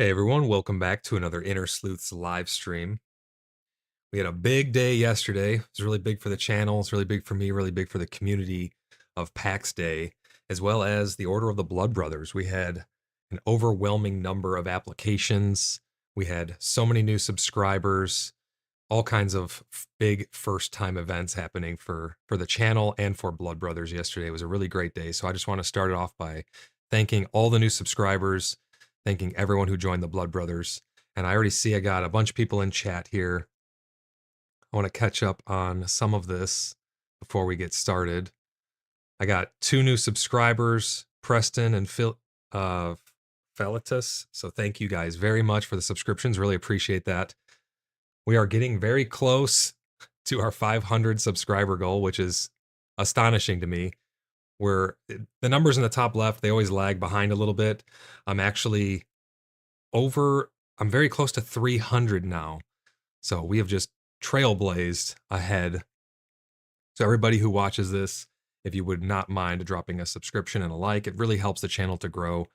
Hey everyone, welcome back to another InterSleuths live stream. We had a big day yesterday. It was really big for the channel. It's really big for me, really big for the community of Pax Day, as well as the Order of the Blood Brothers. We had an overwhelming number of applications. We had so many new subscribers, all kinds of big first-time events happening for the channel and for Blood Brothers yesterday. It was a really great day. So I just want to start it off by thanking all the new subscribers, thanking everyone who joined the Blood Brothers. And I already see I got a bunch of people in chat here. I want to catch up on some of this before we get started. I got 2 new subscribers, Preston and Felitus. So thank you guys very much for the subscriptions. Really appreciate that. We are getting very close to our 500 subscriber goal, which is astonishing to me. Where the numbers in the top left, they always lag behind a little bit. I'm actually I'm very close to 300 now. So we have just trailblazed ahead. So everybody who watches this, if you would not mind dropping a subscription and a like, it really helps the channel to grow.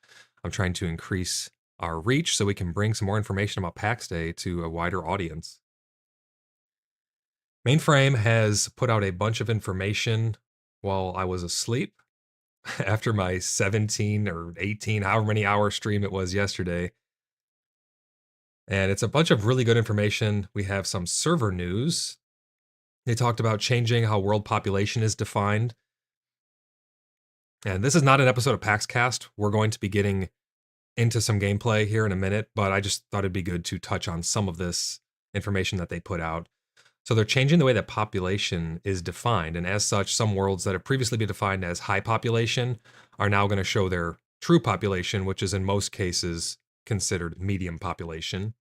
I'm trying to increase our reach so we can bring some more information about Pax Day to a wider audience. Mainframe has put out a bunch of information while I was asleep after my 17 or 18, however many hour stream it was yesterday. And it's a bunch of really good information. We have some server news. They talked about changing how world population is defined. And this is not an episode of PaxCast. We're going to be getting into some gameplay here in a minute, but I just thought it'd be good to touch on some of this information that they put out. So they're changing the way that population is defined. And as such, some worlds that have previously been defined as high population are now going to show their true population, which is in most cases considered medium population.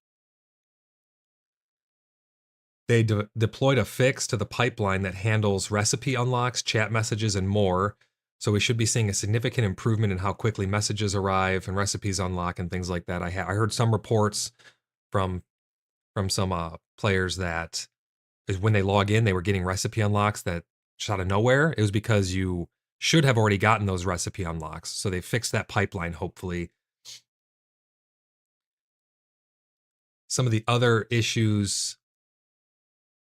They deployed a fix to the pipeline that handles recipe unlocks, chat messages, and more. So we should be seeing a significant improvement in how quickly messages arrive and recipes unlock and things like that. I heard some reports from some players that is when they log in, they were getting recipe unlocks that shot out of nowhere. It was because you should have already gotten those recipe unlocks. So they fixed that pipeline, hopefully. Some of the other issues,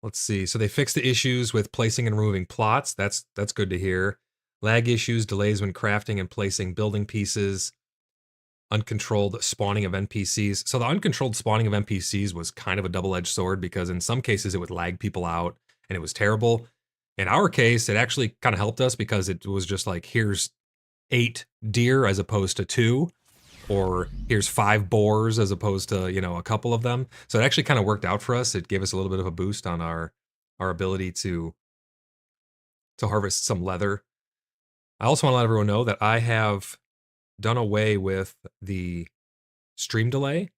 let's see. So they fixed the issues with placing and removing plots. That's good to hear. Lag issues, delays when crafting and placing building pieces, uncontrolled spawning of NPCs. So the uncontrolled spawning of NPCs was kind of a double-edged sword because in some cases it would lag people out and it was terrible. In our case, it actually kind of helped us because it was just like, here's 8 deer as opposed to 2, or here's 5 boars as opposed to, a couple of them. So it actually kind of worked out for us. It gave us a little bit of a boost on our ability to harvest some leather. I also want to let everyone know that I have done away with the stream delay.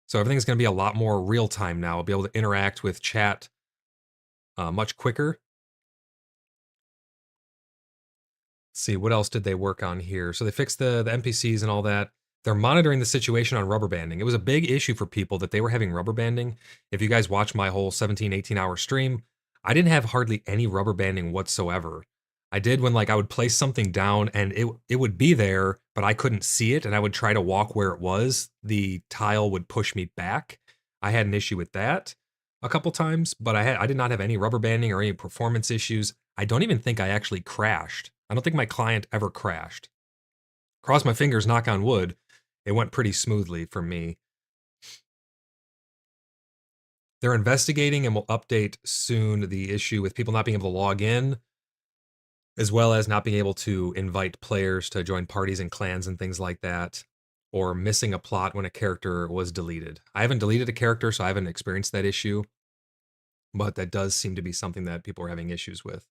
So everything's going to be a lot more real time now. I'll be able to interact with chat much quicker. Let's see, what else did they work on here? So they fixed the NPCs and all that. They're monitoring the situation on rubber banding. It was a big issue for people that they were having rubber banding. If you guys watch my whole 17, 18 hour stream, I didn't have hardly any rubber banding whatsoever. I did when I would place something down and it would be there, but I couldn't see it and I would try to walk where it was. The tile would push me back. I had an issue with that a couple times, but I did not have any rubber banding or any performance issues. I don't even think I actually crashed. I don't think my client ever crashed. Cross my fingers, knock on wood, it went pretty smoothly for me. They're investigating and will update soon the issue with people not being able to log in, as well as not being able to invite players to join parties and clans and things like that, or missing a plot when a character was deleted. I haven't deleted a character, so I haven't experienced that issue, but that does seem to be something that people are having issues with.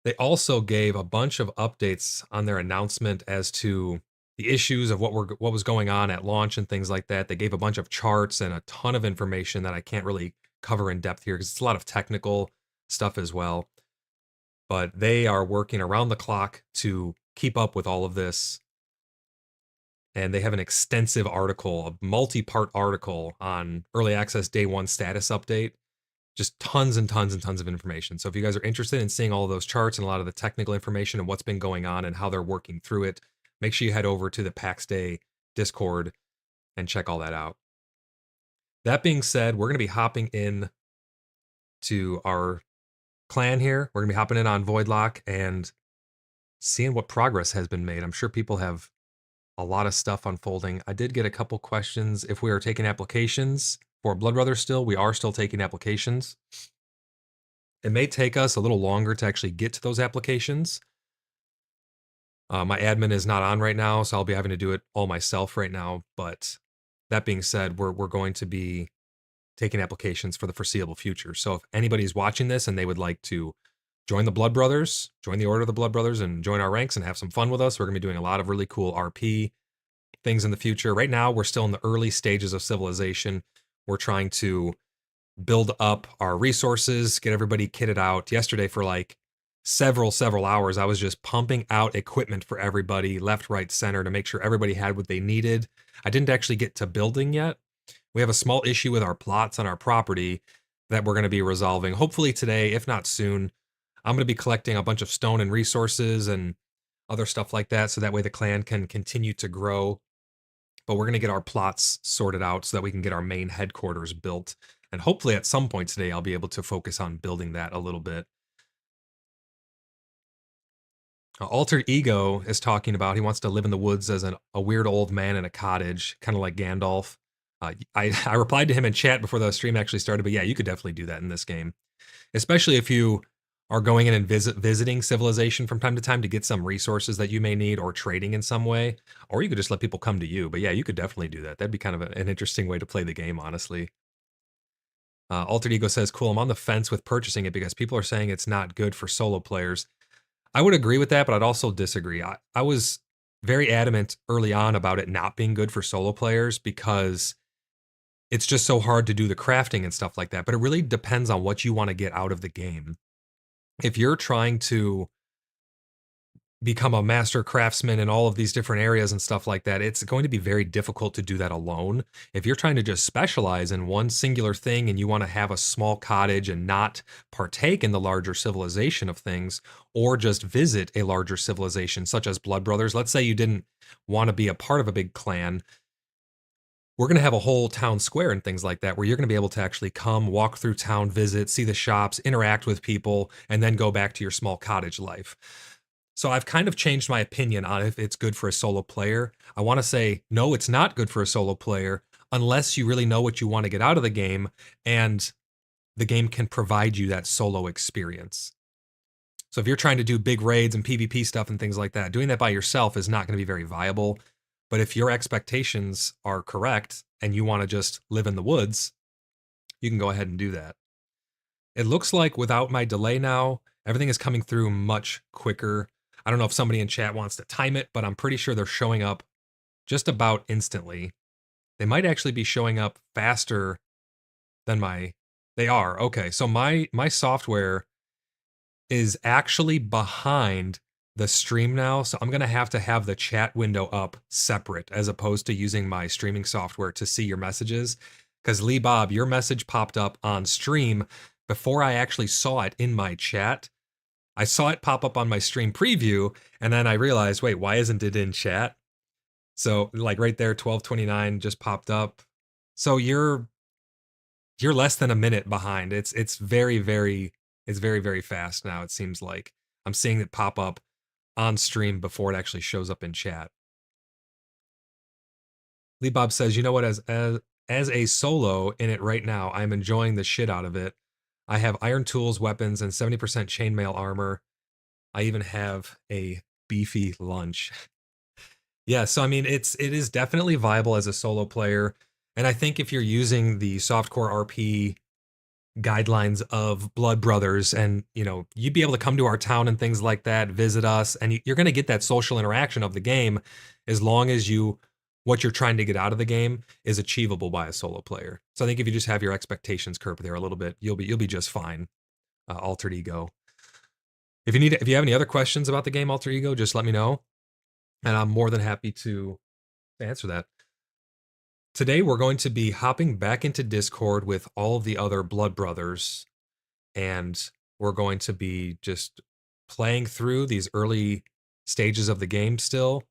They also gave a bunch of updates on their announcement as to the issues of what was going on at launch and things like that. They gave a bunch of charts and a ton of information that I can't really cover in depth here because it's a lot of technical stuff as well. But they are working around the clock to keep up with all of this. And they have an extensive article, a multi-part article on Early Access Day 1 status update. Just tons and tons and tons of information. So if you guys are interested in seeing all of those charts and a lot of the technical information and what's been going on and how they're working through it, make sure you head over to the Pax Day Discord and check all that out. That being said, we're going to be hopping in to our clan here. We're going to be hopping in on Voidlock and seeing what progress has been made. I'm sure people have a lot of stuff unfolding. I did get a couple questions if we are taking applications for Blood Brothers still. We are still taking applications. It may take us a little longer to actually get to those applications. My admin is not on right now, so I'll be having to do it all myself right now. But that being said, we're going to be taking applications for the foreseeable future. So if anybody's watching this and they would like to join the Blood Brothers, join the Order of the Blood Brothers, and join our ranks and have some fun with us, we're going to be doing a lot of really cool RP things in the future. Right now, we're still in the early stages of civilization. We're trying to build up our resources, get everybody kitted out. Yesterday, for like several hours, I was just pumping out equipment for everybody, left, right, center, to make sure everybody had what they needed. I didn't actually get to building yet. We have a small issue with our plots on our property that we're going to be resolving, hopefully today, if not soon. I'm going to be collecting a bunch of stone and resources and other stuff like that, so that way the clan can continue to grow. But we're going to get our plots sorted out so that we can get our main headquarters built. And hopefully at some point today, I'll be able to focus on building that a little bit. Altered Ego is talking about he wants to live in the woods as a weird old man in a cottage, kind of like Gandalf. I replied to him in chat before the stream actually started, but yeah, you could definitely do that in this game. Especially if you are going in and visiting civilization from time to time to get some resources that you may need, or trading in some way, or you could just let people come to you. But yeah, you could definitely do that. That'd be kind of an interesting way to play the game, honestly. Altered Ego says, cool, I'm on the fence with purchasing it because people are saying it's not good for solo players. I would agree with that, but I'd also disagree. I was very adamant early on about it not being good for solo players because it's just so hard to do the crafting and stuff like that. But it really depends on what you want to get out of the game. If you're trying to become a master craftsman in all of these different areas and stuff like that, it's going to be very difficult to do that alone. If you're trying to just specialize in one singular thing and you want to have a small cottage and not partake in the larger civilization of things, or just visit a larger civilization such as Blood Brothers, let's say you didn't want to be a part of a big clan, we're going to have a whole town square and things like that where you're going to be able to actually come, walk through town, visit, see the shops, interact with people, and then go back to your small cottage life. So I've kind of changed my opinion on if it's good for a solo player. I want to say, no, it's not good for a solo player unless you really know what you want to get out of the game and the game can provide you that solo experience. So if you're trying to do big raids and PvP stuff and things like that, doing that by yourself is not going to be very viable. But if your expectations are correct and you want to just live in the woods, you can go ahead and do that. It looks like without my delay now, everything is coming through much quicker. I don't know if somebody in chat wants to time it, but I'm pretty sure they're showing up just about instantly. They might actually be showing up faster than they are. Okay, so my software is actually behind the stream now, so I'm going to have the chat window up separate as opposed to using my streaming software to see your messages. Because Lee Bob, your message popped up on stream before I actually saw it in my chat. I saw it pop up on my stream preview, and then I realized, wait, why isn't it in chat? So like right there, 12:29 just popped up. So you're less than a minute behind. It's very fast now. It seems like I'm seeing it pop up on stream before it actually shows up in chat. Lee Bob says, you know what, as a solo in it right now, I'm enjoying the shit out of it. I have iron tools, weapons, and 70% chainmail armor. I even have a beefy lunch. Yeah, so I mean, it is definitely viable as a solo player. And I think if you're using the softcore RP guidelines of Blood Brothers and, you'd be able to come to our town and things like that, visit us, and you're going to get that social interaction of the game as long as what you're trying to get out of the game is achievable by a solo player. So I think if you just have your expectations curved there a little bit, you'll be just fine. Altered Ego. If you have any other questions about the game Altered Ego, just let me know, and I'm more than happy to answer that. Today we're going to be hopping back into Discord with all of the other Blood Brothers, and we're going to be just playing through these early stages of the game still.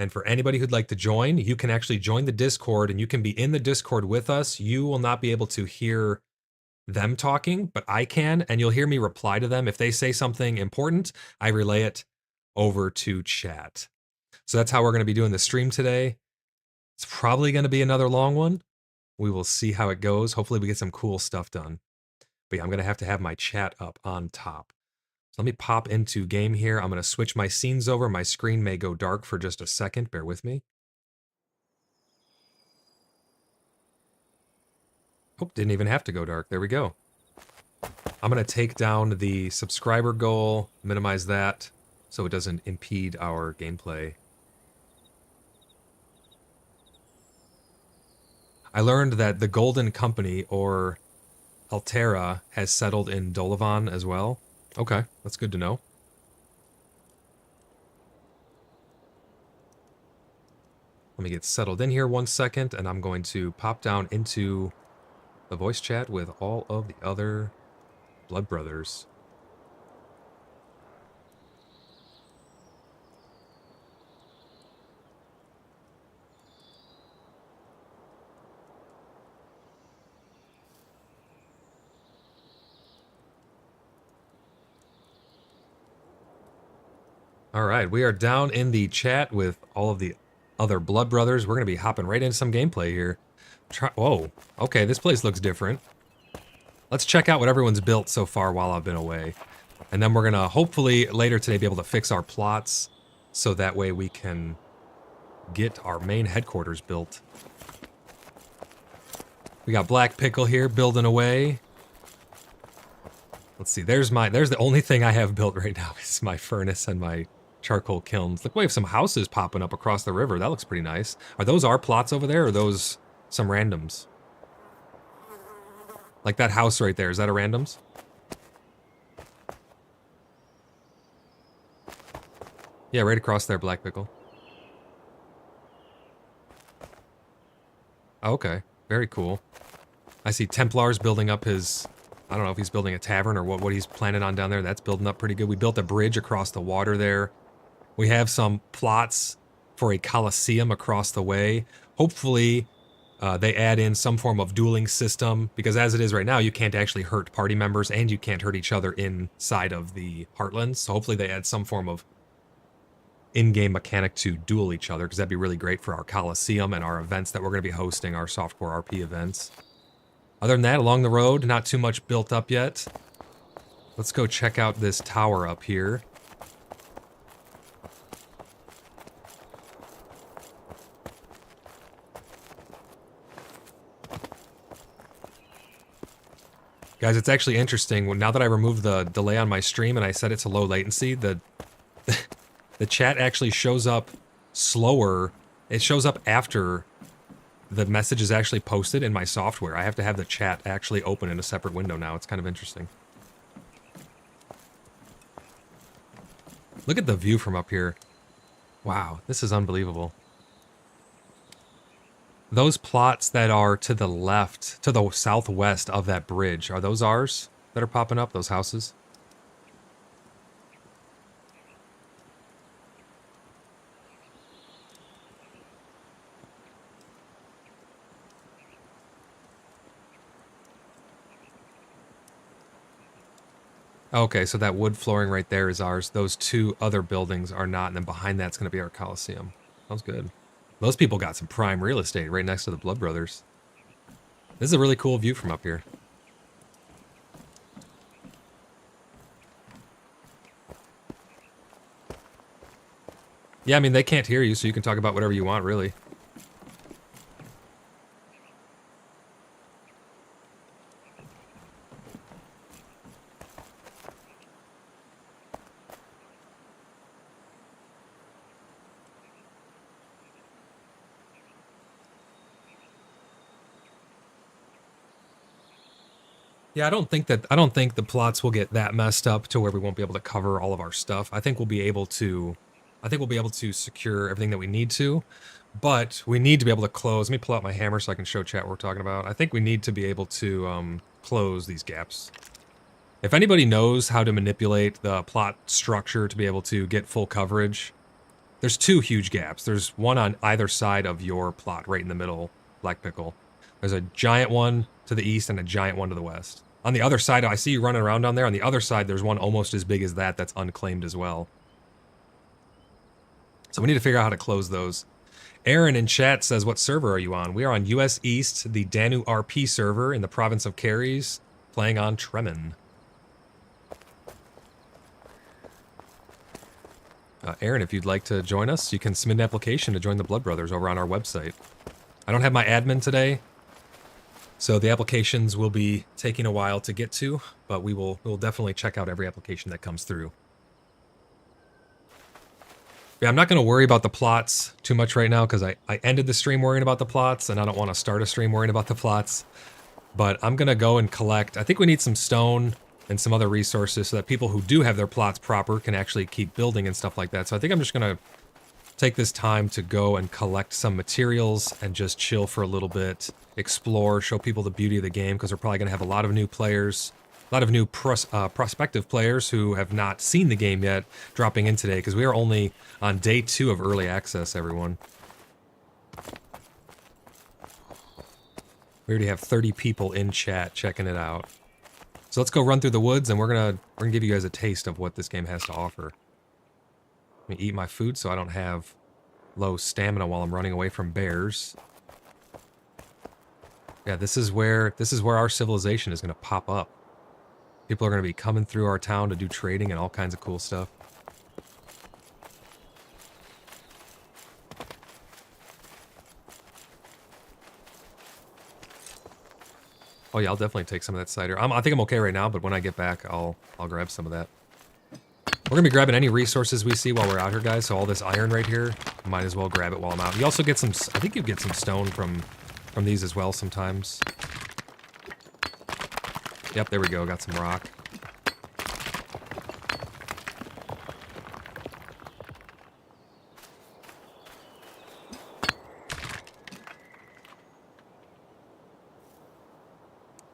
And for anybody who'd like to join, you can actually join the Discord and you can be in the Discord with us. You will not be able to hear them talking, but I can, and you'll hear me reply to them. If they say something important, I relay it over to chat. So that's how we're going to be doing the stream today. It's probably going to be another long one. We will see how it goes. Hopefully we get some cool stuff done. But yeah, I'm going to have my chat up on top. So let me pop into game here. I'm going to switch my scenes over. My screen may go dark for just a second. Bear with me. Oh, didn't even have to go dark. There we go. I'm going to take down the subscriber goal, minimize that so it doesn't impede our gameplay. I learned that the Golden Company, or Altera, has settled in Dolavan as well. Okay, that's good to know. Let me get settled in here 1 second, and I'm going to pop down into the voice chat with all of the other blood brothers. All right, we are down in the chat with all of the other blood brothers. We're going to be hopping right into some gameplay here. Whoa, okay, this place looks different. Let's check out what everyone's built so far while I've been away. And then we're going to hopefully later today be able to fix our plots so that way we can get our main headquarters built. We got Black Pickle here building away. Let's see, there's the only thing I have built right now is my furnace and my charcoal kilns. Look, we have some houses popping up across the river. That looks pretty nice. Are those our plots over there, or are those some randoms? Like that house right there, is that a randoms? Yeah, right across there, Black Pickle. Oh, okay, very cool. I see Templar's building up his... I don't know if he's building a tavern or what he's planning on down there. That's building up pretty good. We built a bridge across the water there. We have some plots for a coliseum across the way. Hopefully, they add in some form of dueling system, because as it is right now, you can't actually hurt party members and you can't hurt each other inside of the Heartlands. So hopefully they add some form of in-game mechanic to duel each other, because that'd be really great for our coliseum and our events that we're going to be hosting, our softcore RP events. Other than that, along the road, not too much built up yet. Let's go check out this tower up here. Guys, it's actually interesting. Now that I removed the delay on my stream and I set it to low latency, the chat actually shows up slower. It shows up after the message is actually posted in my software. I have to have the chat actually open in a separate window now. It's kind of interesting. Look at the view from up here. Wow, this is unbelievable. Those plots that are to the left, to the southwest of that bridge, are those ours that are popping up, those houses? Okay, so that wood flooring right there is ours. Those two other buildings are not, and then behind that's going to be our Coliseum. Sounds good. Those people got some prime real estate right next to the Blood Brothers. This is a really cool view from up here. Yeah, I mean, they can't hear you, so you can talk about whatever you want, really. Yeah, I don't think the plots will get that messed up to where we won't be able to cover all of our stuff. I think we'll be able to secure everything that we need to, but we need to be able to close. Let me pull out my hammer so I can show chat what we're talking about. I think we need to be able to close these gaps. If anybody knows how to manipulate the plot structure to be able to get full coverage, There's two huge gaps. There's one on either side of your plot, right in the middle, Black Pickle. There's a giant one to the east and a giant one to the west. On the other side, I see you running around down there. On the other side, there's one almost as big as that that's unclaimed as well. So we need to figure out how to close those. Aaron in chat says, what server are you on? We are on US East, the Danu RP server in the province of Caries, playing on Tremin. Aaron, if you'd like to join us, you can submit an application to join the Blood Brothers over on our website. I don't have my admin today, so the applications will be taking a while to get to, but we'll definitely check out every application that comes through. Yeah, I'm not going to worry about the plots too much right now because I ended the stream worrying about the plots, and I don't want to start a stream worrying about the plots. But I'm going to go and collect. I think we need some stone and some other resources so that people who do have their plots proper can actually keep building and stuff like that. So I think I'm just going to take this time to go and collect some materials and just chill for a little bit, explore, show people the beauty of the game, because we're probably going to have a lot of new players, a lot of new prospective players who have not seen the game yet dropping in today, because we are only on day 2 of early access, everyone. We already have 30 people in chat checking it out. So let's go run through the woods, and we're gonna give you guys a taste of what this game has to offer. Let me eat my food so I don't have low stamina while I'm running away from bears. Yeah, this is where our civilization is gonna pop up. People are gonna be coming through our town to do trading and all kinds of cool stuff. Oh yeah, I'll definitely take some of that cider. I think I'm okay right now, but when I get back, I'll grab some of that. We're gonna be grabbing any resources we see while we're out here, guys. So all this iron right here, might as well grab it while I'm out. You also get some, I think you get some stone from these as well sometimes. Yep, there we go, got some rock.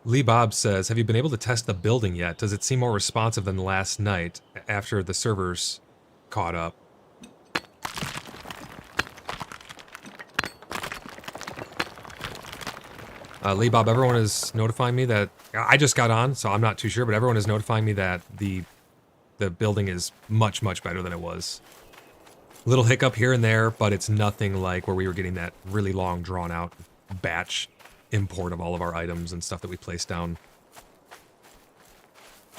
Lee Bob says, have you been able to test the building yet? Does it seem more responsive than last night after the servers caught up? Lee Bob, everyone is notifying me that, I just got on, so I'm not too sure, but everyone is notifying me that the building is much, much better than it was. Little hiccup here and there, but it's nothing like where we were getting that really long, drawn-out batch import of all of our items and stuff that we placed down.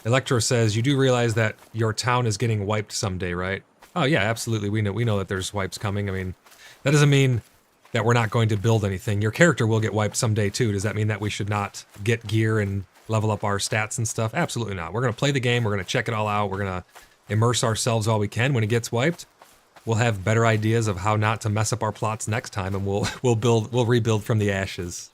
Electro says, you do realize that your town is getting wiped someday, right? Oh yeah, absolutely. We know that there's wipes coming. I mean, that doesn't mean that we're not going to build anything. Your character will get wiped someday too. Does that mean that we should not get gear and level up our stats and stuff? Absolutely not. We're going to play the game. We're going to check it all out. We're going to immerse ourselves all we can. When it gets wiped, we'll have better ideas of how not to mess up our plots next time, and we'll rebuild from the ashes.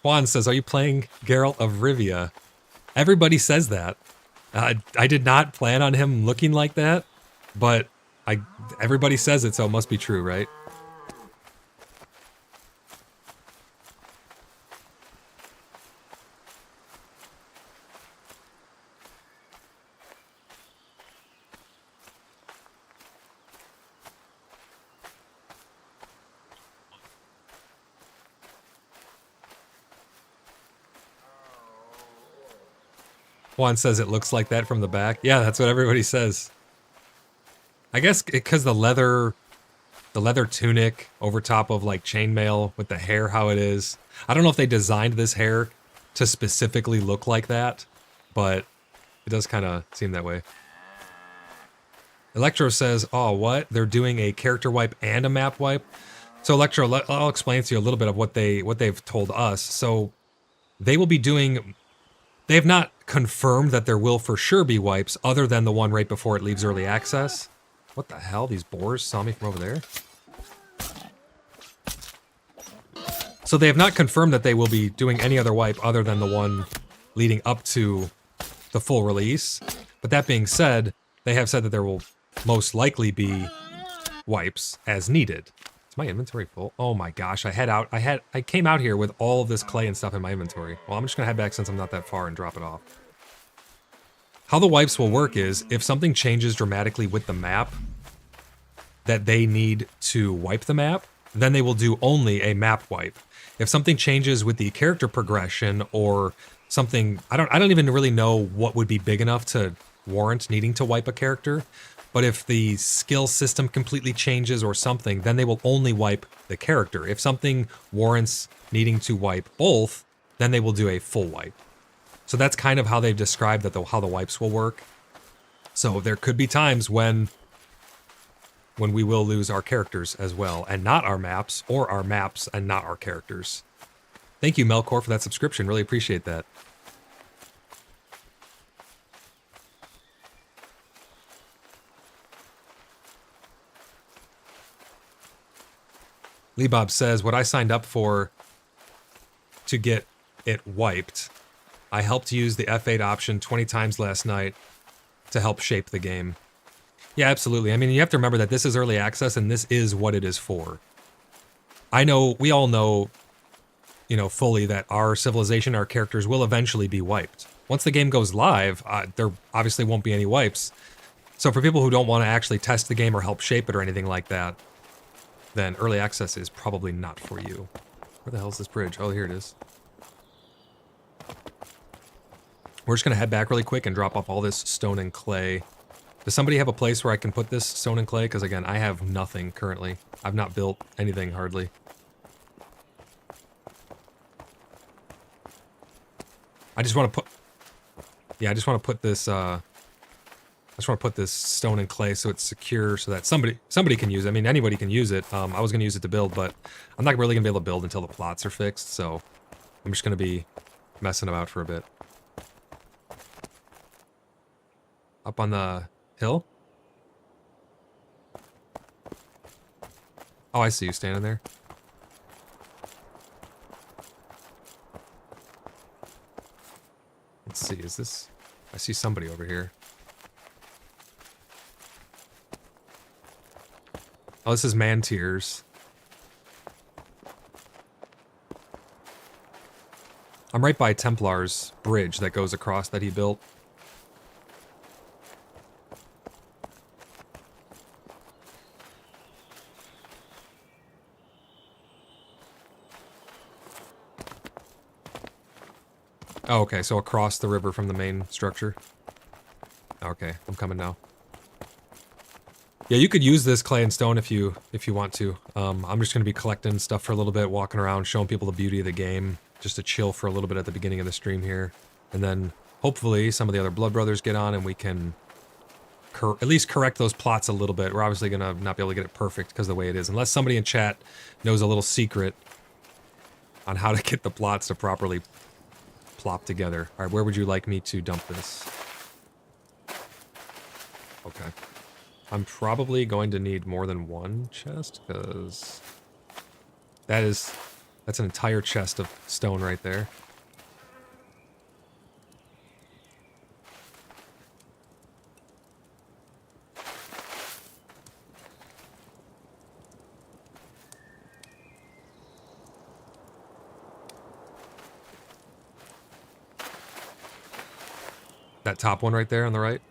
Juan says, are you playing Geralt of Rivia? Everybody says that. I did not plan on him looking like that, but everybody says it, so it must be true, right? Juan says it looks like that from the back. Yeah, that's what everybody says. I guess because the leather tunic over top of like chainmail with the hair how it is. I don't know if they designed this hair to specifically look like that, but it does kind of seem that way. Electro says, oh, what? They're doing a character wipe and a map wipe? So Electro, I'll explain to you a little bit of what they've told us. So they will be doing... They have not confirmed that there will for sure be wipes other than the one right before it leaves early access. What the hell? These boars saw me from over there? So they have not confirmed that they will be doing any other wipe other than the one leading up to the full release. But that being said, they have said that there will most likely be wipes as needed. Is my inventory full? Oh my gosh, I came out here with all of this clay and stuff in my inventory. Well, I'm just gonna head back since I'm not that far and drop it off. How the wipes will work is if something changes dramatically with the map that they need to wipe the map, then they will do only a map wipe. If something changes with the character progression or something, I don't even really know what would be big enough to warrant needing to wipe a character, but if the skill system completely changes or something, then they will only wipe the character. If something warrants needing to wipe both, then they will do a full wipe. So that's kind of how they've described that how the wipes will work. So there could be times when we will lose our characters as well, and not our maps, or our maps and not our characters. Thank you, Melkor, for that subscription. Really appreciate that. Lee Bob says, what I signed up for to get it wiped, I helped use the F8 option 20 times last night to help shape the game. Yeah, absolutely. I mean, you have to remember that this is early access and this is what it is for. I know, we all know, fully that our civilization, our characters will eventually be wiped. Once the game goes live, there obviously won't be any wipes. So for people who don't want to actually test the game or help shape it or anything like that, then early access is probably not for you. Where the hell is this bridge? Oh, here it is. We're just going to head back really quick and drop off all this stone and clay. Does somebody have a place where I can put this stone and clay? Because again, I have nothing currently. I've not built anything hardly. I just want to put... Yeah, I just want to put this... I just want to put this stone and clay so it's secure so that somebody can use it. I mean, anybody can use it. I was going to use it to build, but I'm not really going to be able to build until the plots are fixed, so I'm just going to be messing about for a bit. Up on the hill? Oh, I see you standing there. Let's see, is this... I see somebody over here. Oh, this is Man-Tiers. I'm right by Templar's bridge that goes across that he built. Oh, okay, so across the river from the main structure. Okay, I'm coming now. Yeah, you could use this clay and stone if you want to. I'm just going to be collecting stuff for a little bit, walking around, showing people the beauty of the game, just to chill for a little bit at the beginning of the stream here. And then, hopefully, some of the other Blood Brothers get on and we can at least correct those plots a little bit. We're obviously going to not be able to get it perfect because of the way it is, unless somebody in chat knows a little secret on how to get the plots to properly plop together. Alright, where would you like me to dump this? Okay. I'm probably going to need more than one chest, because that's an entire chest of stone right there. That top one right there on the right?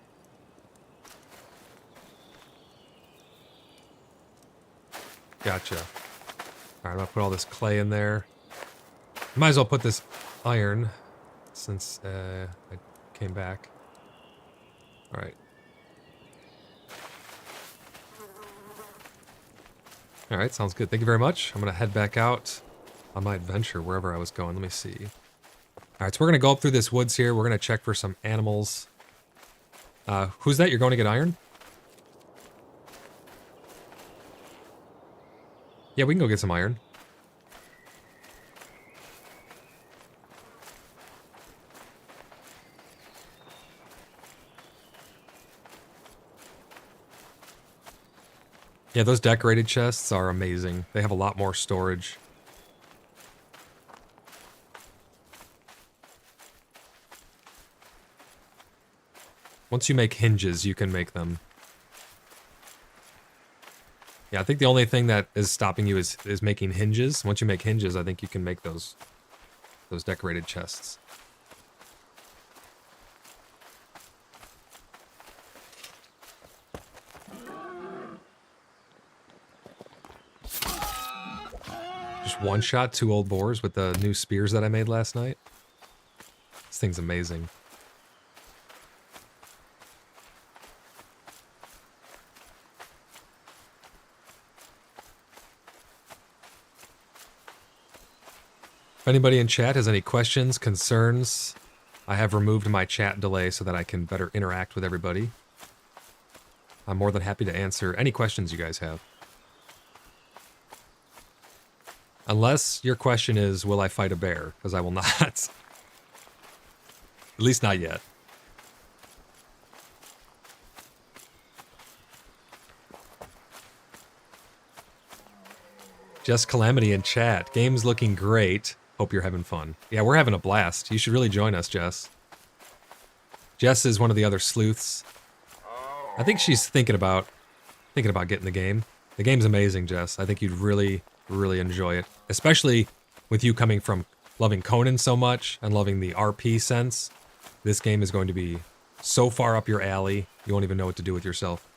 Gotcha. Alright, I'm gonna put all this clay in there. Might as well put this iron, since I came back. Alright. Alright, sounds good. Thank you very much. I'm gonna head back out on my adventure, wherever I was going. Let me see. Alright, so we're gonna go up through this woods here. We're gonna check for some animals. Who's that? You're going to get iron? Yeah, we can go get some iron. Yeah, those decorated chests are amazing. They have a lot more storage. Once you make hinges, you can make them. Yeah, I think the only thing that is stopping you is making hinges. Once you make hinges, I think you can make those decorated chests. Just one-shot 2 old boars with the new spears that I made last night. This thing's amazing. If anybody in chat has any questions, concerns, I have removed my chat delay so that I can better interact with everybody. I'm more than happy to answer any questions you guys have. Unless your question is, will I fight a bear? Because I will not. At least not yet. Just Calamity in chat. Game's looking great. Hope you're having fun. Yeah, we're having a blast. You should really join us, Jess. Jess is one of the other sleuths. I think she's thinking about getting the game. The game's amazing, Jess. I think you'd really, really enjoy it. Especially with you coming from loving Conan so much and loving the RP sense. This game is going to be so far up your alley, you won't even know what to do with yourself.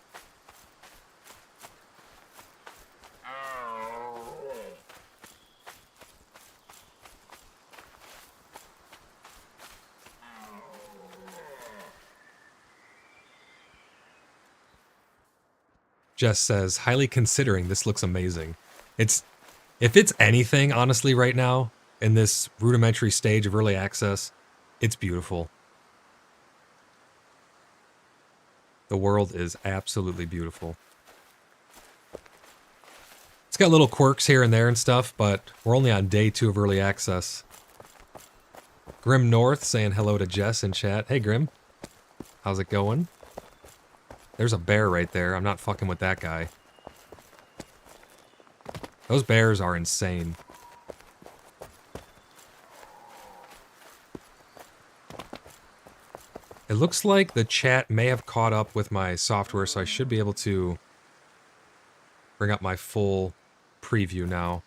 Jess says, highly considering, this looks amazing. If it's anything, honestly, right now, in this rudimentary stage of early access, it's beautiful. The world is absolutely beautiful. It's got little quirks here and there and stuff, but we're only on day 2 of early access. Grim North saying hello to Jess in chat. Hey, Grim. How's it going? There's a bear right there. I'm not fucking with that guy. Those bears are insane. It looks like the chat may have caught up with my software, so I should be able to bring up my full preview now.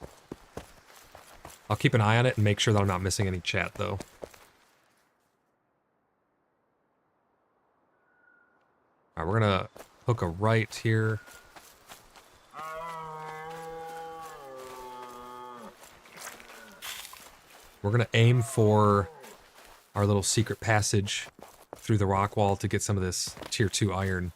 I'll keep an eye on it and make sure that I'm not missing any chat, though. Alright, we're gonna hook a right here. We're gonna aim for our little secret passage through the rock wall to get some of this tier 2 iron.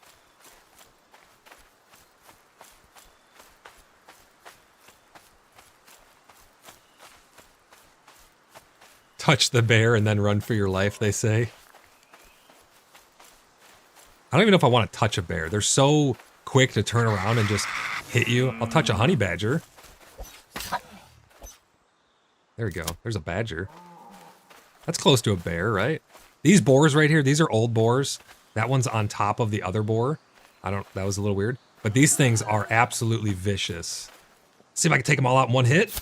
Touch the bear and then run for your life, they say. I don't even know if I want to touch a bear. They're so quick to turn around and just hit you. I'll touch a honey badger. There we go. There's a badger. That's close to a bear, right? These boars right here, these are old boars. That one's on top of the other boar. That was a little weird. But these things are absolutely vicious. See if I can take them all out in one hit.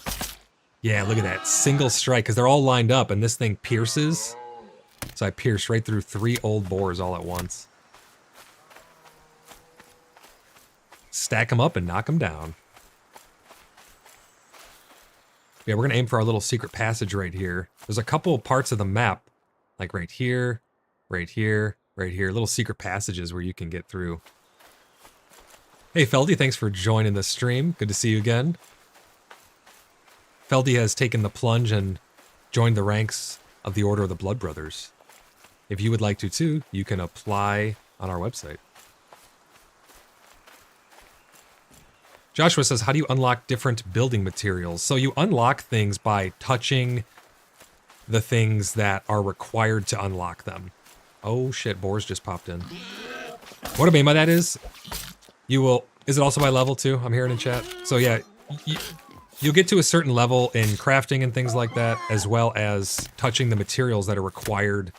Yeah, look at that. Single strike, because they're all lined up, and this thing pierces. So I pierced right through 3 old boars all at once. Stack them up and knock them down. Yeah, we're going to aim for our little secret passage right here. There's a couple parts of the map, like right here, right here, right here. Little secret passages where you can get through. Hey, Feldy, thanks for joining the stream. Good to see you again. Feldy has taken the plunge and joined the ranks of the Order of the Blood Brothers. If you would like to too, you can apply on our website. Joshua says, how do you unlock different building materials? So you unlock things by touching the things that are required to unlock them. Oh shit, boars just popped in. What I mean by that is, is it also by level too? I'm hearing in chat. So yeah, you'll get to a certain level in crafting and things like that, as well as touching the materials that are required,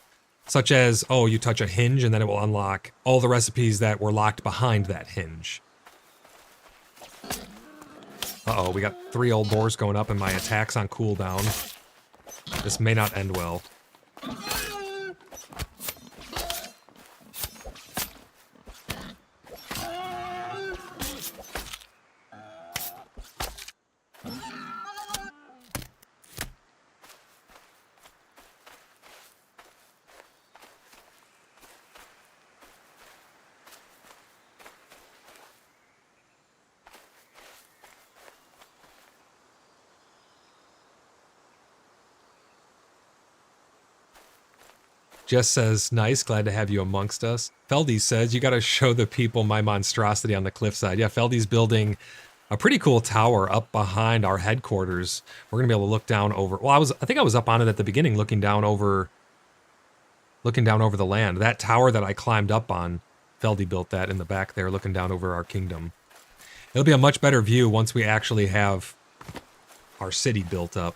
such as, oh, you touch a hinge and then it will unlock all the recipes that were locked behind that hinge. Uh-oh, we got 3 old boars going up and my attack's on cooldown. This may not end well. Jess says, nice, glad to have you amongst us. Feldy says, you got to show the people my monstrosity on the cliffside. Yeah, Feldy's building a pretty cool tower up behind our headquarters. We're going to be able to look down over... Well, I think I was up on it at the beginning, looking down over the land. That tower that I climbed up on, Feldy built that in the back there, looking down over our kingdom. It'll be a much better view once we actually have our city built up.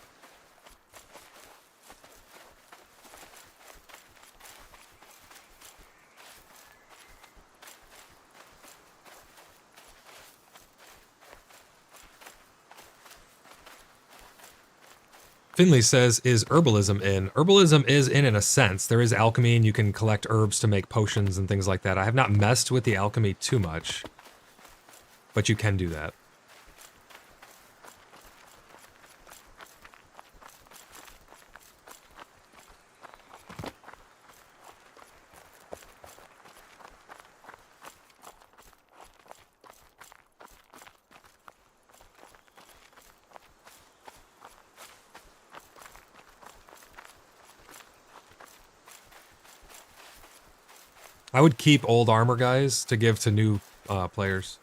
Finley says, is herbalism in? Herbalism is in a sense. There is alchemy, and you can collect herbs to make potions and things like that. I have not messed with the alchemy too much, but you can do that. I would keep old armor guys to give to new players.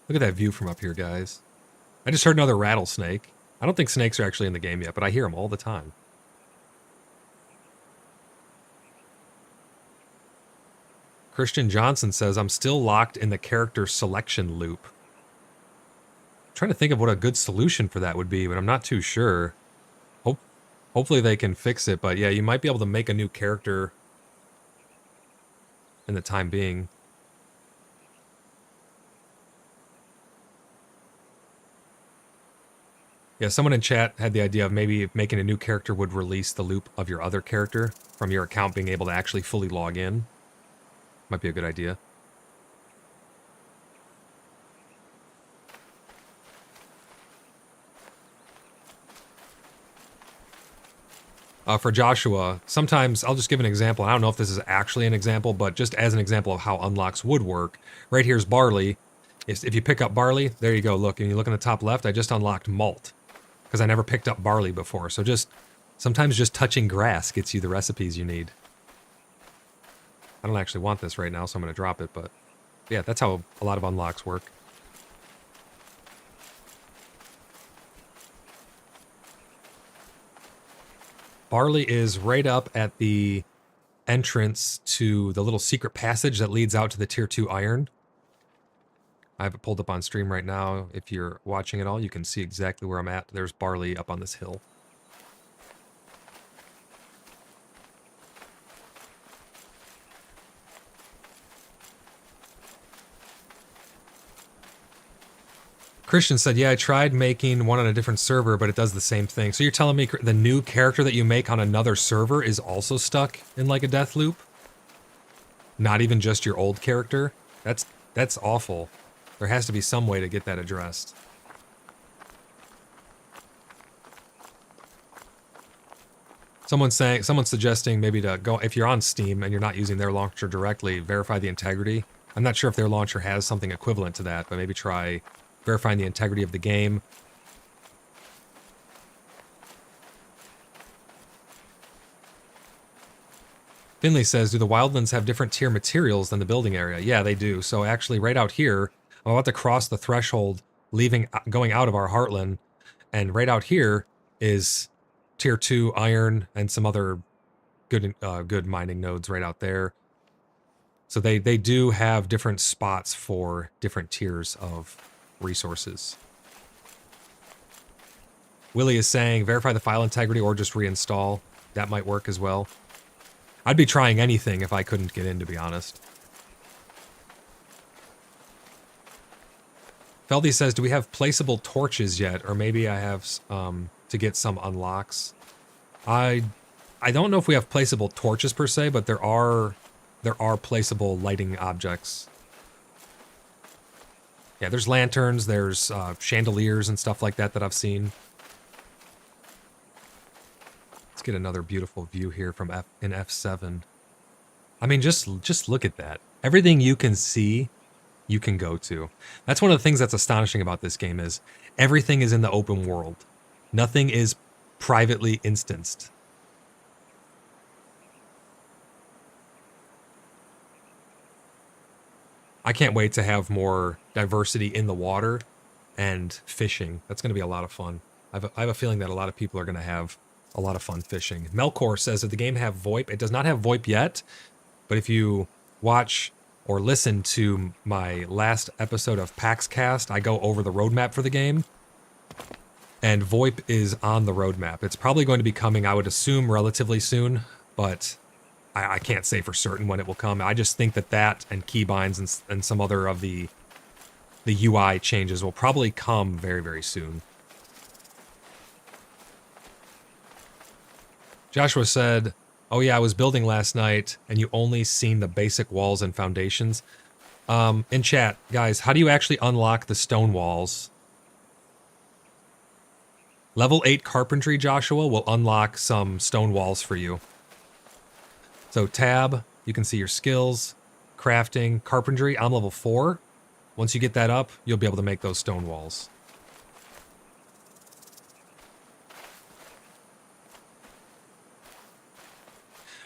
Look at that view from up here, guys. I just heard another rattlesnake. I don't think snakes are actually in the game yet, but I hear them all the time. Christian Johnson says, I'm still locked in the character selection loop. I'm trying to think of what a good solution for that would be, but I'm not too sure. Hopefully they can fix it, but yeah, you might be able to make a new character in the time being. Yeah, someone in chat had the idea of maybe making a new character would release the loop of your other character from your account being able to actually fully log in. Might be a good idea. For Joshua, sometimes I'll just give an example. I don't know if this is actually an example, but just as an example of how unlocks would work. Right here's barley. If you pick up barley, there you go. Look, and you look in the top left, I just unlocked malt because I never picked up barley before. So sometimes just touching grass gets you the recipes you need. I don't actually want this right now, so I'm going to drop it. But yeah, that's how a lot of unlocks work. Barley is right up at the entrance to the little secret passage that leads out to the tier 2 iron. I have it pulled up on stream right now. If you're watching it all, you can see exactly where I'm at. There's barley up on this hill. Christian said, yeah, I tried making one on a different server, but it does the same thing. So you're telling me the new character that you make on another server is also stuck in like a death loop? Not even just your old character? That's awful. There has to be some way to get that addressed. Someone's suggesting maybe to go, if you're on Steam and you're not using their launcher directly, verify the integrity. I'm not sure if their launcher has something equivalent to that, but maybe try verifying the integrity of the game. Finley says, do the wildlands have different tier materials than the building area? Yeah, they do. So actually right out here, I'm about to cross the threshold, going out of our heartland, and right out here is tier 2 iron and some other good mining nodes right out there. So they do have different spots for different tiers of resources. Willie is saying verify the file integrity or just reinstall. That might work as well. I'd be trying anything if I couldn't get in, to be honest. Feldy says, do we have placeable torches yet? Or maybe I have to to get some unlocks. I don't know if we have placeable torches per se, but there are placeable lighting objects. Yeah, there's lanterns, there's chandeliers and stuff like that I've seen. Let's get another beautiful view here from in F7. I mean, just look at that. Everything you can see, you can go to. That's one of the things that's astonishing about this game is everything is in the open world. Nothing is privately instanced. I can't wait to have more diversity in the water and fishing. That's going to be a lot of fun. I have a feeling that a lot of people are going to have a lot of fun fishing. Melkor says that the game have VoIP. It does not have VoIP yet, but if you watch or listen to my last episode of Pax Cast, I go over the roadmap for the game, and VoIP is on the roadmap. It's probably going to be coming, I would assume, relatively soon, but I can't say for certain when it will come. I just think that and keybinds and some other of the UI changes will probably come very, very soon. Joshua said, oh yeah, I was building last night and you only seen the basic walls and foundations. In chat, guys, how do you actually unlock the stone walls? Level 8 carpentry, Joshua, will unlock some stone walls for you. So tab, you can see your skills, crafting, carpentry. I'm level 4. Once you get that up, you'll be able to make those stone walls.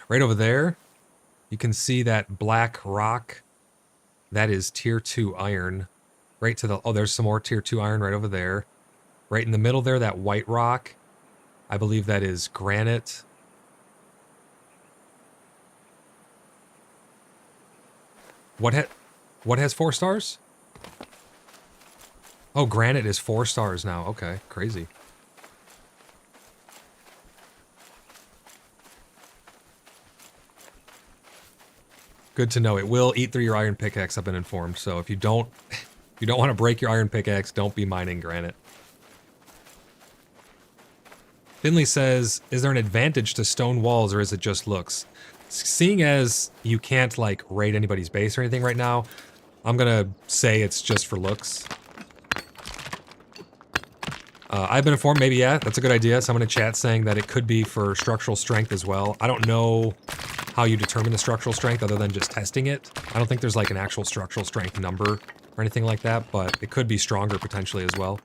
Right over there, you can see that black rock. That is tier 2 iron. Right to the, oh, there's some more tier 2 iron right over there. Right in the middle there, that white rock. I believe that is granite. What has 4 stars? Oh, granite is 4 stars now. Okay, crazy. Good to know. It will eat through your iron pickaxe, I've been informed. So if you don't want to break your iron pickaxe, don't be mining granite. Finley says, is there an advantage to stone walls or is it just looks? Seeing as you can't like raid anybody's base or anything right now, I'm gonna say it's just for looks. I've been informed, maybe, yeah, that's a good idea. Someone in chat saying that it could be for structural strength as well. I don't know how you determine the structural strength other than just testing it. I don't think there's like an actual structural strength number or anything like that, but it could be stronger potentially as well.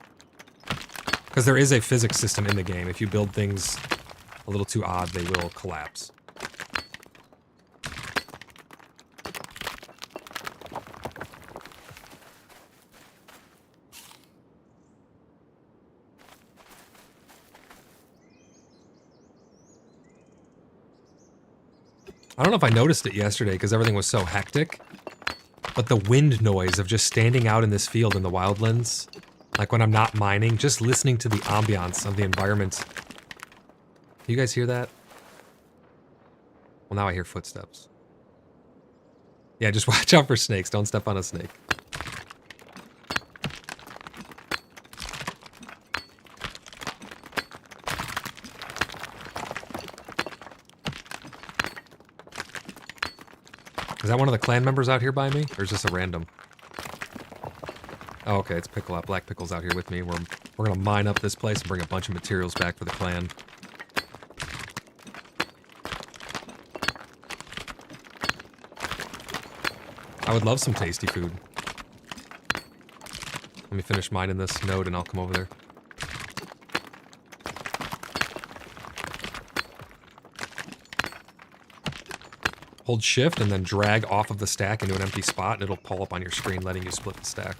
Because there is a physics system in the game. If you build things a little too odd, they will collapse. I don't know if I noticed it yesterday because everything was so hectic, but the wind noise of just standing out in this field in the wildlands, like when I'm not mining, just listening to the ambiance of the environment. You guys hear that? Well, now I hear footsteps. Yeah, just watch out for snakes. Don't step on a snake. Is that one of the clan members out here by me? Or is this a random? Oh, okay, it's Pickle out. Black Pickle's out here with me. We're gonna mine up this place and bring a bunch of materials back for the clan. I would love some tasty food. Let me finish mining this node and I'll come over there. Hold shift and then drag off of the stack into an empty spot and it'll pull up on your screen letting you split the stack.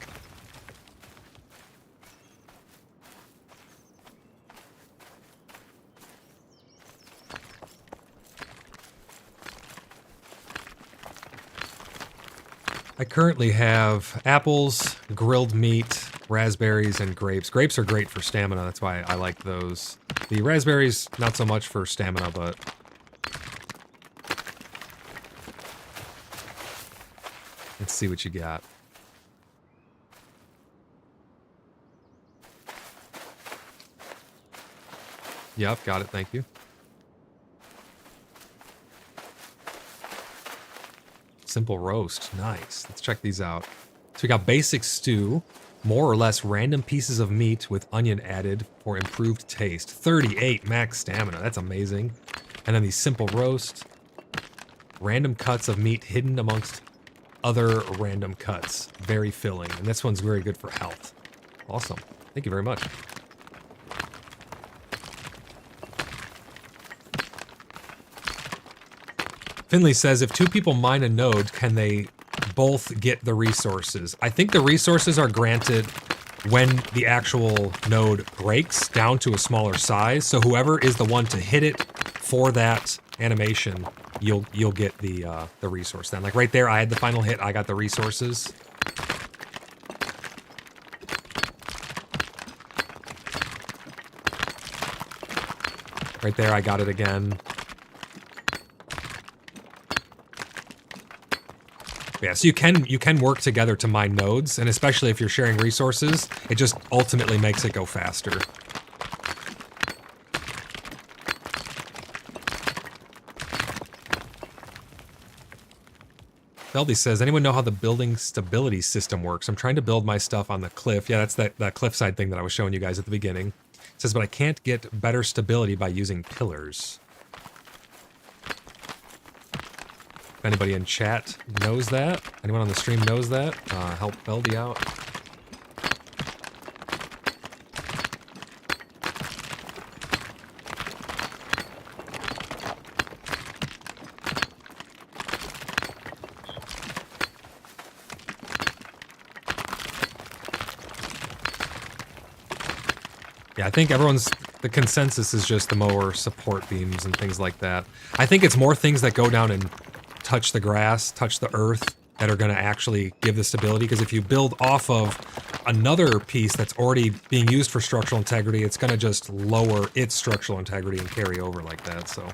I currently have apples, grilled meat, raspberries, and grapes. Grapes are great for stamina, that's why I like those. The raspberries, not so much for stamina, but... let's see what you got. Yep, got it. Thank you. Simple roast. Nice. Let's check these out. So we got basic stew, more or less random pieces of meat with onion added for improved taste. 38 max stamina. That's amazing. And then the simple roast, random cuts of meat hidden amongst other random cuts. Very filling. And this one's very good for health. Awesome. Thank you very much. Finley says, if two people mine a node, can they both get the resources? I think the resources are granted when the actual node breaks down to a smaller size. So whoever is the one to hit it for that animation, you'll get the resource then. Like right there, I had the final hit. I got the resources. Right there, I got it again. Yeah, so you can work together to mine nodes, and especially if you're sharing resources, it just ultimately makes it go faster. Feldy says, anyone know how the building stability system works? I'm trying to build my stuff on the cliff. Yeah, that's that cliffside thing that I was showing you guys at the beginning. It says, but I can't get better stability by using pillars. If anybody in chat knows that, anyone on the stream knows that, help Feldy out. Yeah, I think the consensus is just the more support beams and things like that. I think it's more things that go down and touch the grass, touch the earth, that are going to actually give the stability, because if you build off of another piece that's already being used for structural integrity, it's going to just lower its structural integrity and carry over like that, so...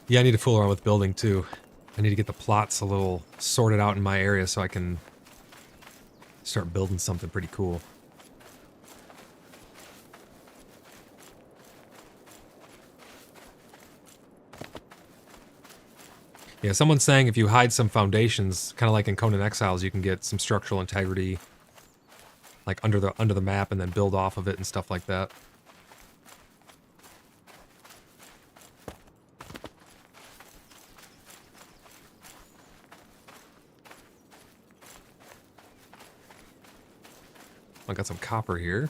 Yeah, I need to fool around with building too. I need to get the plots a little sorted out in my area so I can start building something pretty cool. Yeah, someone's saying if you hide some foundations, kind of like in Conan Exiles, you can get some structural integrity, like under the map, and then build off of it and stuff like that. I got some copper here.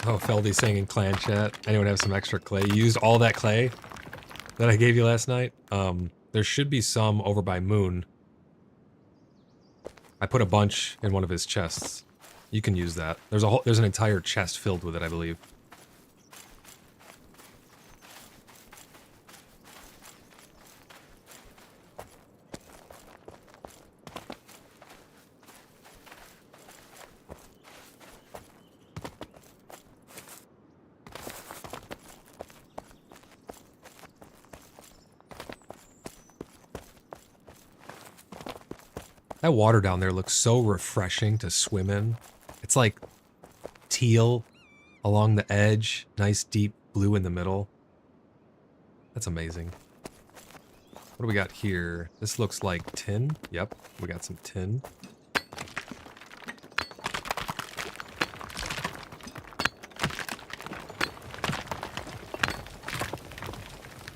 Oh, Feldy saying in clan chat, anyone have some extra clay? You used all that clay that I gave you last night? There should be some over by Moon. I put a bunch in one of his chests. You can use that. There's an entire chest filled with it, I believe. That water down there looks so refreshing to swim in. It's like teal along the edge, nice deep blue in the middle. That's amazing. What do we got here? This looks like tin. Yep, we got some tin.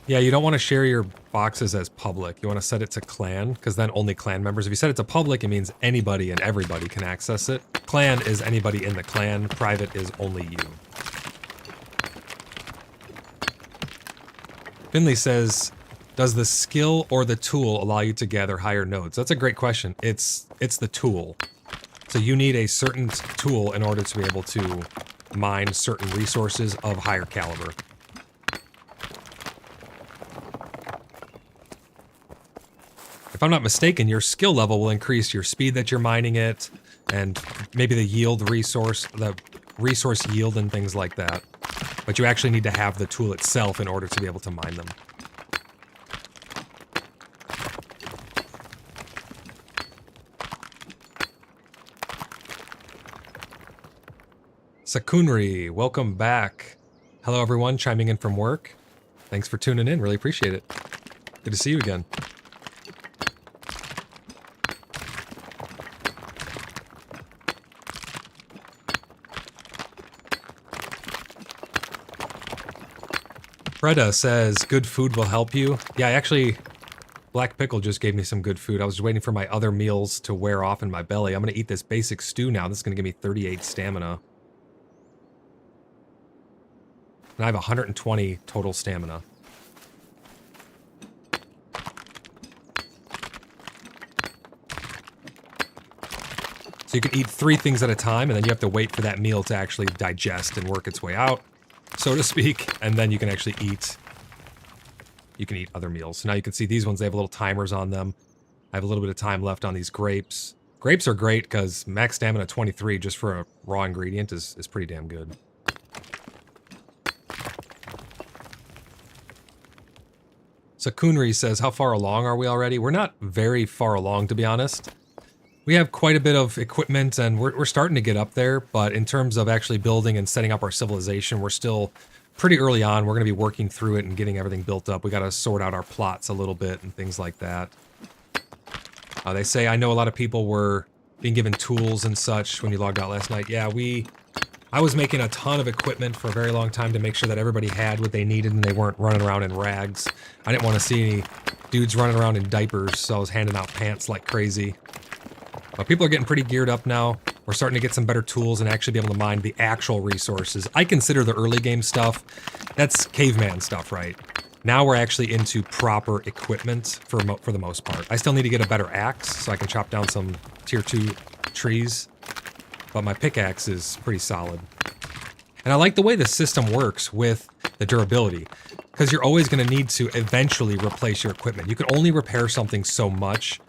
Yeah, you don't want to share your boxes as public. You want to set it to clan, because then only clan members. If you set it to public, it means anybody and everybody can access it. Clan is anybody in the clan. Private is only you. Finley says, does the skill or the tool allow you to gather higher nodes? That's a great question. It's the tool. So you need a certain tool in order to be able to mine certain resources of higher caliber. If I'm not mistaken, your skill level will increase your speed that you're mining it, and maybe the resource yield and things like that. But you actually need to have the tool itself in order to be able to mine them. Sakunri, welcome back. Hello everyone, chiming in from work. Thanks for tuning in, really appreciate it. Good to see you again. Freda says, good food will help you. Yeah, actually, Black Pickle just gave me some good food. I was waiting for my other meals to wear off in my belly. I'm going to eat this basic stew now. This is going to give me 38 stamina. And I have 120 total stamina. So you can eat 3 things at a time, and then you have to wait for that meal to actually digest and work its way out, so to speak, and then you can actually eat. You can eat other meals. So now you can see these ones, they have little timers on them. I have a little bit of time left on these grapes. Grapes are great because max stamina 23 just for a raw ingredient is pretty damn good. Sakunri says, how far along are we already? We're not very far along, to be honest. We have quite a bit of equipment, and we're starting to get up there, but in terms of actually building and setting up our civilization, we're still pretty early on. We're going to be working through it and getting everything built up. We got to sort out our plots a little bit and things like that. They say, I know a lot of people were being given tools and such when you logged out last night. Yeah, I was making a ton of equipment for a very long time to make sure that everybody had what they needed and they weren't running around in rags. I didn't want to see any dudes running around in diapers, so I was handing out pants like crazy. But people are getting pretty geared up now. We're starting to get some better tools and actually be able to mine the actual resources. I consider the early game stuff, that's caveman stuff, right? Now we're actually into proper equipment for the most part. I still need to get a better axe so I can chop down some tier 2 trees. But my pickaxe is pretty solid. And I like the way the system works with the durability, because you're always going to need to eventually replace your equipment. You can only repair something so much.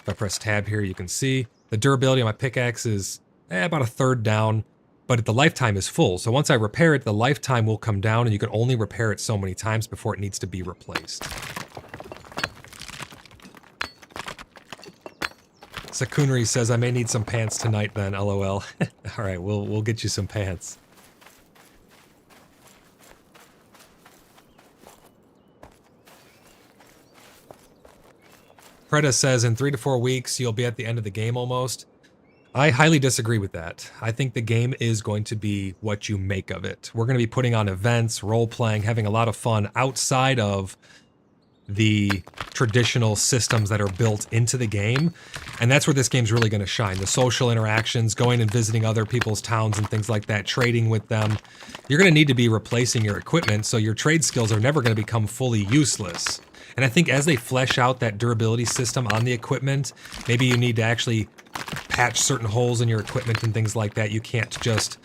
If I press tab here, you can see the durability of my pickaxe is about a third down, but the lifetime is full. So once I repair it, the lifetime will come down, and you can only repair it so many times before it needs to be replaced. Sakunri says, I may need some pants tonight then, LOL. All right, we'll get you some pants. Preda says, in 3 to 4 weeks, you'll be at the end of the game almost. I highly disagree with that. I think the game is going to be what you make of it. We're going to be putting on events, role-playing, having a lot of fun outside of the traditional systems that are built into the game. And that's where this game's really going to shine. The social interactions, going and visiting other people's towns and things like that, trading with them. You're going to need to be replacing your equipment, so your trade skills are never going to become fully useless. And I think as they flesh out that durability system on the equipment, maybe you need to actually patch certain holes in your equipment and things like that. You can't just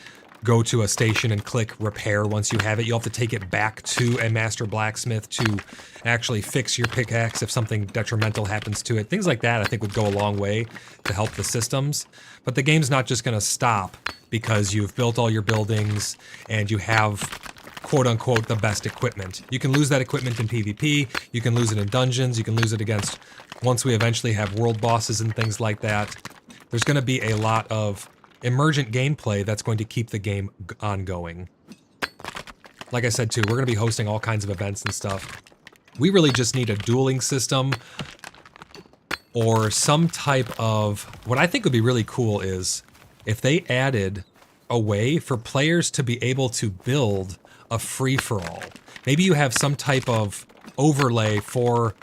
go to a station and click repair once you have it. You'll have to take it back to a master blacksmith to actually fix your pickaxe if something detrimental happens to it. Things like that I think would go a long way to help the systems. But the game's not just going to stop because you've built all your buildings and you have quote-unquote the best equipment. You can lose that equipment in PvP, you can lose it in dungeons, you can lose it against once we eventually have world bosses and things like that. There's going to be a lot of emergent gameplay that's going to keep the game ongoing. Like I said too, we're going to be hosting all kinds of events and stuff. We really just need a dueling system or some type of... What I think would be really cool is if they added a way for players to be able to build a free-for-all. Maybe you have some type of overlay for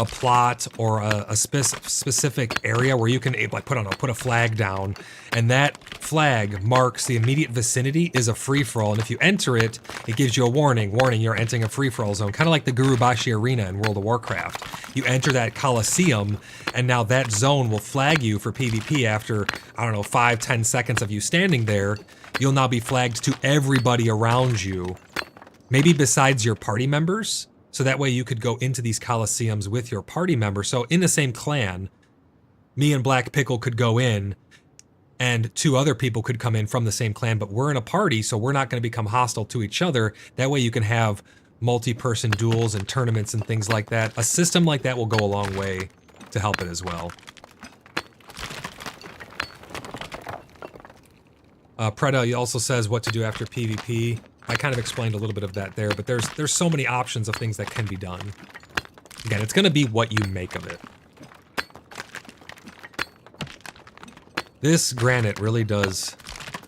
a plot or a specific area where you can like put a flag down, and that flag marks the immediate vicinity is a free-for-all, and if you enter it, it gives you a warning, you're entering a free-for-all zone, kind of like the Gurubashi Arena in World of Warcraft. You enter that Coliseum, and now that zone will flag you for PvP after, I don't know, 5-10 seconds of you standing there. You'll now be flagged to everybody around you, maybe besides your party members. So that way you could go into these Coliseums with your party member. So in the same clan, me and Black Pickle could go in, and 2 other people could come in from the same clan, but we're in a party, so we're not going to become hostile to each other. That way you can have multi-person duels and tournaments and things like that. A system like that will go a long way to help it as well. Preda also says what to do after PvP. I kind of explained a little bit of that there, but there's so many options of things that can be done. Again, it's going to be what you make of it. This granite really does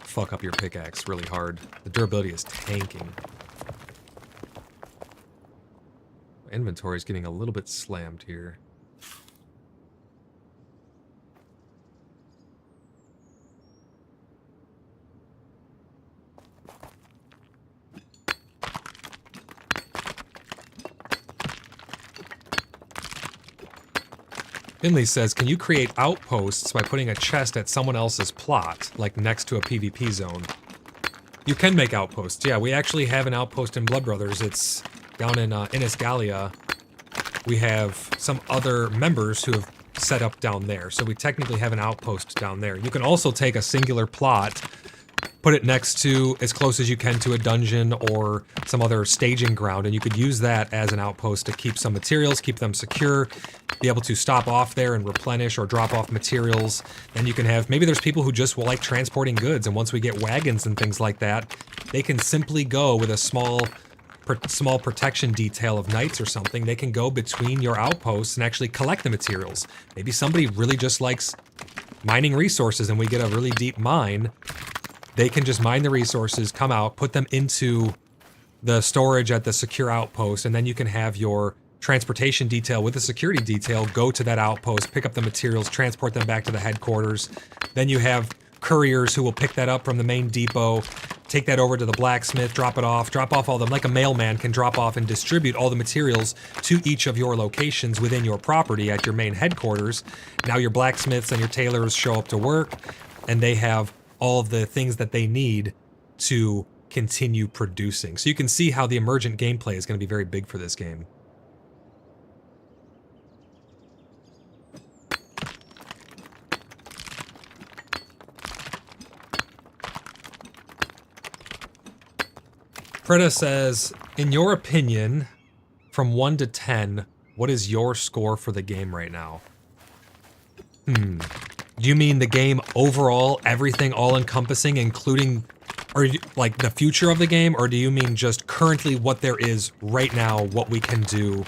fuck up your pickaxe really hard. The durability is tanking. My inventory is getting a little bit slammed here. Finley says, can you create outposts by putting a chest at someone else's plot, like next to a PvP zone? You can make outposts. Yeah, we actually have an outpost in Blood Brothers. It's down in Innis Gallia. We have some other members who have set up down there. So we technically have an outpost down there. You can also take a singular plot, put it next to, as close as you can to a dungeon or some other staging ground, and you could use that as an outpost to keep some materials, keep them secure, be able to stop off there and replenish or drop off materials. Then you can have, maybe there's people who just will like transporting goods, and once we get wagons and things like that, they can simply go with a small protection detail of knights or something. They can go between your outposts and actually collect the materials. Maybe somebody really just likes mining resources and we get a really deep mine. They can just mine the resources, come out, put them into the storage at the secure outpost, and then you can have your transportation detail with the security detail go to that outpost, pick up the materials, transport them back to the headquarters. Then you have couriers who will pick that up from the main depot, take that over to the blacksmith, drop off all them, like a mailman can drop off and distribute all the materials to each of your locations within your property at your main headquarters. Now your blacksmiths and your tailors show up to work, and they have all of the things that they need to continue producing. So you can see how the emergent gameplay is going to be very big for this game. Preda says, in your opinion, from 1 to 10, what is your score for the game right now? Do you mean the game overall, everything all-encompassing, including, or like the future of the game, or do you mean just currently what there is right now, what we can do?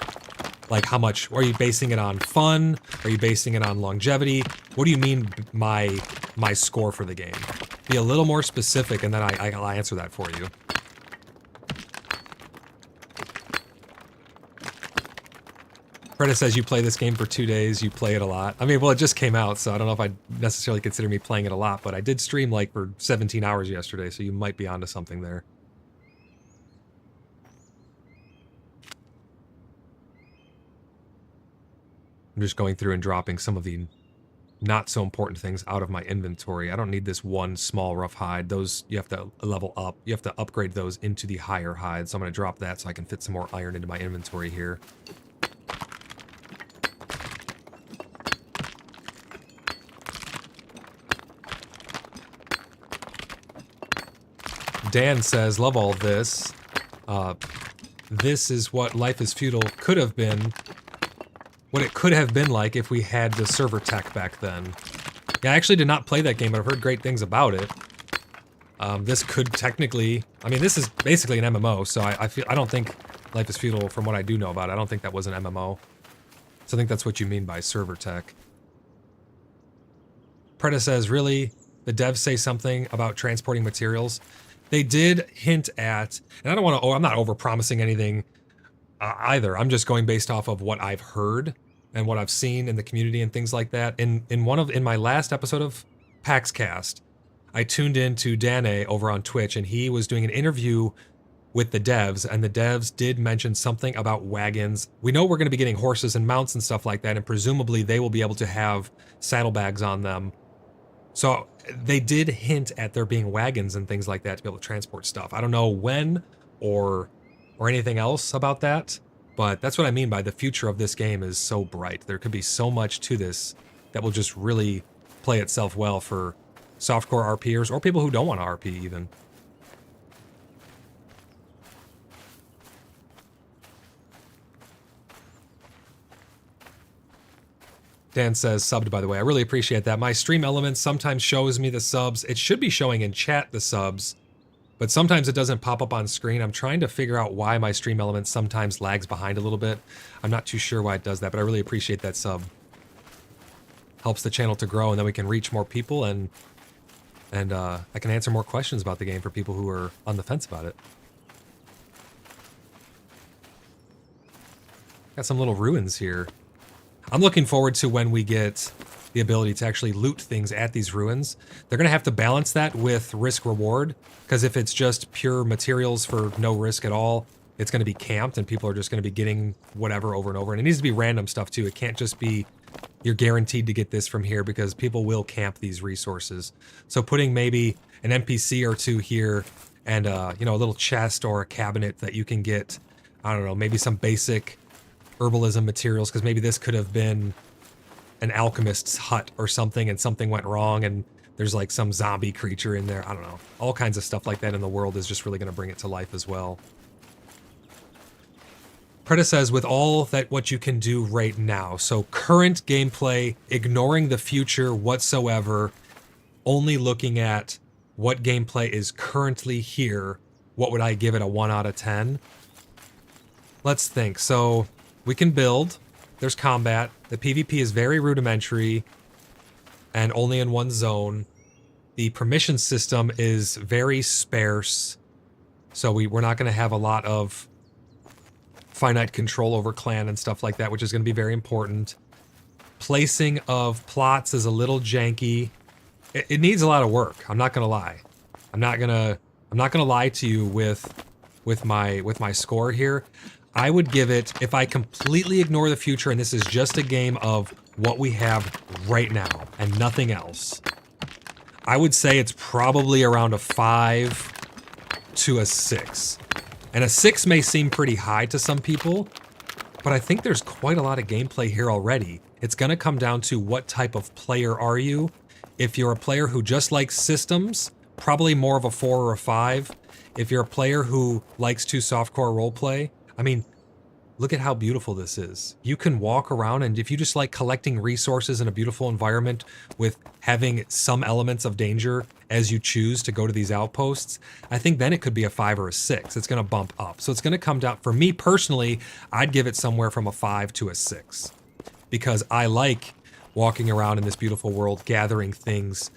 Like how much, are you basing it on fun? Are you basing it on longevity? What do you mean my score for the game? Be a little more specific, and then I'll answer that for you. Preda says you play this game for 2 days, you play it a lot. I mean, well, it just came out, so I don't know if I'd necessarily consider me playing it a lot, but I did stream like for 17 hours yesterday, so you might be onto something there. I'm just going through and dropping some of the not so important things out of my inventory. I don't need this one small rough hide. Those, you have to level up. You have to upgrade those into the higher hide, so I'm going to drop that so I can fit some more iron into my inventory here. Dan says, love all this. This is what Life is Feudal could have been, what it could have been like if we had the server tech back then. Yeah, I actually did not play that game, but I've heard great things about it. This could technically, I mean, this is basically an MMO, so I don't think Life is Feudal, from what I do know about it, I don't think that was an MMO. So I think that's what you mean by server tech. Preda says, really? The devs say something about transporting materials? They did hint at, and I don't want to, I'm not over-promising anything either. I'm just going based off of what I've heard and what I've seen in the community and things like that. In my last episode of PaxCast, I tuned in to Dane over on Twitch, and he was doing an interview with the devs, and the devs did mention something about wagons. We know we're going to be getting horses and mounts and stuff like that, and presumably they will be able to have saddlebags on them. So they did hint at there being wagons and things like that to be able to transport stuff. I don't know when or anything else about that, but that's what I mean by the future of this game is so bright. There could be so much to this that will just really play itself well for softcore RPers or people who don't want to RP even. Dan says, subbed, by the way. I really appreciate that. My stream elements sometimes shows me the subs. It should be showing in chat the subs, but sometimes it doesn't pop up on screen. I'm trying to figure out why my stream elements sometimes lags behind a little bit. I'm not too sure why it does that, but I really appreciate that sub. Helps the channel to grow, and then we can reach more people, and I can answer more questions about the game for people who are on the fence about it. Got some little ruins here. I'm looking forward to when we get the ability to actually loot things at these ruins. They're going to have to balance that with risk-reward, because if it's just pure materials for no risk at all, it's going to be camped, and people are just going to be getting whatever over and over. And it needs to be random stuff, too. It can't just be, you're guaranteed to get this from here, because people will camp these resources. So putting maybe an NPC or two here, and you know, a little chest or a cabinet that you can get, I don't know, maybe some basic herbalism materials, because maybe this could have been an alchemist's hut or something, and something went wrong, and there's like some zombie creature in there. I don't know. All kinds of stuff like that in the world is just really going to bring it to life as well. Preda says, with all that what you can do right now, so current gameplay, ignoring the future whatsoever, only looking at what gameplay is currently here, what would I give it a 1 out of 10? Let's think. So we can build, there's combat, the PvP is very rudimentary and only in one zone. The permission system is very sparse, so we're not going to have a lot of finite control over clan and stuff like that, which is going to be very important. Placing of plots is a little janky. It needs a lot of work. I'm not going to lie. I'm not going to lie to you with my score here. I would give it, if I completely ignore the future and this is just a game of what we have right now and nothing else, I would say it's probably around a 5 to a 6. And a 6 may seem pretty high to some people, but I think there's quite a lot of gameplay here already. It's going to come down to what type of player are you. If you're a player who just likes systems, probably more of a 4 or a 5. If you're a player who likes to softcore roleplay, I mean, look at how beautiful this is. You can walk around, and if you just like collecting resources in a beautiful environment with having some elements of danger as you choose to go to these outposts, I think then it could be a 5 or a 6. It's going to bump up. So it's going to come down. For me personally, I'd give it somewhere from a 5 to a 6, because I like walking around in this beautiful world, gathering things,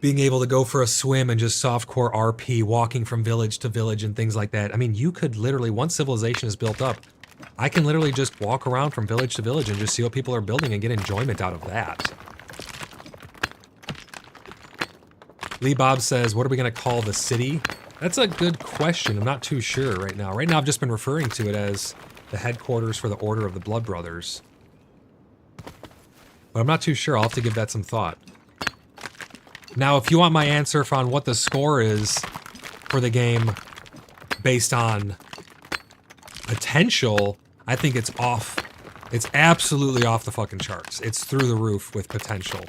being able to go for a swim and just softcore RP, walking from village to village and things like that. I mean, you could literally, once civilization is built up, I can literally just walk around from village to village and just see what people are building and get enjoyment out of that. Lee Bob says, what are we going to call the city? That's a good question. I'm not too sure right now. Right now, I've just been referring to it as the headquarters for the Order of the Blood Brothers. But I'm not too sure. I'll have to give that some thought. Now, if you want my answer on what the score is for the game based on potential, I think it's off. It's absolutely off the fucking charts. It's through the roof with potential.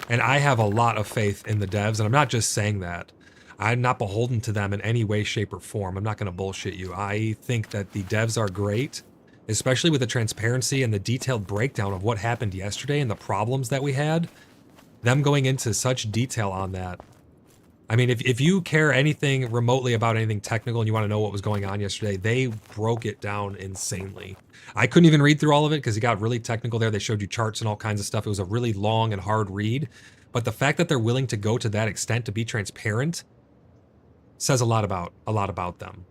And I have a lot of faith in the devs, and I'm not just saying that. I'm not beholden to them in any way, shape, or form. I'm not going to bullshit you. I think that the devs are great, especially with the transparency and the detailed breakdown of what happened yesterday and the problems that we had. Them going into such detail on that. I mean, if you care anything remotely about anything technical and you want to know what was going on yesterday, they broke it down insanely. I couldn't even read through all of it because it got really technical there. They showed you charts and all kinds of stuff. It was a really long and hard read. But the fact that they're willing to go to that extent to be transparent says a lot about them.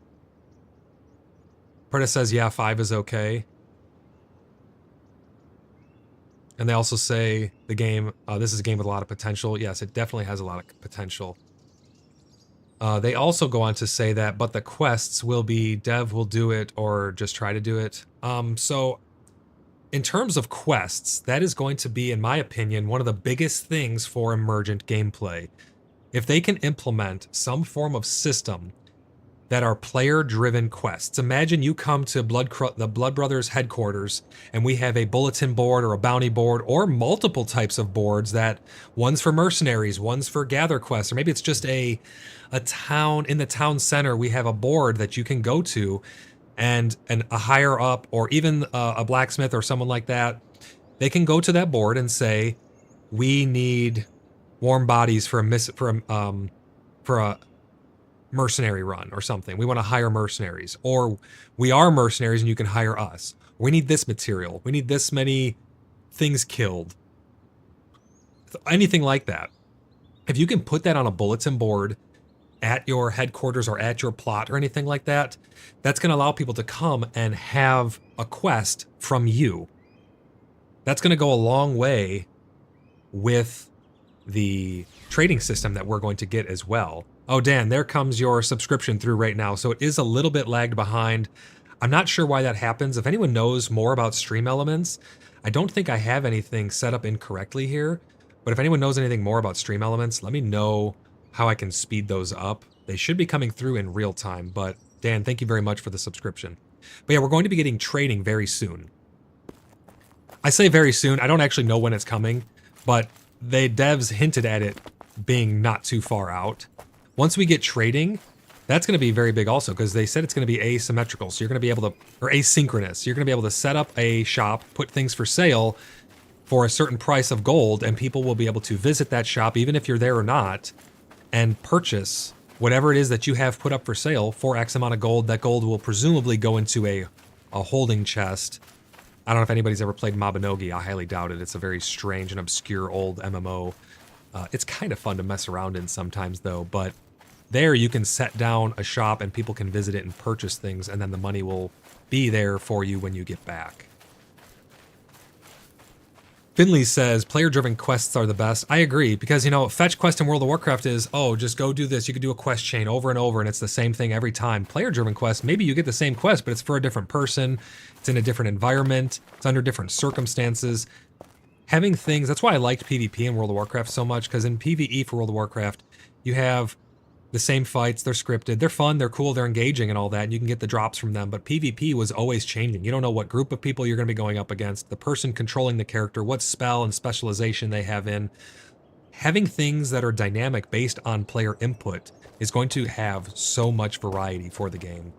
Preda says, yeah, 5 is okay. And they also say the game, this is a game with a lot of potential. Yes, it definitely has a lot of potential. They also go on to say that, but the quests will be dev will do it or just try to do it. So in terms of quests, that is going to be, in my opinion, one of the biggest things for emergent gameplay. If they can implement some form of system that are player-driven quests. Imagine you come to the Blood Brothers headquarters, and we have a bulletin board or a bounty board or multiple types of boards that one's for mercenaries, one's for gather quests, or maybe it's just a town in the town center. We have a board that you can go to, and a higher up or even a blacksmith or someone like that, they can go to that board and say, we need warm bodies for a mercenary run or something. We want to hire mercenaries, or we are mercenaries and you can hire us. We need this material. We need this many things killed. Anything like that. If you can put that on a bulletin board at your headquarters or at your plot or anything like that, that's going to allow people to come and have a quest from you. That's going to go a long way with the trading system that we're going to get as well. Oh, Dan, there comes your subscription through right now. So it is a little bit lagged behind. I'm not sure why that happens. If anyone knows more about Stream Elements, I don't think I have anything set up incorrectly here. But if anyone knows anything more about Stream Elements, let me know how I can speed those up. They should be coming through in real time. But Dan, thank you very much for the subscription. But yeah, we're going to be getting trading very soon. I say very soon. I don't actually know when it's coming, but the devs hinted at it being not too far out. Once we get trading, that's going to be very big also, because they said it's going to be asymmetrical. So you're going to be able to, or asynchronous. You're going to be able to set up a shop, put things for sale for a certain price of gold, and people will be able to visit that shop, even if you're there or not, and purchase whatever it is that you have put up for sale for X amount of gold. That gold will presumably go into a holding chest. I don't know if anybody's ever played Mabinogi. I highly doubt it. It's a very strange and obscure old MMO. It's kind of fun to mess around in sometimes, though. But there you can set down a shop and people can visit it and purchase things, and then the money will be there for you when you get back. Finley says, player-driven quests are the best. I agree, because, you know, fetch quest in World of Warcraft is, oh, just go do this. You could do a quest chain over and over, and it's the same thing every time. Player-driven quest, maybe you get the same quest, but it's for a different person. It's in a different environment. It's under different circumstances. Having things, that's why I liked PvP in World of Warcraft so much, because in PvE for World of Warcraft, you have the same fights, they're scripted, they're fun, they're cool, they're engaging and all that, and you can get the drops from them, but PvP was always changing. You don't know what group of people you're going to be going up against, the person controlling the character, what spell and specialization they have in. Having things that are dynamic based on player input is going to have so much variety for the game.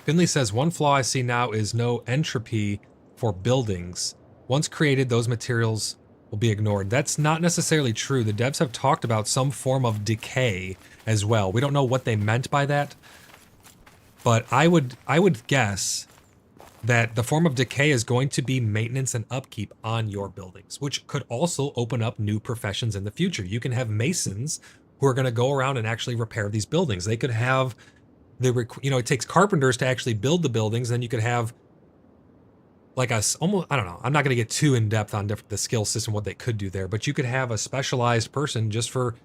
Finley says, one flaw I see now is no entropy for buildings. Once created, those materials will be ignored. That's not necessarily true. The devs have talked about some form of decay as well. We don't know what they meant by that, but I would guess that the form of decay is going to be maintenance and upkeep on your buildings, which could also open up new professions in the future. You can have masons who are going to go around and actually repair these buildings. They could have it takes carpenters to actually build the buildings. Then you could have like almost, I don't know, I'm not going to get too in depth on the skill system, what they could do there, but you could have a specialized person just for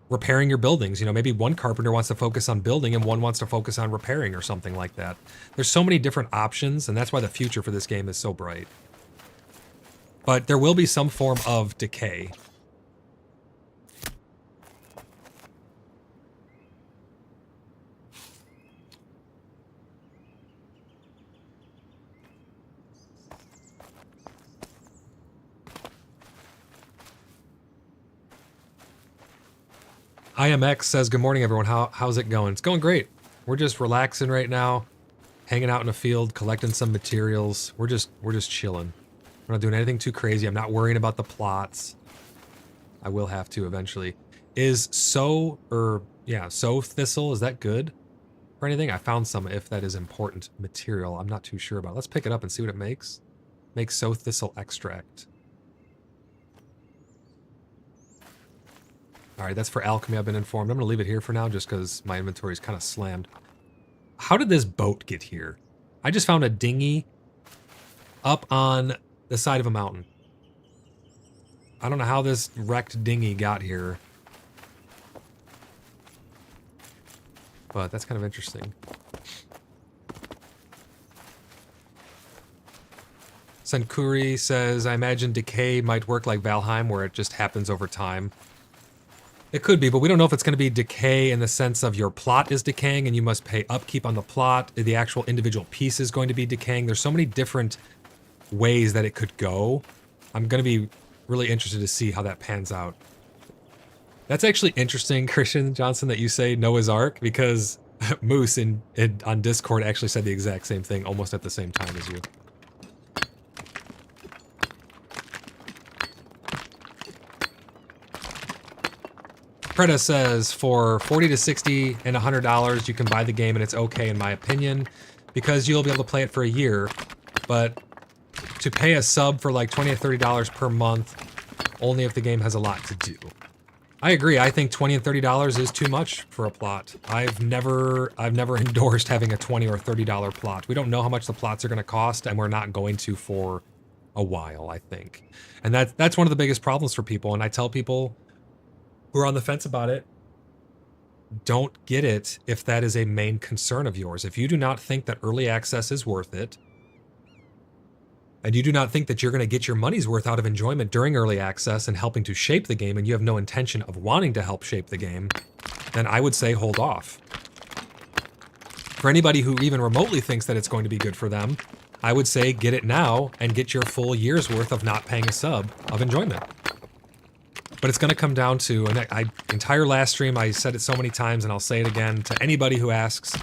repairing your buildings. You know, maybe one carpenter wants to focus on building and one wants to focus on repairing or something like that. There's so many different options, and that's why the future for this game is so bright. But there will be some form of decay. IMX says, good morning, everyone. How's it going? It's going great. We're just relaxing right now, hanging out in a field, collecting some materials. We're just chilling. We're not doing anything too crazy. I'm not worrying about the plots. I will have to eventually. Is sow thistle, is that good for anything? I found some if that is important material. I'm not too sure about. Let's pick it up and see what it makes. Makes sow thistle extract. All right, that's for alchemy, I've been informed. I'm gonna leave it here for now just because my inventory is kind of slammed. How did this boat get here? I just found a dinghy up on the side of a mountain. I don't know how this wrecked dinghy got here, but that's kind of interesting. Senkuri says, I imagine decay might work like Valheim, where it just happens over time. It could be, but we don't know if it's going to be decay in the sense of your plot is decaying and you must pay upkeep on the plot. The actual individual piece is going to be decaying. There's so many different ways that it could go. I'm going to be really interested to see how that pans out. That's actually interesting, Christian Johnson, that you say Noah's Ark, because Moose on Discord actually said the exact same thing almost at the same time as you. Preda says, for $40 to $60 and $100, you can buy the game, and it's okay in my opinion, because you'll be able to play it for a year. But to pay a sub for like $20 or $30 per month, only if the game has a lot to do. I agree. I think $20 and $30 is too much for a plot. I've never endorsed having a $20 or $30 plot. We don't know how much the plots are going to cost, and we're not going to for a while, I think. And that's one of the biggest problems for people. And I tell people who are on the fence about it, don't get it if that is a main concern of yours. If you do not think that early access is worth it, and you do not think that you're going to get your money's worth out of enjoyment during early access and helping to shape the game, and you have no intention of wanting to help shape the game, then I would say hold off. For anybody who even remotely thinks that it's going to be good for them, I would say get it now and get your full year's worth of not paying a sub of enjoyment. But it's going to come down to, and entire last stream, I said it so many times, and I'll say it again to anybody who asks,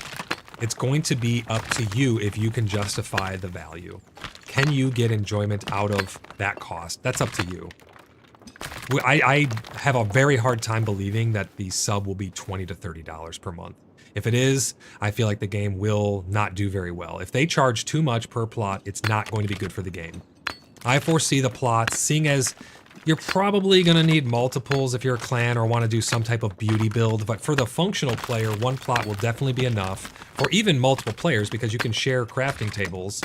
it's going to be up to you if you can justify the value. Can you get enjoyment out of that cost? That's up to you. I have a very hard time believing that the sub will be $20 to $30 per month. If it is, I feel like the game will not do very well. If they charge too much per plot, it's not going to be good for the game. I foresee the plots, seeing as you're probably going to need multiples if you're a clan or want to do some type of beauty build, but for the functional player, one plot will definitely be enough, or even multiple players, because you can share crafting tables.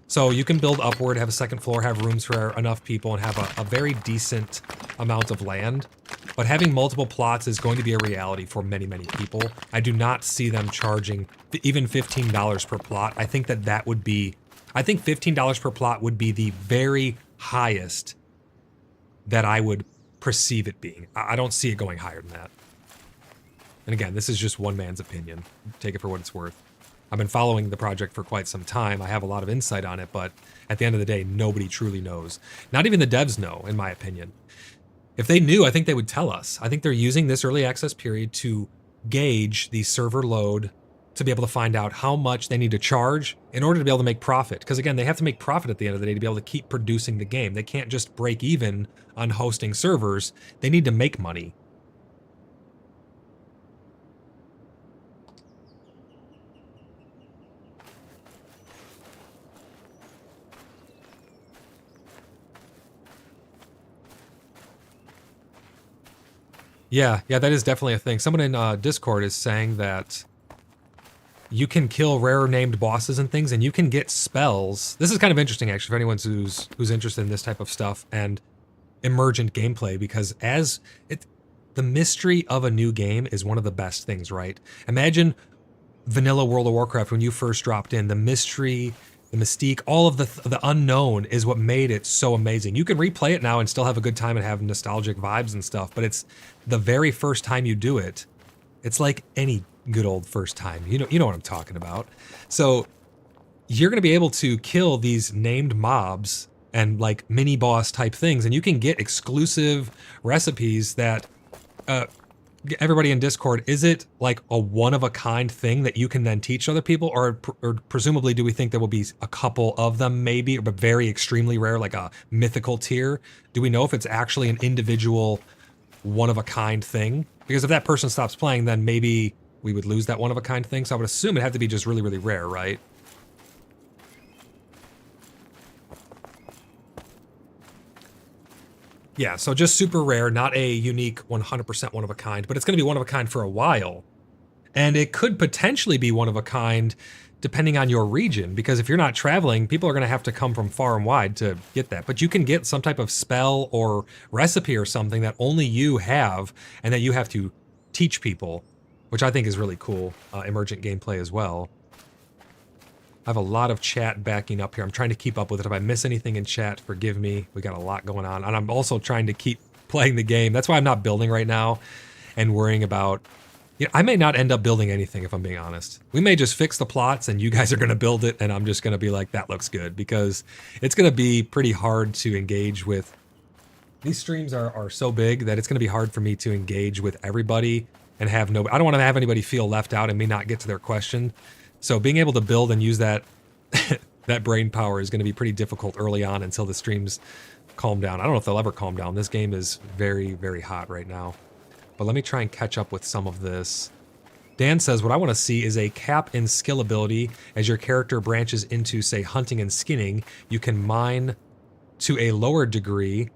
So you can build upward, have a second floor, have rooms for enough people, and have a very decent amount of land. But having multiple plots is going to be a reality for many, many people. I do not see them charging even $15 per plot. I think that would be, I think $15 per plot would be the very highest that I would perceive it being. I don't see it going higher than that. And again, this is just one man's opinion. Take it for what it's worth. I've been following the project for quite some time. I have a lot of insight on it, but at the end of the day, nobody truly knows. Not even the devs know, in my opinion. If they knew, I think they would tell us. I think they're using this early access period to gauge the server load, to be able to find out how much they need to charge in order to be able to make profit. Because again, they have to make profit at the end of the day to be able to keep producing the game. They can't just break even on hosting servers. They need to make money. Yeah, that is definitely a thing. Someone in Discord is saying that you can kill rare named bosses and things, and you can get spells. This is kind of interesting, actually, for anyone who's interested in this type of stuff and emergent gameplay, because the mystery of a new game is one of the best things, right? Imagine vanilla World of Warcraft when you first dropped in. The mystery, the mystique, all of the unknown is what made it so amazing. You can replay it now and still have a good time and have nostalgic vibes and stuff, but it's the very first time you do it. It's like any good old first time. You know what I'm talking about. So you're going to be able to kill these named mobs and like mini boss type things, and you can get exclusive recipes that everybody in Discord, is it like a one-of-a-kind thing that you can then teach other people, or presumably do we think there will be a couple of them maybe, but very extremely rare, like a mythical tier? Do we know if it's actually an individual one-of-a-kind thing? Because if that person stops playing, then maybe we would lose that one-of-a-kind thing. So I would assume it had to be just really, really rare, right? Yeah, so just super rare, not a unique 100% one of a kind, but it's going to be one of a kind for a while. And it could potentially be one of a kind depending on your region, because if you're not traveling, people are going to have to come from far and wide to get that. But you can get some type of spell or recipe or something that only you have and that you have to teach people, which I think is really cool. Emergent gameplay as well. I have a lot of chat backing up here. I'm trying to keep up with it. If I miss anything in chat, forgive me. We got a lot going on. And I'm also trying to keep playing the game. That's why I'm not building right now and worrying about... You know, I may not end up building anything, if I'm being honest. We may just fix the plots and you guys are going to build it and I'm just going to be like, that looks good. Because it's going to be pretty hard to engage with... These streams are so big that it's going to be hard for me to engage with everybody and have no... I don't want to have anybody feel left out and me not get to their question. So being able to build and use that that brain power is going to be pretty difficult early on until the streams calm down. I don't know if they'll ever calm down. This game is very, very hot right now. But let me try and catch up with some of this. Dan says, what I want to see is a cap in skill ability as your character branches into, say, hunting and skinning. You can mine to a lower degree,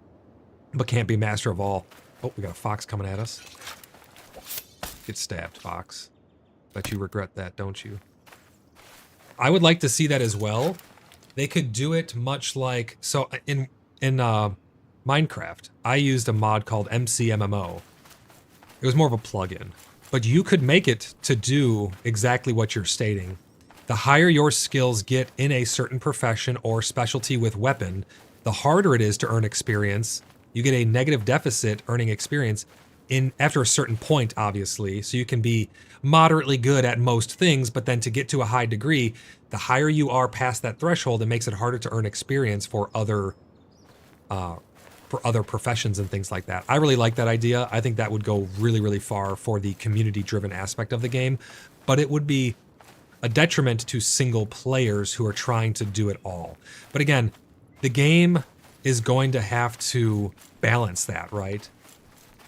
but can't be master of all. Oh, we got a fox coming at us. Get stabbed, fox. Bet you regret that, don't you? I would like to see that as well. They could do it much like... So, in Minecraft, I used a mod called MCMMO. It was more of a plugin. But you could make it to do exactly what you're stating. The higher your skills get in a certain profession or specialty with weapon, the harder it is to earn experience. You get a negative deficit earning experience after a certain point, obviously. So you can be moderately good at most things, but then to get to a high degree, the higher you are past that threshold, it makes it harder to earn experience for other professions and things like that. I really like that idea. I think that would go really, really far for the community-driven aspect of the game, but it would be a detriment to single players who are trying to do it all. But again, the game is going to have to balance that, right?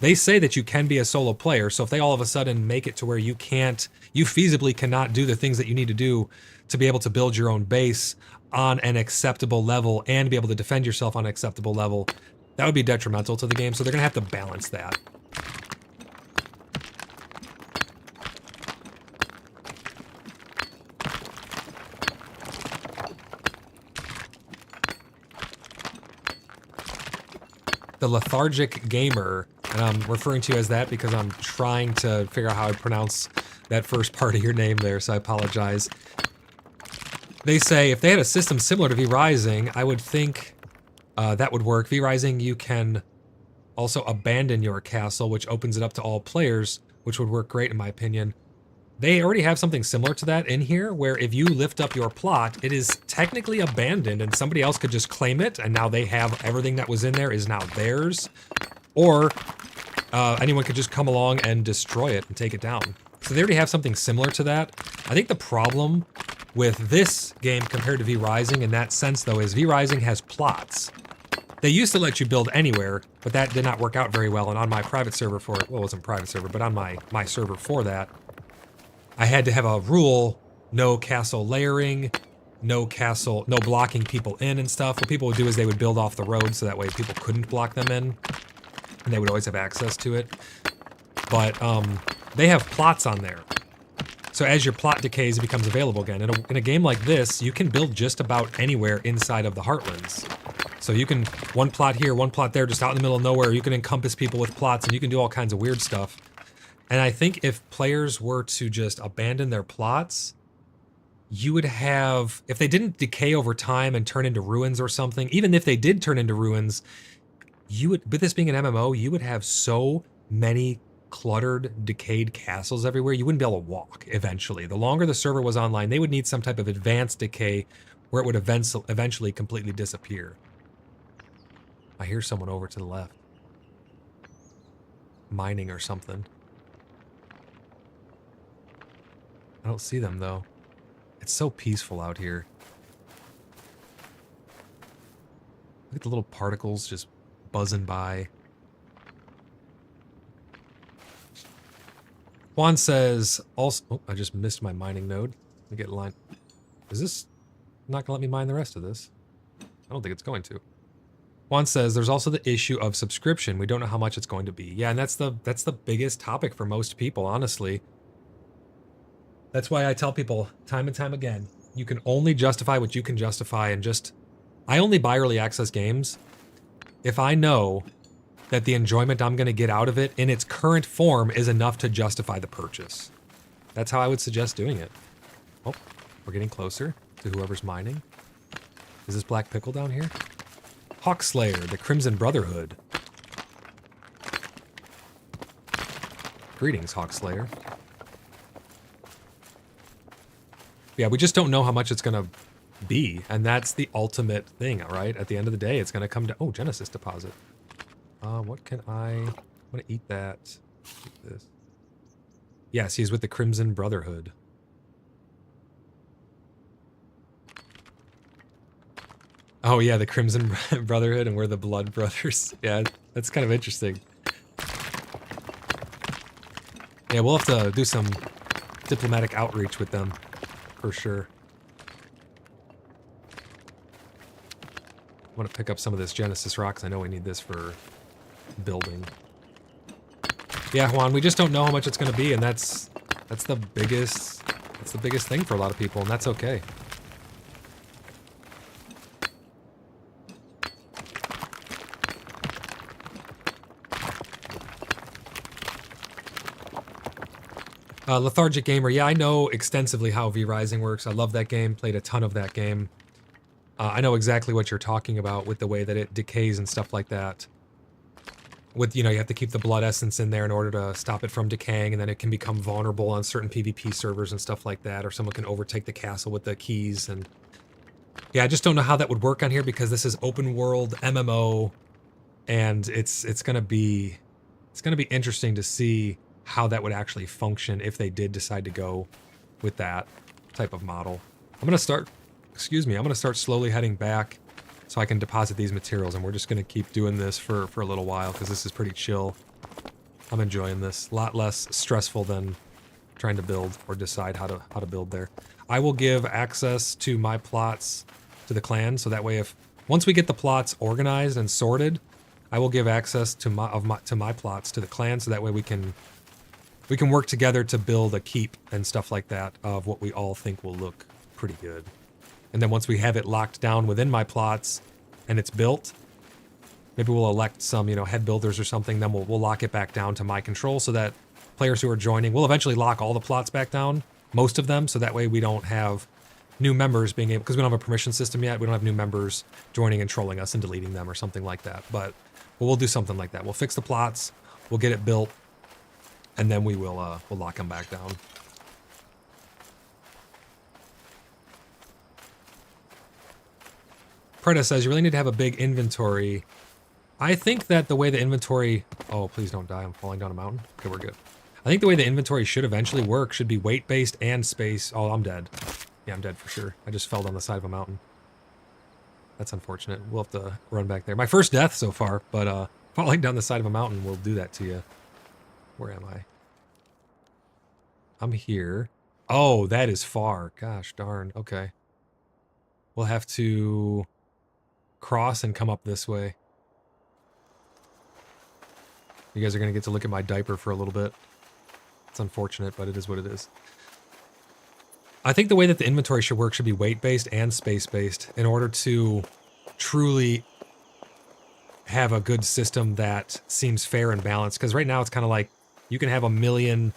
They say that you can be a solo player, so if they all of a sudden make it to where you feasibly cannot do the things that you need to do to be able to build your own base on an acceptable level and be able to defend yourself on an acceptable level, that would be detrimental to the game, so they're going to have to balance that. The lethargic gamer, and I'm referring to you as that because I'm trying to figure out how I pronounce that first part of your name there, so I apologize. They say if they had a system similar to V-Rising, I would think that would work. V-Rising, you can also abandon your castle, which opens it up to all players, which would work great in my opinion. They already have something similar to that in here, where if you lift up your plot, it is technically abandoned and somebody else could just claim it, and now they have everything that was in there is now theirs. Or anyone could just come along and destroy it and take it down. So they already have something similar to that. I think the problem with this game compared to V-Rising in that sense, though, is V-Rising has plots. They used to let you build anywhere, but that did not work out very well, and on my private server for it, well, it wasn't private server, but on my server for that, I had to have a rule, no castle layering, no blocking people in and stuff. What people would do is they would build off the road so that way people couldn't block them in, and they would always have access to it. But they have plots on there. So as your plot decays, it becomes available again. In a game like this, you can build just about anywhere inside of the Heartlands. So you can, one plot here, one plot there, just out in the middle of nowhere. You can encompass people with plots, and you can do all kinds of weird stuff. And I think if players were to just abandon their plots, you would have, if they didn't decay over time and turn into ruins or something, even if they did turn into ruins, you would, with this being an MMO, you would have so many cluttered, decayed castles everywhere, you wouldn't be able to walk eventually. The longer the server was online, they would need some type of advanced decay where it would eventually completely disappear. I hear someone over to the left. Mining or something. I don't see them, though. It's so peaceful out here. Look at the little particles just buzzing by. Juan says, also... Oh, I just missed my mining node. Let me get in line. Is this not going to let me mine the rest of this? I don't think it's going to. Juan says, there's also the issue of subscription. We don't know how much it's going to be. Yeah, and that's the biggest topic for most people, honestly. That's why I tell people time and time again, you can only justify what you can justify, and just... I only buy early access games if I know that the enjoyment I'm going to get out of it in its current form is enough to justify the purchase. That's how I would suggest doing it. Oh, we're getting closer to whoever's mining. Is this Black Pickle down here? Hawkslayer, the Crimson Brotherhood. Greetings, Hawkslayer. Yeah, we just don't know how much it's going to be, and that's the ultimate thing, all right? At the end of the day, it's going to come to... Oh, Genesis deposit. What can I'm going to eat that. Eat this. Yes, he's with the Crimson Brotherhood. Oh, yeah, the Crimson Brotherhood, and we're the Blood Brothers. Yeah, that's kind of interesting. Yeah, we'll have to do some diplomatic outreach with them, for sure. I want to pick up some of this Genesis rock, 'cause I know we need this for building. Yeah, Juan, we just don't know how much it's going to be, and that's the biggest thing for a lot of people, and that's okay. Lethargic Gamer, yeah, I know extensively how V-Rising works. I love that game, played a ton of that game. I know exactly what you're talking about with the way that it decays and stuff like that. With, you know, you have to keep the blood essence in there in order to stop it from decaying, and then it can become vulnerable on certain PvP servers and stuff like that, or someone can overtake the castle with the keys, and... Yeah, I just don't know how that would work on here, because this is open world MMO, and it's gonna be interesting to see how that would actually function if they did decide to go with that type of model. I'm gonna start slowly heading back so I can deposit these materials, and we're just gonna keep doing this for a little while, because this is pretty chill. I'm enjoying this. A lot less stressful than trying to build or decide how to build there. I will give access to my plots to the clan, so that way once we get the plots organized and sorted, I will give access to my plots to the clan, so that way we can work together to build a keep and stuff like that of what we all think will look pretty good. And then once we have it locked down within my plots and it's built, maybe we'll elect some, you know, head builders or something, then we'll lock it back down to my control, so that players who are joining, we'll eventually lock all the plots back down, most of them, so that way we don't have new members being able, because we don't have a permission system yet, we don't have new members joining and trolling us and deleting them or something like that. But we'll do something like that. We'll fix the plots, we'll get it built, and then we'll lock them back down. Preda says, you really need to have a big inventory. I think that the way the inventory... Oh, please don't die. I'm falling down a mountain. Okay, we're good. I think the way the inventory should eventually work should be weight-based and space. Oh, I'm dead. Yeah, I'm dead for sure. I just fell down the side of a mountain. That's unfortunate. We'll have to run back there. My first death so far, but falling down the side of a mountain will do that to you. Where am I? I'm here. Oh, that is far. Gosh darn. Okay. We'll have to cross and come up this way. You guys are going to get to look at my diaper for a little bit. It's unfortunate, but it is what it is. I think the way that the inventory should work should be weight-based and space-based in order to truly have a good system that seems fair and balanced. Because right now it's kind of like you can have 1 million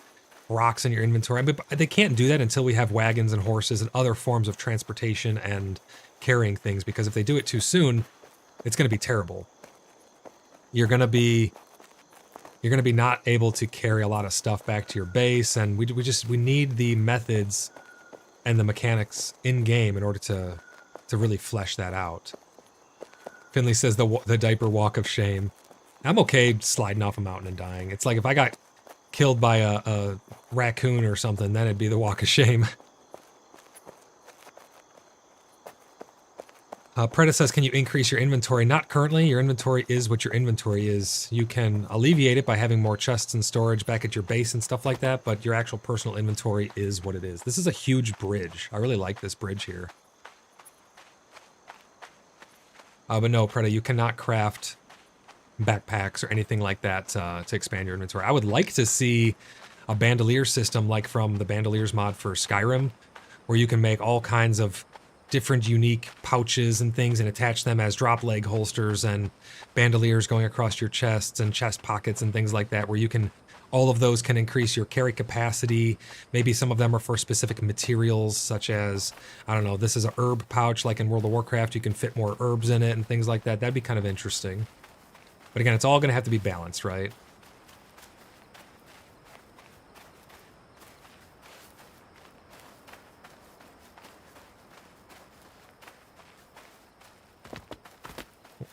rocks in your inventory. I mean, they can't do that until we have wagons and horses and other forms of transportation and carrying things, because if they do it too soon, it's going to be terrible. You're going to be not able to carry a lot of stuff back to your base, and we need the methods and the mechanics in game in order to really flesh that out. Finley says the diaper walk of shame. I'm okay sliding off a mountain and dying. It's like if I got killed by a raccoon or something, then it'd be the walk of shame. Preda says, can you increase your inventory? Not currently. Your inventory is what your inventory is. You can alleviate it by having more chests and storage back at your base and stuff like that, but your actual personal inventory is what it is. This is a huge bridge. I really like this bridge here. But no, Preda, you cannot craft backpacks or anything like that to expand your inventory. I would like to see a bandolier system like from the Bandoliers mod for Skyrim, where you can make all kinds of different unique pouches and things and attach them as drop leg holsters and bandoliers going across your chests and chest pockets and things like that, where you can, all of those can increase your carry capacity. Maybe some of them are for specific materials, such as, I don't know, this is a herb pouch like in World of Warcraft, you can fit more herbs in it and things like that. That'd be kind of interesting. But again, it's all going to have to be balanced, right?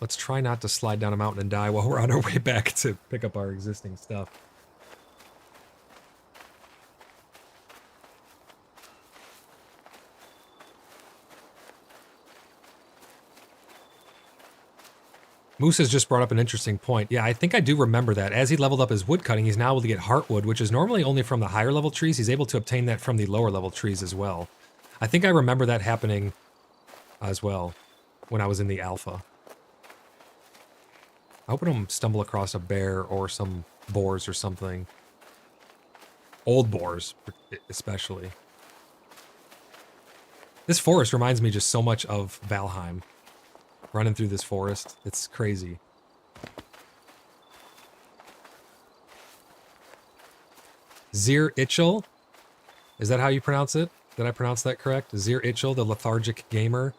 Let's try not to slide down a mountain and die while we're on our way back to pick up our existing stuff. Moose has just brought up an interesting point. Yeah, I think I do remember that. As he leveled up his wood cutting, he's now able to get heartwood, which is normally only from the higher level trees. He's able to obtain that from the lower level trees as well. I think I remember that happening as well when I was in the alpha. I hope I don't stumble across a bear or some boars or something. Old boars, especially. This forest reminds me just so much of Valheim. Running through this forest, it's crazy. Zir Itchel, is that how you pronounce it? Did I pronounce that correct? Zir Itchel, the lethargic gamer,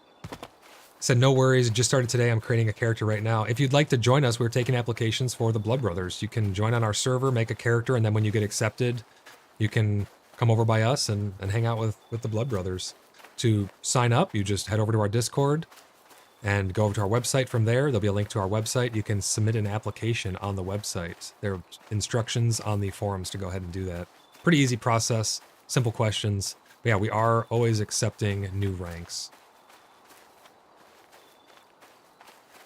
said, no worries, it just started today, I'm creating a character right now. If you'd like to join us, we're taking applications for the Blood Brothers. You can join on our server, make a character, and then when you get accepted, you can come over by us and hang out with the Blood Brothers. To sign up, you just head over to our Discord, and go over to our website from there. There'll be a link to our website. You can submit an application on the website. There are instructions on the forums to go ahead and do that. Pretty easy process, simple questions. But yeah, we are always accepting new ranks.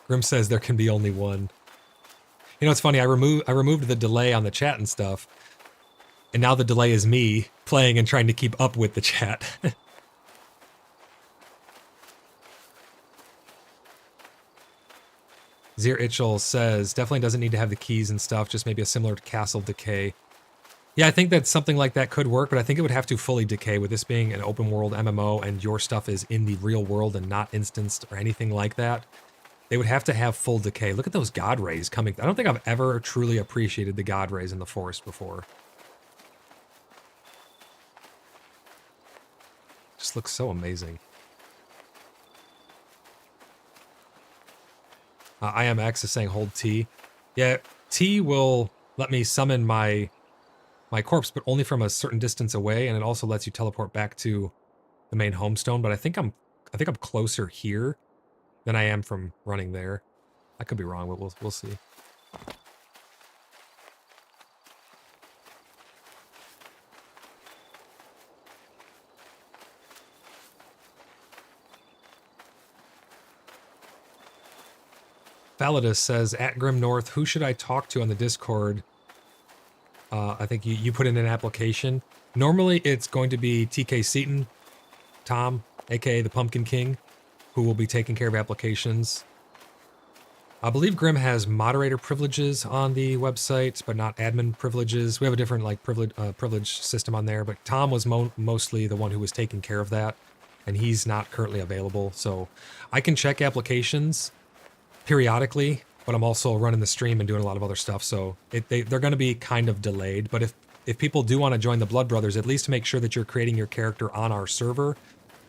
Grim says there can be only one. You know, it's funny, I removed the delay on the chat and stuff, and now the delay is me playing and trying to keep up with the chat. Zir Itchel says, definitely doesn't need to have the keys and stuff, just maybe a similar to Castle Decay. Yeah, I think that something like that could work, but I think it would have to fully decay with this being an open world MMO and your stuff is in the real world and not instanced or anything like that. They would have to have full decay. Look at those god rays coming. I don't think I've ever truly appreciated the god rays in the forest before. Just looks so amazing. IMX is saying hold T. Yeah, T will let me summon my corpse, but only from a certain distance away, and it also lets you teleport back to the main homestone. But I think I'm closer here than I am from running there. I could be wrong, but we'll see. Validus says, at Grim North, who should I talk to on the Discord? I think you put in an application. Normally, it's going to be TK Seaton, Tom, aka the Pumpkin King, who will be taking care of applications. I believe Grim has moderator privileges on the website, but not admin privileges. We have a different privilege system on there, but Tom was mostly the one who was taking care of that, and he's not currently available. So I can check applications periodically, but I'm also running the stream and doing a lot of other stuff, so they're going to be kind of delayed. But if people do want to join the Blood Brothers, at least make sure that you're creating your character on our server,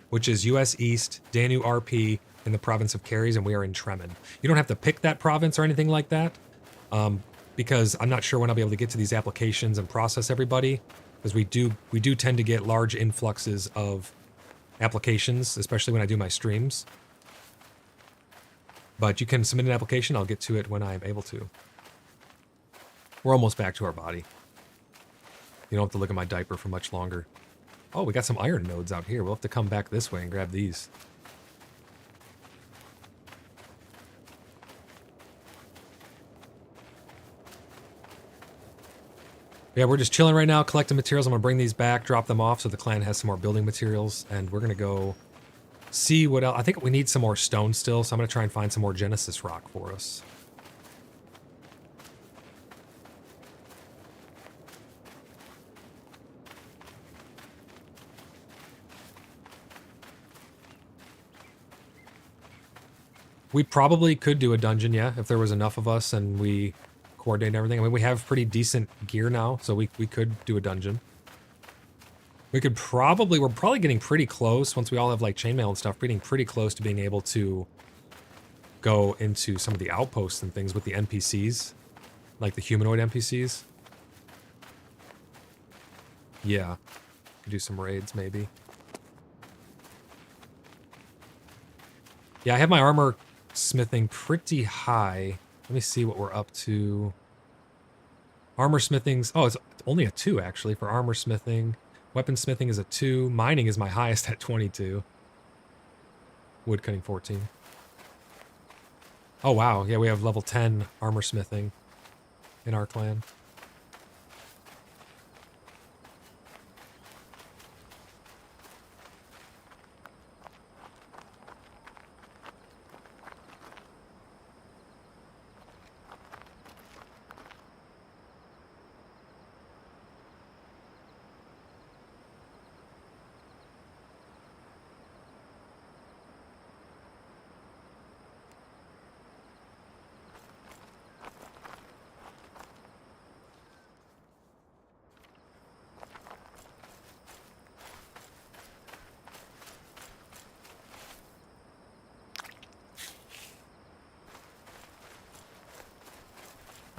which is US East, Danu RP, in the province of Caries, and we are in Tremen. You don't have to pick that province or anything like that, because I'm not sure when I'll be able to get to these applications and process everybody, because we do tend to get large influxes of applications, especially when I do my streams. But you can submit an application. I'll get to it when I'm able to. We're almost back to our body. You don't have to look at my diaper for much longer. Oh, we got some iron nodes out here. We'll have to come back this way and grab these. Yeah, we're just chilling right now, collecting materials. I'm going to bring these back, drop them off so the clan has some more building materials. And we're going to go see what else. I think we need some more stone still, so I'm going to try and find some more Genesis rock for us. We probably could do a dungeon, yeah, if there was enough of us and we coordinate everything. I mean, we have pretty decent gear now, so we could do a dungeon. We could probably, we're probably getting pretty close, once we all have like chainmail and stuff, getting pretty close to being able to go into some of the outposts and things with the NPCs, like the humanoid NPCs. Yeah, could do some raids maybe. Yeah, I have my armor smithing pretty high. Let me see what we're up to. Armor smithing's, oh, it's only a 2 actually for armor smithing. Weapon smithing is a 2. Mining is my highest at 22. Wood cutting 14. Oh wow, yeah, we have level 10 armor smithing in our clan.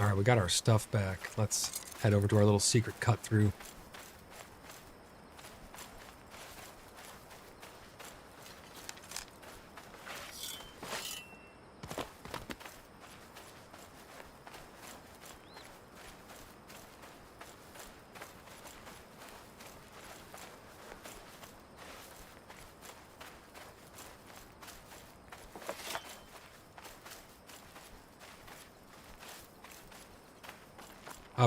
All right, we got our stuff back. Let's head over to our little secret cut through.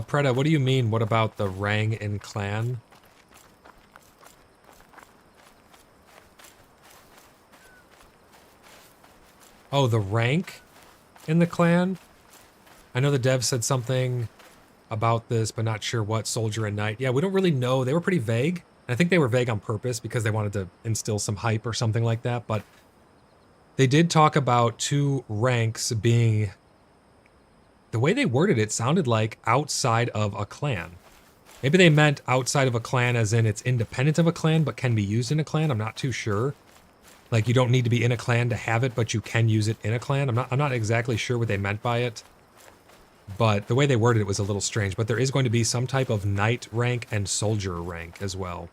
Preda, what do you mean? What about the rang in clan? Oh, the rank in the clan? I know the dev said something about this, but not sure what, soldier and knight. Yeah, we don't really know. They were pretty vague. I think they were vague on purpose because they wanted to instill some hype or something like that, but they did talk about 2 ranks being... The way they worded it sounded like outside of a clan. Maybe they meant outside of a clan as in it's independent of a clan, but can be used in a clan. I'm not too sure. Like, you don't need to be in a clan to have it, but you can use it in a clan. I'm not exactly sure what they meant by it. But the way they worded it was a little strange. But there is going to be some type of knight rank and soldier rank as well.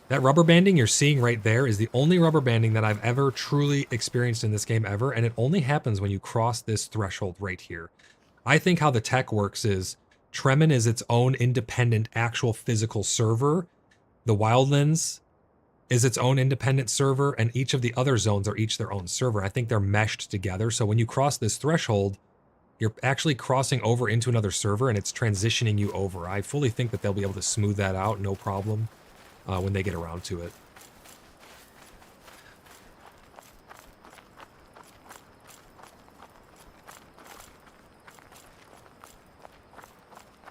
That rubber banding you're seeing right there is the only rubber banding that I've ever truly experienced in this game ever, and it only happens when you cross this threshold right here. I think how the tech works is Tremin is its own independent actual physical server. The Wildlands is its own independent server, and each of the other zones are each their own server. I think they're meshed together, so when you cross this threshold, you're actually crossing over into another server, and it's transitioning you over. I fully think that they'll be able to smooth that out, no problem. When they get around to it.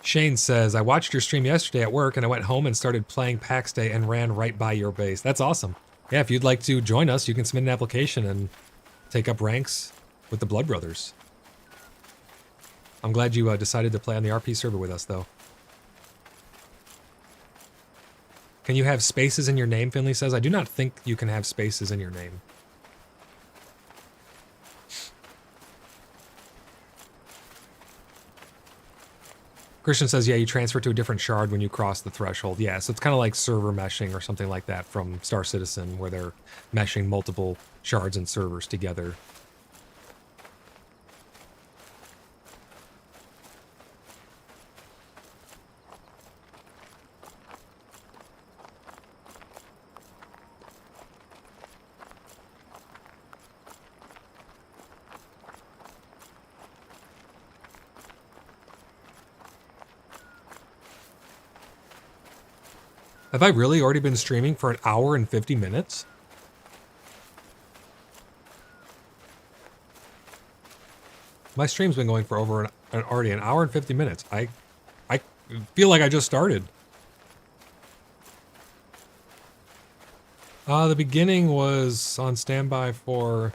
Shane says, I watched your stream yesterday at work and I went home and started playing Pax Day and ran right by your base. That's awesome. Yeah, if you'd like to join us, you can submit an application and take up ranks with the Blood Brothers. I'm glad you decided to play on the RP server with us, though. Can you have spaces in your name, Finley says? I do not think you can have spaces in your name. Christian says, yeah, you transfer to a different shard when you cross the threshold. Yeah, so it's kind of like server meshing or something like that from Star Citizen, where they're meshing multiple shards and servers together. Have I really already been streaming for an hour and 50 minutes? My stream's been going for over already an hour and 50 minutes. I feel like I just started. The beginning was on standby for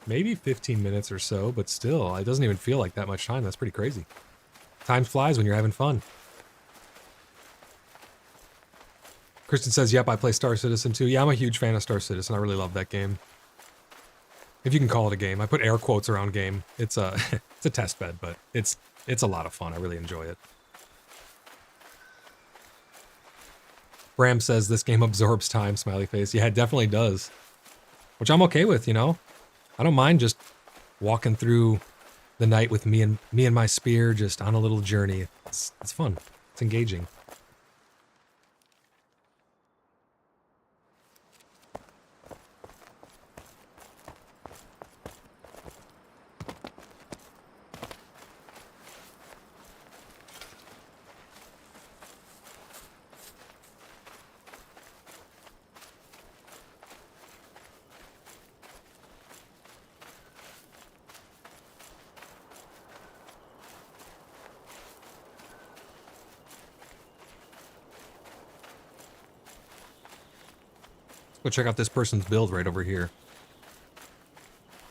maybe 15 minutes or so, but still, it doesn't even feel like that much time. That's pretty crazy. Time flies when you're having fun. Kristen says, yep, I play Star Citizen too. Yeah, I'm a huge fan of Star Citizen. I really love that game. If you can call it a game. I put air quotes around game. It's a, it's a test bed, but it's a lot of fun. I really enjoy it. Bram says, this game absorbs time, smiley face. Yeah, it definitely does. Which I'm okay with, you know? I don't mind just walking through the night with me and my spear, just on a little journey. It's fun. It's engaging. Go check out this person's build right over here.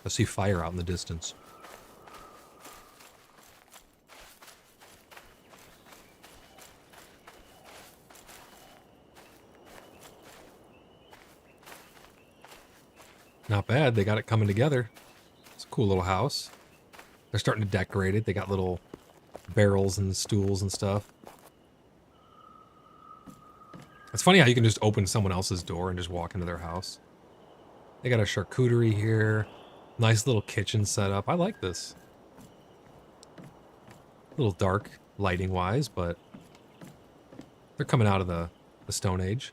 I see fire out in the distance. Not bad. They got it coming together. It's a cool little house. They're starting to decorate it. They got little barrels and stools and stuff. It's funny how you can just open someone else's door and just walk into their house. They got a charcuterie here. Nice little kitchen setup. I like this. A little dark lighting-wise, but they're coming out of the Stone Age.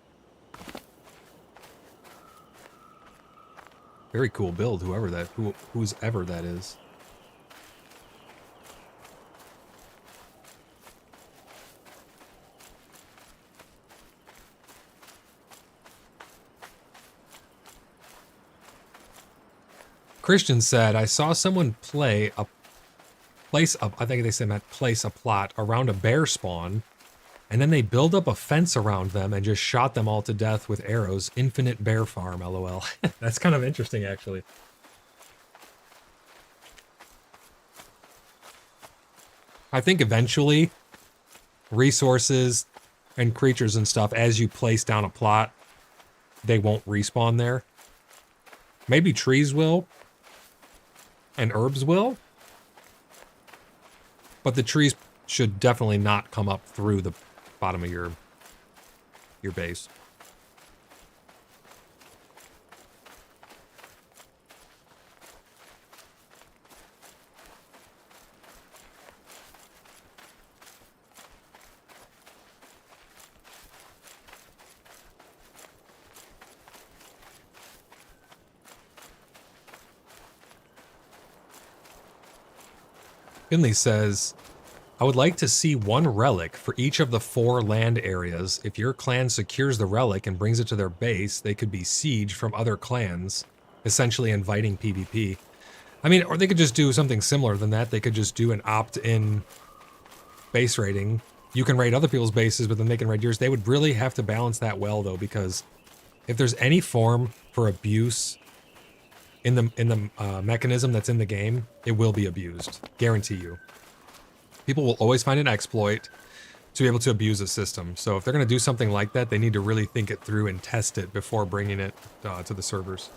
Very cool build, whose ever that is. Christian said, I saw someone place a plot around a bear spawn, and then they build up a fence around them and just shot them all to death with arrows. Infinite bear farm, lol. That's kind of interesting, actually. I think eventually resources and creatures and stuff, as you place down a plot, they won't respawn there. Maybe trees will, and herbs will, but the trees should definitely not come up through the bottom of your base. Finley says, I would like to see one relic for each of the 4 land areas. If your clan secures the relic and brings it to their base, they could be sieged from other clans, essentially inviting PvP. I mean, or they could just do something similar than that. They could just do an opt-in base raiding. You can raid other people's bases, but then they can raid yours. They would really have to balance that well, though, because if there's any form for abuse in the mechanism that's in the game, it will be abused. Guarantee you. People will always find an exploit to be able to abuse a system. So if they're going to do something like that, they need to really think it through and test it before bringing it to the servers.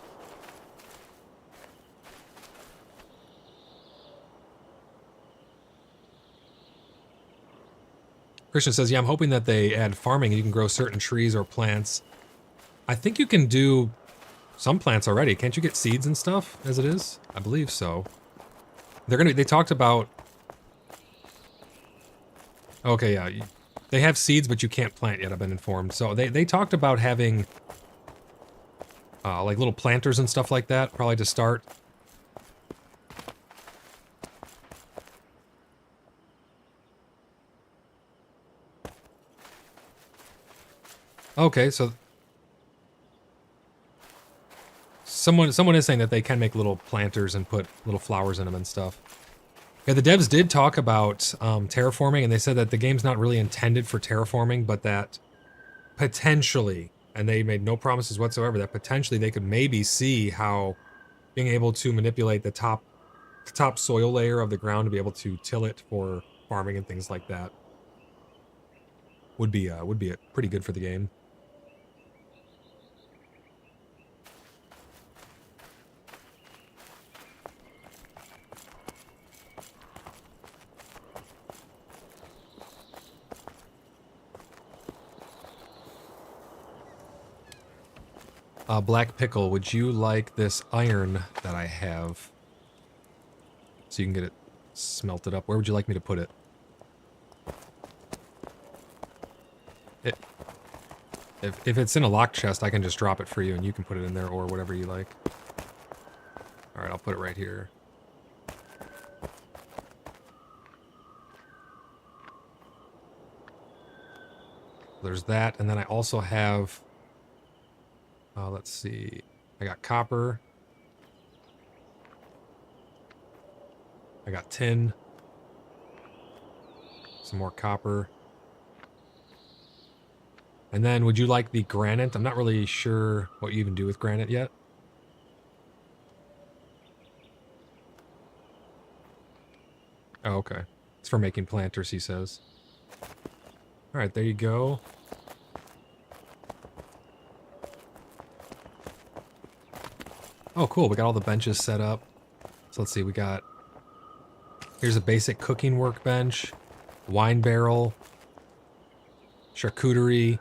Christian says, yeah, I'm hoping that they add farming and you can grow certain trees or plants. I think you can do some plants already. Can't you get seeds and stuff as it is? I believe so. They talked about... Okay, yeah. They have seeds, but you can't plant yet, I've been informed. So they talked about having like little planters and stuff like that, probably to start. Okay, so someone is saying that they can make little planters and put little flowers in them and stuff. Yeah, the devs did talk about terraforming, and they said that the game's not really intended for terraforming, but that potentially, and they made no promises whatsoever, that potentially they could maybe see how being able to manipulate the top soil layer of the ground to be able to till it for farming and things like that would be pretty good for the game. Black Pickle, would you like this iron that I have so you can get it smelted up? Where would you like me to put it? If it's in a locked chest, I can just drop it for you and you can put it in there or whatever you like. Alright, I'll put it right here. There's that, and then I also have... let's see. I got copper. I got tin. Some more copper. And then, would you like the granite? I'm not really sure what you even do with granite yet. Oh, okay. It's for making planters, he says. Alright, there you go. Oh, cool. We got all the benches set up. So let's see. We got... Here's a basic cooking workbench. Wine barrel. Charcuterie.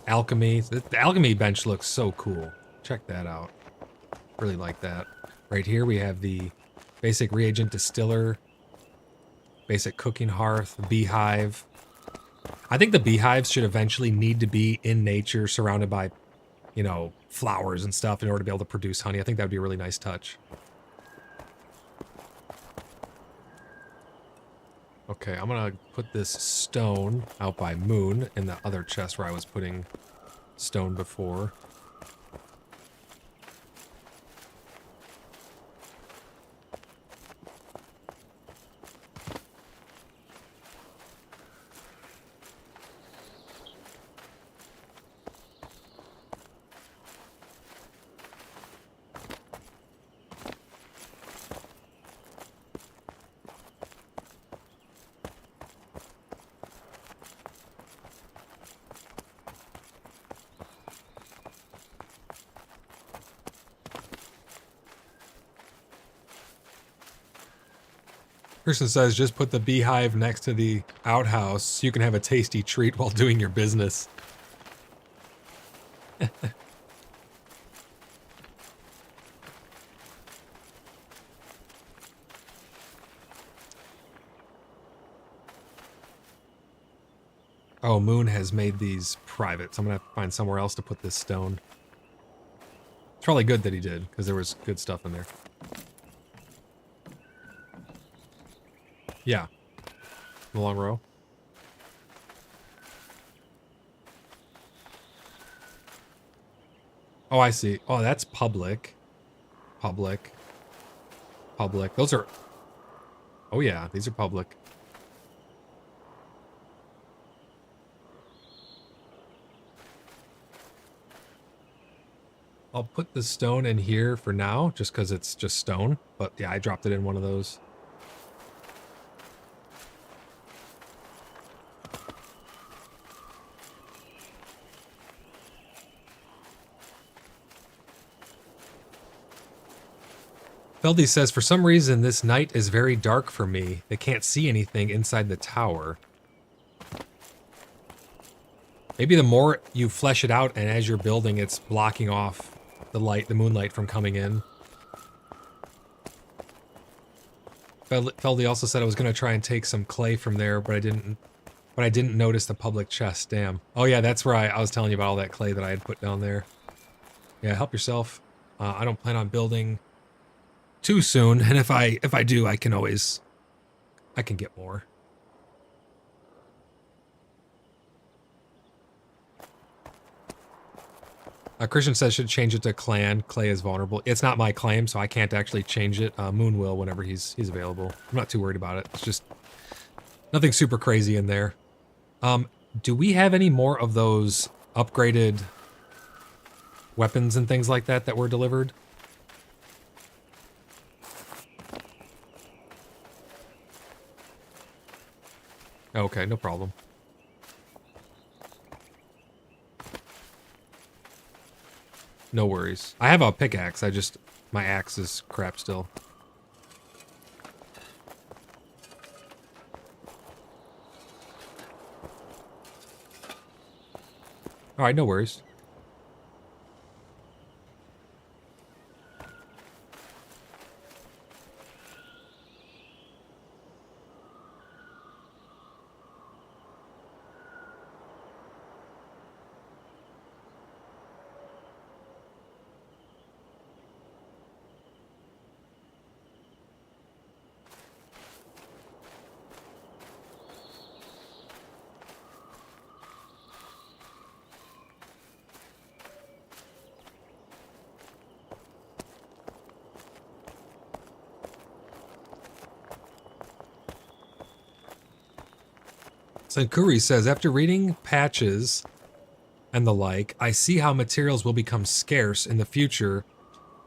Alchemy. The alchemy bench looks so cool. Check that out. Really like that. Right here we have the basic reagent distiller. Basic cooking hearth. Beehive. I think the beehives should eventually need to be in nature, surrounded by, you know, flowers and stuff in order to be able to produce honey. I think that would be a really nice touch. Okay, I'm gonna put this stone out by Moon in the other chest where I was putting stone before. Person says, just put the beehive next to the outhouse so you can have a tasty treat while doing your business. Oh, Moon has made these private, so I'm gonna have to find somewhere else to put this stone. It's probably good that he did, because there was good stuff in there. Yeah. The long row. Oh, I see. Oh, that's public. Public. Public. Those are... Oh, yeah. These are public. I'll put the stone in here for now, just because it's just stone. But, yeah, I dropped it in one of those. Feldy says, for some reason, this night is very dark for me. They can't see anything inside the tower. Maybe the more you flesh it out and as you're building, it's blocking off the light, the moonlight from coming in. Feldy also said I was going to try and take some clay from there, but I didn't notice the public chest. Damn. Oh yeah, that's where I was telling you about all that clay that I had put down there. Yeah, help yourself. I don't plan on building too soon, and if I do, I can get more. Christian says should change it to clan. Clay is vulnerable. It's not my claim, so I can't actually change it. Moon will whenever he's available. I'm not too worried about it. It's just nothing super crazy in there. Do we have any more of those upgraded weapons and things like that that were delivered? Okay, no problem. No worries. I have a pickaxe. My axe is crap still. All right, no worries. Sankuri says, after reading patches and the like, I see how materials will become scarce in the future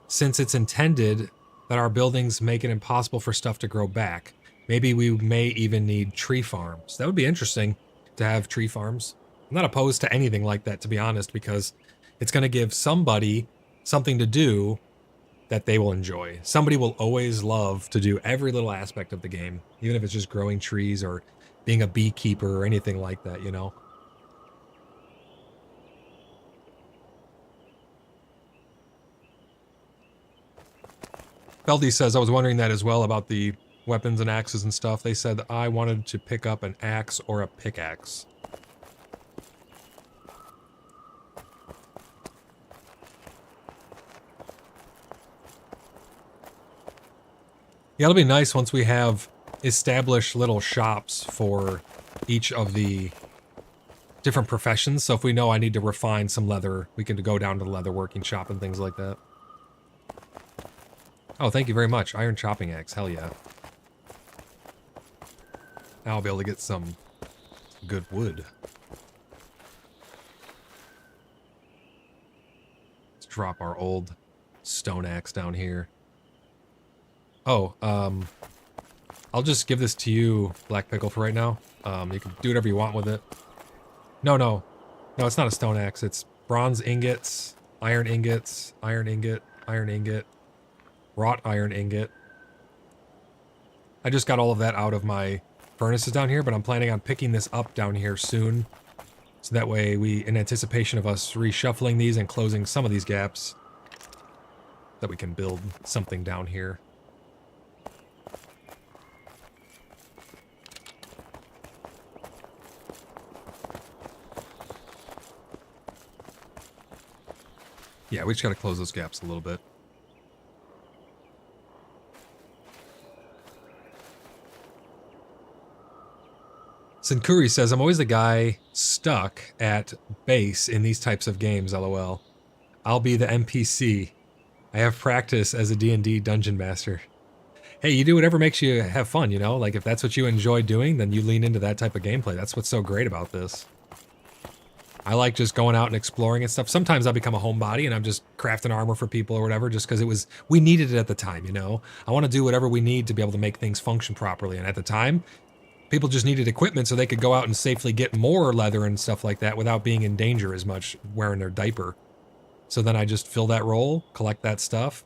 since it's intended that our buildings make it impossible for stuff to grow back. Maybe we may even need tree farms. That would be interesting to have tree farms. I'm not opposed to anything like that, to be honest, because it's going to give somebody something to do that they will enjoy. Somebody will always love to do every little aspect of the game, even if it's just growing trees or being a beekeeper or anything like that, you know? Feldy says, I was wondering that as well about the weapons and axes and stuff. They said I wanted to pick up an axe or a pickaxe. Yeah, it'll be nice once we have established little shops for each of the different professions. So if we know I need to refine some leather, we can go down to the leather working shop and things like that. Oh, thank you very much. Iron chopping axe. Hell yeah. Now I'll be able to get some good wood. Let's drop our old stone axe down here. Oh, I'll just give this to you, Black Pickle, for right now. You can do whatever you want with it. No, it's not a stone axe. It's bronze ingots, iron ingots, iron ingot, iron ingot, wrought iron ingot. I just got all of that out of my furnaces down here, but I'm planning on picking this up down here soon. So that way in anticipation of us reshuffling these and closing some of these gaps, that we can build something down here. Yeah, we just gotta close those gaps a little bit. Sinkuri says, I'm always the guy stuck at base in these types of games, lol. I'll be the NPC. I have practice as a D&D dungeon master. Hey, you do whatever makes you have fun, you know? Like, if that's what you enjoy doing, then you lean into that type of gameplay. That's what's so great about this. I like just going out and exploring and stuff. Sometimes I'll become a homebody and I'm just crafting armor for people or whatever just because we needed it at the time, you know? I want to do whatever we need to be able to make things function properly. And at the time, people just needed equipment so they could go out and safely get more leather and stuff like that without being in danger as much wearing their diaper. So then I just fill that role, collect that stuff.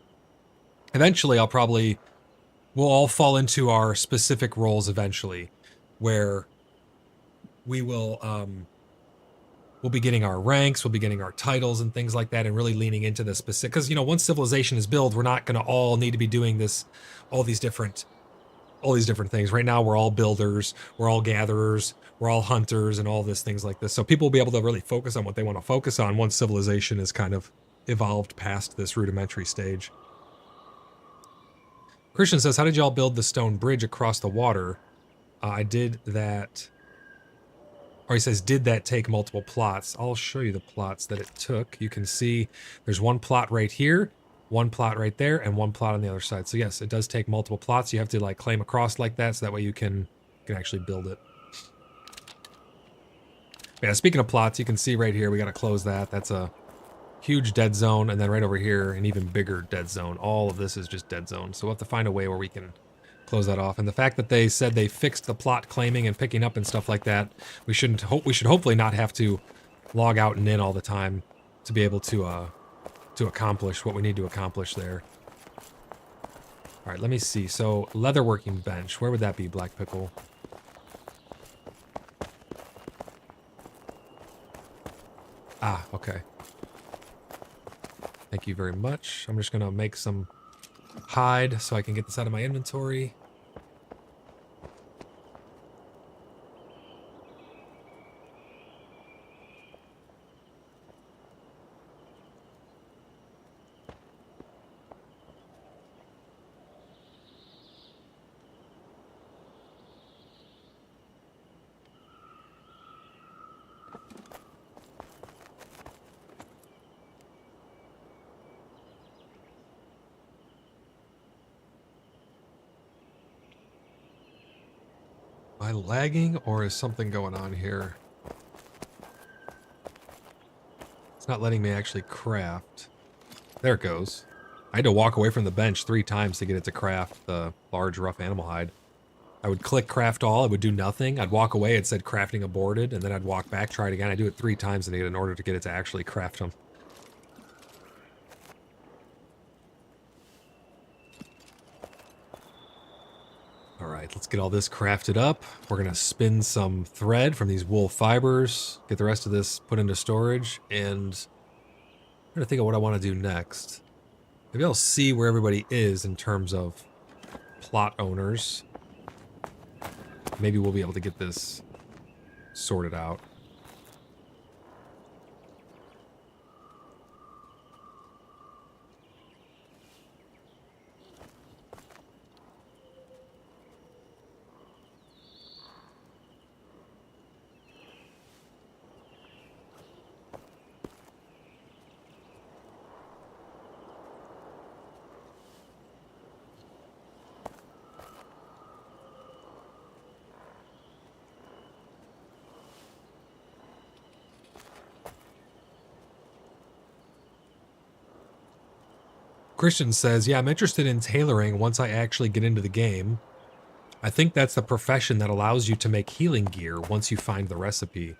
Eventually, we'll all fall into our specific roles eventually, where we will, we'll be getting our ranks, we'll be getting our titles and things like that, and really leaning into the specific, because, you know, once civilization is built, we're not going to all need to be doing all these different things. Right now, we're all builders, we're all gatherers, we're all hunters, and all this things like this. So people will be able to really focus on what they want to focus on once civilization is kind of evolved past this rudimentary stage. Christian says, how did y'all build the stone bridge across the water? I did that. Or he says, did that take multiple plots? I'll show you the plots that it took. You can see there's one plot right here, one plot right there, and one plot on the other side. So yes, it does take multiple plots. You have to like claim across like that, so that way you can actually build it. Yeah, speaking of plots, you can see right here, we got to close that. That's a huge dead zone, and then right over here, an even bigger dead zone. All of this is just dead zone. So we'll have to find a way where we can close that off. And the fact that they said they fixed the plot claiming and picking up and stuff like that, we should hopefully not have to log out and in all the time to be able to accomplish what we need to accomplish there. All right, let me see. So leatherworking bench, where would that be, Black Pickle? Ah, okay. Thank you very much. I'm just gonna make some hide so I can get this out of my inventory. Am I lagging or is something going on here? It's not letting me actually craft. There it goes. I had to walk away from the bench 3 times to get it to craft the large rough animal hide. I would click craft all, it would do nothing. I'd walk away, it said crafting aborted, and then I'd walk back, try it again. I do it 3 times in order to get it to actually craft them. Alright, let's get all this crafted up. We're gonna spin some thread from these wool fibers, get the rest of this put into storage, and I'm trying to think of what I want to do next. Maybe I'll see where everybody is in terms of plot owners. Maybe we'll be able to get this sorted out. Christian says, yeah, I'm interested in tailoring once I actually get into the game. I think that's the profession that allows you to make healing gear once you find the recipe.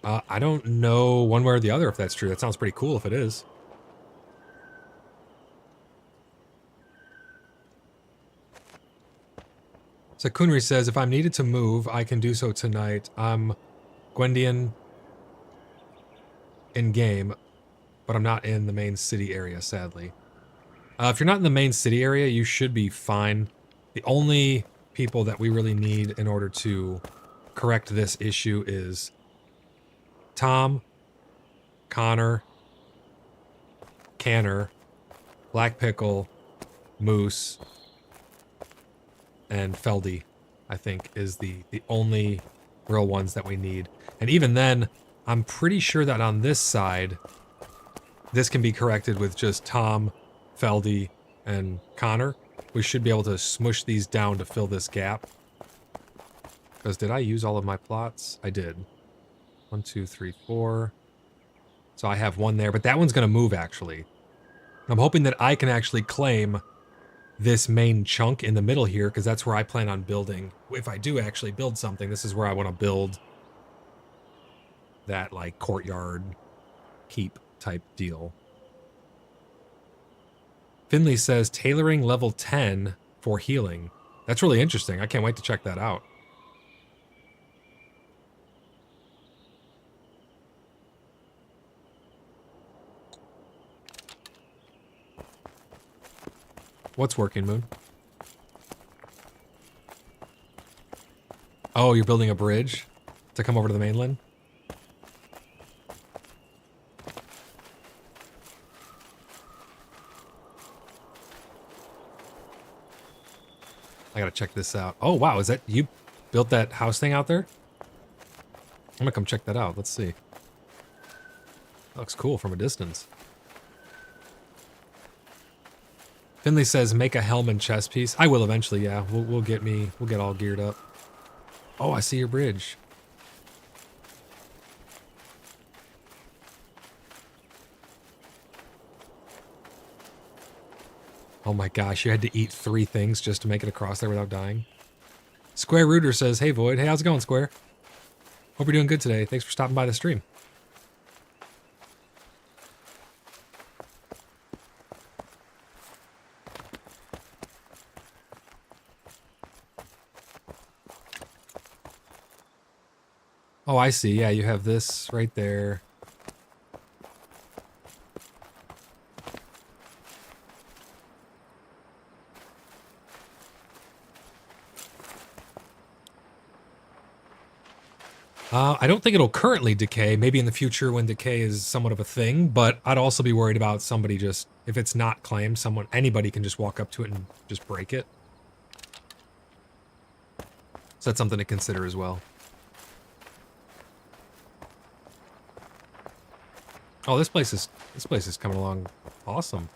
I don't know one way or the other if that's true. That sounds pretty cool if it is. So Kunri says, if I'm needed to move, I can do so tonight. I'm Gwendian in game, but I'm not in the main city area, sadly. If you're not in the main city area, you should be fine. The only people that we really need in order to correct this issue is Tom, Connor, Canner, Black Pickle, Moose, and Feldy, I think, is the only real ones that we need. And even then, I'm pretty sure that on this side, this can be corrected with just Tom, Feldy, and Connor. We should be able to smush these down to fill this gap. Because did I use all of my plots? I did. 1, 2, 3, 4. So I have one there, but that one's going to move, actually. I'm hoping that I can actually claim this main chunk in the middle here, because that's where I plan on building. If I do actually build something, this is where I want to build that, like, courtyard keep type deal. Finley says, tailoring level 10 for healing. That's really interesting. I can't wait to check that out. What's working, Moon? Oh, you're building a bridge to come over to the mainland? I gotta check this out. Oh, wow, is that, you built that house thing out there? I'm gonna come check that out. Let's see. That looks cool from a distance. Finley says, make a helm and chest piece. I will eventually, yeah. We'll get all geared up. Oh, I see your bridge. Oh my gosh, you had to eat 3 things just to make it across there without dying. Square Rooter says, hey Void. Hey, how's it going, Square? Hope you're doing good today. Thanks for stopping by the stream. Oh, I see. Yeah, you have this right there. I don't think it'll currently decay. Maybe in the future when decay is somewhat of a thing, but I'd also be worried about somebody just, if it's not claimed, anybody can just walk up to it and just break it. So that's something to consider as well. Oh, this place is coming along awesome.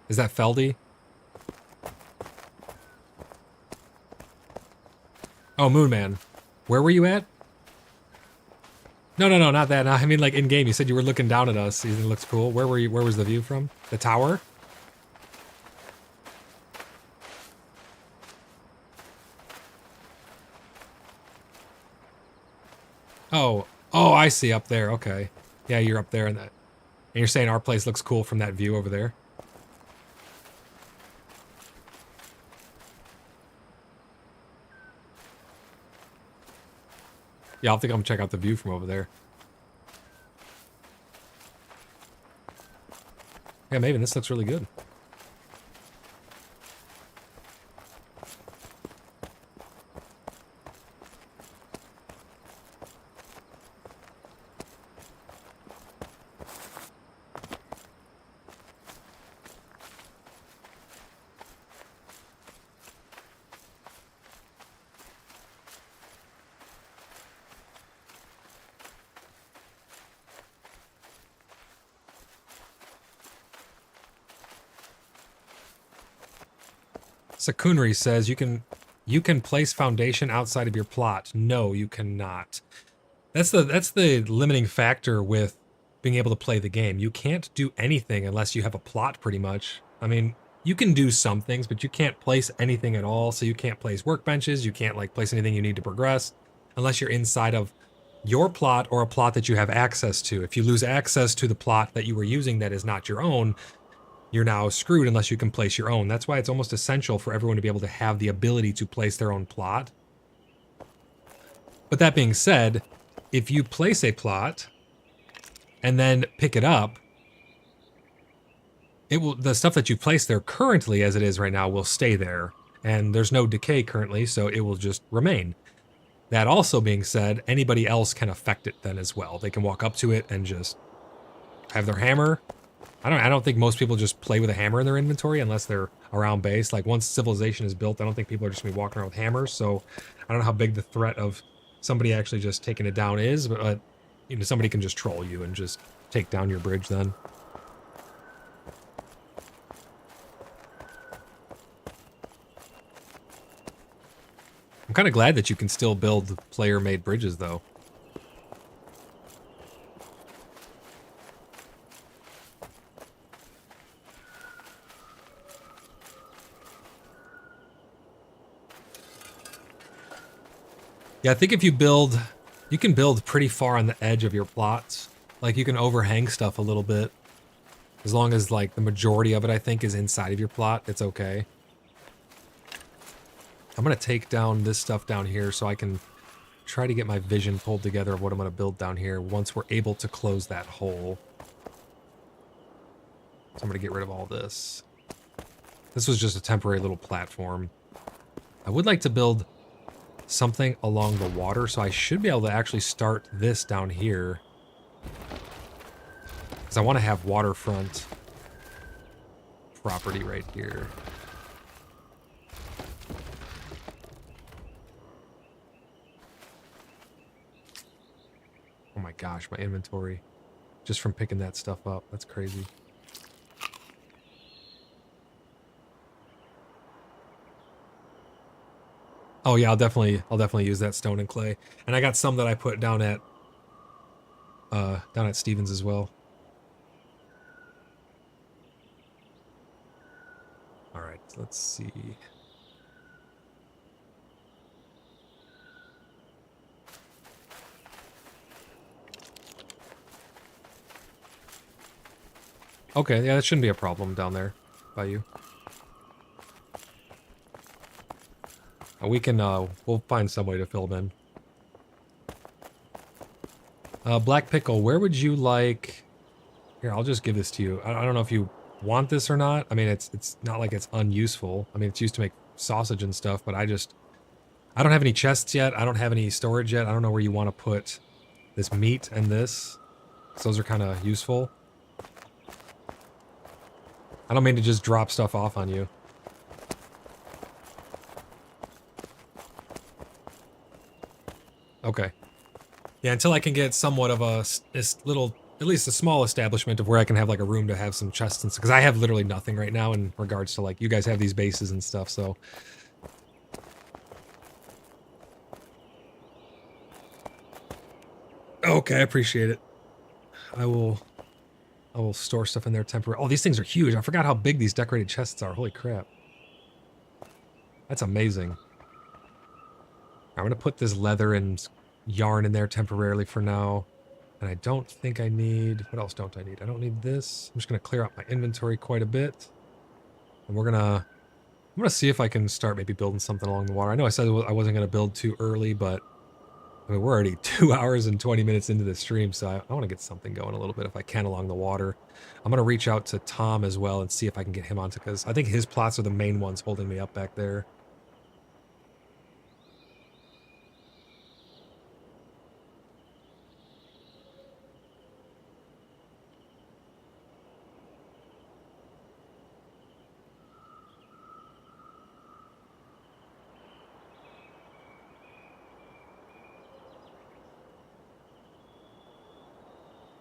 Is that Feldy? Oh, Moonman. Where were you at? No, not that. No, I mean, like, in-game, you said you were looking down at us. You think it looks cool. Where were you? Where was the view from? The tower? Oh, I see, up there. Okay. Yeah, you're up there in that. And you're saying our place looks cool from that view over there? Yeah, I'll think I'm gonna check out the view from over there. Yeah, maybe this looks really good. Sakunri says you can place foundation outside of your plot. No, you cannot. That's the limiting factor with being able to play the game. You can't do anything unless you have a plot, pretty much. I mean, you can do some things, but you can't place anything at all. So you can't place workbenches. You can't like place anything you need to progress unless you're inside of your plot or a plot that you have access to. If you lose access to the plot that you were using that is not your own, you're now screwed unless you can place your own. That's why it's almost essential for everyone to be able to have the ability to place their own plot. But that being said, if you place a plot and then pick it up, the stuff that you place there currently as it is right now will stay there. And there's no decay currently, so it will just remain. That also being said, anybody else can affect it then as well. They can walk up to it and just have their hammer. I don't think most people just play with a hammer in their inventory unless they're around base. Like, once civilization is built, I don't think people are just gonna be walking around with hammers. So I don't know how big the threat of somebody actually just taking it down is, but you know, somebody can just troll you and just take down your bridge then. I'm kind of glad that you can still build player-made bridges, though. Yeah, I think if you build, you can build pretty far on the edge of your plots. Like, you can overhang stuff a little bit. As long as, like, the majority of it, I think, is inside of your plot, it's okay. I'm going to take down this stuff down here so I can try to get my vision pulled together of what I'm going to build down here once we're able to close that hole. So I'm going to get rid of all this. This was just a temporary little platform. I would like to build something along the water, so I should be able to actually start this down here. Because I want to have waterfront property right here. Oh my gosh, my inventory. Just from picking that stuff up. That's crazy. Oh yeah, I'll definitely use that stone and clay. And I got some that I put down at Stevens as well. All right, let's see. Okay, yeah, that shouldn't be a problem down there by you. We can, we'll find some way to fill them in. Black Pickle, where would you like... Here, I'll just give this to you. I don't know if you want this or not. I mean, it's not like it's unuseful. I mean, it's used to make sausage and stuff, but I don't have any chests yet. I don't have any storage yet. I don't know where you want to put this meat and this. So those are kind of useful. I don't mean to just drop stuff off on you. Okay. Yeah, until I can get somewhat of a little, at least a small establishment of where I can have like a room to have some chests and stuff. Because I have literally nothing right now in regards to like, you guys have these bases and stuff, so. Okay, I appreciate it. I will store stuff in there temporarily. Oh, these things are huge. I forgot how big these decorated chests are. Holy crap. That's amazing. I'm going to put this leather and yarn in there temporarily for now. And I don't think I need... What else don't I need? I don't need this. I'm just going to clear out my inventory quite a bit. And I'm going to see if I can start maybe building something along the water. I know I said I wasn't going to build too early, but... I mean, we're already 2 hours and 20 minutes into the stream, so I want to get something going a little bit if I can along the water. I'm going to reach out to Tom as well and see if I can get him onto, because I think his plots are the main ones holding me up back there.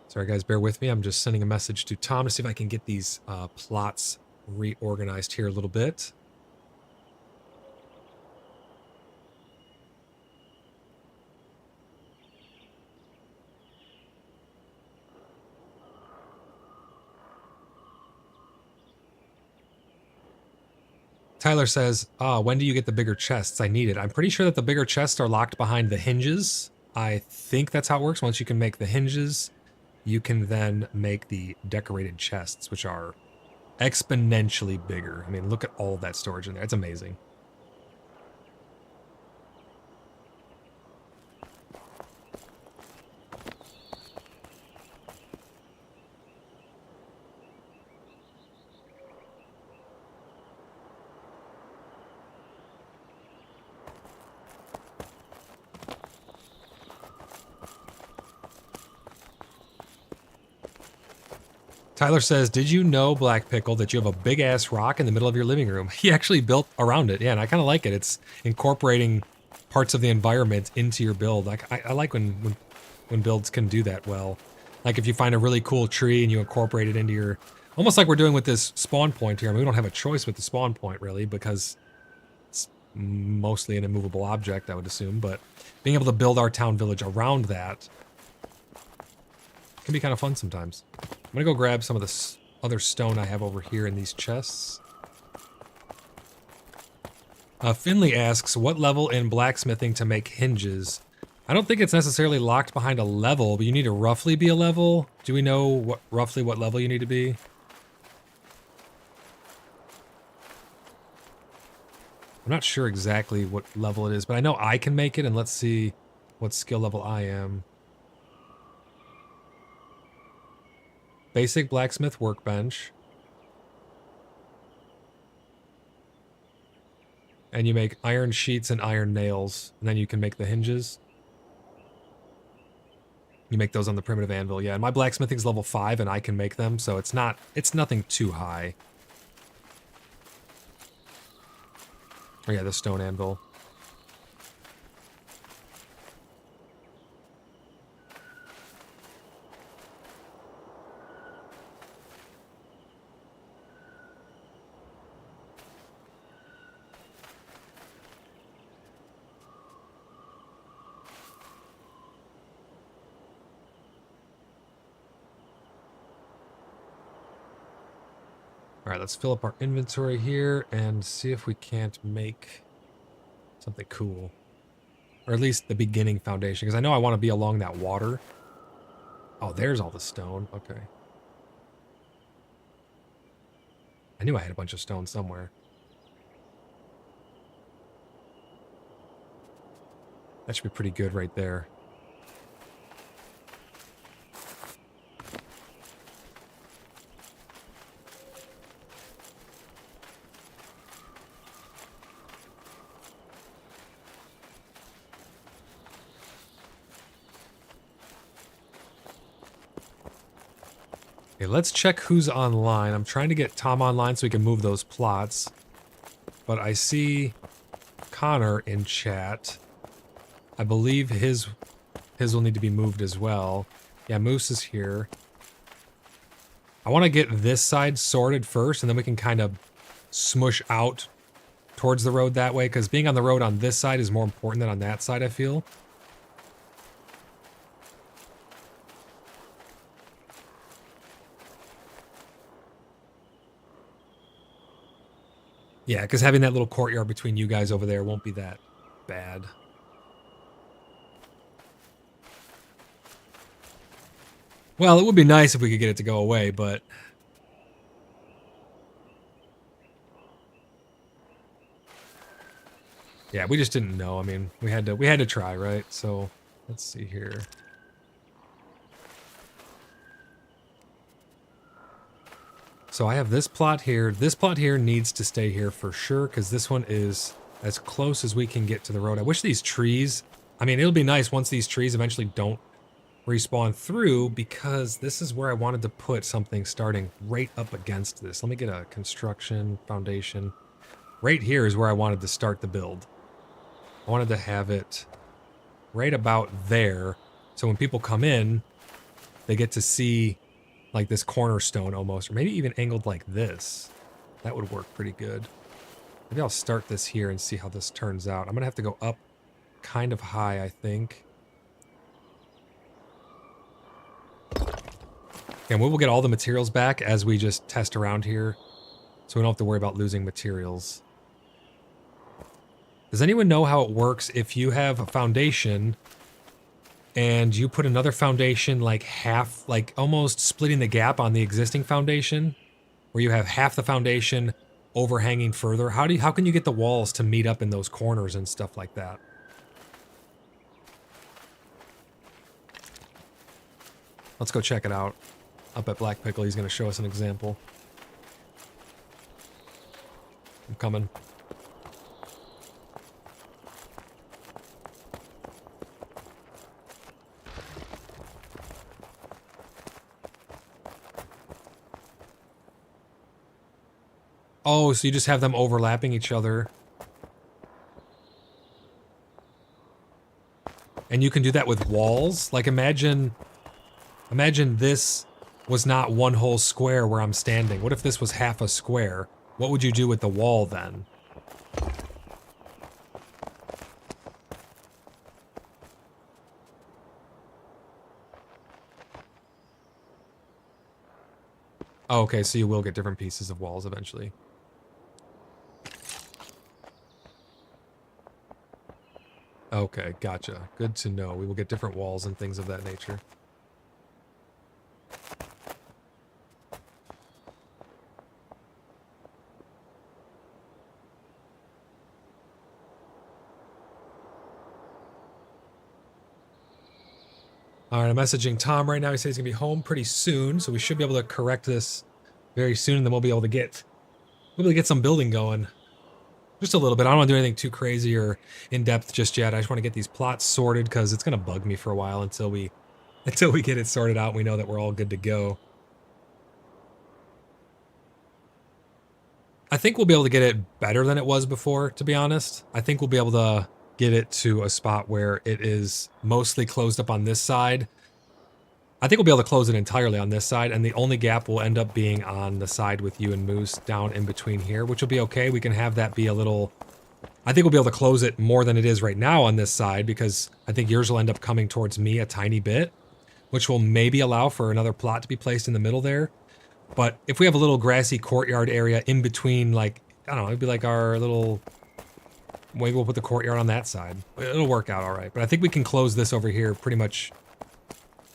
Sorry guys, bear with me. I'm just sending a message to Tom to see if I can get these plots reorganized here a little bit. Tyler says, when do you get the bigger chests? I need it. I'm pretty sure that the bigger chests are locked behind the hinges. I think that's how it works. Once you can make the hinges, you can then make the decorated chests, which are exponentially bigger. I mean, look at all that storage in there. It's amazing. Tyler says, did you know, Black Pickle, that you have a big-ass rock in the middle of your living room? He actually built around it, yeah, and I kind of like it. It's incorporating parts of the environment into your build. Like, I like when builds can do that well. Like, if you find a really cool tree and you incorporate it into your... Almost like we're doing with this spawn point here. I mean, we don't have a choice with the spawn point, really, because it's mostly an immovable object, I would assume, but being able to build our town village around that can be kind of fun sometimes. I'm gonna go grab some of the other stone I have over here in these chests. Finley asks, what level in blacksmithing to make hinges? I don't think it's necessarily locked behind a level, but you need to roughly be a level. Do we know roughly what level you need to be? I'm not sure exactly what level it is, but I know I can make it, and let's see what skill level I am. Basic blacksmith workbench. And you make iron sheets and iron nails, and then you can make the hinges. You make those on the primitive anvil, yeah. And my blacksmithing's level 5, and I can make them, so it's nothing too high. Oh yeah, the stone anvil. All right, let's fill up our inventory here and see if we can't make something cool. Or at least the beginning foundation, because I know I want to be along that water. Oh, there's all the stone. Okay. I knew I had a bunch of stone somewhere. That should be pretty good right there. Okay, let's check who's online. I'm trying to get Tom online so we can move those plots. But I see Connor in chat. I believe his will need to be moved as well. Yeah, Moose is here. I want to get this side sorted first, and then we can kind of smush out towards the road that way, because being on the road on this side is more important than on that side, I feel. Yeah, because having that little courtyard between you guys over there won't be that bad. Well, it would be nice if we could get it to go away, but... yeah, we just didn't know. I mean, we had to try, right? So, let's see here. So I have this plot here. This plot here needs to stay here for sure, because this one is as close as we can get to the road. I wish these trees... I mean, it'll be nice once these trees eventually don't respawn through, because this is where I wanted to put something starting right up against this. Let me get a construction foundation. Right here is where I wanted to start the build. I wanted to have it right about there, so when people come in, they get to see like this cornerstone almost, or maybe even angled like this. That would work pretty good. Maybe I'll start this here and see how this turns out. I'm gonna have to go up kind of high, I think. And we will get all the materials back as we just test around here, so we don't have to worry about losing materials. Does anyone know how it works if you have a foundation and you put another foundation like half, like almost splitting the gap on the existing foundation, where you have half the foundation overhanging further? How can you get the walls to meet up in those corners and stuff like that? Let's go check it out. Up at Black Pickle, he's going to show us an example. I'm coming. Oh, so you just have them overlapping each other. And you can do that with walls? Like imagine this was not one whole square where I'm standing. What if this was half a square? What would you do with the wall then? Oh, okay, so you will get different pieces of walls eventually. Okay, gotcha. Good to know. We will get different walls and things of that nature. All right, I'm messaging Tom right now. He says he's gonna be home pretty soon, so we should be able to correct this very soon, and then we'll be able to get some building going. Just a little bit. I don't want to do anything too crazy or in depth just yet. I just want to get these plots sorted because it's gonna bug me for a while until we until we get it sorted out, we know that we're all good to go. I think we'll be able to get it better than it was before, to be honest. I think we'll be able to get it to a spot where it is mostly closed up on this side. I think we'll be able to close it entirely on this side, and the only gap will end up being on the side with you and Moose down in between here, which will be okay. We can have that be a little... I think we'll be able to close it more than it is right now on this side, because I think yours will end up coming towards me a tiny bit, which will maybe allow for another plot to be placed in the middle there. But if we have a little grassy courtyard area in between, like, I don't know, it'd be like our little... Maybe we'll put the courtyard on that side. It'll work out all right. But I think we can close this over here pretty much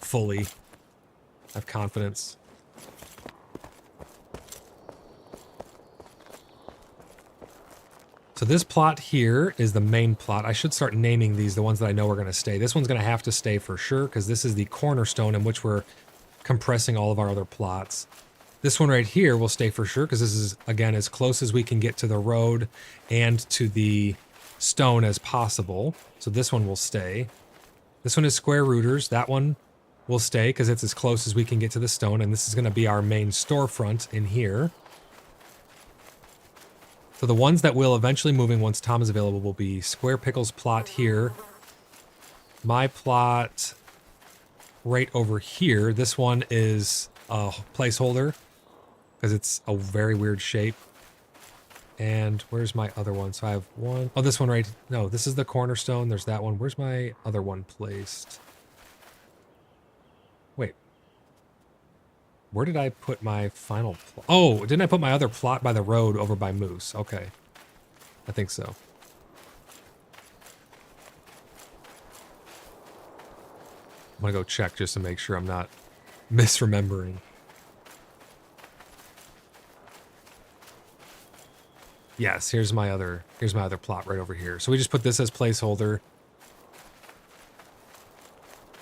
fully. I have confidence. So this plot here is the main plot. I should start naming these, the ones that I know are going to stay. This one's going to have to stay for sure, because this is the cornerstone in which we're compressing all of our other plots. This one right here will stay for sure, because this is, again, as close as we can get to the road and to the stone as possible. So this one will stay. This one is square rooters. That one will stay, because it's as close as we can get to the stone, and this is going to be our main storefront in here. So the ones that will eventually moving once Tom is available will be Square Pickle's plot here. My plot right over here. This one is a placeholder, because it's a very weird shape. And where's my other one? So I have one. Oh, this one right. No, this is the cornerstone. There's that one. Where's my other one placed? Wait. Where did I put my final plot? Oh, didn't I put my other plot by the road over by Moose? Okay. I think so. I'm gonna go check just to make sure I'm not misremembering. Yes, here's my other plot right over here. So we just put this as placeholder.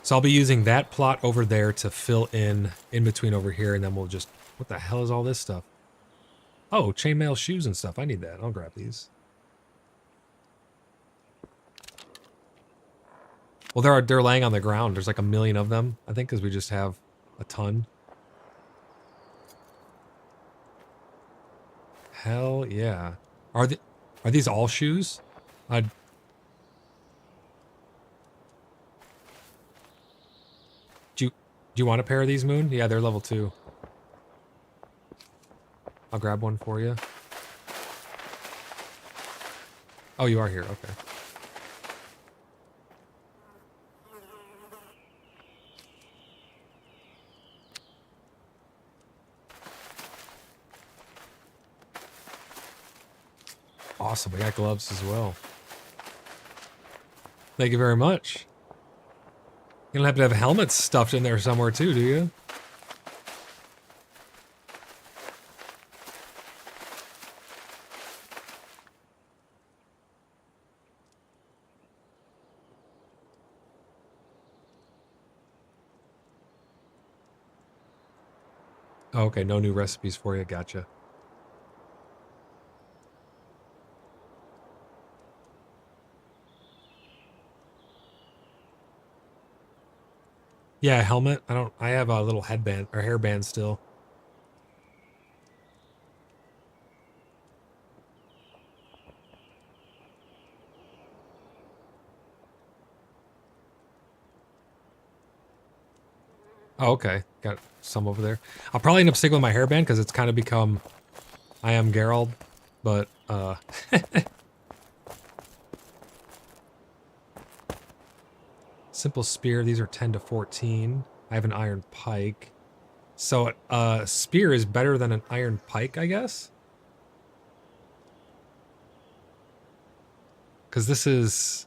So I'll be using that plot over there to fill in between over here, and then we'll just... What the hell is all this stuff? Oh, chainmail shoes and stuff. I need that. I'll grab these. Well, they're laying on the ground. There's like a million of them, I think, because we just have a ton. Hell yeah. Are these all shoes? Do you want a pair of these, Moon? Yeah, they're level 2. I'll grab one for you. Oh, you are here. Okay. Awesome. We got gloves as well. Thank you very much. You don't have to have helmets stuffed in there somewhere too, do you? Oh, okay, no new recipes for you. Gotcha. Yeah, helmet. I have a little headband or hairband still. Oh, okay. Got some over there. I'll probably end up sticking with my hairband because it's kind of become I am Gerald, but simple spear, these are 10 to 14. I have an iron pike. So spear is better than an iron pike, I guess? Because this is...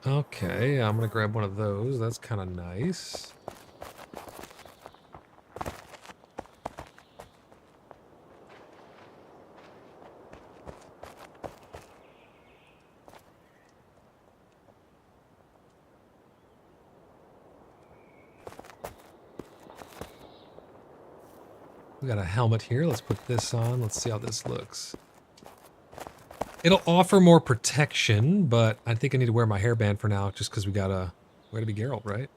Okay, I'm gonna grab one of those. That's kind of nice. We got a helmet here. Let's put this on. Let's see how this looks. It'll offer more protection, but I think I need to wear my hairband for now, just because we gotta be Geralt, right?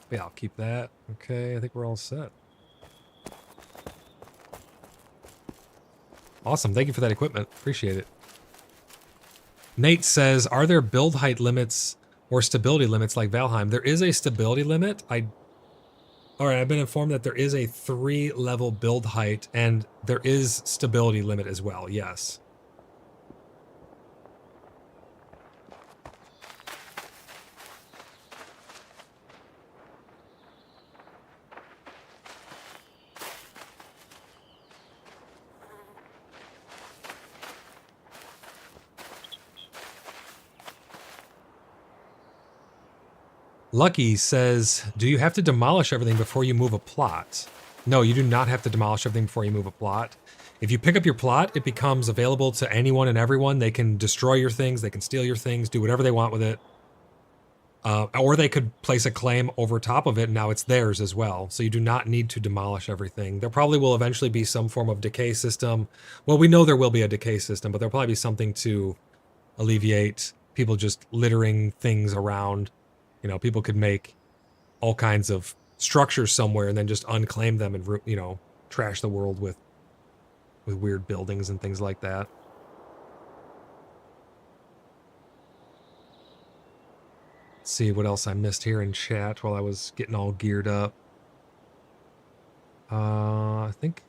Yeah, I'll keep that. Okay, I think we're all set. Awesome, thank you for that equipment. Appreciate it. Nate says, are there build height limits or stability limits like Valheim? There is a stability limit. All right, I've been informed that there is a 3-level build height, and there is stability limit as well, yes. Lucky says, do you have to demolish everything before you move a plot? No, you do not have to demolish everything before you move a plot. If you pick up your plot, it becomes available to anyone and everyone. They can destroy your things, they can steal your things, do whatever they want with it. Or they could place a claim over top of it, and now it's theirs as well. So you do not need to demolish everything. There probably will eventually be some form of decay system. Well, we know there will be a decay system, but there'll probably be something to alleviate people just littering things around. You know, people could make all kinds of structures somewhere and then just unclaim them and, you know, trash the world with weird buildings and things like that. Let's see what else I missed here in chat while I was getting all geared up. I think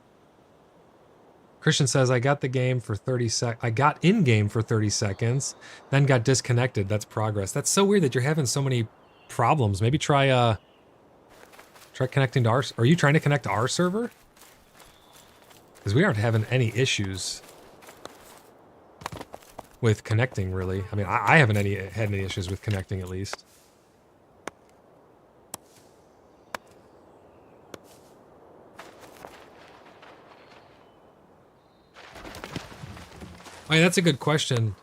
Christian says, I got the game for 30 seconds. I got in game for 30 seconds, then got disconnected. That's progress. That's so weird that you're having so many problems. Maybe try connecting to our... Are you trying to connect to our server? Because we aren't having any issues with connecting, really. I mean, I haven't had any issues with connecting, at least. Oh, yeah, that's a good question.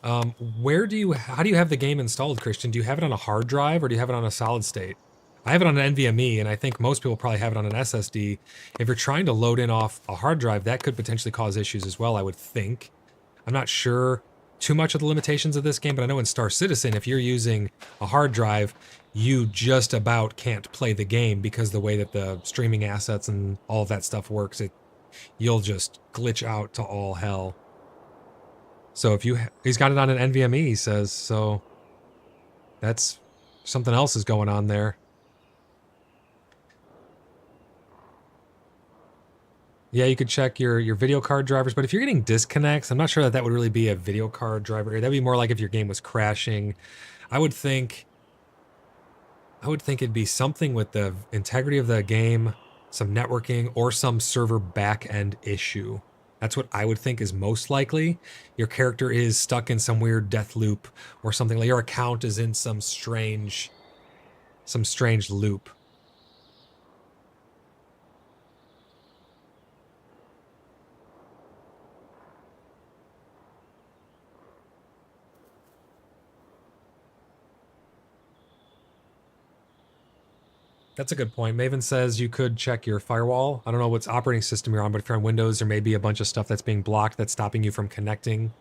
How do you have the game installed, Christian? Do you have it on a hard drive or do you have it on a solid state? I have it on an NVMe, and I think most people probably have it on an SSD. If you're trying to load in off a hard drive, that could potentially cause issues as well, I would think. I'm not sure too much of the limitations of this game, but I know in Star Citizen, if you're using a hard drive, you just about can't play the game because the way that the streaming assets and all of that stuff works, you'll just glitch out to all hell. So if he's got it on an NVMe, he says, so that's something else is going on there. Yeah, you could check your video card drivers, but if you're getting disconnects, I'm not sure that would really be a video card driver. That'd be more like if your game was crashing. I would think it'd be something with the integrity of the game, some networking, or some server back-end issue. That's what I would think is most likely. Your character is stuck in some weird death loop or something. Like your account is in some strange loop. That's a good point. Maven says you could check your firewall. I don't know what operating system you're on, but if you're on Windows, there may be a bunch of stuff that's being blocked that's stopping you from connecting.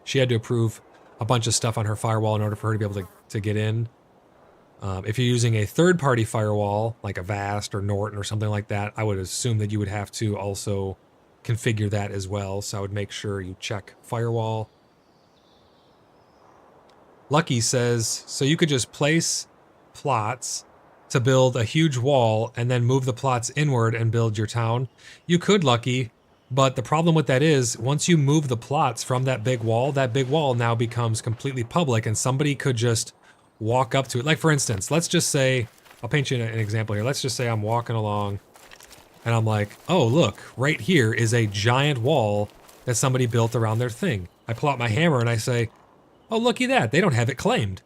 She had to approve a bunch of stuff on her firewall in order for her to be able to get in. If you're using a third-party firewall, like Avast or Norton or something like that, I would assume that you would have to also configure that as well. So I would make sure you check firewall. Lucky says, so you could just place plots to build a huge wall and then move the plots inward and build your town. You could, Lucky, but the problem with that is once you move the plots from that big wall now becomes completely public and somebody could just walk up to it. Like for instance, let's just say, I'll paint you an example here. Let's just say I'm walking along and I'm like, oh look, right here is a giant wall that somebody built around their thing. I pull out my hammer and I say, oh looky that, they don't have it claimed.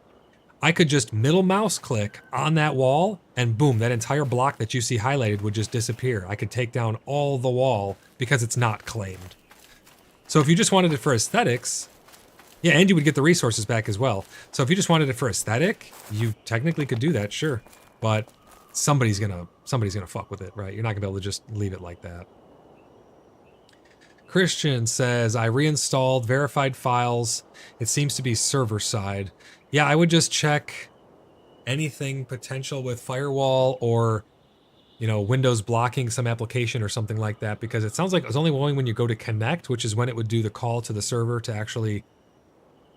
I could just middle mouse click on that wall and boom, that entire block that you see highlighted would just disappear. I could take down all the wall because it's not claimed. So if you just wanted it for aesthetics, yeah, and you would get the resources back as well. So if you just wanted it for aesthetic, you technically could do that, sure. But somebody's gonna fuck with it, right? You're not gonna be able to just leave it like that. Christian says, I reinstalled verified files. It seems to be server side. Yeah, I would just check anything potential with firewall or, you know, Windows blocking some application or something like that, because it sounds like it was only going when you go to connect, which is when it would do the call to the server to actually,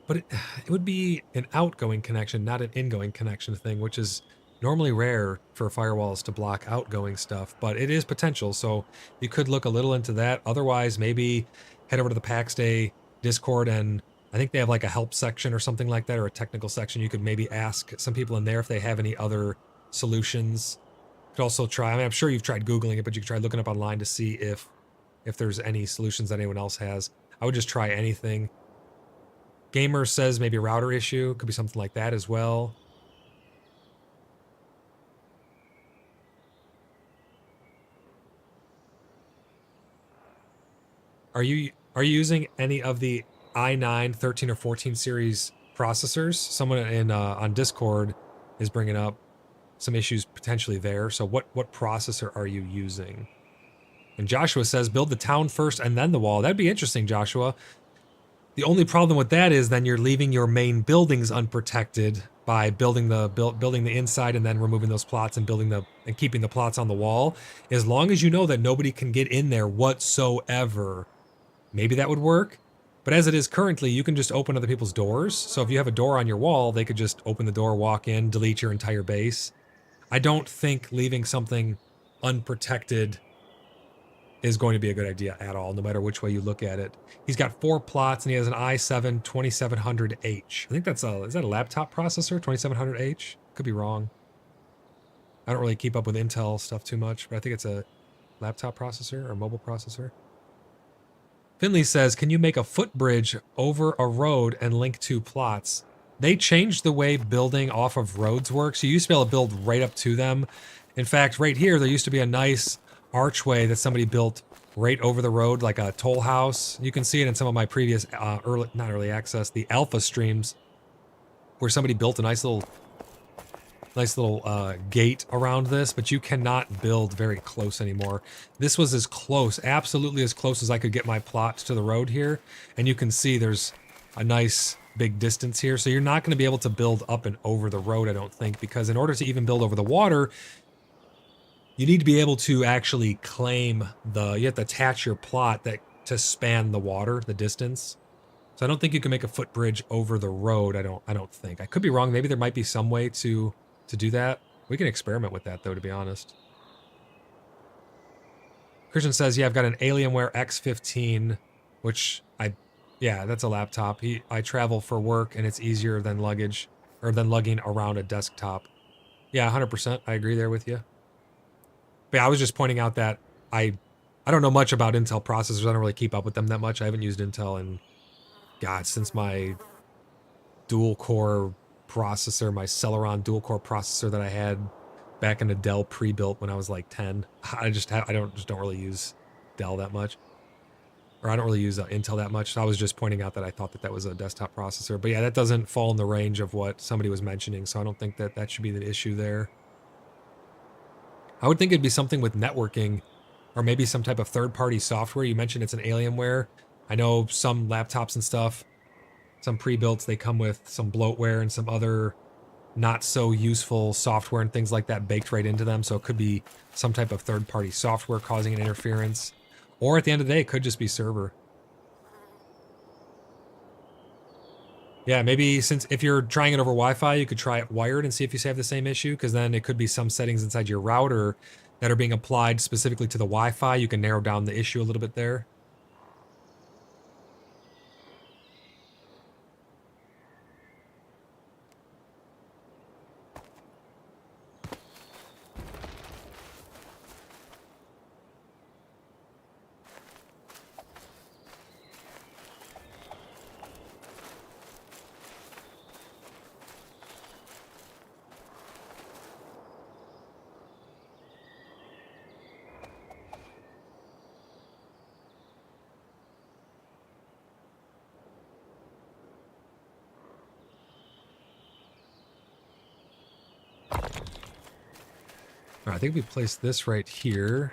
but it would be an outgoing connection, not an ingoing connection thing, which is normally rare for firewalls to block outgoing stuff, but it is potential. So you could look a little into that. Otherwise, maybe head over to the Pax Dei Discord, and I think they have like a help section or something like that, or a technical section. You could maybe ask some people in there if they have any other solutions. You could also try, I mean, I'm sure you've tried Googling it, but you could try looking up online to see if there's any solutions that anyone else has. I would just try anything. Gamer says maybe a router issue. Could be something like that as well. Are you using any of the i9, 13, or 14 series processors? Someone in on Discord is bringing up some issues potentially there. So what processor are you using? And Joshua says build the town first and then the wall. That'd be interesting, Joshua. The only problem with that is then you're leaving your main buildings unprotected by building the inside and then removing those plots and keeping the plots on the wall. As long as you know that nobody can get in there whatsoever, maybe that would work. But as it is currently, you can just open other people's doors. So if you have a door on your wall, they could just open the door, walk in, delete your entire base. I don't think leaving something unprotected is going to be a good idea at all, no matter which way you look at it. He's got 4 plots and he has an i7 2700H. I think is that a laptop processor, 2700H? Could be wrong. I don't really keep up with Intel stuff too much, but I think it's a laptop processor or mobile processor. Finley says, can you make a footbridge over a road and link 2 plots? They changed the way building off of roads works. You used to be able to build right up to them. In fact, right here, there used to be a nice archway that somebody built right over the road, like a toll house. You can see it in some of my previous not early access, the alpha streams, where somebody built a nice little gate around this, but you cannot build very close anymore. This was as close, absolutely as close as I could get my plot to the road here, and you can see there's a nice big distance here, so you're not going to be able to build up and over the road, I don't think, because in order to even build over the water, you need to be able to actually claim you have to attach your plot to span the water, the distance. So I don't think you can make a footbridge over the road, I don't think. I could be wrong, maybe there might be some way to do that. We can experiment with that, though, to be honest. Christian says, yeah, I've got an Alienware X15, which yeah, that's a laptop. I travel for work, and it's easier than lugging around a desktop. Yeah, 100%. I agree there with you. But yeah, I was just pointing out that I don't know much about Intel processors. I don't really keep up with them that much. I haven't used Intel in, God, since my dual-core processor, my Celeron dual-core processor that I had back in a Dell pre-built when I was like 10. I don't really use Dell that much, or I don't really use Intel that much. So I was just pointing out that I thought that was a desktop processor. But yeah, that doesn't fall in the range of what somebody was mentioning, so I don't think that should be the issue there. I would think it'd be something with networking, or maybe some type of third-party software. You mentioned it's an Alienware. I know some laptops and stuff, some pre-builts, they come with some bloatware and some other not so useful software and things like that baked right into them. So it could be some type of third-party software causing an interference. Or at the end of the day, it could just be server. Yeah, maybe if you're trying it over Wi-Fi, you could try it wired and see if you have the same issue, because then it could be some settings inside your router that are being applied specifically to the Wi-Fi. You can narrow down the issue a little bit there. All right, I think we placed this right here.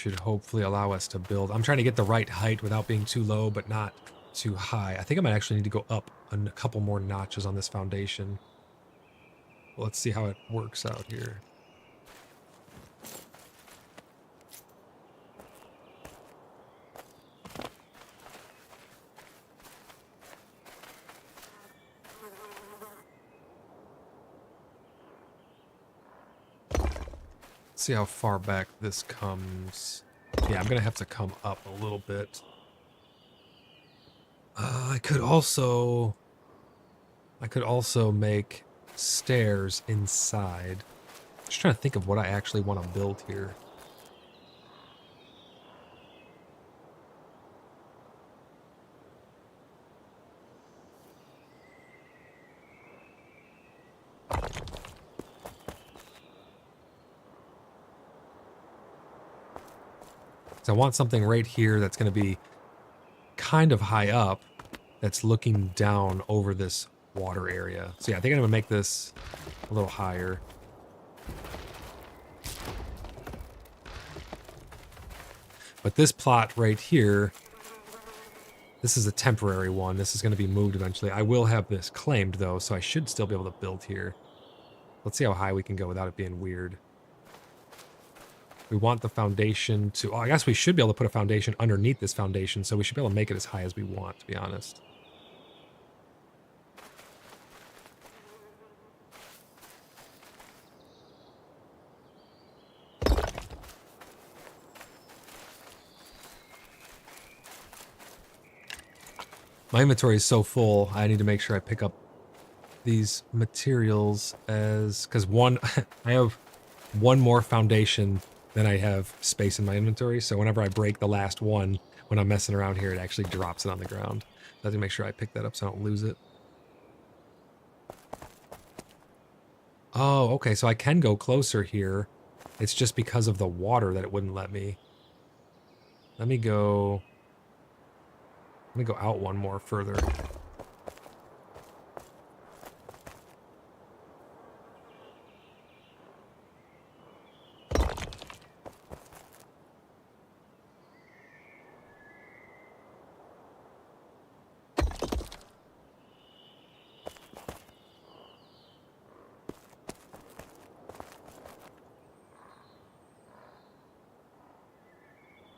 should hopefully allow us to build. I'm trying to get the right height without being too low, but not too high. I think I might actually need to go up a couple more notches on this foundation. Let's see how it works out here. See how far back this comes. Yeah, I'm gonna have to come up a little bit. I could also make stairs inside. Just trying to think of what I actually want to build here. So I want something right here that's going to be kind of high up, that's looking down over this water area. So yeah, I think I'm going to make this a little higher. But this plot right here, this is a temporary one. This is going to be moved eventually. I will have this claimed though, so I should still be able to build here. Let's see how high we can go without it being weird. We want the foundation to... Oh, I guess we should be able to put a foundation underneath this foundation, so we should be able to make it as high as we want, to be honest. My inventory is so full, I need to make sure I pick up these materials as... Because one... I have one more foundation than I have space in my inventory, so whenever I break the last one, when I'm messing around here, it actually drops it on the ground. I have to make sure I pick that up so I don't lose it. Oh, okay, so I can go closer here. It's just because of the water that it wouldn't let me. Let me go out one more further.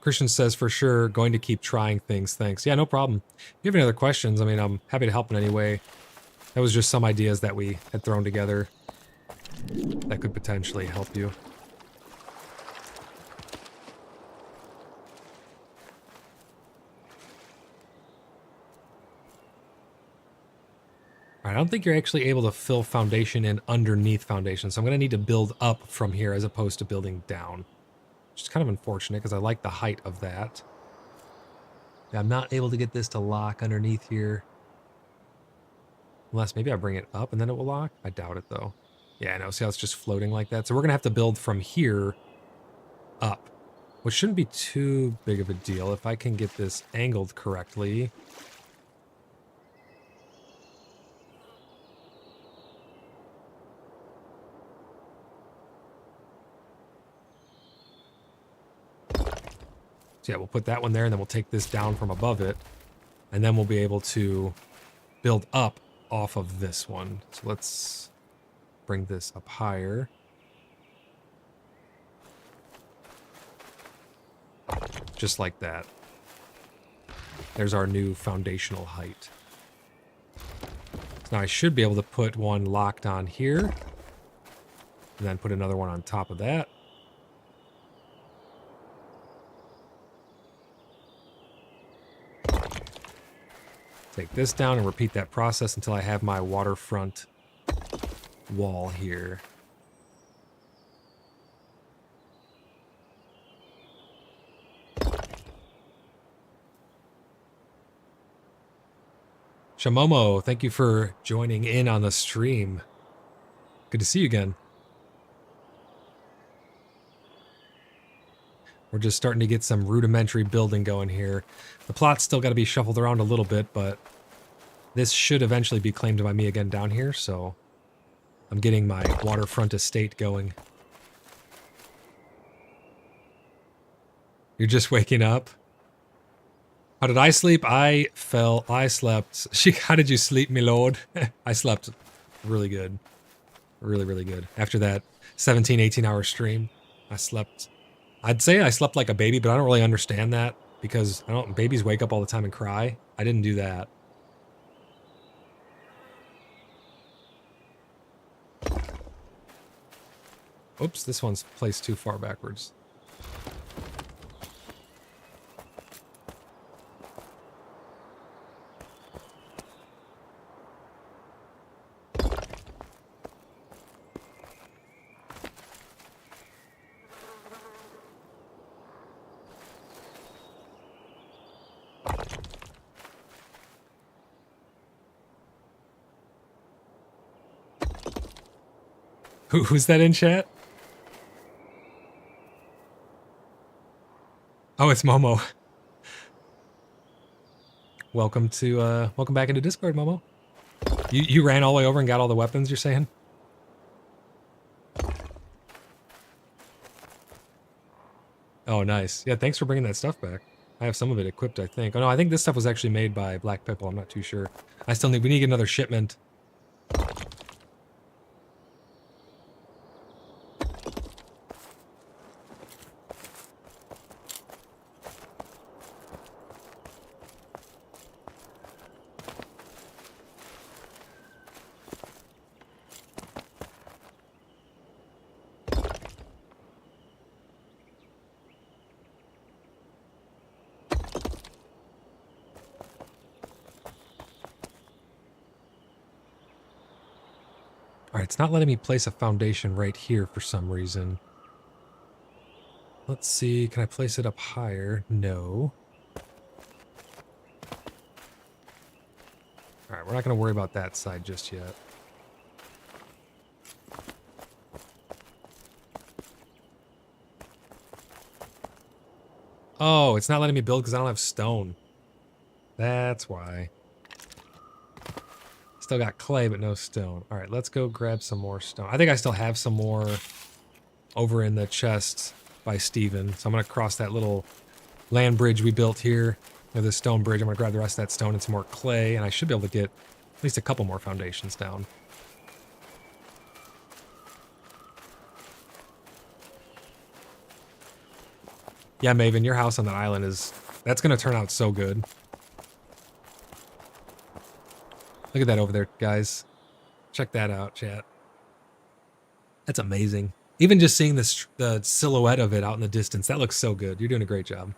Christian says, for sure, going to keep trying things. Thanks. Yeah, no problem. If you have any other questions, I mean, I'm happy to help in any way. That was just some ideas that we had thrown together that could potentially help you. All right, I don't think you're actually able to fill foundation in underneath foundation, so I'm going to need to build up from here as opposed to building down. Which is kind of unfortunate because I like the height of that. Yeah, I'm not able to get this to lock underneath here. Unless maybe I bring it up and then it will lock. I doubt it though. Yeah, no, see how it's just floating like that? So we're going to have to build from here up, which shouldn't be too big of a deal if I can get this angled correctly. So yeah, we'll put that one there, and then we'll take this down from above it, and then we'll be able to build up off of this one. So let's bring this up higher. Just like that. There's our new foundational height. So now I should be able to put one locked on here, and then put another one on top of that. Take this down and repeat that process until I have my waterfront wall here. Shamomo, thank you for joining in on the stream. Good to see you again. We're just starting to get some rudimentary building going here. The plot's still got to be shuffled around a little bit, but this should eventually be claimed by me again down here, so I'm getting my waterfront estate going. You're just waking up. How did I sleep? I slept. How did you sleep, my lord? I slept really good. Really, really good. After that 17, 18-hour stream, I slept. I'd say I slept like a baby, but I don't really understand that because babies wake up all the time and cry. I didn't do that. Oops, this one's placed too far backwards. Who's that in chat? Oh, it's Momo. Welcome back into Discord, Momo. You ran all the way over and got all the weapons, you're saying? Oh, nice. Yeah, thanks for bringing that stuff back. I have some of it equipped, I think. Oh no, I think this stuff was actually made by Black Pickle. I'm not too sure. We need another shipment. Alright, it's not letting me place a foundation right here for some reason. Let's see, can I place it up higher? No. Alright, we're not going to worry about that side just yet. Oh, it's not letting me build because I don't have stone. That's why. Still got clay, but no stone. Alright, let's go grab some more stone. I think I still have some more over in the chest by Steven. So I'm going to cross that little land bridge we built here. With this stone bridge, I'm going to grab the rest of that stone and some more clay, and I should be able to get at least a couple more foundations down. Yeah, Maven, your house on that island that's going to turn out so good. Look at that over there, guys. Check that out, chat. That's amazing. Even just seeing the silhouette of it out in the distance, that looks so good. You're doing a great job.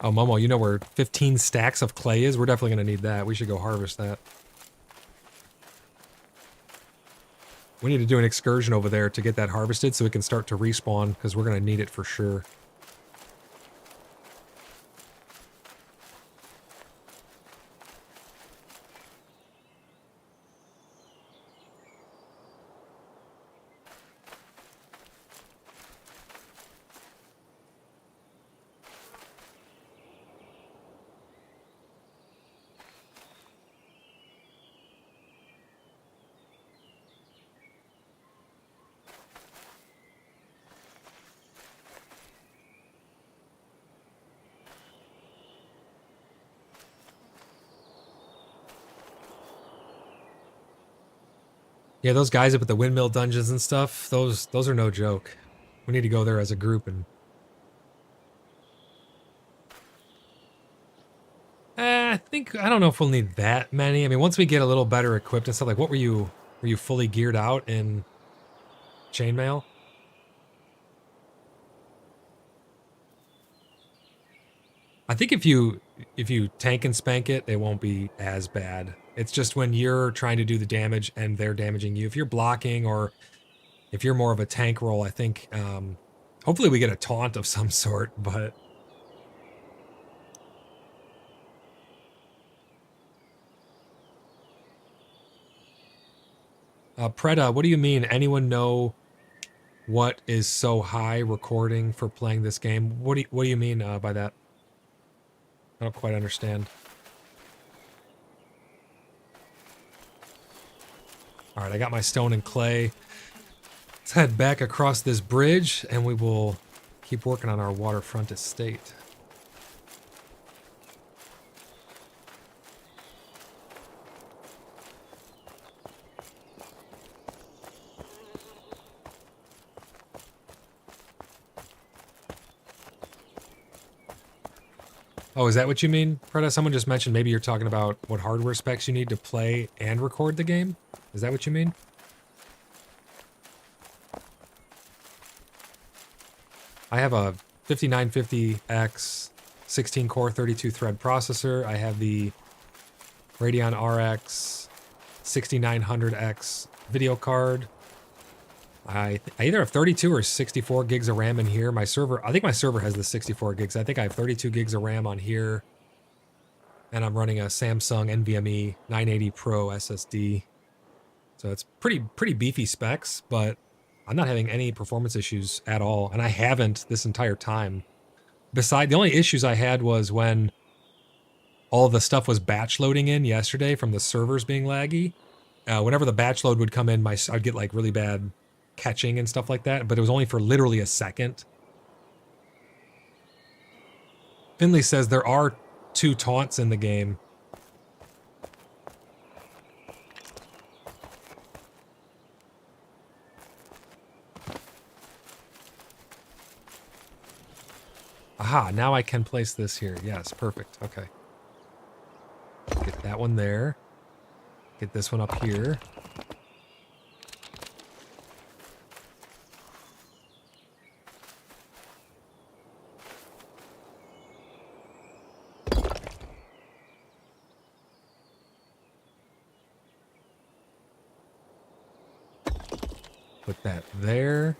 Oh, Momo, you know where 15 stacks of clay is? We're definitely going to need that. We should go harvest that. We need to do an excursion over there to get that harvested so it can start to respawn, because we're going to need it for sure. Yeah, those guys up at the windmill dungeons and stuff, those are no joke. We need to go there as a group and... I don't know if we'll need that many. I mean, once we get a little better equipped and stuff, like, what were you fully geared out in chainmail? I think if you tank and spank it, it won't be as bad. It's just when you're trying to do the damage and they're damaging you. If you're blocking or if you're more of a tank roll, I think hopefully we get a taunt of some sort, but... Preda, what do you mean? Anyone know what is so high recording for playing this game? What do you mean by that? I don't quite understand. All right, I got my stone and clay. Let's head back across this bridge and we will keep working on our waterfront estate. Oh, is that what you mean, Preda? Someone just mentioned maybe you're talking about what hardware specs you need to play and record the game? Is that what you mean? I have a 5950X 16-core 32-thread processor. I have the Radeon RX 6900X video card. I either have 32 or 64 gigs of RAM in here. My server, I think my server has the 64 gigs. I think I have 32 gigs of RAM on here. And I'm running a Samsung NVMe 980 Pro SSD. So it's pretty beefy specs, but I'm not having any performance issues at all. And I haven't this entire time. The only issues I had was when all the stuff was batch loading in yesterday from the servers being laggy. Whenever the batch load would come in, I'd get like really bad catching and stuff like that, but it was only for literally a second. Finley says there are 2 taunts in the game. Aha, now I can place this here. Yes, perfect. Okay. Get that one there. Get this one up here. Put that there.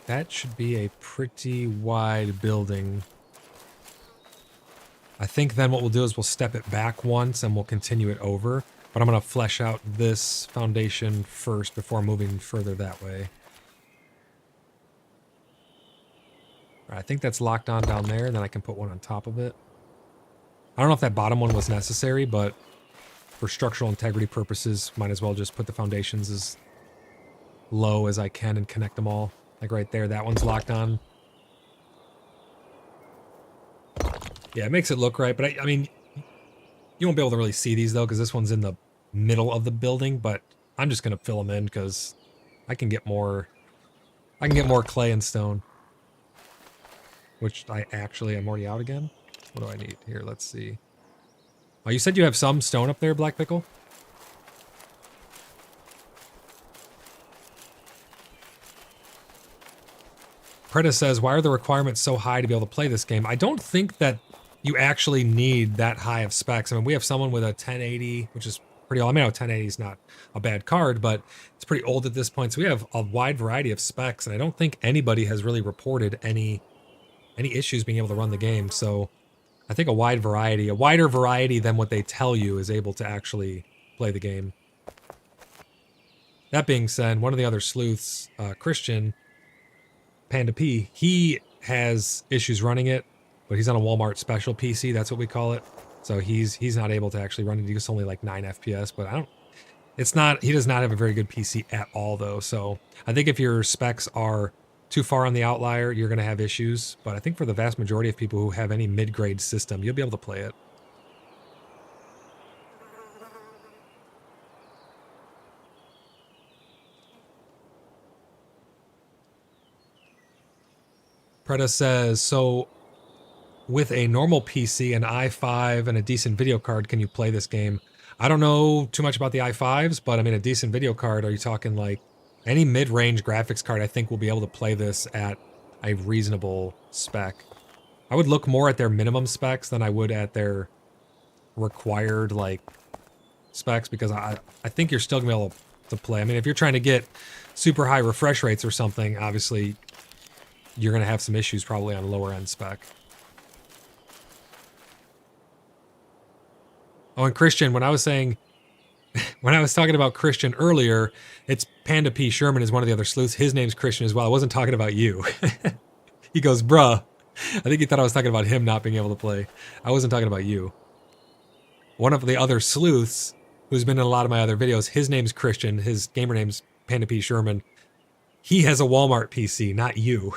That should be a pretty wide building. I think then what we'll do is we'll step it back once and we'll continue it over. But I'm going to flesh out this foundation first before moving further that way. All right, I think that's locked on down there, and then I can put one on top of it. I don't know if that bottom one was necessary, but for structural integrity purposes, might as well just put the foundations as low as I can and connect them all. Like right there, that one's locked on. Yeah, it makes it look right, but I mean, you won't be able to really see these though, because this one's in the middle of the building, but I'm just going to fill them in because I can get more clay and stone. Which I'm already out again. What do I need? Here, let's see. Oh, you said you have some stone up there, Black Pickle? Preda says, why are the requirements so high to be able to play this game? I don't think that you actually need that high of specs. I mean, we have someone with a 1080, which is pretty old. I mean, 1080 is not a bad card, but it's pretty old at this point. So we have a wide variety of specs, and I don't think anybody has really reported any issues being able to run the game. So I think a wider variety than what they tell you is able to actually play the game. That being said, one of the other sleuths, Christian, Panda P, he has issues running it, but he's on a Walmart special PC, that's what we call it. So he's not able to actually run it. He's only like 9 FPS, but he does not have a very good PC at all though. So I think if your specs are too far on the outlier, you're going to have issues. But I think for the vast majority of people who have any mid-grade system, you'll be able to play it. Preda says, so with a normal PC, an i5, and a decent video card, can you play this game? I don't know too much about the i5s, but I mean, a decent video card, are you talking like any mid-range graphics card, I think will be able to play this at a reasonable spec. I would look more at their minimum specs than I would at their required like specs, because I think you're still gonna be able to play. I mean, if you're trying to get super high refresh rates or something, obviously you're gonna have some issues probably on lower end spec. Oh, and Christian, when I was talking about Christian earlier, it's Panda P. Sherman is one of the other sleuths. His name's Christian as well. I wasn't talking about you. He goes, bruh. I think he thought I was talking about him not being able to play. I wasn't talking about you. One of the other sleuths who's been in a lot of my other videos, his name's Christian. His gamer name's Panda P. Sherman. He has a Walmart PC, not you.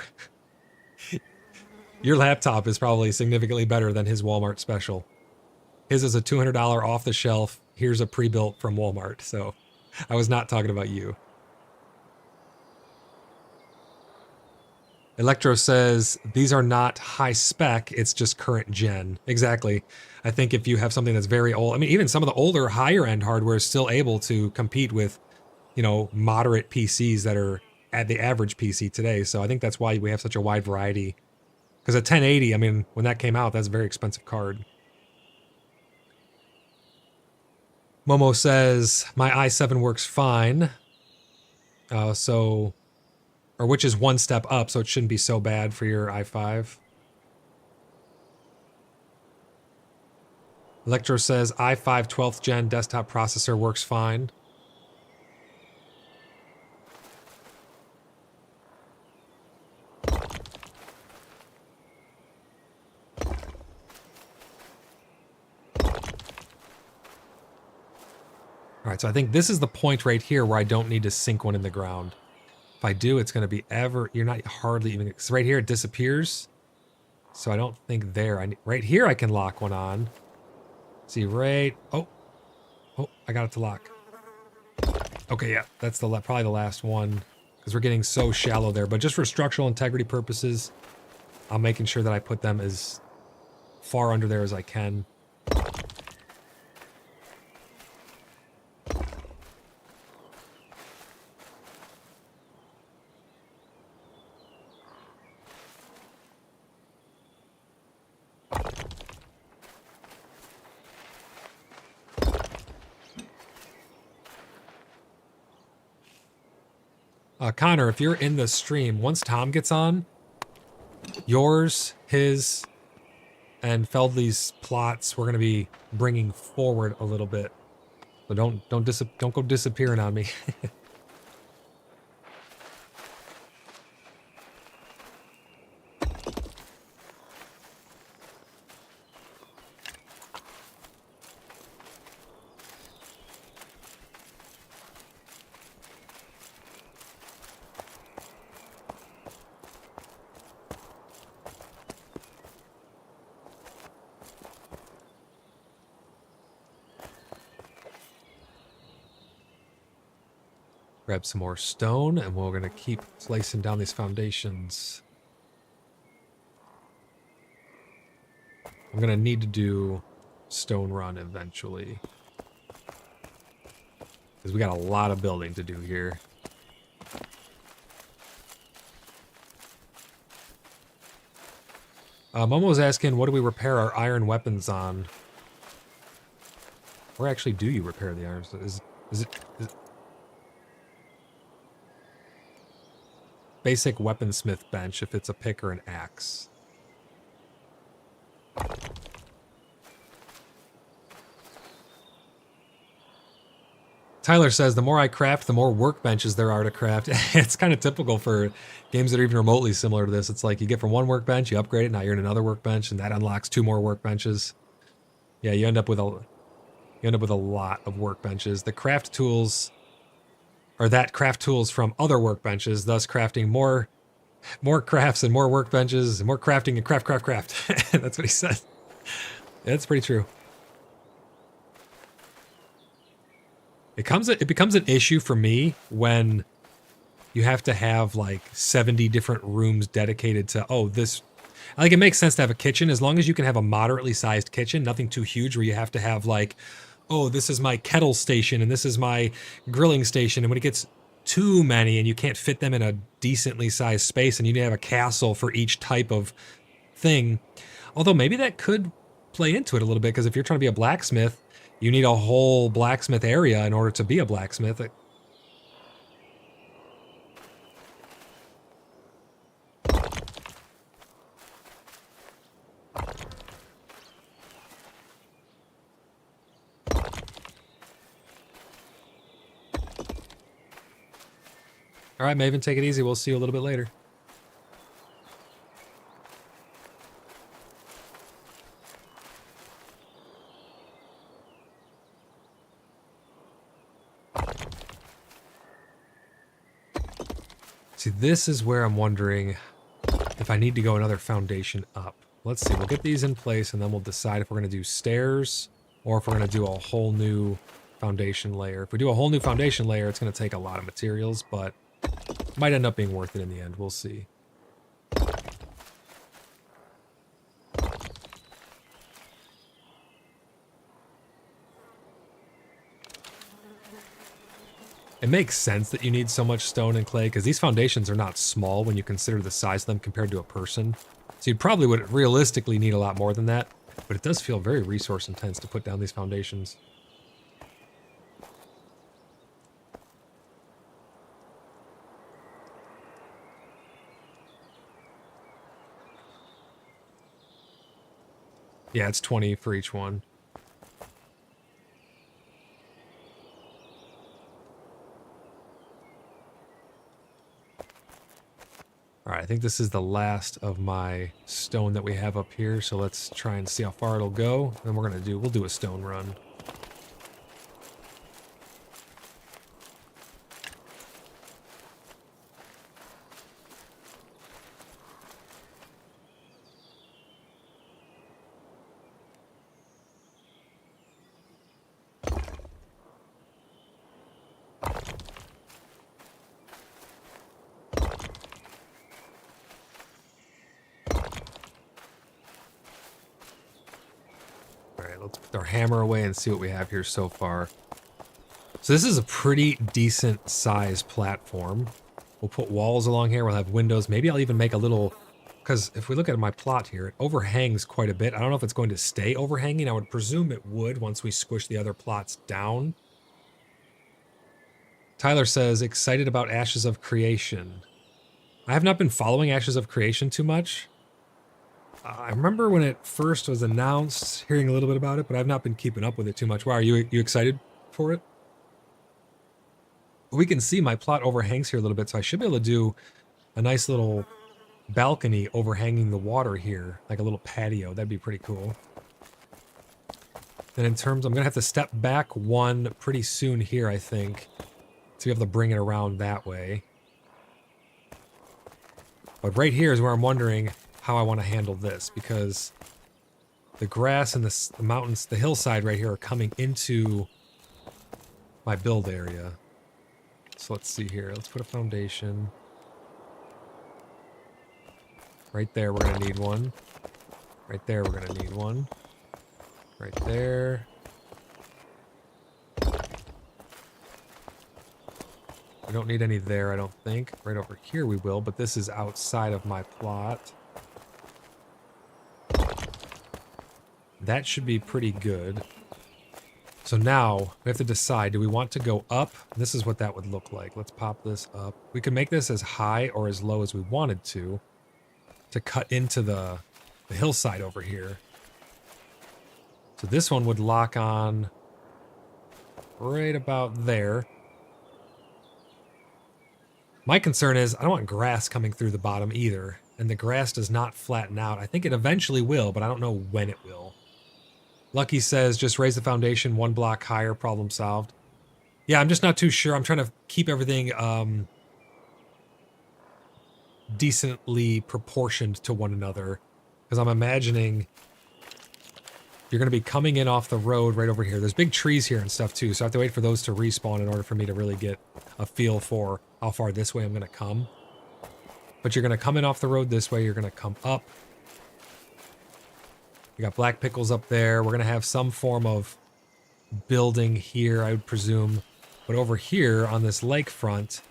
Your laptop is probably significantly better than his Walmart special. His is a $200 off the shelf. Here's a pre-built from Walmart. So I was not talking about you. Electro says, these are not high spec, it's just current gen. Exactly. I think if you have something that's very old, I mean, even some of the older, higher end hardware is still able to compete with, you know, moderate PCs that are at the average PC today. So I think that's why we have such a wide variety. Because a 1080, I mean, when that came out, that's a very expensive card. Momo says, my i7 works fine. Or which is one step up, so it shouldn't be so bad for your i5. Electro says, i5 12th gen desktop processor works fine. All right, so I think this is the point right here where I don't need to sink one in the ground. If I do, it's going to be you're not hardly even, because right here it disappears. So I don't think there, right here I can lock one on. See, oh, I got it to lock. Okay, yeah, that's probably the last one, because we're getting so shallow there. But just for structural integrity purposes, I'm making sure that I put them as far under there as I can. Connor, if you're in the stream, once Tom gets on, yours, his, and Feldley's plots we're going to be bringing forward a little bit. So don't go disappearing on me. Grab some more stone, and we're going to keep placing down these foundations. I'm going to need to do stone run eventually, because we got a lot of building to do here. Momo's asking, what do we repair our iron weapons on? Where actually do you repair the iron? Is it basic weaponsmith bench if it's a pick or an axe? Tyler says, the more I craft, the more workbenches there are to craft. It's kind of typical for games that are even remotely similar to this. It's like you get from one workbench, you upgrade it, now you're in another workbench, and that unlocks 2 more workbenches. Yeah, you end up with a lot of workbenches. The craft tools are craft tools from other workbenches, thus crafting more crafts and more workbenches and more crafting and craft. That's what he said. Yeah, that's pretty true. It becomes an issue for me when you have to have like 70 different rooms dedicated to, this. Like, it makes sense to have a kitchen as long as you can have a moderately sized kitchen, nothing too huge where you have to have like, this is my kettle station and this is my grilling station. And when it gets too many and you can't fit them in a decently sized space and you need to have a castle for each type of thing. Although maybe that could play into it a little bit, because if you're trying to be a blacksmith, you need a whole blacksmith area in order to be a blacksmith. All right, Maven, take it easy. We'll see you a little bit later. See, this is where I'm wondering if I need to go another foundation up. Let's see, we'll get these in place and then we'll decide if we're going to do stairs or if we're going to do a whole new foundation layer. If we do a whole new foundation layer, it's going to take a lot of materials, but it might end up being worth it in the end. We'll see. It makes sense that you need so much stone and clay because these foundations are not small when you consider the size of them compared to a person. So you probably would realistically need a lot more than that, but it does feel very resource intense to put down these foundations. Yeah, it's 20 for each one. All right, I think this is the last of my stone that we have up here, so let's try and see how far it'll go. And we'll do a stone run. Let's put our hammer away and see what we have here so far. So this is a pretty decent size platform. We'll put walls along here. We'll have windows. Maybe I'll even make a little, because if we look at my plot here, it overhangs quite a bit. I don't know if it's going to stay overhanging. I would presume it would once we squish the other plots down. Tyler says, excited about Ashes of Creation. I have not been following Ashes of Creation too much. I remember when it first was announced, hearing a little bit about it, but I've not been keeping up with it too much. Why, are you excited for it? We can see my plot overhangs here a little bit, so I should be able to do a nice little balcony overhanging the water here, like a little patio. That'd be pretty cool. And in terms, I'm going to have to step back one pretty soon here, I think, to be able to bring it around that way. But right here is where I'm wondering how I want to handle this, because the grass and the mountains, the hillside right here are coming into my build area. So let's see here. Let's put a foundation. Right there, we're going to need one. Right there, we're going to need one. Right there. We don't need any there, I don't think. Right over here we will, but this is outside of my plot. That should be pretty good. So now we have to decide, do we want to go up? This is what that would look like. Let's pop this up. We can make this as high or as low as we wanted to cut into the hillside over here. So this one would lock on right about there. My concern is I don't want grass coming through the bottom either, and the grass does not flatten out. I think it eventually will, but I don't know when it will. Lucky says, just raise the foundation one block higher, problem solved. Yeah, I'm just not too sure. I'm trying to keep everything decently proportioned to one another, because I'm imagining you're going to be coming in off the road right over here. There's big trees here and stuff too, so I have to wait for those to respawn in order for me to really get a feel for how far this way I'm going to come. But you're going to come in off the road this way. You're going to come up. We got black pickles up there. We're going to have some form of building here, I would presume. But over here on this lakefront,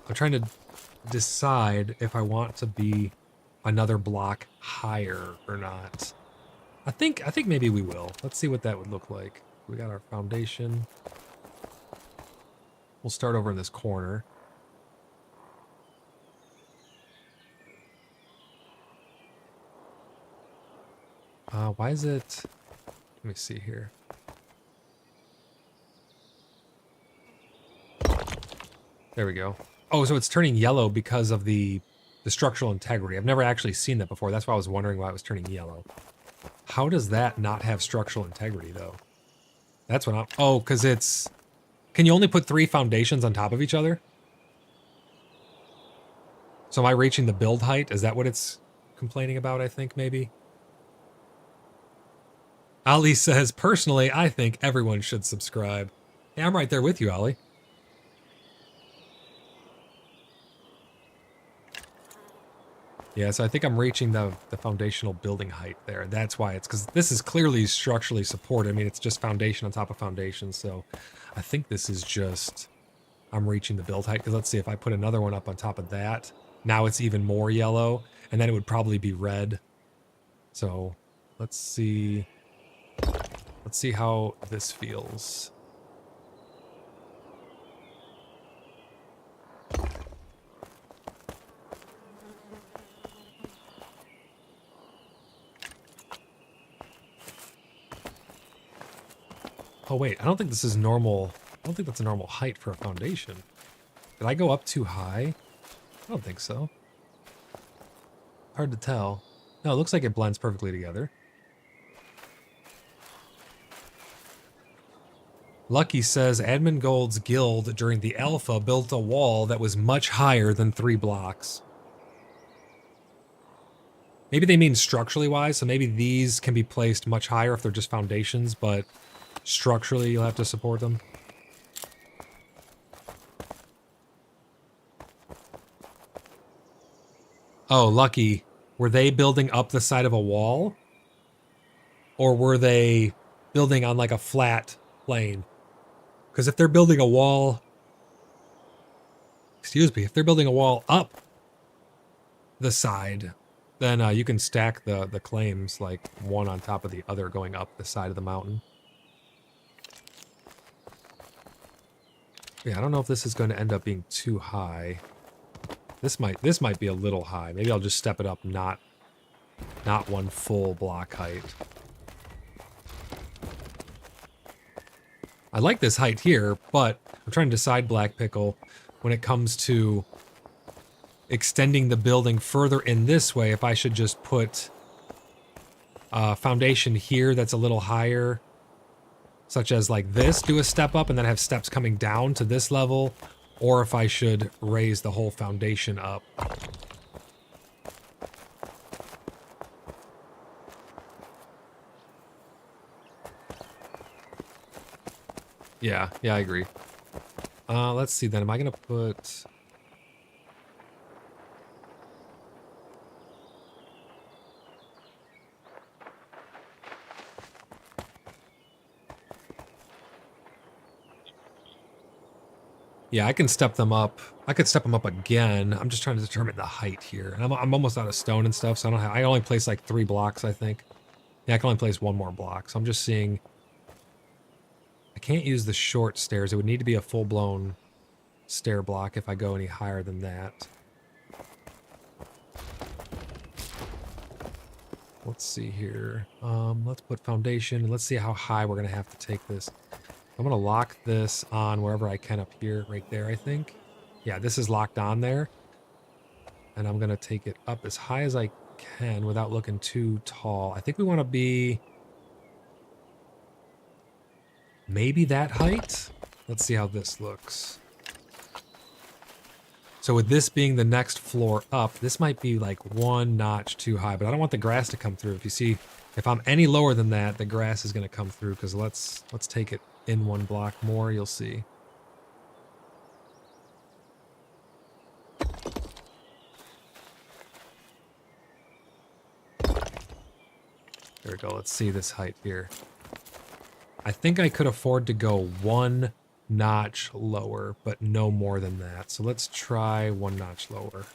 I'm trying to decide if I want to be another block higher or not. I think maybe we will. Let's see what that would look like. We got our foundation. We'll start over in this corner. Why is it... Let me see here. There we go. Oh, so it's turning yellow because of the structural integrity. I've never actually seen that before. That's why I was wondering why it was turning yellow. How does that not have structural integrity, though? That's what I'm... Oh, because it's... Can you only put 3 foundations on top of each other? So am I reaching the build height? Is that what it's complaining about, I think, maybe? Ali says, personally, I think everyone should subscribe. Yeah, I'm right there with you, Ali. Yeah, so I think I'm reaching the foundational building height there. That's why it's, because this is clearly structurally supported. I mean, it's just foundation on top of foundation. So I think this is just, I'm reaching the build height. Because let's see, if I put another one up on top of that, now it's even more yellow. And then it would probably be red. So let's see. Let's see how this feels. Oh wait, I don't think this is normal. I don't think that's a normal height for a foundation. Did I go up too high? I don't think so. Hard to tell. No, it looks like it blends perfectly together. Lucky says Admin Gold's guild during the alpha built a wall that was much higher than 3 blocks. Maybe they mean structurally wise, so maybe these can be placed much higher if they're just foundations, but structurally you'll have to support them. Oh, Lucky. Were they building up the side of a wall? Or were they building on like a flat plane? Because if they're building a wall... Excuse me, if they're building a wall up the side, then you can stack the claims like one on top of the other going up the side of the mountain. Yeah, I don't know if this is going to end up being too high. This might be a little high. Maybe I'll just step it up, not one full block height. I like this height here, but I'm trying to decide, Black Pickle, when it comes to extending the building further in this way, if I should just put a foundation here that's a little higher, such as like this, do a step up and then have steps coming down to this level, or if I should raise the whole foundation up. Yeah, I agree. Let's see then. Am I going to put... Yeah, I can step them up. I could step them up again. I'm just trying to determine the height here. And I'm almost out of stone and stuff, so I only place like 3 blocks, I think. Yeah, I can only place 1 more block. So I'm just seeing... I can't use the short stairs. It would need to be a full-blown stair block if I go any higher than that. Let's see here. Let's put foundation, and let's see how high we're going to have to take this. I'm going to lock this on wherever I can up here, right there, I think. Yeah, this is locked on there. And I'm going to take it up as high as I can without looking too tall. I think we want to be... maybe that height? Let's see how this looks. So with this being the next floor up, this might be like 1 notch too high, but I don't want the grass to come through. If you see, if I'm any lower than that, the grass is going to come through, because let's take it in 1 block more, you'll see. There we go, let's see this height here. I think I could afford to go 1 notch lower, but no more than that. So let's try 1 notch lower.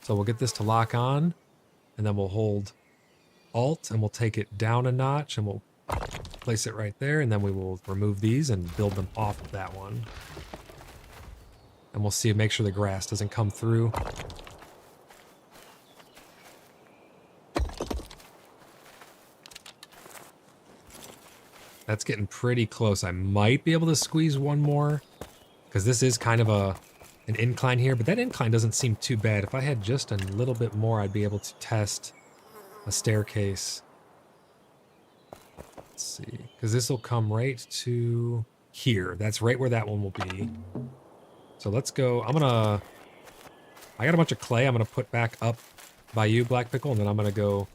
So we'll get this to lock on, and then we'll hold Alt, and we'll take it down a notch, and we'll place it right there, and then we will remove these and build them off of that one. And we'll see, make sure the grass doesn't come through. That's getting pretty close. I might be able to squeeze 1 more, because this is kind of an incline here, but that incline doesn't seem too bad. If I had just a little bit more, I'd be able to test a staircase. Let's see, because this will come right to... here. That's right where that one will be. So let's go. I got a bunch of clay I'm gonna put back up by you, Black Pickle, and then I'm gonna go.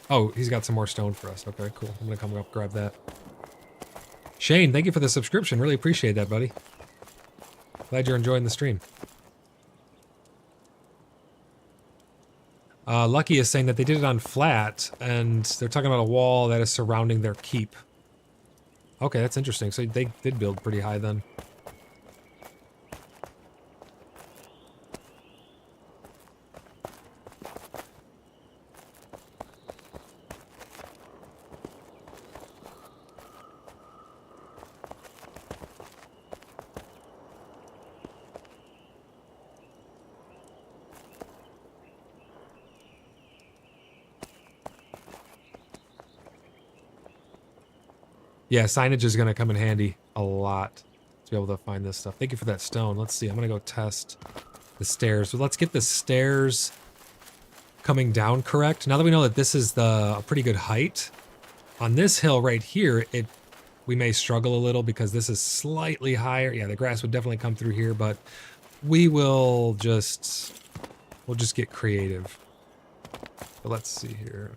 Oh, he's got some more stone for us. Okay, cool. I'm gonna come up, grab that. Shane, thank you for the subscription. Really appreciate that, buddy. Glad you're enjoying the stream. Lucky is saying that they did it on flat, and they're talking about a wall that is surrounding their keep. Okay, that's interesting. So they did build pretty high then. Yeah, signage is going to come in handy a lot to be able to find this stuff. Thank you for that stone. Let's see. I'm going to go test the stairs. So let's get the stairs coming down correct. Now that we know that this is a pretty good height, on this hill right here, we may struggle a little because this is slightly higher. Yeah, the grass would definitely come through here, but we'll just get creative. But let's see here.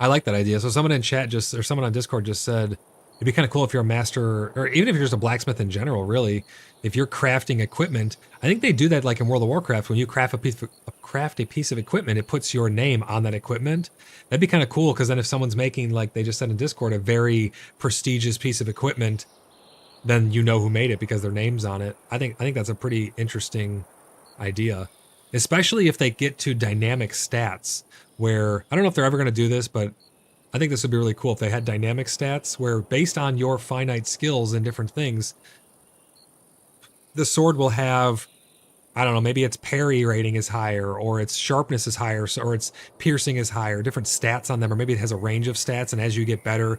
I like that idea. So someone in chat or someone on Discord just said, it'd be kind of cool if you're a master, or even if you're just a blacksmith in general, really, if you're crafting equipment. I think they do that like in World of Warcraft. When you craft a piece of equipment, it puts your name on that equipment. That'd be kind of cool, because then if someone's making, like they just said in Discord, a very prestigious piece of equipment, then you know who made it because their name's on it. I think that's a pretty interesting idea, especially if they get to dynamic stats, where I don't know if they're ever going to do this, but I think this would be really cool if they had dynamic stats where, based on your finite skills and different things, the sword will have, I don't know, maybe its parry rating is higher, or its sharpness is higher, or its piercing is higher, different stats on them, or maybe it has a range of stats, and as you get better,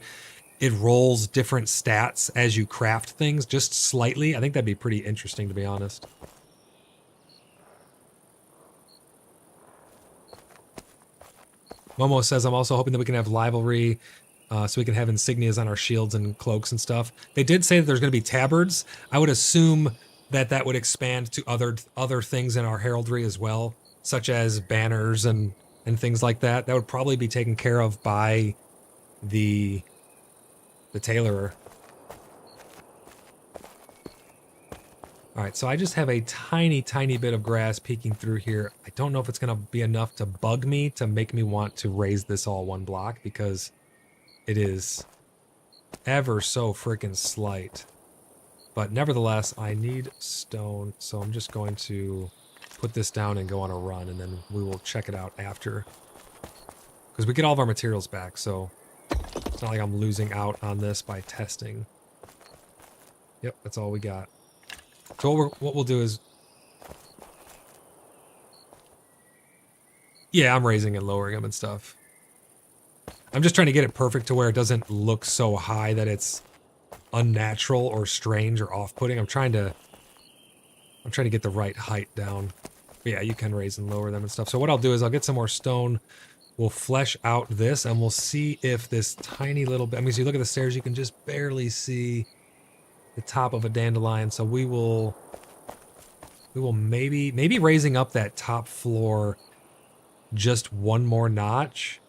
it rolls different stats as you craft things, just slightly. I think that'd be pretty interesting, to be honest. Momo says, I'm also hoping that we can have rivalry, so we can have insignias on our shields and cloaks and stuff. They did say that there's going to be tabards. I would assume that would expand to other things in our heraldry as well, such as banners and things like that. That would probably be taken care of by the tailorer. All right, so I just have a tiny bit of grass peeking through here. I don't know if it's going to be enough to bug me to make me want to raise this all one block, because it is ever so freaking slight. But nevertheless, I need stone, so I'm just going to put this down and go on a run, and then we will check it out after. Because we get all of our materials back, so it's not like I'm losing out on this by testing. Yep, that's all we got. So what we'll do is... Yeah, I'm raising and lowering them and stuff. I'm just trying to get it perfect to where it doesn't look so high that it's unnatural or strange or off-putting. I'm trying to get the right height down. But yeah, you can raise and lower them and stuff. So what I'll do is I'll get some more stone. We'll flesh out this, and we'll see if this tiny little bit... I mean, so you look at the stairs, you can just barely see the top of a dandelion. So we will maybe raising up that top floor just one more notch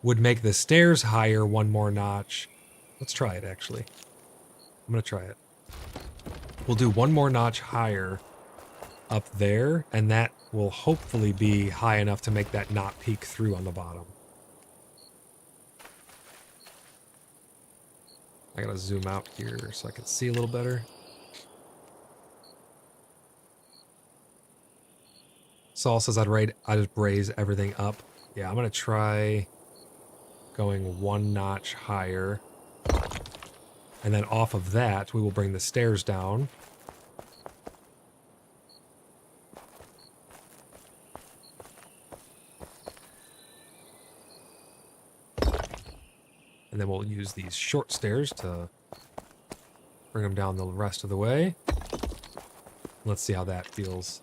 would make the stairs higher one more notch. Let's try it, actually. I'm gonna try it. We'll do one more notch higher up there, and that will hopefully be high enough to make that not peek through on the bottom. I gotta zoom out here so I can see a little better. Saul says I'd just raise everything up. Yeah, I'm gonna try going one notch higher. And then off of that, we will bring the stairs down. And then we'll use these short stairs to bring them down the rest of the way. Let's see how that feels.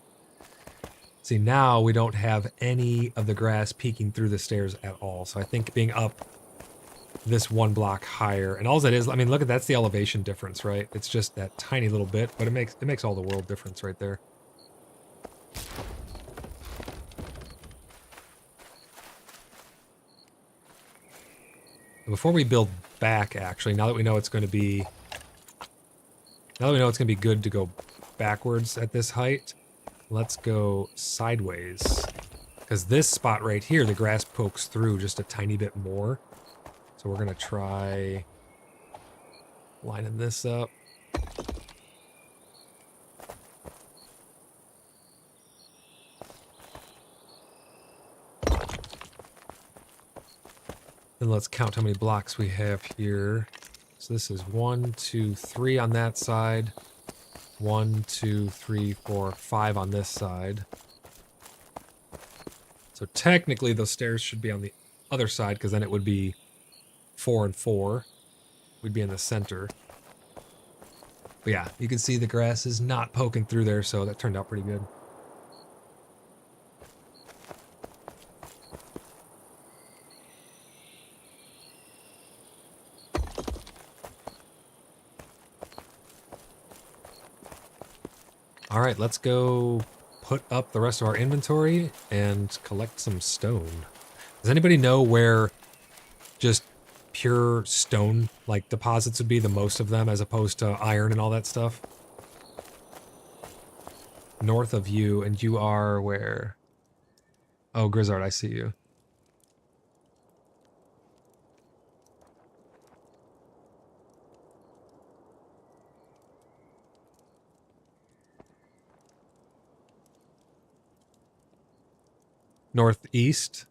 See, now we don't have any of the grass peeking through the stairs at all. So I think being up this one block higher, and all that is, I mean, look at that's the elevation difference, right? It's just that tiny little bit, but it makes all the world difference right there. Before we build back, actually, now that we know it's going to be good to go backwards at this height, let's go sideways. Because this spot right here, the grass pokes through just a tiny bit more. So we're going to try lining this up. And let's count how many blocks we have here. So this is 1, 2, 3 on that side. 1, 2, 3, 4, 5 on this side. So technically those stairs should be on the other side, because then it would be 4 and 4. We'd be in the center. But yeah, you can see the grass is not poking through there, so that turned out pretty good. All right, let's go put up the rest of our inventory and collect some stone. Does anybody know where just pure stone like deposits would be, the most of them, as opposed to iron and all that stuff? North of you, and you are where? Oh, Grizzard, I see you. Northeast.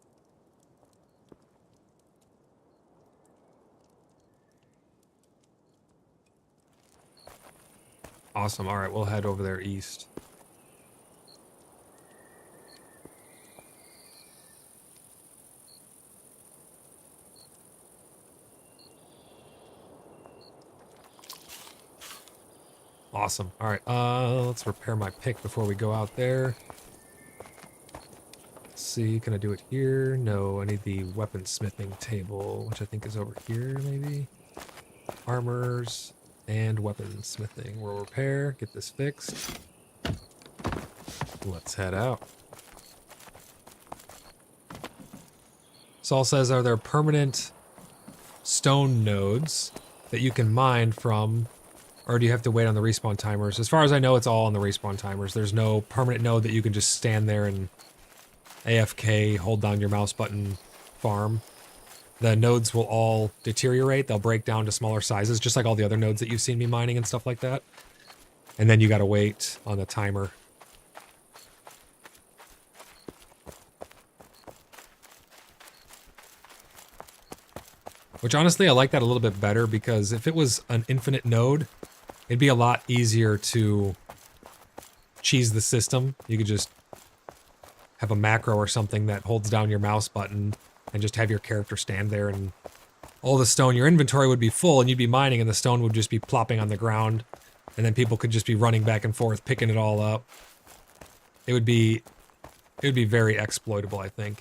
Awesome. All right, we'll head over there east. Awesome. All right, let's repair my pick before we go out there. Let's see, can I do it here? No, I need the weaponsmithing table, which I think is over here, maybe? Armors and weaponsmithing. We'll repair, get this fixed. Let's head out. Saul says, are there permanent stone nodes that you can mine from, or do you have to wait on the respawn timers? As far as I know, it's all on the respawn timers. There's no permanent node that you can just stand there and AFK, hold down your mouse button, farm. The nodes will all deteriorate. They'll break down to smaller sizes, just like all the other nodes that you've seen me mining and stuff like that. And then you gotta wait on the timer. Which honestly, I like that a little bit better, because if it was an infinite node, it'd be a lot easier to cheese the system. You could just have a macro or something that holds down your mouse button and just have your character stand there, and all the stone, your inventory would be full and you'd be mining and the stone would just be plopping on the ground, and then people could just be running back and forth, picking it all up. It would be very exploitable, I think.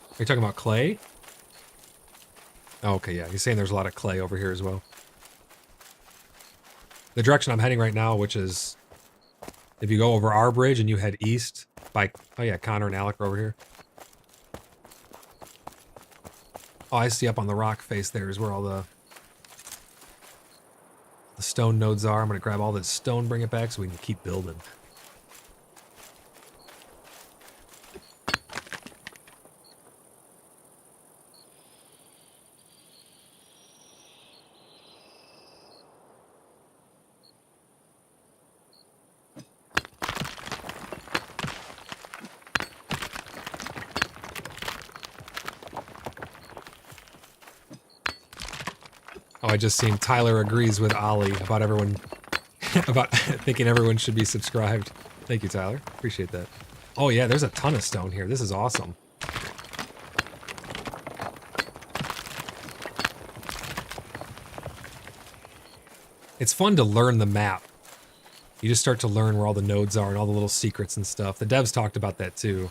Are you talking about clay? Oh, okay, yeah. He's saying there's a lot of clay over here as well. The direction I'm heading right now, which is, if you go over our bridge and you head east by, oh yeah, Connor and Alec are over here. Oh, I see up on the rock face there is where all the stone nodes are. I'm going to grab all this stone, bring it back so we can keep building. Oh, I just seen Tyler agrees with Ollie about everyone, about thinking everyone should be subscribed. Thank you, Tyler. Appreciate that. Oh yeah, there's a ton of stone here. This is awesome. It's fun to learn the map. You just start to learn where all the nodes are and all the little secrets and stuff. The devs talked about that too.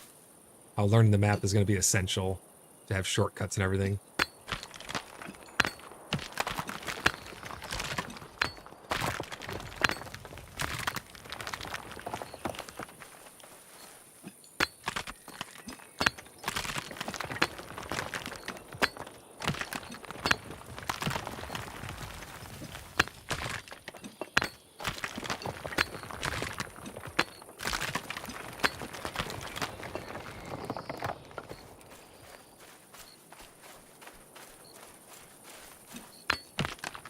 How learning the map is going to be essential to have shortcuts and everything.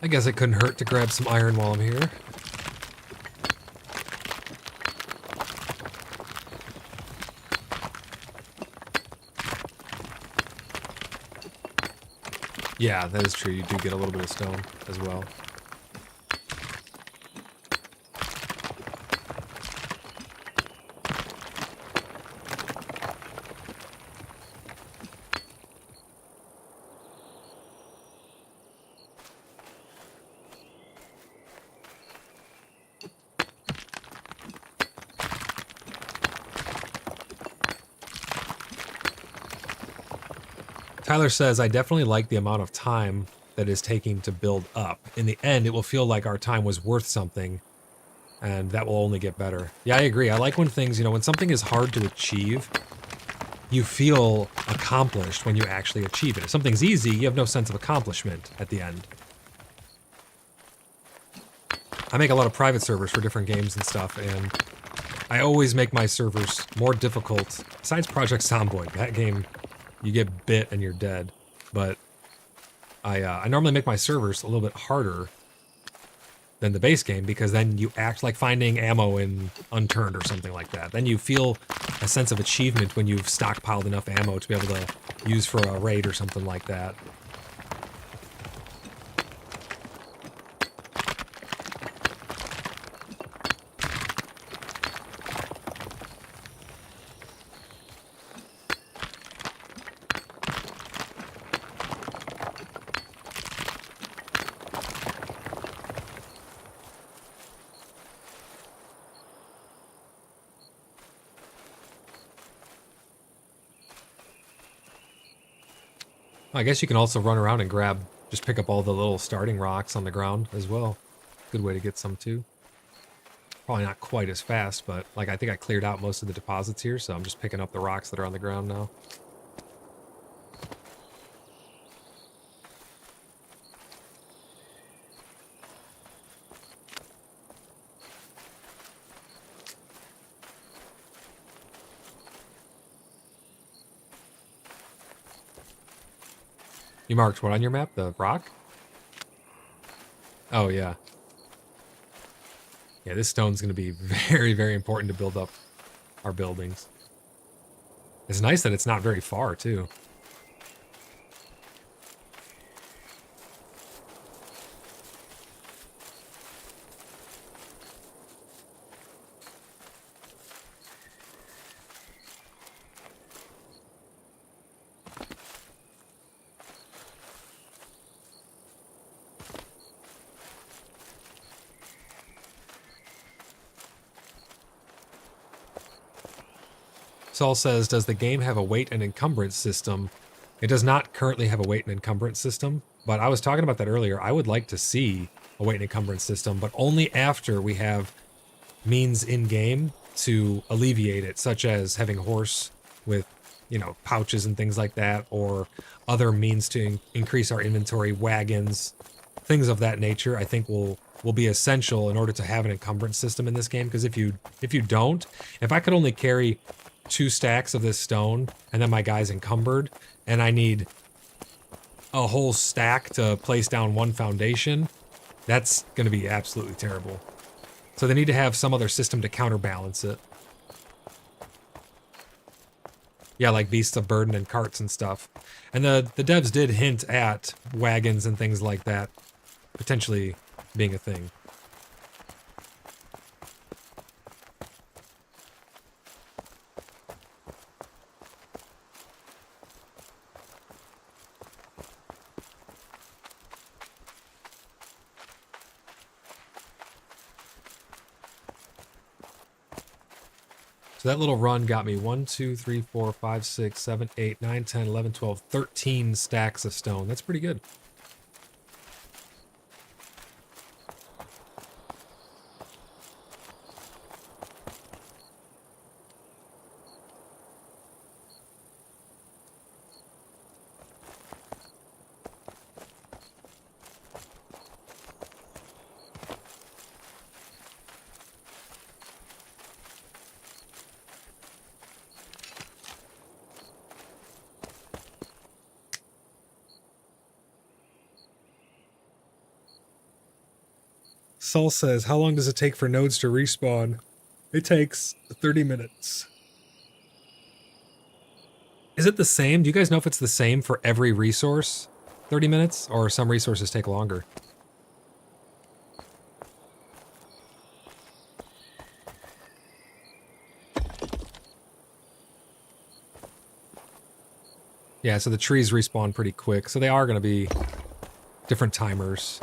I guess it couldn't hurt to grab some iron while I'm here. Yeah, that is true. You do get a little bit of stone as well. Tyler says, I definitely like the amount of time that is taking to build up. In the end, it will feel like our time was worth something, and that will only get better. Yeah, I agree. I like when things, when something is hard to achieve, you feel accomplished when you actually achieve it. If something's easy, you have no sense of accomplishment at the end. I make a lot of private servers for different games and stuff, and I always make my servers more difficult. Besides Project Zomboid, that game, you get bit and you're dead. But I normally make my servers a little bit harder than the base game, because then you act like finding ammo in Unturned or something like that. Then you feel a sense of achievement when you've stockpiled enough ammo to be able to use for a raid or something like that. I guess you can also run around and just pick up all the little starting rocks on the ground as well. Good way to get some too. Probably not quite as fast, but like I think I cleared out most of the deposits here, so I'm just picking up the rocks that are on the ground now. You marked what on your map? The rock? Oh, yeah. Yeah, this stone's going to be very, very important to build up our buildings. It's nice that it's not very far, too. Saul says, does the game have a weight and encumbrance system? It does not currently have a weight and encumbrance system, but I was talking about that earlier. I would like to see a weight and encumbrance system, but only after we have means in-game to alleviate it, such as having horse with, pouches and things like that, or other means to increase our inventory, wagons, things of that nature. I think will be essential in order to have an encumbrance system in this game, because if you don't, if I could only carry 2 stacks of this stone and then my guy's encumbered and I need a whole stack to place down one foundation, that's going to be absolutely terrible. So they need to have some other system to counterbalance it. Yeah, like beasts of burden and carts and stuff. And the devs did hint at wagons and things like that potentially being a thing. So that little run got me 1, 2, 3, 4, 5, 6, 7, 8, 9, 10, 11, 12, 13 stacks of stone. That's pretty good. Saul says, how long does it take for nodes to respawn? It takes 30 minutes. Is it the same? Do you guys know if it's the same for every resource? 30 minutes? Or some resources take longer? Yeah, so the trees respawn pretty quick. So they are going to be different timers.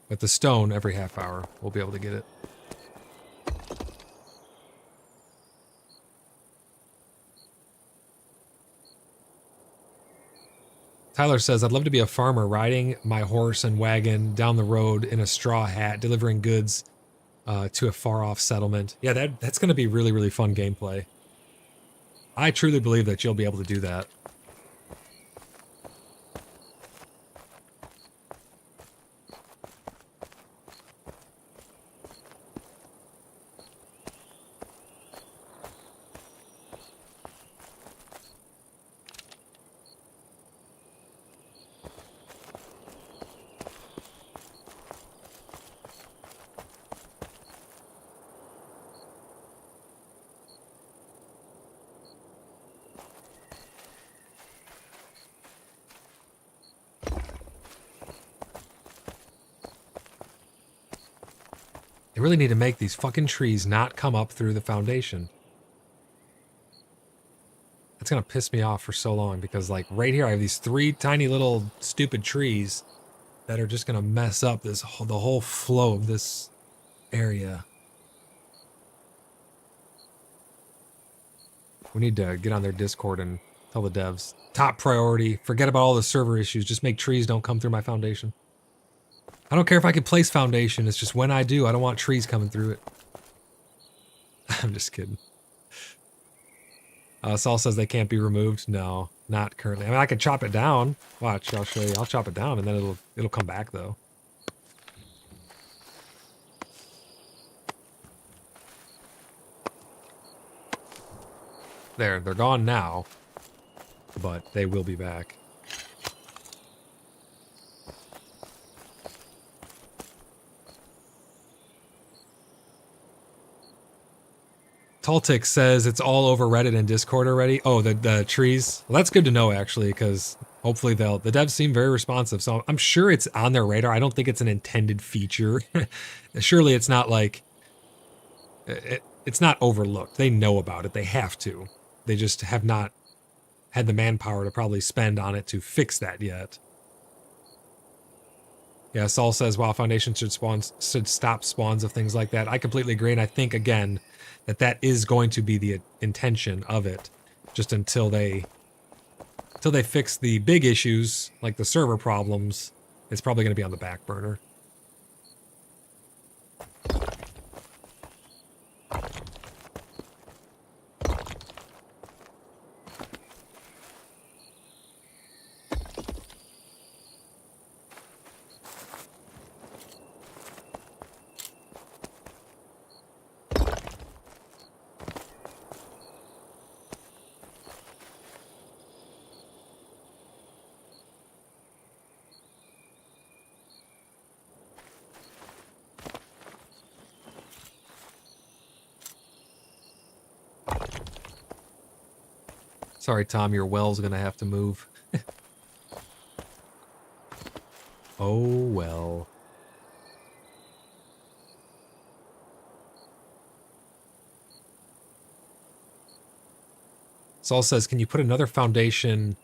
But the stone, every half hour, we'll be able to get it. Tyler says, I'd love to be a farmer riding my horse and wagon down the road in a straw hat, delivering goods to a far-off settlement. Yeah, that's going to be really, really fun gameplay. I truly believe that you'll be able to do that. They really need to make these fucking trees not come up through the foundation. That's gonna piss me off for so long because, like, right here I have these 3 tiny little stupid trees that are just gonna mess up the whole flow of this area. We need to get on their Discord and tell the devs, top priority, forget about all the server issues, just make trees don't come through my foundation. I don't care if I can place foundation, it's just when I do, I don't want trees coming through it. I'm just kidding. Saul says they can't be removed. No, not currently. I mean, I could chop it down. Watch, I'll show you. I'll chop it down and then it'll come back though. There, they're gone now, but they will be back. Taltic says it's all over Reddit and Discord already. Oh, the trees. Well, that's good to know actually, because hopefully the devs seem very responsive. So I'm sure it's on their radar. I don't think it's an intended feature. Surely it's not like it's not overlooked. They know about it. They have to. They just have not had the manpower to probably spend on it to fix that yet. Yeah, Saul says, wow, Foundation should stop spawns of things like that. I completely agree, and I think, again, that is going to be the intention of it, just until they fix the big issues, like the server problems, it's probably going to be on the back burner. Sorry, Tom, your well's gonna have to move. Oh, well. Saul says, can you put another foundation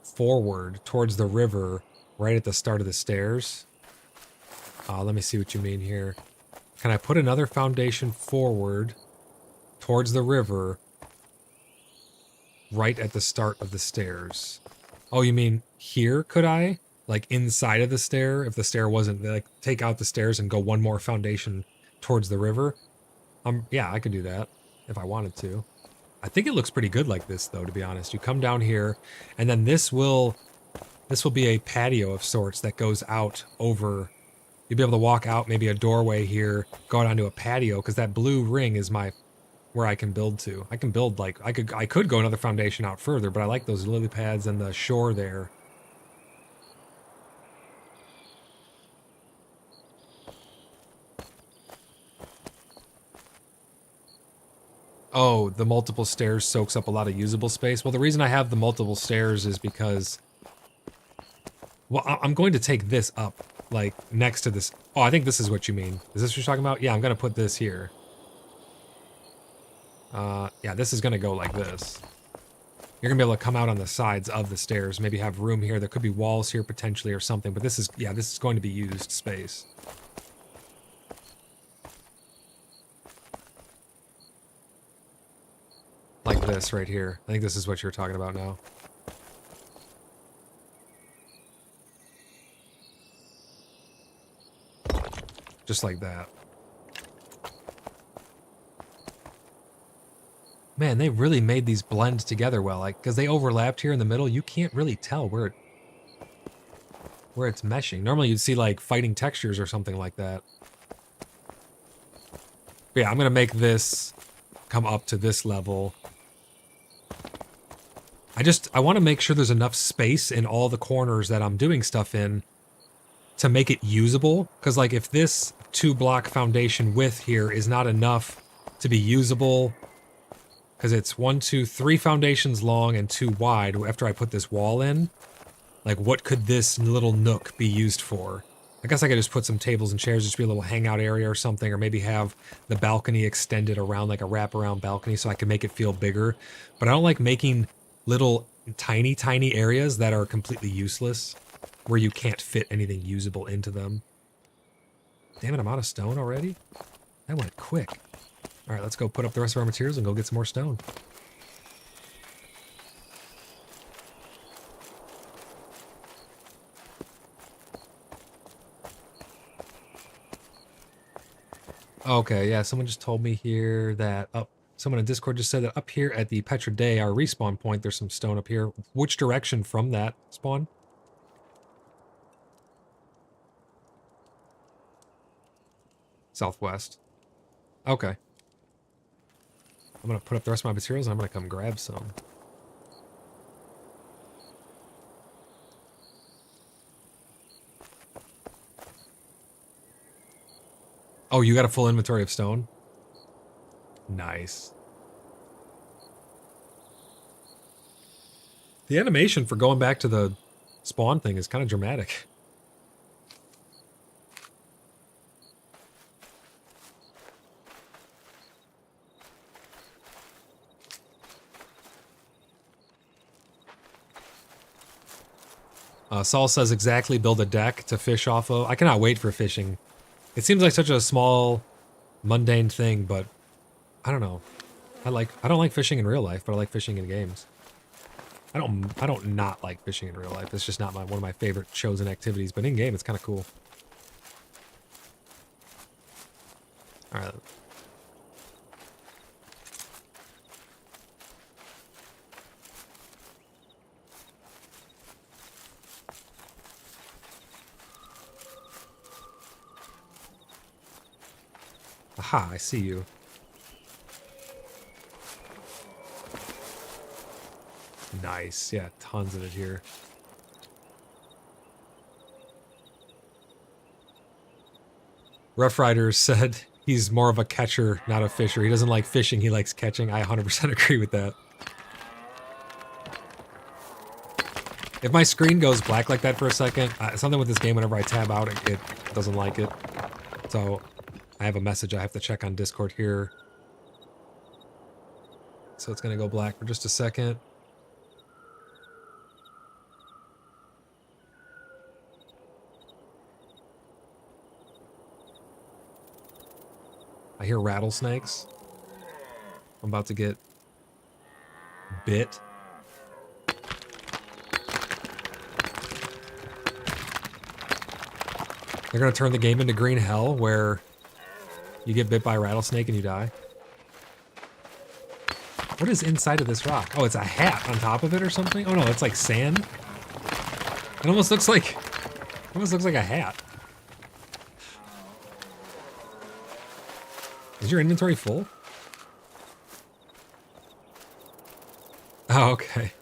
forward towards the river right at the start of the stairs? Let me see what you mean here. Can I put another foundation forward towards the river right at the start of the stairs? Oh, you mean here, could I? Like inside of the stair, if the stair wasn't, like, take out the stairs and go one more foundation towards the river? Yeah, I could do that if I wanted to. I think it looks pretty good like this, though, to be honest. You come down here, and then this will be a patio of sorts that goes out over. You'll be able to walk out maybe a doorway here, go out onto a patio, because that blue ring is where I can build to. I can build, like, I could go another foundation out further, but I like those lily pads and the shore there. Oh, the multiple stairs soaks up a lot of usable space. Well, the reason I have the multiple stairs is because, well, I'm going to take this up, like, next to this. Oh, I think this is what you mean. Is this what you're talking about? Yeah, I'm going to put this here. Yeah, this is going to go like this. You're going to be able to come out on the sides of the stairs, maybe have room here. There could be walls here potentially or something, but this is, yeah, this is going to be used space. Like this right here. I think this is what you're talking about now. Just like that. Man, they really made these blend together well, like, because they overlapped here in the middle. You can't really tell where it's meshing. Normally you'd see like fighting textures or something like that. But yeah, I'm gonna make this come up to this level. I want to make sure there's enough space in all the corners that I'm doing stuff in to make it usable. Because like if this 2-block foundation width here is not enough to be usable, because it's 3 foundations long and 2 wide after I put this wall in, like what could this little nook be used for? I guess I could just put some tables and chairs, just be a little hangout area or something, or maybe have the balcony extended around like a wraparound balcony so I can make it feel bigger. But I don't like making little tiny areas that are completely useless, where you can't fit anything usable into them. Damn it, I'm out of stone already? That went quick. Alright, let's go put up the rest of our materials and go get some more stone. Okay, yeah, someone just told me here that someone in Discord just said that up here at the Pt2 Day, our respawn point, there's some stone up here. Which direction from that spawn? Southwest. Okay. I'm gonna put up the rest of my materials and I'm gonna come grab some. Oh, you got a full inventory of stone? Nice. The animation for going back to the spawn thing is kind of dramatic. Saul says exactly, build a deck to fish off of. I cannot wait for fishing. It seems like such a small, mundane thing, but I don't know. I don't like fishing in real life, but I like fishing in games. I don't not like fishing in real life. It's just not one of my favorite chosen activities, but in game it's kind of cool. All right. Aha, I see you. Nice. Yeah, tons of it here. Rough Rider said he's more of a catcher, not a fisher. He doesn't like fishing, he likes catching. I 100% agree with that. If my screen goes black like that for a second, something with this game, whenever I tab out, it doesn't like it. So I have a message I have to check on Discord here. So it's going to go black for just a second. I hear rattlesnakes. I'm about to get bit. They're going to turn the game into green hell where you get bit by a rattlesnake and you die. What is inside of this rock? Oh, it's a hat on top of it or something? Oh no, it's like sand. It almost looks like a hat. Is your inventory full? Oh, okay.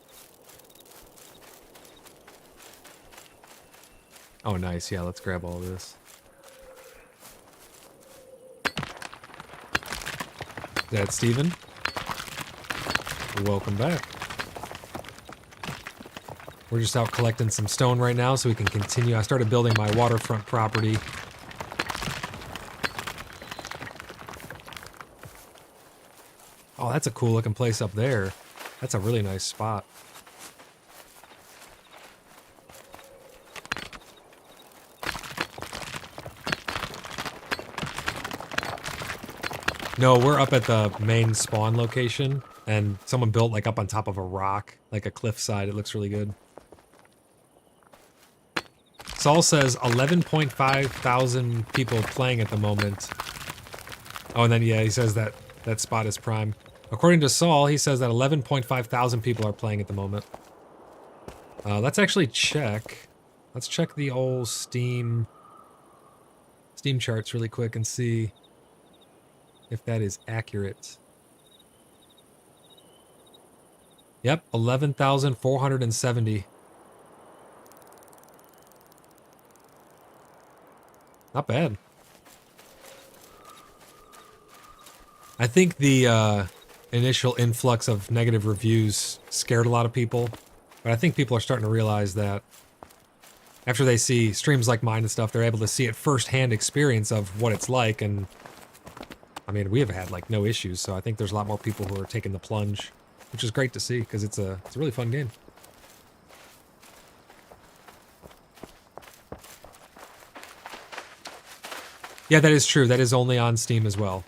Oh, nice. Yeah, let's grab all of this. Is that Steven? Welcome back. We're just out collecting some stone right now so we can continue. I started building my waterfront property. Oh, that's a cool looking place up there. That's a really nice spot. No, we're up at the main spawn location, and someone built like up on top of a rock, like a cliffside. It looks really good. Saul says 11.5 thousand people playing at the moment. Oh, and then yeah, he says that that spot is prime. According to Saul, he says that 11.5 thousand people are playing at the moment. Let's actually check. Let's check the old Steam charts really quick and see if that is accurate. Yep, 11,470. Not bad. I think the initial influx of negative reviews scared a lot of people, but I think people are starting to realize that after they see streams like mine and stuff, they're able to see it firsthand experience of what it's like, and I mean, we have had like no issues, so I think there's a lot more people who are taking the plunge, which is great to see because it's a really fun game. Yeah, that is true. That is only on Steam as well.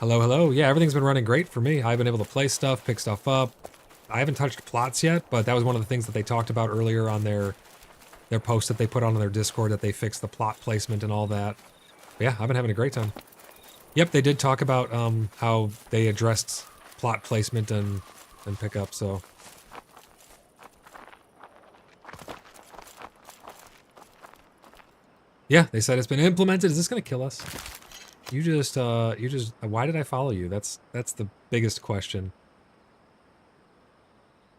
Hello, hello. Yeah, everything's been running great for me. I've been able to play stuff, pick stuff up. I haven't touched plots yet, but that was one of the things that they talked about earlier on their post that they put on their Discord, that they fixed the plot placement and all that. But yeah, I've been having a great time. Yep, they did talk about how they addressed plot placement and pickup, so. Yeah, they said it's been implemented. Is this gonna kill us? You just, why did I follow you? That's the biggest question.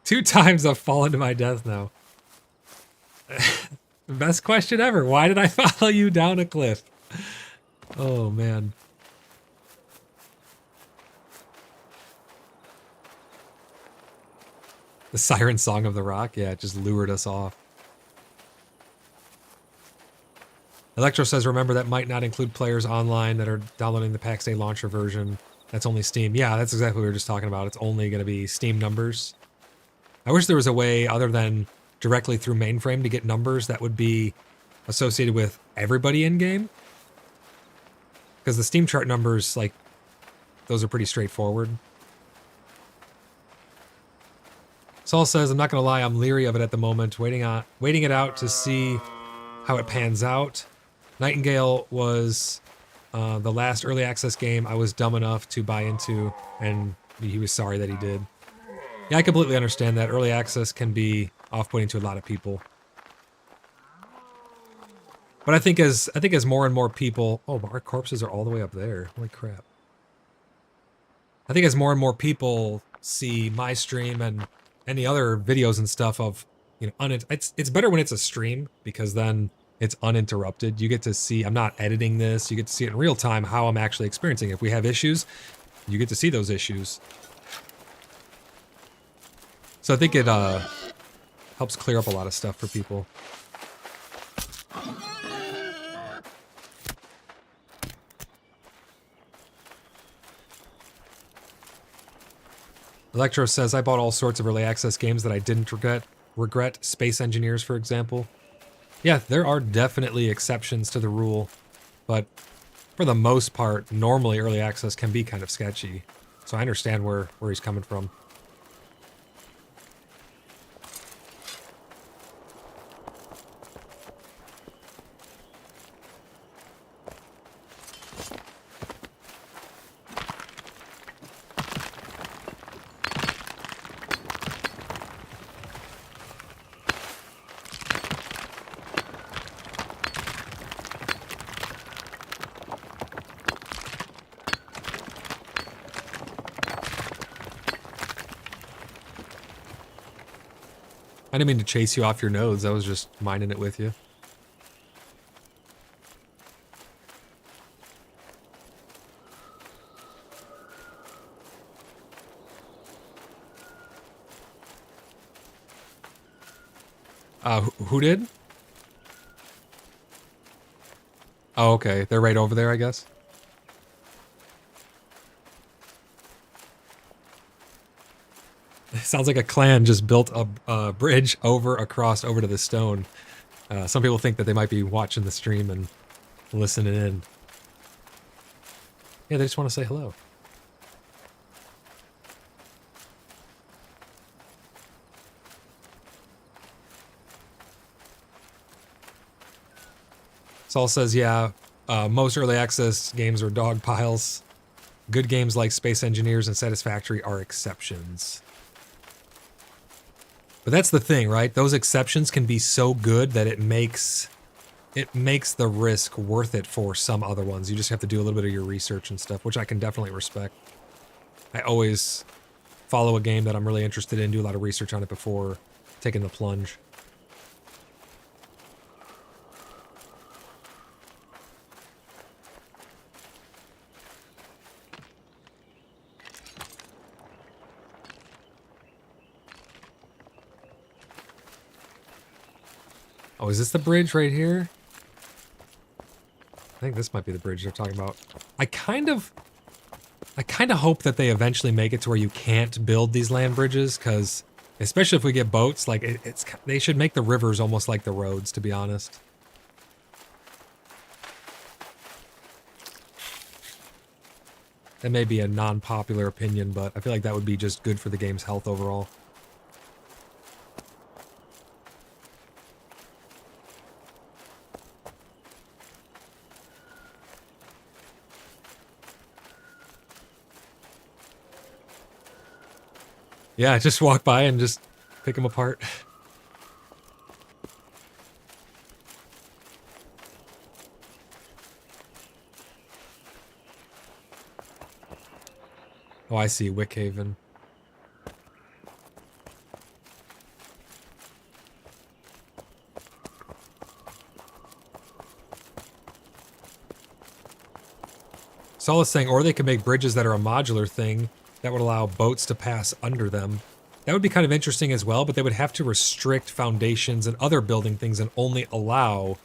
2 times I've fallen to my death now. Best question ever. Why did I follow you down a cliff? Oh, man. The siren song of the rock? Yeah, it just lured us off. Electro says, remember, that might not include players online that are downloading the Pax Dei launcher version. That's only Steam. Yeah, that's exactly what we were just talking about. It's only going to be Steam numbers. I wish there was a way other than directly through mainframe to get numbers that would be associated with everybody in-game. Because the Steam chart numbers, like, those are pretty straightforward. Saul says, I'm not going to lie, I'm leery of it at the moment, waiting it out to see how it pans out. Nightingale was the last early access game I was dumb enough to buy into, and he was sorry that he did. Yeah, I completely understand that. Early access can be off-putting to a lot of people. But I think as more and more people... Oh, our corpses are all the way up there. Holy crap. I think as more and more people see my stream and any other videos and stuff of, you know, it's better when it's a stream, because then it's uninterrupted. You get to see, I'm not editing this, you get to see it in real time how I'm actually experiencing it. If we have issues, you get to see those issues. So I think it helps clear up a lot of stuff for people. Electro says, I bought all sorts of early access games that I didn't regret. Space Engineers, for example. Yeah, there are definitely exceptions to the rule, but for the most part, normally early access can be kind of sketchy. So I understand where he's coming from. I didn't mean to chase you off your nose. I was just minding it with you. Who did? Oh, okay. They're right over there, I guess. It sounds like a clan just built a bridge across over to the stone. Some people think that they might be watching the stream and listening in. Yeah, they just want to say hello. Saul says, yeah, most early access games are dog piles. Good games like Space Engineers and Satisfactory are exceptions. But that's the thing, right? Those exceptions can be so good that it makes the risk worth it for some other ones. You just have to do a little bit of your research and stuff, which I can definitely respect. I always follow a game that I'm really interested in, do a lot of research on it before taking the plunge. Oh, is this the bridge right here? I think this might be the bridge they're talking about. I kind of hope that they eventually make it to where you can't build these land bridges, because especially if we get boats, like they should make the rivers almost like the roads, to be honest. That may be a non-popular opinion, but I feel like that would be just good for the game's health overall. Yeah, just walk by and just pick them apart. Oh, I see, Wickhaven. Saul is saying, or they could make bridges that are a modular thing that would allow boats to pass under them. That would be kind of interesting as well, but they would have to restrict foundations and other building things and only allow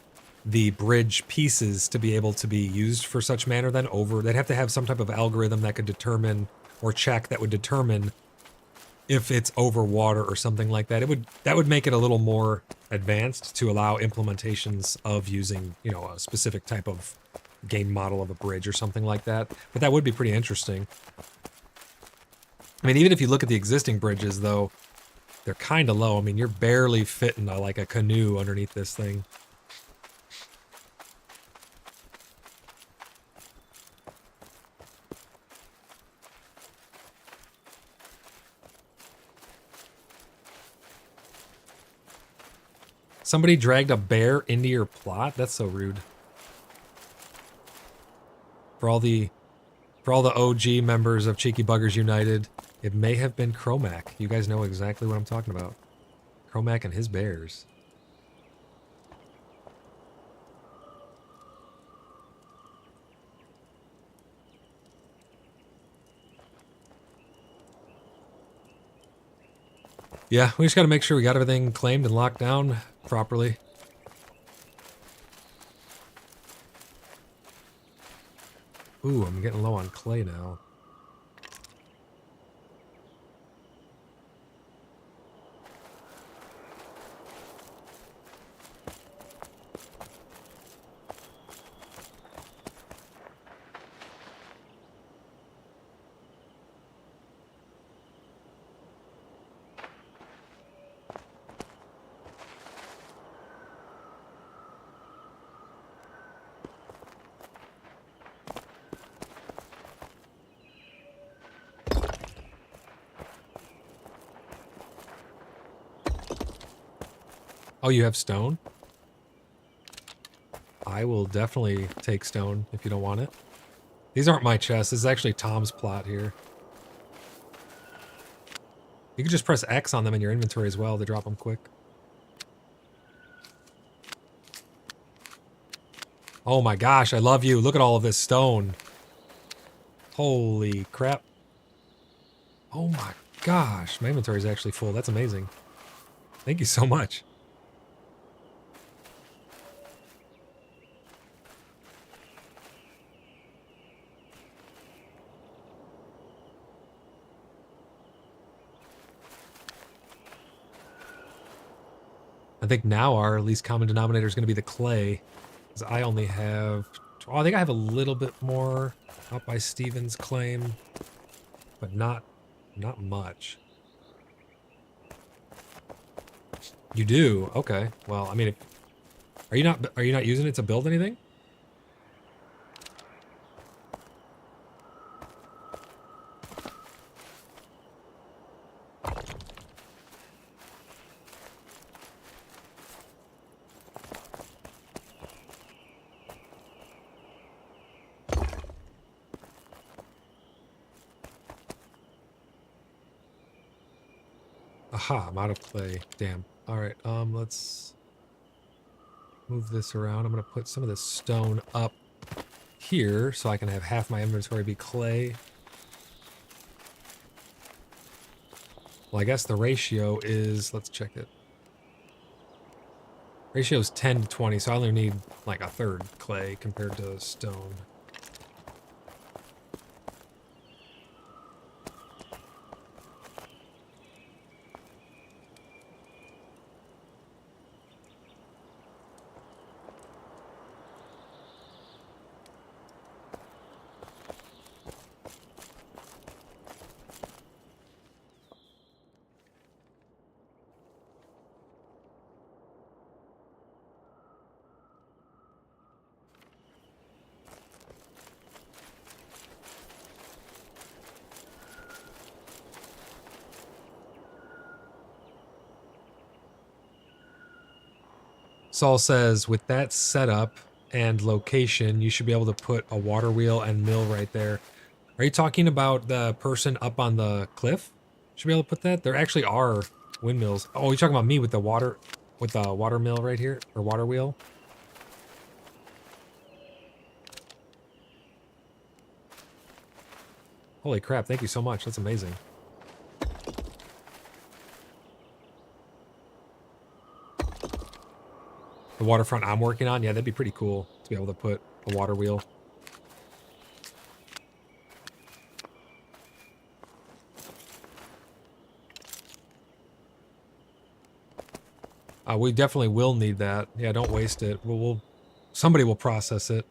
the bridge pieces to be able to be used for such manner then over. They'd have to have some type of algorithm that could determine or check that would determine if it's over water or something like that. That would make it a little more advanced to allow implementations of using, you know, a specific type of game model of a bridge or something like that. But that would be pretty interesting. I mean, even if you look at the existing bridges, though, they're kind of low. I mean, you're barely fitting like a canoe underneath this thing. Somebody dragged a bear into your plot? That's so rude. For all the OG members of Cheeky Buggers United, it may have been Chromac. You guys know exactly what I'm talking about. Chromac and his bears. Yeah, we just got to make sure we got everything claimed and locked down properly. Ooh, I'm getting low on clay now. Oh, you have stone? I will definitely take stone if you don't want it. These aren't my chests. This is actually Tom's plot here. You can just press X on them in your inventory as well to drop them quick. Oh my gosh, I love you. Look at all of this stone. Holy crap. Oh my gosh, my inventory is actually full. That's amazing. Thank you so much. I think now our least common denominator is going to be the clay. Because I only have... Oh, I think I have a little bit more out by Steven's claim. But not much. You do? Okay. Well, I mean, are you not using it to build anything? Aha, I'm out of clay. Damn. Alright, let's move this around. I'm gonna put some of this stone up here so I can have half my inventory be clay. Well, I guess the ratio is, let's check it. Ratio is 10 to 20, so I only need like a third clay compared to stone. Saul says, with that setup and location, you should be able to put a water wheel and mill right there. Are you talking about the person up on the cliff? Should be able to put that? There actually are windmills. Oh, you're talking about me with the water mill right here, or water wheel? Holy crap, thank you so much. That's amazing. The waterfront I'm working on? Yeah, that'd be pretty cool to be able to put a water wheel. We definitely will need that. Yeah, don't waste it. Somebody will process it.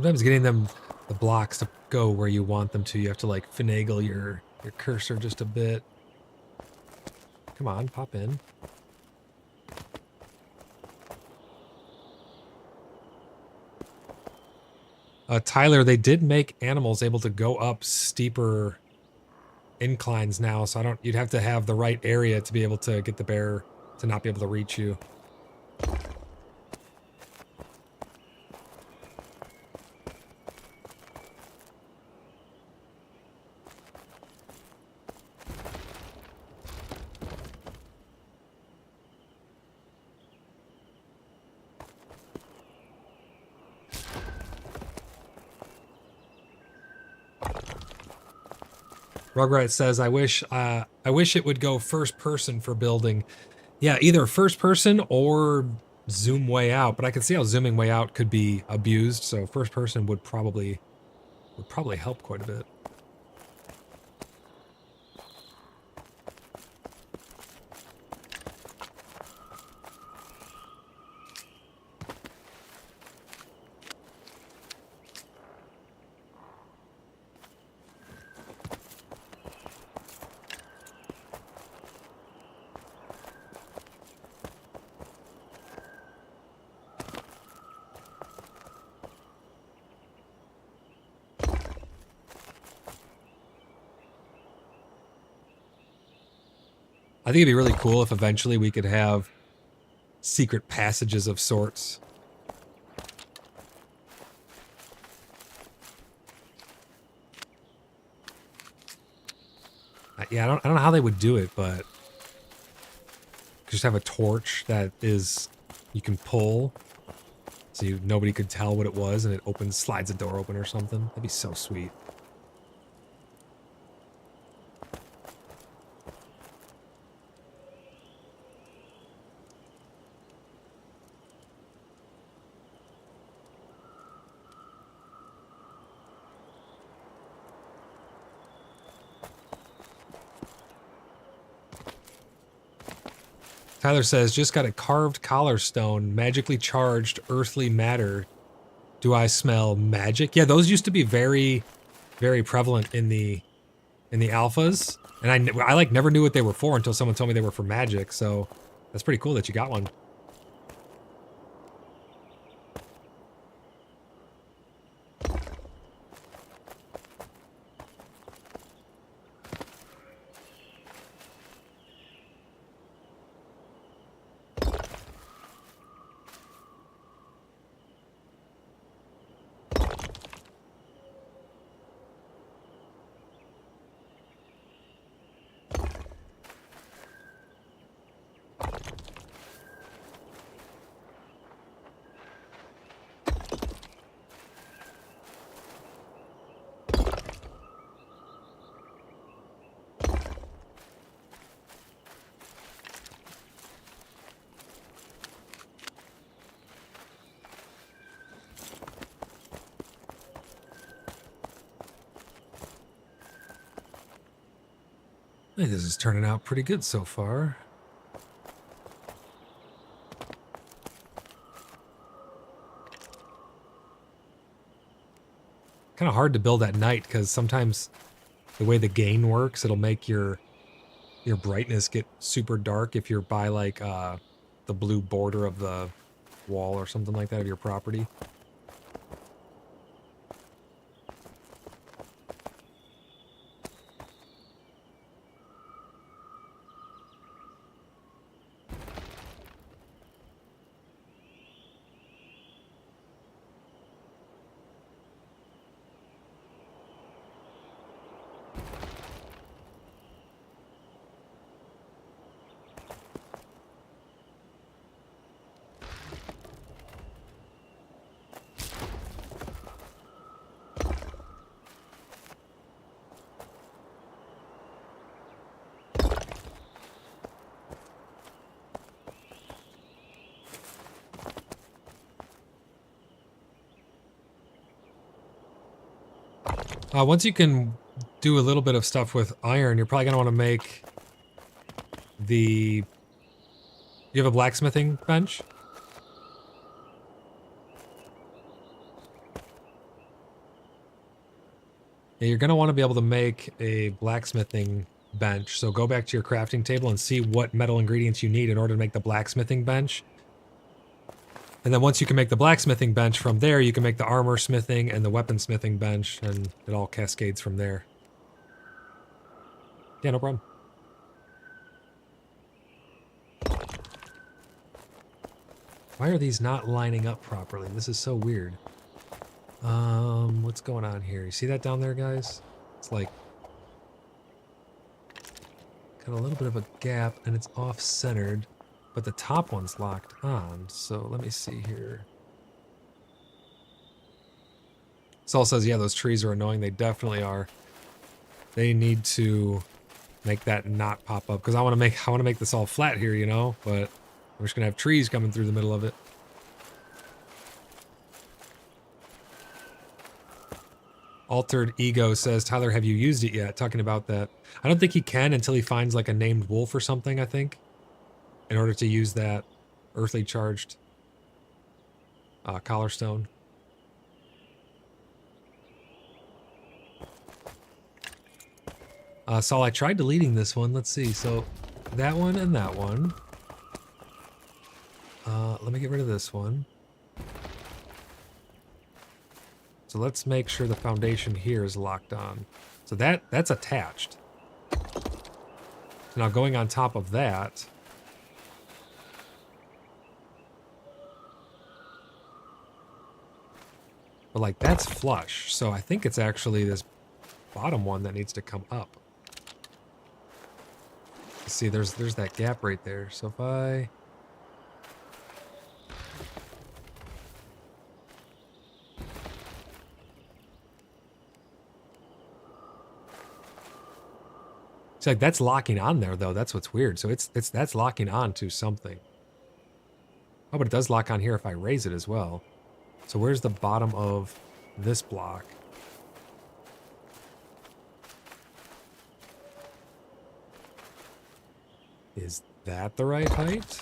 Sometimes getting the blocks to go where you want them to, you have to like finagle your cursor just a bit. Come on, pop in. Tyler, they did make animals able to go up steeper inclines now, so you'd have to have the right area to be able to get the bear to not be able to reach you. Rugrat says, I wish it would go first person for building. Yeah, either first person or zoom way out, but I can see how zooming way out could be abused, so first person would probably help quite a bit. I think it'd be really cool if eventually we could have secret passages of sorts. Yeah, I don't know how they would do it, but just have a torch that you can pull, so nobody could tell what it was, and it slides a door open or something. That'd be so sweet. Tyler says, just got a carved collar stone, magically charged earthly matter. Do I smell magic? Yeah, those used to be very, very prevalent in the alphas, and I like never knew what they were for until someone told me they were for magic. So that's pretty cool that you got one. I think this is turning out pretty good so far. Kind of hard to build at night because sometimes the way the gain works, it'll make your brightness get super dark if you're by like the blue border of the wall or something like that of your property. Once you can do a little bit of stuff with iron, you're probably going to want to make you have a blacksmithing bench? Yeah, you're going to want to be able to make a blacksmithing bench. So go back to your crafting table and see what metal ingredients you need in order to make the blacksmithing bench. And then once you can make the blacksmithing bench, from there you can make the armor smithing and the weaponsmithing bench, and it all cascades from there. Yeah, no problem. Why are these not lining up properly? This is so weird. What's going on here? You see that down there, guys? It's like got a little bit of a gap and it's off-centered, but the top one's locked on. So let me see here. Saul says, yeah, those trees are annoying. They definitely are. They need to make that not pop up because I want to make this all flat here, you know, but I'm just gonna have trees coming through the middle of it. Altered Ego says, Tyler, have you used it yet? Talking about that. I don't think he can until he finds like a named wolf or something, I think, in order to use that earthly charged collar stone. Saul, I tried deleting this one. Let's see. So that one and that one. Let me get rid of this one. So let's make sure the foundation here is locked on. So that's attached. Now going on top of that. But like that's flush. So I think it's actually this bottom one that needs to come up. See, there's that gap right there. So if I... It's like that's locking on there though. That's what's weird. So that's locking on to something. Oh, but it does lock on here if I raise it as well. So where's the bottom of this block? Is that the right height?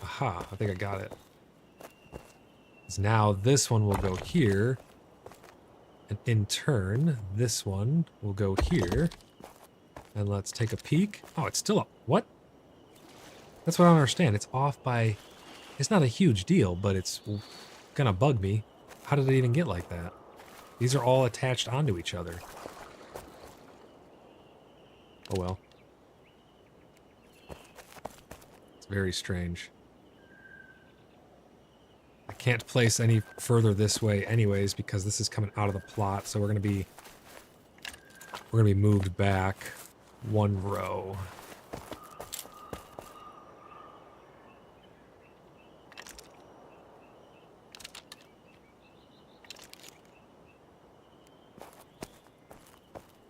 Aha, I think I got it. So now this one will go here. And in turn, this one will go here. And let's take a peek. Oh, it's still up. What? That's what I don't understand. It's off by... It's not a huge deal, but it's gonna bug me. How did it even get like that? These are all attached onto each other. Oh well. It's very strange. I can't place any further this way anyways because this is coming out of the plot, so we're gonna be moved back one row.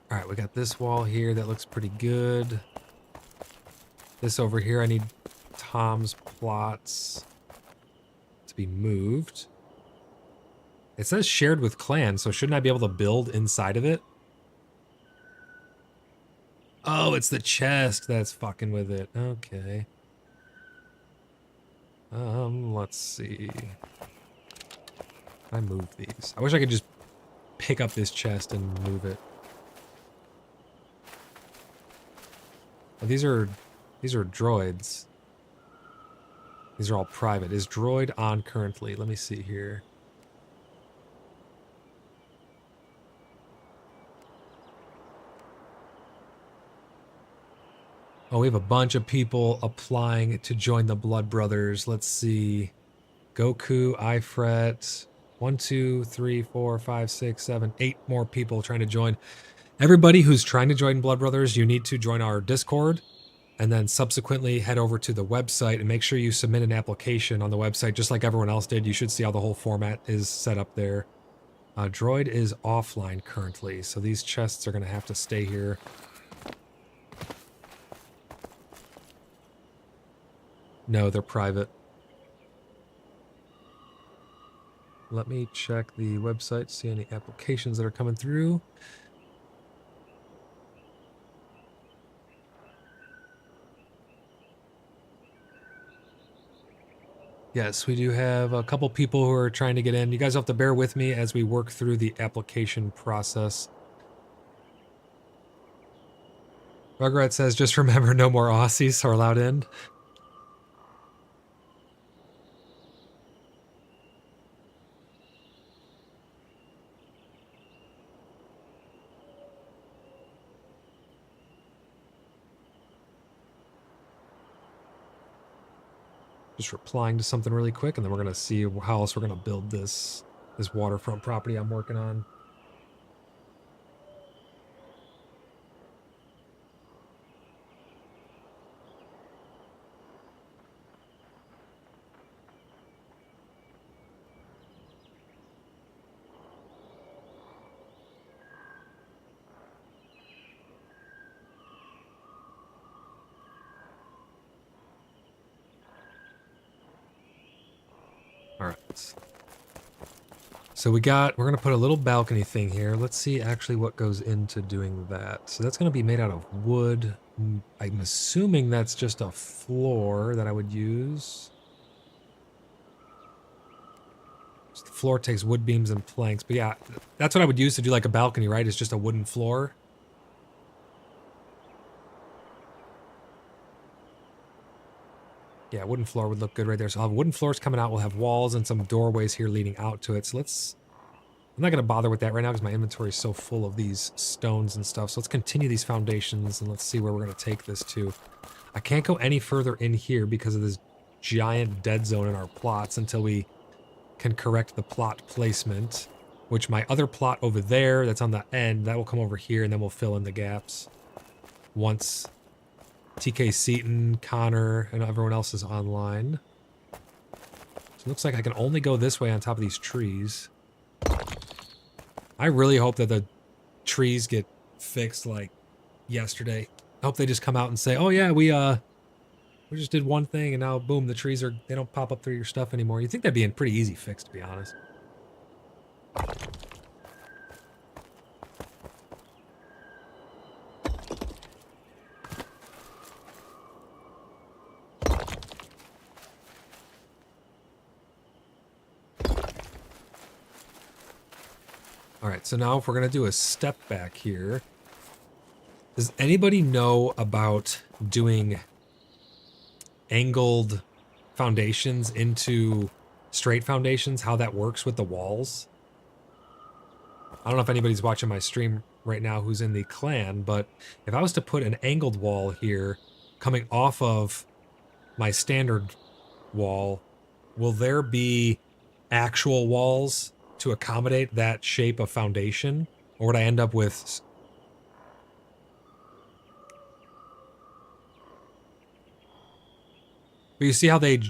All right, we got this wall here that looks pretty good. This over here, I need Tom's plots to be moved. It says shared with clan, so shouldn't I be able to build inside of it? Oh, it's the chest that's fucking with it. Okay. Let's see. I move these. I wish I could just pick up this chest and move it. Oh, these are droids. These are all private. Is droid on currently? Let me see here. Oh, we have a bunch of people applying to join the Blood Brothers. Let's see. Goku, Ifret, 1, 2, 3, 4, 5, 6, 7, 8 more people trying to join. Everybody who's trying to join Blood Brothers, you need to join our Discord and then subsequently head over to the website and make sure you submit an application on the website just like everyone else did. You should see how the whole format is set up there. Droid is offline currently, so these chests are going to have to stay here. No, they're private. Let me check the website, see any applications that are coming through. Yes, we do have a couple people who are trying to get in. You guys have to bear with me as we work through the application process. Rugrat says, just remember, no more Aussies are allowed in. Just replying to something really quick, and then we're going to see how else we're going to build this waterfront property I'm working on. All right. So we're going to put a little balcony thing here. Let's see actually what goes into doing that. So that's going to be made out of wood. I'm assuming that's just a floor that I would use. So the floor takes wood beams and planks. But yeah, that's what I would use to do like a balcony, right? It's just a wooden floor. Yeah, wooden floor would look good right there. So I'll have wooden floors coming out. We'll have walls and some doorways here leading out to it. So I'm not going to bother with that right now because my inventory is so full of these stones and stuff. So let's continue these foundations and let's see where we're going to take this to. I can't go any further in here because of this giant dead zone in our plots until we can correct the plot placement, which my other plot over there that's on the end, that will come over here and then we'll fill in the gaps once TK Seaton, Connor, and everyone else is online. So it looks like I can only go this way on top of these trees. I really hope that the trees get fixed like yesterday. I hope they just come out and say, oh yeah, we just did one thing and now boom, the trees they don't pop up through your stuff anymore. You'd think that'd be a pretty easy fix, to be honest. All right, so now if we're gonna do a step back here, does anybody know about doing angled foundations into straight foundations, how that works with the walls? I don't know if anybody's watching my stream right now who's in the clan, but if I was to put an angled wall here coming off of my standard wall, will there be actual walls to accommodate that shape of foundation? Or would I end up with... But you see how they... But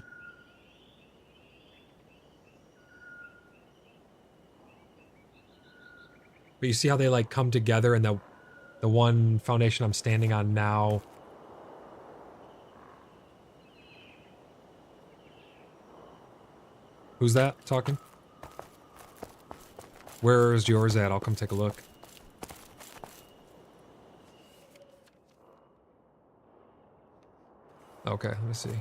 you see how they like come together and the one foundation I'm standing on now... Who's that talking? Where's yours at? I'll come take a look. Okay, let me see.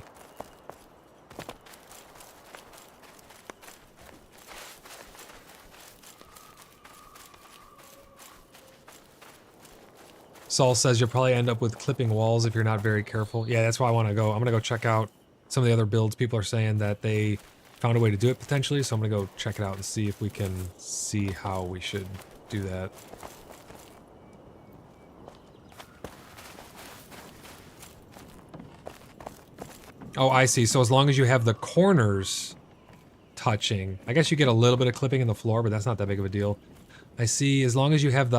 Saul says you'll probably end up with clipping walls if you're not very careful. Yeah, that's why I want to go. I'm going to go check out some of the other builds. People are saying that they found a way to do it potentially, so I'm going to go check it out and see if we can see how we should do that. Oh, I see. So as long as you have the corners touching, I guess you get a little bit of clipping in the floor, but that's not that big of a deal. I see. As long as you have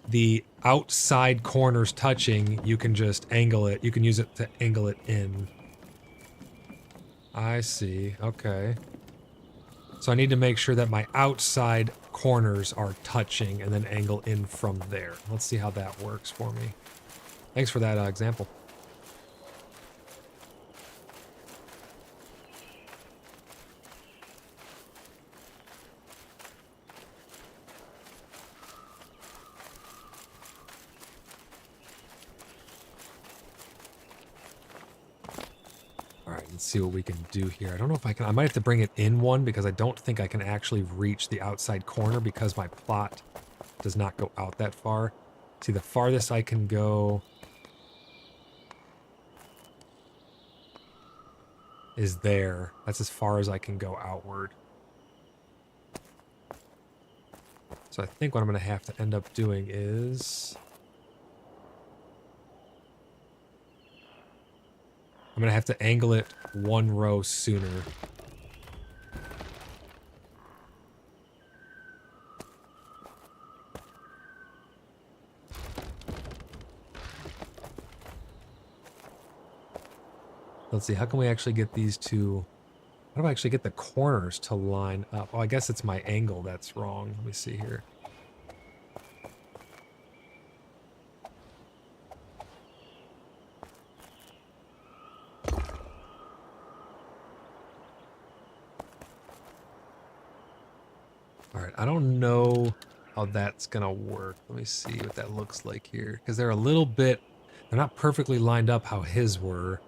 the outside corners touching, you can just angle it. You can use it to angle it in. I see. Okay. So I need to make sure that my outside corners are touching and then angle in from there. Let's see how that works for me. Thanks for that example. and see what we can do here. I don't know if I can. I might have to bring it in one because I don't think I can actually reach the outside corner because my plot does not go out that far. See, the farthest I can go is there. That's as far as I can go outward. So I think what I'm going to have to end up doing is I'm going to have to angle it one row sooner. Let's see, how can we actually get these two? How do I actually get the corners to line up? Oh, I guess it's my angle that's wrong. Let me see here. All right, I don't know how that's gonna work. Let me see what that looks like here. Because they're a little bit, they're not perfectly lined up how his were.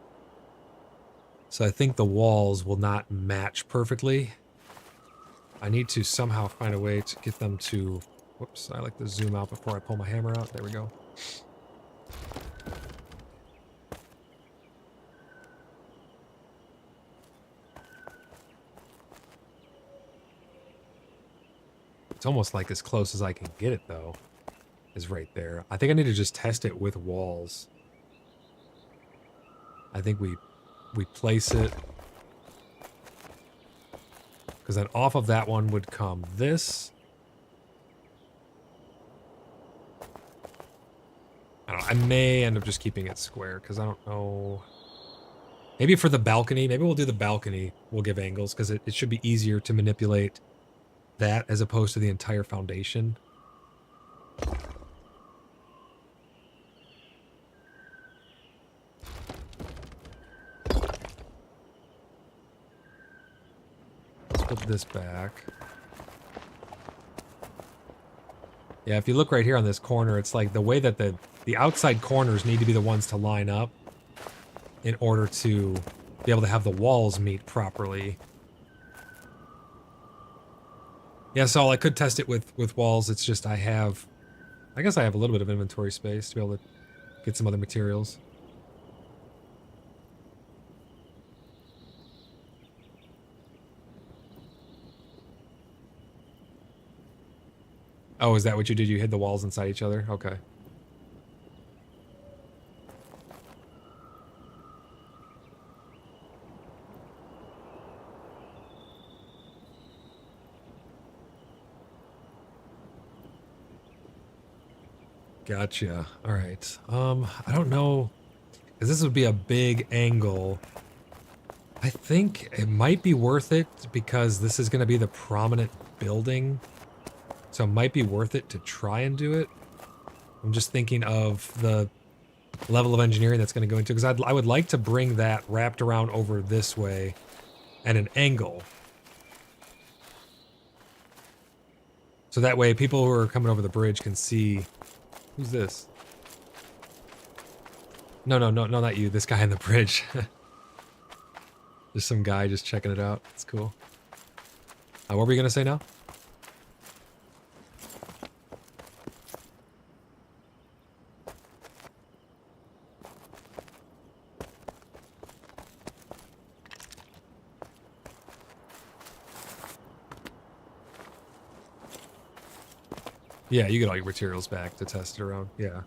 So I think the walls will not match perfectly. I need to somehow find a way to get them to, whoops, I like to zoom out before I pull my hammer out. There we go. It's almost like as close as I can get it though, is right there. I think I need to just test it with walls. I think we place it, because then off of that one would come this. I don't know, I may end up just keeping it square because I don't know. Maybe for the balcony, maybe we'll do the balcony. We'll give angles because it should be easier to manipulate that as opposed to the entire foundation. Let's put this back. Yeah, if you look right here on this corner, it's like the way that the outside corners need to be the ones to line up in order to be able to have the walls meet properly. Yeah, so I could test it with walls. It's just I guess I have a little bit of inventory space to be able to get some other materials. Oh, is that what you did? You hid the walls inside each other? Okay. Gotcha. All right. I don't know, because this would be a big angle. I think it might be worth it because this is going to be the prominent building. So it might be worth it to try and do it. I'm just thinking of the level of engineering that's going to go into, because I would like to bring that wrapped around over this way at an angle. So that way people who are coming over the bridge can see. Who's this? No, not you. This guy on the bridge. Just some guy just checking it out. It's cool. What were we going to say now? Yeah, you get all your materials back to test it around. Yeah.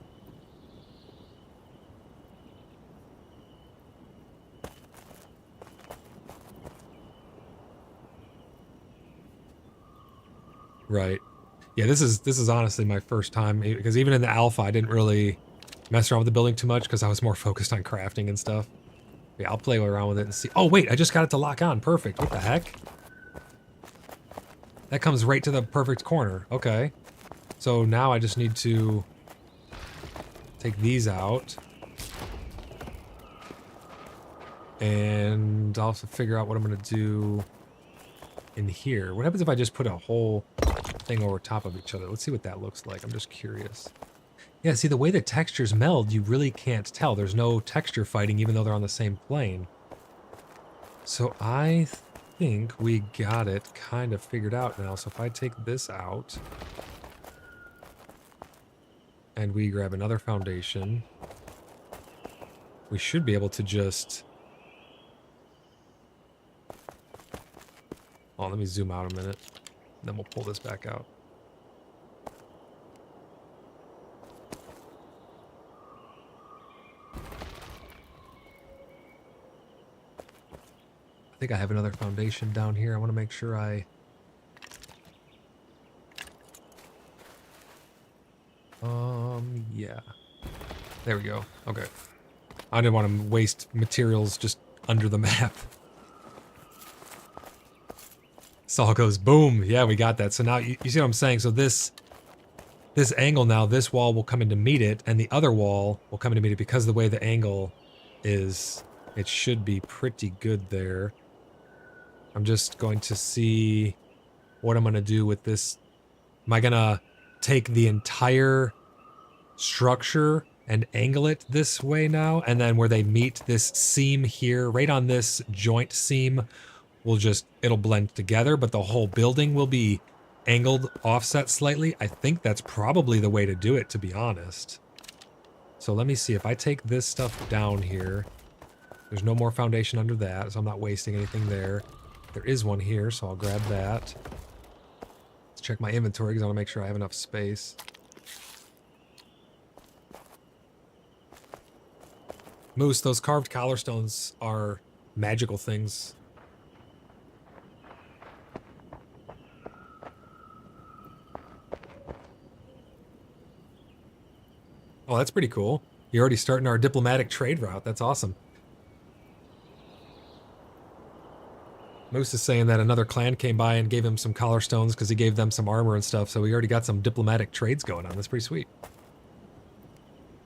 Right. Yeah, this is honestly my first time, because even in the alpha I didn't really mess around with the building too much because I was more focused on crafting and stuff. Yeah, I'll play around with it and see. Oh wait, I just got it to lock on. Perfect. What the heck? That comes right to the perfect corner. Okay. So now I just need to take these out. And I'll also figure out what I'm going to do in here. What happens if I just put a whole thing over top of each other? Let's see what that looks like. I'm just curious. Yeah, see, the way the textures meld, you really can't tell. There's no texture fighting even though they're on the same plane. So I think we got it kind of figured out now. So if I take this out and we grab another foundation, we should be able to just... Oh, let me zoom out a minute. Then we'll pull this back out. I think I have another foundation down here. I want to make sure I... yeah. There we go. Okay. I didn't want to waste materials just under the map. Saw goes boom. Yeah, we got that. So now you see what I'm saying? So this angle now, this wall will come in to meet it, and the other wall will come in to meet it because of the way the angle is. It should be pretty good there. I'm just going to see what I'm going to do with this. Am I going to take the entire structure and angle it this way now? And then where they meet this seam here, right on this joint seam, it'll blend together, but the whole building will be angled offset slightly. I think that's probably the way to do it, to be honest. So let me see. If I take this stuff down here, there's no more foundation under that, so I'm not wasting anything there. There is one here, so I'll grab that. Let's check my inventory because I want to make sure I have enough space. Moose, those carved collar stones are magical things. Oh, that's pretty cool. You're already starting our diplomatic trade route. That's awesome. Moose is saying that another clan came by and gave him some collar stones because he gave them some armor and stuff, so we already got some diplomatic trades going on. That's pretty sweet.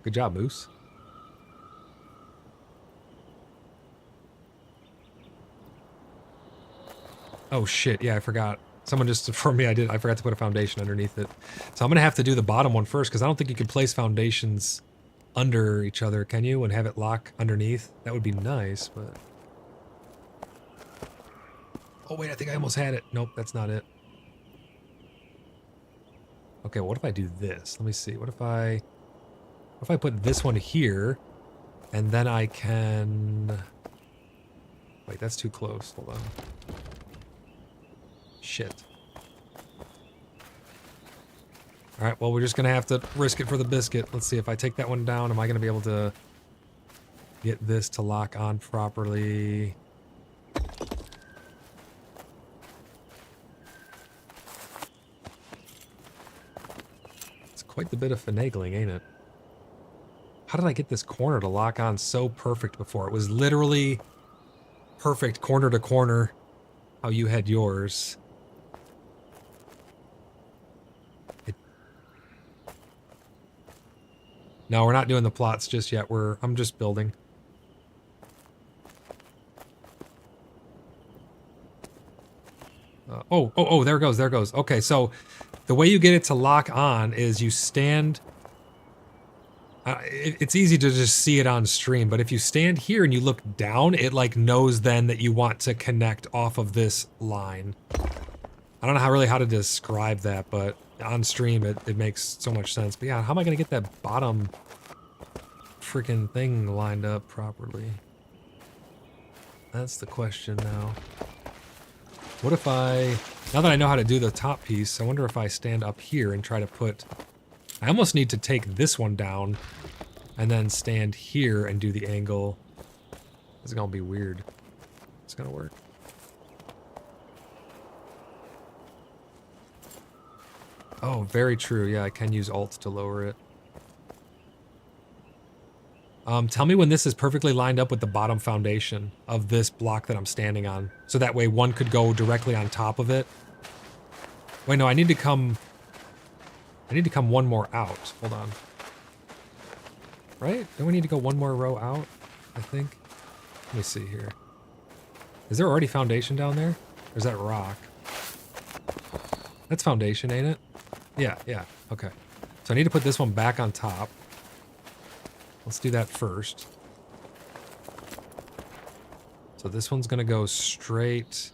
Good job, Moose. Oh shit, yeah, I forgot. Someone just informed me I forgot to put a foundation underneath it. So I'm gonna have to do the bottom one first, because I don't think you can place foundations under each other, can you? And have it lock underneath? That would be nice, but... Oh wait, I think I almost had it. Nope, that's not it. Okay, what if I do this? Let me see. What if I put this one here, and then I can... Wait, that's too close. Hold on. Shit. Alright, well, we're just gonna have to risk it for the biscuit. Let's see, if I take that one down, am I gonna be able to get this to lock on properly? It's quite the bit of finagling, ain't it? How did I get this corner to lock on so perfect before? It was literally perfect corner to corner how you had yours. No, we're not doing the plots just yet. I'm just building. Oh, there it goes, there it goes. Okay, so the way you get it to lock on is you stand... it's easy to just see it on stream, but if you stand here and you look down, it like knows then that you want to connect off of this line. I don't know how to describe that, but on stream it makes so much sense. But yeah, how am I going to get that bottom freaking thing lined up properly? That's the question now. What if now that I know how to do the top piece, I wonder if I stand up here and try to put... I almost need to take this one down and then stand here and do the angle. It's gonna be weird. It's gonna work. Oh, very true. Yeah, I can use Alt to lower it. Tell me when this is perfectly lined up with the bottom foundation of this block that I'm standing on. So that way one could go directly on top of it. Wait, no, I need to come one more out. Hold on. Right? Don't we need to go one more row out, I think? Let me see here. Is there already foundation down there? Or is that rock? That's foundation, ain't it? Yeah, okay. So I need to put this one back on top. Let's do that first. So this one's gonna go straight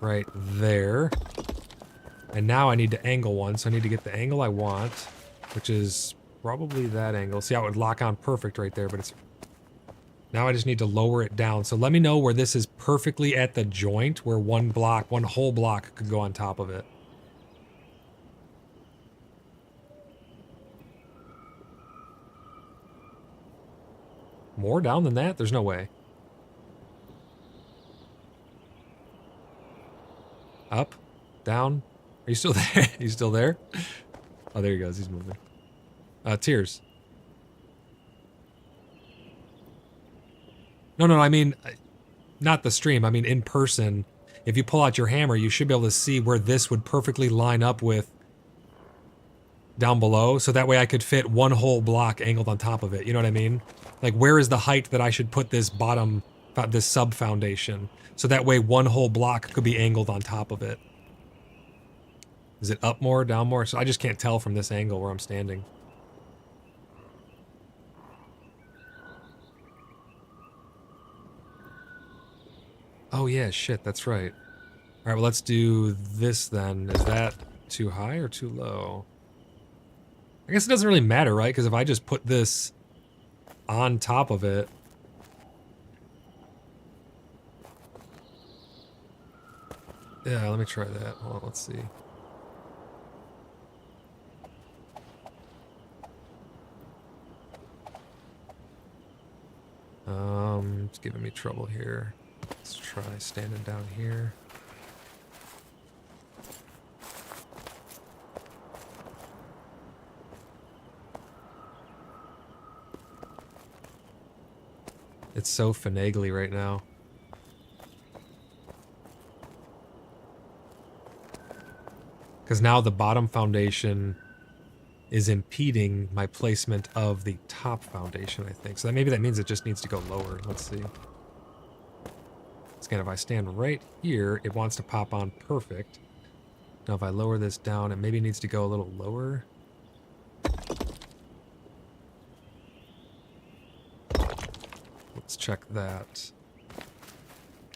right there. And now I need to angle one, so I need to get the angle I want, which is probably that angle. See how it would lock on perfect right there, but it's... Now I just need to lower it down. So let me know where this is perfectly at the joint, where one whole block could go on top of it. More down than that? There's no way. Up? Down? Are you still there? Are you still there? Oh, there he goes. He's moving. Tears. No, I mean, not the stream. I mean, in person. If you pull out your hammer, you should be able to see where this would perfectly line up with down below. So that way I could fit one whole block angled on top of it. You know what I mean? Like, where is the height that I should put this this sub foundation? So that way one whole block could be angled on top of it. Is it up more, down more? So I just can't tell from this angle where I'm standing. Oh yeah, shit, that's right. Alright, well let's do this then. Is that too high or too low? I guess it doesn't really matter, right? Because if I just put this on top of it... Yeah, let me try that. Hold on, let's see. It's giving me trouble here. Let's try standing down here. It's so finagly right now. Because now the bottom foundation is impeding my placement of the top foundation, I think. So maybe that means it just needs to go lower. Let's see. Again, if I stand right here, it wants to pop on perfect. Now if I lower this down, it maybe needs to go a little lower. Let's check that.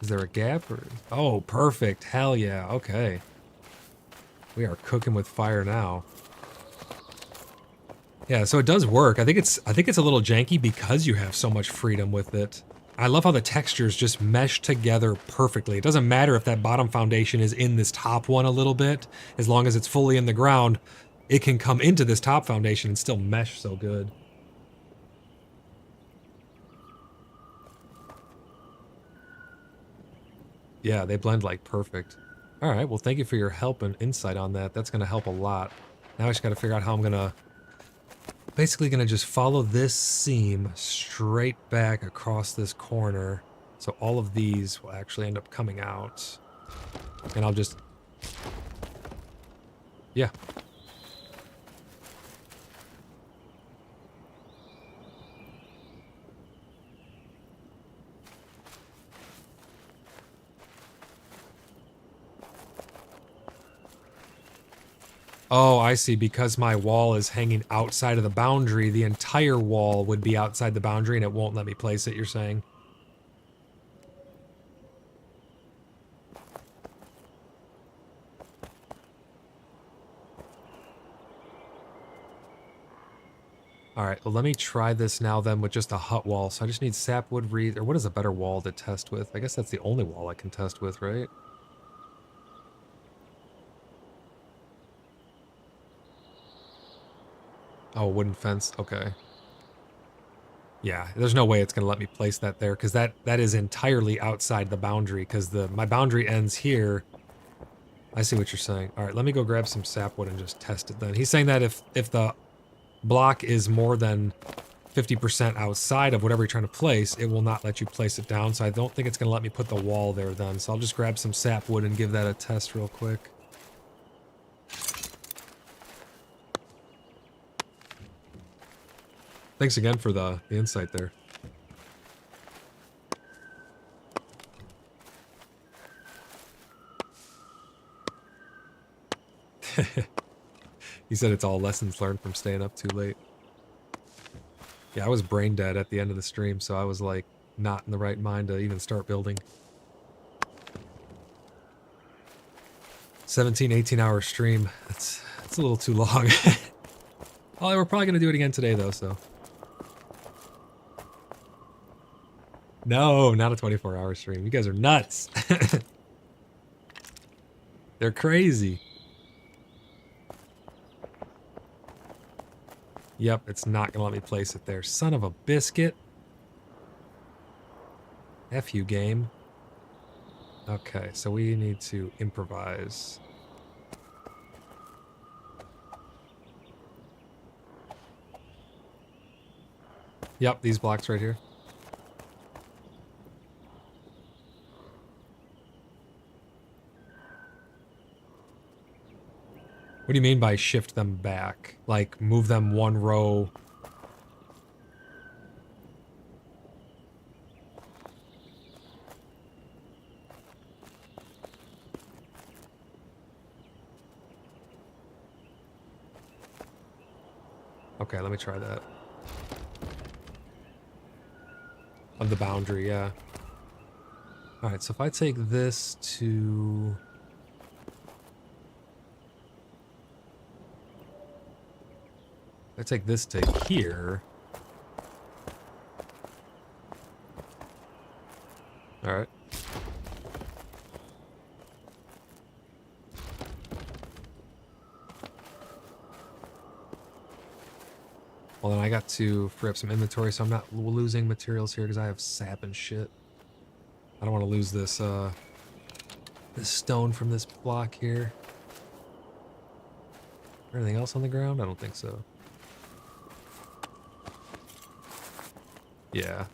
Is there a gap? Or... Oh, perfect. Hell yeah. Okay. We are cooking with fire now. Yeah, so it does work. I think it's a little janky because you have so much freedom with it. I love how the textures just mesh together perfectly. It doesn't matter if that bottom foundation is in this top one a little bit. As long as it's fully in the ground, it can come into this top foundation and still mesh so good. Yeah, they blend like perfect. All right, well, thank you for your help and insight on that. That's going to help a lot. Now I just got to figure out how I'm going to... Basically going to just follow this seam straight back across this corner. So all of these will actually end up coming out. And I'll just... Yeah. Oh, I see. Because my wall is hanging outside of the boundary, the entire wall would be outside the boundary and it won't let me place it, you're saying? Alright, well let me try this now then with just a hut wall. So I just need sapwood reed, or what is a better wall to test with? I guess that's the only wall I can test with, right? Oh, wooden fence. Okay. Yeah, there's no way it's going to let me place that there, because that is entirely outside the boundary, because my boundary ends here. I see what you're saying. All right, let me go grab some sapwood and just test it then. He's saying that if the block is more than 50% outside of whatever you're trying to place, it will not let you place it down, so I don't think it's going to let me put the wall there then. So I'll just grab some sapwood and give that a test real quick. Thanks again for the insight there. He said it's all lessons learned from staying up too late. Yeah, I was brain dead at the end of the stream, so I was like not in the right mind to even start building. 17, 18-hour stream. That's a little too long. Oh, we're probably going to do it again today, though, so. No, not a 24-hour stream. You guys are nuts. They're crazy. Yep, it's not going to let me place it there. Son of a biscuit. F you, game. Okay, so we need to improvise. Yep, these blocks right here. What do you mean by shift them back? Like, move them one row? Okay, let me try that. Of the boundary, yeah. Alright, so if I take this to... If I take this to here... Alright. Well, then I got to free up some inventory, so I'm not losing materials here because I have sap and shit. I don't want to lose this, this stone from this block here. Anything else on the ground? I don't think so. Yeah.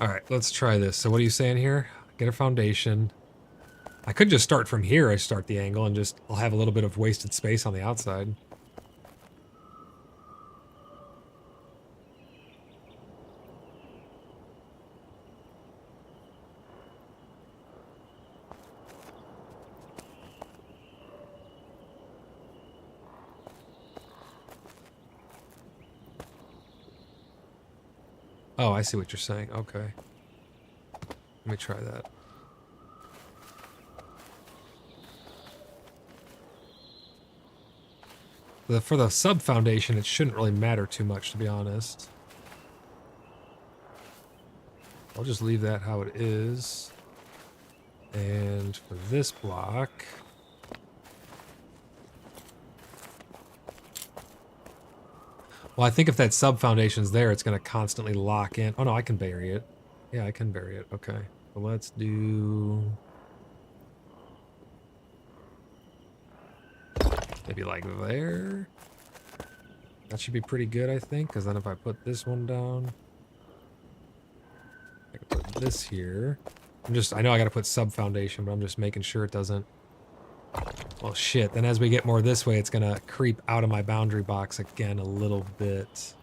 Alright, let's try this. So what are you saying here? Get a foundation. I could just start from here. I start the angle and just, I'll have a little bit of wasted space on the outside. Oh, I see what you're saying. Okay. Let me try that. For the sub-foundation, it shouldn't really matter too much, to be honest. I'll just leave that how it is. And for this block... Well, I think if that sub-foundation's there, it's going to constantly lock in. Oh, no, I can bury it. Yeah, I can bury it. Okay. So let's do... maybe like there? That should be pretty good, I think, because then if I put this one down... I can put this here. I know I gotta put sub-foundation, but I'm just making sure it doesn't... Well, shit. Then as we get more this way, it's gonna creep out of my boundary box again a little bit.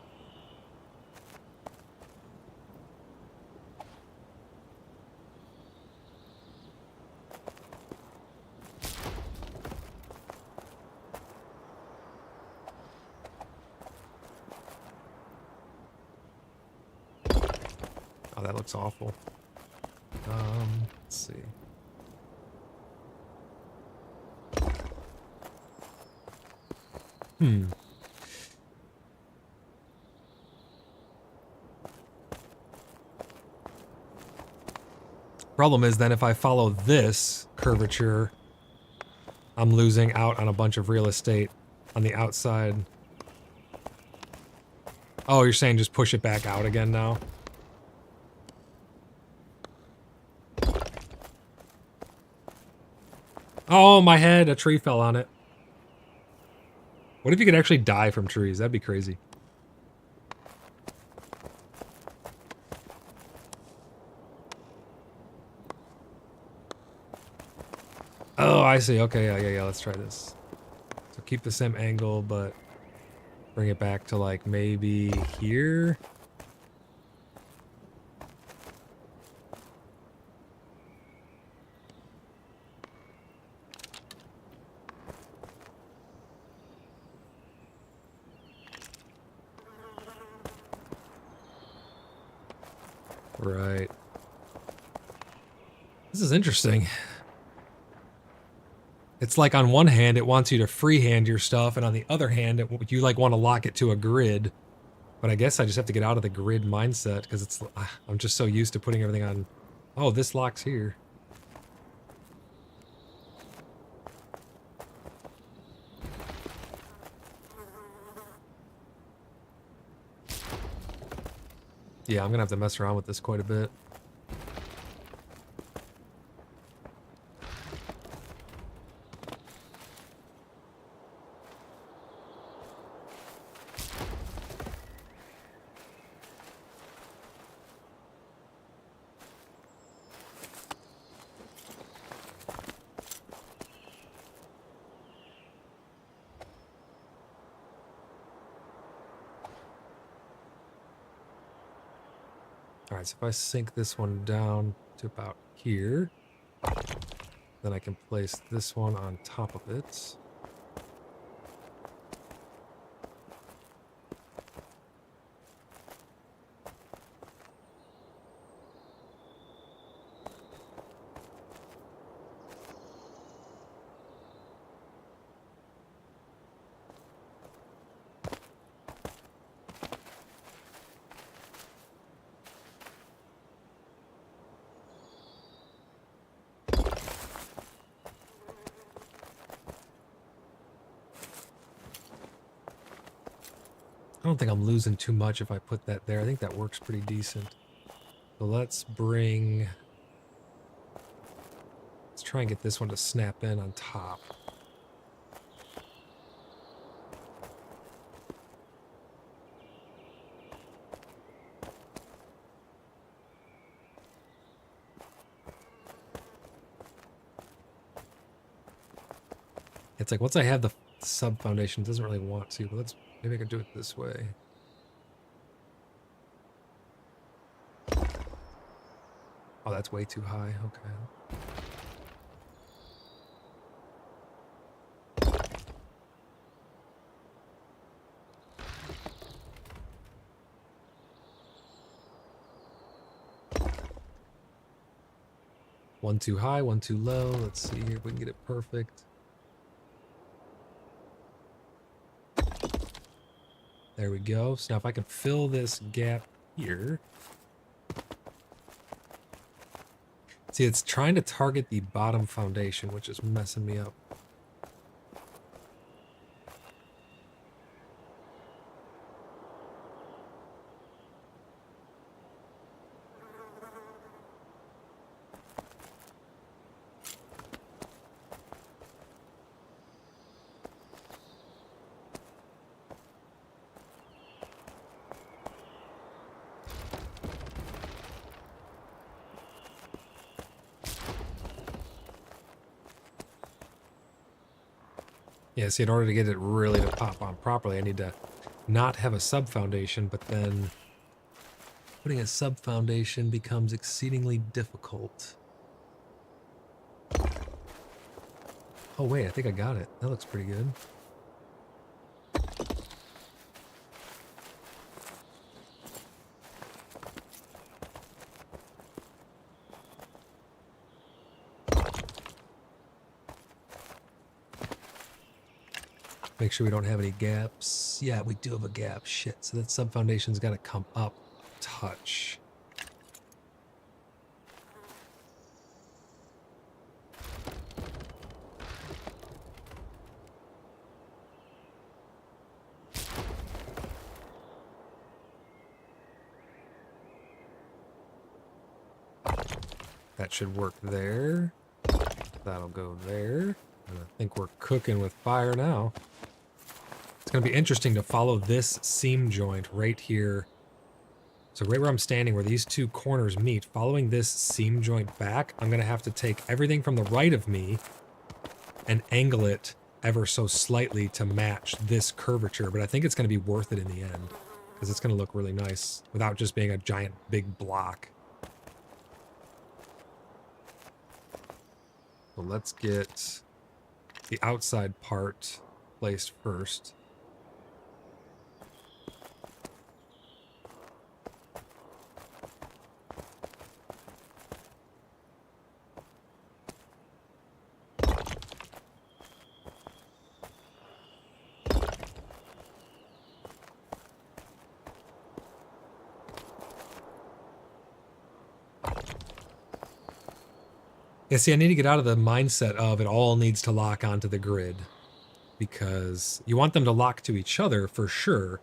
Oh, that looks awful. Let's see. Problem is then if I follow this curvature, I'm losing out on a bunch of real estate on the outside. Oh, you're saying just push it back out again now? Oh, my head! A tree fell on it. What if you could actually die from trees? That'd be crazy. Oh, I see. Okay, yeah. Let's try this. So keep the same angle, but bring it back to like maybe here. Right. This is interesting. It's like on one hand, it wants you to freehand your stuff, and on the other hand, you like want to lock it to a grid. But I guess I just have to get out of the grid mindset because it's I'm just so used to putting everything on. Oh, this locks here. Yeah, I'm gonna have to mess around with this quite a bit. All right, so if I sink this one down to about here, then I can place this one on top of it. I don't think I'm losing too much if I put that there. I think that works pretty decent. So let's try and get this one to snap in on top. It's like once I have the sub foundation, it doesn't really want to, but maybe I can do it this way. Oh, that's way too high. Okay. One too high, one too low. Let's see here if we can get it perfect. There we go. So now if I can fill this gap here. See, it's trying to target the bottom foundation, which is messing me up. Yeah, see, in order to get it really to pop on properly, I need to not have a sub foundation, but then putting a sub foundation becomes exceedingly difficult. Oh wait, I think I got it. That looks pretty good. Make sure we don't have any gaps. Yeah, we do have a gap. Shit. So that sub foundation's got to come up a touch. That should work there. That'll go there. And I think we're cooking with fire now. It's going to be interesting to follow this seam joint right here. So right where I'm standing, where these two corners meet, following this seam joint back, I'm going to have to take everything from the right of me and angle it ever so slightly to match this curvature. But I think it's going to be worth it in the end because it's going to look really nice without just being a giant big block. So let's get the outside part placed first. Yeah, see, I need to get out of the mindset of it all needs to lock onto the grid, because you want them to lock to each other for sure.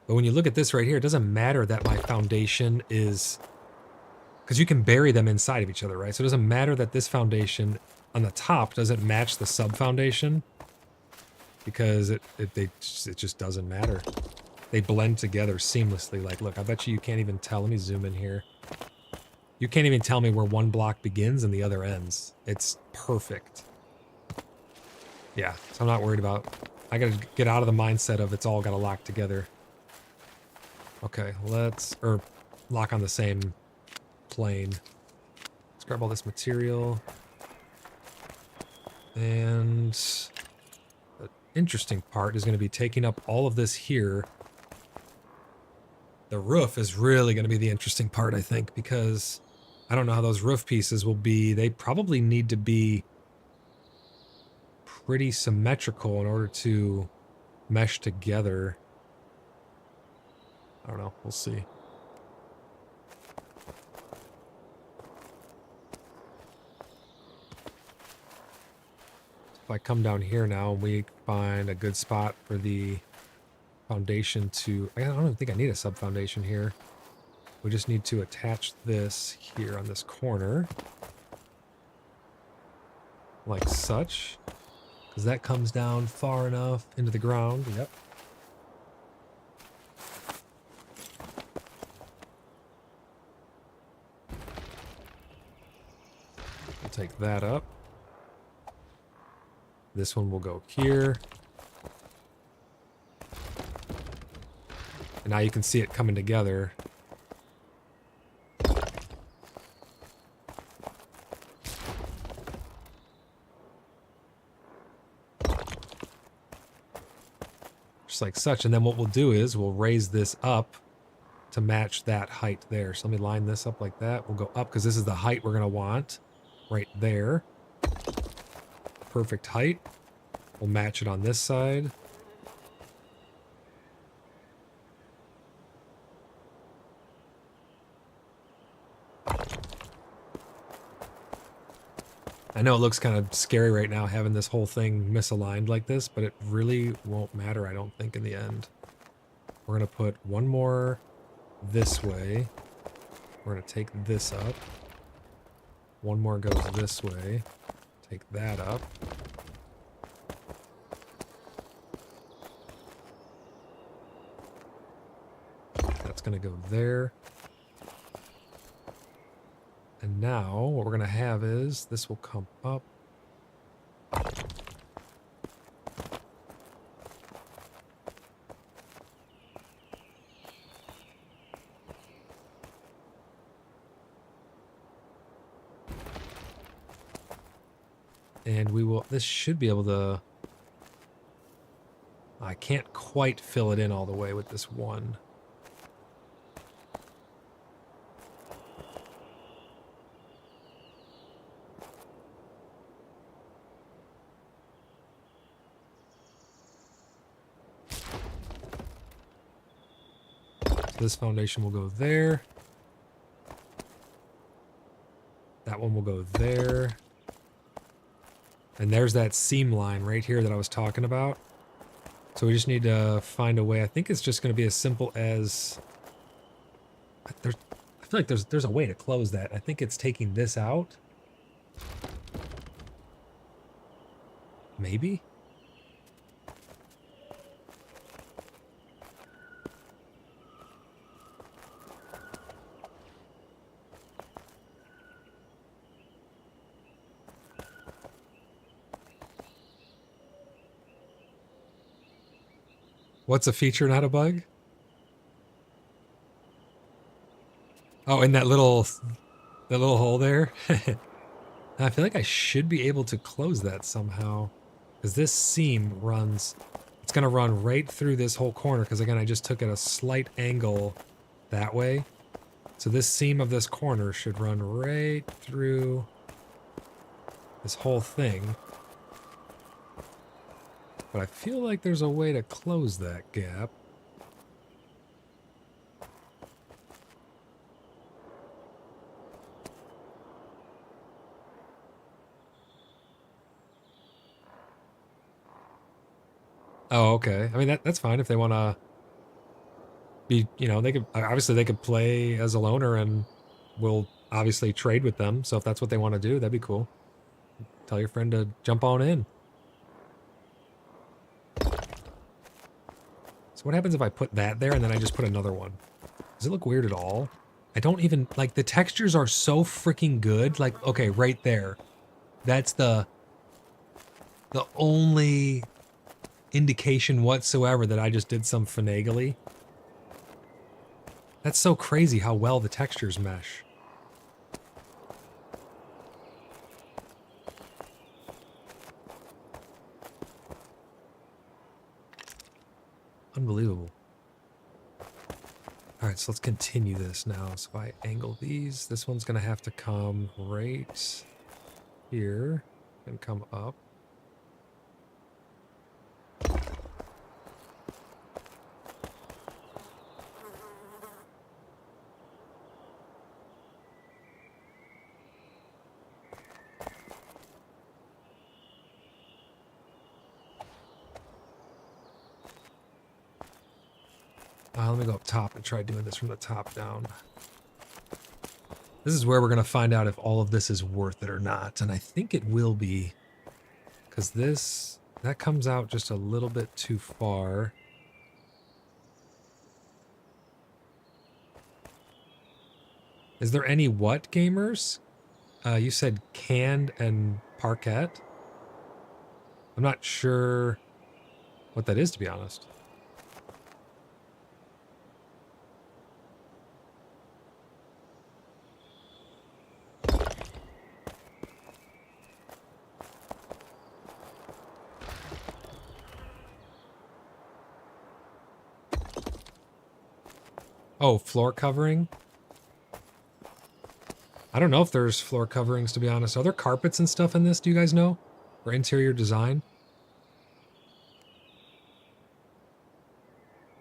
But when you look at this right here, it doesn't matter that my foundation is, because you can bury them inside of each other, right? So it doesn't matter that this foundation on the top doesn't match the sub foundation, because it just doesn't matter. They blend together seamlessly. Like, look, I bet you can't even tell. Let me zoom in here. You can't even tell me where one block begins and the other ends. It's perfect. Yeah, so I'm not worried about... I gotta get out of the mindset of it's all gotta lock together. Okay, or lock on the same plane. Let's grab all this material. And the interesting part is gonna be taking up all of this here. The roof is really gonna be the interesting part, I think, because I don't know how those roof pieces will be. They probably need to be pretty symmetrical in order to mesh together. I don't know. We'll see. If I come down here now and we find a good spot for the foundation to... I don't even think I need a sub foundation here. We just need to attach this here on this corner. Like such. Because that comes down far enough into the ground. Yep. We'll take that up. This one will go here. And now you can see it coming together. Just like such. And then what we'll do is we'll raise this up to match that height there. So let me line this up like that. We'll go up because this is the height we're going to want right there. Perfect height. We'll match it on this side. I know it looks kind of scary right now having this whole thing misaligned like this, but it really won't matter, I don't think, in the end. We're going to put one more this way. We're going to take this up. One more goes this way. Take that up. That's going to go there. And now what we're going to have is this will come up. And we will, this should be able to, I can't quite fill it in all the way with this one. This foundation will go there. That one will go there. And there's that seam line right here that I was talking about. So we just need to find a way. I think it's just going to be as simple as... I feel like there's a way to close that. I think it's taking this out. Maybe? What's a feature, not a bug? Oh, in that little hole there? I feel like I should be able to close that somehow. Because this seam runs... It's going to run right through this whole corner. Because again, I just took it a slight angle that way. So this seam of this corner should run right through this whole thing. But I feel like there's a way to close that gap. Oh, okay. I mean, that's fine if they want to be, you know, they could, obviously they could play as a loner and we'll obviously trade with them. So if that's what they want to do, that'd be cool. Tell your friend to jump on in. So what happens if I put that there and then I just put another one? Does it look weird at all? I don't even, like, the textures are so freaking good. Like, okay, right there. That's the only indication whatsoever that I just did some finagly. That's so crazy how well the textures mesh. Unbelievable. All right, so let's continue this now. So if I angle these, this one's going to have to come right here and come up. Let me go up top and try doing this from the top down. This is where we're going to find out if all of this is worth it or not. And I think it will be. Because that comes out just a little bit too far. Is there any what, gamers? You said canned and parquet? I'm not sure what that is, to be honest. Oh, floor covering? I don't know if there's floor coverings, to be honest. Are there carpets and stuff in this, do you guys know? For interior design?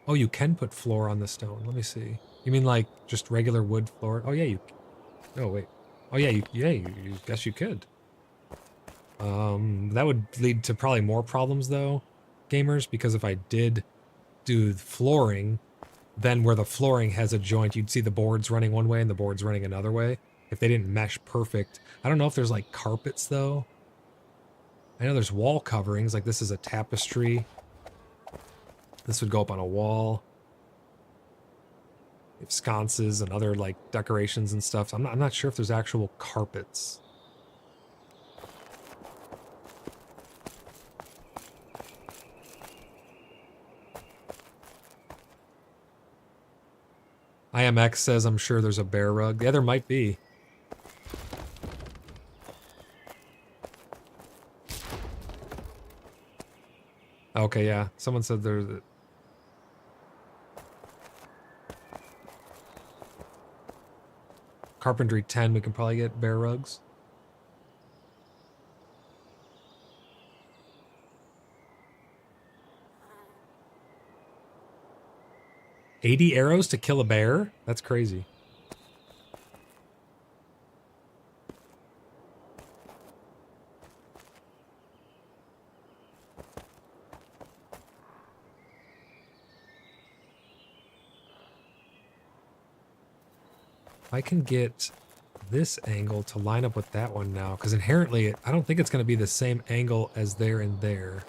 Oh, you can put floor on the stone. Let me see. You mean like just regular wood floor? Oh, yeah, you... Oh, wait. Oh, yeah, you guess you could. That would lead to probably more problems, though, gamers, because if I did do flooring, then where the flooring has a joint, you'd see the boards running one way and the boards running another way. If they didn't mesh perfect. I don't know if there's like carpets though. I know there's wall coverings, like this is a tapestry. This would go up on a wall. You have sconces and other like decorations and stuff. I'm not sure if there's actual carpets. IMX says I'm sure there's a bear rug. Yeah, there might be. Okay, yeah. Someone said there's... Carpentry 10, we can probably get bear rugs. $80 arrows to kill a bear? That's crazy. I can get this angle to line up with that one now, because inherently, I don't think it's going to be the same angle as there and there.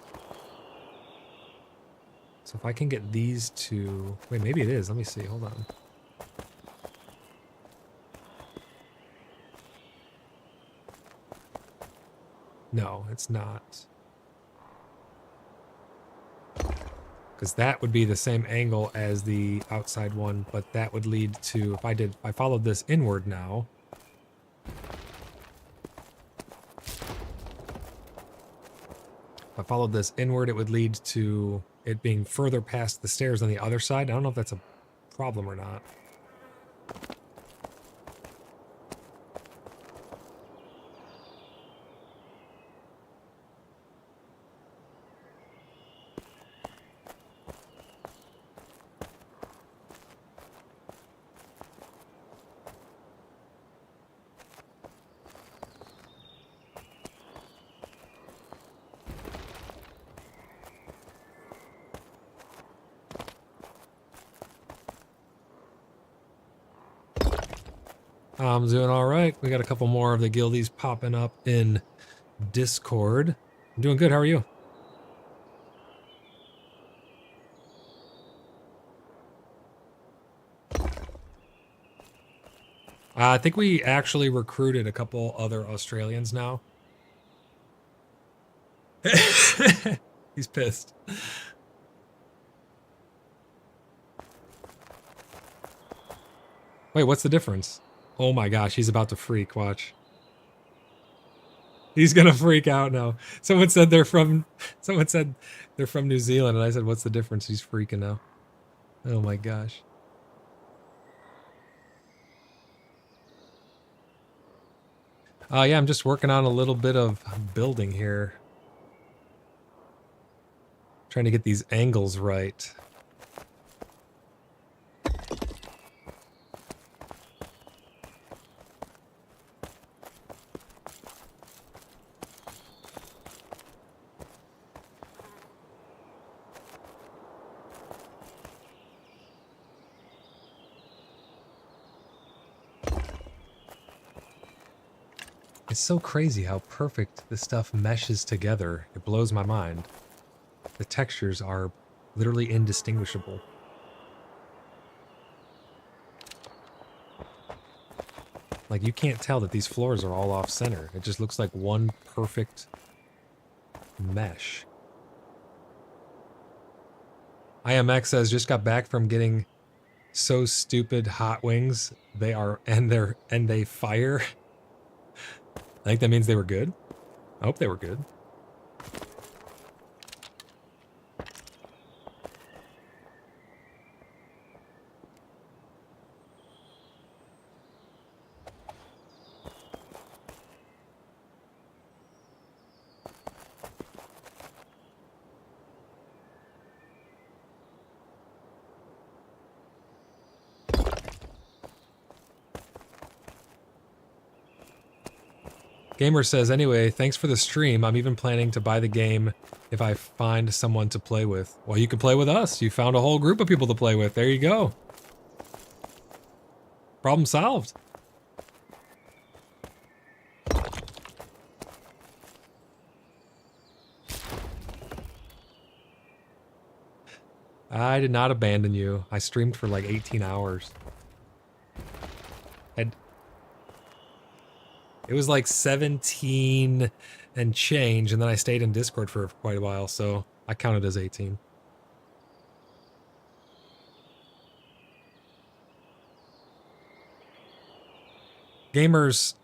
So if I can get these two... Wait, maybe it is. Let me see. Hold on. No, it's not. Because that would be the same angle as the outside one, but that would lead to... If I followed this inward now... If I followed this inward, it would lead to it being further past the stairs on the other side. I don't know if that's a problem or not. I'm doing all right. We got a couple more of the guildies popping up in Discord. I'm doing good. How are you? I think we actually recruited a couple other Australians now. He's pissed. Wait, what's the difference? Oh my gosh, he's about to freak. Watch. He's gonna freak out now. Someone said they're from New Zealand, and I said, what's the difference? He's freaking now. Oh my gosh. Yeah, I'm just working on a little bit of building here. Trying to get these angles right. It's so crazy how perfect this stuff meshes together. It blows my mind. The textures are literally indistinguishable. Like, you can't tell that these floors are all off center. It just looks like one perfect mesh. IMX says, just got back from getting so stupid hot wings. They fire. I think that means they were good. I hope they were good. Gamer says, anyway, thanks for the stream. I'm even planning to buy the game if I find someone to play with. Well, you can play with us. You found a whole group of people to play with. There you go. Problem solved. I did not abandon you. I streamed for like 18 hours. It was like 17 and change, and then I stayed in Discord for quite a while, so I counted as 18. Gamers,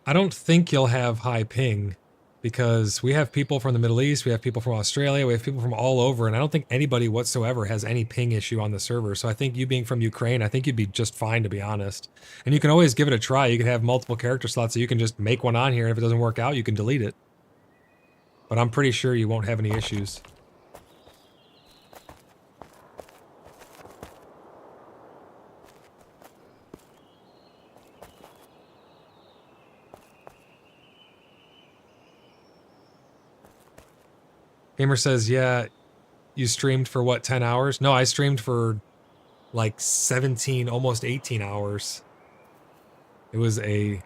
I don't think you'll have high ping, because we have people from the Middle East, we have people from Australia, we have people from all over, and I don't think anybody whatsoever has any ping issue on the server. So I think you being from Ukraine, I think you'd be just fine, to be honest. And you can always give it a try. You can have multiple character slots, so you can just make one on here, and if it doesn't work out, you can delete it. But I'm pretty sure you won't have any issues. Gamer says, yeah, you streamed for what, 10 hours? No, I streamed for like 17, almost 18 hours. It was a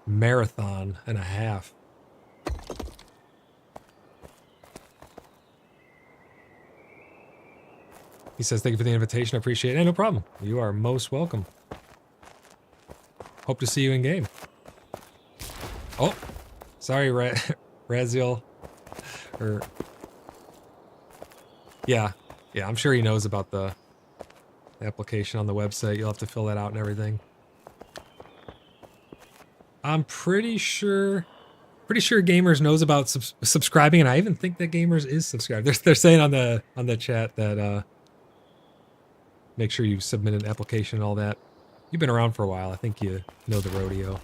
marathon and a half. He says, thank you for the invitation. I appreciate it. Hey, no problem. You are most welcome. Hope to see you in game. Oh, sorry, Raziel. Or, yeah, I'm sure he knows about the application on the website. You'll have to fill that out and everything. I'm pretty sure Gamers knows about subscribing, and I even think that Gamers is subscribed. They're saying on the chat that make sure you submit an application and all that. You've been around for a while. I think you know the rodeo.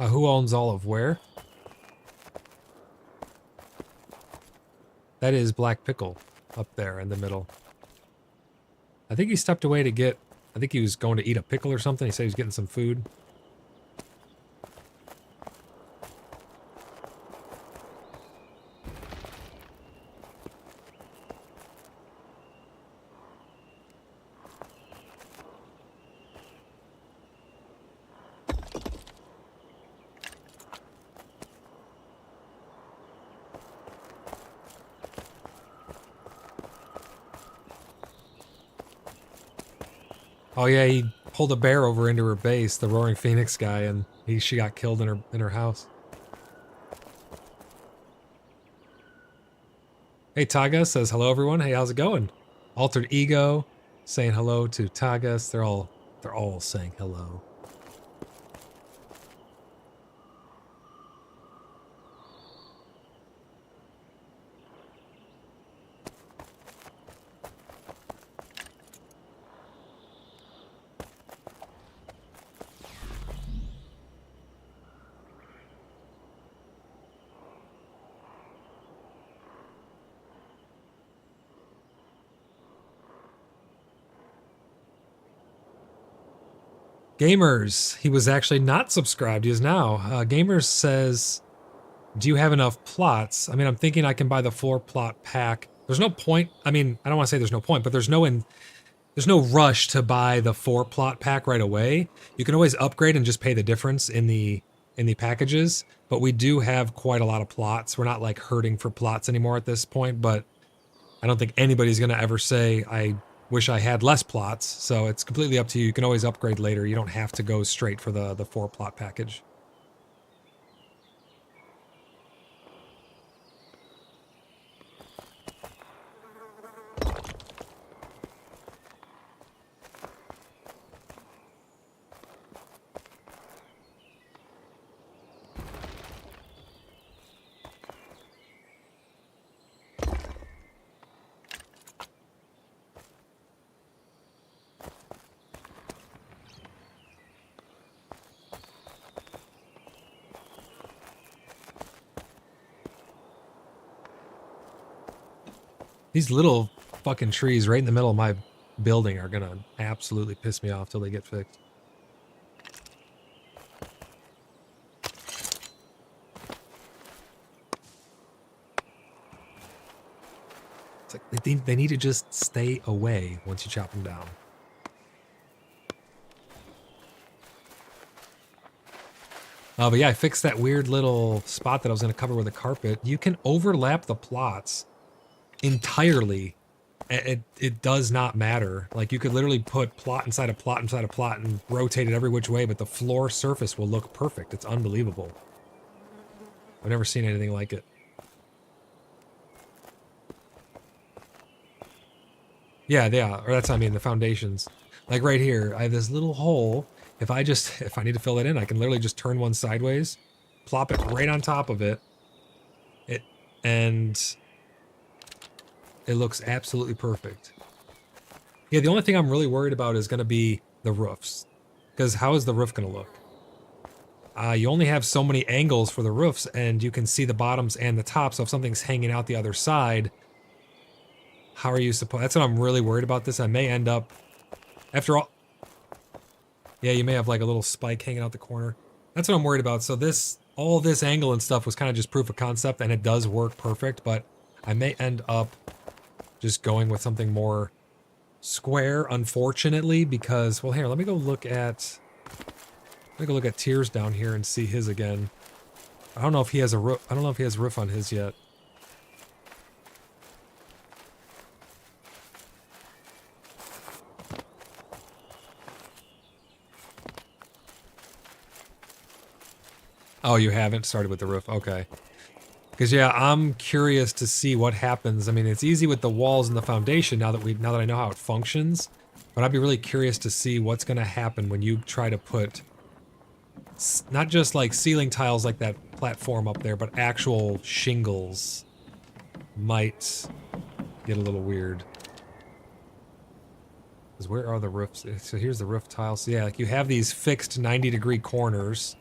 Who owns all of where? That is Black Pickle up there in the middle. I think he stepped away to get... I think he was going to eat a pickle or something. He said he was getting some food. Oh yeah, he pulled a bear over into her base, the Roaring Phoenix guy, and she got killed in her house. Hey, Taga says hello everyone. Hey, how's it going? Altered Ego saying hello to Tagas. They're all saying hello. Gamers, he was actually not subscribed. He is now. Gamers says, do you have enough plots? I mean, I'm thinking I can buy the 4-plot pack. There's no point. I mean, I don't want to say there's no point, but there's no rush to buy the 4-plot pack right away. You can always upgrade and just pay the difference in the packages. But we do have quite a lot of plots. We're not like hurting for plots anymore at this point, but I don't think anybody's going to ever say, I wish I had less plots. So it's completely up to you. You can always upgrade later. You don't have to go straight for the 4-plot package. These little fucking trees right in the middle of my building are gonna absolutely piss me off till they get fixed. It's like they need to just stay away once you chop them down. But yeah, I fixed that weird little spot that I was gonna cover with a carpet. You can overlap the plots entirely. It does not matter. Like, you could literally put plot inside a plot inside a plot and rotate it every which way, but the floor surface will look perfect. It's unbelievable. I've never seen anything like it. Yeah, or that's what I mean, the foundations. Like right here, I have this little hole. If I need to fill it in, I can literally just turn one sideways, plop it right on top of it, and it looks absolutely perfect. Yeah, the only thing I'm really worried about is going to be the roofs. Because how is the roof going to look? You only have so many angles for the roofs, and you can see the bottoms and the top, so if something's hanging out the other side, how are you supposed... That's what I'm really worried about this. I may end up... After all... Yeah, you may have like a little spike hanging out the corner. That's what I'm worried about. So all this angle and stuff was kind of just proof of concept, and it does work perfect, but I may end up just going with something more square, unfortunately, because, well, here, let me go look at Tears down here and see his again. I don't know if he has a roof. I don't know if he has a roof on his yet. Oh, you haven't started with the roof. Okay. Because yeah, I'm curious to see what happens. I mean, it's easy with the walls and the foundation now that I know how it functions. But I'd be really curious to see what's going to happen when you try to put not just like ceiling tiles like that platform up there, but actual shingles might get a little weird. Because where are the roofs? So here's the roof tiles. So yeah, like you have these fixed 90-degree corners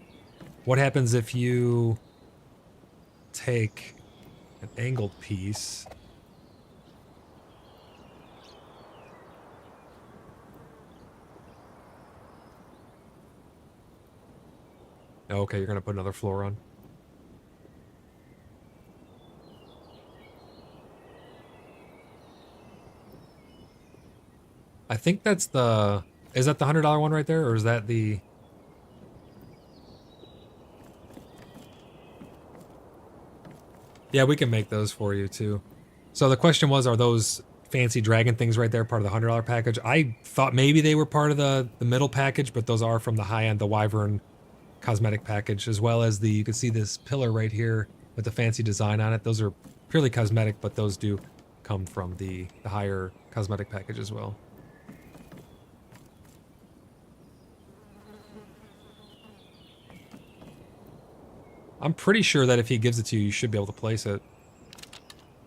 What happens if you take an angled piece? Okay, you're gonna put another floor on. I think that's the... Is that the $100 one right there, or is that the... Yeah, we can make those for you, too. So the question was, are those fancy dragon things right there part of the $100 package? I thought maybe they were part of the middle package, but those are from the high-end, the Wyvern cosmetic package, as well as the... You can see this pillar right here with the fancy design on it. Those are purely cosmetic, but those do come from the higher cosmetic package as well. I'm pretty sure that if he gives it to you, you should be able to place it.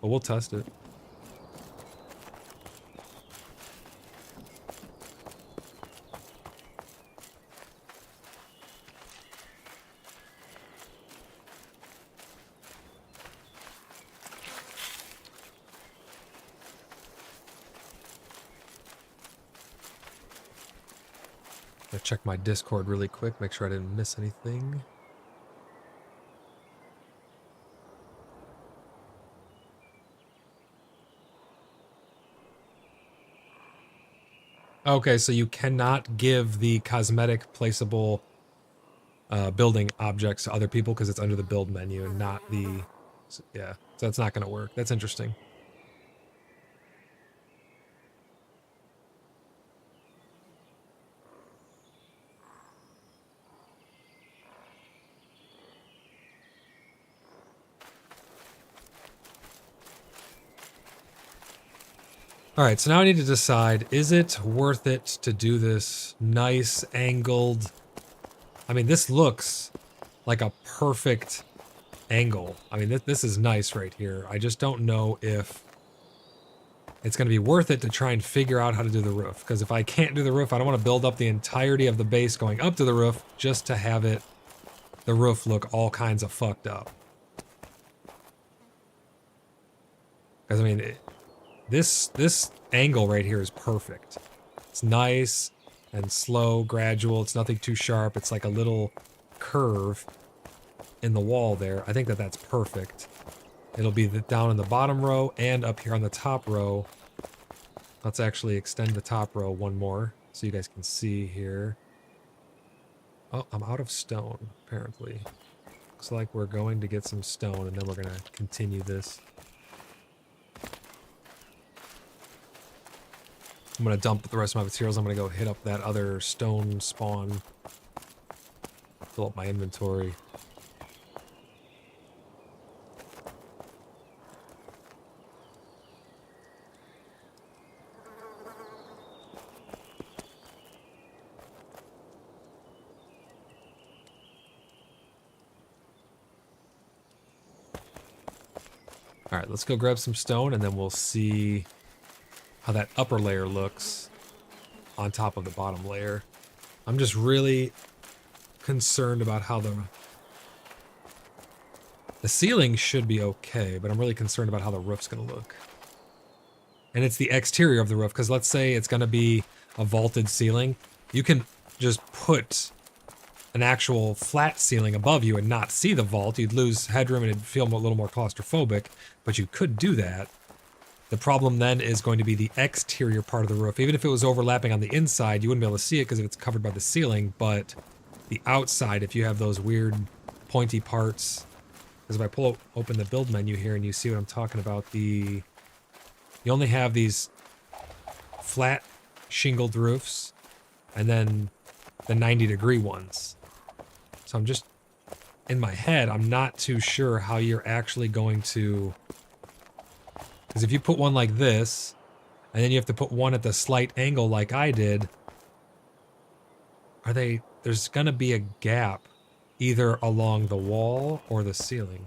But we'll test it. I'll check my Discord really quick, make sure I didn't miss anything. Okay, so you cannot give the cosmetic placeable building objects to other people because it's under the build menu and not the... Yeah, so that's not going to work. That's interesting. All right, so now I need to decide, is it worth it to do this nice angled... I mean, this looks like a perfect angle. I mean, this is nice right here. I just don't know if it's going to be worth it to try and figure out how to do the roof. Because if I can't do the roof, I don't want to build up the entirety of the base going up to the roof just to have it, the roof look all kinds of fucked up. Because, I mean, this angle right here is perfect. It's nice and slow, gradual. It's nothing too sharp. It's like a little curve in the wall there. I think that that's perfect. It'll be down in the bottom row and up here on the top row. Let's actually extend the top row one more so you guys can see here. Oh, I'm out of stone, apparently. Looks like we're going to get some stone and then we're going to continue this. I'm going to dump the rest of my materials. I'm going to go hit up that other stone spawn. Fill up my inventory. All right, let's go grab some stone and then we'll see how that upper layer looks on top of the bottom layer. I'm just really concerned about how the ceiling should be okay, but I'm really concerned about how the roof's gonna look. And it's the exterior of the roof, because let's say it's gonna be a vaulted ceiling. You can just put an actual flat ceiling above you and not see the vault. You'd lose headroom and it'd feel a little more claustrophobic, but you could do that. The problem then is going to be the exterior part of the roof. Even if it was overlapping on the inside, you wouldn't be able to see it because it's covered by the ceiling, but the outside, if you have those weird pointy parts, because if I pull open the build menu here and you see what I'm talking about, you only have these flat shingled roofs and then the 90-degree ones. So I'm just, in my head, I'm not too sure how you're actually going to... Because if you put one like this, and then you have to put one at the slight angle like I did, there's gonna be a gap either along the wall or the ceiling.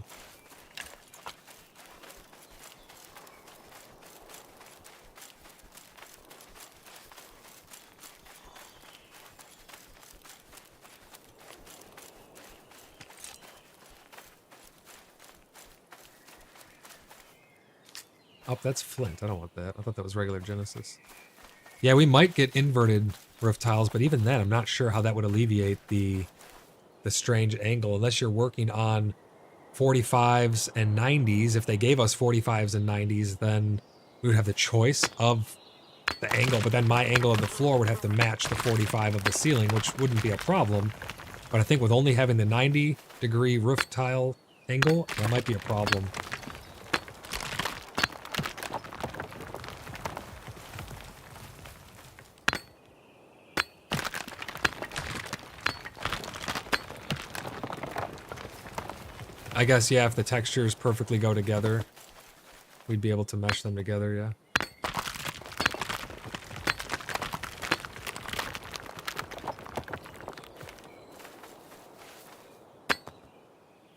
Oh, that's flint. I don't want that. I thought that was regular Genesis. Yeah, we might get inverted roof tiles, but even then, I'm not sure how that would alleviate the strange angle, unless you're working on 45s and 90s. If they gave us 45s and 90s, then we would have the choice of the angle, but then my angle of the floor would have to match the 45 of the ceiling, which wouldn't be a problem. But I think with only having the 90-degree roof tile angle, that might be a problem. I guess, yeah, if the textures perfectly go together, we'd be able to mesh them together, yeah.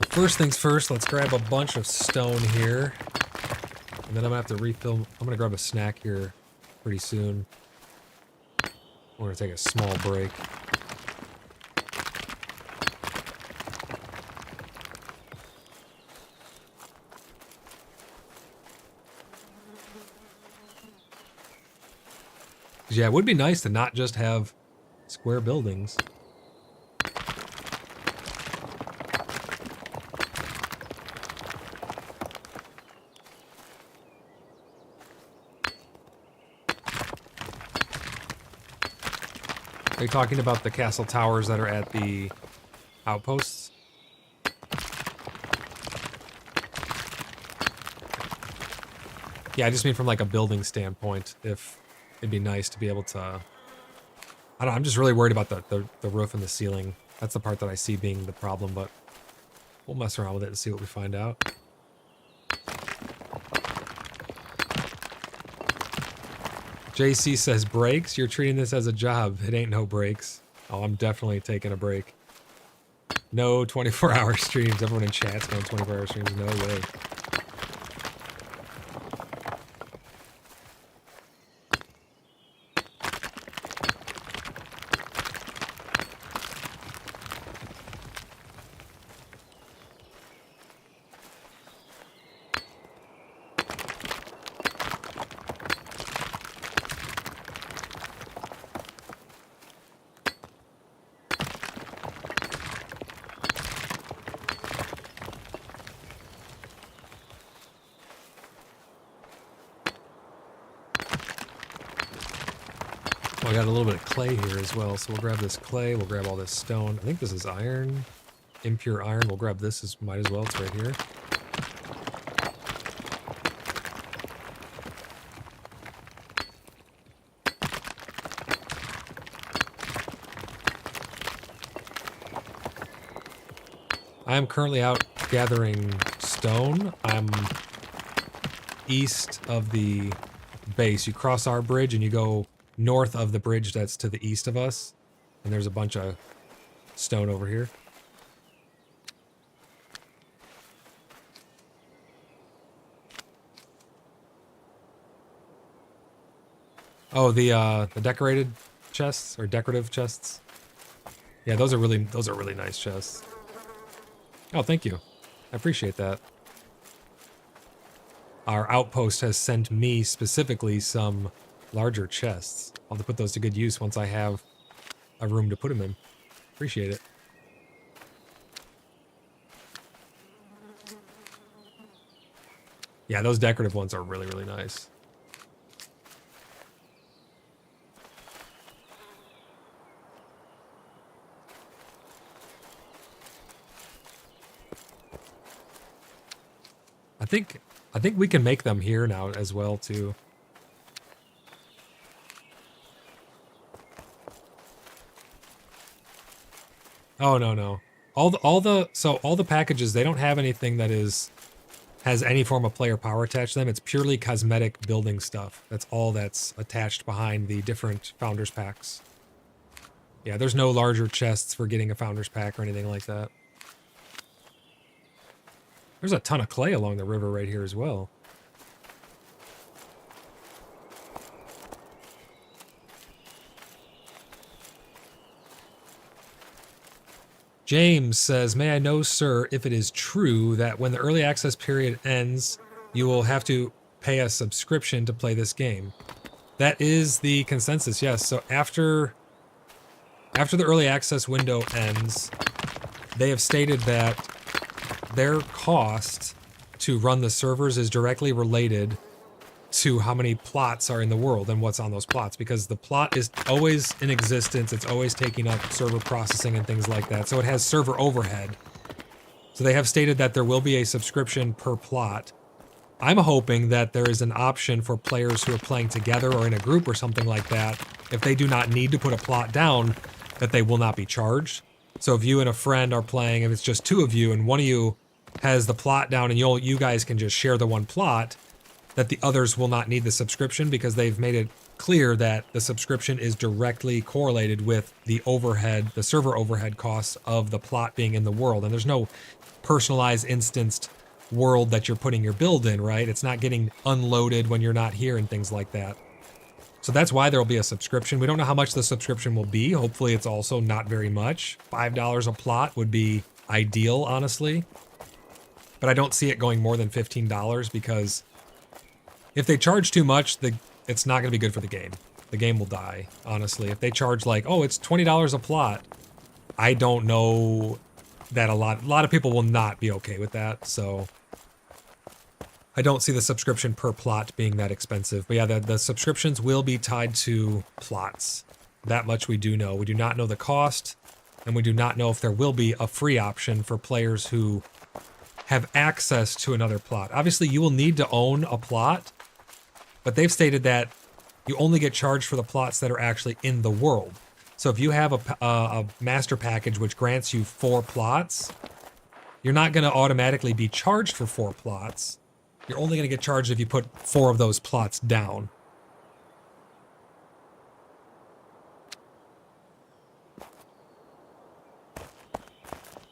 First things first, let's grab a bunch of stone here. And then I'm gonna have to refill. I'm gonna grab a snack here pretty soon. We're gonna take a small break. Yeah, it would be nice to not just have square buildings. Are you talking about the castle towers that are at the outposts? Yeah, I just mean from like a building standpoint. If it'd be nice to be able to... I don't know, I'm just really worried about the roof and the ceiling. That's the part that I see being the problem, but we'll mess around with it and see what we find out. JC says, breaks? You're treating this as a job. It ain't no breaks. Oh, I'm definitely taking a break. No 24-hour streams. Everyone in chat's going 24-hour streams. No way. I got a little bit of clay here as well, so we'll grab this clay, we'll grab all this stone. I think this is iron, impure iron. We'll grab this, might as well, it's right here. I am currently out gathering stone. I'm east of the base. You cross our bridge and you go north of the bridge that's to the east of us, and there's a bunch of stone over here. Oh, the decorated chests or decorative chests. Yeah, those are really nice chests. Oh, thank you. I appreciate that. Our outpost has sent me specifically some larger chests. I'll have to put those to good use once I have a room to put them in. Appreciate it. Yeah, those decorative ones are really, really nice. I think we can make them here now as well too. Oh no. All the packages, they don't have anything that has any form of player power attached to them. It's purely cosmetic building stuff. That's all that's attached behind the different founders packs. Yeah, there's no larger chests for getting a founders pack or anything like that. There's a ton of clay along the river right here as well. James says, may I know, sir, if it is true that when the early access period ends, you will have to pay a subscription to play this game. That is the consensus, yes. So after the early access window ends, they have stated that their cost to run the servers is directly related to how many plots are in the world and what's on those plots, because the plot is always in existence. It's always taking up server processing and things like that. So it has server overhead. So they have stated that there will be a subscription per plot. I'm hoping that there is an option for players who are playing together or in a group or something like that. If they do not need to put a plot down, that they will not be charged. So if you and a friend are playing, if it's just two of you and one of you has the plot down and you guys can just share the one plot, that the others will not need the subscription, because they've made it clear that the subscription is directly correlated with the overhead, the server overhead costs of the plot being in the world. And there's no personalized instanced world that you're putting your build in, right? It's not getting unloaded when you're not here and things like that. So that's why there will be a subscription. We don't know how much the subscription will be. Hopefully it's also not very much. $5 a plot would be ideal, honestly. But I don't see it going more than $15, because if they charge too much, it's not going to be good for the game. The game will die, honestly. If they charge like, oh, it's $20 a plot, I don't know that a lot of people will not be okay with that. So I don't see the subscription per plot being that expensive. But yeah, the subscriptions will be tied to plots. That much we do know. We do not know the cost, and we do not know if there will be a free option for players who have access to another plot. Obviously, you will need to own a plot, but they've stated that you only get charged for the plots that are actually in the world. So if you have a master package which grants you 4 plots, you're not going to automatically be charged for 4 plots. You're only going to get charged if you put 4 of those plots down.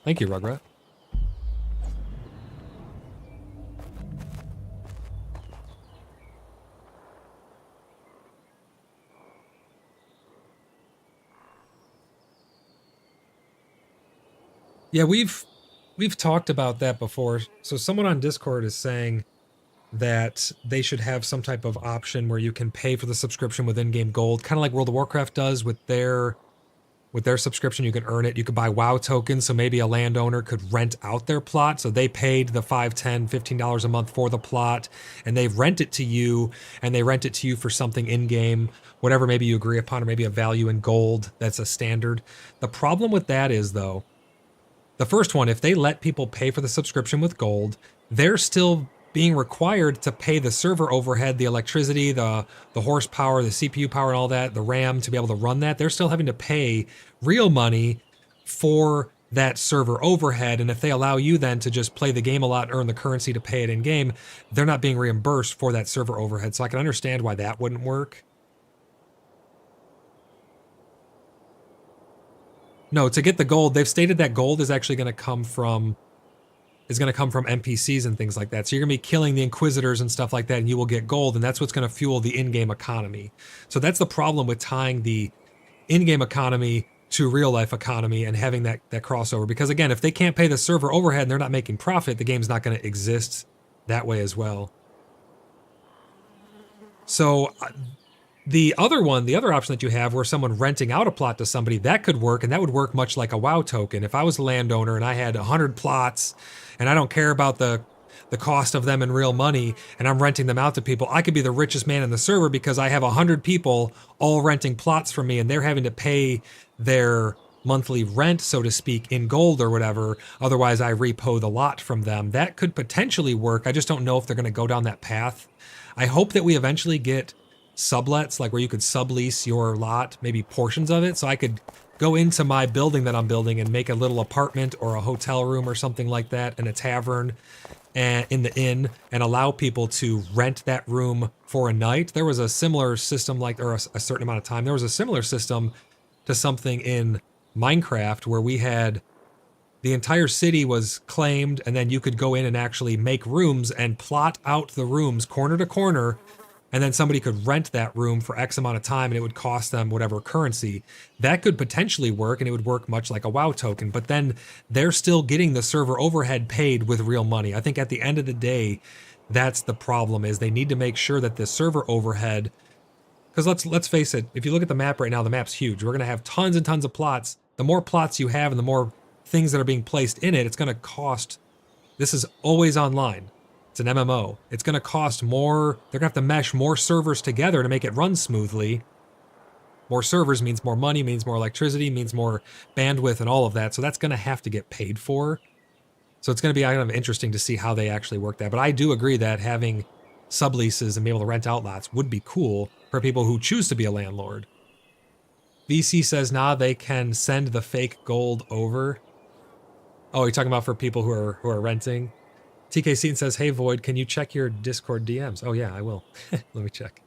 Thank you, Rugrat. Yeah, we've talked about that before. So someone on Discord is saying that they should have some type of option where you can pay for the subscription with in-game gold, kind of like World of Warcraft does with their subscription. You can earn it. You could buy WoW tokens, so maybe a landowner could rent out their plot. So they paid the $5, $10, $15 a month for the plot, and they rent it to you, and they rent it to you for something in-game, whatever maybe you agree upon, or maybe a value in gold that's a standard. The problem with that is, though, the first one, if they let people pay for the subscription with gold, they're still being required to pay the server overhead, the electricity, the horsepower, the CPU power and all that, the RAM to be able to run that. They're still having to pay real money for that server overhead. And if they allow you then to just play the game a lot and earn the currency to pay it in game, they're not being reimbursed for that server overhead. So I can understand why that wouldn't work. No, to get the gold, they've stated that gold is actually going to come from NPCs and things like that. So you're going to be killing the Inquisitors and stuff like that, and you will get gold, and that's what's going to fuel the in-game economy. So that's the problem with tying the in-game economy to real-life economy and having that crossover. Because again, if they can't pay the server overhead and they're not making profit, the game's not going to exist that way as well. So the other option that you have where someone renting out a plot to somebody, that could work, and that would work much like a WoW token. If I was a landowner and I had 100 plots and I don't care about the cost of them in real money and I'm renting them out to people, I could be the richest man in the server because I have 100 people all renting plots from me, and they're having to pay their monthly rent, so to speak, in gold or whatever. Otherwise, I repo the lot from them. That could potentially work. I just don't know if they're going to go down that path. I hope that we eventually get sublets, like where you could sublease your lot, maybe portions of it, so I could go into my building that I'm building and make a little apartment or a hotel room or something like that, and a tavern and in the inn, and allow people to rent that room for a night. There was a similar system, like, or a certain amount of time. There was a similar system to something in Minecraft where we had the entire city was claimed, and then you could go in and actually make rooms and plot out the rooms corner to corner, and then somebody could rent that room for X amount of time, and it would cost them whatever currency. That could potentially work, and it would work much like a WoW token, but then they're still getting the server overhead paid with real money. I think at the end of the day, That's the problem, is they need to make sure that the server overhead, because let's face it, if you look at the map right now, the map's huge. We're going to have tons and tons of plots. The more plots you have and the more things that are being placed in it, it's going to cost. This is always online. It's an MMO. It's going to cost more. They're going to have to mesh more servers together to make it run smoothly. More servers means more money, means more electricity, means more bandwidth and all of that. So that's going to have to get paid for. So it's going to be kind of interesting to see how they actually work that. But I do agree that having subleases and be able to rent out lots would be cool for people who choose to be a landlord. VC says, nah, they can send the fake gold over. Oh, you're talking about for people who are renting? TK Seaton says, hey, Void, can you check your Discord DMs? Oh, yeah, I will. Let me check.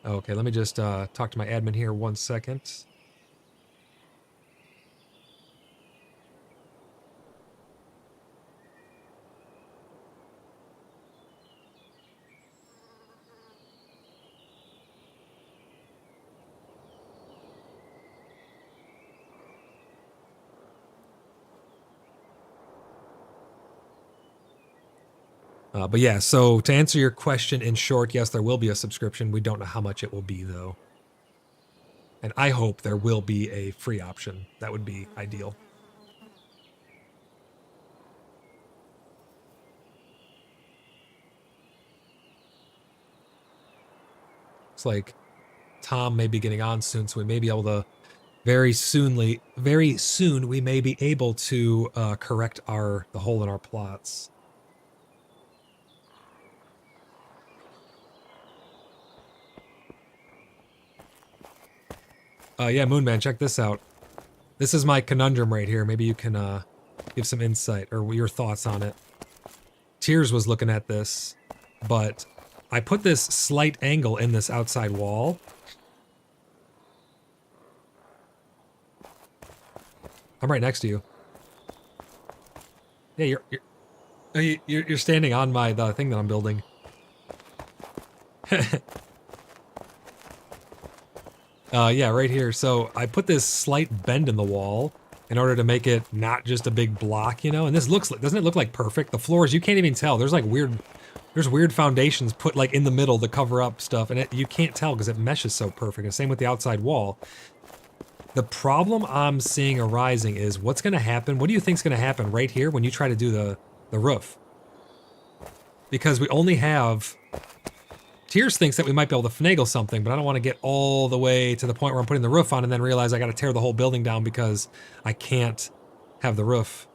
Okay, let me just talk to my admin here 1 second. But yeah, so to answer your question in short, yes, there will be a subscription. We don't know how much it will be, though. And I hope there will be a free option. That would be ideal. It's like Tom may be getting on soon, so we may be able to very soon we may be able to correct the hole in our plots. Yeah, Moonman, check this out. This is my conundrum right here. Maybe you can give some insight or your thoughts on it. Tears was looking at this, but I put this slight angle in this outside wall. I'm right next to you. Yeah, you're standing on the thing that I'm building. Yeah, right here. So I put this slight bend in the wall in order to make it not just a big block, you know? And this looks like, doesn't it look like perfect? The floors, you can't even tell. There's like weird foundations put like in the middle to cover up stuff, and you can't tell because it meshes so perfect. And same with the outside wall. The problem I'm seeing arising is what's going to happen. What do you think's going to happen right here when you try to do the roof? Because we only have... Tears thinks that we might be able to finagle something, but I don't want to get all the way to the point where I'm putting the roof on and then realize I got to tear the whole building down because I can't have the roof.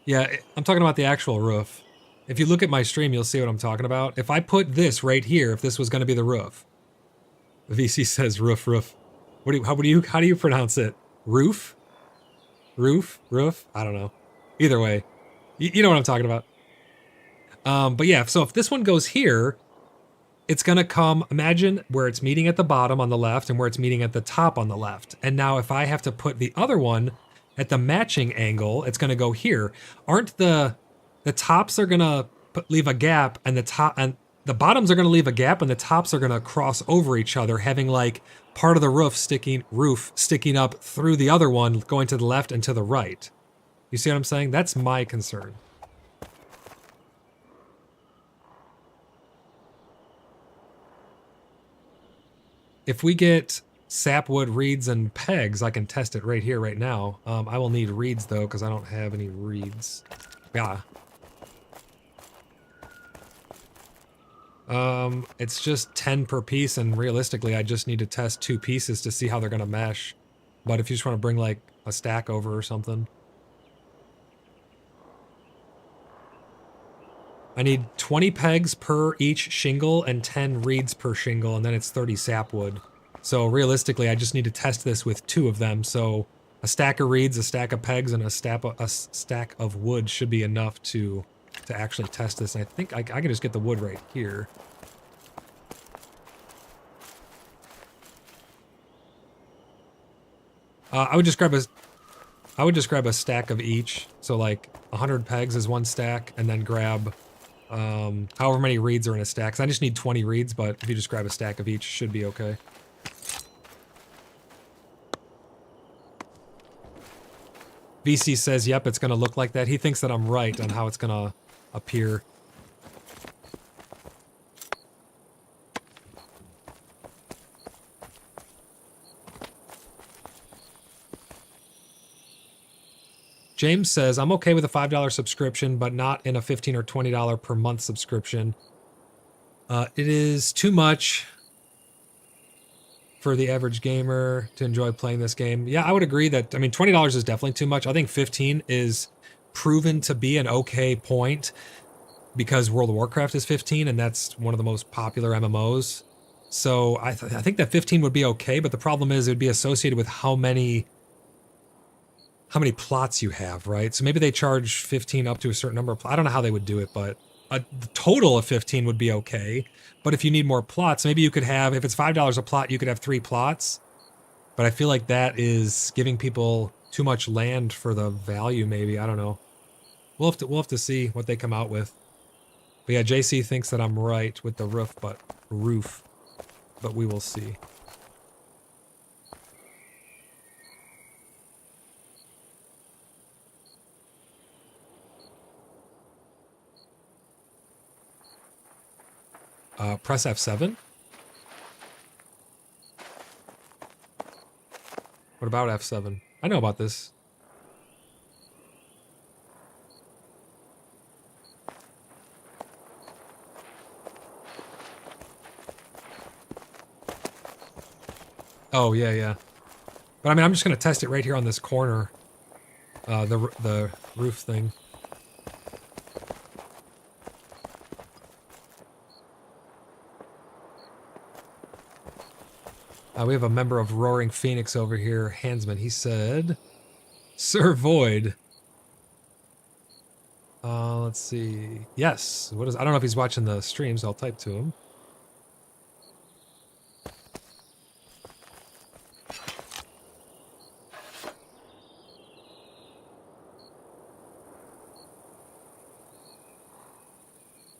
Yeah, I'm talking about the actual roof. If you look at my stream, you'll see what I'm talking about. If I put this right here, if this was going to be the roof, VC says roof. How do you pronounce it? Roof? Roof? I don't know. Either way, you know what I'm talking about. But yeah, so if this one goes here, it's going to come, imagine where it's meeting at the bottom on the left and where it's meeting at the top on the left. And now if I have to put the other one at the matching angle, it's going to go here. Aren't the tops are going to leave a gap, and the bottoms are going to leave a gap, and the tops are going to cross over each other, having like part of the roof sticking up through the other one, going to the left and to the right. You see what I'm saying? That's my concern. If we get sapwood, reeds, and pegs, I can test it right here, right now. I will need reeds, though, because I don't have any reeds. Yeah. It's just 10 per piece, and realistically, I just need to test 2 pieces to see how they're going to mesh. But if you just want to bring, like, a stack over or something. I need 20 pegs per each shingle and 10 reeds per shingle, and then it's 30 sapwood. So realistically, I just need to test this with 2 of them. So a stack of reeds, a stack of pegs, and a stack of wood should be enough to actually test this. And I think I can just get the wood right here. I would just grab a stack of each. So like 100 pegs is one stack, and then grab however many reeds are in a stack. 'Cause I just need 20 reeds, but if you just grab a stack of each, should be okay. VC says, yep, it's going to look like that. He thinks that I'm right on how it's going to appear. James says, I'm okay with a $5 subscription, but not in a $15 or $20 per month subscription. It is too much for the average gamer to enjoy playing this game. Yeah, I would agree that, I mean, $20 is definitely too much. I think 15 is proven to be an okay point because World of Warcraft is 15 and that's one of the most popular MMOs. So I think that 15 would be okay, but the problem is it would be associated with how many plots you have, right? So maybe they charge 15 up to a certain number of plots. I don't know how they would do it, but a total of 15 would be okay. But if you need more plots, maybe you could have, if it's $5 a plot, you could have 3 plots. But I feel like that is giving people too much land for the value, maybe. I don't know. We'll have to see what they come out with. But yeah, JC thinks that I'm right with the roof, but we will see. Press F7. What about F7? I know about this. Oh, yeah, yeah. But I mean, I'm just going to test it right here on this corner. The roof thing. We have a member of Roaring Phoenix over here, Hansman. He said, Sir Void. Let's see. Yes. What is? I don't know if he's watching the stream, so I'll type to him.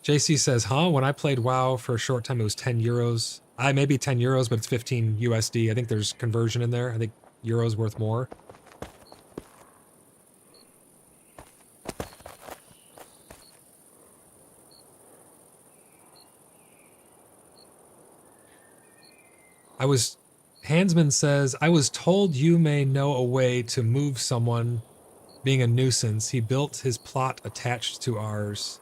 JC says, huh? When I played WoW for a short time, it was 10 euros. Maybe 10 euros, but it's 15 USD. I think there's conversion in there. I think euros worth more. Hansman says, I was told you may know a way to move someone being a nuisance. He built his plot attached to ours.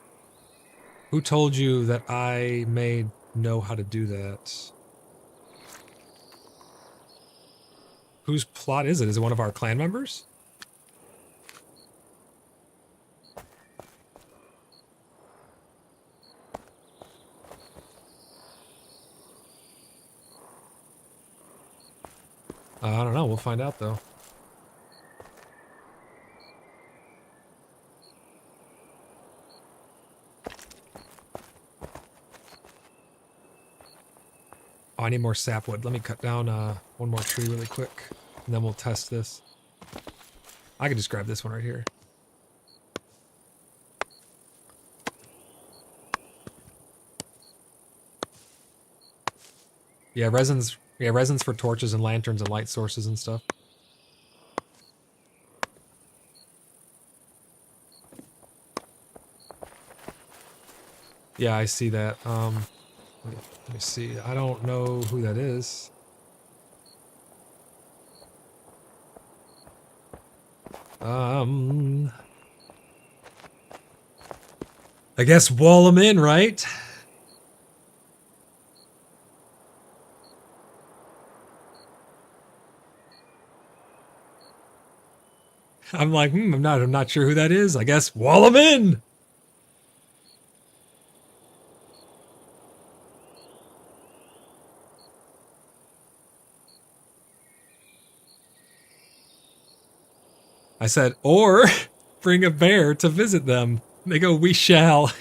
Who told you that I may know how to do that? Whose plot is it? Is it one of our clan members? I don't know. We'll find out, though. Oh, I need more sapwood. Let me cut down one more tree really quick, and then we'll test this. I can just grab this one right here. Yeah, resins for torches and lanterns and light sources and stuff. Yeah, I see that. Let me see. I don't know who that is. I guess wall them in, right? I'm like, I'm not sure who that is. I guess wall them in. I said, or bring a bear to visit them. They go, we shall.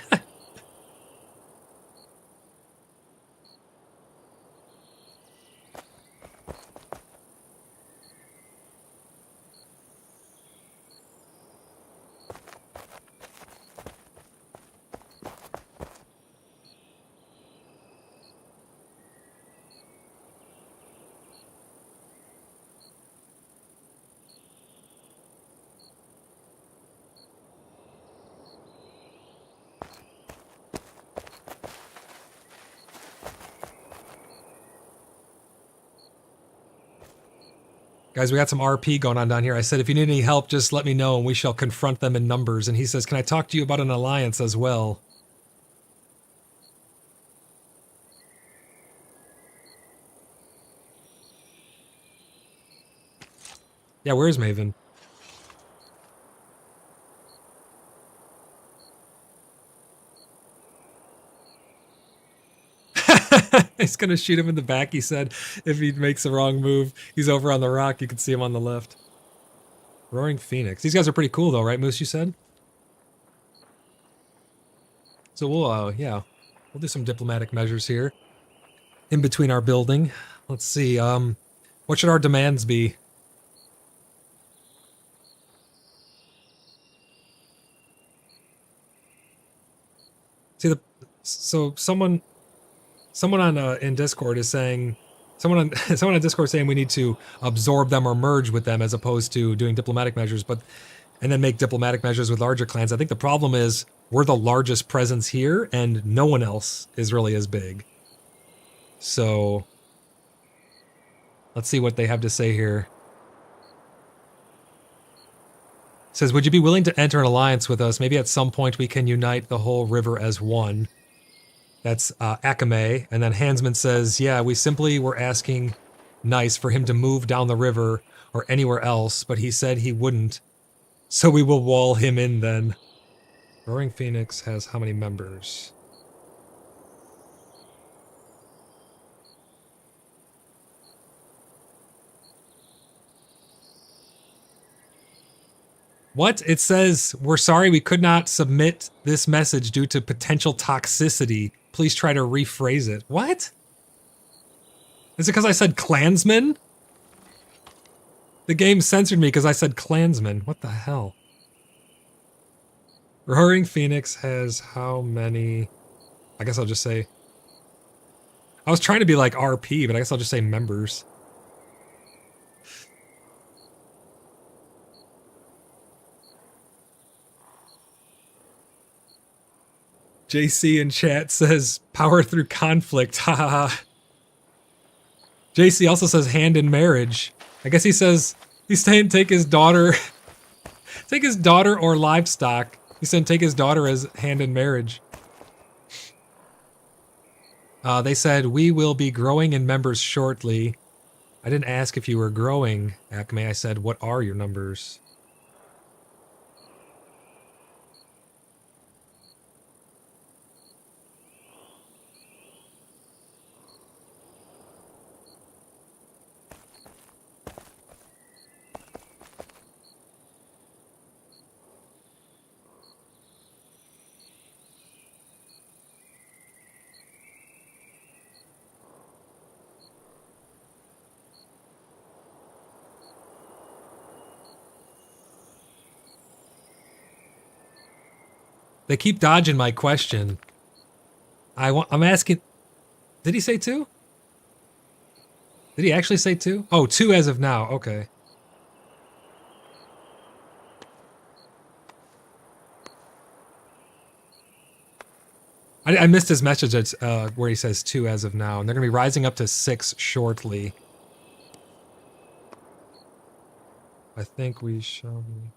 Guys, we got some RP going on down here. I said, if you need any help, just let me know and we shall confront them in numbers. And he says, can I talk to you about an alliance as well? Yeah, where's Maven? He's gonna shoot him in the back, he said, if he makes the wrong move. He's over on the rock. You can see him on the left. Roaring Phoenix. These guys are pretty cool though, right, Moose, you said? So we'll, yeah, we'll do some diplomatic measures here. In between our building. Let's see, what should our demands be? See, so someone on in Discord is saying, someone on Discord saying we need to absorb them or merge with them as opposed to doing diplomatic measures, and then make diplomatic measures with larger clans. I think the problem is we're the largest presence here, and no one else is really as big. So let's see what they have to say here. It says, would you be willing to enter an alliance with us? Maybe at some point we can unite the whole river as one. That's aUEC. And then Hansman says, yeah, we simply were asking nice for him to move down the river or anywhere else, but he said he wouldn't. So we will wall him in then. Roaring Phoenix has how many members? What? It says, we're sorry we could not submit this message due to potential toxicity. Please try to rephrase it. What? Is it because I said Klansman? The game censored me because I said Klansman. What the hell? Roaring Phoenix has how many? I guess I'll just say... I was trying to be like RP, but I guess I'll just say members. JC in chat says, power through conflict, haha. JC also says hand in marriage. I guess he says he's saying take his daughter, take his daughter or livestock. He's saying take his daughter as hand in marriage. They said, we will be growing in members shortly. I didn't ask if you were growing, Acme. I said, what are your numbers? They keep dodging my question. I'm asking... Did he say 2? Did he actually say 2? Oh, 2 as of now. Okay. I missed his message where he says 2 as of now, and they're going to be rising up to 6 shortly. I think we shall be...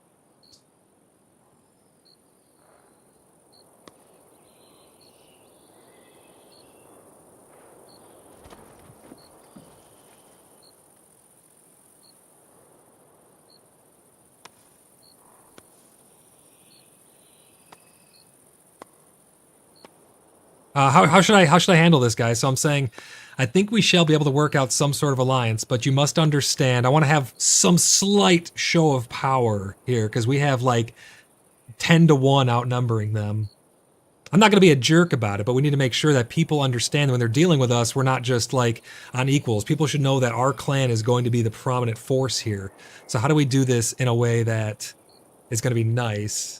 How should I handle this, guys? So I'm saying, I think we shall be able to work out some sort of alliance, but you must understand, I want to have some slight show of power here, because we have like 10 to 1 outnumbering them. I'm not going to be a jerk about it, but we need to make sure that people understand when they're dealing with us, we're not just like on equals. People should know that our clan is going to be the prominent force here. So how do we do this in a way that is going to be nice?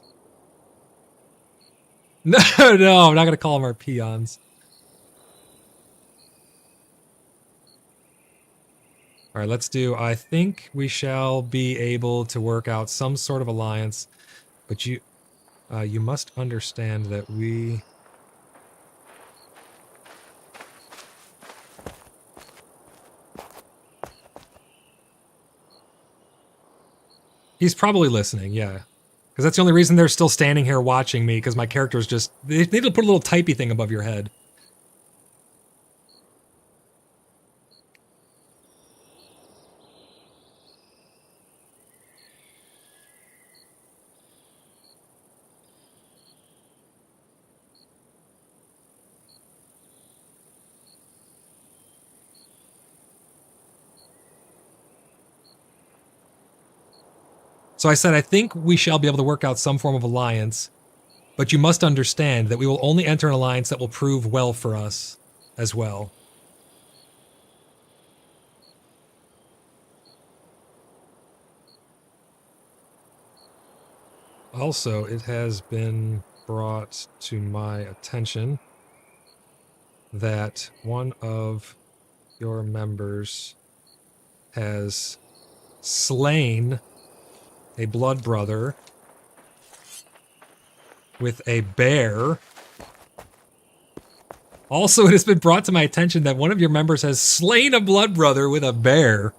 No, I'm not going to call them our peons. All right, let's do, I think we shall be able to work out some sort of alliance, but you must understand that we... He's probably listening, yeah. Because that's the only reason they're still standing here watching me, because my character's just... They need to put a little typey thing above your head. So I said, I think we shall be able to work out some form of alliance, but you must understand that we will only enter an alliance that will prove well for us as well. Also, it has been brought to my attention that one of your members has slain a blood brother with a bear. Also, it has been brought to my attention that one of your members has slain a blood brother with a bear.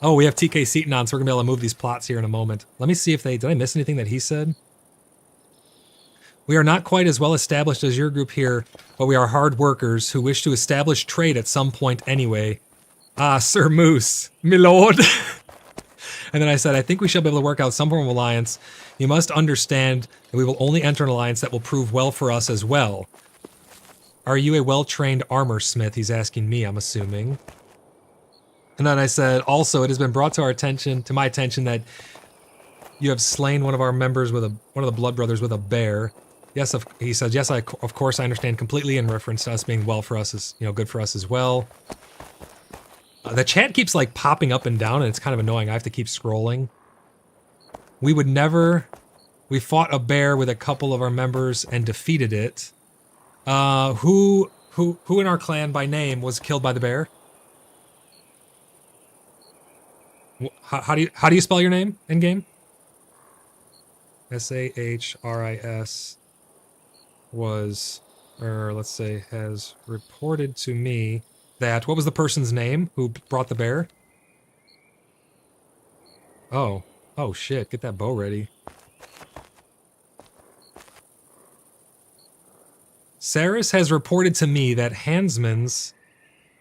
Oh, we have TK Seaton on, so we're going to be able to move these plots here in a moment. Let me see if they... Did I miss anything that he said? We are not quite as well established as your group here, but we are hard workers who wish to establish trade at some point anyway. Ah, Sir Moose, my lord. And then I said, I think we shall be able to work out some form of alliance. You must understand that we will only enter an alliance that will prove well for us as well. Are you a well-trained armor smith? He's asking me, I'm assuming. And then I said, also, it has been brought to my attention that you have slain one of our members with one of the blood brothers with a bear. Yes, he says, yes, of course I understand completely in reference to us being well for us, as good for us as well. The chat keeps like popping up and down, and it's kind of annoying. I have to keep scrolling. We fought a bear with a couple of our members and defeated it. Who in our clan by name was killed by the bear? How do you spell your name in game? SAHRIS was, or let's say, has reported to me that, what was the person's name who brought the bear? Oh shit, get that bow ready. Saris has reported to me that Hansman's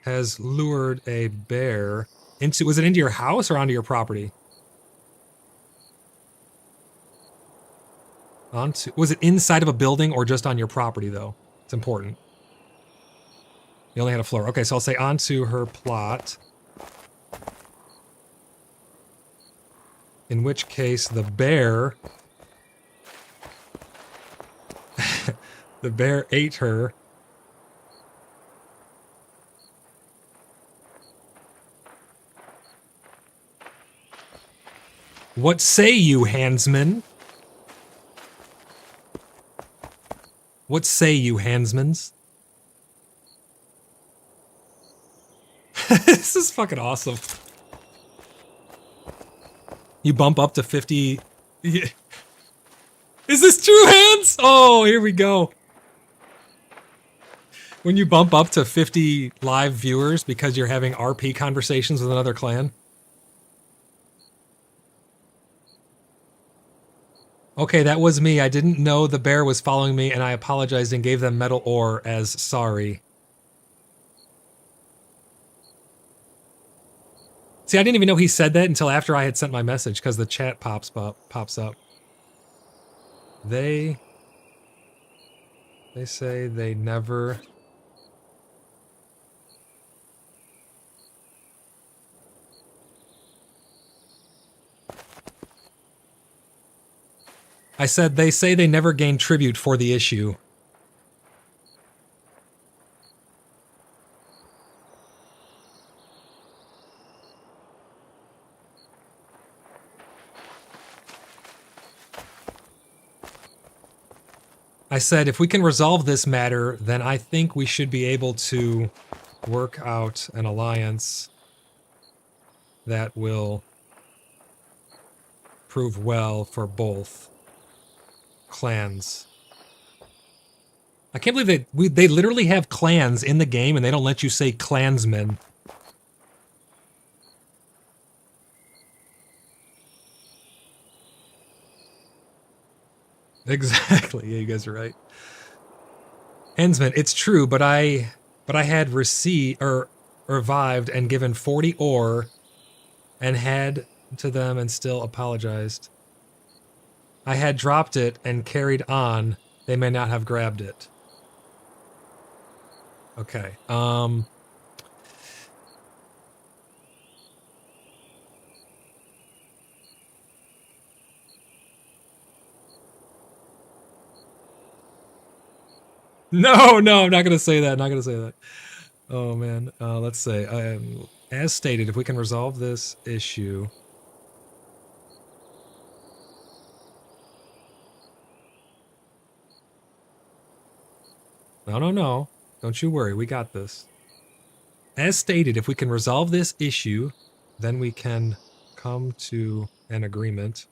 has lured a bear into, was it into your house or onto your property? Was it inside of a building or just on your property though? It's important. You only had a floor. Okay, so I'll say onto her plot. In which case the bear... the bear ate her. What say you, Hansman? What say you, Hansmans? This is fucking awesome. You bump up to 50... Is this true, Hans? Oh, here we go. When you bump up to 50 live viewers because you're having RP conversations with another clan. Okay, that was me. I didn't know the bear was following me, and I apologized and gave them metal ore as sorry. See, I didn't even know he said that until after I had sent my message, because the chat pops up. They say they never... I said, they say they never gain tribute for the issue. I said, if we can resolve this matter, then I think we should be able to work out an alliance that will prove well for both clans. I can't believe they literally have clans in the game and they don't let you say clansmen. Exactly. Yeah, you guys are right. Hensman, it's true, but I had revived and given 40 ore and had to them and still apologized. I had dropped it and carried on. They may not have grabbed it. Okay. No, I'm not gonna say that. Not gonna say that. Oh man. Let's say, as stated, if we can resolve this issue. No. Don't you worry. We got this. As stated, if we can resolve this issue, then we can come to an agreement.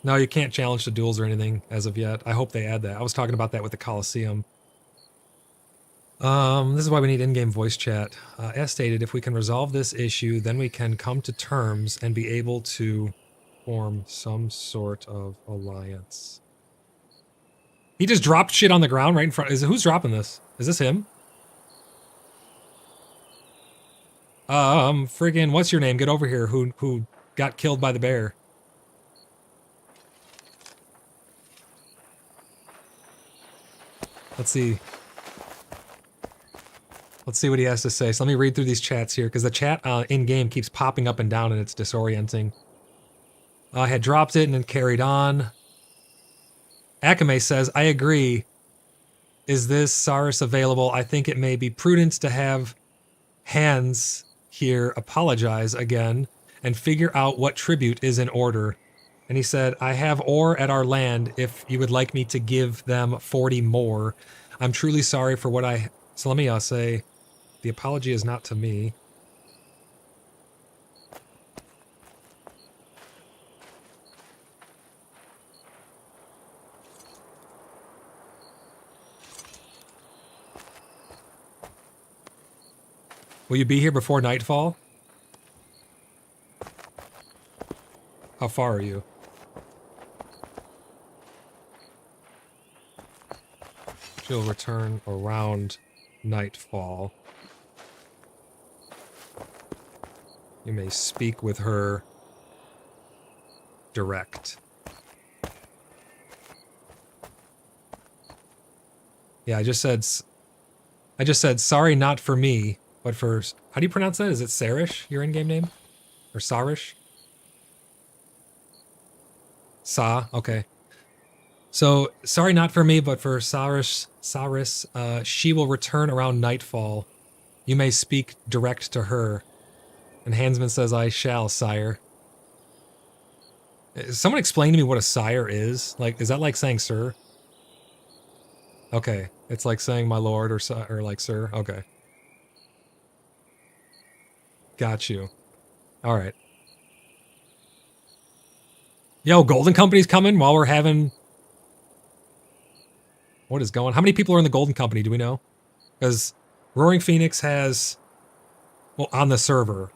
No, you can't challenge the duels or anything as of yet. I hope they add that. I was talking about that with the Coliseum. This is why we need in-game voice chat. As stated, if we can resolve this issue, then we can come to terms and be able to form some sort of alliance. He just dropped shit on the ground right in front. Who's dropping this? Is this him? Friggin', what's your name? Get over here. Who got killed by the bear? Let's see. Let's see what he has to say. So let me read through these chats here, because the chat in-game keeps popping up and down, and it's disorienting. I had dropped it and then carried on. Akame says, I agree. Is this Saris available? I think it may be prudent to have Hands here apologize again and figure out what tribute is in order. And he said, I have ore at our land if you would like me to give them 40 more. I'm truly sorry for what I... So let me say, the apology is not to me. Will you be here before nightfall? How far are you? She'll return around nightfall. You may speak with her direct. Yeah, I just said sorry, not for me, but for... How do you pronounce that? Is it Sarish, your in-game name? Or Sarish? Sa, okay. So, sorry not for me, but for Saris, she will return around nightfall. You may speak direct to her. And Hansman says, I shall, sire. Someone explain to me what a sire is? Like, is that like saying sir? Okay, it's like saying my lord or like sir? Okay. Got you. Alright. Yo, Golden Company's coming while we're having... What is going on? How many people are in the Golden Company, do we know? Because Roaring Phoenix has... Well, on the server.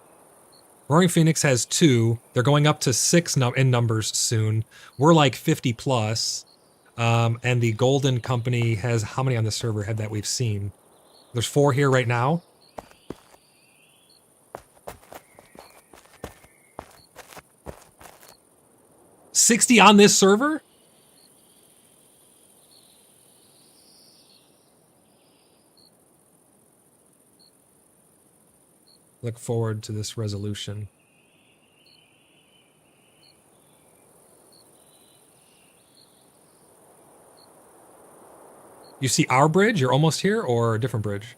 Roaring Phoenix has 2. They're going up to 6 in numbers soon. We're like 50 plus. And the Golden Company has... How many on the server that we've seen? There's 4 here right now. $60 on this server? Look forward to this resolution. You see our bridge? You're almost here, or a different bridge?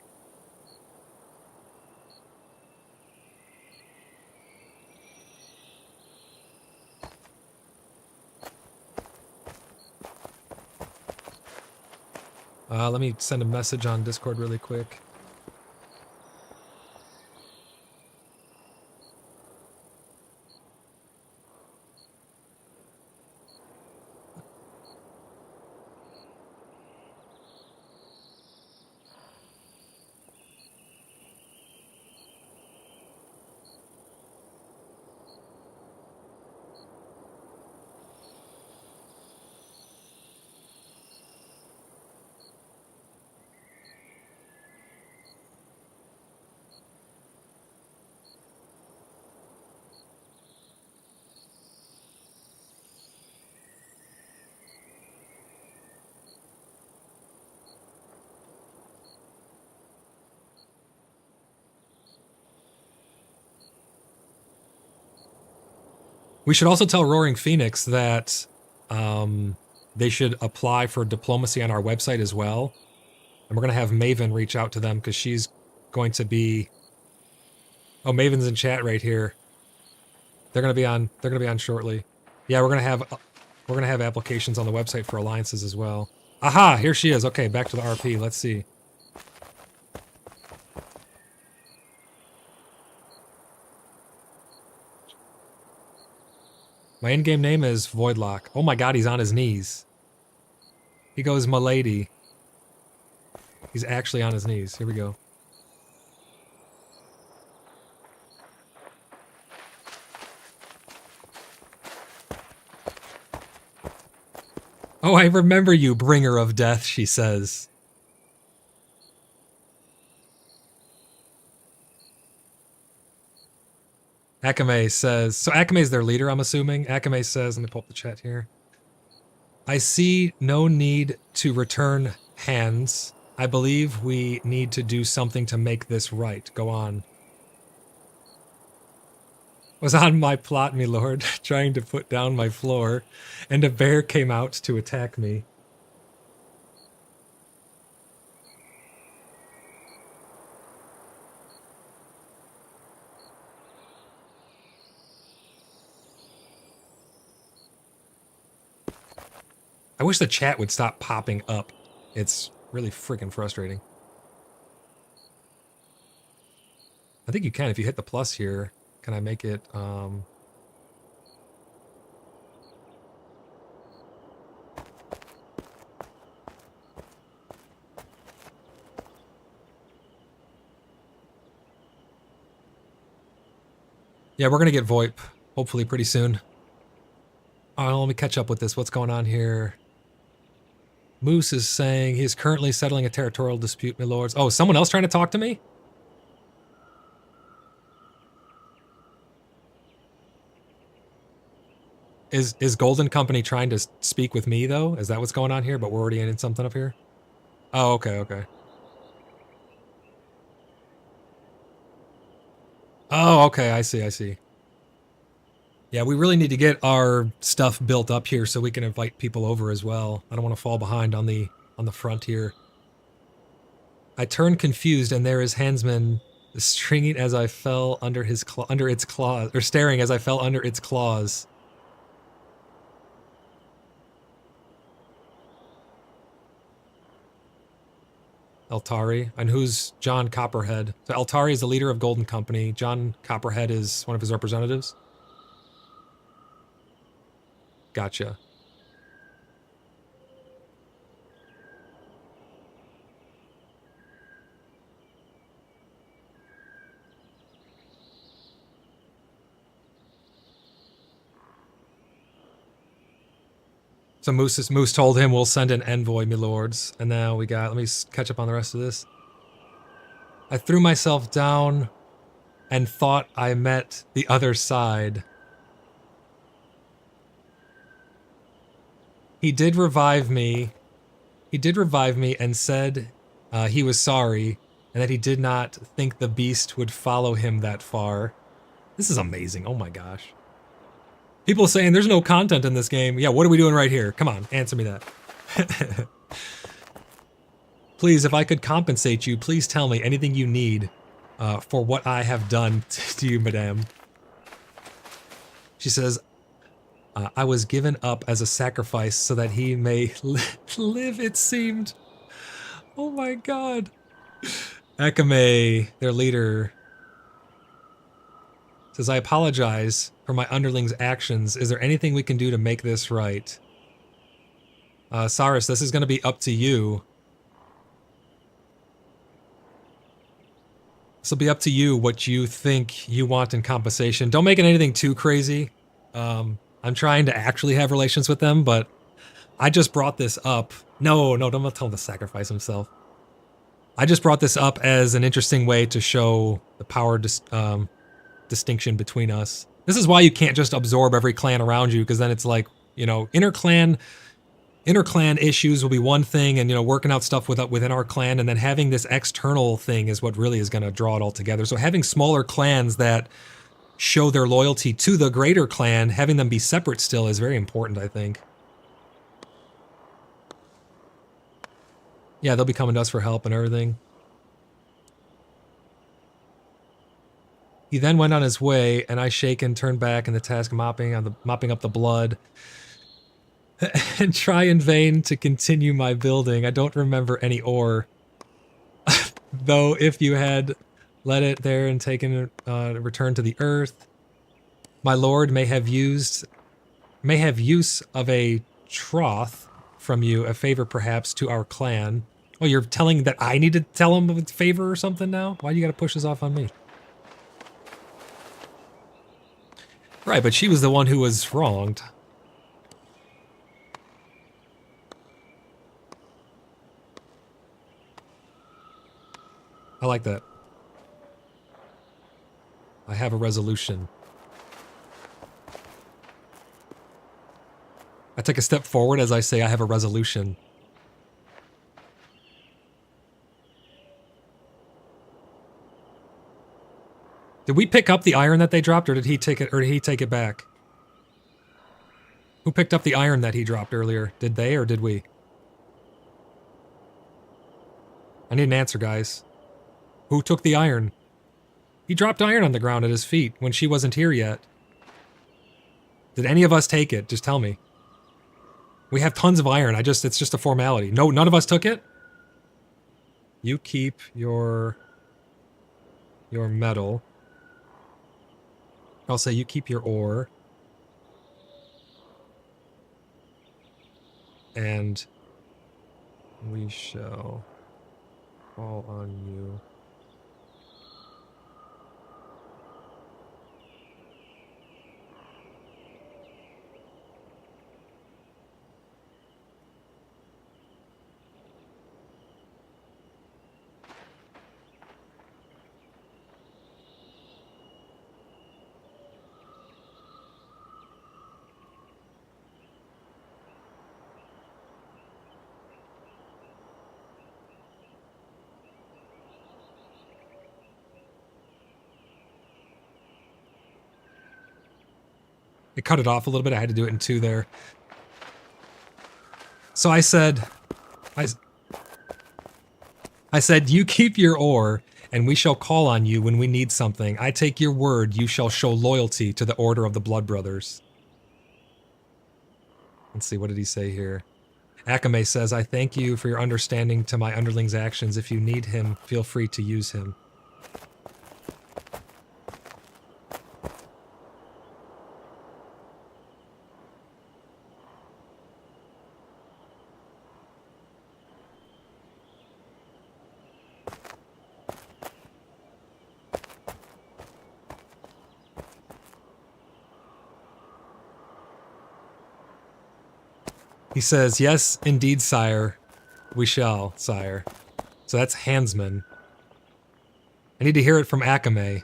Let me send a message on Discord really quick. We should also tell Roaring Phoenix that they should apply for diplomacy on our website as well. And we're going to have Maven reach out to them because she's going to be... Oh, Maven's in chat right here. They're going to be on. They're going to be on shortly. Yeah, we're going to have applications on the website for alliances as well. Aha, here she is. Okay, back to the RP. Let's see. My in-game name is Voidlock. Oh my god, he's on his knees. He goes, "Milady." He's actually on his knees. Here we go. Oh, I remember you, bringer of death, she says. Akame says, so Akame's their leader, I'm assuming. Akame says, let me pull up the chat here. I see no need to return hands. I believe we need to do something to make this right. Go on. Was on my plot, me lord, trying to put down my floor, and a bear came out to attack me. I wish the chat would stop popping up. It's really freaking frustrating. I think you can if you hit the plus here. Can I make it, Yeah, we're gonna get VoIP, hopefully pretty soon. Let me catch up with this. What's going on here? Moose is saying he is currently settling a territorial dispute, my lords. Oh, someone else trying to talk to me? Is Golden Company trying to speak with me, though? Is that what's going on here? But we're already in something up here? Oh, okay, okay. Oh, okay, I see, I see. Yeah, we really need to get our stuff built up here so we can invite people over as well. I don't want to fall behind on the front here. I turned confused, and there is Hansman stringing as I fell under his its claws, or staring as I fell under its claws. Altari, and who's John Copperhead? So Altari is the leader of Golden Company. John Copperhead is one of his representatives. Gotcha. So Moose told him we'll send an envoy, my lords. And now we got, let me catch up on the rest of this. I threw myself down and thought I met the other side. He did revive me. He did revive me and said he was sorry and that he did not think the beast would follow him that far. This is amazing. Oh my gosh. People saying there's no content in this game. Yeah, what are we doing right here? Come on, answer me that. Please, if I could compensate you, please tell me anything you need for what I have done to you, madame. She says, I was given up as a sacrifice so that he may live, it seemed. Oh my god. Akame, their leader, says, I apologize for my underlings' actions. Is there anything we can do to make this right? Cyrus, this is going to be up to you. This will be up to you what you think you want in compensation. Don't make it anything too crazy. I'm trying to actually have relations with them, but I just brought this up. No, don't tell him to sacrifice himself. I just brought this up as an interesting way to show the power distinction between us. This is why you can't just absorb every clan around you, because then it's like, you know, inter-clan issues will be one thing, and, you know, working out stuff within our clan, and then having this external thing is what really is going to draw it all together. So having smaller clans that show their loyalty to the greater clan, having them be separate still is very important, I think. Yeah, they'll be coming to us for help and everything. He then went on his way, and I shaken turned back in the task mopping up the blood, and try in vain to continue my building. I don't remember any ore, though. If you had let it there and taken return to the earth, my lord may have use of a troth from you, a favor perhaps to our clan. Oh, you're telling that I need to tell him a favor or something now? Why do you got to push this off on me? Right, but she was the one who was wronged. I like that. I have a resolution. I take a step forward as I say I have a resolution. Did we pick up the iron that they dropped, or did he take it back? Who picked up the iron that he dropped earlier? Did they, or did we? I need an answer, guys. Who took the iron? He dropped iron on the ground at his feet when she wasn't here yet. Did any of us take it? Just tell me. We have tons of iron. It's just a formality. No, none of us took it? You keep your metal. I'll say you keep your ore. And we shall call on you. It cut it off a little bit. I had to do it in 2 there. So I said, you keep your ore, and we shall call on you when we need something. I take your word, you shall show loyalty to the order of the Blood Brothers. Let's see, what did he say here? Akame says, I thank you for your understanding to my underling's actions. If you need him, feel free to use him. He says, yes, indeed, sire. We shall, sire. So that's Handsman. I need to hear it from Akame.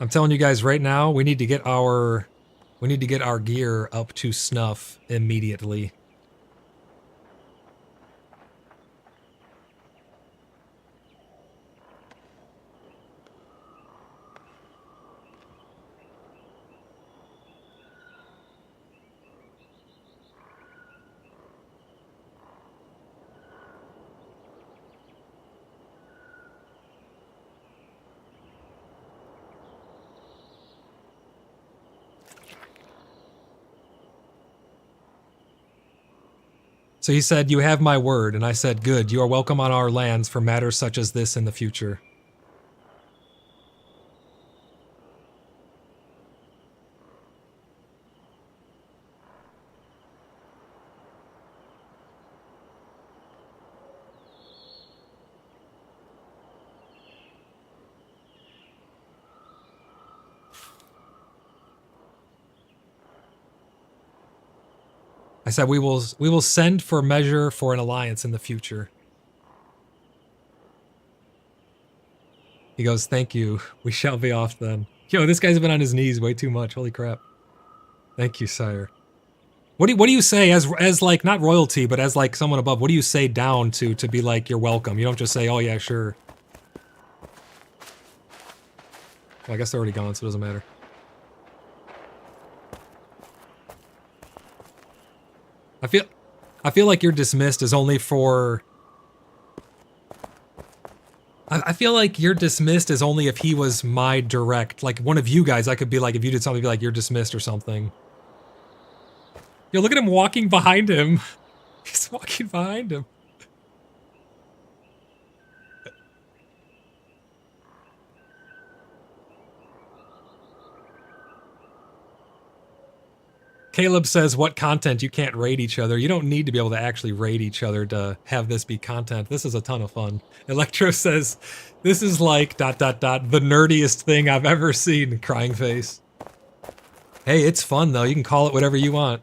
I'm telling you guys right now, we need to get our gear up to snuff immediately. So he said, you have my word, and I said, good, you are welcome on our lands for matters such as this in the future. I said, we will send for measure for an alliance in the future. He goes, thank you. We shall be off then. Yo, this guy's been on his knees way too much. Holy crap. Thank you, sire. What do you say as like, not royalty, but as like someone above, what do you say down to be like, you're welcome? You don't just say, oh yeah, sure. Well, I guess they're already gone, so it doesn't matter. I feel like you're dismissed is only for... I feel like you're dismissed is only if he was my direct, like one of you guys, I could be like, if you did something, be like, you're dismissed or something. Yo, look at him walking behind him. He's walking behind him. Caleb says, what content? You can't raid each other. You don't need to be able to actually raid each other to have this be content. This is a ton of fun. Electro says, this is like ... the nerdiest thing I've ever seen, crying face. Hey, it's fun though. You can call it whatever you want.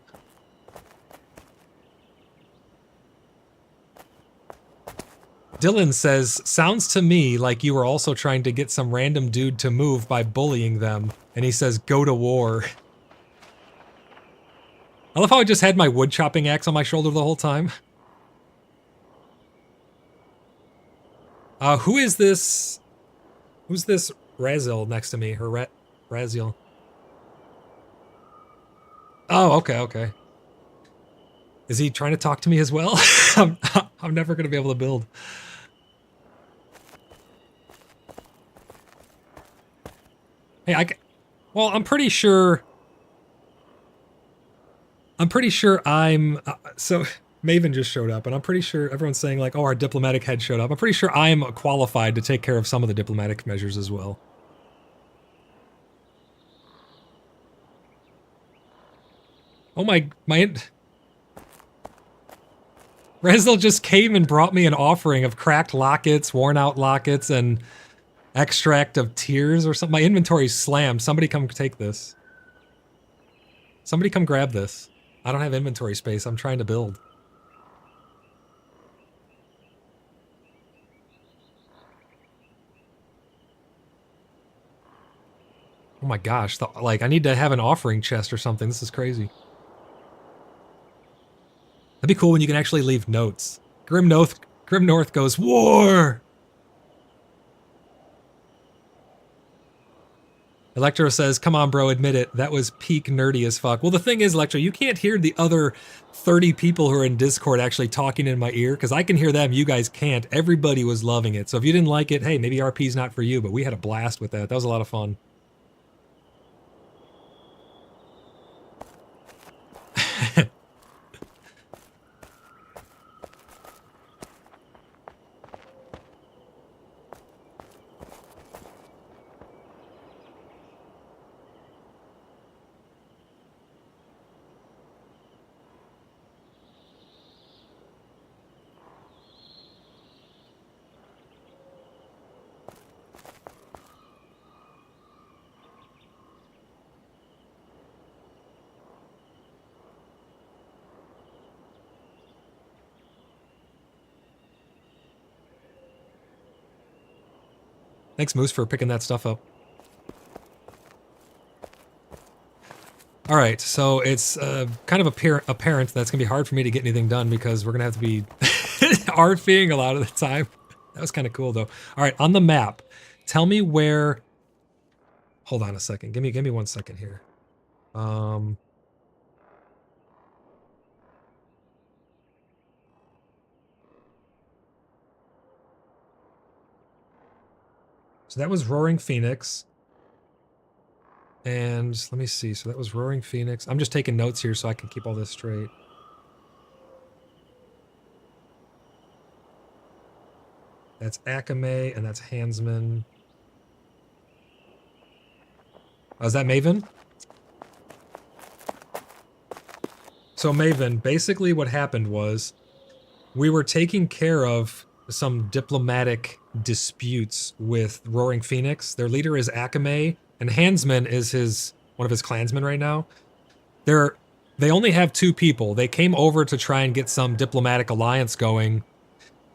Dylan says, sounds to me like you were also trying to get some random dude to move by bullying them. And he says, go to war. I love how I just had my wood chopping axe on my shoulder the whole time. Who is this? Who's this Razil next to me? Or Razil? Oh, okay. Is he trying to talk to me as well? I'm never going to be able to build. Hey, well, I'm pretty sure I'm... so, Maven just showed up, and I'm pretty sure everyone's saying, like, oh, our diplomatic head showed up. I'm pretty sure I'm qualified to take care of some of the diplomatic measures as well. Oh my... Rezdal just came and brought me an offering of cracked lockets, worn out lockets, and extract of tears or something. My inventory's slammed. Somebody come take this. Somebody come grab this. I don't have inventory space. I'm trying to build. Oh my gosh. Like, I need to have an offering chest or something. This is crazy. That'd be cool when you can actually leave notes. Grim North goes, war! Electro says, come on, bro, admit it. That was peak nerdy as fuck. Well, the thing is, Electro, you can't hear the other 30 people who are in Discord actually talking in my ear, because I can hear them, you guys can't. Everybody was loving it. So if you didn't like it, hey, maybe RP's not for you, but we had a blast with that. That was a lot of fun. Thanks, Moose, for picking that stuff up. All right, so it's kind of apparent that's going to be hard for me to get anything done because we're going to have to be RPing a lot of the time. That was kind of cool, though. All right, on the map, tell me where... Hold on a second. Give me 1 second here. So that was Roaring Phoenix. And let me see. So that was Roaring Phoenix. I'm just taking notes here so I can keep all this straight. That's Akamai, and that's Hansman. Oh, is that Maven? So Maven, basically what happened was we were taking care of some diplomatic disputes with Roaring Phoenix. Their leader is Akamai, and Hansman is one of his clansmen right now. They only have 2 people. They came over to try and get some diplomatic alliance going.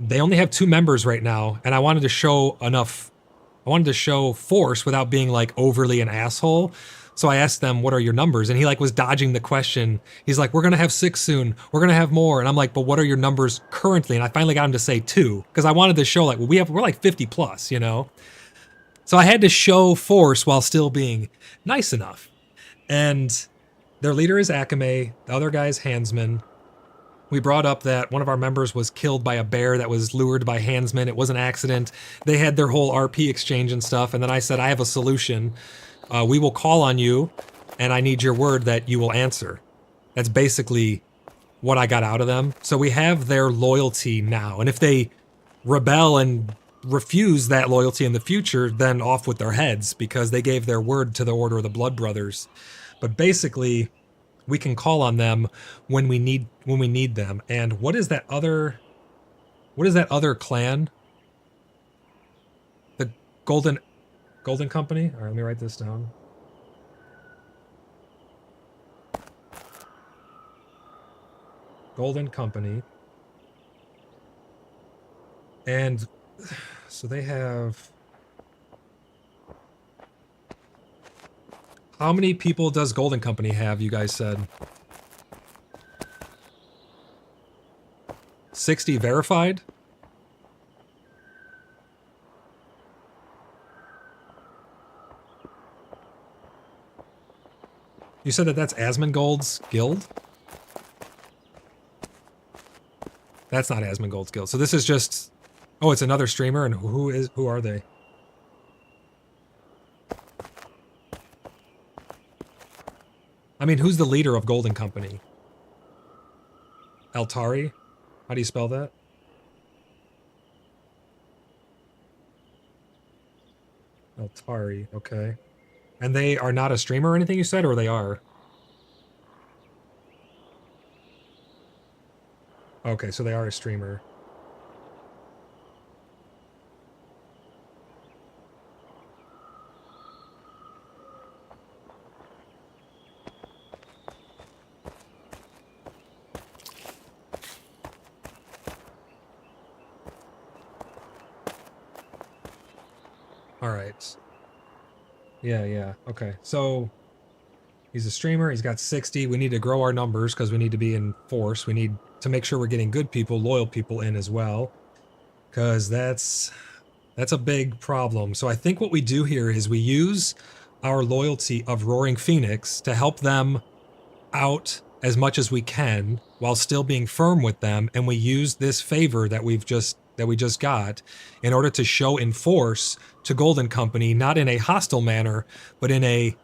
They only have 2 members right now, and I wanted to show enough I wanted to show force without being like overly an asshole. So I asked them, what are your numbers? And he like was dodging the question. He's like, we're going to have 6 soon. We're going to have more. And I'm like, but what are your numbers currently? And I finally got him to say 2 because I wanted to show like, well, we're like 50 plus, you know? So I had to show force while still being nice enough. And their leader is Akame. The other guy is Handsman. We brought up that one of our members was killed by a bear that was lured by Handsman. It was an accident. They had their whole RP exchange and stuff. And then I said, I have a solution. We will call on you, and I need your word that you will answer. That's basically what I got out of them. So we have their loyalty now. And if they rebel and refuse that loyalty in the future, then off with their heads, because they gave their word to the Order of the Blood Brothers. But basically, we can call on them when we need them. And what is that other clan? The Golden Company? All right, let me write this down. Golden Company. And so they have... How many people does Golden Company have, you guys said? 60 verified? You said that that's Asmongold's guild? That's not Asmongold's guild. So this is just... Oh, it's another streamer, and who are they? I mean, who's the leader of Golden Company? Altari? How do you spell that? Altari, okay. And they are not a streamer or anything you said, or they are? Okay, so they are a streamer. All right. Yeah. Okay. So he's a streamer. He's got 60. We need to grow our numbers because we need to be in force. We need to make sure we're getting good people, loyal people in as well, because that's a big problem. So I think what we do here is we use our loyalty of Roaring Phoenix to help them out as much as we can while still being firm with them, and we use this favor that we just got in order to show in force to Golden Company, not in a hostile manner, but in a,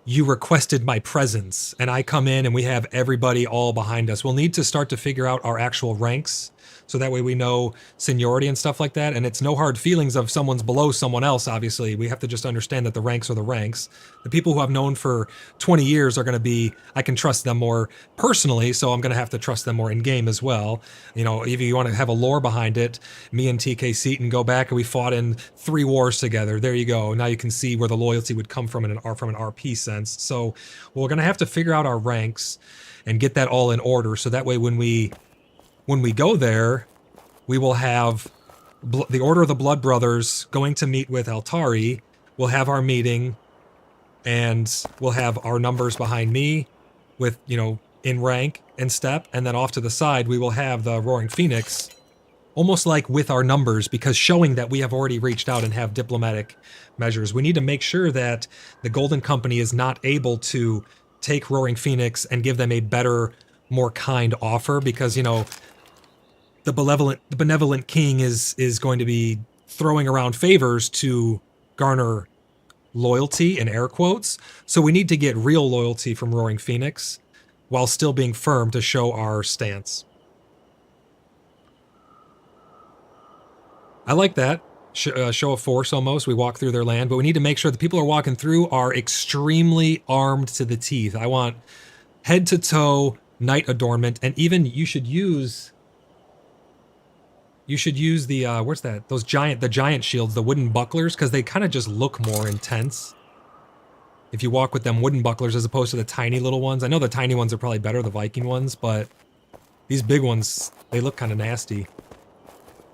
you requested my presence, and I come in and we have everybody all behind us. We'll need to start to figure out our actual ranks, so that way we know seniority and stuff like that, and it's no hard feelings of someone's below someone else, obviously. We have to just understand that the ranks are the ranks. The people who I've known for 20 years are going to be, I can trust them more personally, so I'm going to have to trust them more in-game as well. You know, if you want to have a lore behind it, me and TK Seaton go back and we fought in 3 wars together. There you go. Now you can see where the loyalty would come from from an RP sense. So we're going to have to figure out our ranks and get that all in order, so that way when we go there, we will have the Order of the Blood Brothers going to meet with Altari. We'll have our meeting, and we'll have our numbers behind me with, you know, in rank and step, and then off to the side, we will have the Roaring Phoenix, almost like with our numbers, because showing that we have already reached out and have diplomatic measures. We need to make sure that the Golden Company is not able to take Roaring Phoenix and give them a better, more kind offer, because, you know, the benevolent king is going to be throwing around favors to garner loyalty, in air quotes. So we need to get real loyalty from Roaring Phoenix while still being firm to show our stance. I like that. Show of force almost. We walk through their land, but we need to make sure the people who are walking through are extremely armed to the teeth. I want head to toe knight adornment, and even you should use the where's that? The giant shields, the wooden bucklers, because they kind of just look more intense if you walk with them wooden bucklers as opposed to the tiny little ones. I know the tiny ones are probably better, the Viking ones, but these big ones, they look kind of nasty.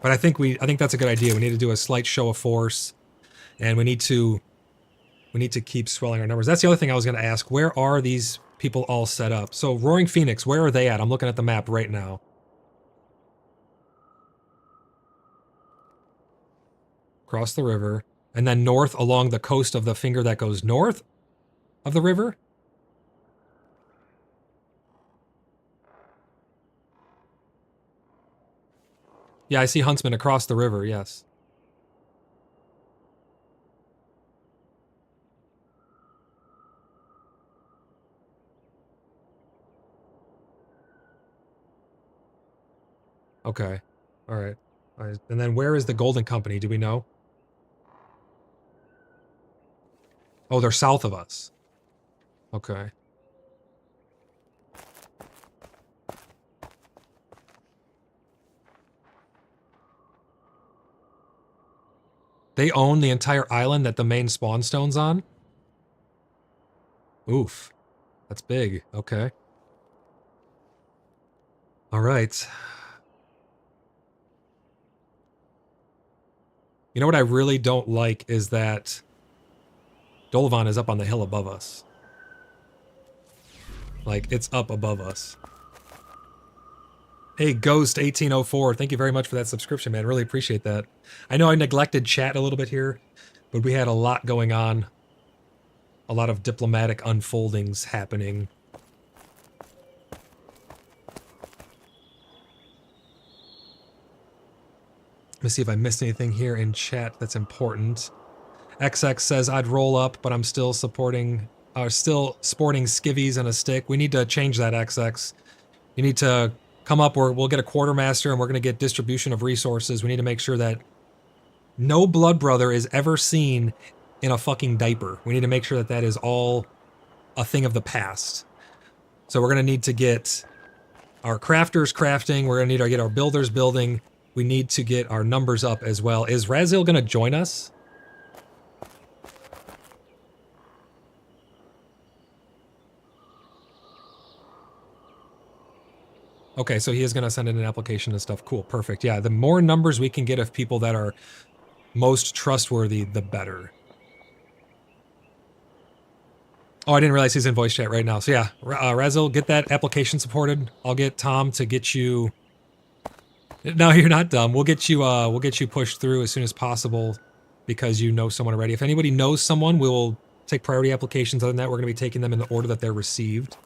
But I think that's a good idea. We need to do a slight show of force. And we need to keep swelling our numbers. That's the other thing I was going to ask. Where are these people all set up? So Roaring Phoenix, where are they at? I'm looking at the map right now. Across the river. And then north along the coast of the finger that goes north of the river? Yeah, I see Huntsman across the river, yes. Okay. All right. All right. And then where is the Golden Company? Do we know? Oh, they're south of us. Okay. They own the entire island that the main spawn stone's on? Oof. That's big. Okay. All right. You know what I really don't like is that Dolavan is up on the hill above us. Like, it's up above us. Hey, Ghost1804, thank you very much for that subscription, man. Really appreciate that. I know I neglected chat a little bit here, but we had a lot going on. A lot of diplomatic unfoldings happening. Let me see if I missed anything here in chat that's important. XX says, I'd roll up, but I'm still sporting skivvies and a stick. We need to change that, XX. You need to come up, or we'll get a quartermaster, and we're going to get distribution of resources. We need to make sure that no blood brother is ever seen in a fucking diaper. We need to make sure that that is all a thing of the past. So we're going to need to get our crafters crafting. We're going to need to get our builders building. We need to get our numbers up as well. Is Razil going to join us? Okay, so he is going to send in an application and stuff. Cool, perfect. Yeah, the more numbers we can get of people that are most trustworthy, the better. Oh, I didn't realize he's in voice chat right now. So yeah, Razil, get that application supported. I'll get Tom to get you... No, you're not dumb. We'll get you pushed through as soon as possible because you know someone already. If anybody knows someone, we will take priority applications. Other than that, we're going to be taking them in the order that they're received.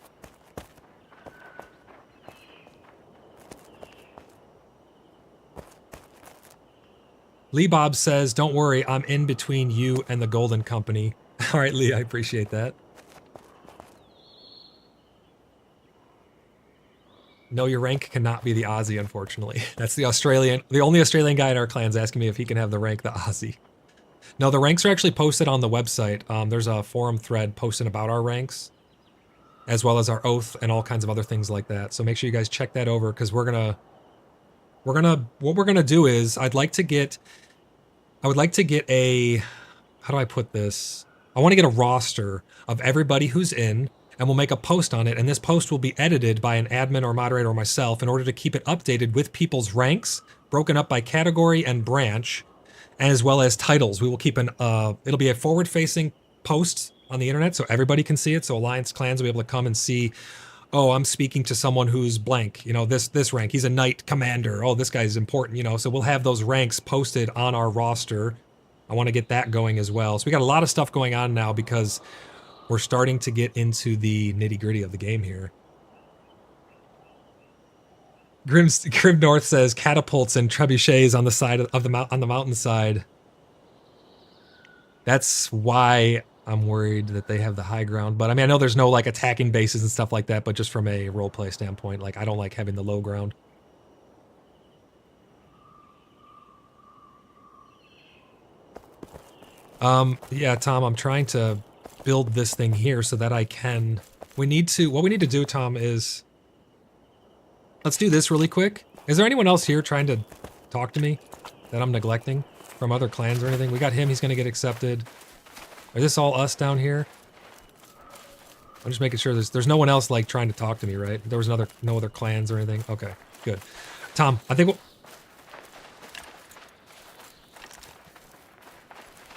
Lee Bob says, don't worry, I'm in between you and the Golden Company. All right, Lee, I appreciate that. No, your rank cannot be the Aussie, unfortunately. That's the only Australian guy in our clan's asking me if he can have the rank the Aussie. No, the ranks are actually posted on the website. There's a forum thread posted about our ranks, as well as our oath and all kinds of other things like that. So make sure you guys check that over, because what we're gonna do is, I would like to get a, how do I put this? I want to get a roster of everybody who's in, and we'll make a post on it, and this post will be edited by an admin or moderator or myself in order to keep it updated with people's ranks, broken up by category and branch, as well as titles. We will keep it'll be a forward-facing post on the internet so everybody can see it, so Alliance clans will be able to come and see, oh, I'm speaking to someone who's blank, you know, this rank, he's a knight commander, oh, this guy's important, you know, so we'll have those ranks posted on our roster. I want to get that going as well. So we got a lot of stuff going on now because we're starting to get into the nitty-gritty of the game here. Grim North says catapults and trebuchets on the side of the mountainside. That's why I'm worried that they have the high ground. But I mean, I know there's no like attacking bases and stuff like that, but just from a roleplay standpoint, like I don't like having the low ground. Yeah, Tom, I'm trying to build this thing here so that I can... what we need to do, Tom, is... let's do this really quick. Is there anyone else here trying to talk to me that I'm neglecting from other clans or anything? We got him, he's gonna get accepted. Is this all us down here? I'm just making sure there's no one else like trying to talk to me, right? There was no other clans or anything? Okay, good. Tom, I think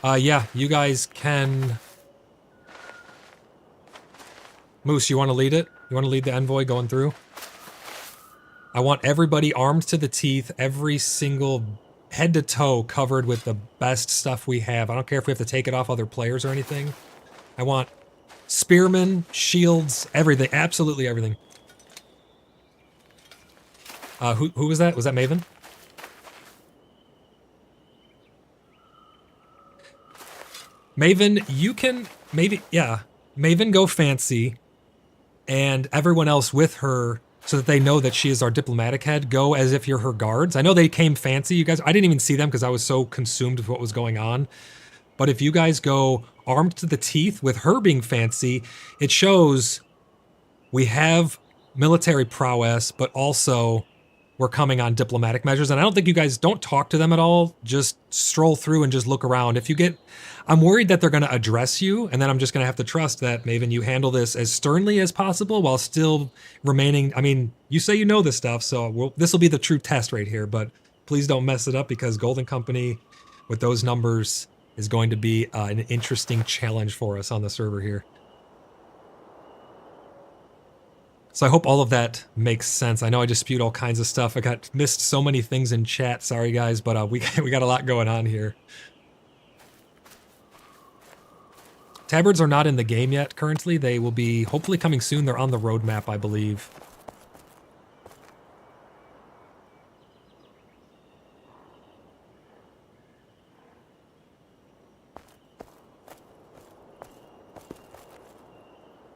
Yeah, you guys can... Moose, you want to lead it? You want to lead the envoy going through? I want everybody armed to the teeth, every single head to toe covered with the best stuff we have. I don't care if we have to take it off other players or anything. I want spearmen, shields, everything, absolutely everything. Who was that? Was that Maven? Maven, you can maybe, yeah. Maven go fancy, and everyone else with her, so that they know that she is our diplomatic head, go as if you're her guards. I know they came fancy, you guys. I didn't even see them because I was so consumed with what was going on. But if you guys go armed to the teeth with her being fancy, it shows we have military prowess, but also we're coming on diplomatic measures. And I don't think you guys don't talk to them at all. Just stroll through and just look around. If you get, I'm worried that they're going to address you, and then I'm just going to have to trust that, Maven, you handle this as sternly as possible while still remaining. I mean, you say you know this stuff, so this will be the true test right here, but please don't mess it up, because Golden Company with those numbers is going to be an interesting challenge for us on the server here. So I hope all of that makes sense. I know I just spewed all kinds of stuff. I missed so many things in chat. Sorry, guys, but we got a lot going on here. Tabards are not in the game yet currently. They will be hopefully coming soon. They're on the roadmap, I believe.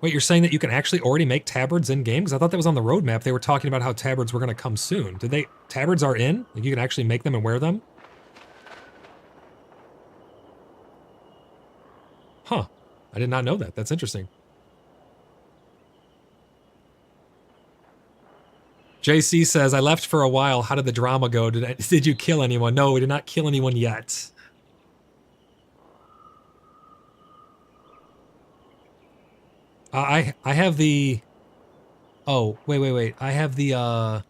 Wait, you're saying that you can actually already make tabards in game? Because I thought that was on the roadmap. They were talking about how tabards were going to come soon. Did they? Tabards are in? Like you can actually make them and wear them? Huh. I did not know that. That's interesting. JC says, I left for a while. How did the drama go? Did you kill anyone? No, we did not kill anyone yet. I have the... Oh, wait. I have the, I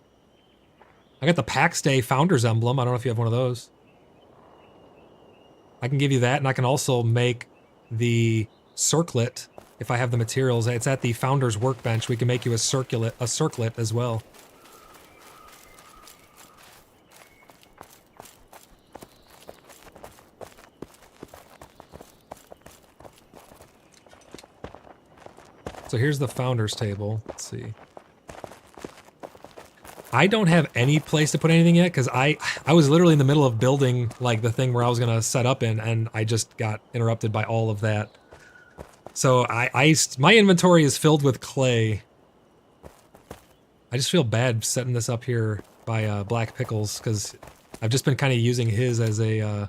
got the Pax Dei Founders Emblem. I don't know if you have one of those. I can give you that, and I can also make the circlet if I have the materials. It's at the Founders Workbench. We can make you a circlet as well. So here's the Founders table. Let's see. I don't have any place to put anything yet, because I was literally in the middle of building like the thing where I was gonna set up in, and I just got interrupted by all of that. So my inventory is filled with clay. I just feel bad setting this up here by Black Pickles, because I've just been kind of using his as a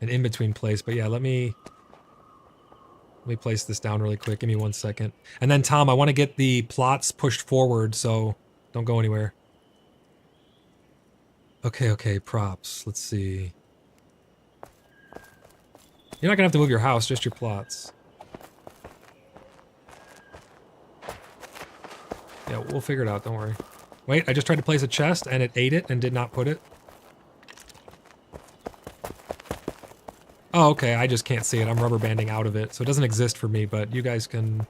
an in-between place. But yeah, let me place this down really quick. Give me 1 second. And then Tom, I want to get the plots pushed forward, so don't go anywhere. Okay, props. Let's see. You're not gonna have to move your house, just your plots. Yeah, we'll figure it out, don't worry. Wait, I just tried to place a chest and it ate it and did not put it. Oh, okay, I just can't see it. I'm rubber banding out of it, so it doesn't exist for me, but you guys can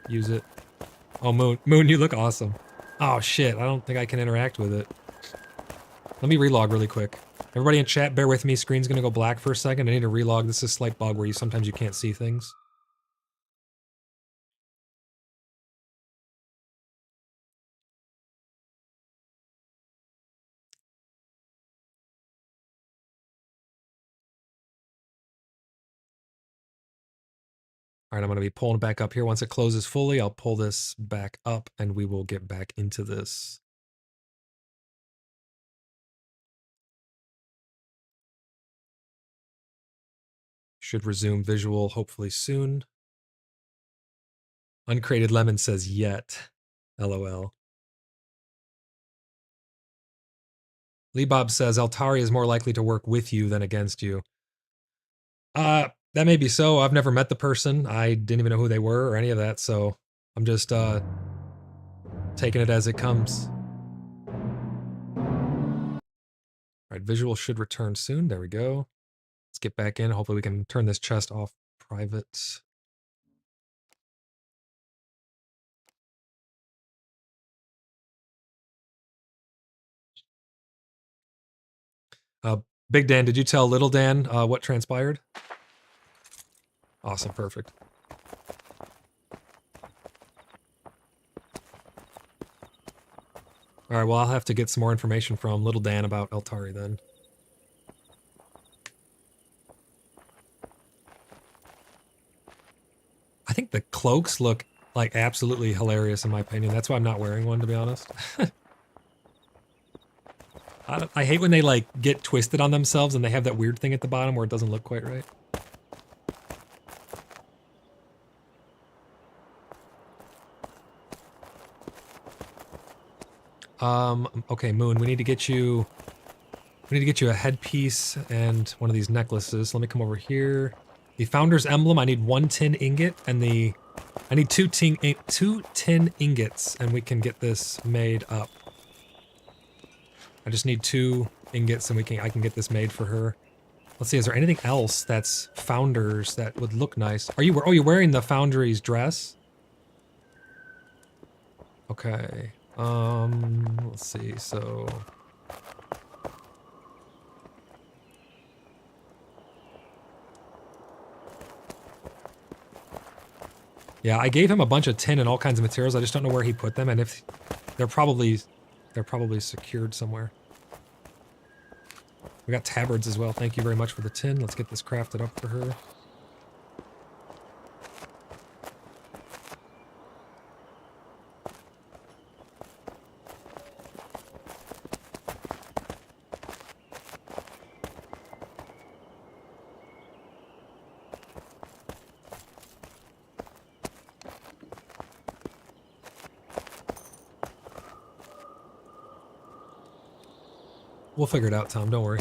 use it. Oh, Moon, you look awesome. Oh, shit, I don't think I can interact with it. Let me relog really quick. Everybody in chat, bear with me. Screen's gonna go black for a second. I need to relog. This is a slight bug where sometimes you can't see things. All right, I'm going to be pulling it back up here. Once it closes fully, I'll pull this back up and we will get back into this. Should resume visual hopefully soon. Uncreated Lemon says yet. LOL. Lee Bob says Altari is more likely to work with you than against you. That may be so. I've never met the person. I didn't even know who they were or any of that, so I'm just taking it as it comes. All right, visual should return soon. There we go. Let's get back in. Hopefully we can turn this chest off private. Big Dan, did you tell Little Dan what transpired? Awesome, perfect. All right, well, I'll have to get some more information from Little Dan about Eltari then. I think the cloaks look like absolutely hilarious in my opinion. That's why I'm not wearing one, to be honest. I hate when they like get twisted on themselves and they have that weird thing at the bottom where it doesn't look quite right. Okay, Moon, we need to get you a headpiece and one of these necklaces. Let me come over here. The Founder's Emblem, I need 1 tin ingot, and I need 2 tin ingots, and we can get this made up. I just need 2 ingots, and I can get this made for her. Let's see, is there anything else that's Founders that would look nice? You're wearing the Foundry's dress? Okay. Let's see, so... Yeah, I gave him a bunch of tin and all kinds of materials. I just don't know where he put them, and if they're probably secured somewhere. We got tabards as well. Thank you very much for the tin. Let's get this crafted up for her. We'll figure it out, Tom. Don't worry.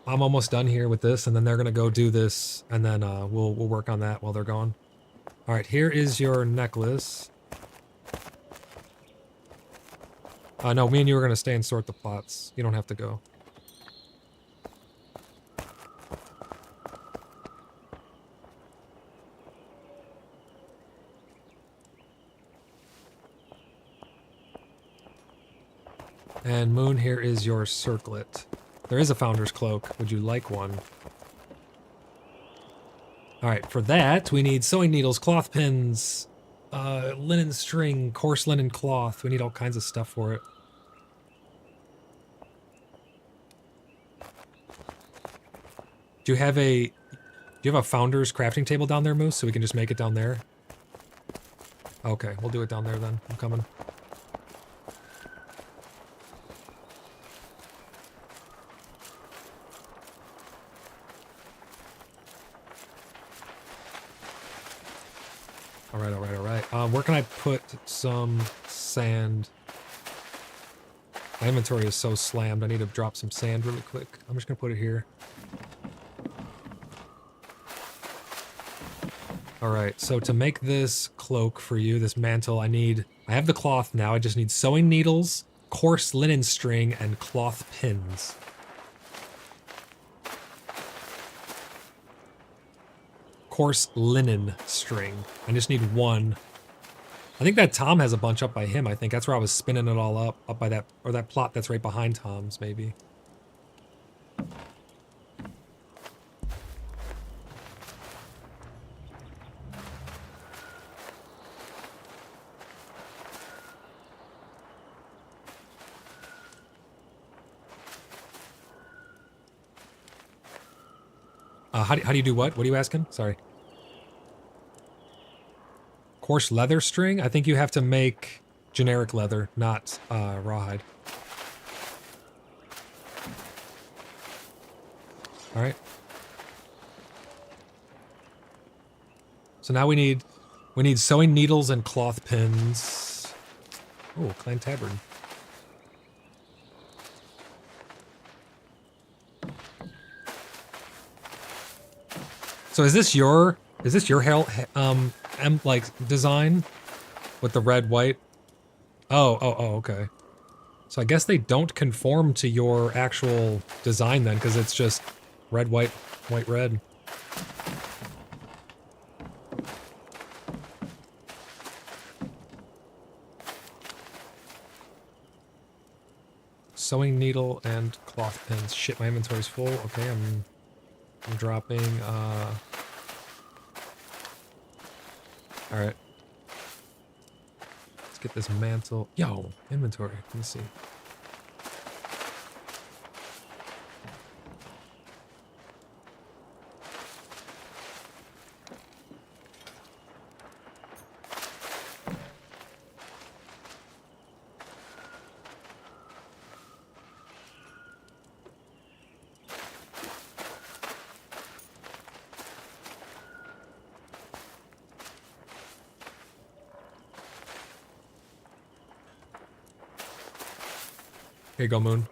I'm almost done here with this, and then they're gonna go do this, and then we'll work on that while they're gone. All right, here is your necklace. No, me and you are gonna stay and sort the plots. You don't have to go. And Moon, here is your circlet. There is a Founder's Cloak. Would you like one? Alright, for that, we need sewing needles, cloth pins, linen string, coarse linen cloth. We need all kinds of stuff for it. Do you have a Founder's crafting table down there, Moose, so we can just make it down there? Okay, we'll do it down there then. I'm coming. Alright. Where can I put some sand? My inventory is so slammed. I need to drop some sand really quick. I'm just gonna put it here. Alright, so to make this cloak for you, this mantle, I have the cloth now. I just need sewing needles, coarse linen string, and cloth pins. Coarse linen string. I just need 1. I think that Tom has a bunch up by him, I think. That's where I was spinning it all up by that, or that plot that's right behind Tom's, maybe. How do you do what? What are you asking? Sorry. Coarse leather string? I think you have to make generic leather, not rawhide. Alright. So now we need sewing needles and cloth pins. Oh, Clan Tabard. So is this your like design with the red white? Oh, okay. So I guess they don't conform to your actual design then, because it's just Red, white, white, red. Sewing needle and cloth pins. Shit, my inventory's full. Okay, I'm dropping, Alright. Let's get this mantle. Yo, inventory. Let me see. Here you go, Moon.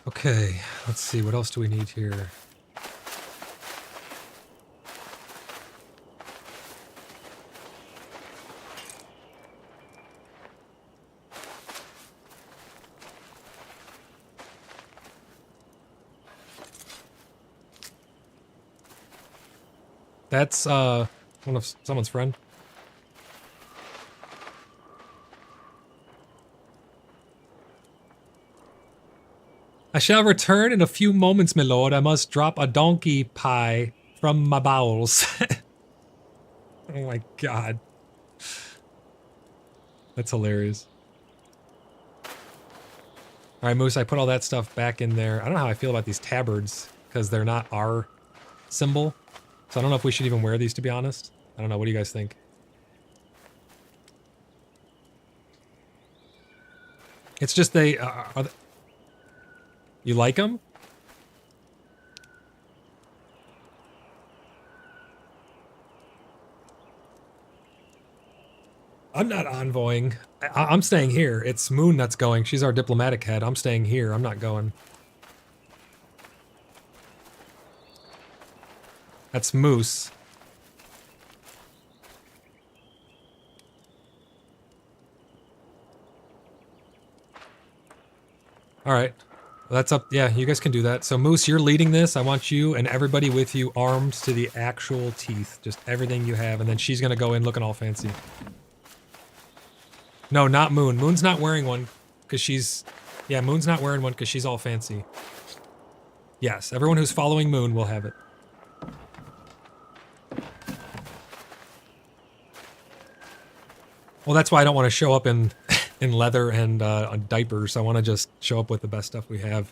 Okay, let's see, what else do we need here? That's, one of someone's friend. I shall return in a few moments, my lord. I must drop a donkey pie from my bowels. Oh my god. That's hilarious. Alright, Moose, I put all that stuff back in there. I don't know how I feel about these tabards, because they're not our symbol. So I don't know if we should even wear these, to be honest. I don't know, what do you guys think? It's just they, are they, you like them? I'm not envoying. I'm staying here. It's Moon that's going. She's our diplomatic head. I'm staying here. I'm not going. That's Moose. Alright. Well, that's up. Yeah, you guys can do that. So, Moose, you're leading this. I want you and everybody with you armed to the actual teeth. Just everything you have. And then she's going to go in looking all fancy. No, not Moon. Moon's not wearing one because she's... Yeah, Moon's not wearing one because she's all fancy. Yes, everyone who's following Moon will have it. Well, that's why I don't want to show up in in leather and diapers. I want to just show up with the best stuff we have.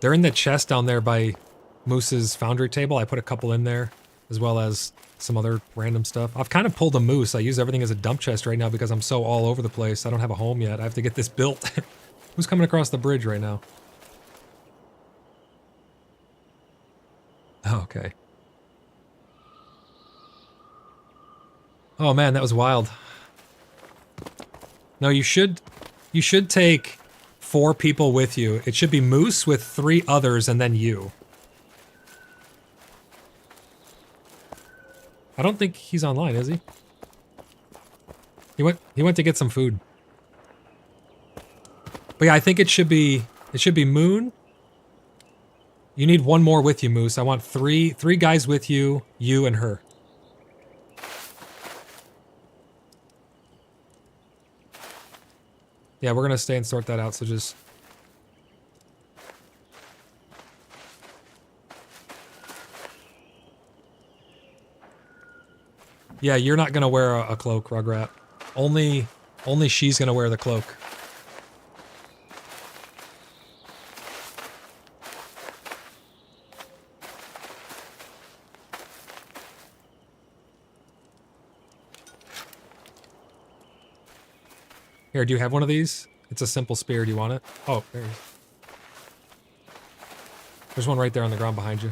They're in the chest down there by Moose's foundry table. I put a couple in there, as well as some other random stuff. I've kind of pulled a Moose. I use everything as a dump chest right now because I'm so all over the place. I don't have a home yet. I have to get this built. Who's coming across the bridge right now? Oh, okay. Oh man, that was wild. No, you should take 4 people with you. It should be Moose with 3 others and then you. I don't think he's online, is he? He went to get some food. But yeah, I think it should be Moon. You need 1 more with you, Moose. I want 3 guys with you, you and her. Yeah, we're gonna stay and sort that out, so just... Yeah, you're not gonna wear a cloak, Rugrat. Only she's gonna wear the cloak. Here, do you have one of these? It's a simple spear. Do you want it? Oh, there it is. There's one right there on the ground behind you.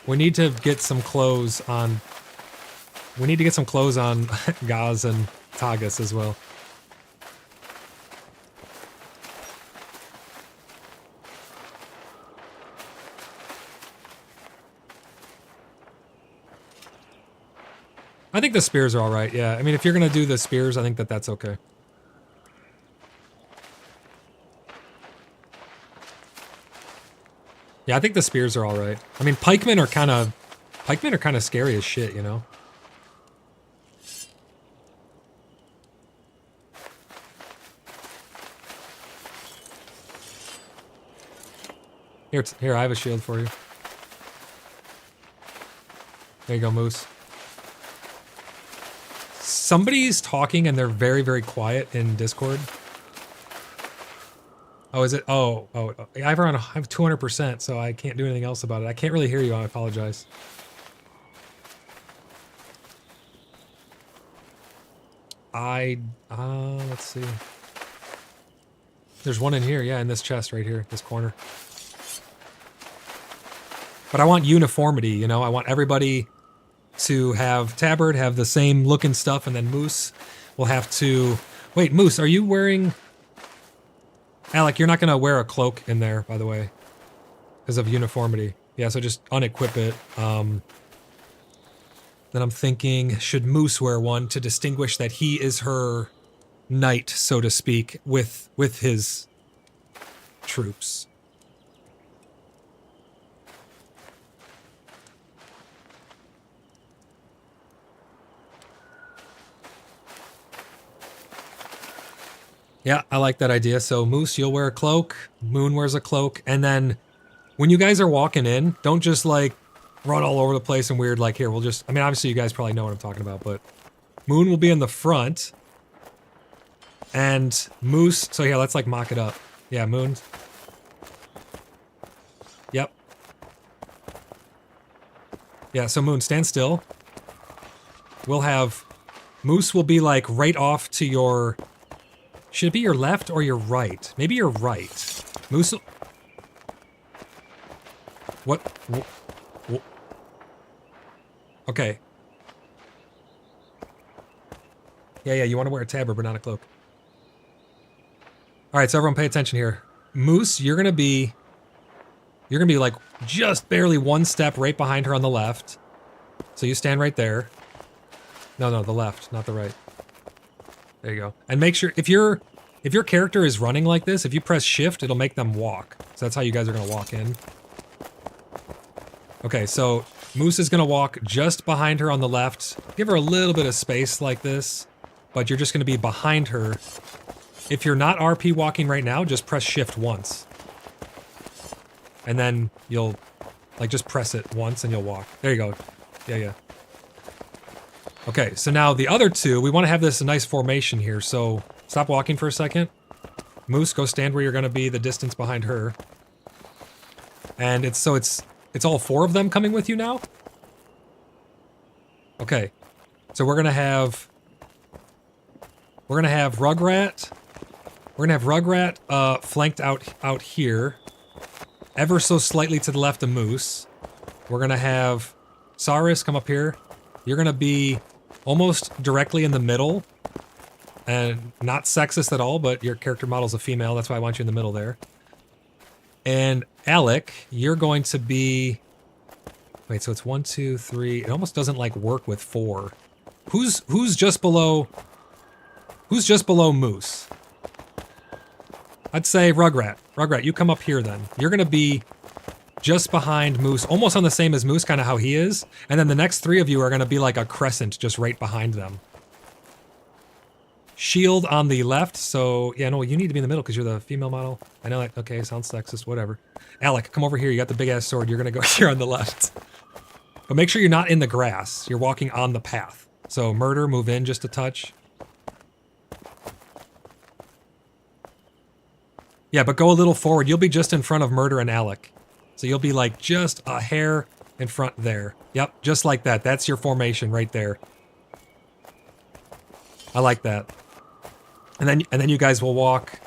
We need to get some clothes on... We need to get some clothes on Gaz and Tagus as well. I think the spears are alright, yeah. I mean, if you're gonna do the spears, I think that that's okay. Yeah, I think the spears are alright. I mean, pikemen are kind of scary as shit, you know? Here, I have a shield for you. There you go, Moose. Somebody's talking and they're very, very quiet in Discord. Oh, is it? Oh. I have 200%, so I can't do anything else about it. I can't really hear you. I apologize. Let's see. There's one in here, yeah, in this chest right here, this corner. But I want uniformity, you know? I want everybody to have Tabard have the same looking stuff, and then Moose will have to... Wait, Moose, are you wearing... Alec, you're not going to wear a cloak in there, by the way, because of uniformity. Yeah, so just unequip it. Then I'm thinking, should Moose wear one to distinguish that he is her knight, so to speak, with his troops? Yeah, I like that idea. So Moose, you'll wear a cloak, Moon wears a cloak, and then when you guys are walking in, don't just like run all over the place and weird like here, we'll just, I mean, obviously you guys probably know what I'm talking about, but Moon will be in the front and Moose, so yeah, let's like mock it up. Yeah, Moon. Yep. Yeah, so Moon, stand still. We'll have, Moose will be like right off to your, should it be your left or your right? Maybe your right. Moose. What? Okay. Yeah, you want to wear a tabard, but not a cloak. Alright, so everyone pay attention here. Moose, you're gonna be like just barely one step right behind her on the left. So you stand right there. No, the left, not the right. There you go. And make sure, if your character is running like this, if you press shift, it'll make them walk. So that's how you guys are gonna walk in. Okay, so Moose is gonna walk just behind her on the left. Give her a little bit of space like this, but you're just gonna be behind her. If you're not RP walking right now, just press shift once. And then you'll, like, just press it once and you'll walk. There you go. Yeah. Okay, so now the other two, we want to have this nice formation here, so stop walking for a second. Moose, go stand where you're going to be the distance behind her. And it's all four of them coming with you now? Okay, so we're going to have Rugrat. We're going to have Rugrat flanked out here, ever so slightly to the left of Moose. We're going to have Saris come up here. You're going to be almost directly in the middle, and not sexist at all, but your character model's a female, that's why I want you in the middle there. And Alec, you're going to be... Wait, so it's 1, 2, 3... It almost doesn't, like, work with 4. Who's just below... Who's just below Moose? I'd say Rugrat. Rugrat, you come up here then. You're gonna be just behind Moose, almost on the same as Moose, kind of how he is. And then the next three of you are gonna be like a crescent, just right behind them. Shield on the left, so... Yeah, no, you need to be in the middle because you're the female model. I know, like, okay, sounds sexist, whatever. Alec, come over here, you got the big-ass sword, you're gonna go here on the left. But make sure you're not in the grass. You're walking on the path. So murder, move in just a touch. Yeah, but go a little forward. You'll be just in front of murder and aUEC. So you'll be like just a hair in front there. Yep, just like that. That's your formation right there. I like that. And then you guys will walk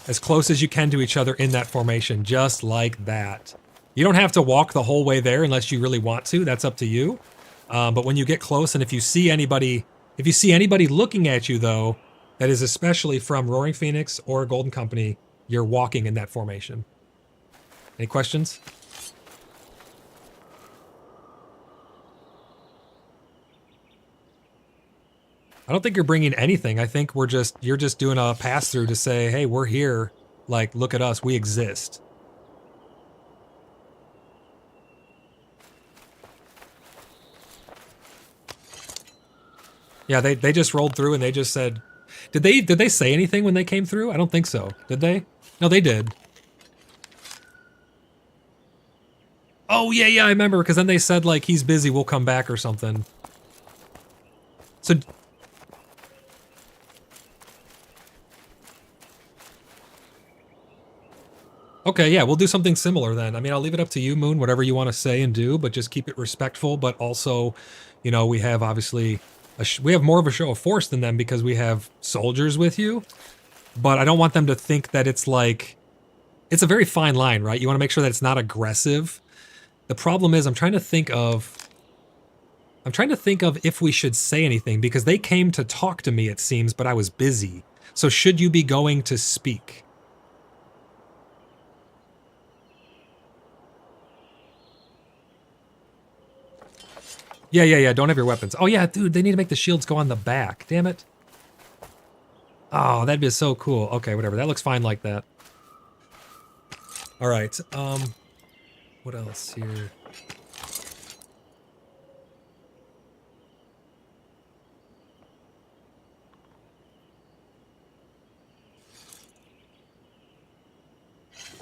as close as you can to each other in that formation, just like that. You don't have to walk the whole way there unless you really want to. That's up to you. But when you get close, and if you see anybody looking at you though, that is especially from Roaring Phoenix or Golden Company, you're walking in that formation. Any questions? I don't think you're bringing anything. I think you're just doing a pass through to say, hey, we're here. Like, look at us. We exist. Yeah, they just rolled through and they just said, did they say anything when they came through? I don't think so. Did they? No, they did. Oh, yeah, I remember, because then they said, like, he's busy, we'll come back or something. So... Okay, yeah, we'll do something similar then. I mean, I'll leave it up to you, Moon, whatever you want to say and do, but just keep it respectful, but also, you know, we have obviously... we have more of a show of force than them because we have soldiers with you, but I don't want them to think that it's like... It's a very fine line, right? You want to make sure that it's not aggressive. The problem is I'm trying to think of if we should say anything, because they came to talk to me, it seems, but I was busy. So should you be going to speak? Yeah, don't have your weapons. Oh yeah, dude, they need to make the shields go on the back. Damn it. Oh, that'd be so cool. Okay, whatever. That looks fine like that. All right. What else here?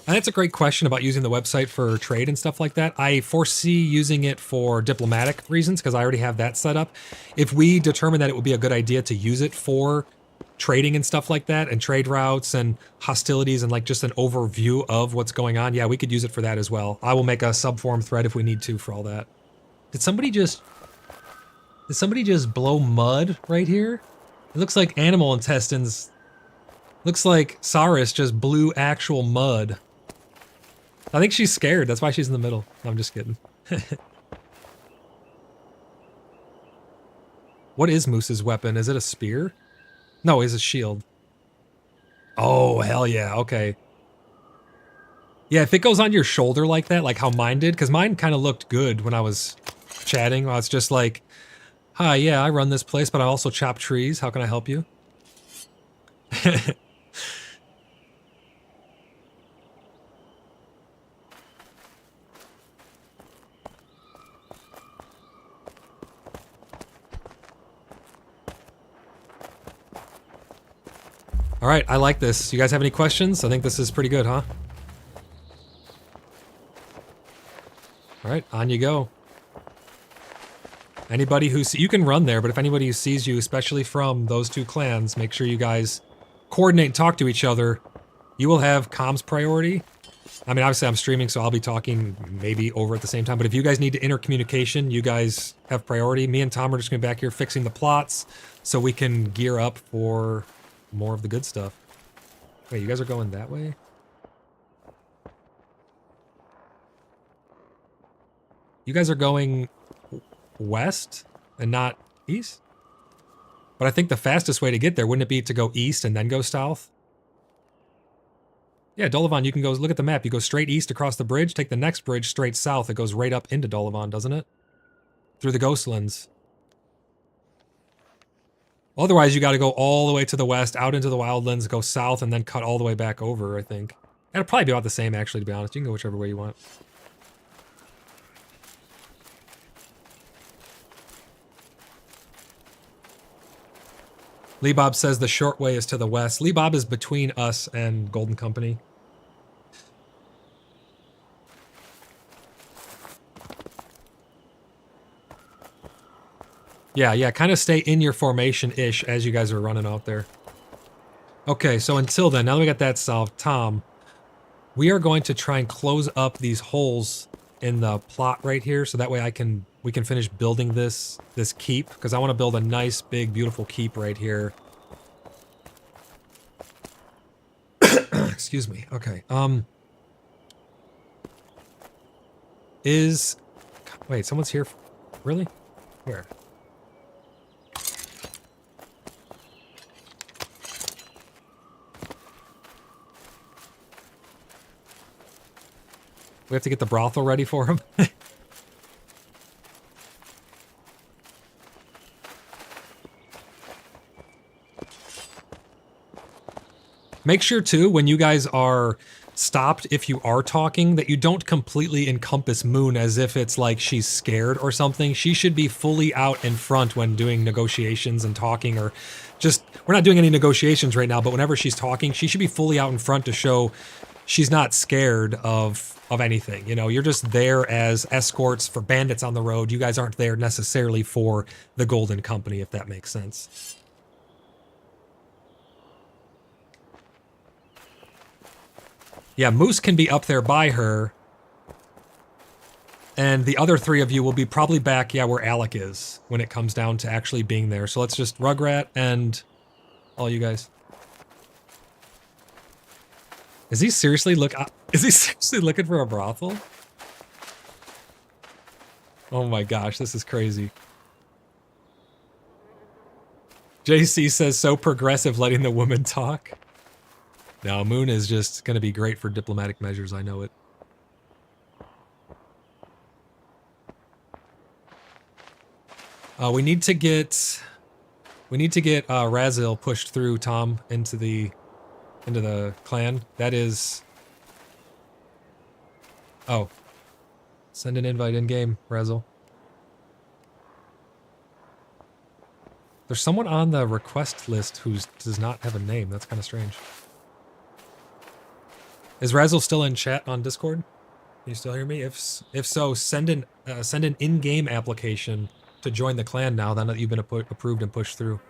And that's a great question about using the website for trade and stuff like that. I foresee using it for diplomatic reasons because I already have that set up. If we determine that it would be a good idea to use it for trading and stuff like that, and trade routes and hostilities and like just an overview of what's going on, yeah, we could use it for that as well. I will make a subforum thread if we need to for all that. Did somebody just blow mud right here? It looks like animal intestines. Looks like Saris just blew actual mud. I think she's scared. That's why she's in the middle. No, I'm just kidding. What is Moose's weapon? Is it a spear? No, it's a shield. Oh, hell yeah. Okay. Yeah, if it goes on your shoulder like that, like how mine did, because mine kind of looked good when I was chatting. I was just like, hi, yeah, I run this place, but I also chop trees. How can I help you? All right, I like this. You guys have any questions? I think this is pretty good, huh? All right, on you go. Anybody who you can run there, but if anybody who sees you, especially from those two clans, make sure you guys coordinate and talk to each other. You will have comms priority. I mean, obviously I'm streaming, so I'll be talking maybe over at the same time, but if you guys need to intercommunication, you guys have priority. Me and Tom are just going to be back here fixing the plots so we can gear up for more of the good stuff. Wait, you guys are going that way? You guys are going west and not east? But I think the fastest way to get there, wouldn't it be to go east and then go south? Yeah, Dolavan, you can go, look at the map. You go straight east across the bridge, take the next bridge straight south. It goes right up into Dolavan, doesn't it? Through the Ghostlands. Otherwise, you got to go all the way to the west, out into the Wildlands, go south, and then cut all the way back over, I think. It'll probably be about the same, actually, to be honest. You can go whichever way you want. Lee Bob says the short way is to the west. Lee Bob is between us and Golden Company. Yeah, kind of stay in your formation-ish as you guys are running out there. Okay, so until then, now that we got that solved, Tom, we are going to try and close up these holes in the plot right here, so that way we can finish building this keep, because I want to build a nice, big, beautiful keep right here. Excuse me. Okay. Wait, someone's here? Really? Where? We have to get the brothel ready for him. Make sure, too, when you guys are stopped, if you are talking, that you don't completely encompass Moon as if it's like she's scared or something. She should be fully out in front when doing negotiations and talking, or just, we're not doing any negotiations right now, but whenever she's talking, she should be fully out in front to show she's not scared of anything. You know, you're just there as escorts for bandits on the road. You guys aren't there necessarily for the Golden Company, if that makes sense. Yeah, Moose can be up there by her. And the other three of you will be probably back, yeah, where Alec is when it comes down to actually being there. So let's just Rugrat and all you guys. Is he seriously looking for a brothel? Oh my gosh, this is crazy. JC says, so progressive letting the woman talk. Now, Moon is just going to be great for diplomatic measures, I know it. We need to get Razil pushed through, Tom, into the clan. That is... Oh. Send an invite in-game, Razil. There's someone on the request list who does not have a name. That's kind of strange. Is Razil still in chat on Discord? Can you still hear me? If so, send an in-game application to join the clan now that you've been approved and pushed through.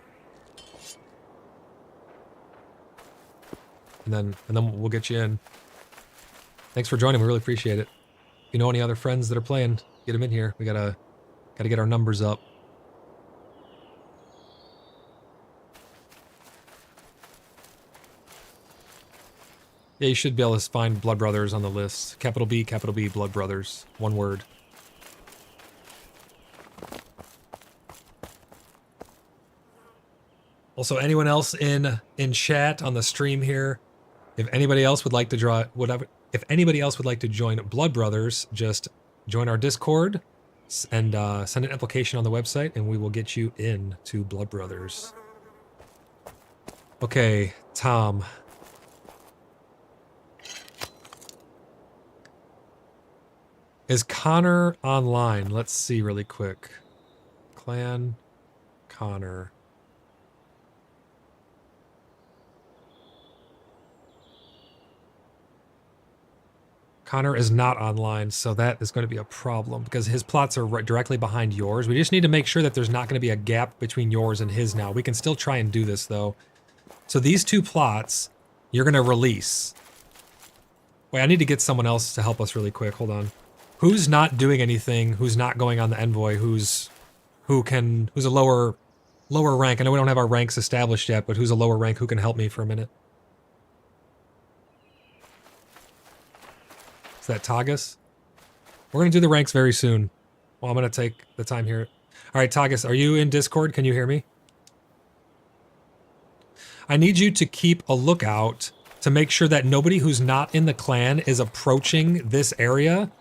And then we'll get you in. Thanks for joining. We really appreciate it. If you know any other friends that are playing, get them in here. We gotta get our numbers up. Yeah, you should be able to find Blood Brothers on the list. Capital B, Blood Brothers. One word. Also, anyone else in chat on the stream here, if anybody else would like to if anybody else would like to join Blood Brothers, just join our Discord and send an application on the website, and we will get you in to Blood Brothers. Okay, Tom. Is Connor online? Let's see really quick. Clan Connor. Connor is not online, so that is going to be a problem because his plots are directly behind yours. We just need to make sure that there's not going to be a gap between yours and his now. We can still try and do this, though. So these two plots, you're going to release. Wait, I need to get someone else to help us really quick. Hold on. Who's not doing anything? Who's not going on the envoy? Who's a lower rank? I know we don't have our ranks established yet, but who's a lower rank who can help me for a minute? Is that Tagus? We're going to do the ranks very soon. Well, I'm going to take the time here. All right, Tagus, are you in Discord? Can you hear me? I need you to keep a lookout to make sure that nobody who's not in the clan is approaching this area.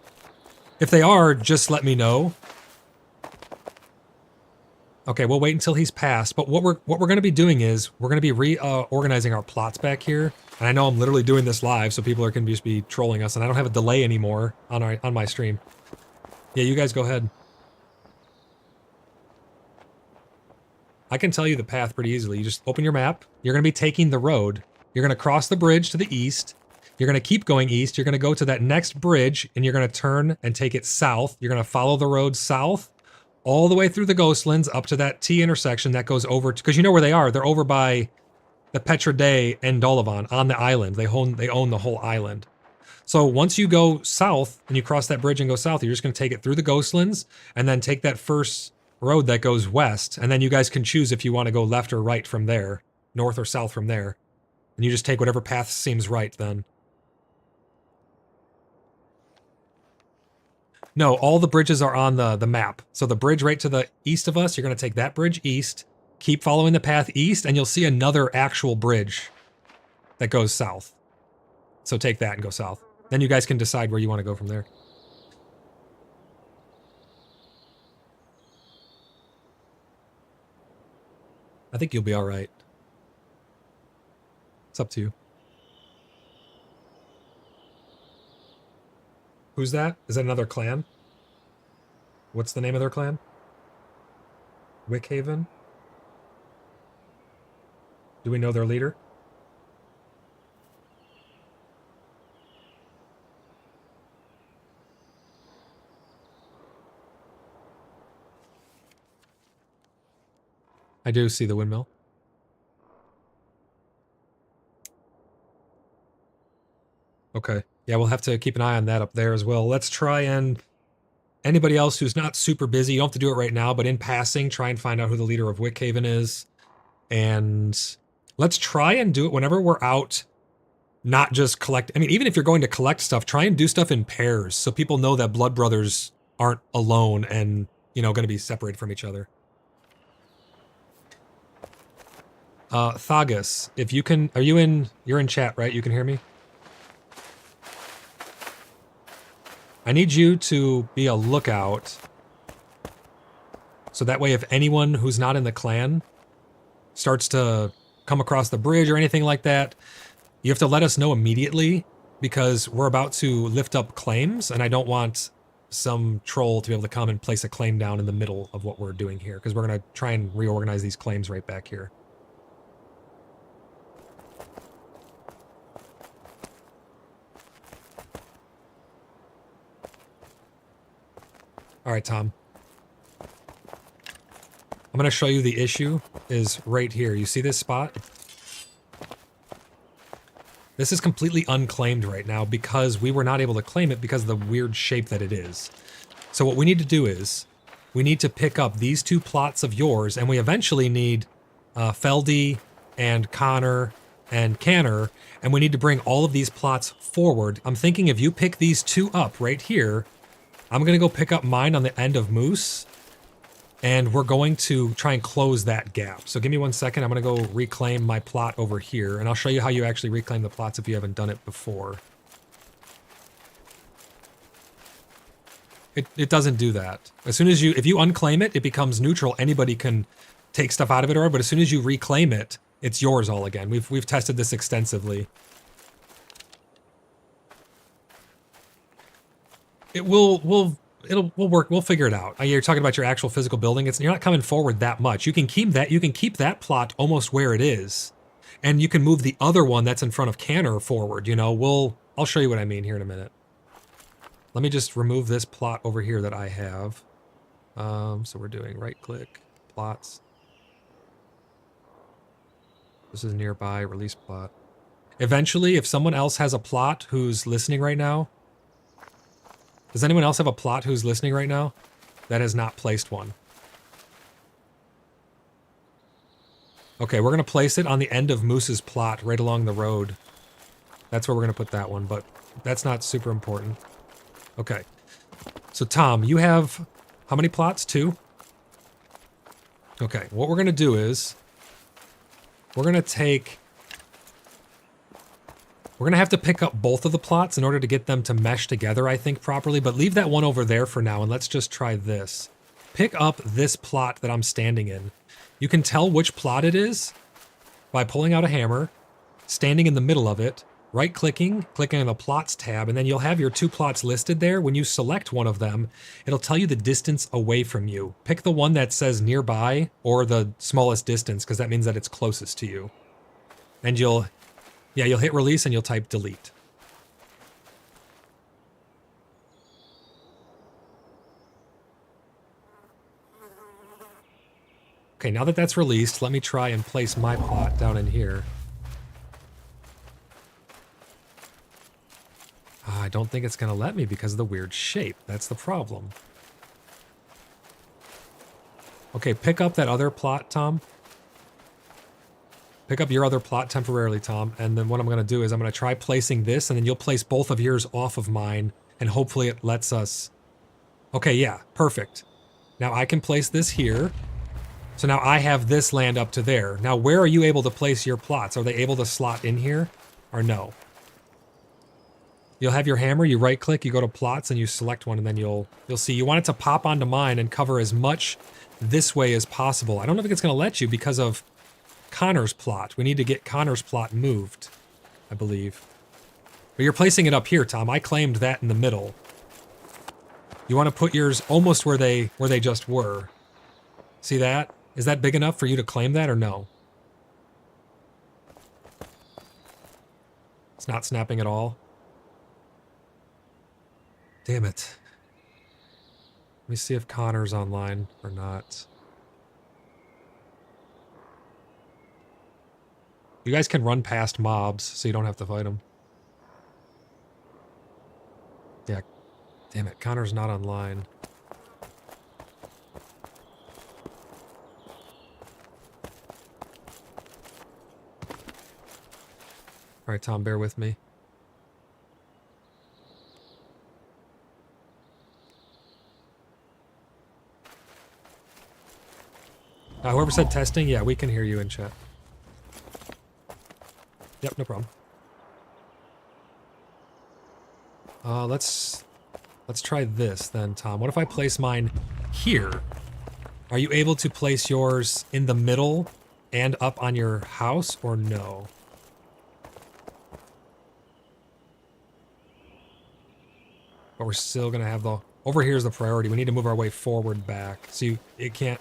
If they are, just let me know. Okay, we'll wait until he's passed. But what we're going to be doing is we're going to be reorganizing our plots back here. And I know I'm literally doing this live, so people are going to just be trolling us, and I don't have a delay anymore on my stream. Yeah, you guys go ahead. I can tell you the path pretty easily. You just open your map. You're going to be taking the road. You're going to cross the bridge to the east. You're going to keep going east. You're going to go to that next bridge, and you're going to turn and take it south. You're going to follow the road south all the way through the Ghostlands up to that T intersection that goes over to, because you know where they are. They're over by the Pt2 and Dolavan on the island. They own the whole island. So once you go south and you cross that bridge and go south, you're just going to take it through the Ghostlands and then take that first road that goes west. And then you guys can choose if you want to go left or right from there, north or south from there. And you just take whatever path seems right then. No, all the bridges are on the map. So the bridge right to the east of us, you're going to take that bridge east, keep following the path east, and you'll see another actual bridge that goes south. So take that and go south. Then you guys can decide where you want to go from there. I think you'll be all right. It's up to you. Who's that? Is that another clan? What's the name of their clan? Wickhaven? Do we know their leader? I do see the windmill. Okay. Yeah, we'll have to keep an eye on that up there as well. Let's try and... Anybody else who's not super busy, you don't have to do it right now, but in passing, try and find out who the leader of Wickhaven is. And let's try and do it whenever we're out, not just collect... I mean, even if you're going to collect stuff, try and do stuff in pairs so people know that blood brothers aren't alone and, you know, going to be separated from each other. Thagus, if you can... You're in chat, right? You can hear me? I need you to be a lookout. So that way if anyone who's not in the clan starts to come across the bridge or anything like that, you have to let us know immediately because we're about to lift up claims and I don't want some troll to be able to come and place a claim down in the middle of what we're doing here because we're going to try and reorganize these claims right back here. All right, Tom. I'm going to show you the issue is right here. You see this spot? This is completely unclaimed right now because we were not able to claim it because of the weird shape that it is. So what we need to do is we need to pick up these two plots of yours and we eventually need Feldy and Connor and Canner and we need to bring all of these plots forward. I'm thinking if you pick these two up right here, I'm going to go pick up mine on the end of Moose, and we're going to try and close that gap. So give me 1 second. I'm going to go reclaim my plot over here, and I'll show you how you actually reclaim the plots if you haven't done it before. It doesn't do that. As soon as if you unclaim it, it becomes neutral. Anybody can take stuff out of it, but as soon as you reclaim it, it's yours all again. We've tested this extensively. It'll work. We'll figure it out. You're talking about your actual physical building. You're not coming forward that much. You can keep that plot almost where it is, and you can move the other one that's in front of Canner forward. You know, I'll show you what I mean here in a minute. Let me just remove this plot over here that I have. So we're doing right click, plots. This is nearby, release plot. Eventually, if someone else has a plot who's listening right now, does anyone else have a plot who's listening right now that has not placed one? Okay, we're going to place it on the end of Moose's plot right along the road. That's where we're going to put that one, but that's not super important. Okay. So, Tom, you have how many plots? 2? Okay, what we're going to do is we're going to have to pick up both of the plots in order to get them to mesh together, I think, properly, but leave that one over there for now, and let's just try this. Pick up this plot that I'm standing in. You can tell which plot it is by pulling out a hammer, standing in the middle of it, right-clicking, clicking on the Plots tab, and then you'll have your 2 plots listed there. When you select one of them, it'll tell you the distance away from you. Pick the one that says nearby or the smallest distance, because that means that it's closest to you. And you'll hit release and you'll type delete. Okay, now that that's released, let me try and place my plot down in here. I don't think it's going to let me because of the weird shape. That's the problem. Okay, pick up that other plot, Tom. Pick up your other plot temporarily, Tom. And then what I'm going to do is I'm going to try placing this, and then you'll place both of yours off of mine, and hopefully it lets us... Okay, yeah, perfect. Now I can place this here. So now I have this land up to there. Now where are you able to place your plots? Are they able to slot in here or no? You'll have your hammer, you right click, you go to plots and you select one, and then you'll see you want it to pop onto mine and cover as much this way as possible. I don't know if it's going to let you because of Connor's plot. We need to get Connor's plot moved, I believe. But you're placing it up here, Tom. I claimed that in the middle. You want to put yours almost where they just were. See that? Is that big enough for you to claim that or no? It's not snapping at all. Damn it. Let me see if Connor's online or not. You guys can run past mobs, so you don't have to fight them. Yeah. Damn it, Connor's not online. Alright, Tom, bear with me. Whoever said testing, yeah, we can hear you in chat. Yep, no problem. Let's try this then, Tom. What if I place mine here? Are you able to place yours in the middle and up on your house, or no? But we're still gonna have the... Over here is the priority. We need to move our way forward back. So it can't...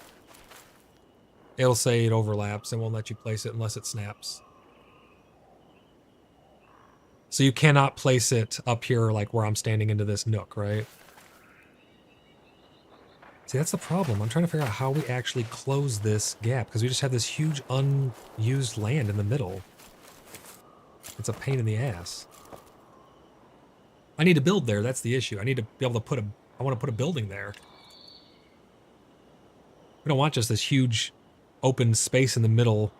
It'll say it overlaps and won't let you place it unless it snaps. So you cannot place it up here like where I'm standing into this nook, right? See, that's the problem. I'm trying to figure out how we actually close this gap, because we just have this huge unused land in the middle. It's a pain in the ass. I need to build there, that's the issue. I need to be able to put I want to put a building there. We don't want just this huge open space in the middle.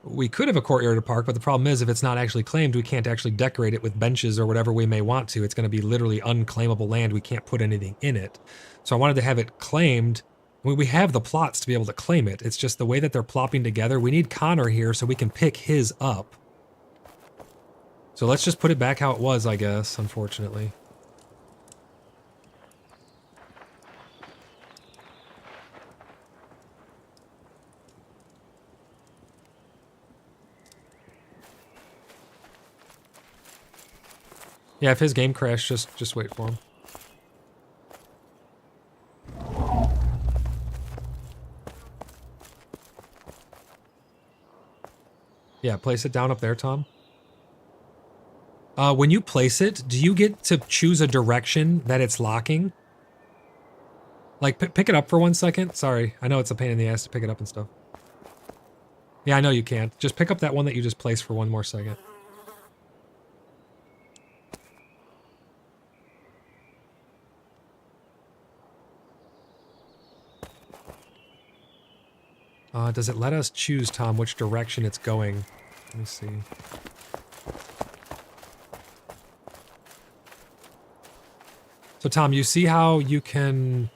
We could have a courtyard or park, but the problem is if it's not actually claimed, we can't actually decorate it with benches or whatever we may want to. It's going to be literally unclaimable land. We can't put anything in it. So I wanted to have it claimed. We have the plots to be able to claim it. It's just the way that they're plopping together. We need Connor here so we can pick his up. So let's just put it back how it was, I guess, unfortunately. Yeah, if his game crashed, just wait for him. Yeah, place it down up there, Tom. When you place it, do you get to choose a direction that it's locking? Like, pick it up for 1 second. Sorry, I know it's a pain in the ass to pick it up and stuff. Yeah, I know you can't. Just pick up that one that you just placed for 1 more second. Does it let us choose, Tom, which direction it's going? Let me see. So, Tom, you see how you can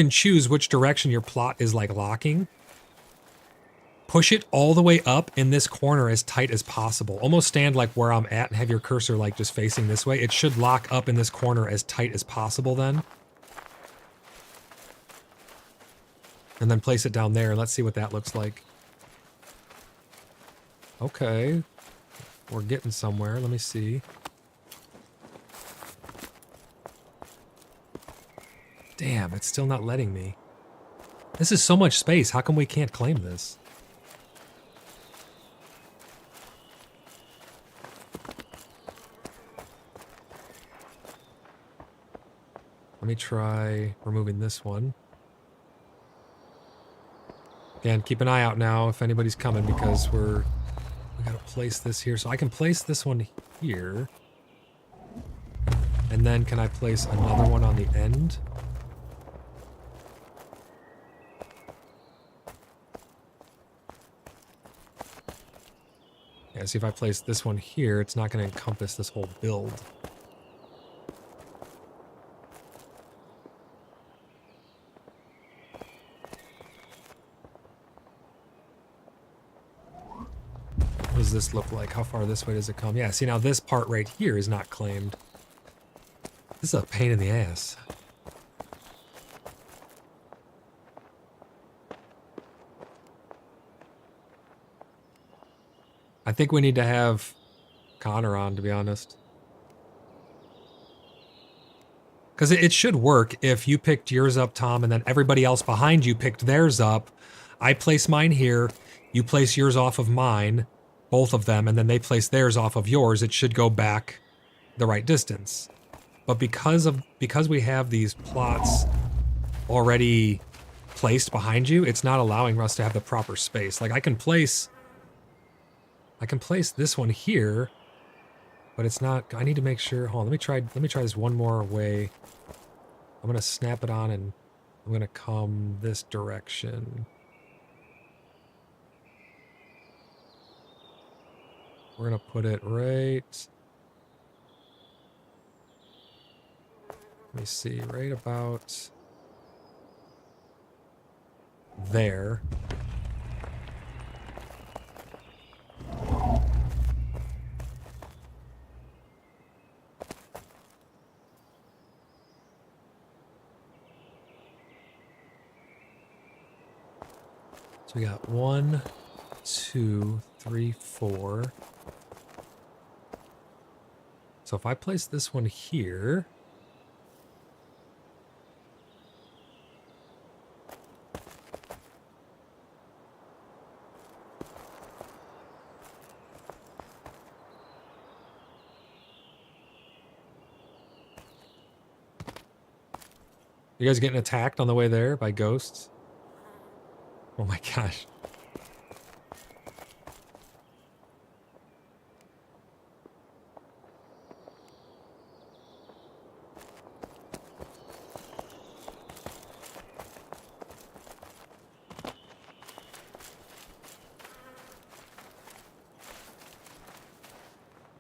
choose which direction your plot is, like, locking? Push it all the way up in this corner as tight as possible. Almost stand, like, where I'm at and have your cursor, like, just facing this way. It should lock up in this corner as tight as possible then. And then place it down there. Let's see what that looks like. Okay. We're getting somewhere. Let me see. Damn, it's still not letting me. This is so much space. How come we can't claim this? Let me try removing this one. Again, keep an eye out now if anybody's coming, because we gotta place this here. So I can place this one here. And then can I place another one on the end? Yeah, see if I place this one here, it's not going to encompass this whole build. What does this look like? How far this way does it come? Yeah, see now this part right here is not claimed. This is a pain in the ass. I think we need to have Connor on, to be honest. Because it should work if you picked yours up, Tom, and then everybody else behind you picked theirs up. I place mine here, you place yours off of mine, both of them, and then they place theirs off of yours. It should go back the right distance. But because we have these plots already placed behind you, it's not allowing us to have the proper space. Like I can place this one here, but it's not. I need to make sure. Hold on, let me try this one more way. I'm gonna snap it on and I'm gonna come this direction. We're gonna put it right. Let me see, right about there. So we got 1, 2, 3, 4. So if I place this one here, you guys getting attacked on the way there by ghosts? Oh my gosh.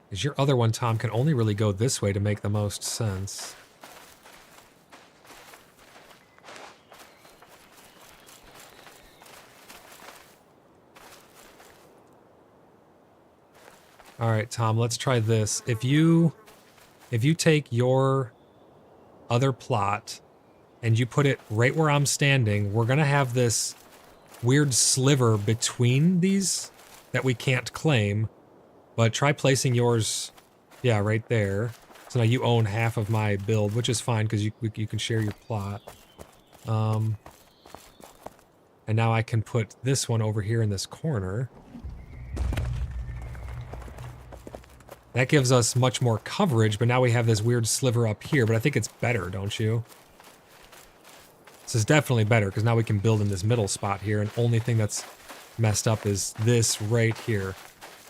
Because your other one, Tom, can only really go this way to make the most sense. All right, Tom, let's try this. If you take your other plot and you put it right where I'm standing, we're going to have this weird sliver between these that we can't claim. But try placing yours, yeah, right there. So now you own half of my build, which is fine because you can share your plot. And now I can put this one over here in this corner. That gives us much more coverage, but now we have this weird sliver up here, but I think it's better, don't you? This is definitely better, because now we can build in this middle spot here, and only thing that's messed up is this right here.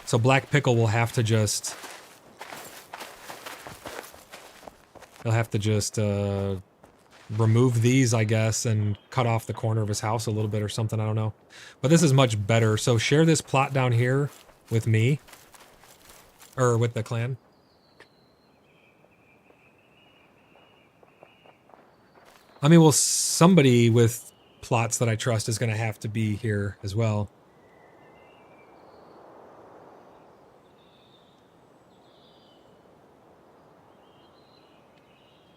So Black Pickle will have to just... He'll have to just remove these, I guess, and cut off the corner of his house a little bit or something, I don't know. But this is much better, so share this plot down here with me. Or with the clan. I mean, well, somebody with plots that I trust is going to have to be here as well.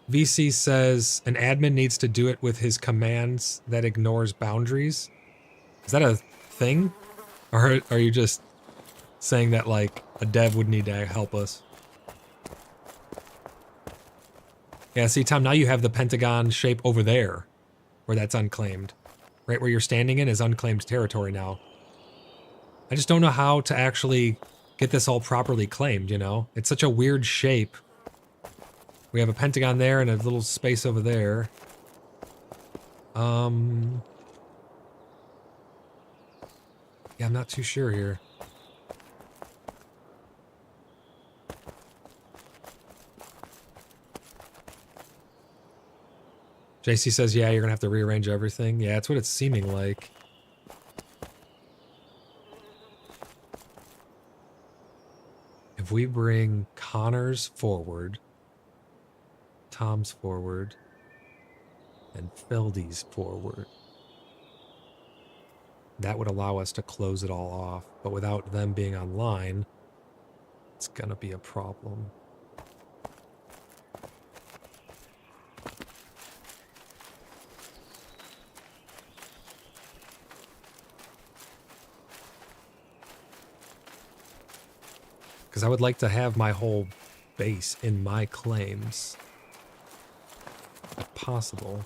VC says an admin needs to do it with his commands that ignores boundaries. Is that a thing? Or are you just saying that, like, a dev would need to help us? Yeah, see, Tom, now you have the pentagon shape over there, where that's unclaimed. Right where you're standing in is unclaimed territory now. I just don't know how to actually get this all properly claimed, you know? It's such a weird shape. We have a pentagon there and a little space over there. Yeah, I'm not too sure here. JC says, yeah, you're gonna have to rearrange everything. Yeah, that's what it's seeming like. If we bring Connor's forward, Tom's forward, and Feldy's forward, that would allow us to close it all off. But without them being online, it's gonna be a problem. Because I would like to have my whole base in my claims, if possible.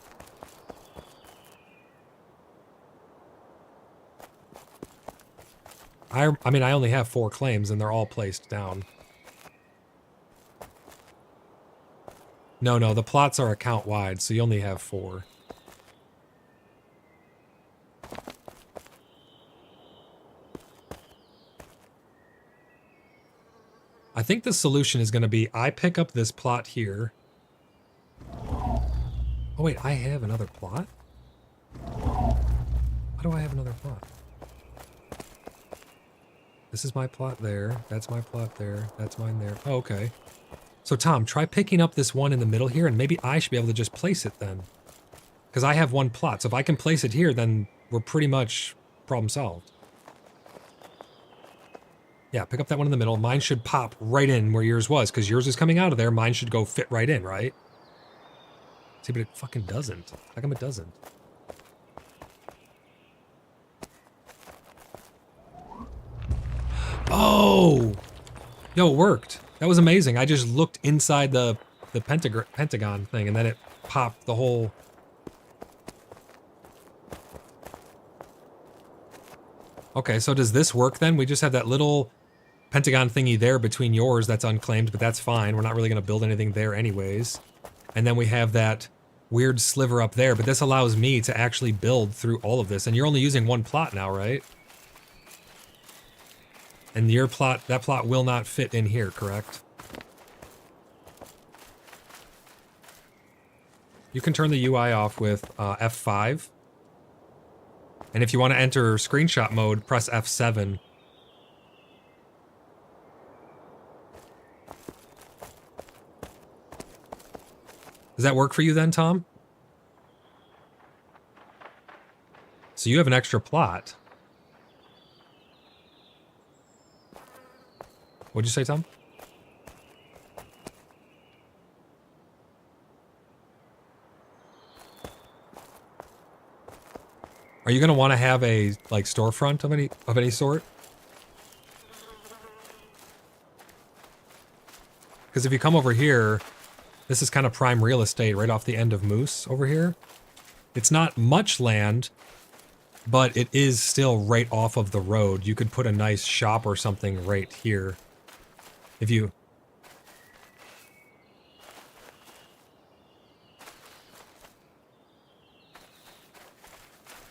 I mean, I only have 4 claims, and they're all placed down. No, the plots are account-wide, so you only have 4. I think the solution is going to be I pick up this plot here. Oh, wait, I have another plot? Why do I have another plot? This is my plot there. That's my plot there. That's mine there. Oh, okay. So, Tom, try picking up this one in the middle here, and maybe I should be able to just place it then. Because I have 1 plot, so if I can place it here, then we're pretty much problem solved. Yeah, pick up that one in the middle. Mine should pop right in where yours was, because yours is coming out of there. Mine should go fit right in, right? See, but it fucking doesn't. How come it doesn't? Oh! Yo, it worked. That was amazing. I just looked inside the pentagon thing, and then it popped the whole... Okay, so does this work then? We just have that little pentagon thingy there between yours that's unclaimed, but that's fine. We're not really going to build anything there anyways. And then we have that weird sliver up there, but this allows me to actually build through all of this. And you're only using 1 plot now, right? And your plot, that plot will not fit in here, correct? You can turn the UI off with F5. And if you want to enter screenshot mode, press F7. Does that work for you then, Tom? So you have an extra plot. What'd you say, Tom? Are you going to want to have a like storefront of any sort? Because if you come over here, this is kind of prime real estate right off the end of Moose over here. It's not much land, but it is still right off of the road. You could put a nice shop or something right here. If you...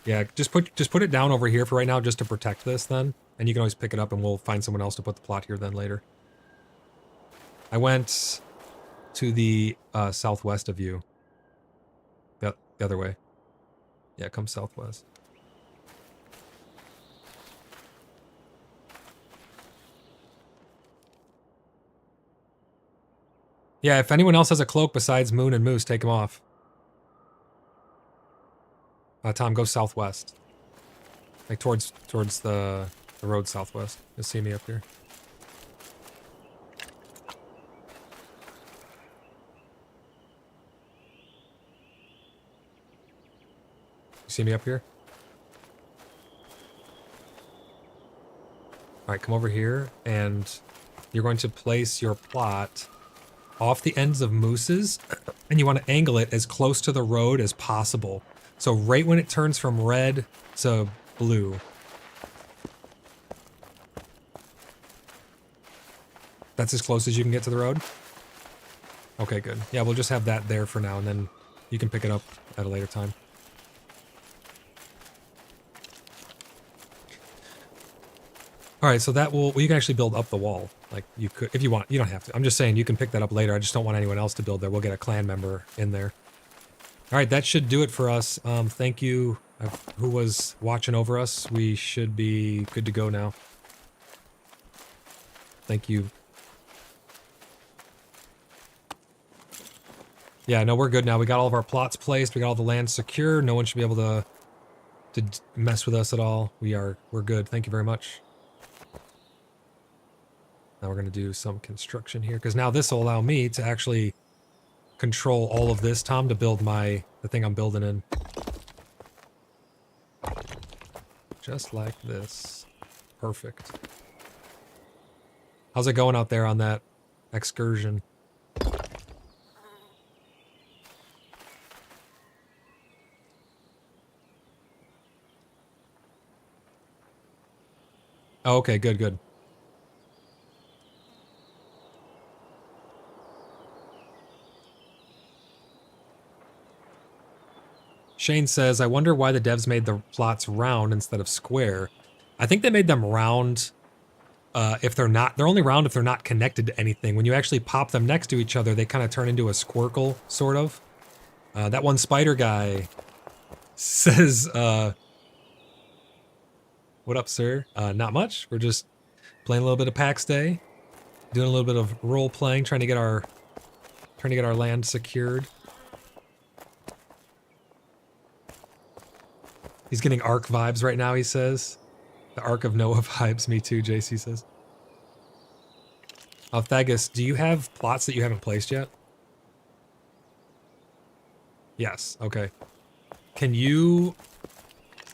Yeah, just put it down over here for right now just to protect this then. And you can always pick it up and we'll find someone else to put the plot here then later. I went to the southwest of you. The other way. Yeah, come southwest. Yeah, if anyone else has a cloak besides Moon and Moose, take them off. Tom, go southwest. Like towards the road southwest. You'll see me up here. You see me up here? Alright, come over here, and you're going to place your plot off the ends of Moose's, and you want to angle it as close to the road as possible. So right when it turns from red to blue. That's as close as you can get to the road? Okay, good. Yeah, we'll just have that there for now, and then you can pick it up at a later time. All right, so that will, well, you can actually build up the wall. Like, you could, if you want. You don't have to. I'm just saying you can pick that up later. I just don't want anyone else to build there. We'll get a clan member in there. All right, that should do it for us. Thank you, who was watching over us. We should be good to go now. Thank you. Yeah, no, we're good now. We got all of our plots placed. We got all the land secure. No one should be able to mess with us at all. We're good. Thank you very much. Now we're going to do some construction here, because now this will allow me to actually control all of this, Tom, to build the thing I'm building in. Just like this. Perfect. How's it going out there on that excursion? Oh, okay, good, good. Shane says, I wonder why the devs made the plots round instead of square. I think they made them round if they're only round if they're not connected to anything. When you actually pop them next to each other, they kind of turn into a squircle, sort of. That one spider guy says, what up, sir? Not much. We're just playing a little bit of Pax Day, doing a little bit of role playing, trying to get our land secured. He's getting Ark vibes right now, he says. The Ark of Noah vibes. Me too, JC says. Thagus, do you have plots that you haven't placed yet? Yes, okay. Can you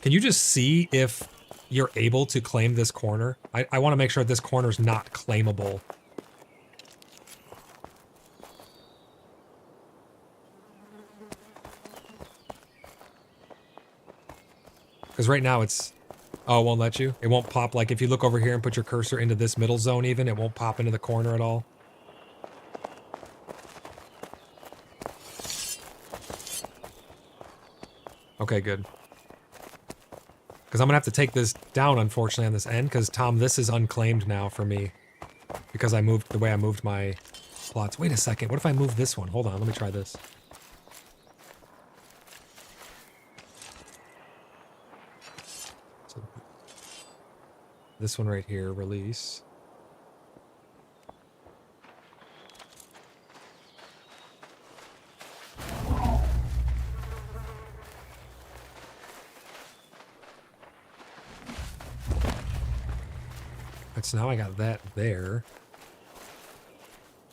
just see if you're able to claim this corner? I want to make sure this corner's not claimable. Because right now it's... Oh, it won't let you? It won't pop, like, if you look over here and put your cursor into this middle zone even, it won't pop into the corner at all? Okay, good. Because I'm going to have to take this down, unfortunately, on this end, because, Tom, this is unclaimed now for me. Because I moved, the way I moved my plots. Wait a second, what if I move this one? Hold on, let me try this. So, this one right here, release. So now I got that there.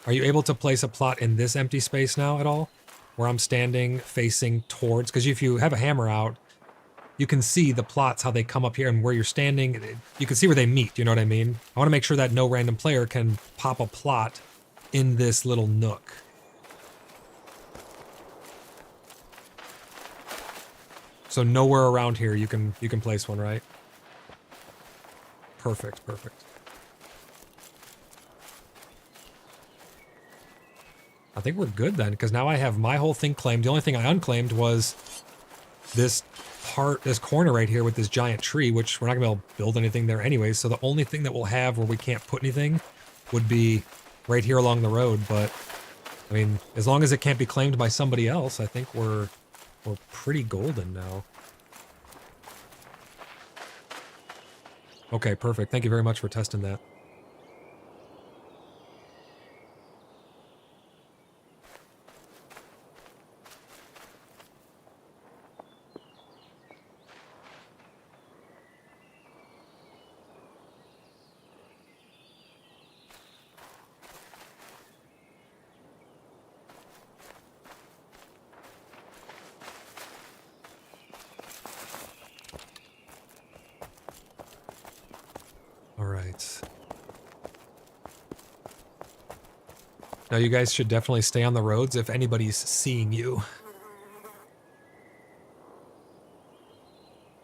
Are you able to place a plot in this empty space now at all? Where I'm standing facing towards, because if you have a hammer out, you can see the plots, how they come up here, and where you're standing, you can see where they meet, you know what I mean? I want to make sure that no random player can pop a plot in this little nook. So nowhere around here you can place one, right? Perfect, perfect. I think we're good then, because now I have my whole thing claimed. The only thing I unclaimed was this corner right here with this giant tree, which we're not gonna be able to build anything there anyway. So the only thing that we'll have where we can't put anything would be right here along the road. But I mean, as long as it can't be claimed by somebody else, I think we're pretty golden now. Okay, perfect. Thank you very much for testing that. Now you guys should definitely stay on the roads if anybody's seeing you.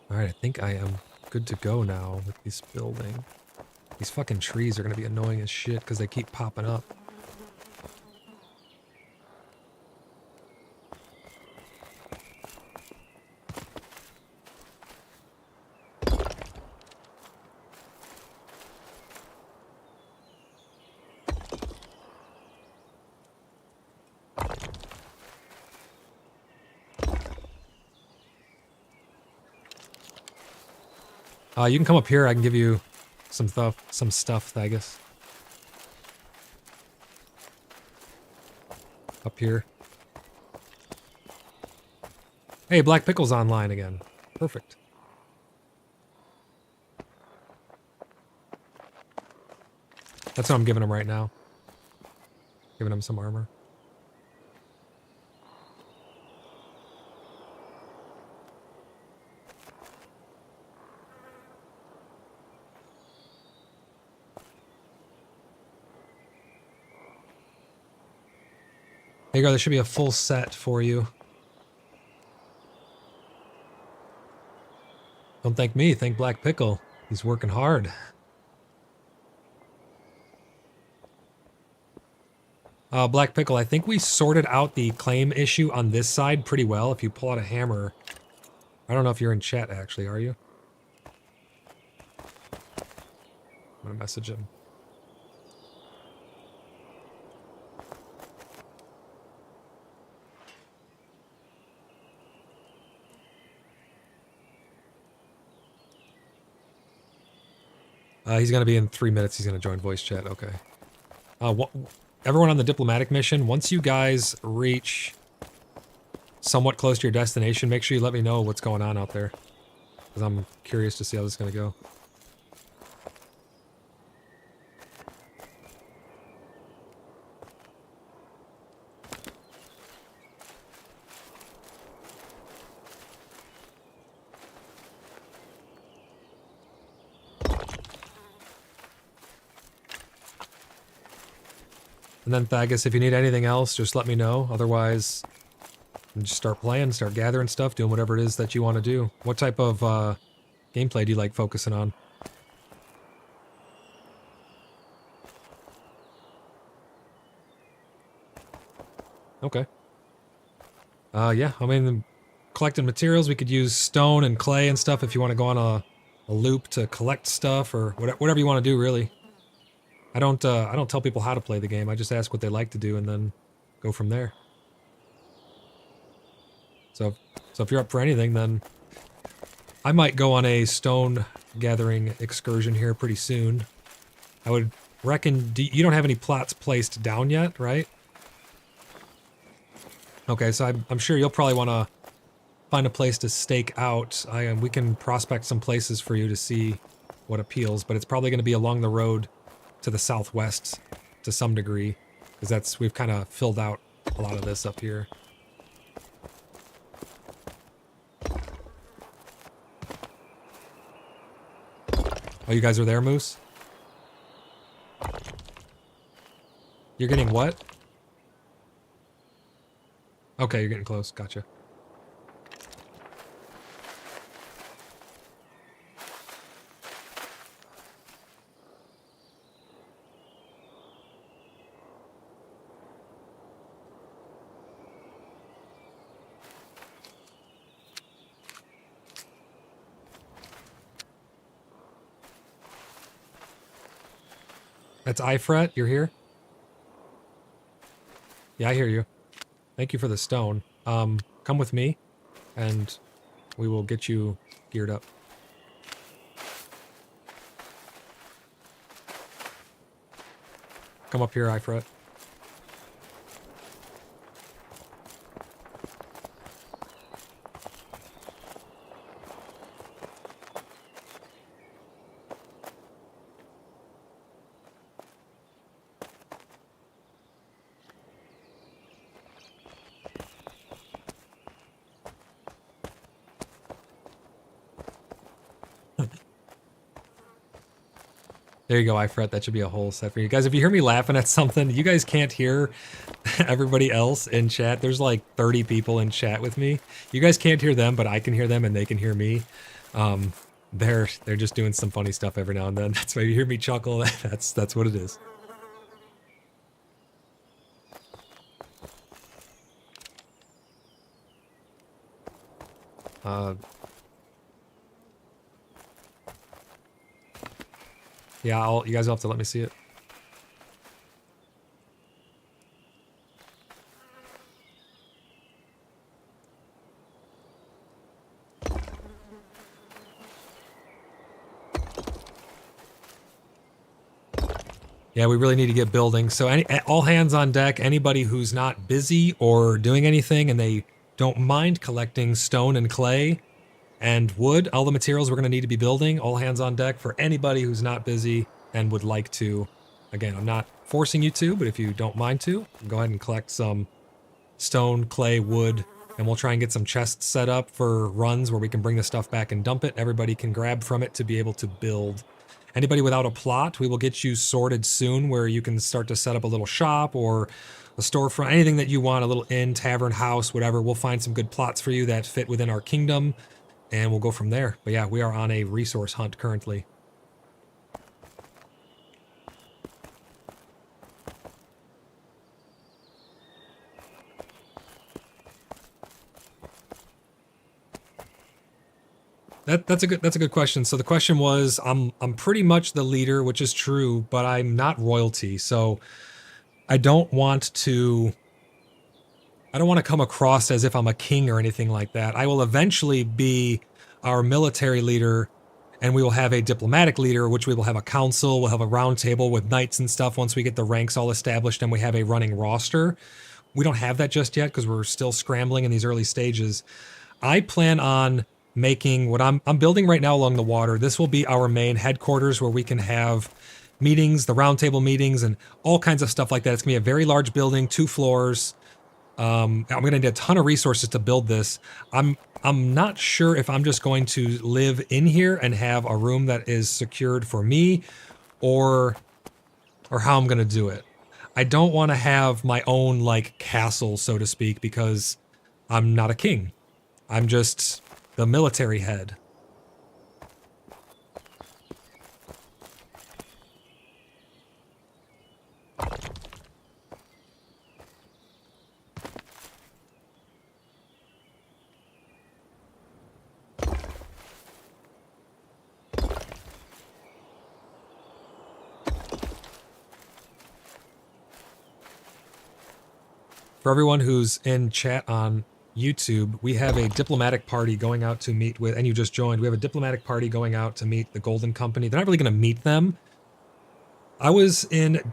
Alright, I think I am good to go now with this building. These fucking trees are gonna be annoying as shit because they keep popping up. You can come up here. I can give you some stuff, Thagus. Up here. Hey, Black Pickle's online again. Perfect. That's what I'm giving him right now. Giving him some armor. There you go. There should be a full set for you. Don't thank me. Thank Black Pickle. He's working hard. Black Pickle, I think we sorted out the claim issue on this side pretty well. If you pull out a hammer. I don't know if you're in chat, actually. Are you? I'm going to message him. He's going to be in 3 minutes. He's going to join voice chat. Okay. Everyone on the diplomatic mission, once you guys reach somewhat close to your destination, make sure you let me know what's going on out there. Because I'm curious to see how this is going to go. And then Thagus, if you need anything else, just let me know. Otherwise, just start playing, start gathering stuff, doing whatever it is that you want to do. What type of gameplay do you like focusing on? Okay. Yeah, I mean, collecting materials, we could use stone and clay and stuff if you want to go on a loop to collect stuff or whatever you want to do, really. I don't tell people how to play the game. I just ask what they like to do and then go from there. So if you're up for anything, then I might go on a stone gathering excursion here pretty soon. I would reckon you don't have any plots placed down yet, right? Okay, so I'm sure you'll probably want to find a place to stake out. We can prospect some places for you to see what appeals, but it's probably going to be along the road to the southwest to some degree, because we've kind of filled out a lot of this up here. Oh, you guys are there, Moose? You're getting what? Okay, you're getting close. Gotcha. That's Ifret, you're here? Yeah, I hear you. Thank you for the stone. Come with me, and we will get you geared up. Come up here, Ifret. There you go, Ifret. That should be a whole set for you guys. If you hear me laughing at something, you guys can't hear everybody else in chat. There's like 30 people in chat with me. You guys can't hear them, but I can hear them and they can hear me. They're just doing some funny stuff every now and then. That's why you hear me chuckle. That's what it is. Yeah, you guys will have to let me see it. Yeah, we really need to get building. So all hands on deck. Anybody who's not busy or doing anything and they don't mind collecting stone and clay and wood, all the materials we're going to need to be building, all hands on deck for anybody who's not busy and would like to. Again, I'm not forcing you to, but if you don't mind to, go ahead and collect some stone, clay, wood, and we'll try and get some chests set up for runs where we can bring the stuff back and dump it. Everybody can grab from it to be able to build. Anybody without a plot, we will get you sorted soon where you can start to set up a little shop or a storefront, anything that you want, a little inn, tavern, house, whatever. We'll find some good plots for you that fit within our kingdom, and we'll go from there. But yeah, we are on a resource hunt currently. That's a good question. So the question was, I'm pretty much the leader, which is true, but I'm not royalty. So I don't want to come across as if I'm a king or anything like that. I will eventually be our military leader, and we will have a diplomatic leader, which we will have a council, we'll have a round table with knights and stuff once we get the ranks all established and we have a running roster. We don't have that just yet because we're still scrambling in these early stages. I plan on making what I'm building right now along the water. This will be our main headquarters where we can have meetings, the roundtable meetings, and all kinds of stuff like that. It's gonna be a very large building, 2 floors. I'm gonna need a ton of resources to build this. I'm not sure if I'm just going to live in here and have a room that is secured for me, or how I'm gonna do it. I don't want to have my own like castle, so to speak, because I'm not a king. I'm just the military head. For everyone who's in chat on YouTube, we have a diplomatic party going out to meet with, and you just joined, we have a diplomatic party going out to meet the Golden Company. They're not really going to meet them. I was in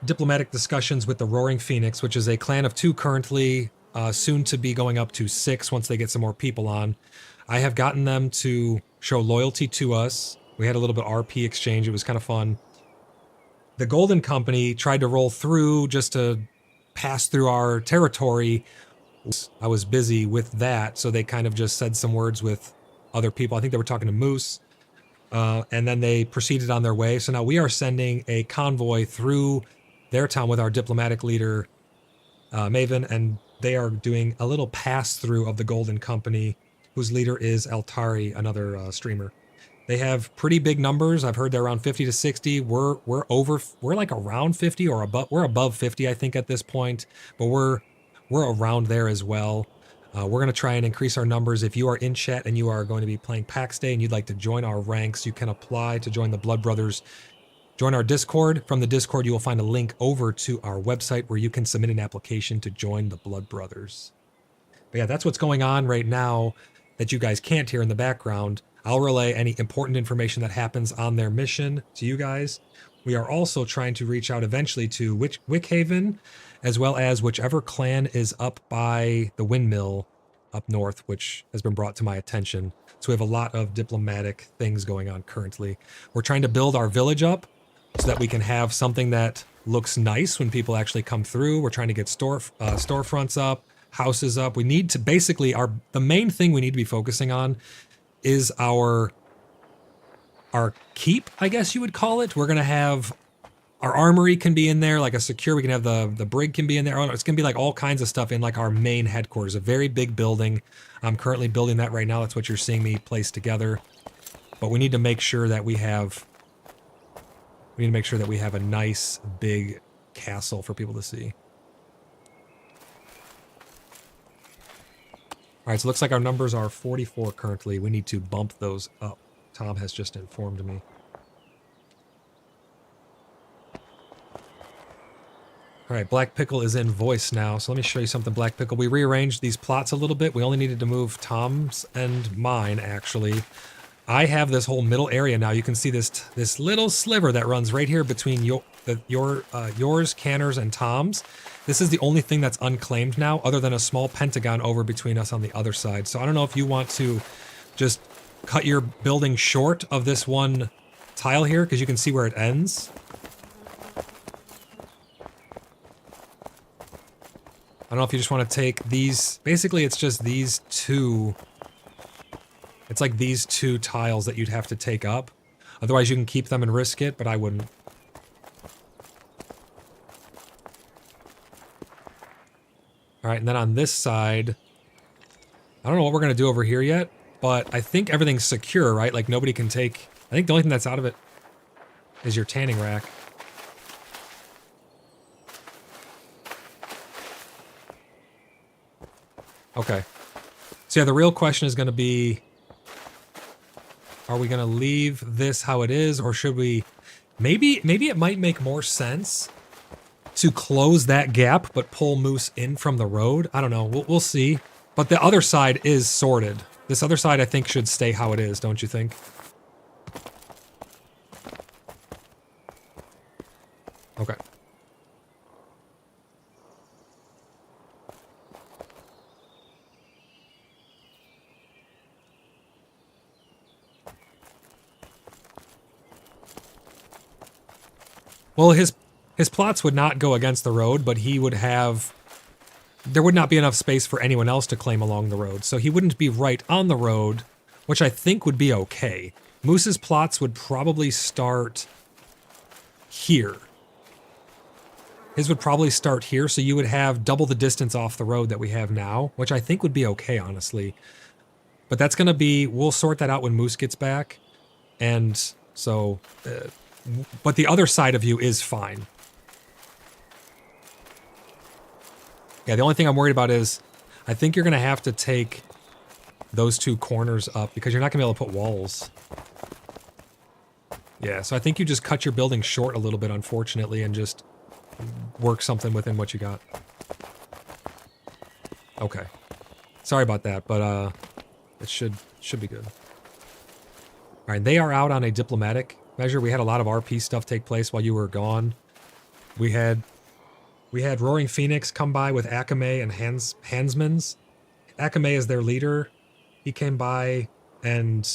diplomatic discussions with the Roaring Phoenix, which is a clan of 2 currently, soon to be going up to 6 once they get some more people on. I have gotten them to show loyalty to us. We had a little bit of RP exchange. It was kind of fun. The Golden Company tried to roll through just to pass through our territory. I was busy with that, so they kind of just said some words with other people. I think they were talking to Moose, and then they proceeded on their way. So now we are sending a convoy through their town with our diplomatic leader, Maven, and they are doing a little pass-through of the Golden Company, whose leader is Altari, another streamer. They have pretty big numbers. I've heard they're around 50 to 60. We're like around 50 or above. We're above 50, I think, at this point, but we're around there as well. We're going to try and increase our numbers. If you are in chat and you are going to be playing Pax Day and you'd like to join our ranks, you can apply to join the Blood Brothers. Join our Discord. From the Discord, you will find a link over to our website where you can submit an application to join the Blood Brothers. But yeah, that's what's going on right now that you guys can't hear in the background. I'll relay any important information that happens on their mission to you guys. We are also trying to reach out eventually to Wickhaven, as well as whichever clan is up by the windmill up north, which has been brought to my attention. So we have a lot of diplomatic things going on currently. We're trying to build our village up so that we can have something that looks nice when people actually come through. We're trying to get storefronts up, houses up. We need to basically, the main thing we need to be focusing on is our keep, I guess you would call it. We're going to have our armory can be in there, like a secure, we can have the brig can be in there. It's going to be like all kinds of stuff in like our main headquarters, a very big building. I'm currently building that right now. That's what you're seeing me place together. But we need to make sure that we have a nice big castle for people to see. All right, so it looks like our numbers are 44 currently. We need to bump those up. Tom has just informed me. All right, Black Pickle is in voice now, so let me show you something, Black Pickle. We rearranged these plots a little bit. We only needed to move Tom's and mine, actually. I have this whole middle area now. You can see this little sliver that runs right here between yours, Canner's, and Tom's. This is the only thing that's unclaimed now, other than a small pentagon over between us on the other side. So I don't know if you want to just cut your building short of this one tile here, because you can see where it ends. I don't know if you just want to take these. Basically, it's just these two. It's like these two tiles that you'd have to take up. Otherwise, you can keep them and risk it, but I wouldn't. All right, and then on this side, I don't know what we're going to do over here yet, but I think everything's secure, right? Like, nobody can take... I think the only thing that's out of it is your tanning rack. Okay. So yeah, the real question is going to be, are we going to leave this how it is, or should we... Maybe it might make more sense to close that gap, but pull Moose in from the road. I don't know. We'll see. But the other side is sorted. This other side, I think, should stay how it is, don't you think? Okay. Well, his plots would not go against the road, but he would have... There would not be enough space for anyone else to claim along the road, so he wouldn't be right on the road, which I think would be okay. Moose's plots would probably start here. His would probably start here, so you would have double the distance off the road that we have now, which I think would be okay, honestly. But that's going to be... We'll sort that out when Moose gets back, and so... but the other side of you is fine. Yeah, the only thing I'm worried about is I think you're going to have to take those two corners up because you're not going to be able to put walls. Yeah, so I think you just cut your building short a little bit, unfortunately, and just work something within what you got. Okay. Sorry about that, but it should be good. All right, they are out on a diplomatic measure. We had a lot of RP stuff take place while you were gone. We had Roaring Phoenix come by with Akame and Hansmans. Akame is their leader. He came by and...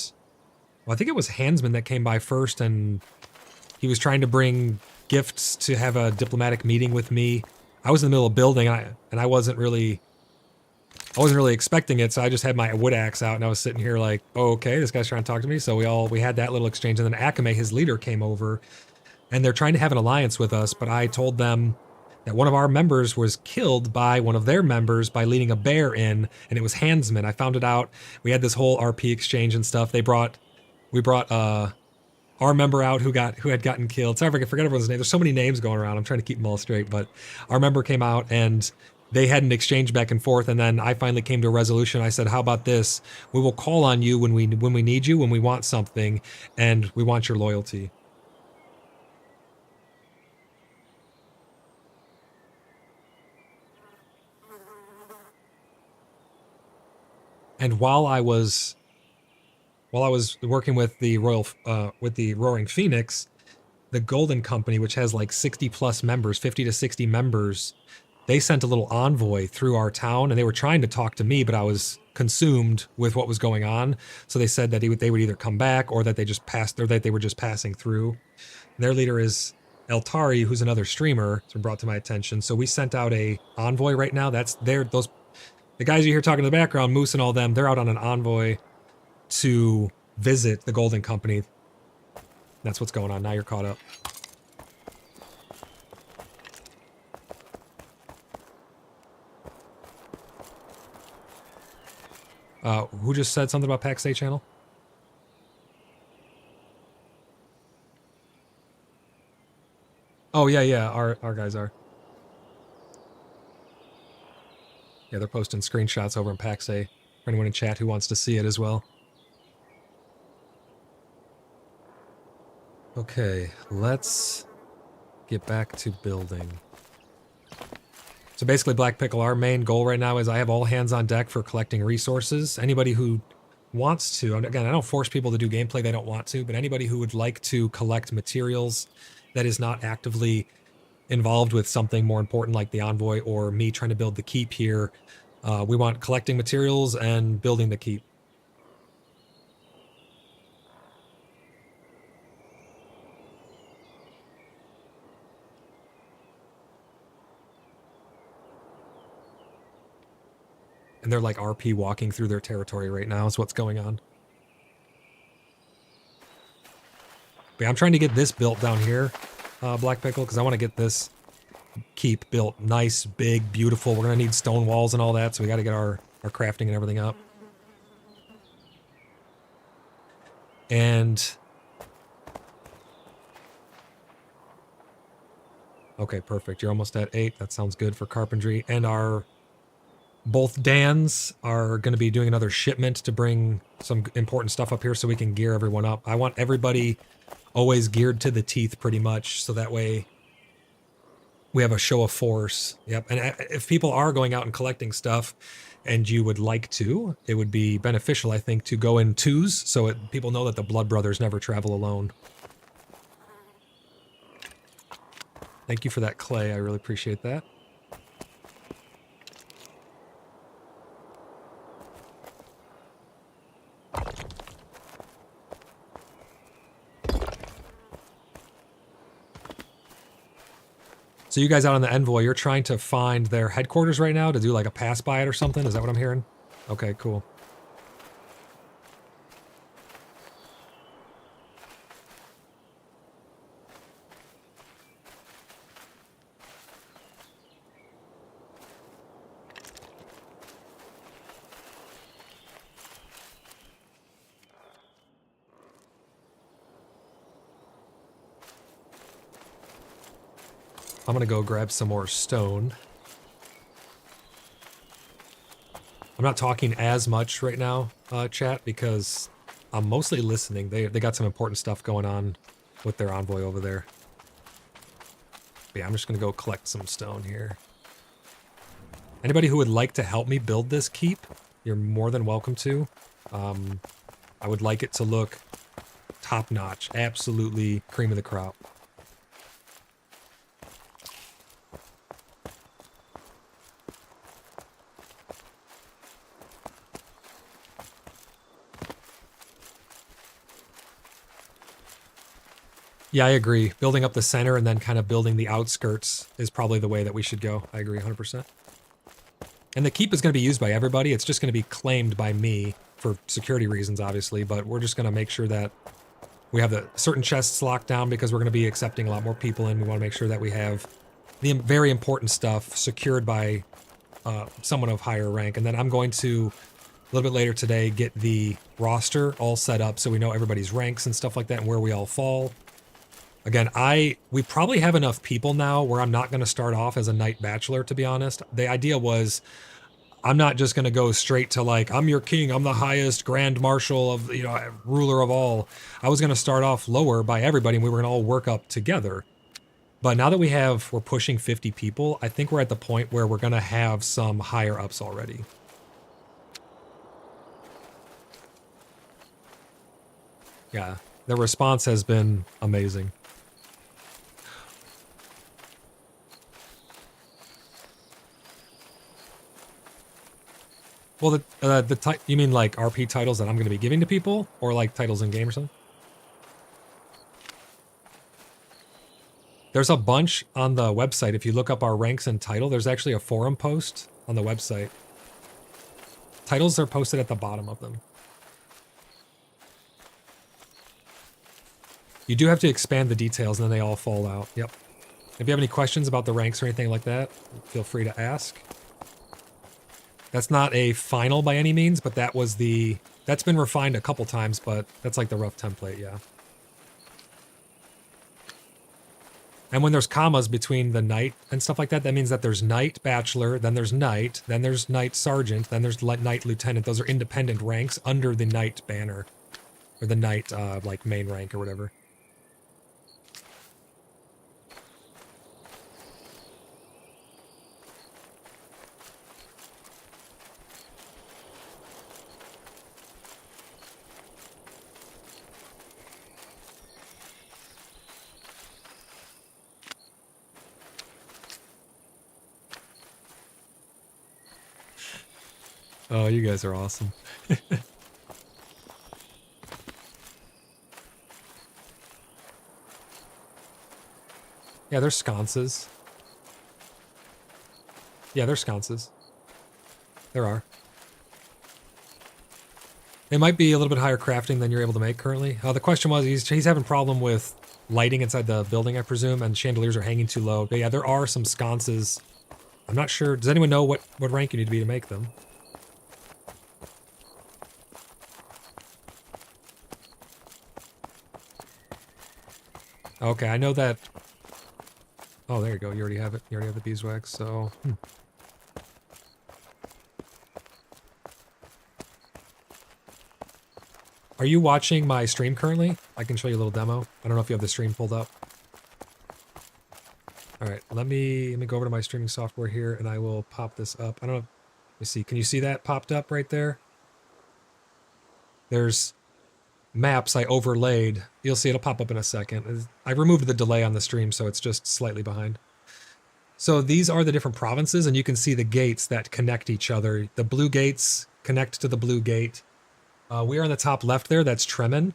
Well, I think it was Hansman that came by first, and he was trying to bring gifts to have a diplomatic meeting with me. I was in the middle of building, and I wasn't really expecting it, so I just had my wood axe out, and I was sitting here like, oh, okay, this guy's trying to talk to me. So we had that little exchange, and then Akame, his leader, came over, and they're trying to have an alliance with us, but I told them that one of our members was killed by one of their members by leading a bear in, and it was Hansman. I found it out. We had this whole RP exchange and stuff. We brought our member out who had gotten killed. Sorry if I forget everyone's name. There's so many names going around. I'm trying to keep them all straight, but our member came out and they had an exchange back and forth, and then I finally came to a resolution. I said, how about this? We will call on you when we need you, when we want something, and we want your loyalty. And while I was working with the Roaring Phoenix, the Golden Company, which has like 60 plus members, 50 to 60 members, they sent a little envoy through our town, and they were trying to talk to me, but I was consumed with what was going on. So they said that they would either come back or that they were just passing through. And their leader is Eltari, who's another streamer. It's been brought to my attention. So we sent out a envoy right now. The guys you hear talking in the background, Moose and all them, they're out on an envoy to visit the Golden Company. That's what's going on. Now you're caught up. Who just said something about Pax Dei channel? Oh, yeah, our guys are. Yeah, they're posting screenshots over in Pax Dei for anyone in chat who wants to see it as well. Okay, let's get back to building. So basically, Black Pickle, our main goal right now is I have all hands on deck for collecting resources. Anybody who wants to, and again, I don't force people to do gameplay they don't want to, but anybody who would like to collect materials that is not actively involved with something more important like the Envoy or me trying to build the keep here. We want collecting materials and building the keep. And they're like RP walking through their territory right now is what's going on. But yeah, I'm trying to get this built down here, Black Pickle, because I want to get this keep built nice, big, beautiful. We're going to need stone walls and all that, so we got to get our crafting and everything up. And... okay, perfect. You're almost at 8. That sounds good for carpentry. And both Dans are going to be doing another shipment to bring some important stuff up here so we can gear everyone up. I want everybody always geared to the teeth pretty much, so that way we have a show of force. Yep. And if people are going out and collecting stuff and you would like to, it would be beneficial, I think, to go in twos so people know that the Blood Brothers never travel alone. Thank you for that clay. I really appreciate that. So you guys out on the Envoy, you're trying to find their headquarters right now to do like a pass by it or something? Is that what I'm hearing? Okay, cool. I'm gonna go grab some more stone. I'm not talking as much right now, chat, because I'm mostly listening. They got some important stuff going on with their Envoy over there. But yeah, I'm just gonna go collect some stone here. Anybody who would like to help me build this keep, you're more than welcome to. I would like it to look top-notch, absolutely cream of the crop. Yeah, I agree. Building up the center and then kind of building the outskirts is probably the way that we should go. I agree 100%. And the keep is going to be used by everybody. It's just going to be claimed by me for security reasons, obviously, but we're just going to make sure that we have the certain chests locked down because we're going to be accepting a lot more people in. We want to make sure that we have the very important stuff secured by someone of higher rank. And then I'm going to, a little bit later today, get the roster all set up so we know everybody's ranks and stuff like that and where we all fall. Again, we probably have enough people now where I'm not going to start off as a Knight Bachelor, to be honest. The idea was I'm not just going to go straight to like, I'm your king, I'm the highest Grand Marshal of, ruler of all. I was going to start off lower by everybody and we were going to all work up together. But now that we're pushing 50 people, I think we're at the point where we're going to have some higher ups already. Yeah, the response has been amazing. Well, you mean like RP titles that I'm going to be giving to people, or like titles in game or something? There's a bunch on the website. If you look up our ranks and title, there's actually a forum post on the website. Titles are posted at the bottom of them. You do have to expand the details, and then they all fall out. Yep. If you have any questions about the ranks or anything like that, feel free to ask. That's not a final by any means, but that's been refined a couple times, but that's like the rough template, yeah. And when there's commas between the Knight and stuff like that, that means that there's Knight Bachelor, then there's Knight, then there's Knight Sergeant, then there's Knight Lieutenant. Those are independent ranks under the Knight banner, or the Knight, like, main rank or whatever. Oh, you guys are awesome. Yeah, there's sconces. Yeah, there's sconces. There are. It might be a little bit higher crafting than you're able to make currently. The question was, he's having problem with lighting inside the building, I presume, and chandeliers are hanging too low. But yeah, there are some sconces. I'm not sure. Does anyone know what rank you need to be to make them? Okay, I know that. Oh, there you go. You already have it. You already have the beeswax, so... Are you watching my stream currently? I can show you a little demo. I don't know if you have the stream pulled up. Alright, let me go over to my streaming software here, and I will pop this up. I don't know. Let me see. Can you see that popped up right there? There's maps I overlaid. You'll see it'll pop up in a second. I removed the delay on the stream, so it's just slightly behind. So these are the different provinces, and you can see the gates that connect each other. The blue gates connect to the blue gate. We are in the top left there. That's Tremen.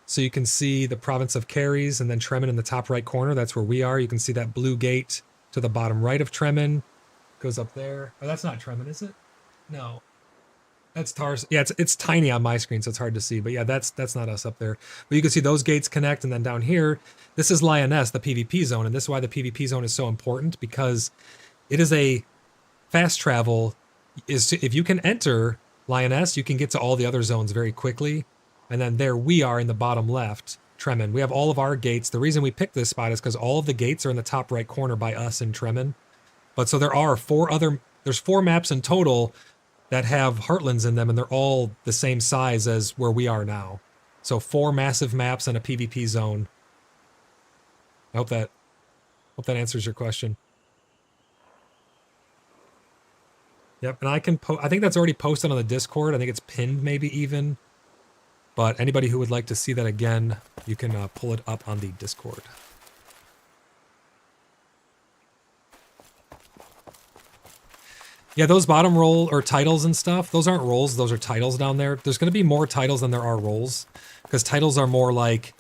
So you can see the province of Caries, and then Tremen in the top right corner. That's where we are. You can see that blue gate to the bottom right of Tremen. Goes up there. Oh, that's not Tremen, is it? No. That's Tars. Yeah, it's tiny on my screen, so it's hard to see. But yeah, that's not us up there. But you can see those gates connect, and then down here, this is Lioness, the PvP zone, and this is why the PvP zone is so important, because it is a fast travel. If you can enter Lioness, you can get to all the other zones very quickly. And then there we are in the bottom left, Tremen. We have all of our gates. The reason we picked this spot is because all of the gates are in the top right corner by us in Tremen. But so there are there's 4 maps in total that have heartlands in them, and they're all the same size as where we are now. So 4 massive maps and a PvP zone. I hope that answers your question. Yep, and I think that's already posted on the Discord. I think it's pinned maybe even. But anybody who would like to see that again, you can pull it up on the Discord. Yeah, those bottom roll or titles and stuff, those aren't rolls, those are titles down there. There's going to be more titles than there are rolls, because titles are more like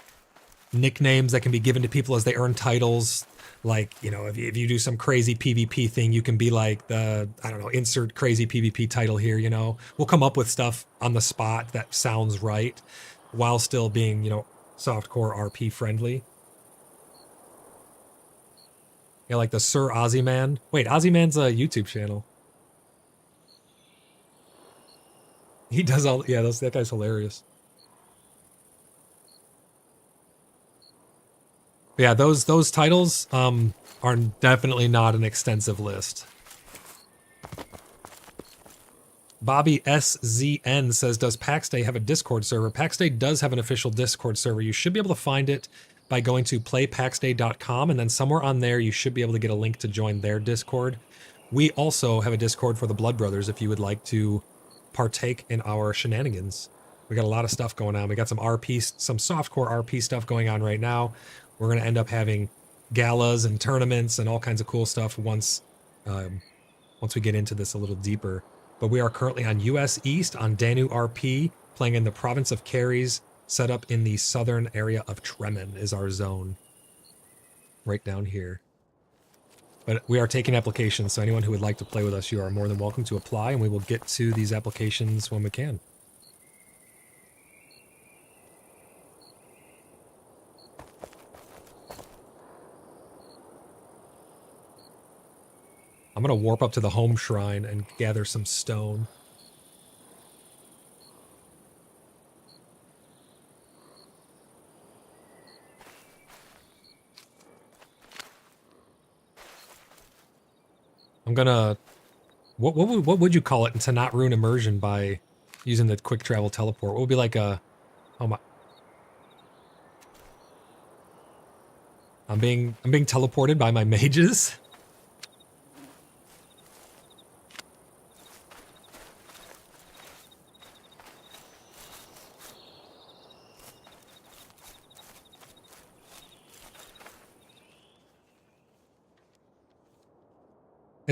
nicknames that can be given to people as they earn titles. Like, you know, if you do some crazy PvP thing, you can be like I don't know, insert crazy PvP title here, you know. We'll come up with stuff on the spot that sounds right while still being, you know, softcore RP friendly. Yeah, like the Sir Ozzyman. Wait, Ozzyman's a YouTube channel. He does all, yeah, that guy's hilarious. But yeah, those titles are definitely not an extensive list. Bobby SZN says, does Pax Dei have a Discord server? Pax Dei does have an official Discord server. You should be able to find it by going to playpaxday.com, and then somewhere on there you should be able to get a link to join their Discord. We also have a Discord for the Blood Brothers if you would like to partake in our shenanigans. We got a lot of stuff going on. We got some softcore RP stuff going on right now. We're going to end up having galas and tournaments and all kinds of cool stuff once we get into this a little deeper. But we are currently on US East on Danu RP, playing in the province of Caries, set up in the southern area of Tremen is our zone. Right down here. But we are taking applications, so anyone who would like to play with us, you are more than welcome to apply, and we will get to these applications when we can. I'm going to warp up to the home shrine and gather some stone. I'm going to... What would you call it to not ruin immersion by using the quick travel teleport? What would be like a... Oh my... I'm being teleported by my mages?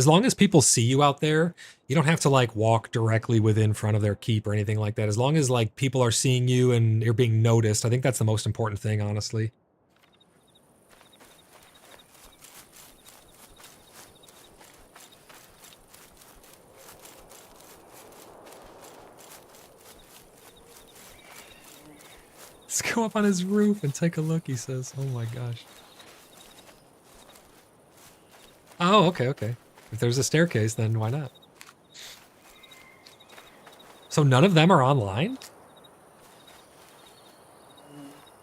As long as people see you out there, you don't have to like walk directly within front of their keep or anything like that. As long as like people are seeing you and you're being noticed, I think that's the most important thing, honestly. Let's go up on his roof and take a look, he says. Oh my gosh. Oh, okay, okay. If there's a staircase, then why not? So none of them are online?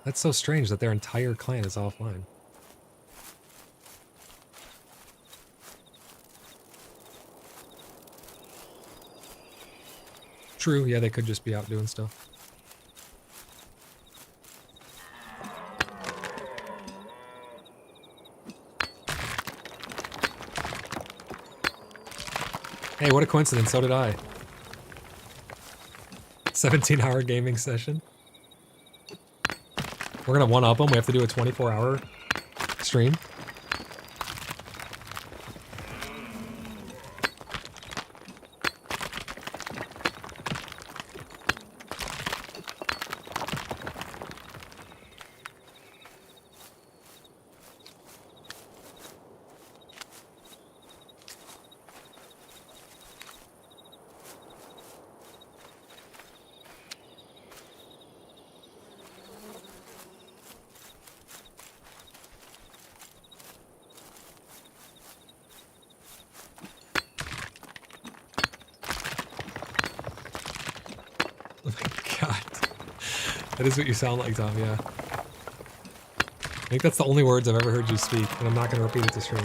That's so strange that their entire clan is offline. True, yeah, they could just be out doing stuff. Hey, what a coincidence, so did I. 17-hour gaming session. We're gonna one-up them, we have to do a 24-hour stream. That is what you sound like, Tom, yeah. I think that's the only words I've ever heard you speak, and I'm not going to repeat it to stream.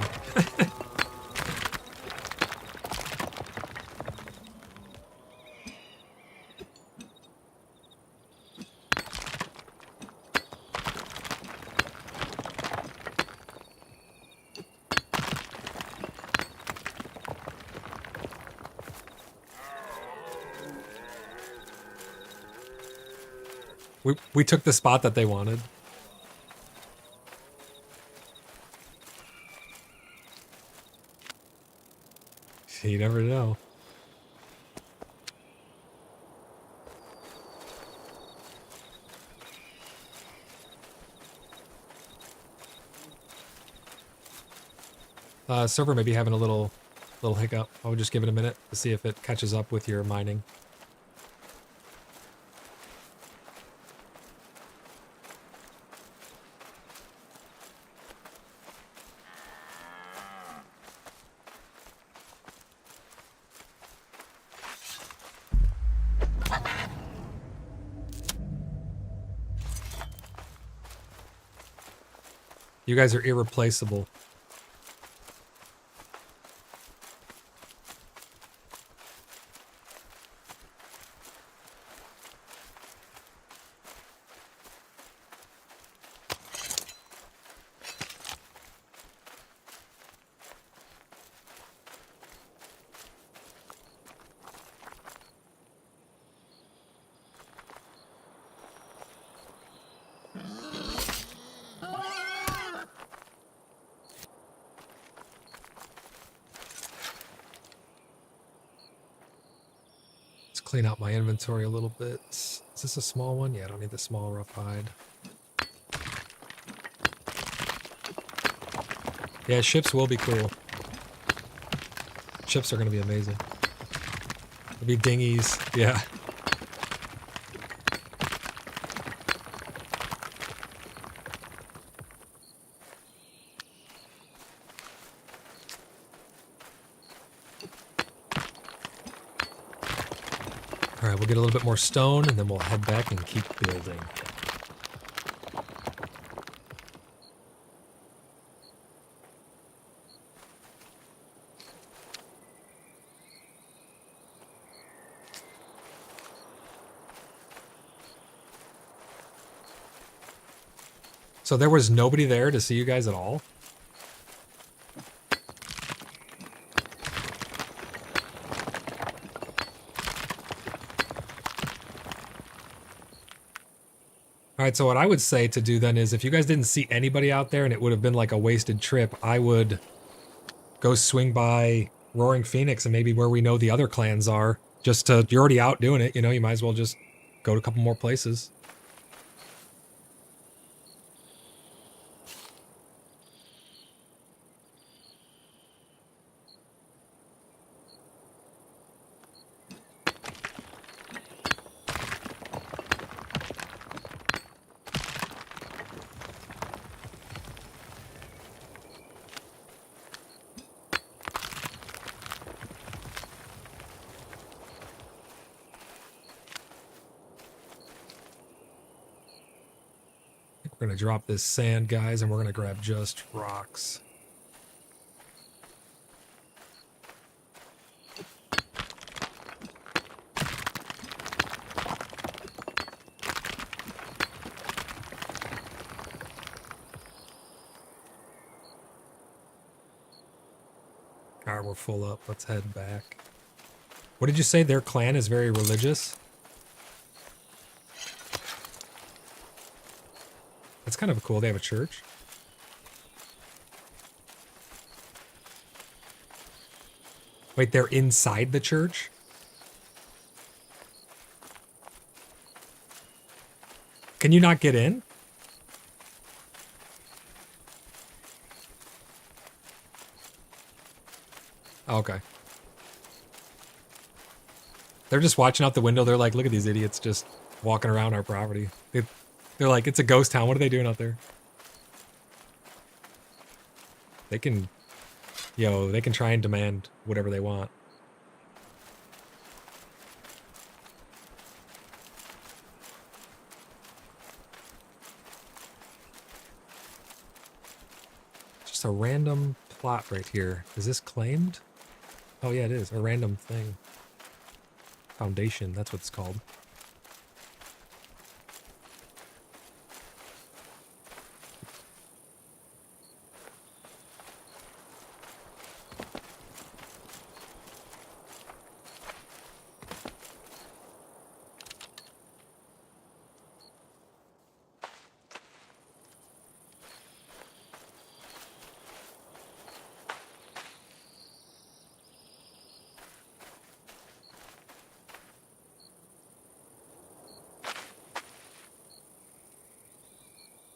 We took the spot that they wanted. You never know. Server may be having a little hiccup. I would just give it a minute to see if it catches up with your mining. You guys are irreplaceable. Clean out my inventory a little bit. Is this a small one? Yeah, I don't need the small rough hide. Yeah, ships will be cool. Ships are going to be amazing. There'll be dinghies. Yeah. Alright, we'll get a little bit more stone, and then we'll head back and keep building. So there was nobody there to see you guys at all? All right, so what I would say to do then is if you guys didn't see anybody out there and it would have been like a wasted trip, I would go swing by Roaring Phoenix and maybe where we know the other clans are. Just to, you're already out doing it, you know, you might as well just go to a couple more places. We're going to drop this sand, guys, and we're going to grab just rocks. All right, we're full up. Let's head back. What did you say? Their clan is very religious? That's kind of cool. They have a church. Wait, they're inside the church? Can you not get in? Oh, okay. They're just watching out the window. They're like, look at these idiots just walking around our property. They're like, it's a ghost town. What are they doing out there? They can, they can try and demand whatever they want. Just a random plot right here. Is this claimed? Oh yeah, it is. A random thing. Foundation, that's what it's called.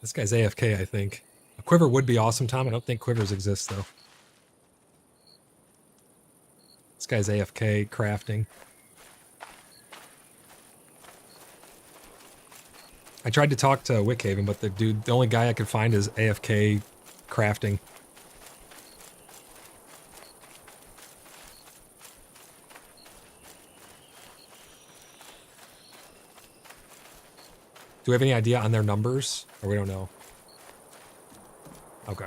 This guy's AFK, I think. A quiver would be awesome, Tom. I don't think quivers exist, though. This guy's AFK crafting. I tried to talk to Wickhaven, but the only guy I could find is AFK crafting. Do we have any idea on their numbers? Or we don't know? Okay.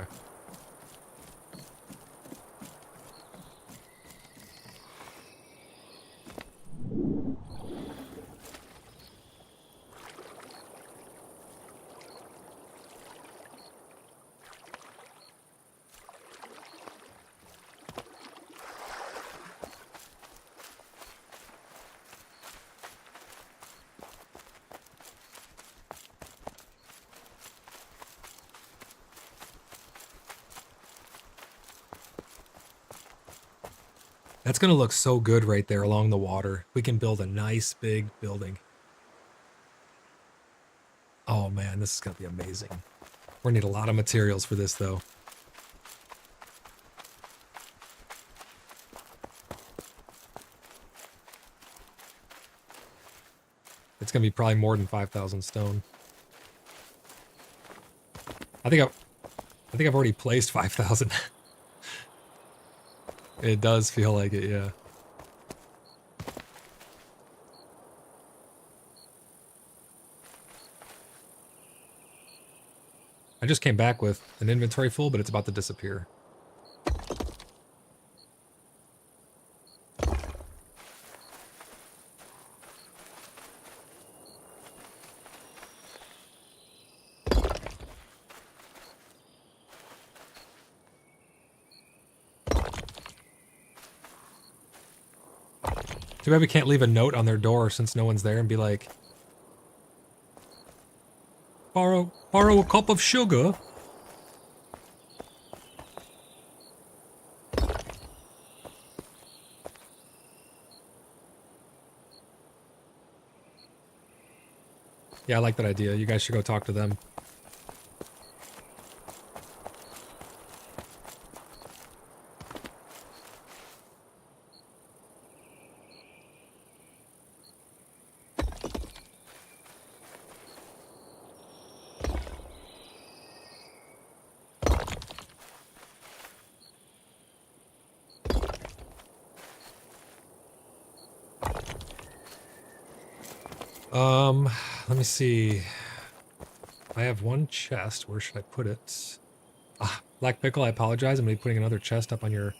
That's going to look so good right there along the water. We can build a nice big building. Oh man, this is going to be amazing. We're going to need a lot of materials for this though. It's going to be probably more than 5,000 stone. I think I've already placed 5,000. It does feel like it, yeah. I just came back with an inventory full, but it's about to disappear. Too bad we can't leave a note on their door since no one's there and be like, borrow a cup of sugar. Yeah, I like that idea. You guys should go talk to them. Let me see. I have one chest. Where should I put it? Ah, Black Pickle, I apologize. I'm going to be putting another chest up on your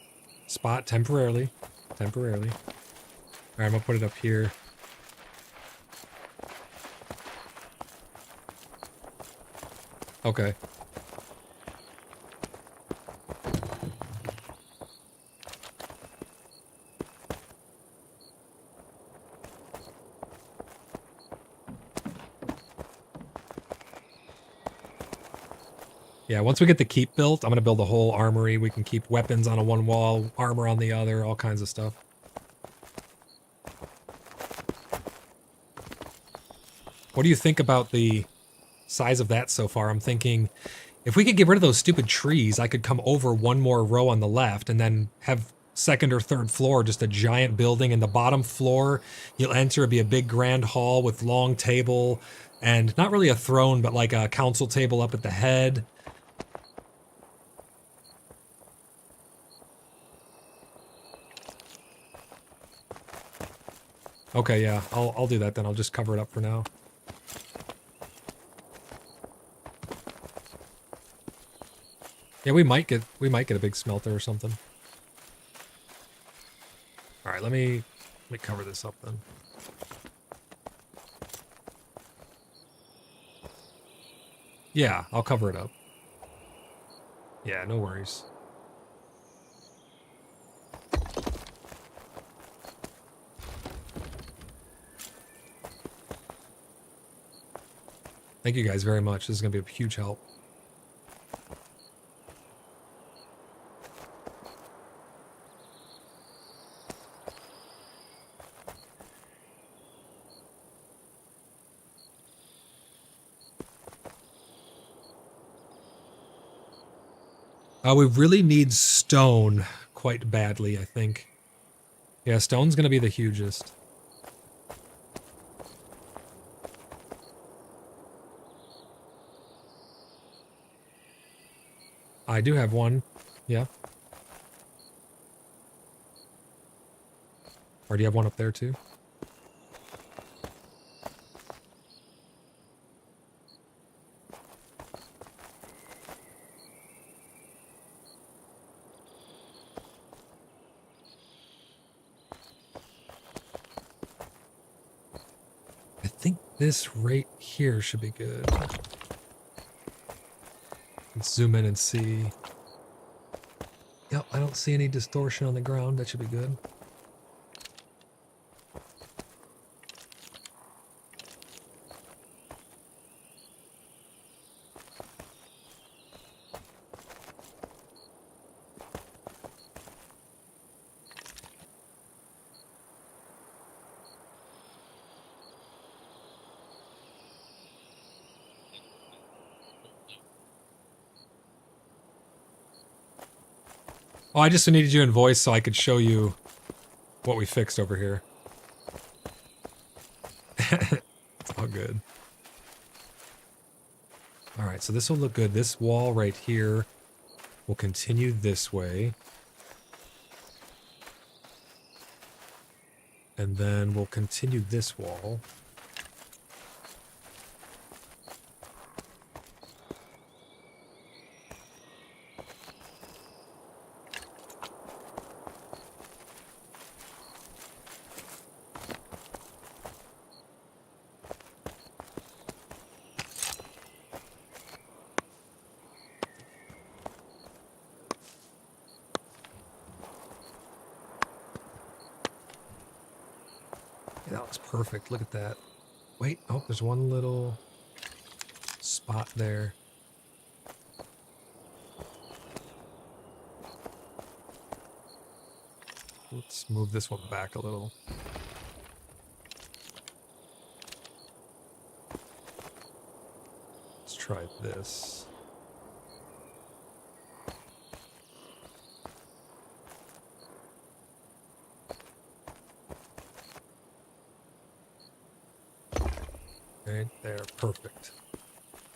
spot temporarily. Temporarily. Alright, I'm going to put it up here. Okay. Yeah, once we get the keep built, I'm going to build a whole armory. We can keep weapons on one wall, armor on the other, all kinds of stuff. What do you think about the size of that so far? I'm thinking if we could get rid of those stupid trees, I could come over one more row on the left and then have second or third floor, just a giant building. And the bottom floor, you'll enter, it'll be a big grand hall with long table and not really a throne, but like a council table up at the head. Okay, yeah, I'll do that then. I'll just cover it up for now. Yeah, we might get a big smelter or something. All right, let me cover this up then. Yeah, I'll cover it up. Yeah, no worries. Thank you guys very much. This is going to be a huge help. We really need stone quite badly, I think. Yeah, stone's going to be the hugest. I do have one. Yeah. Or do you have one up there too? I think this right here should be good. Let's zoom in and see. Yep, I don't see any distortion on the ground. That should be good. Oh, I just needed you in voice so I could show you what we fixed over here. It's all good. All right, so this will look good. This wall right here will continue this way. And then we'll continue this wall. Yeah, that looks perfect. Look at that. Wait, oh, there's one little spot there. Let's move this one back a little. try this. Right there, perfect.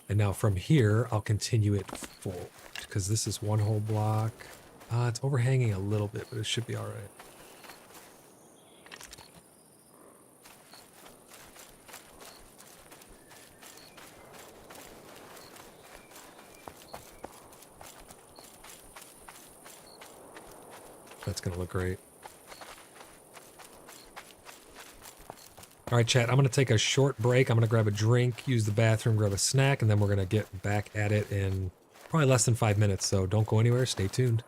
And now from here, I'll continue it full, because this is one whole block. It's overhanging a little bit, but it should be all right. That's going to look great. All right, chat, I'm going to take a short break. I'm going to grab a drink, use the bathroom, grab a snack, and then we're going to get back at it in probably less than 5 minutes. So don't go anywhere. Stay tuned.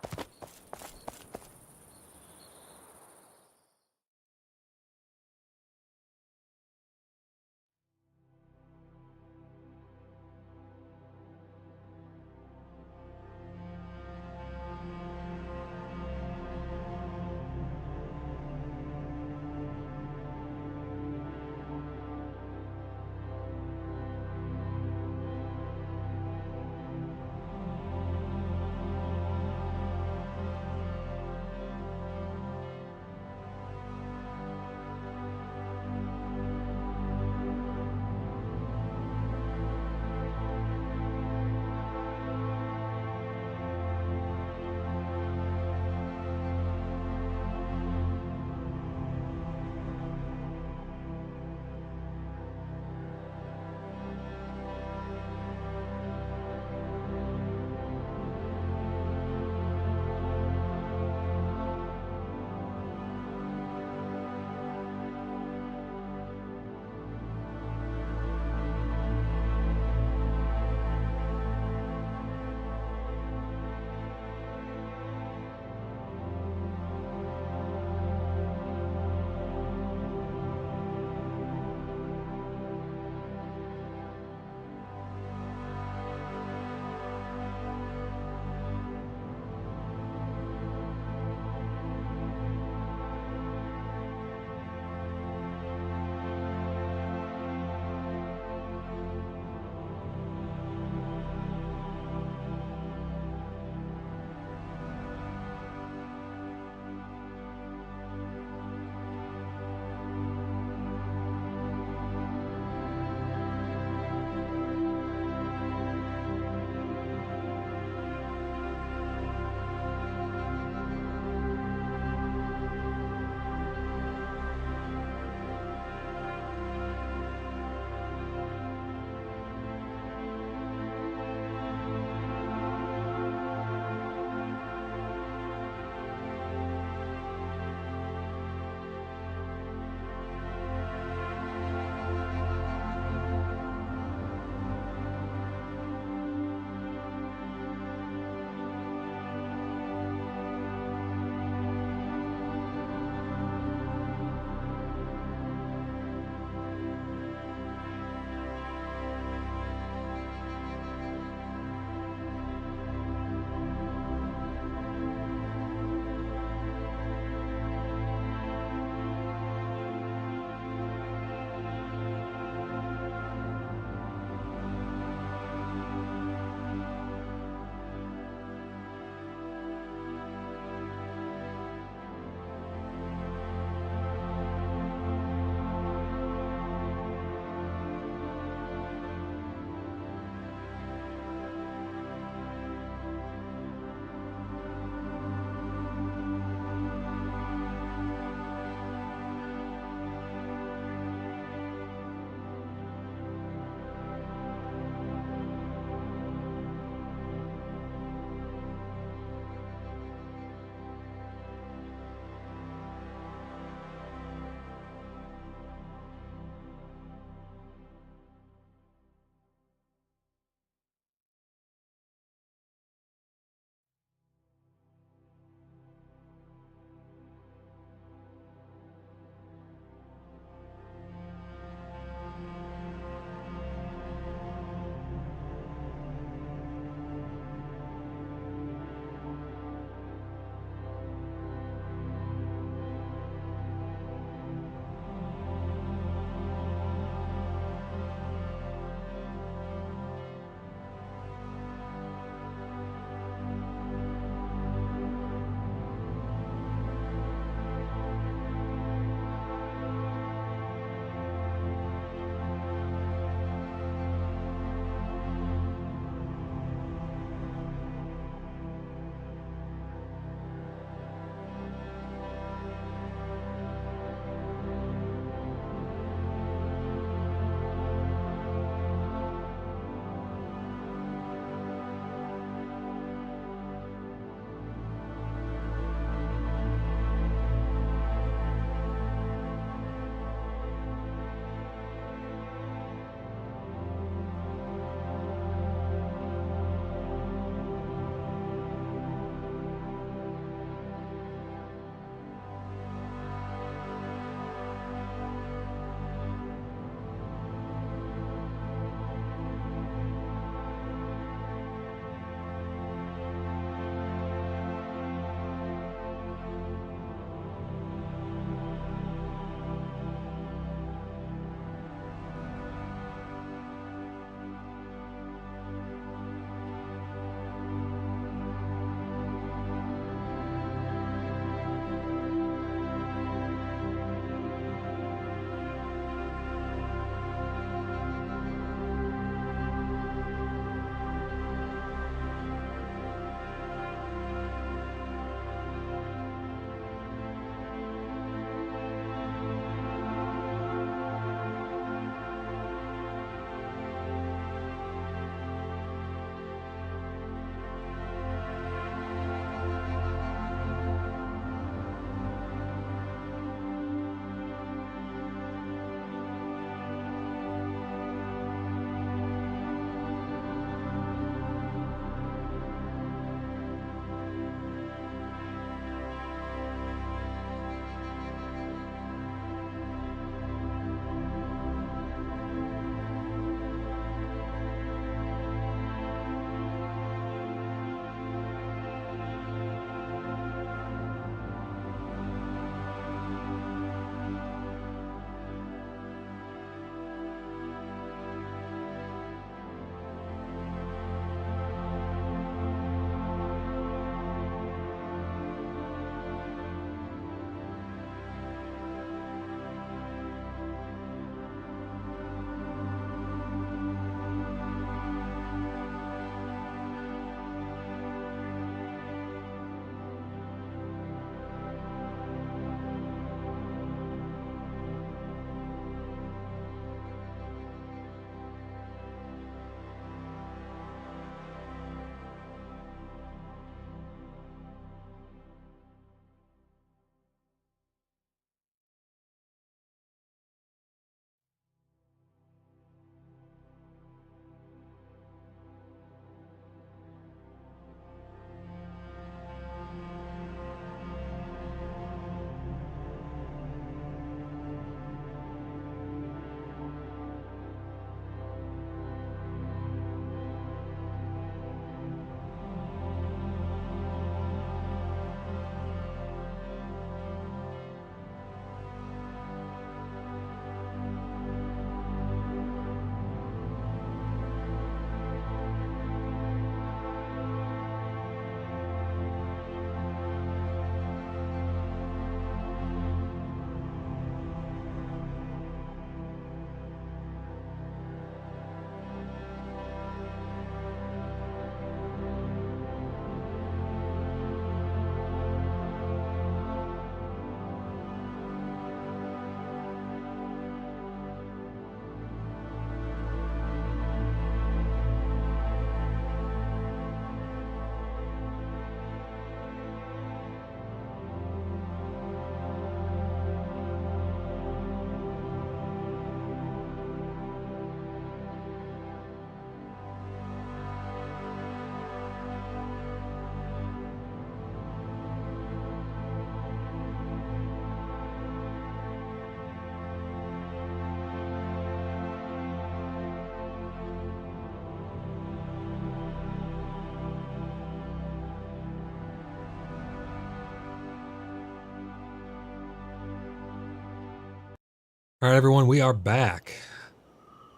All right, everyone, we are back.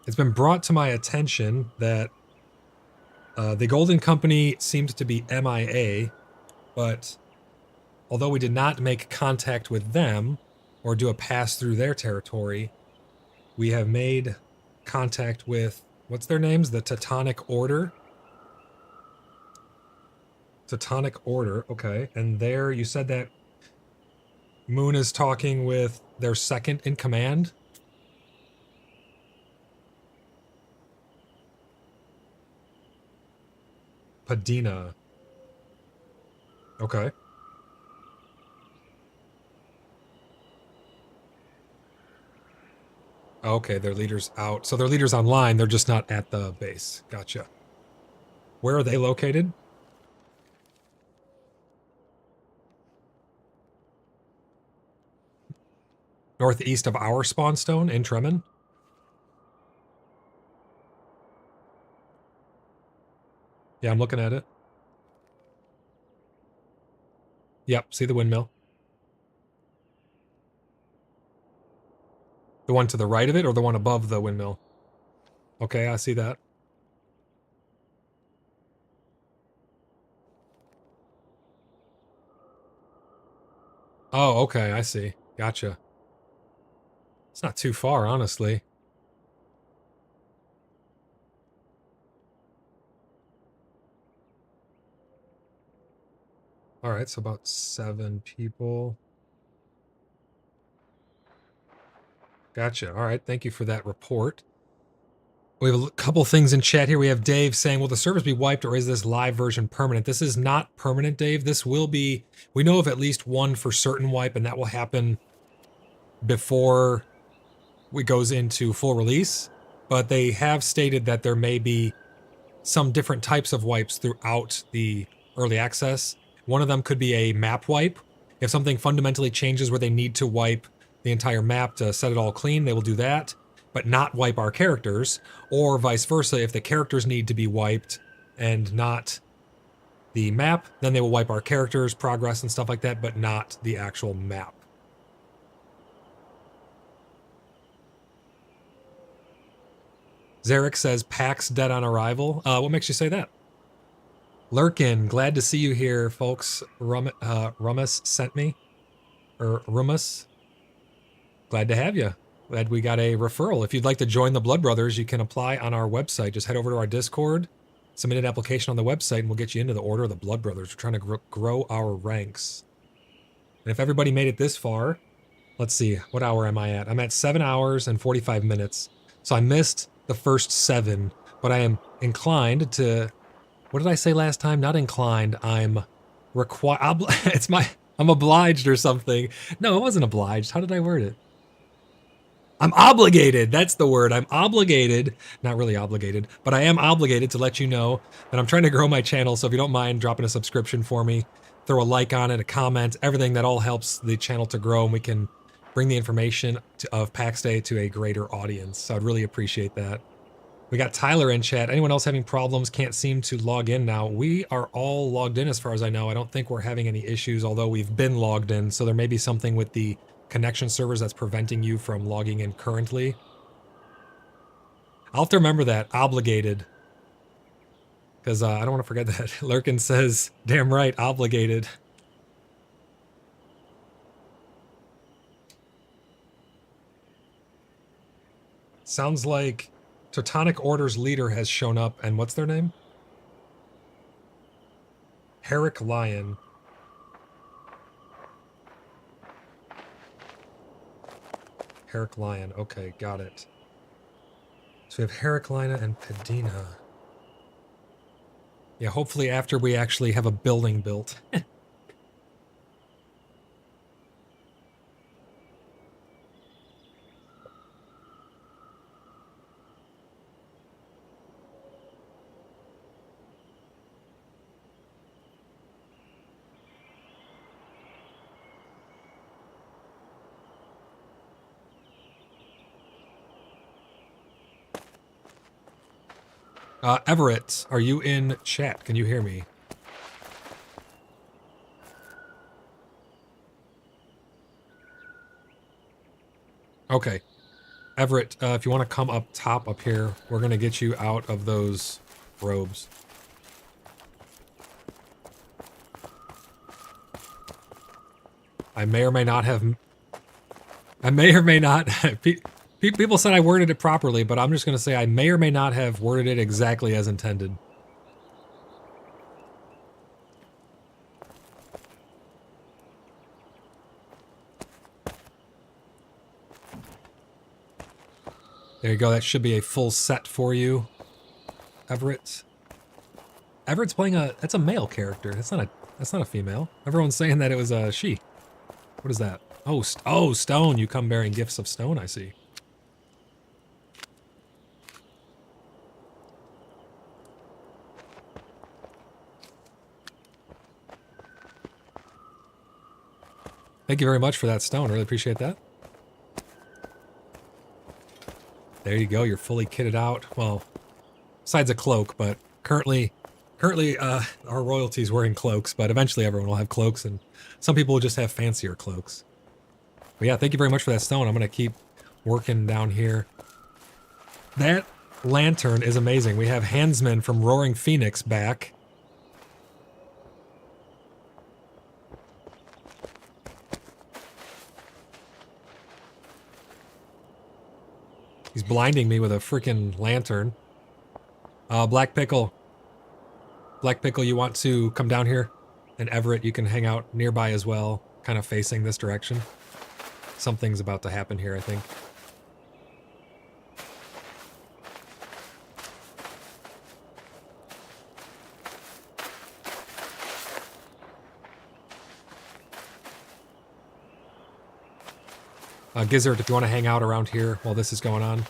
It's been brought to my attention that the Golden Company seems to be MIA, but although we did not make contact with them or do a pass through their territory, we have made contact with, what's their names? The Teutonic Order. Teutonic Order, okay. And there, you said that Moon is talking with their second in command. Padina. Okay. Okay, their leader's out. So their leader's online, they're just not at the base. Gotcha. Where are they located? Northeast of our spawn stone in Tremen? Yeah, I'm looking at it. Yep, see the windmill. The one to the right of it or the one above the windmill? Okay, I see that. Oh, okay, I see. Gotcha. It's not too far, honestly. All right, so about 7 people. Gotcha. All right, thank you for that report. We have a couple things in chat here. We have Dave saying, will the servers be wiped or is this live version permanent? This is not permanent, Dave. This will be, we know of at least one for certain wipe, and that will happen before it goes into full release. But they have stated that there may be some different types of wipes throughout the early access. One of them could be a map wipe. If something fundamentally changes where they need to wipe the entire map to set it all clean, they will do that, but not wipe our characters, or vice versa. If the characters need to be wiped and not the map, then they will wipe our characters, progress, and stuff like that, but not the actual map. Zarek says, Pax dead on arrival. What makes you say that? Lurkin, glad to see you here, folks. Rummus sent me. Or Rummus. Glad to have you. Glad we got a referral. If you'd like to join the Blood Brothers, you can apply on our website. Just head over to our Discord, submit an application on the website, and we'll get you into the Order of the Blood Brothers. We're trying to grow our ranks. And if everybody made it this far, let's see, what hour am I at? I'm at 7 hours and 45 minutes. So I missed the first 7, but I am inclined to, what did I say last time? Not inclined, I'm I'm obliged or something. No, it wasn't obliged. How did I word it? I'm obligated. That's the word. I'm obligated, not really obligated, but I am obligated to let you know that I'm trying to grow my channel. So if you don't mind dropping a subscription for me, throw a like on it, a comment, everything that all helps the channel to grow, and we can bring the information of Pax Day to a greater audience. So I'd really appreciate that. We got Tyler in chat. Anyone else having problems, can't seem to log in now? We are all logged in as far as I know. I don't think we're having any issues, although we've been logged in. So there may be something with the connection servers that's preventing you from logging in currently. I'll have to remember that, obligated. Because I don't want to forget that. Lurkin says, damn right, obligated. Sounds like Teutonic Order's leader has shown up, and what's their name? Herrick Lion. Herrick Lion, okay, got it. So we have Herrick Lion and Padina. Yeah, hopefully after we actually have a building built. Everett, are you in chat? Can you hear me? Okay. Everett, if you want to come up top up here, we're going to get you out of those robes. I may or may not have... People said I worded it properly, but I'm just going to say I may or may not have worded it exactly as intended. There you go. That should be a full set for you, Everett. Everett's playing that's a male character. That's not a female. Everyone's saying that it was a she. What is that? Oh, stone. You come bearing gifts of stone, I see. Thank you very much for that stone. Really appreciate that. There you go. You're fully kitted out. Well, besides a cloak, but currently our royalty's wearing cloaks, but eventually everyone will have cloaks, and some people will just have fancier cloaks. But yeah, thank you very much for that stone. I'm going to keep working down here. That lantern is amazing. We have Handsman from Roaring Phoenix back. He's blinding me with a freaking lantern. Black Pickle. Black Pickle, you want to come down here? And Everett, you can hang out nearby as well, kind of facing this direction. Something's about to happen here, I think. Gizzard, if you want to hang out around here while this is going on.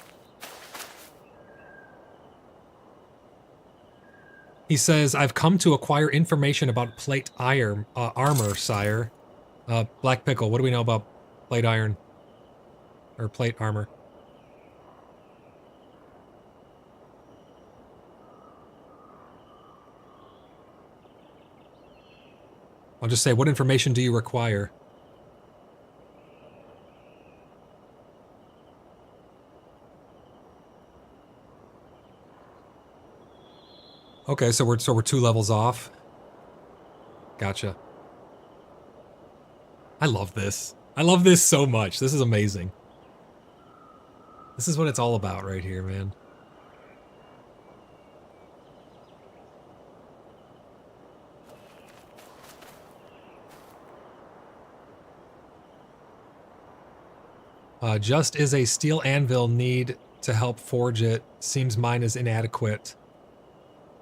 He says, I've come to acquire information about plate iron, armor, sire. Black Pickle, what do we know about plate iron? Or plate armor? I'll just say, what information do you require? Okay, so we're 2 levels off. Gotcha. I love this. I love this so much. This is amazing. This is what it's all about right here, man. Just is a steel anvil need to help forge it. Seems mine is inadequate.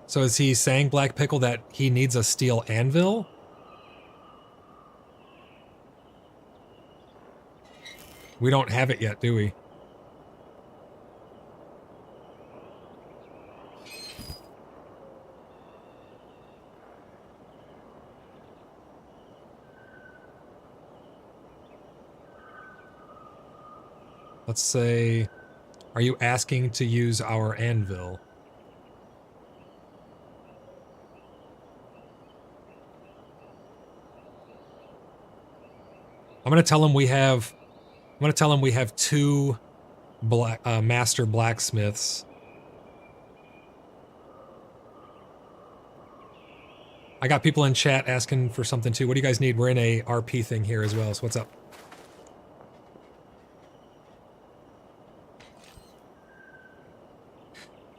So is he saying, Black Pickle, that he needs a steel anvil? We don't have it yet, do we? Let's say, are you asking to use our anvil? I'm gonna tell him we have 2 master blacksmiths. I got people in chat asking for something too. What do you guys need? We're in a RP thing here as well, so what's up?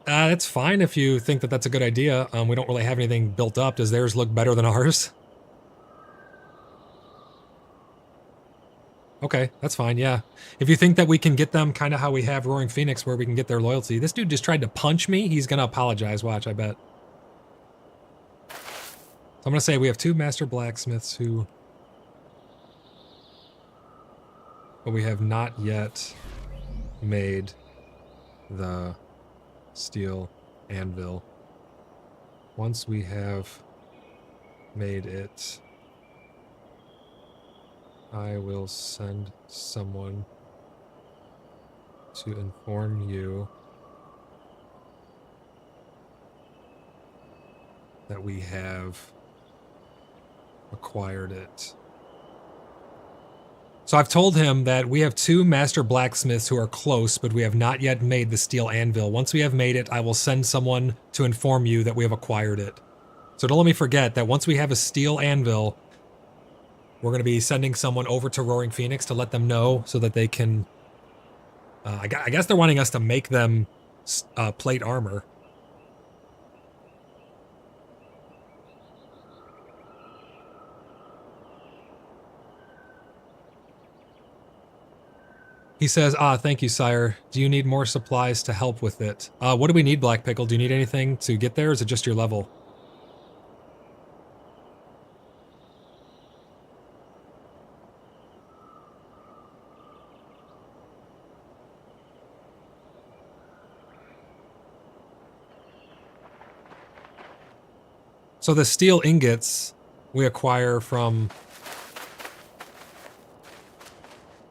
That's fine if you think that that's a good idea. We don't really have anything built up. Does theirs look better than ours? Okay, that's fine, yeah. If you think that we can get them kind of how we have Roaring Phoenix, where we can get their loyalty. This dude just tried to punch me. He's going to apologize, watch, I bet. So I'm going to say we have 2 master blacksmiths who... But we have not yet made the steel anvil. Once we have made it... I will send someone to inform you that we have acquired it. So I've told him that we have 2 master blacksmiths who are close, but we have not yet made the steel anvil. Once we have made it, I will send someone to inform you that we have acquired it. So don't let me forget that once we have a steel anvil, we're going to be sending someone over to Roaring Phoenix to let them know so that they can... I guess they're wanting us to make them plate armor. He says, thank you, sire. Do you need more supplies to help with it? What do we need, Black Pickle? Do you need anything to get there, or is it just your level? So the steel ingots we acquire from...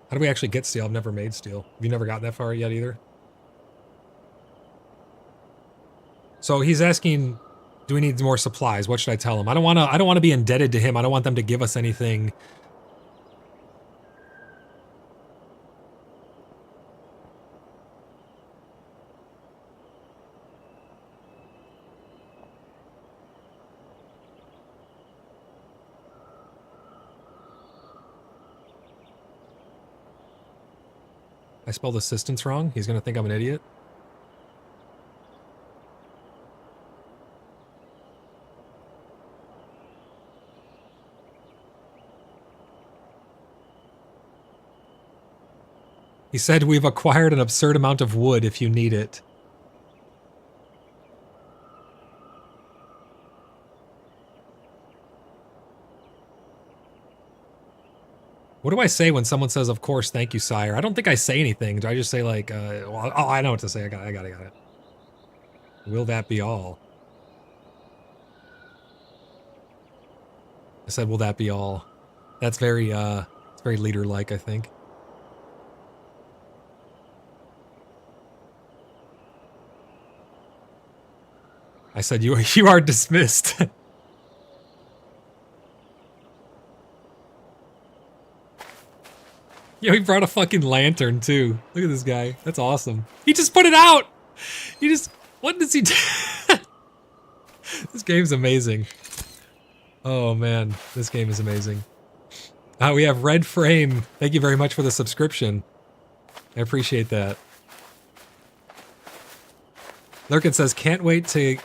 How do we actually get steel? I've never made steel. Have you never gotten that far yet either? So he's asking, do we need more supplies? What should I tell him? I don't want to be indebted to him. I don't want them to give us anything. I spelled assistance wrong. He's going to think I'm an idiot. He said, we've acquired an absurd amount of wood if you need it. What do I say when someone says, of course, thank you, sire? I don't think I say anything. Do I just say, like, well, oh, I know what to say. I got it. Will that be all? I said, will that be all? That's very, it's very leader-like, I think. I said, you are dismissed. Yo, he brought a fucking lantern, too. Look at this guy. That's awesome. He just put it out! What does he do? This game's amazing. Oh, man. This game is amazing. We have Red Frame. Thank you very much for the subscription. I appreciate that. Lurkin says, can't wait to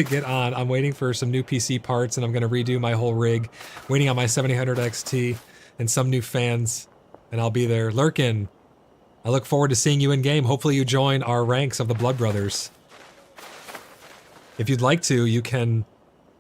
get on. I'm waiting for some new PC parts, and I'm going to redo my whole rig. Waiting on my 7800 XT and some new fans. And I'll be there. Lurkin, I look forward to seeing you in game. Hopefully you join our ranks of the Blood Brothers. If you'd like to, you can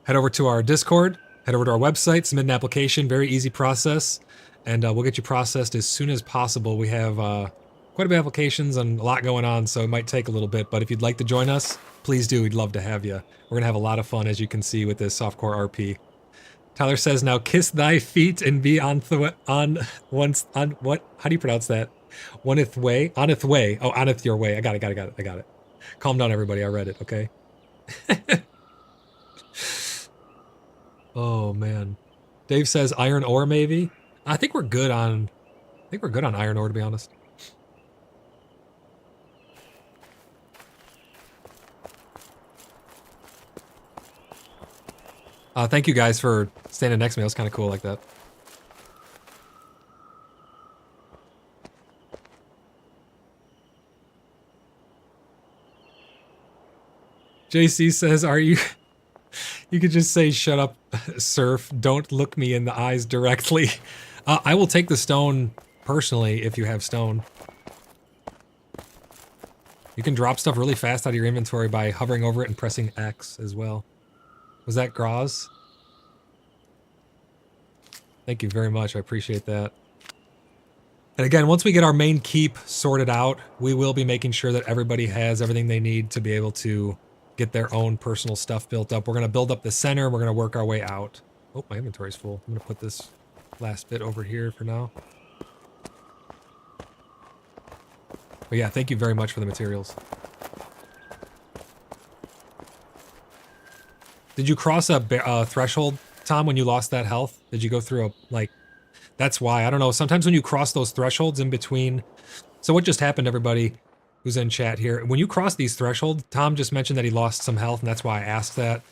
head over to our Discord, head over to our website, submit an application, very easy process, and we'll get you processed as soon as possible. We have quite a bit of applications and a lot going on, so it might take a little bit, but if you'd like to join us, please do. We'd love to have you. We're going to have a lot of fun, as you can see, with this softcore RP. Tyler says, now kiss thy feet and be on what? How do you pronounce that? Oneth way? Oneth way. Oh, oneth your way. I got it. Calm down, everybody. I read it, okay? Oh, man. Dave says iron ore, maybe? I think we're good on iron ore, to be honest. Thank you guys for standing next to me. That was kind of cool like that. JC says, are you... You could just say, shut up, Surf. Don't look me in the eyes directly. I will take the stone personally if you have stone. You can drop stuff really fast out of your inventory by hovering over it and pressing X as well. Was that Graz? Thank you very much. I appreciate that. And again, once we get our main keep sorted out, we will be making sure that everybody has everything they need to be able to get their own personal stuff built up. We're going to build up the center, and we're going to work our way out. Oh, my inventory's full. I'm going to put this last bit over here for now. But yeah, thank you very much for the materials. Did you cross a threshold, Tom, when you lost that health? Did you go through a, like... That's why. I don't know. Sometimes when you cross those thresholds in between... So what just happened, everybody who's in chat here? When you cross these thresholds, Tom just mentioned that he lost some health, and that's why I asked that.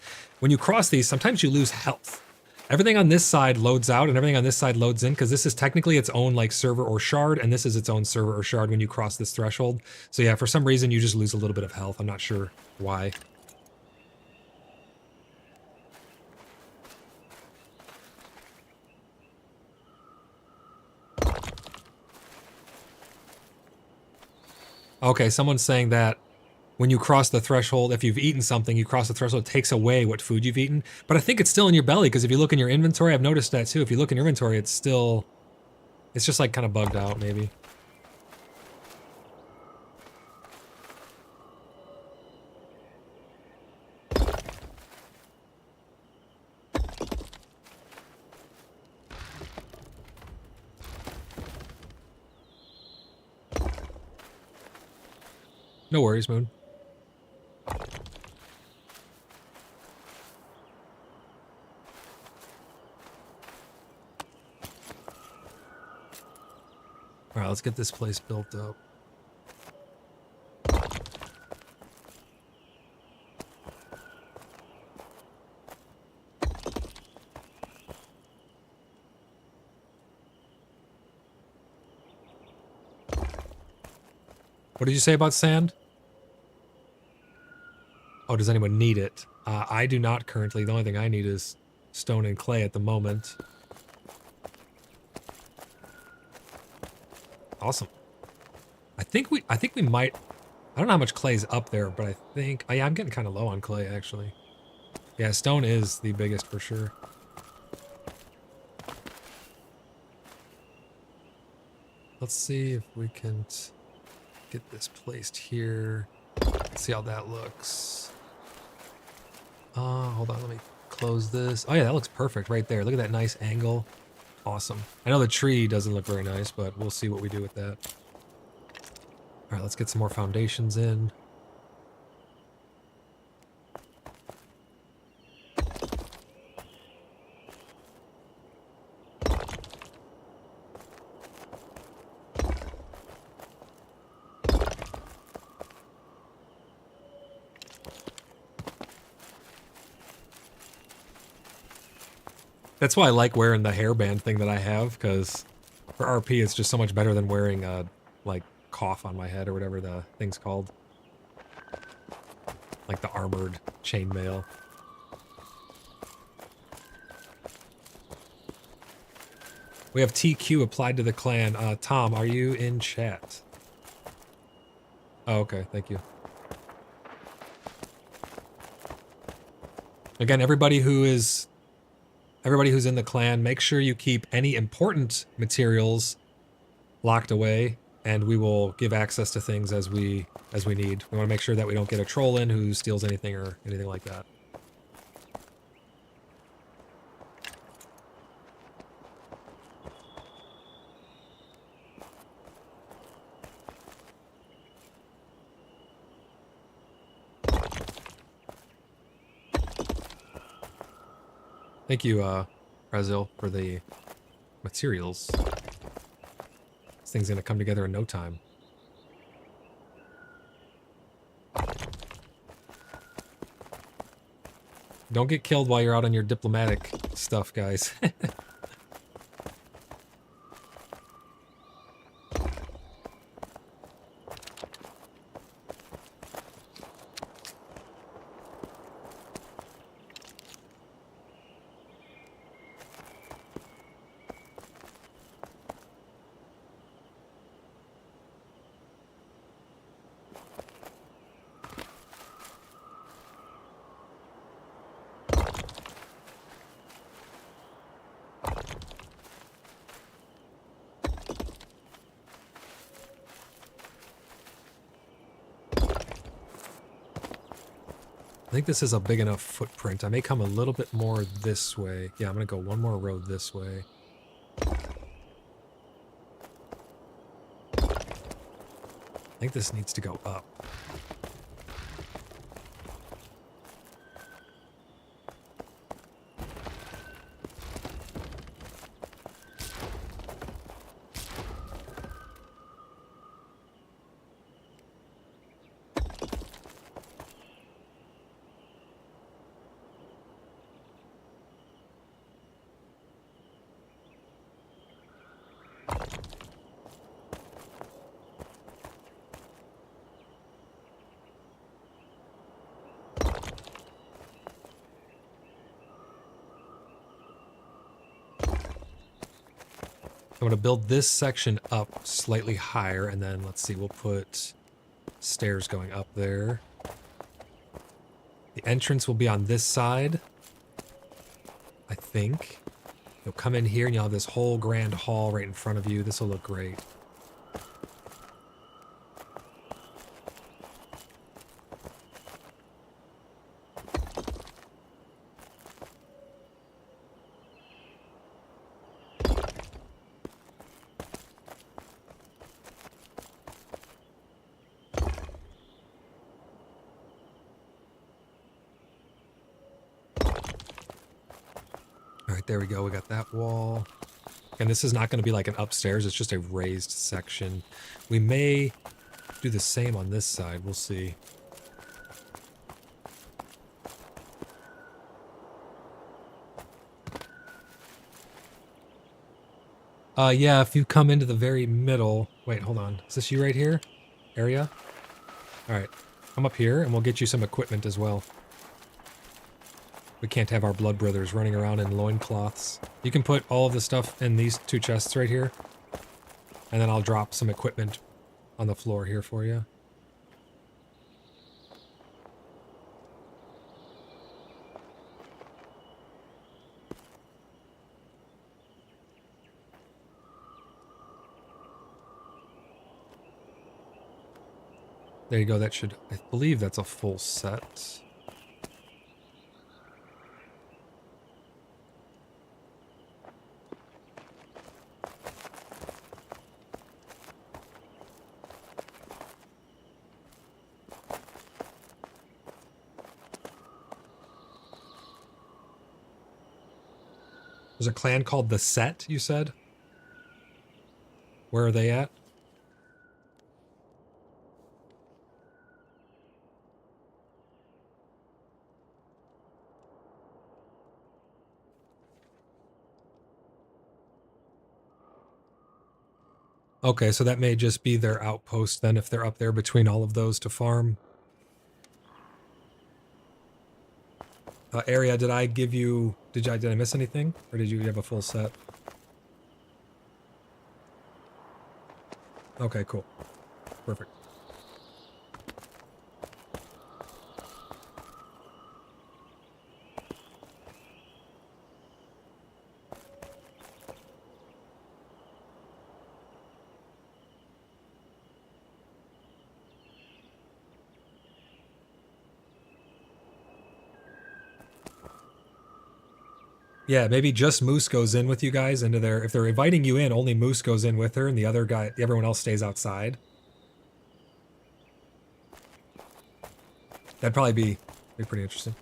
When you cross these, sometimes you lose health. Everything on this side loads out, and everything on this side loads in, because this is technically its own like server or shard, and this is its own server or shard when you cross this threshold. So yeah, for some reason you just lose a little bit of health. I'm not sure why. Okay, someone's saying that when you cross the threshold, if you've eaten something, you cross the threshold, it takes away what food you've eaten. But I think it's still in your belly, because if you look in your inventory, I've noticed that too. If you look in your inventory, it's still... It's just like kind of bugged out, maybe. No worries, Moon. All right, let's get this place built up. What did you say about sand? Oh, does anyone need it? I do not currently. The only thing I need is stone and clay at the moment. Awesome. I think we might... I don't know how much clay is up there, but I think... Oh, yeah, I'm getting kind of low on clay, actually. Yeah, stone is the biggest for sure. Let's see if we can get this placed here. Let's see how that looks. Hold on, let me close this. Oh yeah, that looks perfect right there. Look at that nice angle. Awesome. I know the tree doesn't look very nice, but we'll see what we do with that. All right, let's get some more foundations in. That's why I like wearing the hairband thing that I have, because for RP it's just so much better than wearing a, like, cough on my head or whatever the thing's called. Like the armored chainmail. We have TQ applied to the clan. Tom, are you in chat? Oh, okay, thank you. Again, everybody who's in the clan, make sure you keep any important materials locked away, and we will give access to things as we need. We want to make sure that we don't get a troll in who steals anything or anything like that. Thank you, Brazil, for the materials. This thing's gonna come together in no time. Don't get killed while you're out on your diplomatic stuff, guys. I think this is a big enough footprint. I may come a little bit more this way. Yeah, I'm gonna go one more road this way. I think this needs to go up. I'm going to build this section up slightly higher, and then let's see, we'll put stairs going up there. The entrance will be on this side, I think. You'll come in here and you'll have this whole grand hall right in front of you. This will look great. There we go, we got that wall. And this is not going to be like an upstairs, it's just a raised section. We may do the same on this side, we'll see. Yeah, if you come into the very middle... Wait, hold on. Is this you right here? Area? Alright, come up here and we'll get you some equipment as well. We can't have our blood brothers running around in loincloths. You can put all of the stuff in these two chests right here. And then I'll drop some equipment on the floor here for you. There you go, that should... I believe that's a full set. There's a clan called the Set, you said? Where are they at? Okay, so that may just be their outpost then if they're up there between all of those to farm. Area, did I give you... Did I miss anything? Or did you have a full set? Okay, cool. Perfect. Yeah, maybe just Moose goes in with you guys into their... If they're inviting you in, only Moose goes in with her and the other guy... Everyone else stays outside. That'd probably be pretty interesting.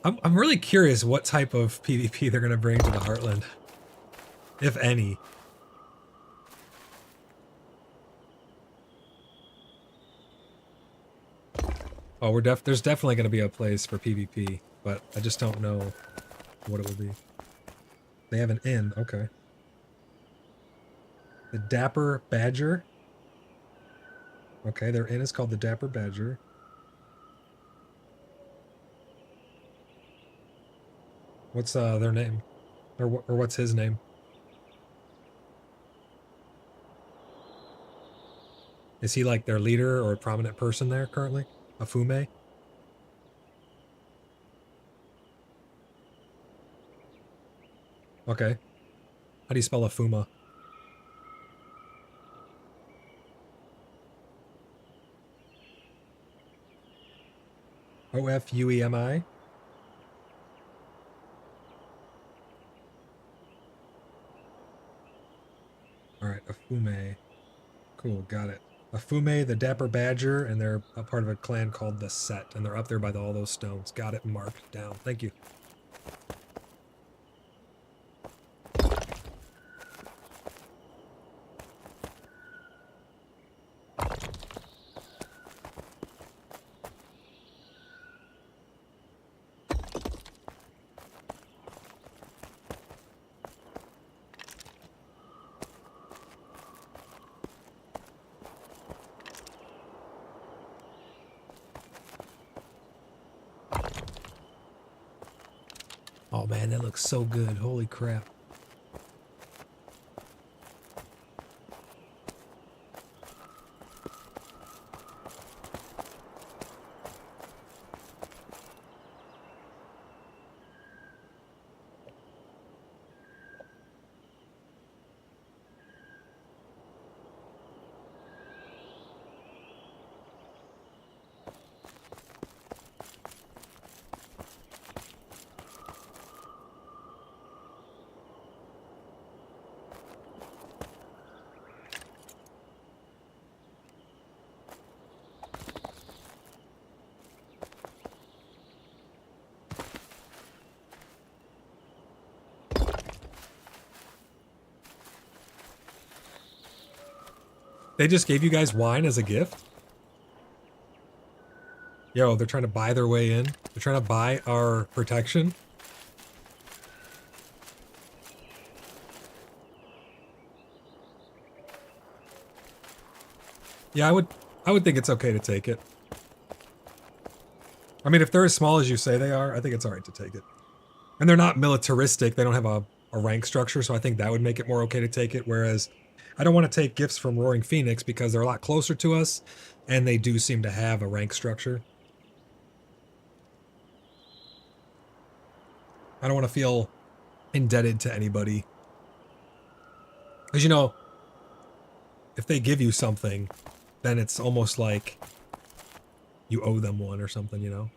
I'm really curious what type of PvP they're going to bring to the Heartland. If any. Oh, there's definitely going to be a place for PvP, but I just don't know what it will be. They have an inn, okay. The Dapper Badger. Okay, their inn is called the Dapper Badger. What's their name? Or what's his name? Is he like their leader or a prominent person there currently? A Fume? Okay. How do you spell a Fuma? OFUEMI. All right, Afume. Cool, got it. Afume, the Dapper Badger, and they're a part of a clan called the Set, and they're up there by all those stones. Got it marked down. Thank you. Oh man, that looks so good. Holy crap. They just gave you guys wine as a gift? Yo, they're trying to buy their way in. They're trying to buy our protection. Yeah, I would think it's okay to take it. I mean, if they're as small as you say they are, I think it's alright to take it. And they're not militaristic. They don't have a rank structure, so I think that would make it more okay to take it. Whereas I don't want to take gifts from Roaring Phoenix because they're a lot closer to us, and they do seem to have a rank structure. I don't want to feel indebted to anybody. Because, you know, if they give you something, then it's almost like you owe them one or something, you know?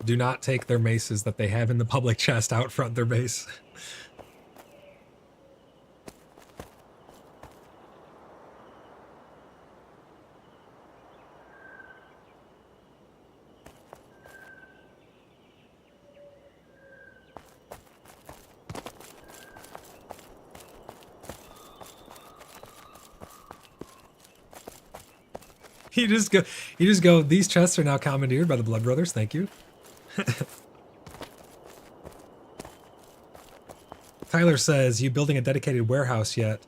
Do not take their maces that they have in the public chest out front their base. You just go, these chests are now commandeered by the Blood Brothers, thank you. Tyler says, you building a dedicated warehouse yet?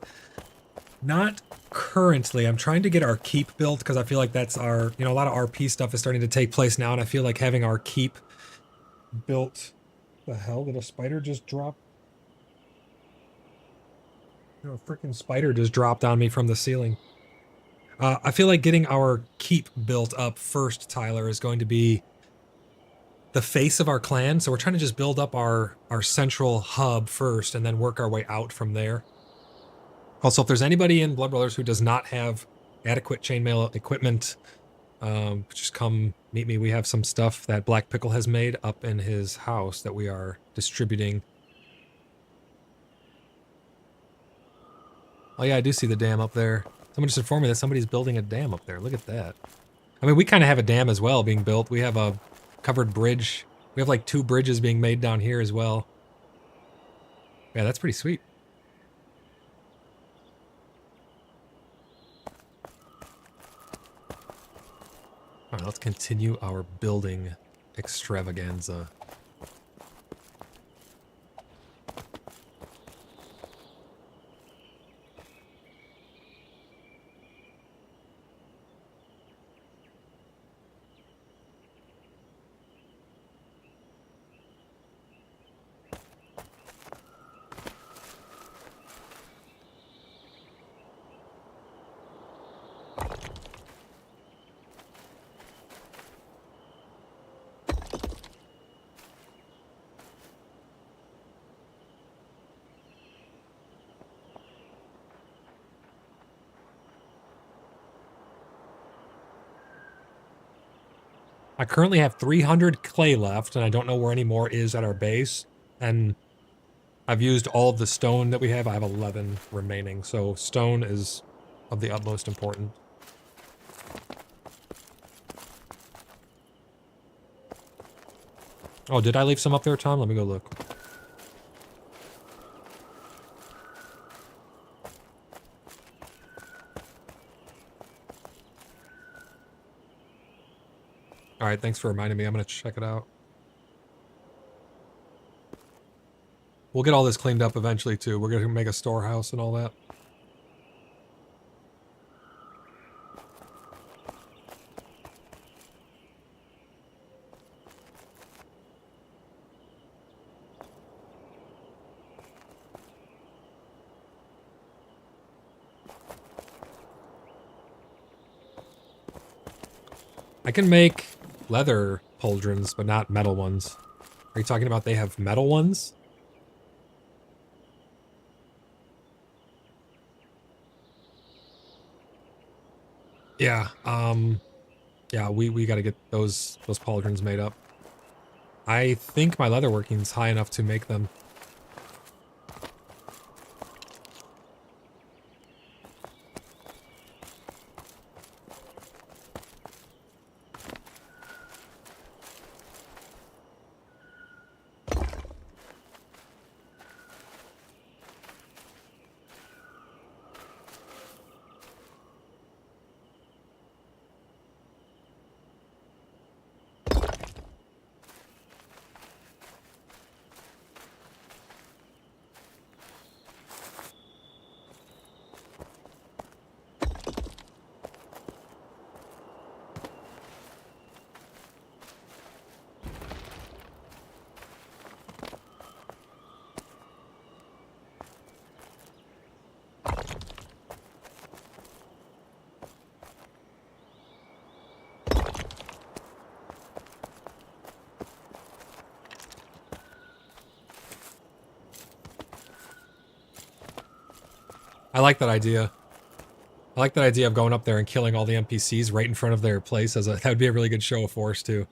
Not currently. I'm trying to get our keep built because I feel like that's our, you know, a lot of RP stuff is starting to take place now, and I feel like having our keep built. The hell, did a spider just drop? You know, a freaking spider just dropped on me from the ceiling. I feel like getting our keep built up first, Tyler, is going to be the face of our clan. So we're trying to just build up our central hub first and then work our way out from there. Also, if there's anybody in Blood Brothers who does not have adequate chainmail equipment, just come meet me. We have some stuff that Black Pickle has made up in his house that we are distributing. Oh yeah, I do see the dam up there. Someone just informed me that somebody's building a dam up there. Look at that. I mean, we kind of have a dam as well being built. We have a covered bridge. We have like 2 bridges being made down here as well. Yeah, that's pretty sweet. All right, let's continue our building extravaganza. I currently have 300 clay left, and I don't know where any more is at our base. And I've used all of the stone that we have. I have 11 remaining, so stone is of the utmost importance. Oh, did I leave some up there, Tom? Let me go look. All right, thanks for reminding me. I'm going to check it out. We'll get all this cleaned up eventually, too. We're going to make a storehouse and all that. I can make leather pauldrons, but not metal ones. Are you talking about they have metal ones? Yeah, yeah, we got to get those pauldrons made up. I think my leatherworking's high enough to make them. I like that idea. I like that idea of going up there and killing all the NPCs right in front of their place. That would be a really good show of force, too.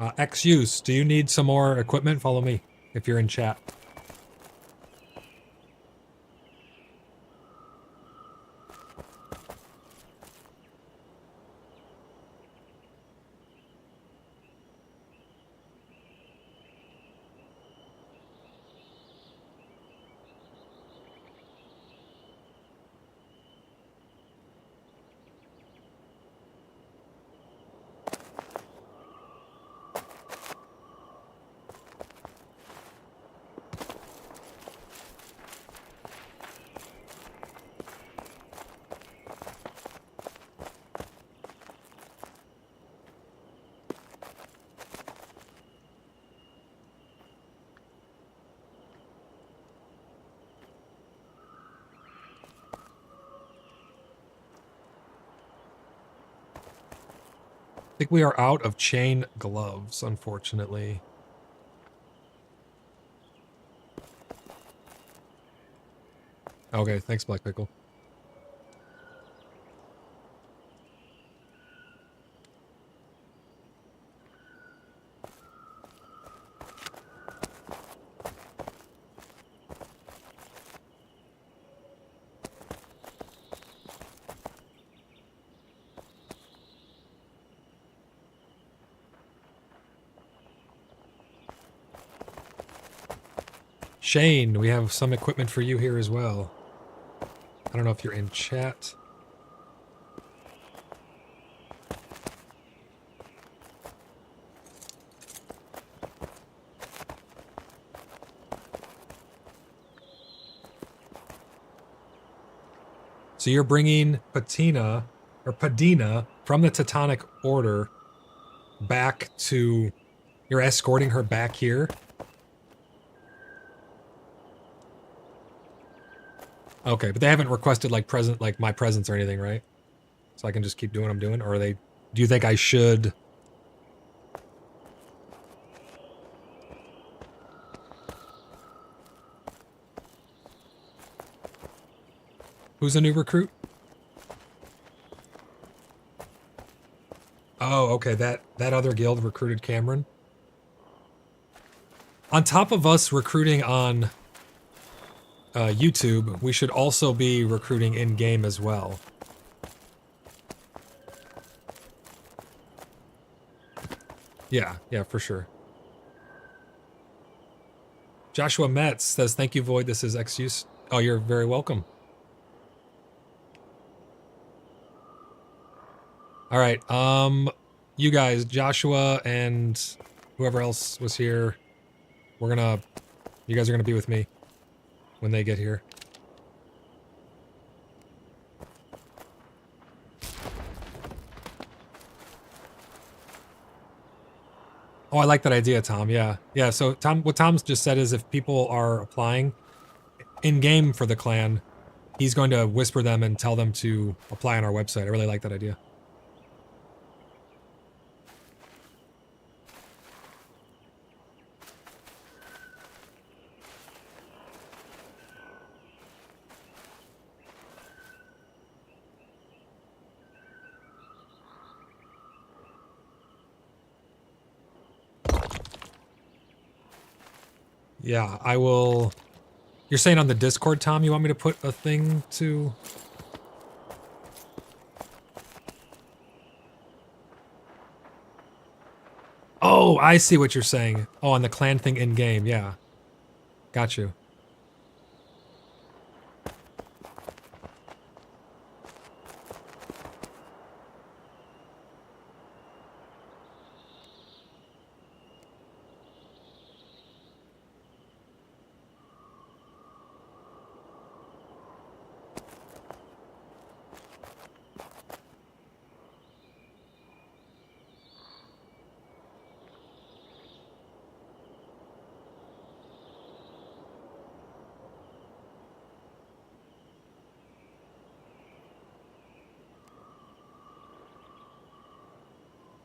XUse, do you need some more equipment? Follow me if you're in chat. I think we are out of chain gloves, unfortunately. Okay, thanks, Black Pickle. Shane, we have some equipment for you here as well. I don't know if you're in chat. So you're bringing Patina, or Padina, from the Teutonic Order back to... You're escorting her back here? Okay, but they haven't requested, like, my presence or anything, right? So I can just keep doing what I'm doing? Or are they... Do you think I should... Who's a new recruit? Oh, okay. That other guild recruited Cameron. On top of us recruiting on YouTube, we should also be recruiting in-game as well. Yeah, for sure. Joshua Metz says, thank you, Void. This is XUse. Oh, you're very welcome. All right. You guys, Joshua and whoever else was here, you guys are gonna be with me when they get here. Oh, I like that idea, Tom. Yeah. So what Tom's just said is if people are applying in game for the clan, he's going to whisper them and tell them to apply on our website. I really like that idea. Yeah, I will. You're saying on the Discord, Tom, you want me to put a thing to... Oh, I see what you're saying. Oh, on the clan thing in-game, yeah. Got you.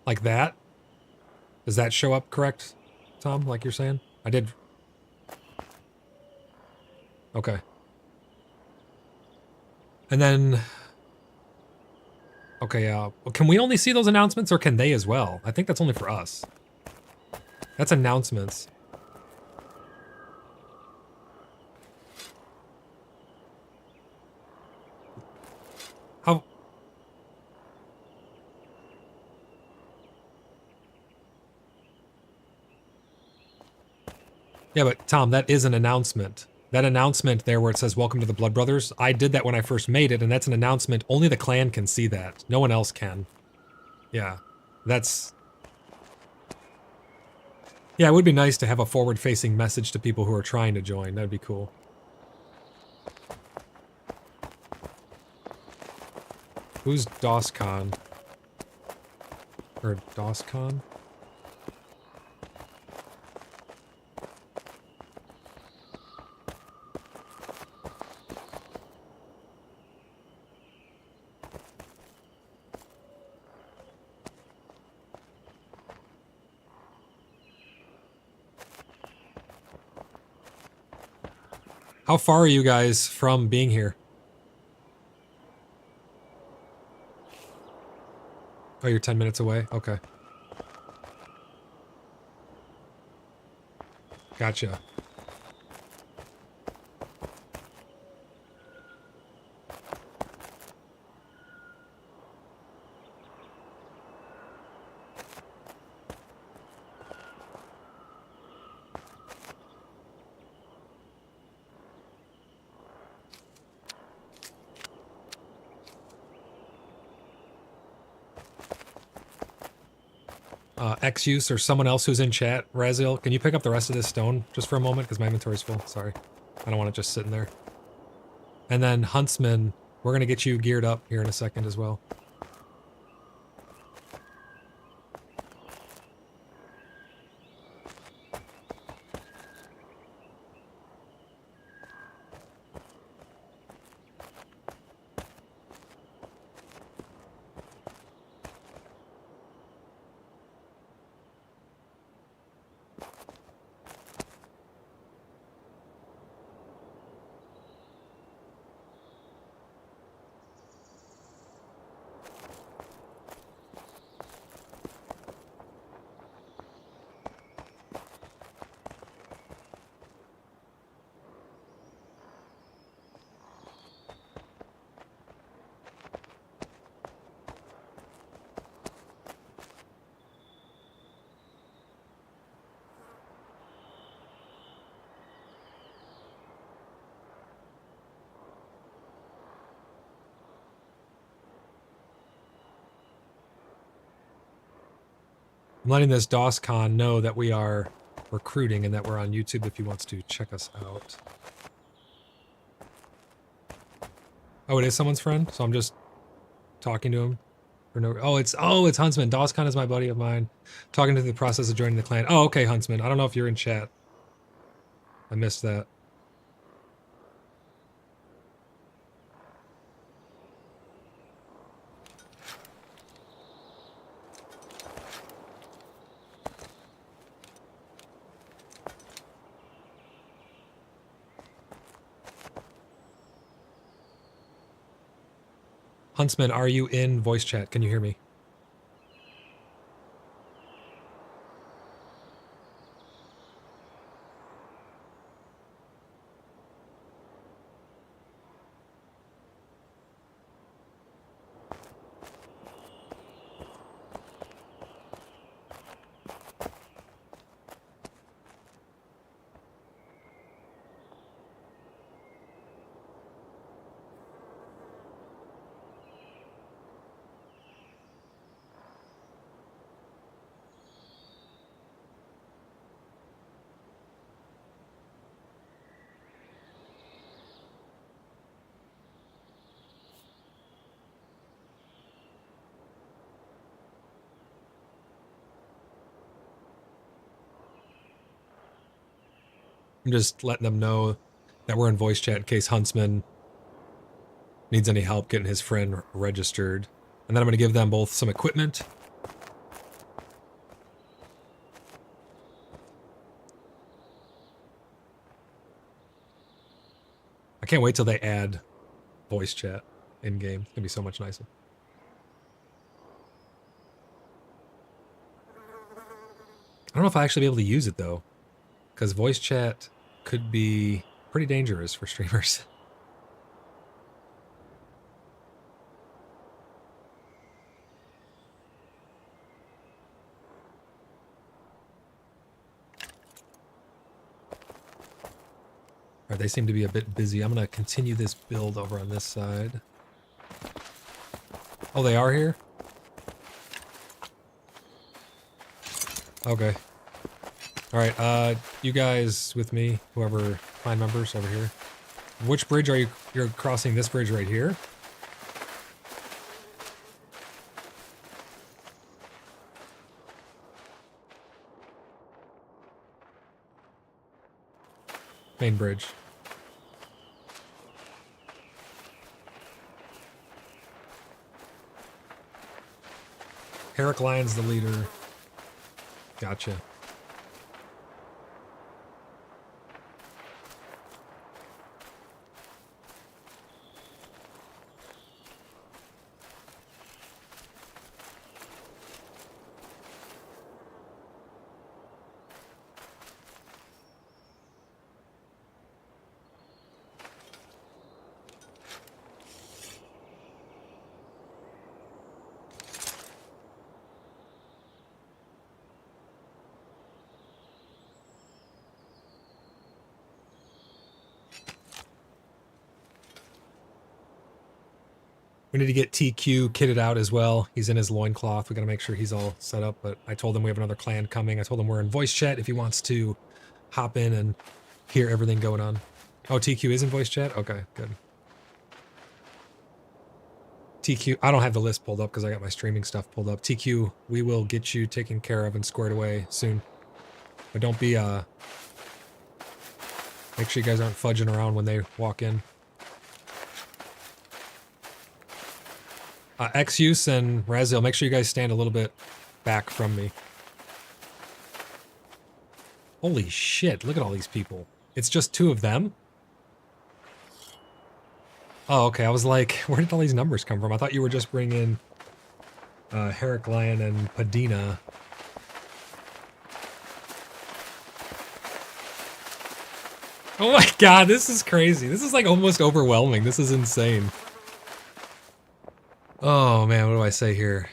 Like that? Does that show up correct, Tom, like you're saying? I did. Okay. And then... Okay, can we only see those announcements, or can they as well? I think that's only for us. That's announcements. How... Yeah, but Tom, that is an announcement. That announcement there where it says, welcome to the Blood Brothers, I did that when I first made it, and that's an announcement. Only the clan can see that. No one else can. Yeah, that's... Yeah, it would be nice to have a forward-facing message to people who are trying to join. That'd be cool. Who's DOSCon? Or DOSCon? How far are you guys from being here? Oh, you're 10 minutes away? Okay. Gotcha. XUse or someone else who's in chat, Razil, can you pick up the rest of this stone just for a moment? Because my inventory's full. Sorry. I don't want it just sitting there. And then Huntsman, we're going to get you geared up here in a second as well. I'm letting this DOSCon know that we are recruiting and that we're on YouTube if he wants to check us out. Oh, it is someone's friend, so I'm just talking to him. For no, oh, it's Huntsman. DOSCon is my buddy of mine. Talking to the process of joining the clan. Oh, okay, Huntsman. I don't know if you're in chat. I missed that. Huntsman, are you in voice chat? Can you hear me? I'm just letting them know that we're in voice chat in case Huntsman needs any help getting his friend registered. And then I'm going to give them both some equipment. I can't wait till they add voice chat in-game. It's going to be so much nicer. I don't know if I'll actually be able to use it, though. Because voice chat could be pretty dangerous for streamers. All right, they seem to be a bit busy. I'm going to continue this build over on this side. Oh, they are here? Okay. All right, you guys with me, whoever, clan members over here. Which bridge are you're crossing this bridge right here? Main bridge. Herrick Lyon's the leader. Gotcha. We need to get TQ kitted out as well. He's in his loincloth. We got to make sure he's all set up. But I told him we have another clan coming. I told him we're in voice chat if he wants to hop in and hear everything going on. Oh, TQ is in voice chat? Okay, good. TQ, I don't have the list pulled up because I got my streaming stuff pulled up. TQ, we will get you taken care of and squared away soon. But don't be, make sure you guys aren't fudging around when they walk in. Xuse and Razil, make sure you guys stand a little bit back from me. Holy shit, look at all these people. It's just 2 of them? Oh, okay, I was like, where did all these numbers come from? I thought you were just bringing Herrick Lyon and Padina. Oh my god, this is crazy. This is like almost overwhelming. This is insane. Oh man, what do I say here?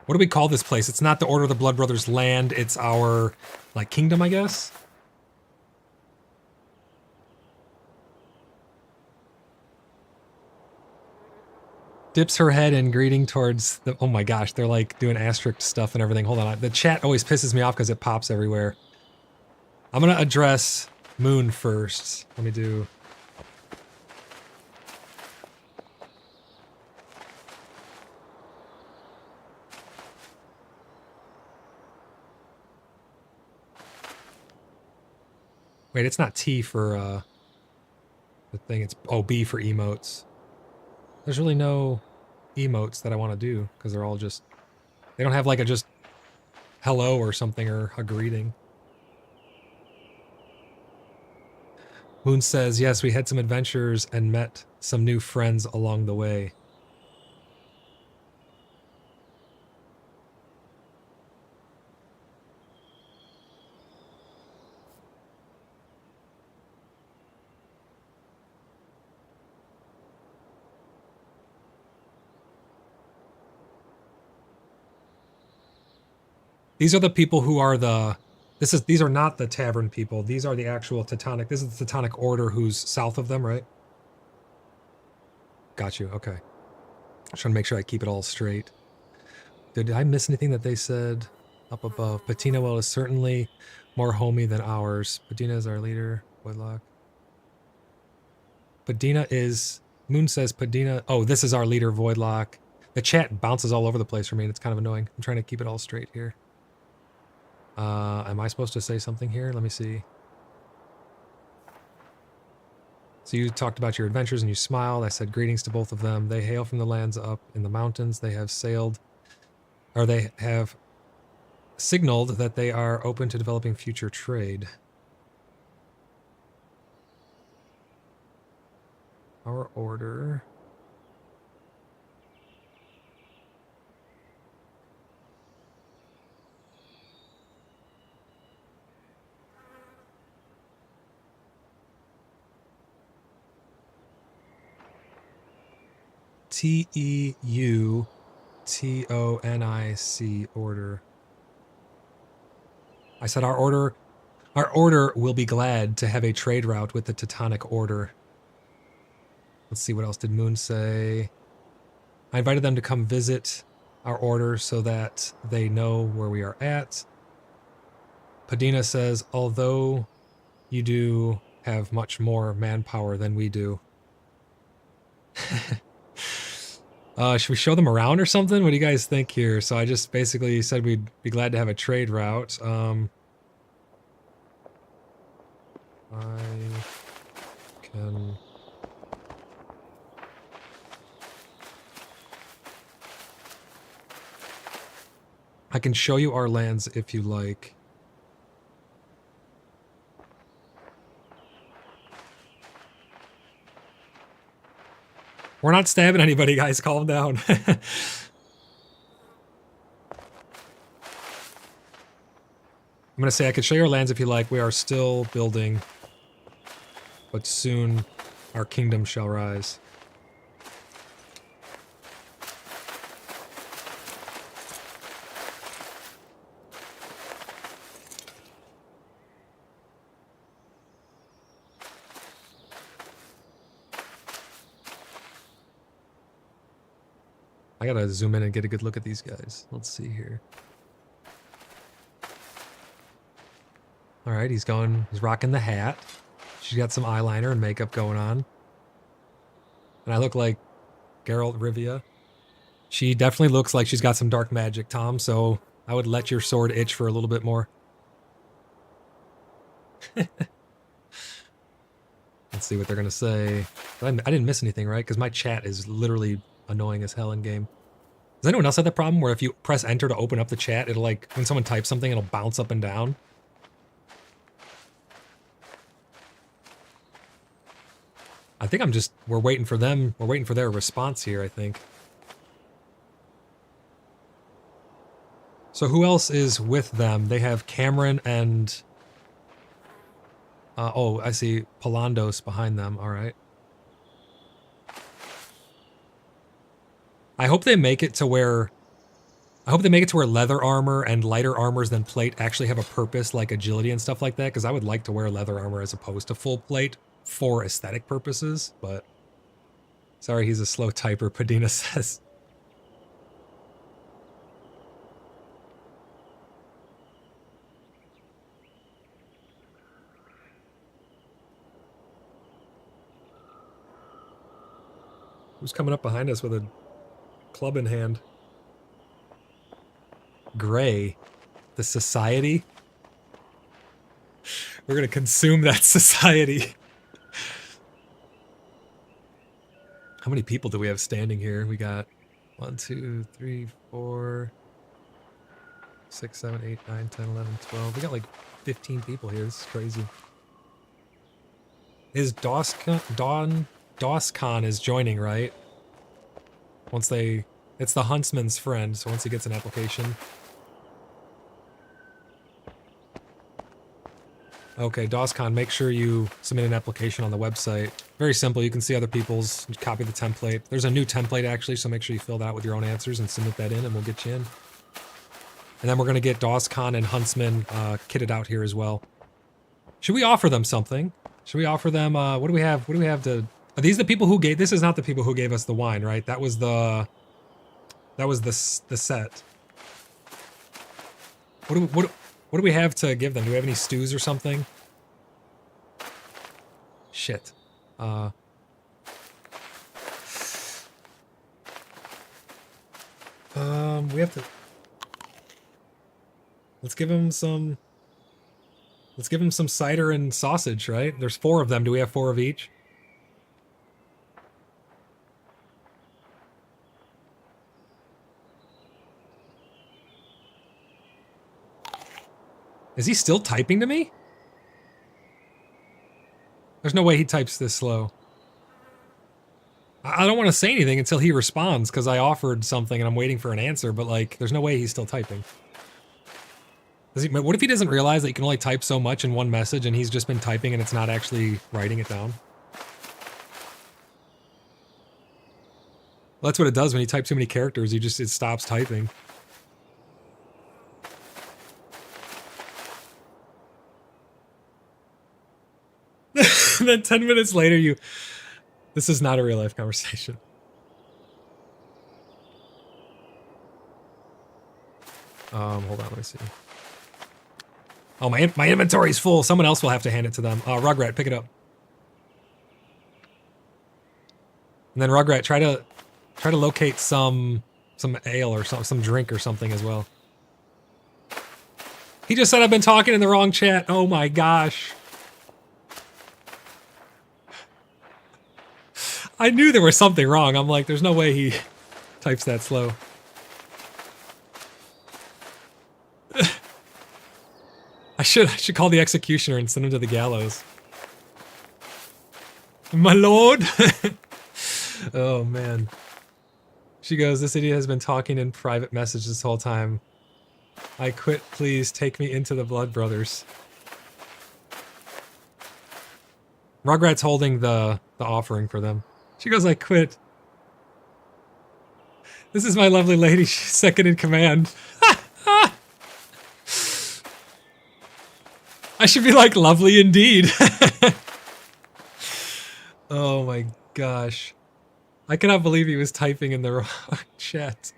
What do we call this place? It's not the Order of the Blood Brothers land, it's our, like, kingdom, I guess? dips her head in greeting towards the... Oh my gosh, they're like doing asterisk stuff and everything. Hold on. The chat always pisses me off because it pops everywhere. I'm going to address Moon first. Let me do... Wait, it's not T for the thing. It's B for emotes. There's really no emotes that I want to do because they're all just... They don't have like a just hello or something or a greeting. Moon says, yes, we had some adventures and met some new friends along the way. These are the people who are the... These are not the tavern people. These are the actual Teutonic. This is the Teutonic Order who's south of them, right? Got you, okay. I'm trying to make sure I keep it all straight. Did I miss anything that they said up above? Patina well is certainly more homey than ours. Padina is our leader. Woodlock. Padina is... Moon says Padina... Oh, this is our leader, Voidlock. The chat bounces all over the place for me, and it's kind of annoying. I'm trying to keep it all straight here. Am I supposed to say something here? Let me see. So you talked about your adventures and you smiled. I said greetings to both of them. They hail from the lands up in the mountains. They have sailed... Or they have signaled that they are open to developing future trade. Our order... T-E-U-T-O-N-I-C order. I said our order will be glad to have a trade route with the Teutonic Order. Let's see, what else did Moon say? I invited them to come visit our order so that they know where we are at. Padina says, although you do have much more manpower than we do. Should we show them around or something? What do you guys think here? So I just basically said we'd be glad to have a trade route. I can... I can show you our lands if you like. We're not stabbing anybody, guys. Calm down. I'm going to say I could show you our lands if you like. We are still building, but soon our kingdom shall rise. I gotta zoom in and get a good look at these guys. Let's see here. All right, he's rocking the hat. She's got some eyeliner and makeup going on. And I look like Geralt Rivia. She definitely looks like she's got some dark magic, Tom, so I would let your sword itch for a little bit more. Let's see what they're gonna say. I didn't miss anything, right? Because my chat is literally annoying as hell in game. Does anyone else have that problem where if you press enter to open up the chat, it'll like, when someone types something, it'll bounce up and down? I think we're waiting for them. We're waiting for their response here, I think. So who else is with them? They have Cameron and... oh, I see Palandos behind them. All right. I hope they make it to where... leather armor and lighter armors than plate actually have a purpose, like agility and stuff like that, because I would like to wear leather armor as opposed to full plate for aesthetic purposes, but... Sorry, he's a slow typer, Padina says. Who's coming up behind us with a club in hand? Gray. The society? We're gonna consume that society. How many people do we have standing here? We got 1, 2, 3, 4, 6, 7, 8, 9, 10, 11, 12. We got like 15 people here. This is crazy. Is DOSCon is joining, right? Once they... It's the huntsman's friend, so once he gets an application... Okay, DOSCon, make sure you submit an application on the website. Very simple, you can see other people's, copy the template. There's a new template actually, so make sure you fill that with your own answers and submit that in and we'll get you in. And then we're gonna get DOSCon and Huntsman kitted out here as well. Should we offer them something? Should we offer them, what do we have to... Are these the people who gave... This is not the people who gave us the wine, right? That was the set. What do we have to give them? Do we have any stews or something? Shit. We have to... Let's give him some cider and sausage, right? There's 4 of them. Do we have 4 of each? Is he still typing to me? There's no way he types this slow. I don't want to say anything until he responds, because I offered something and I'm waiting for an answer, but like, there's no way he's still typing. What if he doesn't realize that you can only type so much in one message and he's just been typing and it's not actually writing it down? Well, that's what it does when you type too many characters, it stops typing. And then 10 minutes later this is not a real life conversation. Hold on, let me see. Oh, my inventory's full. Someone else will have to hand it to them. Rugrat, pick it up. And then Rugrat, try to locate some ale or some drink or something as well. He just said I've been talking in the wrong chat. Oh my gosh. I knew there was something wrong. I'm like, there's no way he types that slow. I should call the executioner and send him to the gallows. My lord! Oh man. She goes, this idiot has been talking in private message this whole time. I quit, please take me into the Blood Brothers. Rugrat's holding the offering for them. She goes, I quit. This is my lovely lady, she's second in command. I should be like, lovely indeed. Oh my gosh. I cannot believe he was typing in the wrong chat.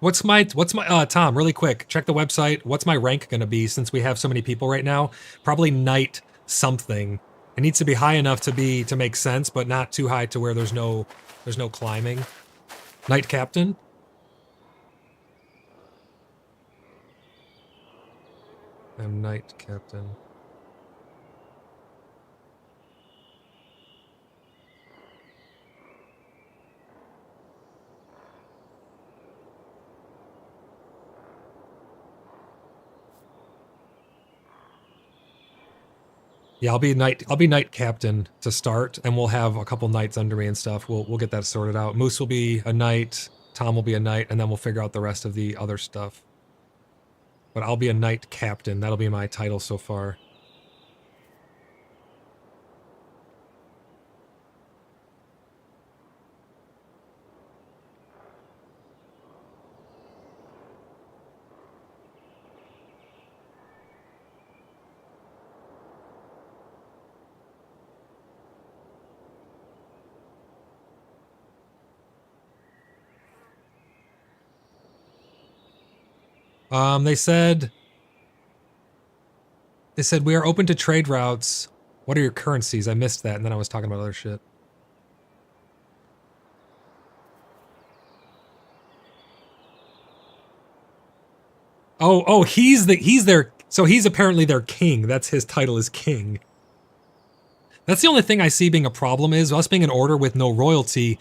What's my Tom, really quick, check the website. What's my rank gonna be since we have so many people right now? Probably knight something. It needs to be high enough to make sense, but not too high to where there's no climbing. Knight captain? I'm knight captain. Yeah, I'll be knight captain to start, and we'll have a couple knights under me and stuff. We'll get that sorted out. Moose will be a knight, Tom will be a knight, and then we'll figure out the rest of the other stuff. But I'll be a knight captain. That'll be my title so far. They said we are open to trade routes. What are your currencies? I missed that, and then I was talking about other shit. Oh, he's apparently their king. That's his title is king. That's the only thing I see being a problem is us being an order with no royalty.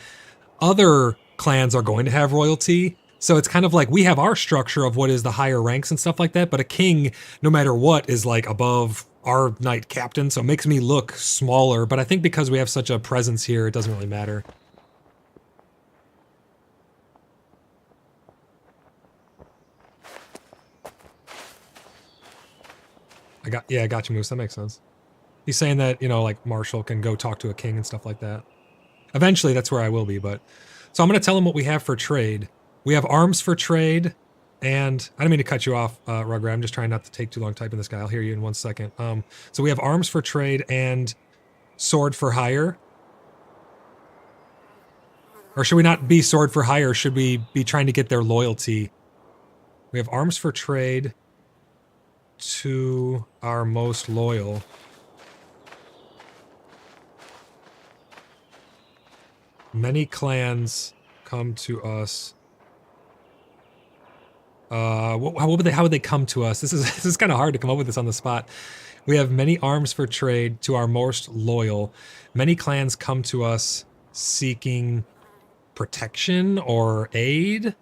Other clans are going to have royalty. So it's kind of like we have our structure of what is the higher ranks and stuff like that, but a king, no matter what, is like above our knight captain, so it makes me look smaller, but I think because we have such a presence here, it doesn't really matter. I got you, Moose, that makes sense. He's saying that, you know, like Marshall can go talk to a king and stuff like that. Eventually, that's where I will be, but... So I'm going to tell him what we have for trade. We have arms for trade, and I didn't mean to cut you off, Rugrat. I'm just trying not to take too long typing this guy. I'll hear you in 1 second. So we have arms for trade and sword for hire. Or should we not be sword for hire? Should we be trying to get their loyalty? We have arms for trade to our most loyal. Many clans come to us. How would they come to us? This is kind of hard to come up with this on the spot. We have many arms for trade to our most loyal. Many clans come to us seeking protection or aid.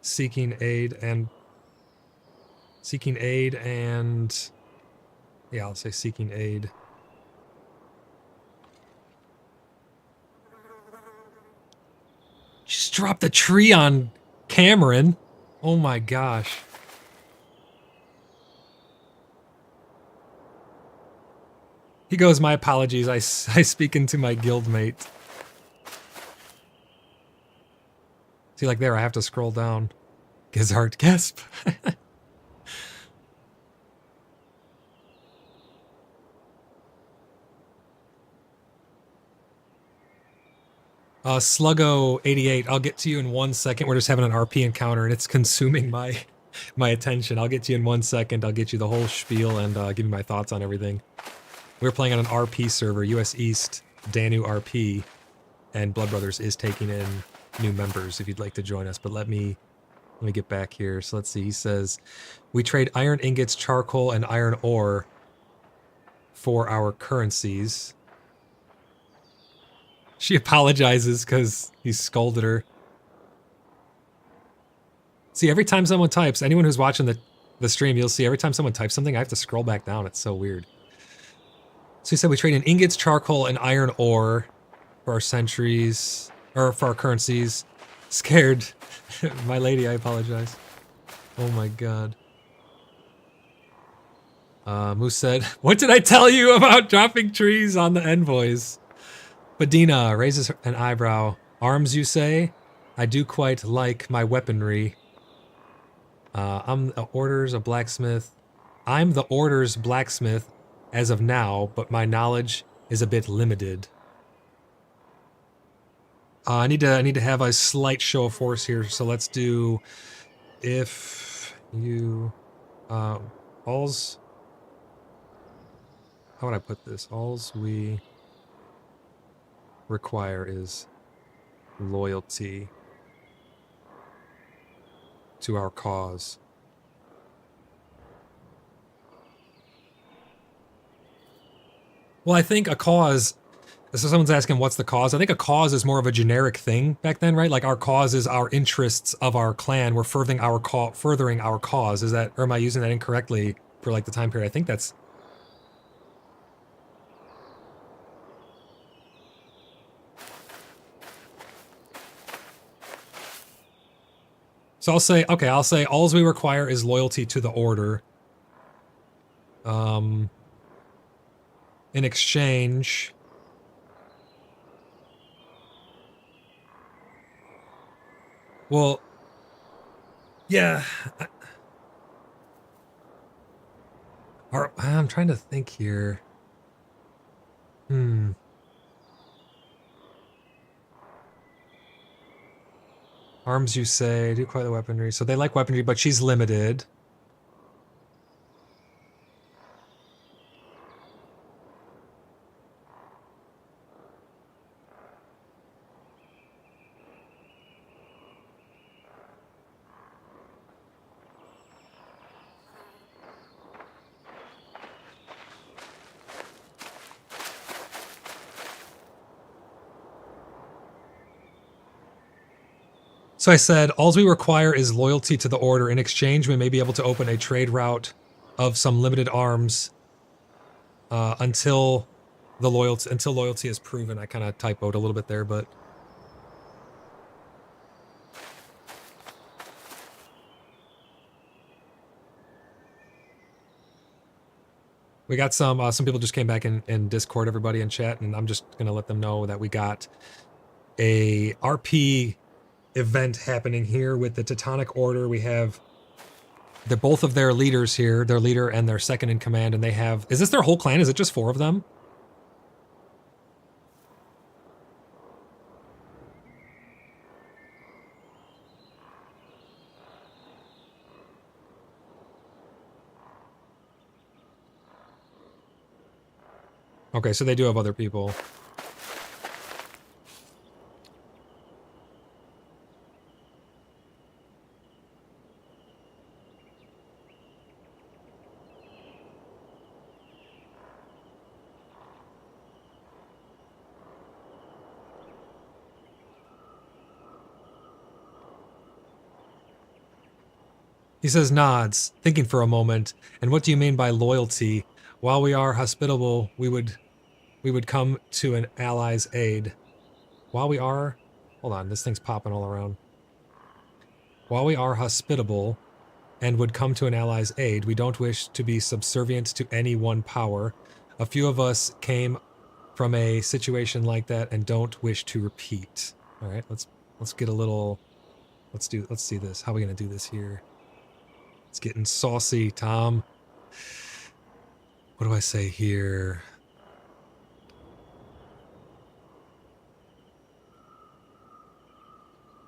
Seeking aid and yeah, I'll say seeking aid. Just dropped the tree on Cameron. Oh my gosh. He goes, my apologies, I speak into my guildmate. See, like there, I have to scroll down. Gizzard, gasp. Sluggo88, I'll get to you in 1 second. We're just having an RP encounter and it's consuming my attention. I'll get to you in 1 second. I'll get you the whole spiel and give you my thoughts on everything. We're playing on an RP server, US East, Danu RP, and Blood Brothers is taking in new members if you'd like to join us. But let me get back here. So let's see. He says, we trade iron ingots, charcoal, and iron ore for our currencies. She apologizes because he scolded her. See, every time someone types, anyone who's watching the stream, you'll see every time someone types something, I have to scroll back down. It's so weird. So he said we trade in ingots, charcoal, and iron ore for our centuries, or for our currencies. Scared. My lady, I apologize. Oh my god. Moose said, what did I tell you about dropping trees on the envoys? Badina raises an eyebrow. Arms, you say? I do quite like my weaponry. I'm the Order's blacksmith as of now, but my knowledge is a bit limited. I need to have a slight show of force here, so let's do if you alls. How would I put this? Alls we require is loyalty to our cause. Well, I think a cause, so someone's asking what's the cause? I think a cause is more of a generic thing back then, right? Like our cause is our interests of our clan. We're furthering our cause. Is that, or am I using that incorrectly? for like the time period. I think that's... So I'll say, okay, I'll say all we require is loyalty to the order. In exchange... Well, yeah. I'm trying to think here. Arms, you say, do quite the weaponry. So they like weaponry, but she's limited. So I said, all we require is loyalty to the order. In exchange, we may be able to open a trade route of some limited arms until loyalty is proven. I kind of typoed a little bit there, but we got some people just came back in Discord, everybody in chat, and I'm just gonna let them know that we got a RP event happening here with the Teutonic Order. We have both of their leaders here, their leader and their second in command, and they have... Is this their whole clan? Is it just 4 of them? Okay, so they do have other people. He says, nods, thinking for a moment. And what do you mean by loyalty? While we are hospitable, we would come to an ally's aid. While we are... Hold on, this thing's popping all around. While we are hospitable and would come to an ally's aid, we don't wish to be subservient to any one power. A few of us came from a situation like that and don't wish to repeat. All right, let's get a little... Let's see this. How are we gonna do this here? It's getting saucy, Tom. What do I say here?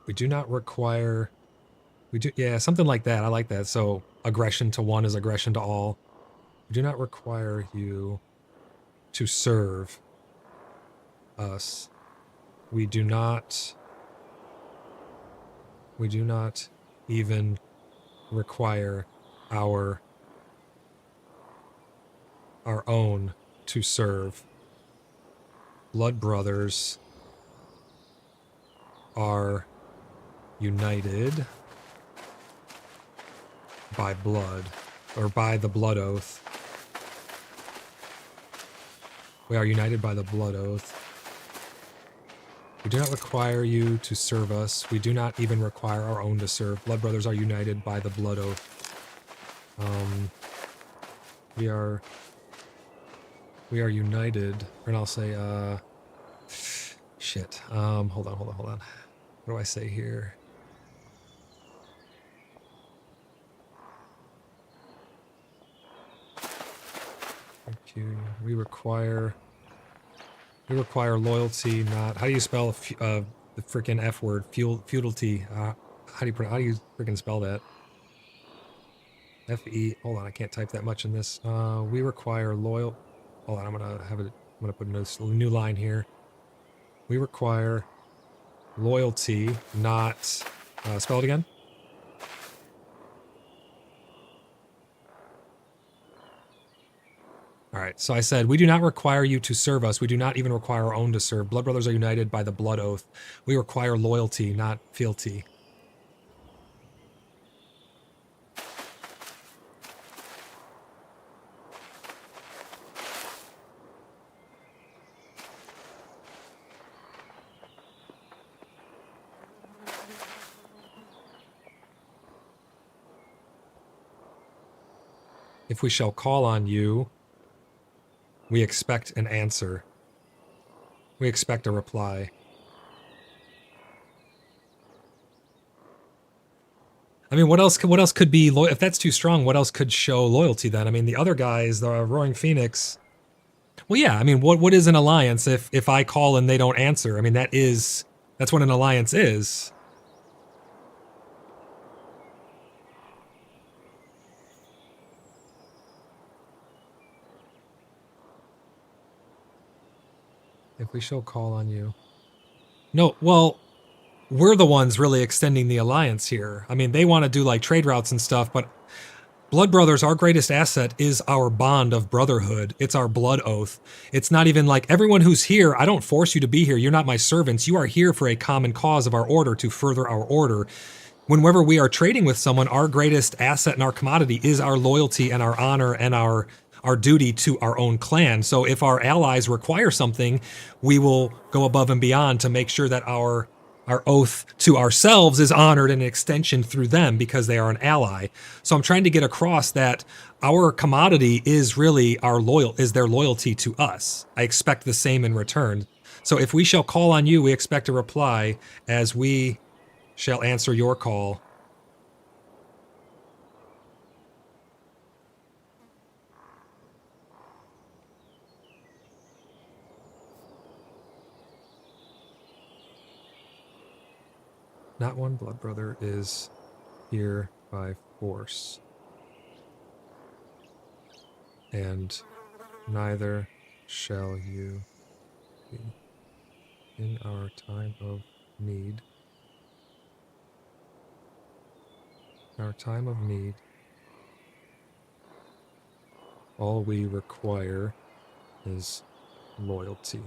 We do not require... We do... Yeah, something like that. I like that. So, aggression to one is aggression to all. We do not require you to serve us. We do not even require our own to serve. Blood brothers are united by blood, or by the blood oath. We are united by the blood oath. We do not require you to serve us. We do not even require our own to serve. Blood brothers are united by the blood oath. We are united, and I'll say, shit. Hold on. What do I say here? Thank you. We require loyalty, not... How do you spell the freaking F word? Feudality. How do you freaking spell that? F-E... Hold on, I can't type that much in this. We require loyal... Hold on, I'm gonna put a new line here. We require loyalty, not... spell it again? Alright, so I said, we do not require you to serve us. We do not even require our own to serve. Blood brothers are united by the blood oath. We require loyalty, not fealty. If we shall call on you, we expect an answer. We expect a reply. I mean, what else could be loyal? If that's too strong, what else could show loyalty then? I mean, the other guys, the Roaring Phoenix. Well, yeah, I mean, what is an alliance if I call and they don't answer? I mean, that's what an alliance is. If we shall call on you. No, well, we're the ones really extending the alliance here. I mean, they want to do like trade routes and stuff, but Blood Brothers, our greatest asset is our bond of brotherhood. It's our blood oath. It's not even like everyone who's here, I don't force you to be here. You're not my servants. You are here for a common cause of our order to further our order. Whenever we are trading with someone, our greatest asset and our commodity is our loyalty and our honor and our duty to our own clan. So if our allies require something, we will go above and beyond to make sure that our oath to ourselves is honored in an extension through them because they are an ally. So I'm trying to get across that our commodity is really their loyalty to us. I expect the same in return. So if we shall call on you, we expect a reply as we shall answer your call. Not one blood brother is here by force, and neither shall you be. In our time of need, all we require is loyalty.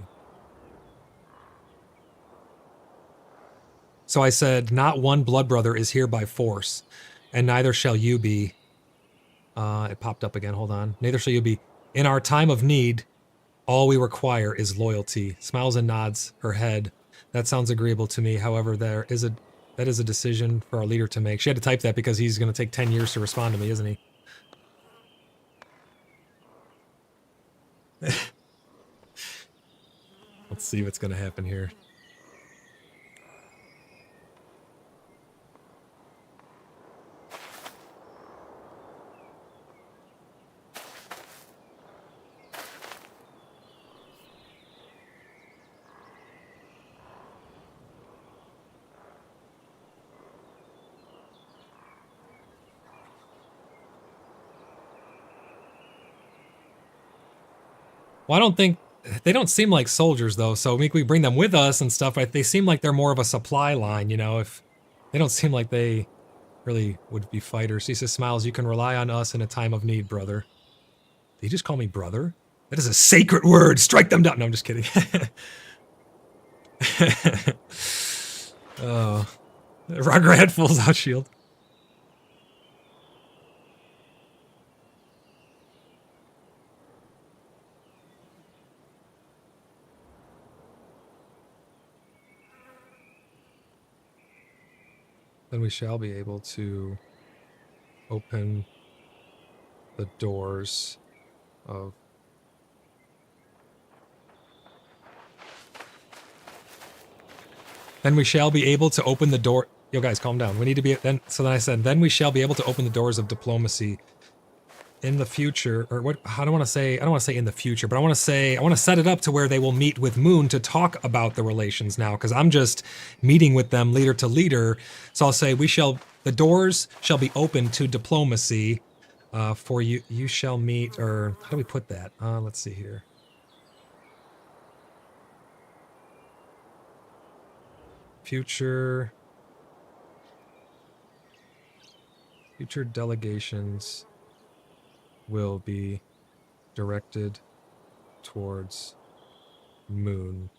So I said, not one blood brother is here by force, and neither shall you be. It popped up again, hold on. Neither shall you be. In our time of need, all we require is loyalty. Smiles and nods her head. That sounds agreeable to me. However, that is a decision for our leader to make. She had to type that because he's going to take 10 years to respond to me, isn't he? Let's see what's going to happen here. Well, I don't think they don't seem like soldiers though, so we bring them with us and stuff. They seem like they're more of a supply line, you know. If they don't seem like they really would be fighters. He says, "Smiles, you can rely on us in a time of need, brother." Did he just call me brother? That is a sacred word. Strike them down. No, I'm just kidding. Oh, Rugrat pulls out shield. Then we shall be able to open the doors of Then we shall be able to open the door. Yo, guys, calm down. We need to be then. So then I said, then we shall be able to open the doors of diplomacy in the future, or what? I don't want to say in the future, but I want to set it up to where they will meet with Moon to talk about the relations now, because I'm just meeting with them leader to leader. So I'll say the doors shall be open to diplomacy for you. You shall meet, or how do we put that? Let's see here. Future delegations will be directed towards Moon.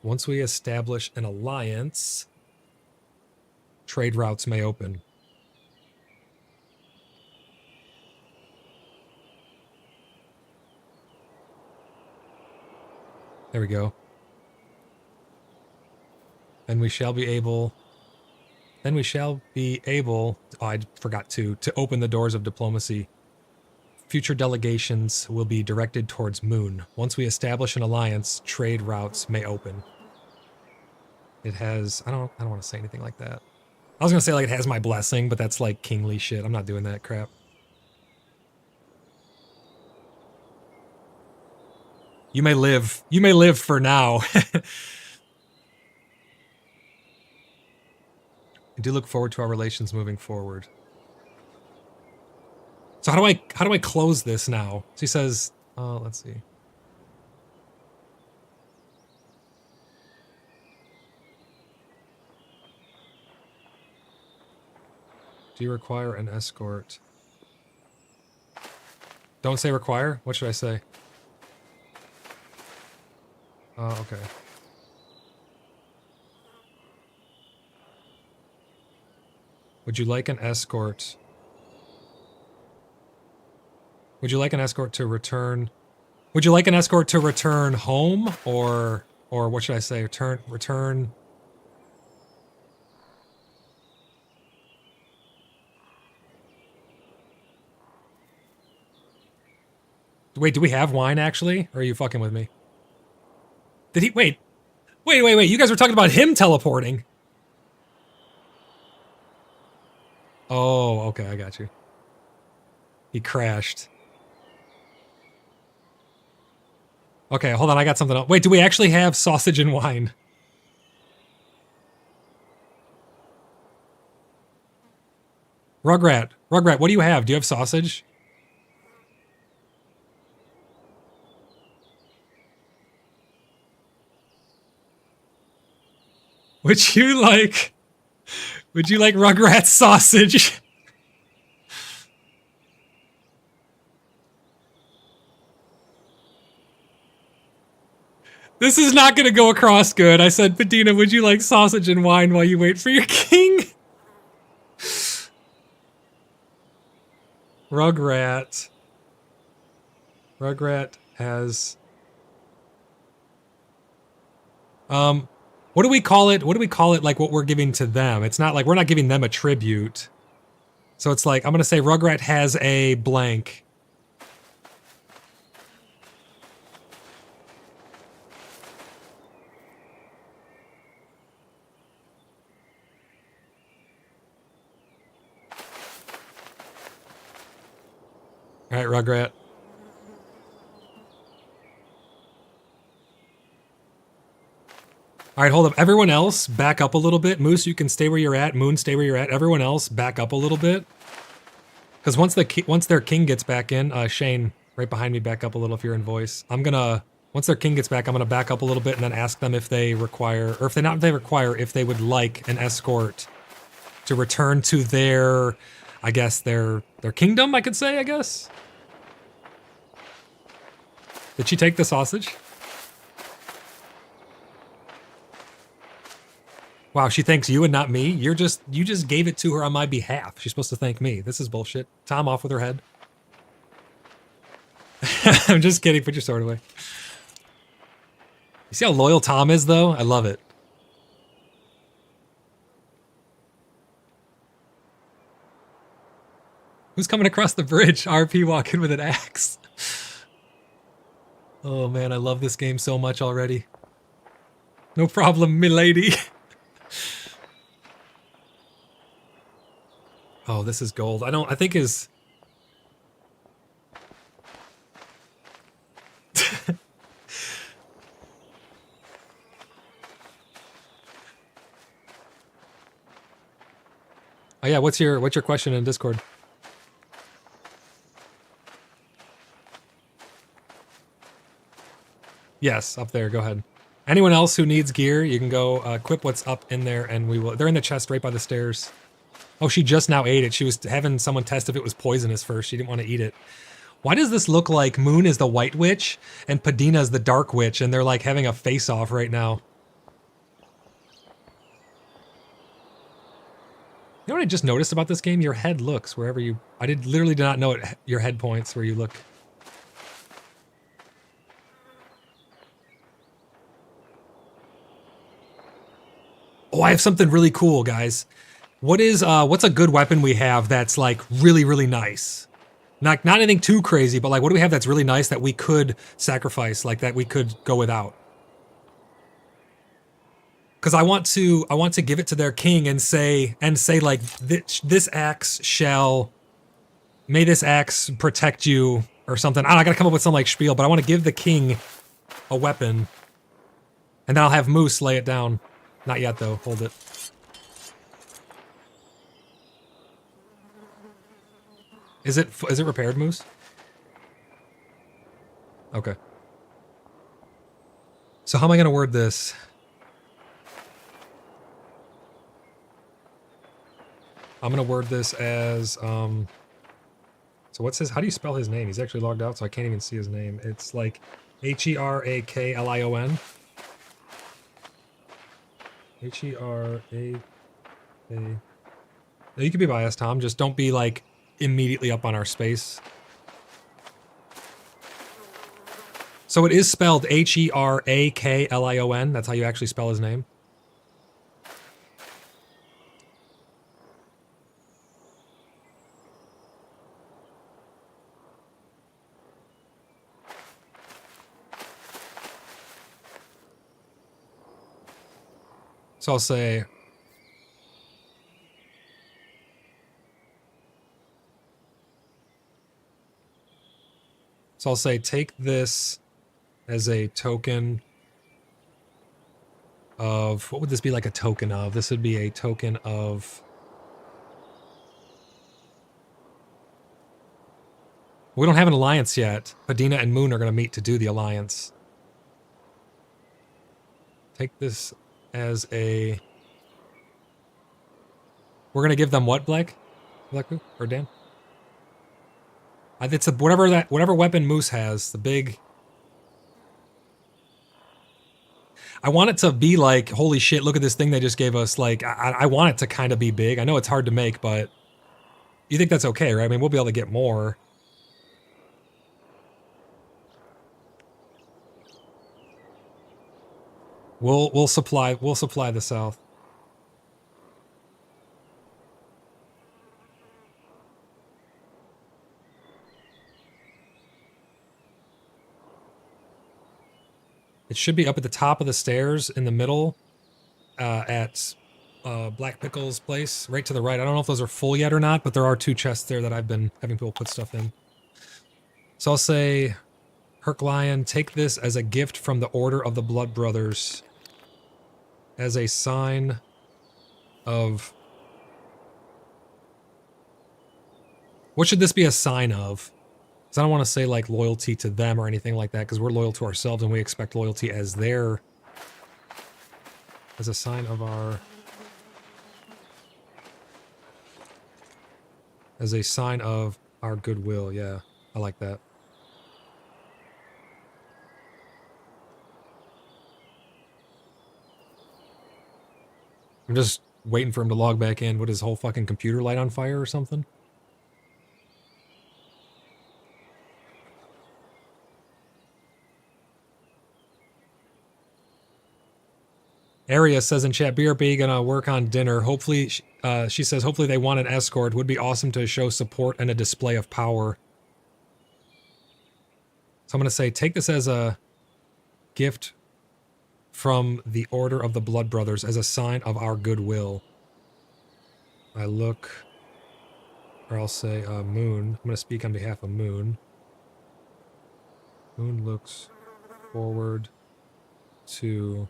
Once we establish an alliance, trade routes may open. There we go. Then we shall be able... oh, I forgot to open the doors of diplomacy. Future delegations will be directed towards Moon. Once we establish an alliance, trade routes may open. It has... I don't want to say anything like that. I was going to say, like, it has my blessing, but that's, like, kingly shit. I'm not doing that crap. You may live. You may live for now. I do look forward to our relations moving forward. So how do I close this now? So he says, let's see. Do you require an escort? Don't say require. What should I say? Okay. Would you like an escort? Would you like an escort to return? Would you like an escort to return home, or what should I say? Return. Wait, do we have wine actually? Or are you fucking with me? Did he wait? Wait. You guys were talking about him teleporting. Oh, okay, I got you. He crashed. Okay, hold on, I got something else. Wait, do we actually have sausage and wine? Rugrat, what do you have? Do you have sausage? Would you like Rugrat sausage? This is not going to go across good. I said, Patina, would you like sausage and wine while you wait for your king? Rugrat has... what do we call it? What do we call it, like, what we're giving to them? It's not like we're not giving them a tribute. So it's like, I'm going to say Rugrat has a blank. All right, Rugrat. All right, hold up. Everyone else, back up a little bit. Moose, you can stay where you're at. Moon, stay where you're at. Everyone else, back up a little bit. Because once their king gets back in, Shane, right behind me, back up a little if you're in voice. Once their king gets back, I'm gonna back up a little bit and then ask them if they require, or if they would like an escort to return to their, I guess, their kingdom, I could say, I guess. Did she take the sausage? Wow, she thanks you and not me? You just gave it to her on my behalf. She's supposed to thank me. This is bullshit. Tom, off with her head. I'm just kidding. Put your sword away. You see how loyal Tom is, though? I love it. Who's coming across the bridge? RP walking with an axe. Oh, man, I love this game so much already. No problem, milady. Oh, this is gold. I think his... Oh yeah, what's your question in Discord? Yes, up there, go ahead. Anyone else who needs gear, you can go equip what's up in there and we will... They're in the chest right by the stairs. Oh, she just now ate it. She was having someone test if it was poisonous first. She didn't want to eat it. Why does this look like Moon is the White Witch and Padina is the Dark Witch and they're like having a face-off right now? You know what I just noticed about this game? Your head looks wherever you... literally did not know it. Your head points where you look. Oh, I have something really cool, guys. What's a good weapon we have that's like really, really nice? Not anything too crazy, but like what do we have that's really nice that we could sacrifice, like that we could go without? Because I want to give it to their king and say like this axe may this axe protect you or something. I gotta come up with some like spiel, but I want to give the king a weapon, and then I'll have Moose lay it down. Not yet though. Hold it. Is it repaired, Moose? Okay. So how am I gonna word this? I'm gonna word this as so what's his, how do you spell his name? He's actually logged out, so I can't even see his name. It's like Heraklion. Herak. No, you can be biased, Tom. Just don't be like immediately up on our space. So it is spelled Heraklion. That's how you actually spell his name. So I'll say, take this as a token of, what would this be like a token of? This would be a token of, we don't have an alliance yet. Padina and Moon are going to meet to do the alliance. Take this as a, we're going to give them what, Black? Blackboo? Or Dan? It's a, whatever weapon Moose has, the big. I want it to be like, holy shit, look at this thing they just gave us. Like, I want it to kind of be big. I know it's hard to make, but you think that's okay, right? I mean, we'll be able to get more. We'll supply the South. It should be up at the top of the stairs in the middle at Black Pickle's place, right to the right. I don't know if those are full yet or not, but there are 2 chests there that I've been having people put stuff in. So I'll say, Heraklion, take this as a gift from the Order of the Blood Brothers as a sign of... What should this be a sign of? Because I don't want to say like loyalty to them or anything like that, because we're loyal to ourselves and we expect loyalty as their, as a sign of our, as a sign of our goodwill. Yeah, I like that. I'm just waiting for him to log back in. What, his whole fucking computer light on fire or something? Aria says in chat, BRB gonna work on dinner. Hopefully, she says, hopefully they want an escort. Would be awesome to show support and a display of power. So I'm gonna say, take this as a gift from the Order of the Blood Brothers as a sign of our goodwill. I look, or I'll say Moon. I'm gonna speak on behalf of Moon. Moon looks forward to...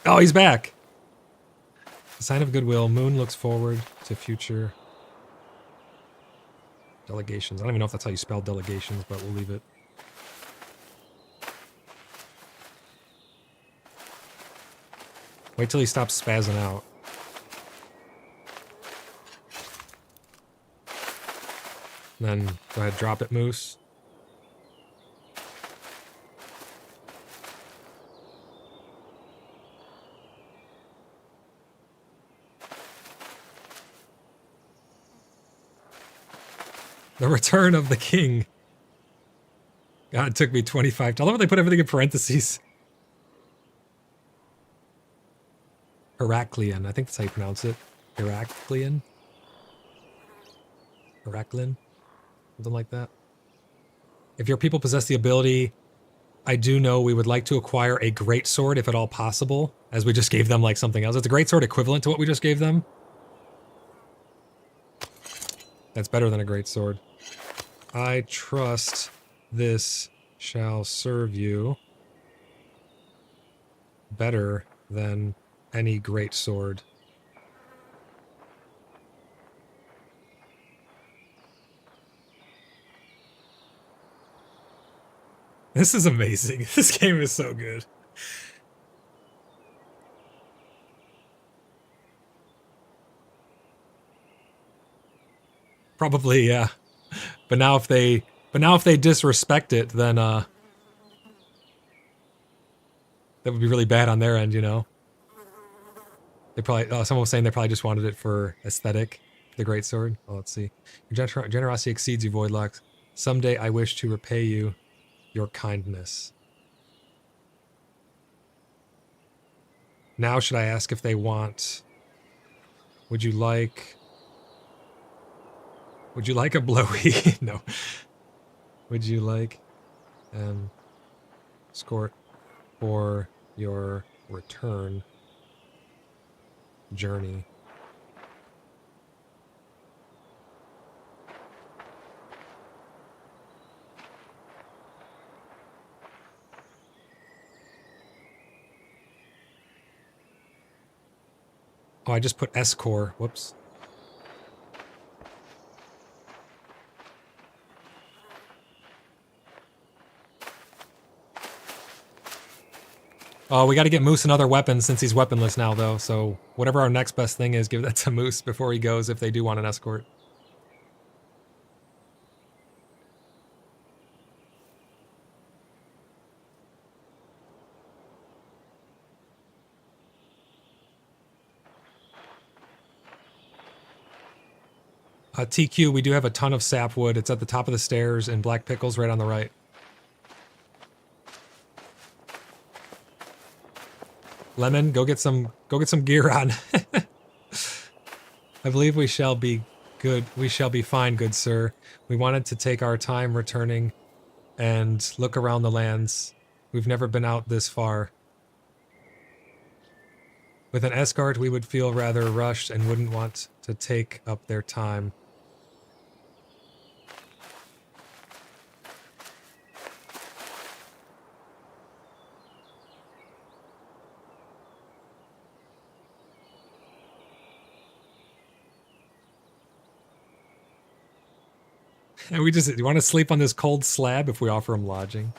Oh, he's back! A sign of goodwill. Moon looks forward to future delegations. I don't even know if that's how you spell delegations, but we'll leave it. Wait till he stops spazzing out. And then go ahead, drop it, Moose. The return of the king. God, it took me 25. I love how they put everything in parentheses. Heraclean. I think that's how you pronounce it. Heraclean? Heraclean? Something like that. If your people possess the ability, I do know we would like to acquire a greatsword if at all possible, as we just gave them like something else. It's a greatsword equivalent to what we just gave them. That's better than a greatsword. I trust this shall serve you better than any greatsword. This is amazing. This game is so good. Probably, yeah. But now if they disrespect it, then that would be really bad on their end, you know. They probably someone was saying they probably just wanted it for aesthetic, the greatsword. Well, let's see. Your generosity exceeds you, Voidlocks. Someday I wish to repay you your kindness. Now should I ask if they want... Would you like a blowy? No. Would you like an escort for your return journey? Oh, I just put S-Core. Whoops. Oh, we got to get Moose another weapon since he's weaponless now, though. So whatever our next best thing is, give that to Moose before he goes if they do want an escort. TQ, we do have a ton of sapwood. It's at the top of the stairs, and black pickles right on the right. Lemon, go get some gear on. I believe we shall be good. We shall be fine, good sir. We wanted to take our time returning and look around the lands. We've never been out this far. With an escort, we would feel rather rushed and wouldn't want to take up their time. And we just, you want to sleep on this cold slab if we offer him lodging?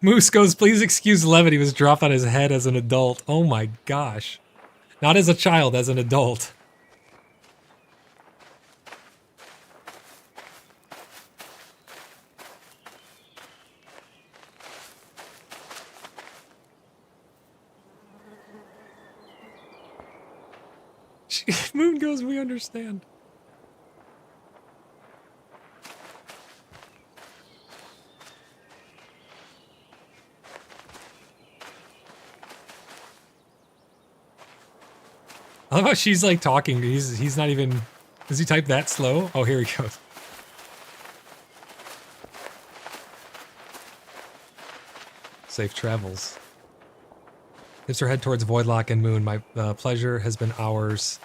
Moose goes, please excuse Levitt, he was dropped on his head as an adult. Oh my gosh. Not as a child, as an adult. Moon goes, we understand. I love how she's like talking. He's not even... Does he type that slow? Oh, here he goes. Safe travels. Hipster head towards Voidlock and Moon. My pleasure has been ours.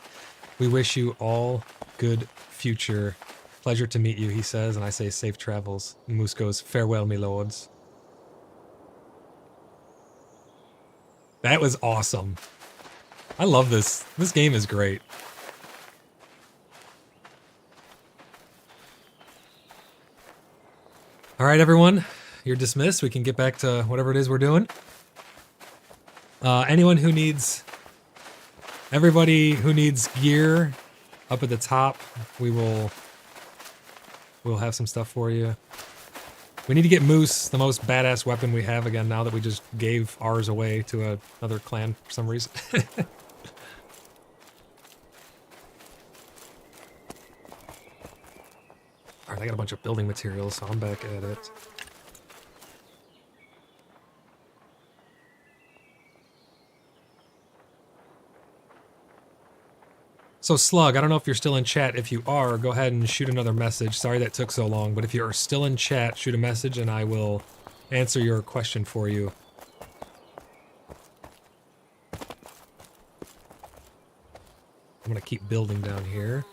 We wish you all good future. Pleasure to meet you, he says, and I say safe travels. And Moose goes, farewell, me lords. That was awesome. I love this. This game is great. All right, everyone. You're dismissed. We can get back to whatever it is we're doing. Anyone who needs... Everybody who needs gear up at the top, we'll have some stuff for you. We need to get Moose, the most badass weapon we have again now that we just gave ours away to another clan for some reason. Alright, I got a bunch of building materials, so I'm back at it. So Slug, I don't know if you're still in chat. If you are, go ahead and shoot another message. Sorry that took so long, but if you are still in chat, shoot a message and I will answer your question for you. I'm gonna keep building down here.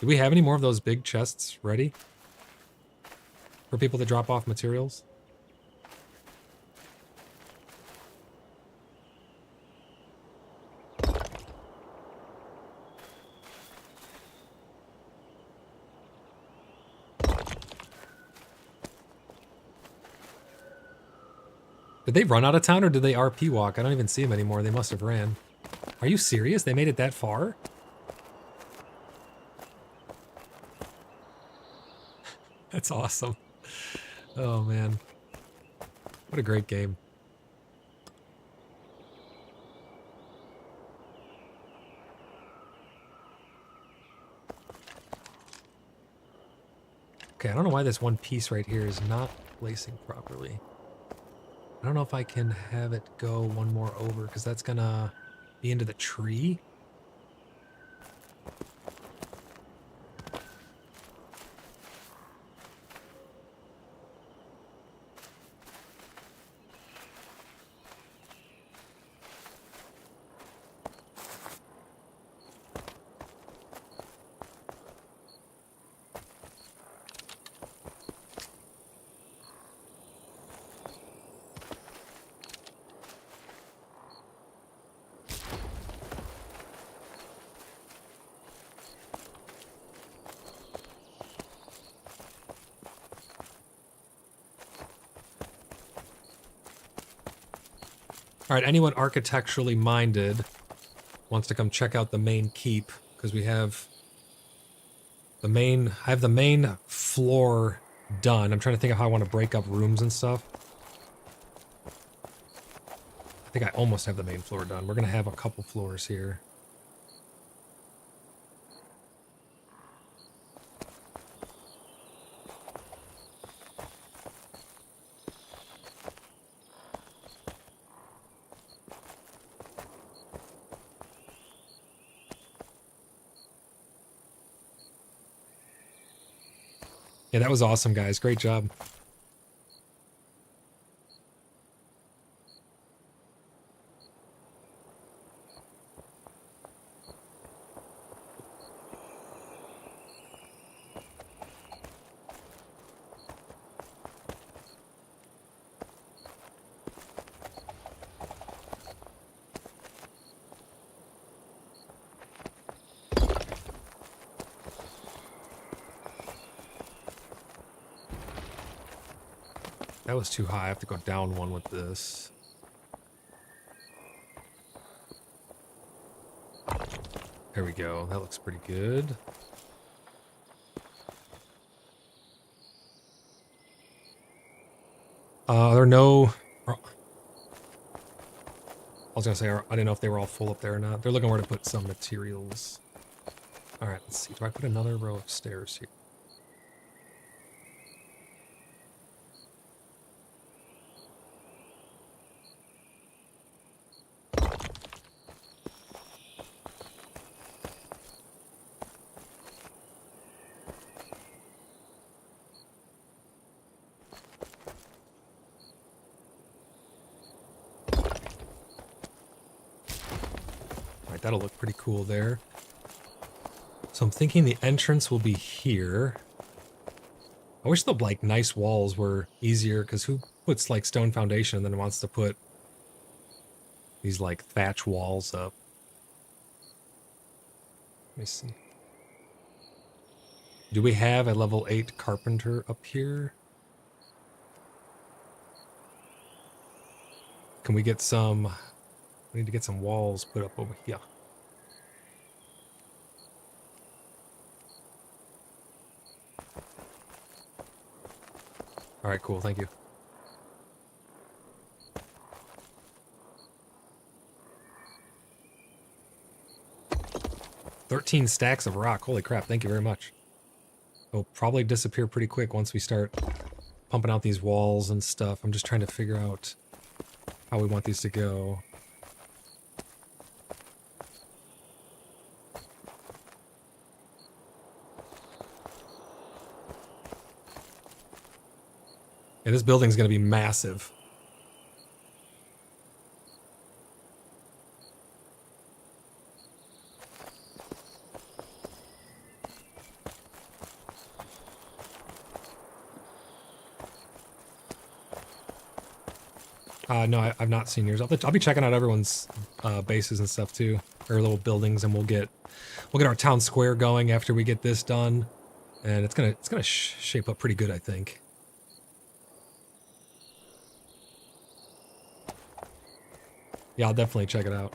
Do we have any more of those big chests ready for people to drop off materials? Did they run out of town or did they RP walk? I don't even see them anymore. They must have ran. Are you serious? They made it that far? That's awesome. Oh, man. What a great game. Okay, I don't know why this one piece right here is not placing properly. I don't know if I can have it go one more over, because that's gonna be into the tree. All right, anyone architecturally minded wants to come check out the main keep, because we have the main, I have the main floor done. I'm trying to think of how I want to break up rooms and stuff. I think I almost have the main floor done. We're going to have a couple floors here. Yeah, that was awesome, guys. Great job. That was too high. I have to go down one with this. There we go. That looks pretty good. There are no... I was gonna say, I didn't know if they were all full up there or not. They're looking where to put some materials. All right, let's see. Do I put another row of stairs here? That'll look pretty cool there. So I'm thinking the entrance will be here. I wish the like nice walls were easier, because who puts like stone foundation and then wants to put these like thatch walls up? Let me see. Do we have a level 8 carpenter up here? Can we get some... We need to get some walls put up over here. All right, cool. Thank you. 13 stacks of rock. Holy crap, thank you very much. It'll probably disappear pretty quick once we start pumping out these walls and stuff. I'm just trying to figure out how we want these to go. Yeah, this building's going to be massive. No, I've not seen yours. I'll be checking out everyone's bases and stuff too, or little buildings, and we'll get our town square going after we get this done, and it's gonna shape up pretty good, I think. Yeah, I'll definitely check it out.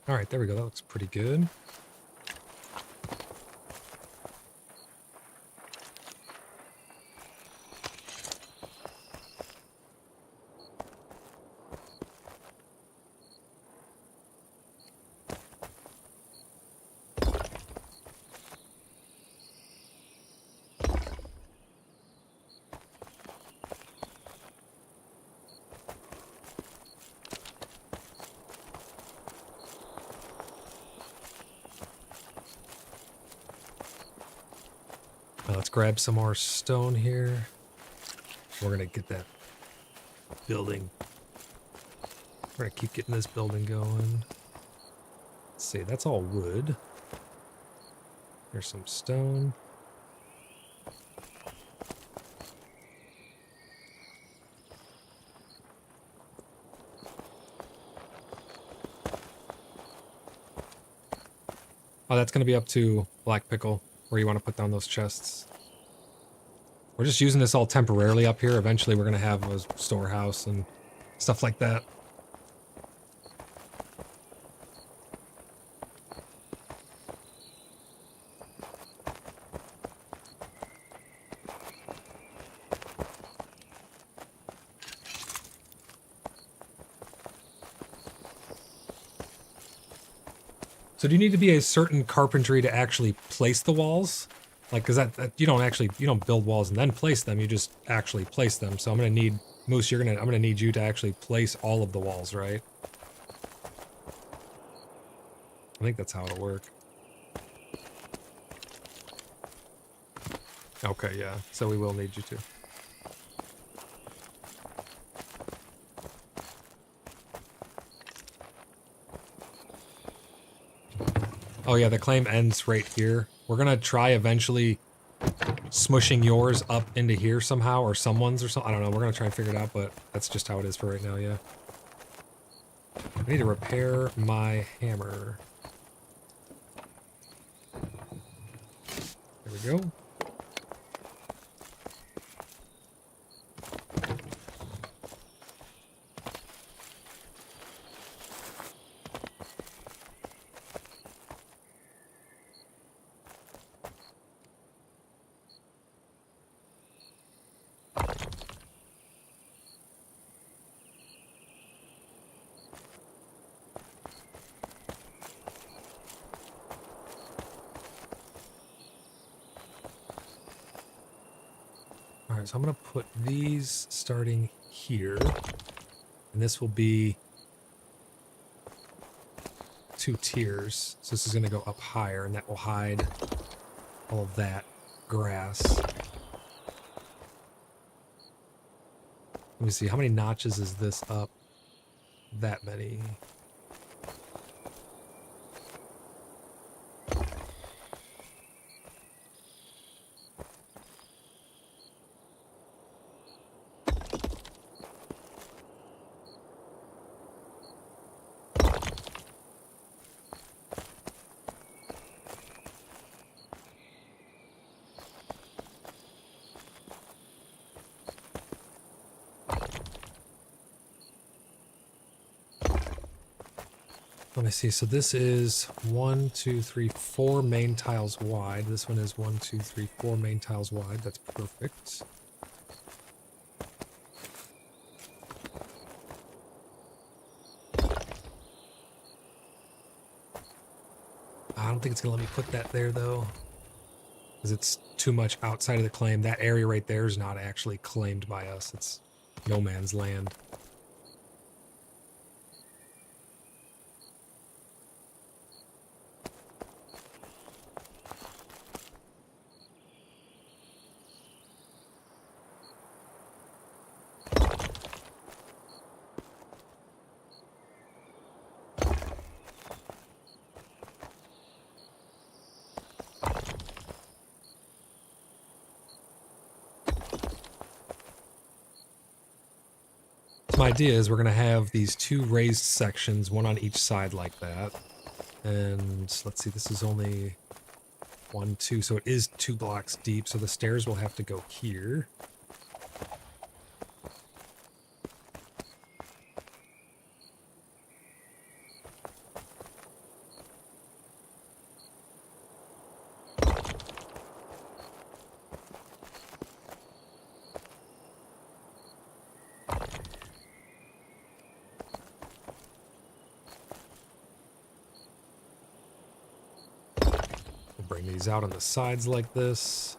All right, there we go. That looks pretty good. Let's grab some more stone here. We're gonna get that building. We're gonna keep getting this building going. Let's see, that's all wood. There's some stone. Oh, that's gonna be up to Black Pickle, where you want to put down those chests. We're just using this all temporarily up here. Eventually we're gonna have a storehouse and stuff like that. So do you need to be a certain carpentry to actually place the walls? Like, cause that you don't build walls and then place them, you just actually place them. So I'm gonna need, Moose, I'm gonna need you to actually place all of the walls, right? I think that's how it'll work. Okay, yeah, so we will need you to. Oh yeah, the claim ends right here. We're gonna try eventually smushing yours up into here somehow, or someone's or something. I don't know, we're gonna try and figure it out, but that's just how it is for right now, yeah. I need to repair my hammer. There we go. Alright, so I'm going to put these starting here. And this will be 2 tiers. So this is going to go up higher, and that will hide all of that grass. Let me see, how many notches is this up? That many. Let me see, so this is 1, 2, 3, 4 main tiles wide. This one is 1, 2, 3, 4 main tiles wide. That's perfect. I don't think it's gonna let me put that there though, because it's too much outside of the claim. That area right there is not actually claimed by us. It's no man's land. My idea is we're going to have these 2 raised sections, one on each side like that. And let's see, this is only 1, 2, so it is 2 blocks deep, so the stairs will have to go here. Bring these out on the sides like this.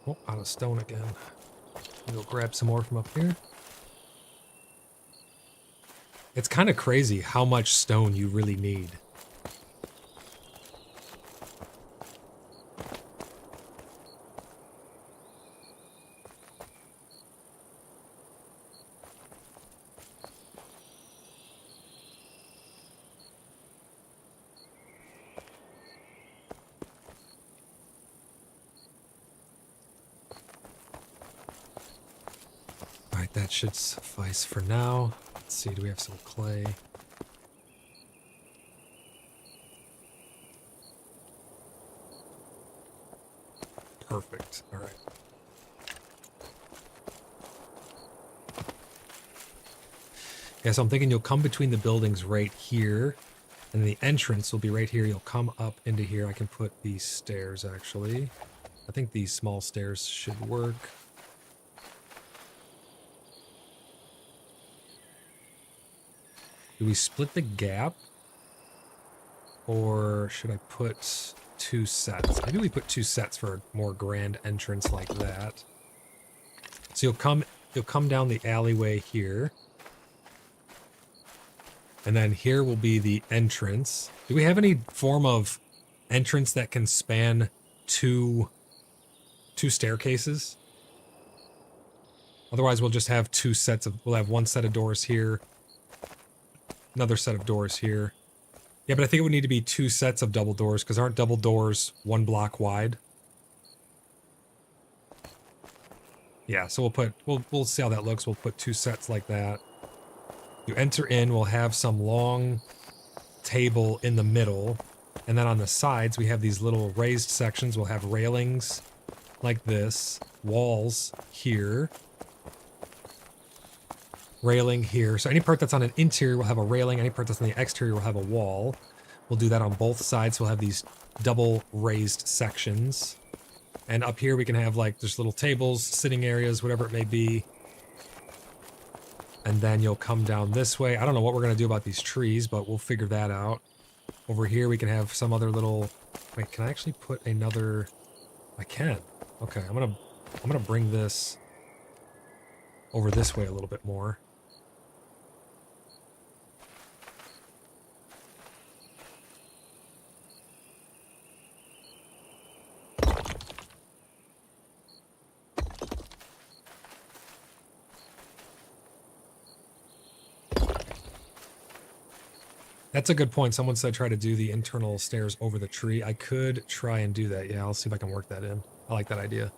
Oh, out of stone again. Go grab some more from up here. It's kind of crazy how much stone you really need. That should suffice for now. Let's see, do we have some clay? Perfect. All right. Yeah, so I'm thinking you'll come between the buildings right here, and the entrance will be right here. You'll come up into here. I can put these stairs, actually. I think these small stairs should work. Do we split the gap? Or should I put 2 sets? Maybe we put 2 sets for a more grand entrance like that. So you'll come down the alleyway here. And then here will be the entrance. Do we have any form of entrance that can span two staircases? Otherwise we'll just have 2 sets of, we'll have 1 set of doors here. Another set of doors here. Yeah, but I think it would need to be 2 sets of double doors, because aren't double doors 1 block wide? Yeah, so we'll see how that looks. We'll put 2 sets like that. You enter in, we'll have some long table in the middle, and then on the sides we have these little raised sections. We'll have railings like this, walls here. Railing here. So any part that's on an interior will have a railing. Any part that's on the exterior will have a wall. We'll do that on both sides. We'll have these double raised sections. And up here we can have like just little tables, sitting areas, whatever it may be. And then you'll come down this way. I don't know what we're going to do about these trees, but we'll figure that out. Over here, we can have some other little... Wait, can I actually put another... I can. Okay, I'm gonna bring this over this way a little bit more. That's a good point. Someone said try to do the internal stairs over the tree. I could try and do that. Yeah, I'll see if I can work that in. I like that idea.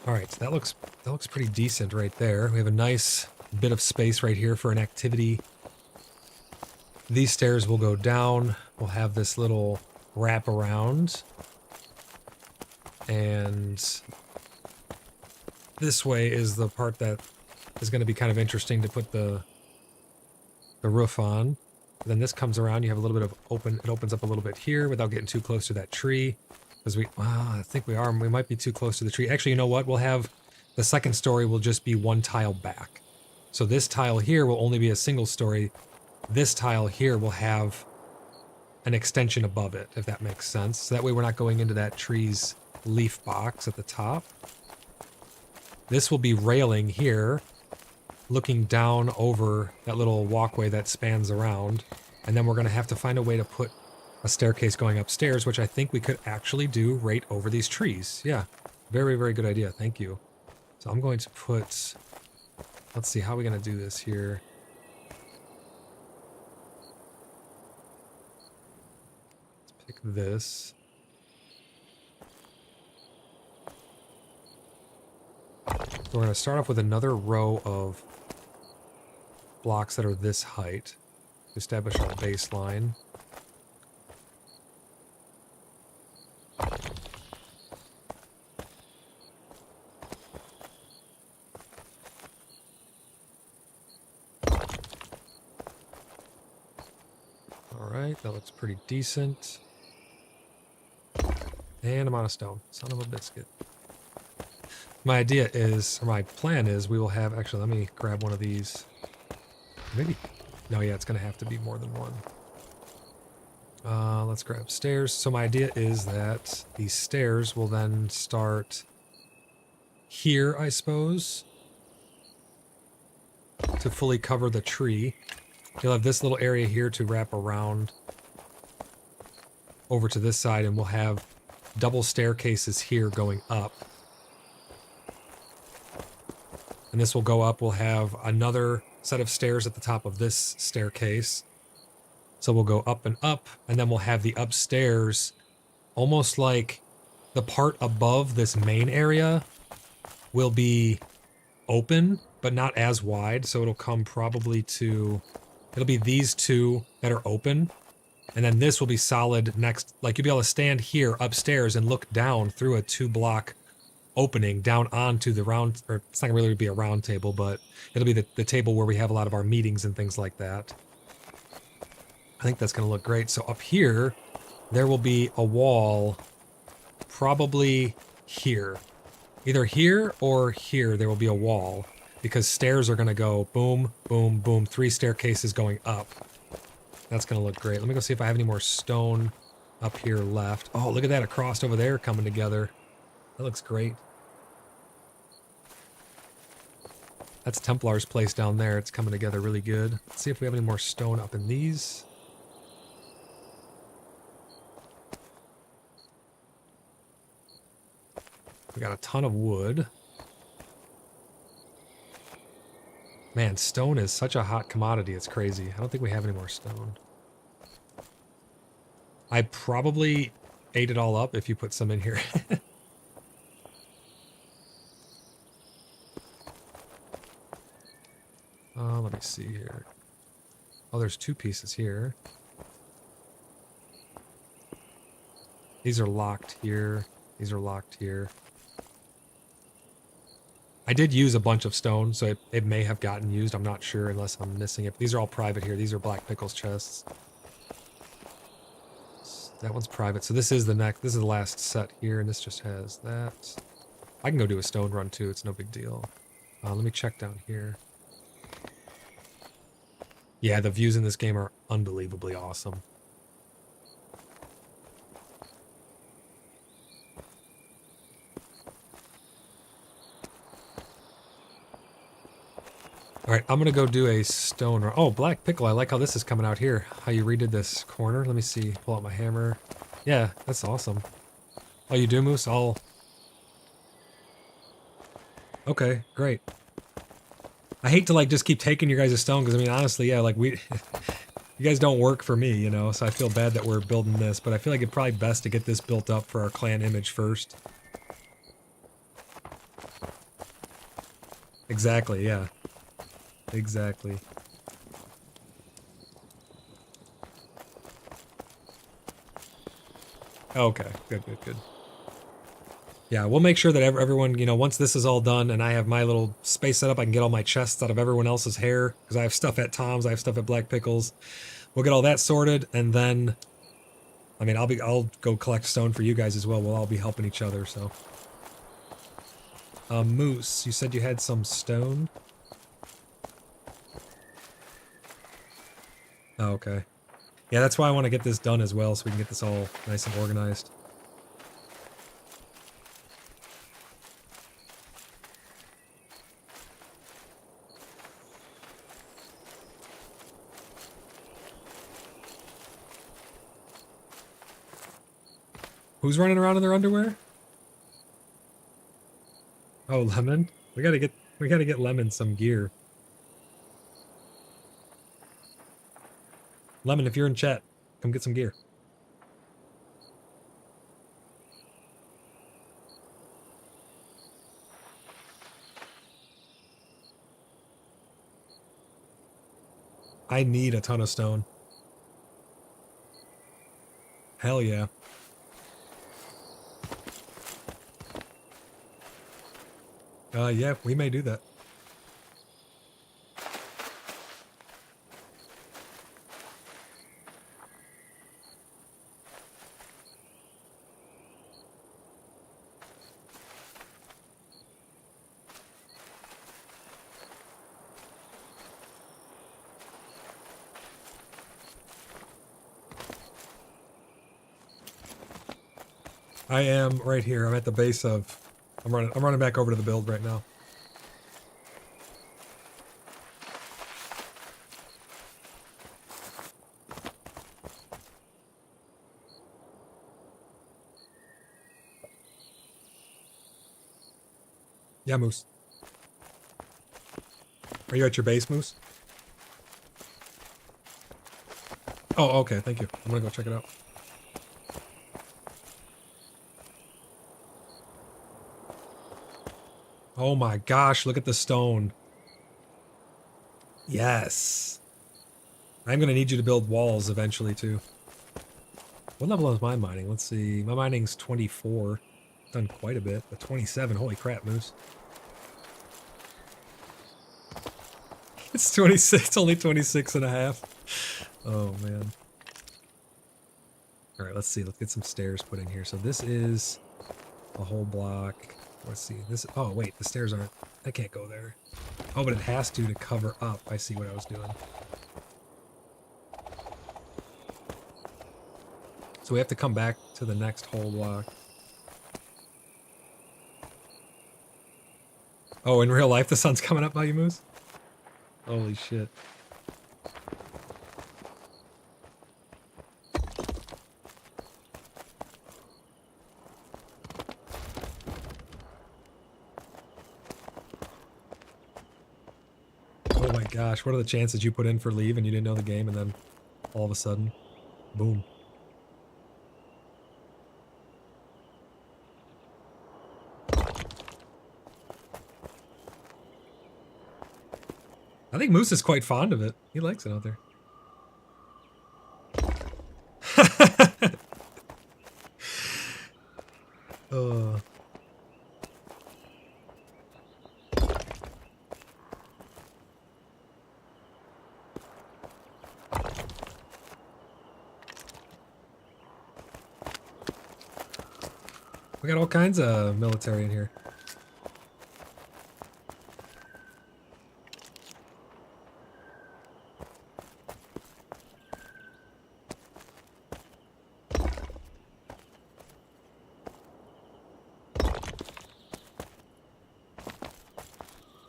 All right, so that looks pretty decent right there. We have a nice bit of space right here for an activity. These stairs will go down. We'll have this little wrap around. And this way is the part that is going to be kind of interesting to put the roof on. Then this comes around. You have a little bit of open. It opens up a little bit here without getting too close to that tree. Because I think we are. We might be too close to the tree. Actually, you know what? We'll have the second story will just be one tile back. So this tile here will only be a single story. This tile here will have an extension above it, if that makes sense. So that way we're not going into that tree's leaf box at the top. This will be railing here, looking down over that little walkway that spans around. And then we're going to have to find a way to put a staircase going upstairs, which I think we could actually do right over these trees. Yeah, very, very good idea. Thank you. So I'm going to put... Let's see, how are we going to do this here? Let's pick this. So we're going to start off with another row of blocks that are this height to establish our baseline. Alright, that looks pretty decent. And I'm out of stone. Son of a biscuit. My idea is, or my plan is, we will have... Actually, let me grab one of these. Maybe... No, yeah, it's going to have to be more than one. Let's grab stairs. So my idea is that these stairs will then start here, I suppose, to fully cover the tree. You'll have this little area here to wrap around over to this side, and we'll have double staircases here going up. And this will go up. We'll have another set of stairs at the top of this staircase. So we'll go up, and then we'll have the upstairs almost like the part above this main area will be open, but not as wide. So it'll come probably to, it'll be these two that are open. And then this will be solid next, like you'll be able to stand here upstairs and look down through a 2-block opening down onto the round, or it's not gonna really be a round table, but it'll be the table where we have a lot of our meetings and things like that. I think that's going to look great. So up here, there will be a wall probably here. Either here or here there will be a wall because stairs are going to go boom, boom, boom. 3 staircases going up. That's going to look great. Let me go see if I have any more stone up here left. Oh, look at that. It crossed over there coming together. That looks great. That's Templar's place down there. It's coming together really good. Let's see if we have any more stone up in these. We got a ton of wood. Man, stone is such a hot commodity. It's crazy. I don't think we have any more stone. I probably ate it all up if you put some in here. Let me see here. Oh, there's 2 pieces here. These are locked here. These are locked here. I did use a bunch of stone, so it may have gotten used. I'm not sure unless I'm missing it. But these are all private here. These are Black Pickle's chests. That one's private. So this is the next. This is the last set here, and this just has that. I can go do a stone run too. It's no big deal. Let me check down here. Yeah, the views in this game are unbelievably awesome. All right, I'm going to go do a stone run. Oh, Black Pickle, I like how this is coming out here. How you redid this corner. Let me see. Pull out my hammer. Yeah, that's awesome. Oh, you do, Moose? Okay, great. I hate to, like, just keep taking your guys' stone, because, I mean, honestly, yeah, like, you guys don't work for me, you know, so I feel bad that we're building this, but I feel like it's probably best to get this built up for our clan image first. Exactly, yeah. Exactly. Okay, good, good, good. Yeah, we'll make sure that everyone, you know, once this is all done and I have my little space set up, I can get all my chests out of everyone else's hair, because I have stuff at Tom's, I have stuff at Black Pickle's. We'll get all that sorted, and then, I mean, I'll go collect stone for you guys as well. We'll all be helping each other, so. Moose, you said you had some stone? Oh, okay. Yeah, that's why I want to get this done as well, so we can get this all nice and organized. Who's running around in their underwear? Oh, Lemon? We gotta get Lemon some gear. Lemon, if you're in chat, come get some gear. I need a ton of stone. Hell yeah. Yeah, we may do that. I am right here. I'm at the base of... I'm running back over to the build right now. Yeah, Moose. Are you at your base, Moose? Oh, okay, thank you. I'm gonna go check it out. Oh my gosh, look at the stone. Yes. I'm gonna need you to build walls eventually, too. What level is my mining? Let's see. My mining's 24. Done quite a bit. But 27. Holy crap, Moose. It's 26. It's only 26 and a half. Oh, man. All right, let's see. Let's get some stairs put in here. So this is a whole block. Let's see. This. Oh, wait. The stairs aren't... I can't go there. Oh, but it has to cover up. I see what I was doing. So we have to come back to the next whole block. Oh, in real life, the sun's coming up by you, Moose? Holy shit. Oh my gosh, what are the chances you put in for leave and you didn't know the game, and then all of a sudden, boom. I think Moose is quite fond of it. He likes it out there. uh. We got all kinds of military in here.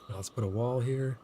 Now let's put a wall here.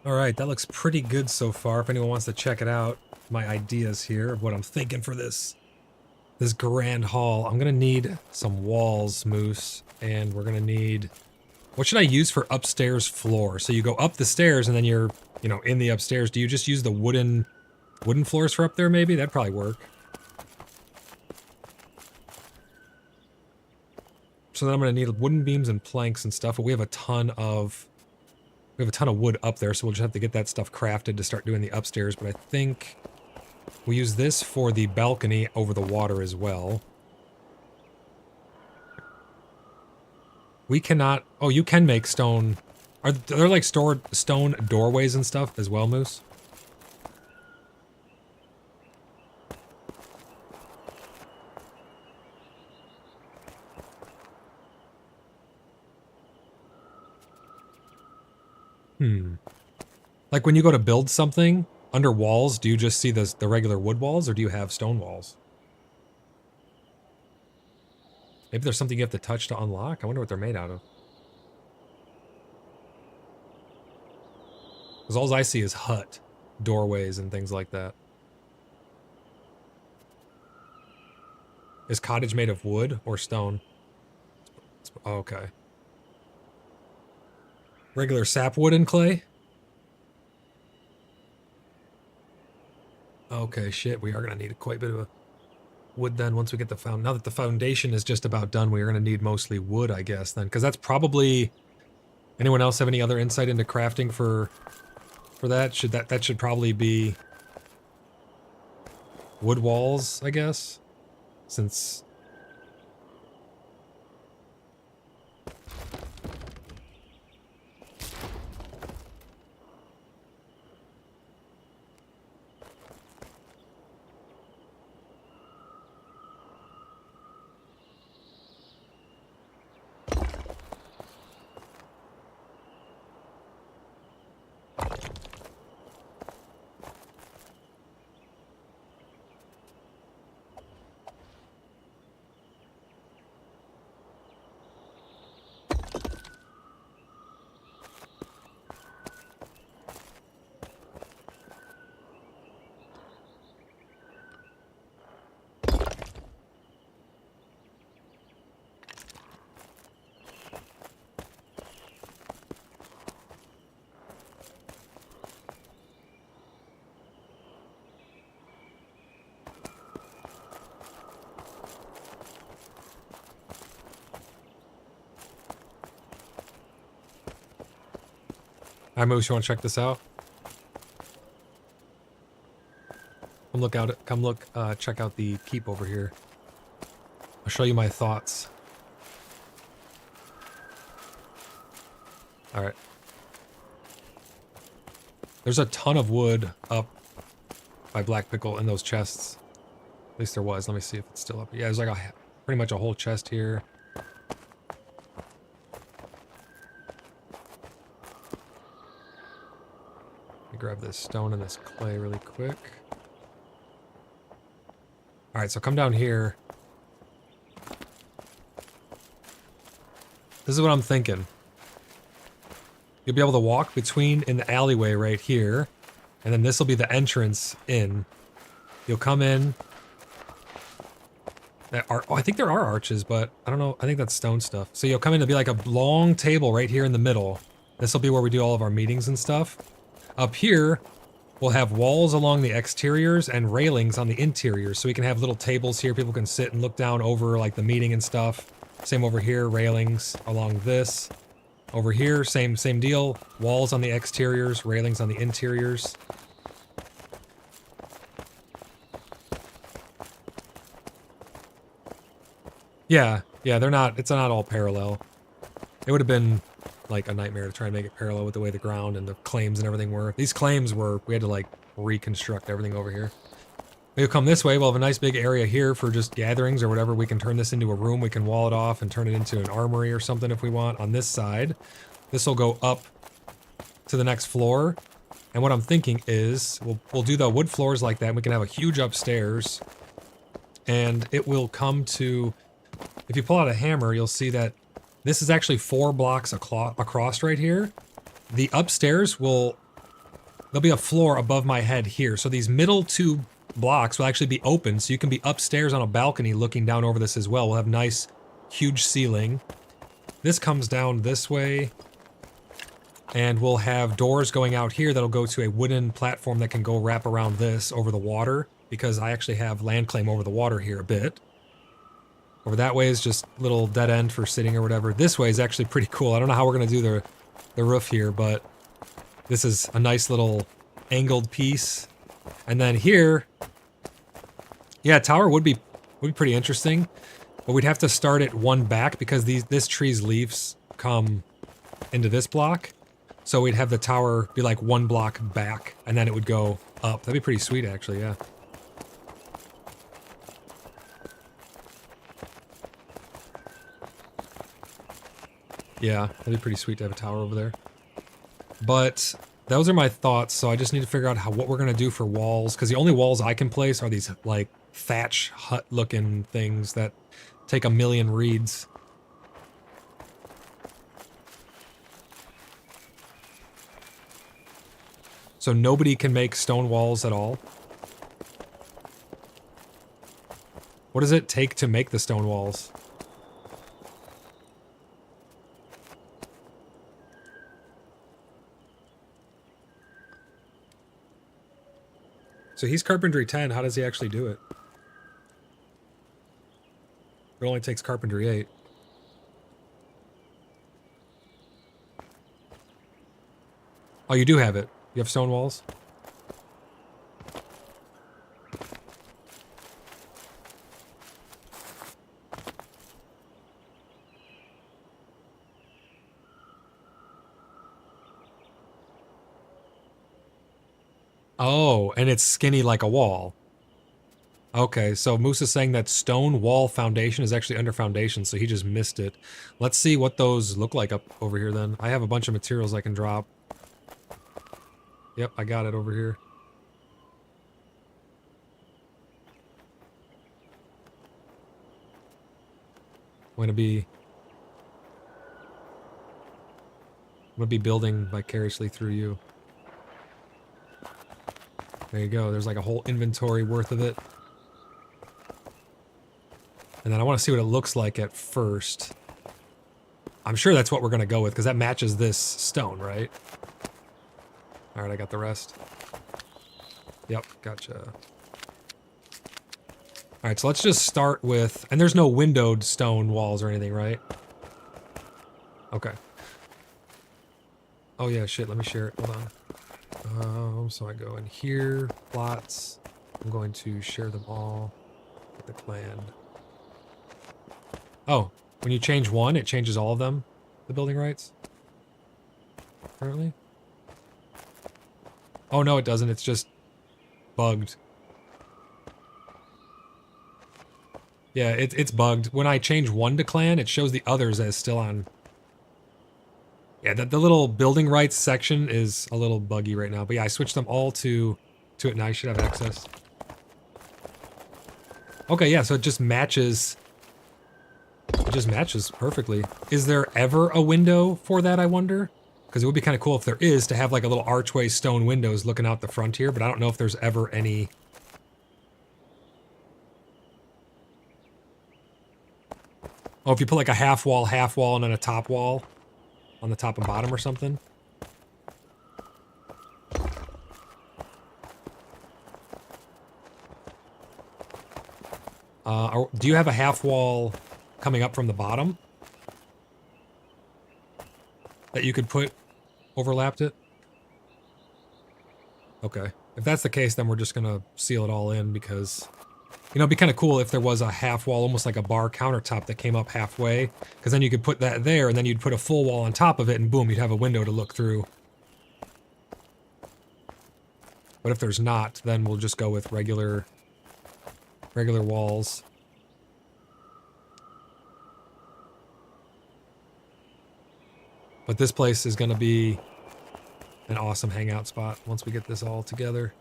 All right, that looks pretty good so far. If anyone wants to check it out, my ideas here of what I'm thinking for this grand hall. I'm gonna need some walls, Moose, and we're gonna need. What should I use for upstairs floor? So you go up the stairs and then you're, in the upstairs. Do you just use the wooden floors for up there? Maybe that'd probably work. So then I'm gonna need wooden beams and planks and stuff. But we have a ton of wood up there, so we'll just have to get that stuff crafted to start doing the upstairs, but I think we use this for the balcony over the water as well. We cannot... Oh, you can make stone... Are there like stone doorways and stuff as well, Moose? Like when you go to build something under walls, do you just see the regular wood walls, or do you have stone walls? Maybe there's something you have to touch to unlock? I wonder what they're made out of. Because all I see is hut, doorways, and things like that. Is cottage made of wood or stone? Oh, okay. Regular sapwood and clay? Okay, shit, we are going to need quite a bit of a wood then once we get the now that the foundation is just about done, we are going to need mostly wood, I guess, then. Because that's probably... Anyone else have any other insight into crafting for that? That should probably be wood walls, I guess? Since... Hi, Moose, you want to check this out? Come look, check out the keep over here. I'll show you my thoughts. Alright. There's a ton of wood up by Black Pickle in those chests. At least there was. Let me see if it's still up. Yeah, there's like pretty much a whole chest here. Let me grab this stone and this clay really quick. Alright, so come down here. This is what I'm thinking. You'll be able to walk between in the alleyway right here. And then this will be the entrance in. You'll come in. Oh, I think there are arches, but I don't know. I think that's stone stuff. So you'll come in to be like a long table right here in the middle. This will be where we do all of our meetings and stuff. Up here, we'll have walls along the exteriors and railings on the interiors. So we can have little tables here. People can sit and look down over like the meeting and stuff. Same over here, railings along this. Over here, same deal. Walls on the exteriors, railings on the interiors. Yeah, they're not, it's not all parallel. It would have been like a nightmare to try and make it parallel with the way the ground and the claims and everything were. These claims were, we had to like reconstruct everything over here. We'll come this way, we'll have a nice big area here for just gatherings or whatever. We can turn this into a room, we can wall it off and turn it into an armory or something if we want on this side. This will go up to the next floor. And what I'm thinking is, we'll do the wood floors like that, and we can have a huge upstairs. And it will come to, if you pull out a hammer, you'll see that this is actually 4 blocks across right here. The upstairs there'll be a floor above my head here. So these middle 2 blocks will actually be open, so you can be upstairs on a balcony looking down over this as well. We'll have nice, huge ceiling. This comes down this way, and we'll have doors going out here that'll go to a wooden platform that can go wrap around this over the water, because I actually have land claim over the water here a bit. Over that way is just a little dead end for sitting or whatever. This way is actually pretty cool. I don't know how we're going to do the roof here, but this is a nice little angled piece. And then here, yeah, tower would be pretty interesting, but we'd have to start it 1 back because this tree's leaves come into this block. So we'd have the tower be like 1 block back, and then it would go up. That'd be pretty sweet, actually, yeah. Yeah, that'd be pretty sweet to have a tower over there. But those are my thoughts, so I just need to figure out what we're going to do for walls, because the only walls I can place are these, like, thatch hut-looking things that take a million reeds. So nobody can make stone walls at all? What does it take to make the stone walls? So he's carpentry 10, how does he actually do it? It only takes carpentry 8. Oh, you do have it. You have stone walls? Oh, and it's skinny like a wall. Okay, so Moose is saying that stone wall foundation is actually under foundation, so he just missed it. Let's see what those look like up over here then. I have a bunch of materials I can drop. Yep, I got it over here. I'm gonna be building vicariously through you. There you go, there's like a whole inventory worth of it. And then I want to see what it looks like at first. I'm sure that's what we're going to go with, because that matches this stone, right? Alright, I got the rest. Yep, gotcha. Alright, so let's just start with... And there's no windowed stone walls or anything, right? Okay. Oh yeah, shit, let me share it. Hold on. So I go in here, plots. I'm going to share them all with the clan. Oh, when you change one, it changes all of them, the building rights? Apparently? Oh no, it doesn't, it's just bugged. Yeah, it's bugged. When I change one to clan, it shows the others as still on. Yeah, the little building rights section is a little buggy right now. But yeah, I switched them all to it now. I should have access. Okay, yeah, so it just matches. It just matches perfectly. Is there ever a window for that, I wonder? Because it would be kind of cool if there is to have like a little archway stone windows looking out the front here, but I don't know if there's ever any. Oh, if you put like a half wall, and then a top wall on the top and bottom or something. Do you have a half wall coming up from the bottom that you could put overlapped it? Okay. If that's the case, then we're just gonna seal it all in because, you know, it'd be kind of cool if there was a half wall, almost like a bar countertop that came up halfway, because then you could put that there and then you'd put a full wall on top of it and boom, you'd have a window to look through. But if there's not, then we'll just go with regular walls. But this place is going to be an awesome hangout spot once we get this all together.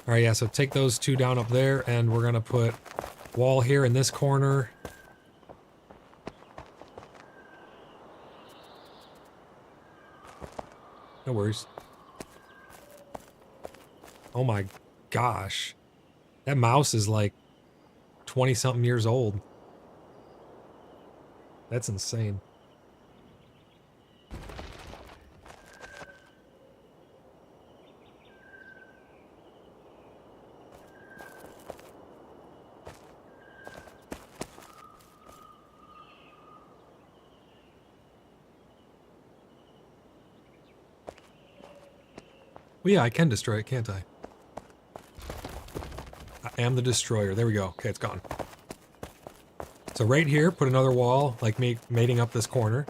All right, yeah, so take those two down up there, and we're going to put wall here in this corner. No worries. Oh my gosh. That mouse is like 20-something years old. That's insane. Well, yeah, I can destroy it, can't I? I am the destroyer. There we go. Okay, it's gone. So right here, put another wall, like mating up this corner.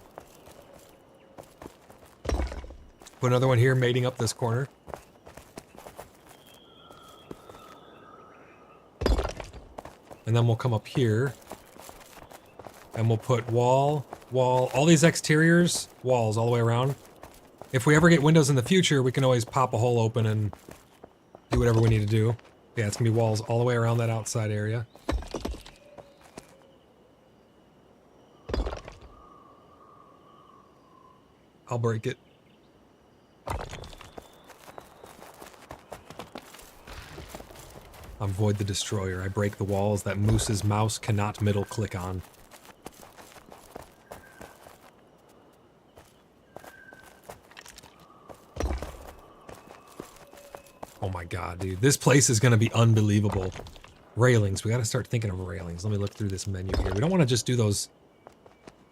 Put another one here, mating up this corner. And then we'll come up here. And we'll put wall, all these exteriors, walls all the way around. If we ever get windows in the future, we can always pop a hole open and do whatever we need to do. Yeah, it's gonna be walls all the way around that outside area. I'll break it. I'm Void the Destroyer. I break the walls that Moose's mouse cannot middle click on. Oh my god, dude. This place is gonna be unbelievable. Railings. We gotta start thinking of railings. Let me look through this menu here. We don't want to just do those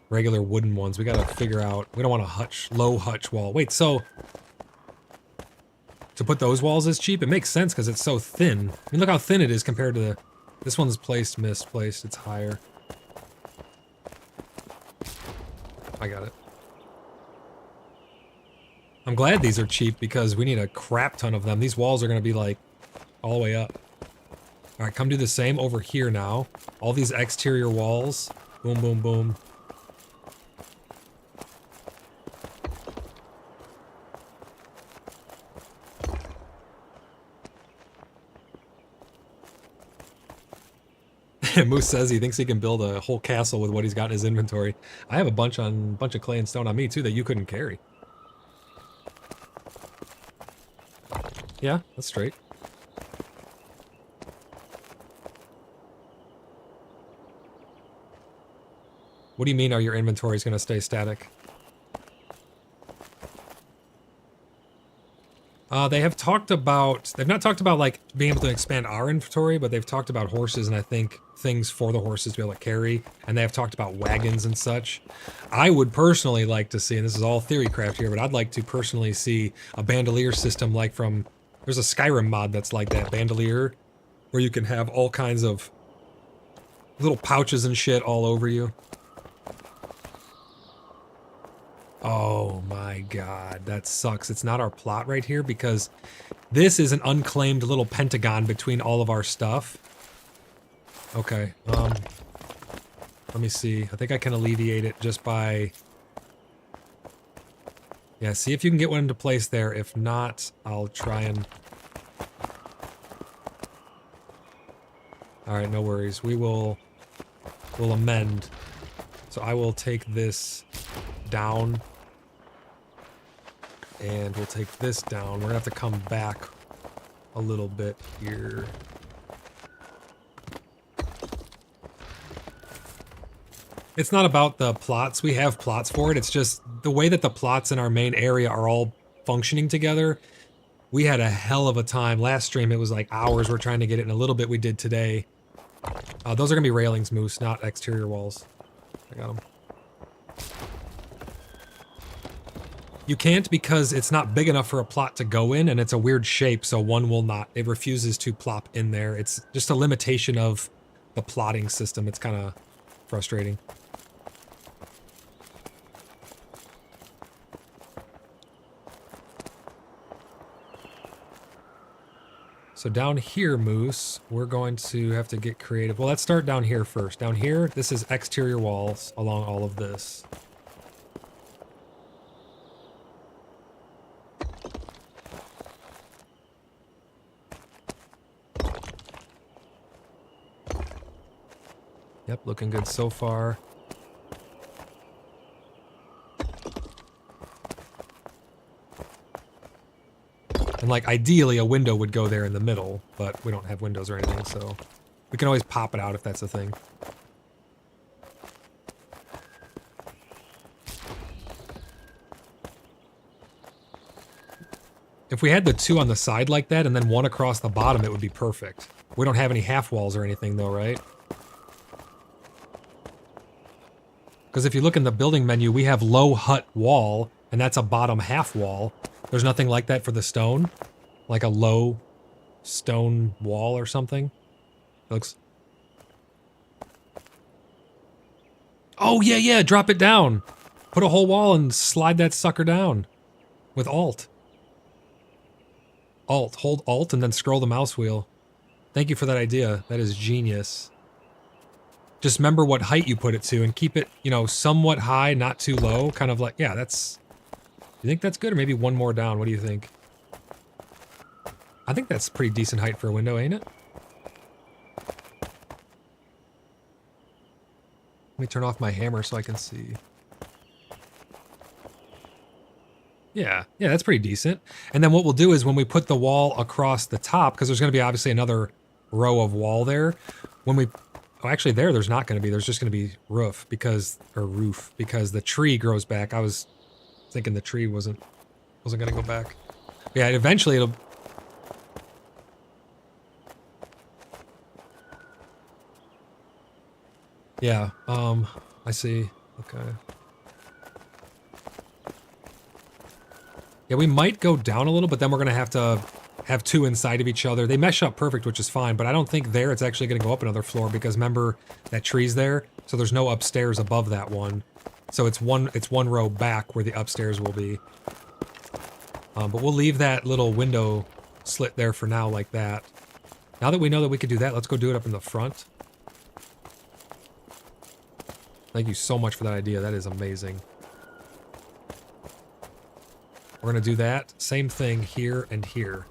regular wooden ones. We gotta figure out... We don't want a low hutch wall. Wait, so... To put those walls as cheap? It makes sense because it's so thin. I mean, look how thin it is compared to the... This one's misplaced. It's higher. I got it. I'm glad these are cheap because we need a crap ton of them. These walls are going to be like all the way up. All right, come do the same over here now. All these exterior walls. Boom, boom, boom. Moose says he thinks he can build a whole castle with what he's got in his inventory. I have a bunch of clay and stone on me too that you couldn't carry. Yeah, that's straight. What do you mean, are your inventories going to stay static? They have talked about, they've not talked about like being able to expand our inventory, but they've talked about horses and I think things for the horses to be able to carry. And they have talked about wagons and such. I would personally like to see, and this is all theory craft here, but I'd like to personally see a bandolier system like from, there's a Skyrim mod that's like that, bandolier, where you can have all kinds of little pouches and shit all over you. Oh my god, that sucks. It's not our plot right here because this is an unclaimed little pentagon between all of our stuff. Okay, let me see. I think I can alleviate it just by... Yeah, see if you can get one into place there. If not, I'll try and... Alright, no worries. We'll amend. So I will take this down. And we'll take this down. We're gonna have to come back a little bit here. It's not about the plots. We have plots for it. It's just the way that the plots in our main area are all functioning together. We had a hell of a time. Last stream, it was like hours we're trying to get it, and a little bit we did today. Those are gonna be railings, Moose, not exterior walls. I got them. You can't because it's not big enough for a plot to go in, and it's a weird shape, so one will not. It refuses to plop in there. It's just a limitation of the plotting system. It's kind of frustrating. So down here, Moose, we're going to have to get creative. Well, let's start down here first. Down here, this is exterior walls along all of this. Yep, looking good so far. And like ideally a window would go there in the middle, but we don't have windows or anything, so we can always pop it out if that's a thing. If we had the two on the side like that and then one across the bottom, it would be perfect. We don't have any half walls or anything though, right? Because if you look in the building menu, we have low hut wall, and that's a bottom half wall. There's nothing like that for the stone? Like a low stone wall or something? It looks... Oh, yeah, yeah, drop it down. Put a whole wall and slide that sucker down. With Alt. Alt. Hold Alt and then scroll the mouse wheel. Thank you for that idea. That is genius. Just remember what height you put it to and keep it, you know, somewhat high, not too low. Kind of like, yeah, that's... You think that's good? Or maybe one more down? What do you think? I think that's pretty decent height for a window, ain't it? Let me turn off my hammer so I can see. Yeah, yeah, that's pretty decent. And then what we'll do is when we put the wall across the top, because there's going to be obviously another row of wall there, when we... Oh, actually there's not going to be. There's just going to be roof, because the tree grows back. I was thinking the tree wasn't going to go back. Yeah, eventually it'll... Yeah, I see. Okay. Yeah, we might go down a little, but then we're going to have two inside of each other. They mesh up perfect, which is fine, but I don't think there it's actually going to go up another floor because remember that tree's there, so there's no upstairs above that one. So it's one row back where the upstairs will be. But we'll leave that little window slit there for now like that. Now that we know that we could do that, let's go do it up in the front. Thank you so much for that idea. That is amazing. We're going to do that. Same thing here and here.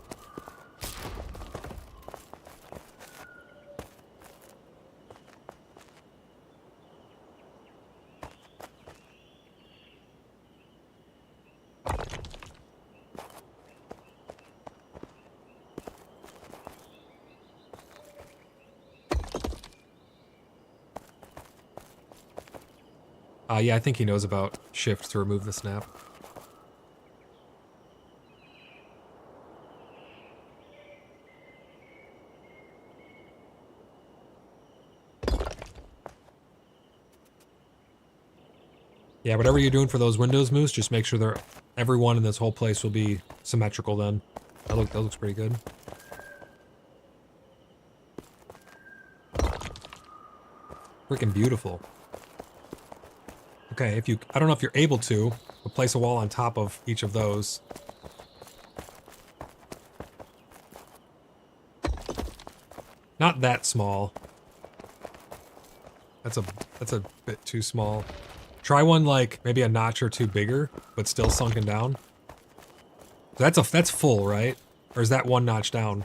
Yeah, I think he knows about shift to remove the snap. Yeah, whatever you're doing for those windows, Moose, just make sure everyone in this whole place will be symmetrical then. That looks pretty good. Freaking beautiful. Okay, I don't know if you're able to, but place a wall on top of each of those. Not that small. That's a bit too small. Try one like maybe a notch or two bigger, but still sunken down. That's full, right? Or is that one notch down?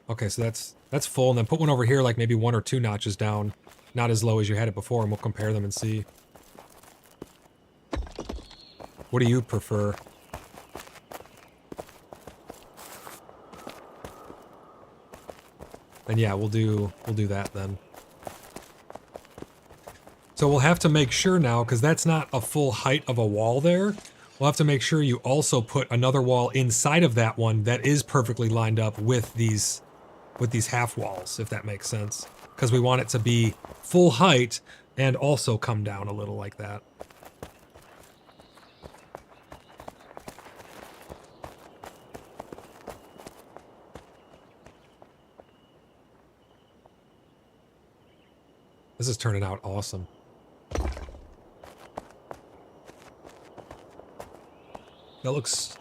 Okay, so that's full, and then put one over here like maybe one or two notches down, not as low as you had it before, and we'll compare them and see. What do you prefer? Then yeah, we'll do that then. So we'll have to make sure now, because that's not a full height of a wall there. We'll have to make sure you also put another wall inside of that one that is perfectly lined up with these half walls, if that makes sense. Because we want it to be full height and also come down a little like that. This is turning out awesome. That looks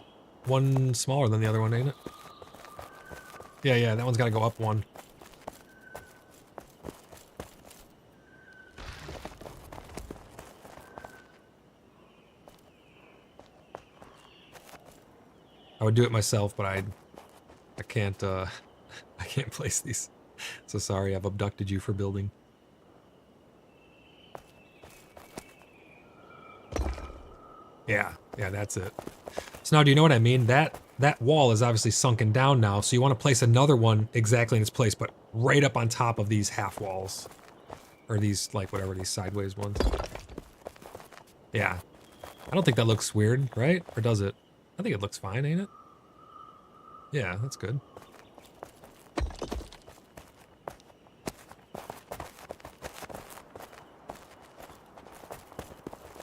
one smaller than the other one, ain't it? Yeah, that one's got to go up one. I would do it myself, but I can't I can't place these. So sorry, I've abducted you for building. Yeah, that's it. So now do you know what I mean? That wall is obviously sunken down now, so you want to place another one exactly in its place, but right up on top of these half walls. Or these, like, whatever, these sideways ones. Yeah. I don't think that looks weird, right? Or does it? I think it looks fine, ain't it? Yeah, that's good.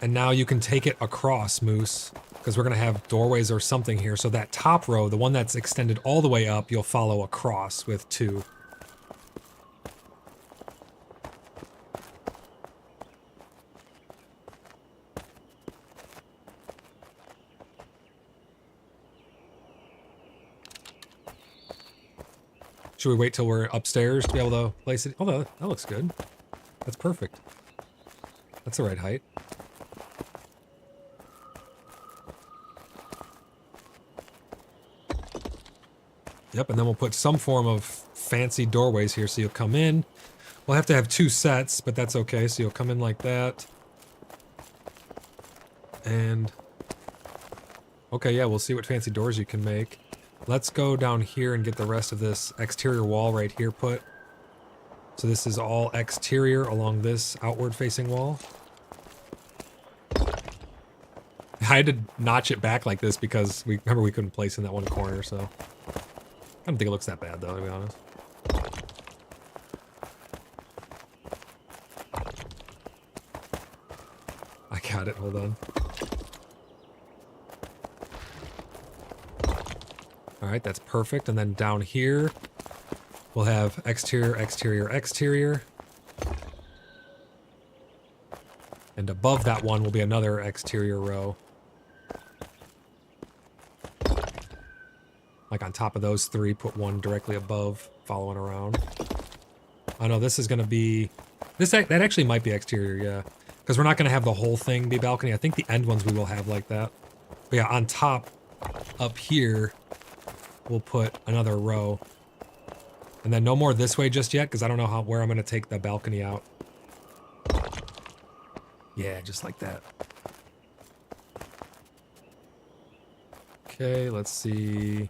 And now you can take it across, Moose, because we're going to have doorways or something here. So that top row, the one that's extended all the way up, you'll follow across with 2. Should we wait till we're upstairs to be able to place it? Oh, that looks good. That's perfect. That's the right height. Yep, and then we'll put some form of fancy doorways here so you'll come in. We'll have to have 2 sets, but that's okay. So you'll come in like that. And... okay, yeah, we'll see what fancy doors you can make. Let's go down here and get the rest of this exterior wall right here put. So this is all exterior along this outward-facing wall. I had to notch it back like this because remember we couldn't place in that one corner, so... I don't think it looks that bad, though, to be honest. I got it, hold on. Alright, that's perfect. And then down here, we'll have exterior, exterior, exterior. And above that one will be another exterior row. Like on top of those 3, put one directly above, following around. Oh no, this is going to be... that actually might be exterior, yeah. Because we're not going to have the whole thing be balcony. I think the end ones we will have like that. But yeah, on top, up here, we'll put another row. And then no more this way just yet, because I don't know where I'm going to take the balcony out. Yeah, just like that. Okay, let's see...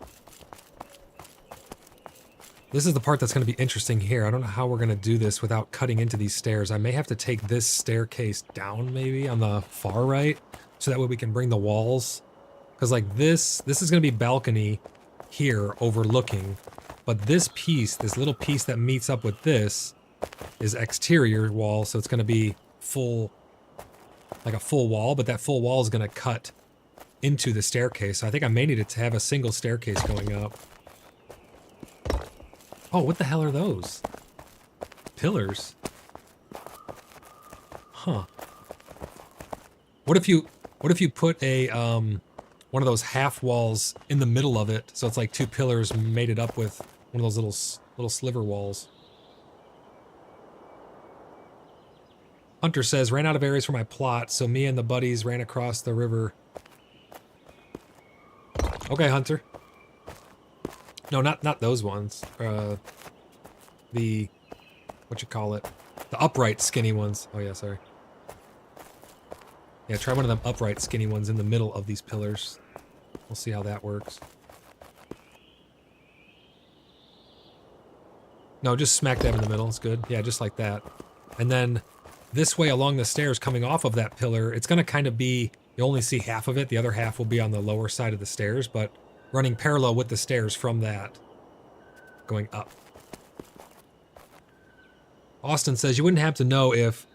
This is the part that's going to be interesting here. I don't know how we're going to do this without cutting into these stairs. I may have to take this staircase down maybe on the far right, so that way we can bring the walls. Because like this is going to be balcony here overlooking, but this piece, this little piece that meets up with this is exterior wall, so it's going to be full like a full wall, but that full wall is going to cut into the staircase. So I think I may need to have a single staircase going up. Oh, what the hell are those? Pillars? Huh. What if you put a one of those half walls in the middle of it, so it's like two pillars mated up with one of those little sliver walls? Hunter says, ran out of areas for my plot, so me and the buddies ran across the river. Okay, Hunter. No, not those ones. The, what you call it? The upright skinny ones. Oh yeah, sorry. Yeah, try one of them upright skinny ones in the middle of these pillars. We'll see how that works. No, just smack dab in the middle. It's good. Yeah, just like that. And then this way along the stairs coming off of that pillar, it's going to kind of be, you only see half of it. The other half will be on the lower side of the stairs, but running parallel with the stairs from that, going up. Austin says, you wouldn't have to know if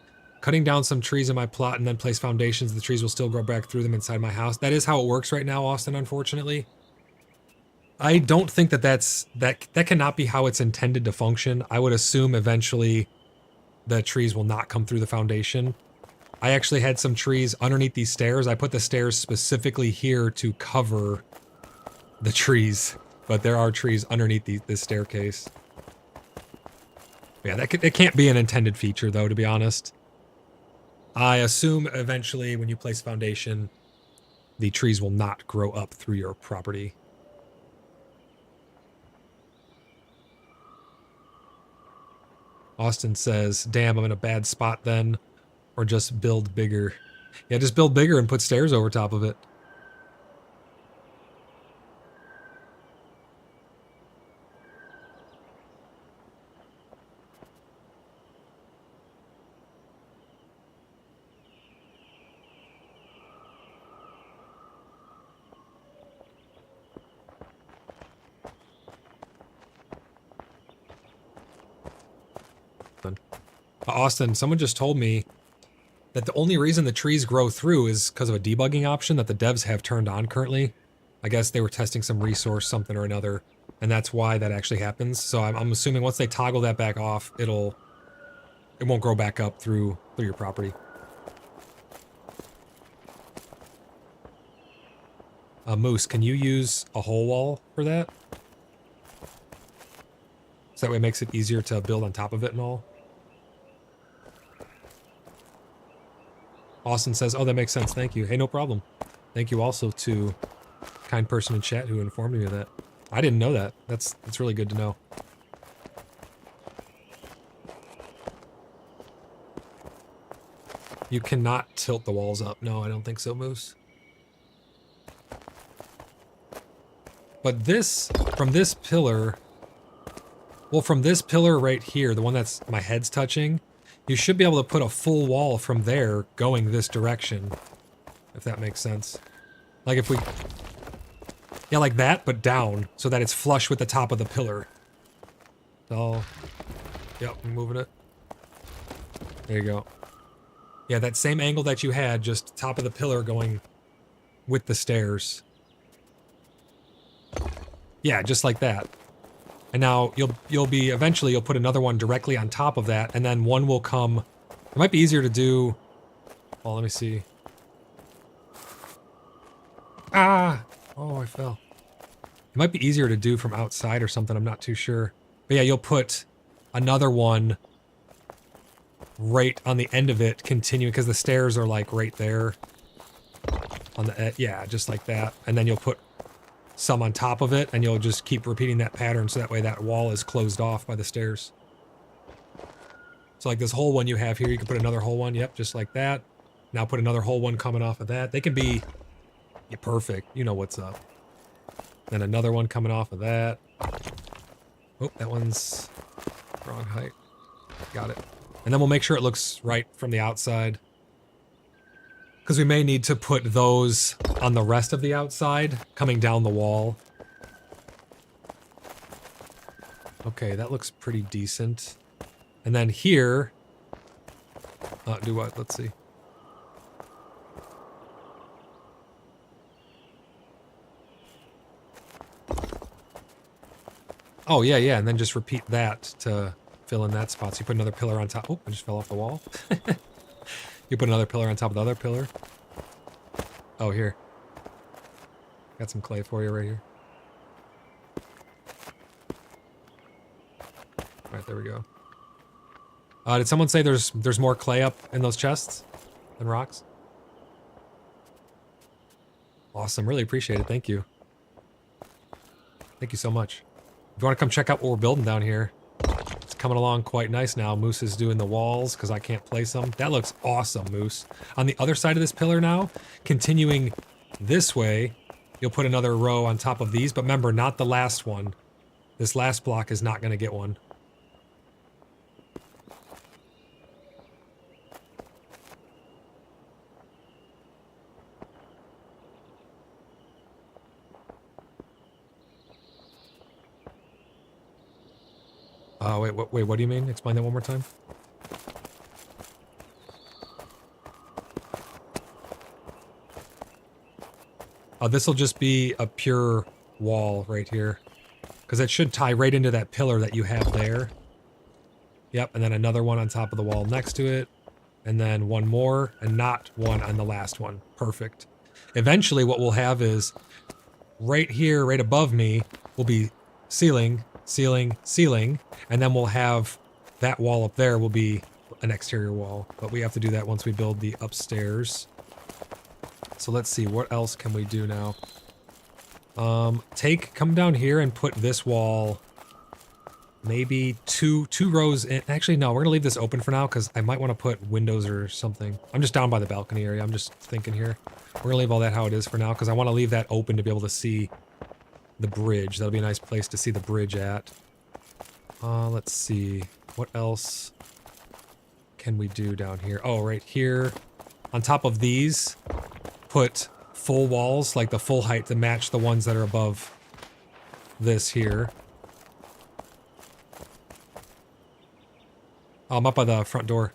cutting down some trees in my plot and then place foundations, the trees will still grow back through them inside my house. That is how it works right now, Austin, unfortunately. I don't think that cannot be how it's intended to function. I would assume eventually the trees will not come through the foundation. I actually had some trees underneath these stairs. I put the stairs specifically here to cover the trees, but there are trees underneath this staircase. Yeah, it can't be an intended feature, though, to be honest. I assume eventually when you place foundation, the trees will not grow up through your property. Austin says, damn, I'm in a bad spot then. Or just build bigger. Yeah, just build bigger and put stairs over top of it. Austin, someone just told me that the only reason the trees grow through is because of a debugging option that the devs have turned on currently. I guess they were testing some resource, something or another, and that's why that actually happens. So I'm assuming once they toggle that back off, it won't grow back up through your property. Moose, can you use a hole wall for that? So that way it makes it easier to build on top of it and all. Austin says, oh, that makes sense. Thank you. Hey, no problem. Thank you also to kind person in chat who informed me of that. I didn't know that. That's really good to know. You cannot tilt the walls up. No, I don't think so, Moose. But this, from this pillar, well, from this pillar right here, the one that's my head's touching, you should be able to put a full wall from there going this direction, if that makes sense. Like if we... Yeah, like that, but down, so that it's flush with the top of the pillar. So... Yep, I'm moving it. There you go. Yeah, that same angle that you had, just top of the pillar going with the stairs. Yeah, just like that. And now eventually you'll put another one directly on top of that, and then one will come. It might be easier to do. Oh, let me see. Ah! Oh, I fell. It might be easier to do from outside or something. I'm not too sure. But yeah, you'll put another one right on the end of it, continuing, because the stairs are like right there. On the yeah, just like that. And then you'll put some on top of it, and you'll just keep repeating that pattern, so that way that wall is closed off by the stairs. So like this whole one you have here, you can put another whole one, yep, just like that. Now put another whole one coming off of that. They can be perfect, you know what's up. Then another one coming off of that. Oh, that one's wrong height. Got it. And then we'll make sure it looks right from the outside. Because we may need to put those on the rest of the outside, coming down the wall. Okay, that looks pretty decent. And then here... do what? Let's see. Oh, yeah, yeah, and then just repeat that to fill in that spot. So you put another pillar on top. Oh, I just fell off the wall. You put another pillar on top of the other pillar. Oh, here. Got some clay for you right here. All right, there we go. Did someone say there's more clay up in those chests than rocks? Awesome, really appreciate it. Thank you. Thank you so much. If you want to come check out what we're building down here, it's coming along quite nice now. Moose is doing the walls because I can't place them. That looks awesome, Moose. On the other side of this pillar now, continuing this way, you'll put another row on top of these, but remember, not the last one. This last block is not going to get one. Wait, what do you mean? Explain that one more time. This will just be a pure wall right here. Because it should tie right into that pillar that you have there. Yep, and then another one on top of the wall next to it. And then one more, and not one on the last one. Perfect. Eventually what we'll have is, right here, right above me, will be ceiling, ceiling, ceiling, and then we'll have that wall up there will be an exterior wall. But we have to do that once we build the upstairs. So let's see, what else can we do now? Come down here and put this wall, maybe two rows in. Actually, no, we're gonna leave this open for now because I might want to put windows or something. I'm just down by the balcony area. I'm just thinking here. We're gonna leave all that how it is for now because I want to leave that open to be able to see the bridge. That'll be a nice place to see the bridge at. Let's see, what else can we do down here? Oh, right here, on top of these, put full walls, like the full height to match the ones that are above this here. I'm up by the front door.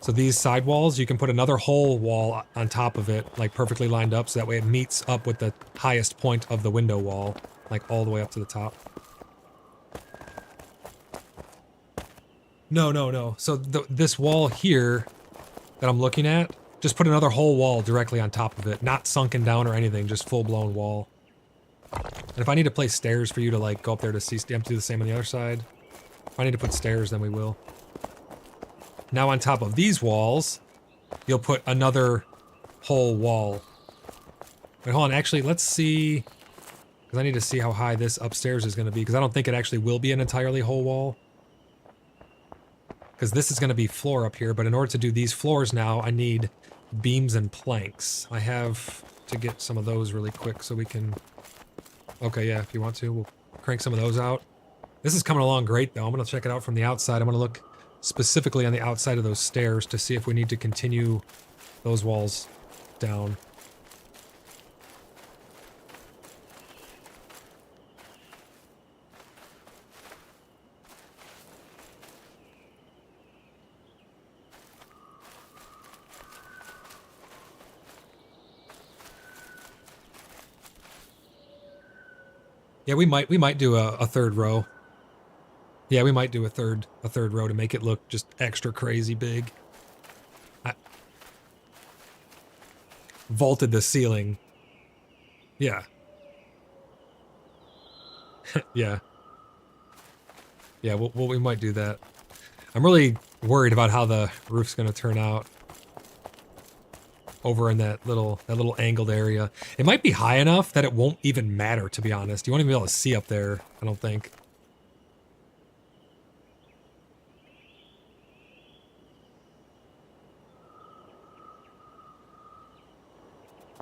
So these side walls, you can put another whole wall on top of it, like perfectly lined up, so that way it meets up with the highest point of the window wall, like all the way up to the top. No. So this wall here that I'm looking at, just put another whole wall directly on top of it, not sunken down or anything, just full-blown wall. And if I need to place stairs for you to like go up there to see, do the same on the other side. If I need to put stairs, then we will. Now on top of these walls, you'll put another whole wall. Wait, hold on, actually, let's see, because I need to see how high this upstairs is going to be, because I don't think it actually will be an entirely whole wall. Because this is going to be floor up here, but in order to do these floors now, I need beams and planks. I have to get some of those really quick so we can... Okay, yeah, if you want to, we'll crank some of those out. This is coming along great, though. I'm going to check it out from the outside. I'm going to look specifically on the outside of those stairs to see if we need to continue those walls down. Yeah, we might do a third row. Yeah, we might do a third row to make it look just extra crazy big. I vaulted the ceiling. Yeah. Yeah. Yeah, we might do that. I'm really worried about how the roof's going to turn out over in that little angled area. It might be high enough that it won't even matter, to be honest. You won't even be able to see up there, I don't think.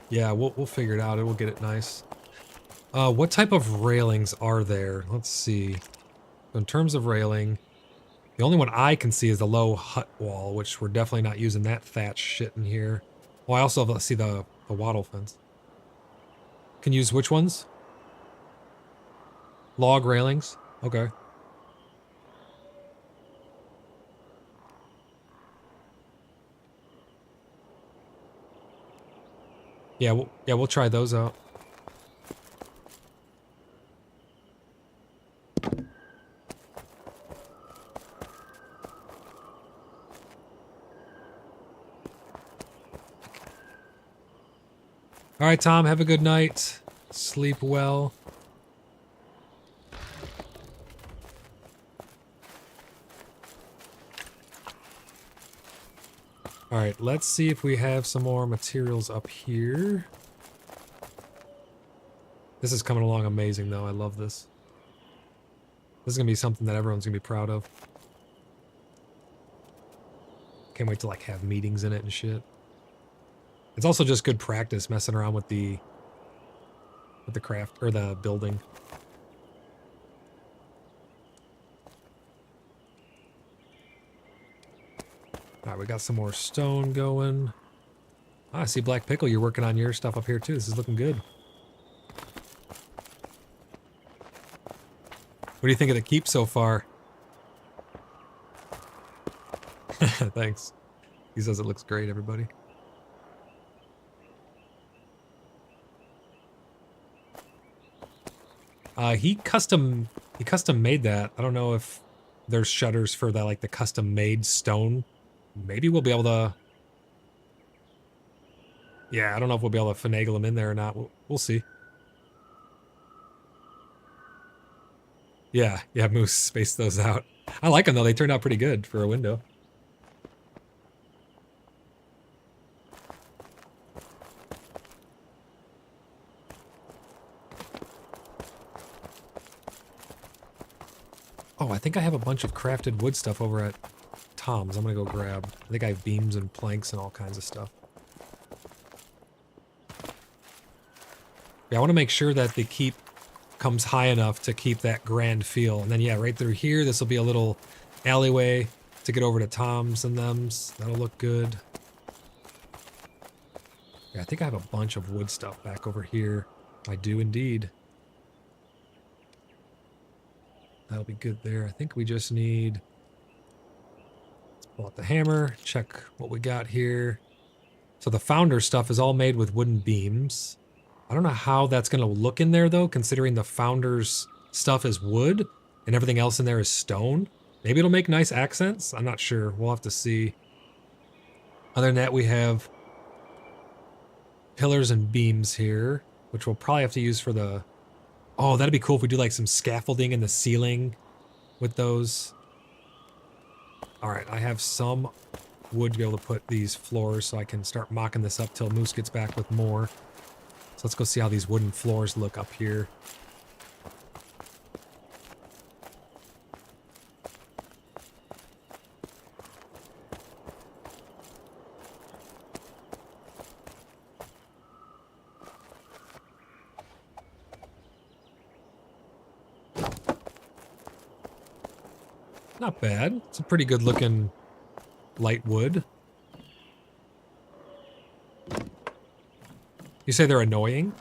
Yeah, we'll figure it out. We'll get it nice. What type of railings are there? Let's see. In terms of railing, the only one I can see is the low hut wall, which we're definitely not using that thatch shit in here. Well, I also see the wattle fence. Can use which ones? Log railings? Okay. Yeah, we'll try those out. All right, Tom, have a good night. Sleep well. All right, let's see if we have some more materials up here. This is coming along amazing, though. I love this. This is going to be something that everyone's going to be proud of. Can't wait to, like, have meetings in it and shit. It's also just good practice messing around with the craft, or the building. All right, we got some more stone going. Ah, I see Black Pickle, you're working on your stuff up here, too. This is looking good. What do you think of the keep so far? Thanks. He says it looks great, everybody. He custom made that. I don't know if there's shutters for that, like the custom made stone. Maybe we'll be able to. Yeah, I don't know if we'll be able to finagle them in there or not. We'll see. Yeah, Moose spaced those out. I like them though. They turned out pretty good for a window. Oh, I think I have a bunch of crafted wood stuff over at Tom's. I'm gonna go grab. I think I have beams and planks and all kinds of stuff. Yeah, I want to make sure that the keep comes high enough to keep that grand feel. And then, yeah, right through here, this will be a little alleyway to get over to Tom's and them's. That'll look good. Yeah, I think I have a bunch of wood stuff back over here. I do indeed. That'll be good there. I think we just need... Let's pull out the hammer, check what we got here. So the founder stuff is all made with wooden beams. I don't know how that's going to look in there, though, considering the founder's stuff is wood and everything else in there is stone. Maybe it'll make nice accents. I'm not sure. We'll have to see. Other than that, we have pillars and beams here, which we'll probably have to use for the... Oh, that'd be cool if we do like some scaffolding in the ceiling with those. All right, I have some wood to be able to put these floors so I can start mocking this up till Moose gets back with more. So let's go see how these wooden floors look up here. Not bad. It's a pretty good looking light wood. You say they're annoying?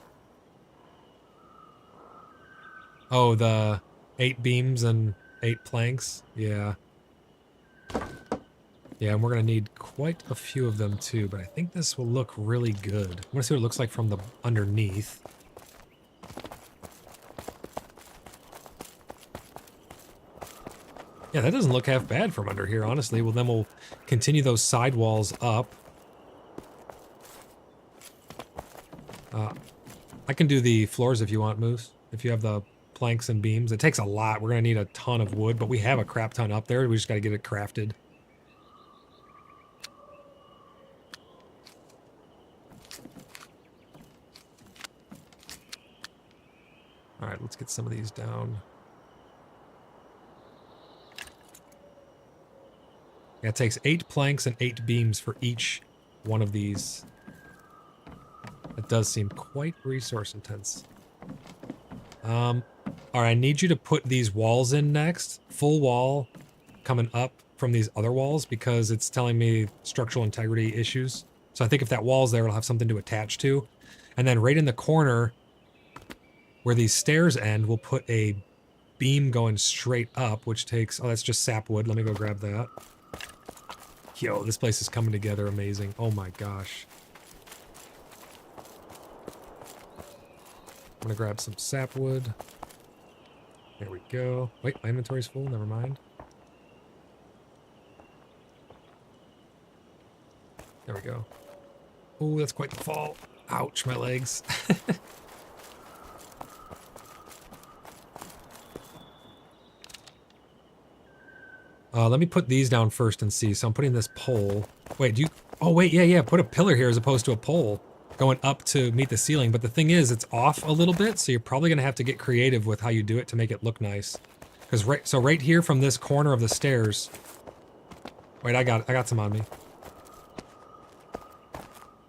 Oh, the 8 beams and 8 planks? Yeah. Yeah, and we're going to need quite a few of them too, but I think this will look really good. I want to see what it looks like from the underneath. Yeah, that doesn't look half bad from under here, honestly. Well, then we'll continue those side walls up. I can do the floors if you want, Moose. If you have the planks and beams. It takes a lot. We're going to need a ton of wood, but we have a crap ton up there. We just got to get it crafted. All right, let's get some of these down. Yeah, it takes 8 planks and 8 beams for each one of these. It does seem quite resource intense. All right, I need you to put these walls in next. Full wall coming up from these other walls because it's telling me structural integrity issues. So I think if that wall's there, it'll have something to attach to. And then right in the corner where these stairs end, we'll put a beam going straight up, which takes... Oh, that's just sapwood. Let me go grab that. Yo, this place is coming together amazing. Oh my gosh. I'm gonna grab some sapwood. There we go. Wait, my inventory's full. Never mind. There we go. Oh, that's quite the fall. Ouch, my legs. Let me put these down first and see. So I'm putting this pole. Wait, do you... Oh, wait, yeah. Put a pillar here as opposed to a pole going up to meet the ceiling. But the thing is, it's off a little bit, so you're probably going to have to get creative with how you do it to make it look nice. Because right here from this corner of the stairs... Wait, I got some on me.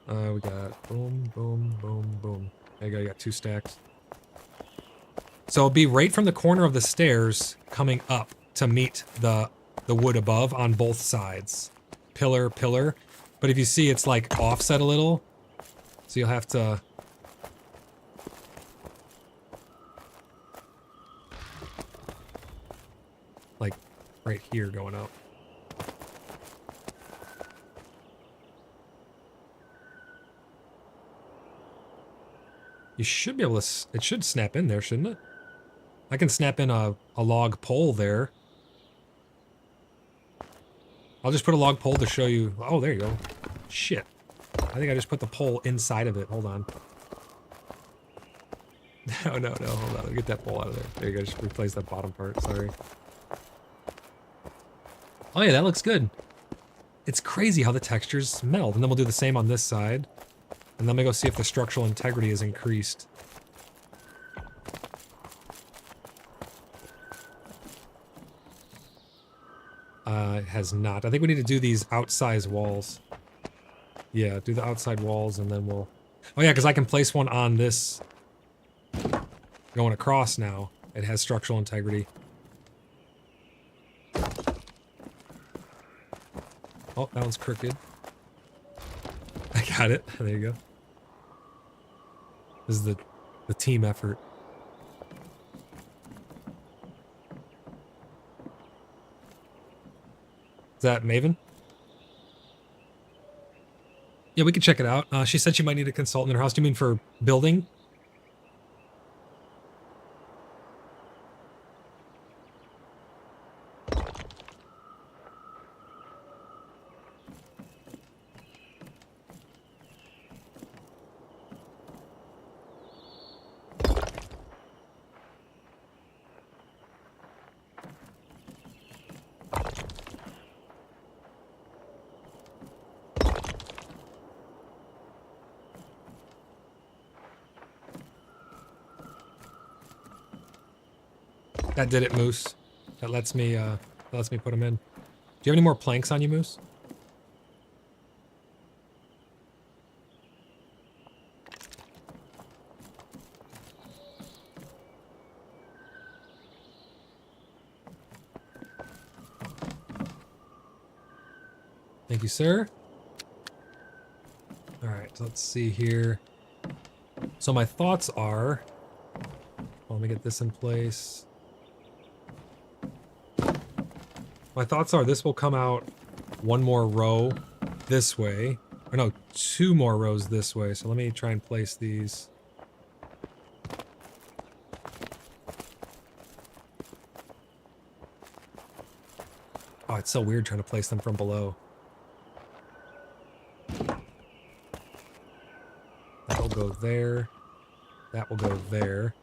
We got boom, boom, boom, boom. There you go, you got 2 stacks. So it'll be right from the corner of the stairs coming up to meet the wood above on both sides. Pillar, pillar. But if you see, it's like offset a little. So you'll have to... like right here going up. You should be able to... It should snap in there, shouldn't it? I can snap in a log pole there. I'll just put a log pole to show you... Oh, there you go. Shit. I think I just put the pole inside of it. Hold on. No, hold on. Get that pole out of there. There you go. Just replace that bottom part. Sorry. Oh, yeah, that looks good. It's crazy how the textures meld. And then we'll do the same on this side. And then I'm going to go see if the structural integrity is increased. It has not. I think we need to do these outside walls. Yeah, do the outside walls and then we'll... Oh yeah, because I can place one on this going across now. It has structural integrity. Oh, that one's crooked. I got it. There you go. This is the team effort. Is that Maven? Yeah, we could check it out. She said she might need a consultant in her house. Do you mean for building? That did it, Moose. That lets me put them in. Do you have any more planks on you, Moose? Thank you, sir. All right, so let's see here. So my thoughts are, well, let me get this in place. My thoughts are this will come out one more row this way. Or no, 2 more rows this way. So let me try and place these. Oh, it's so weird trying to place them from below. That will go there. That will go there.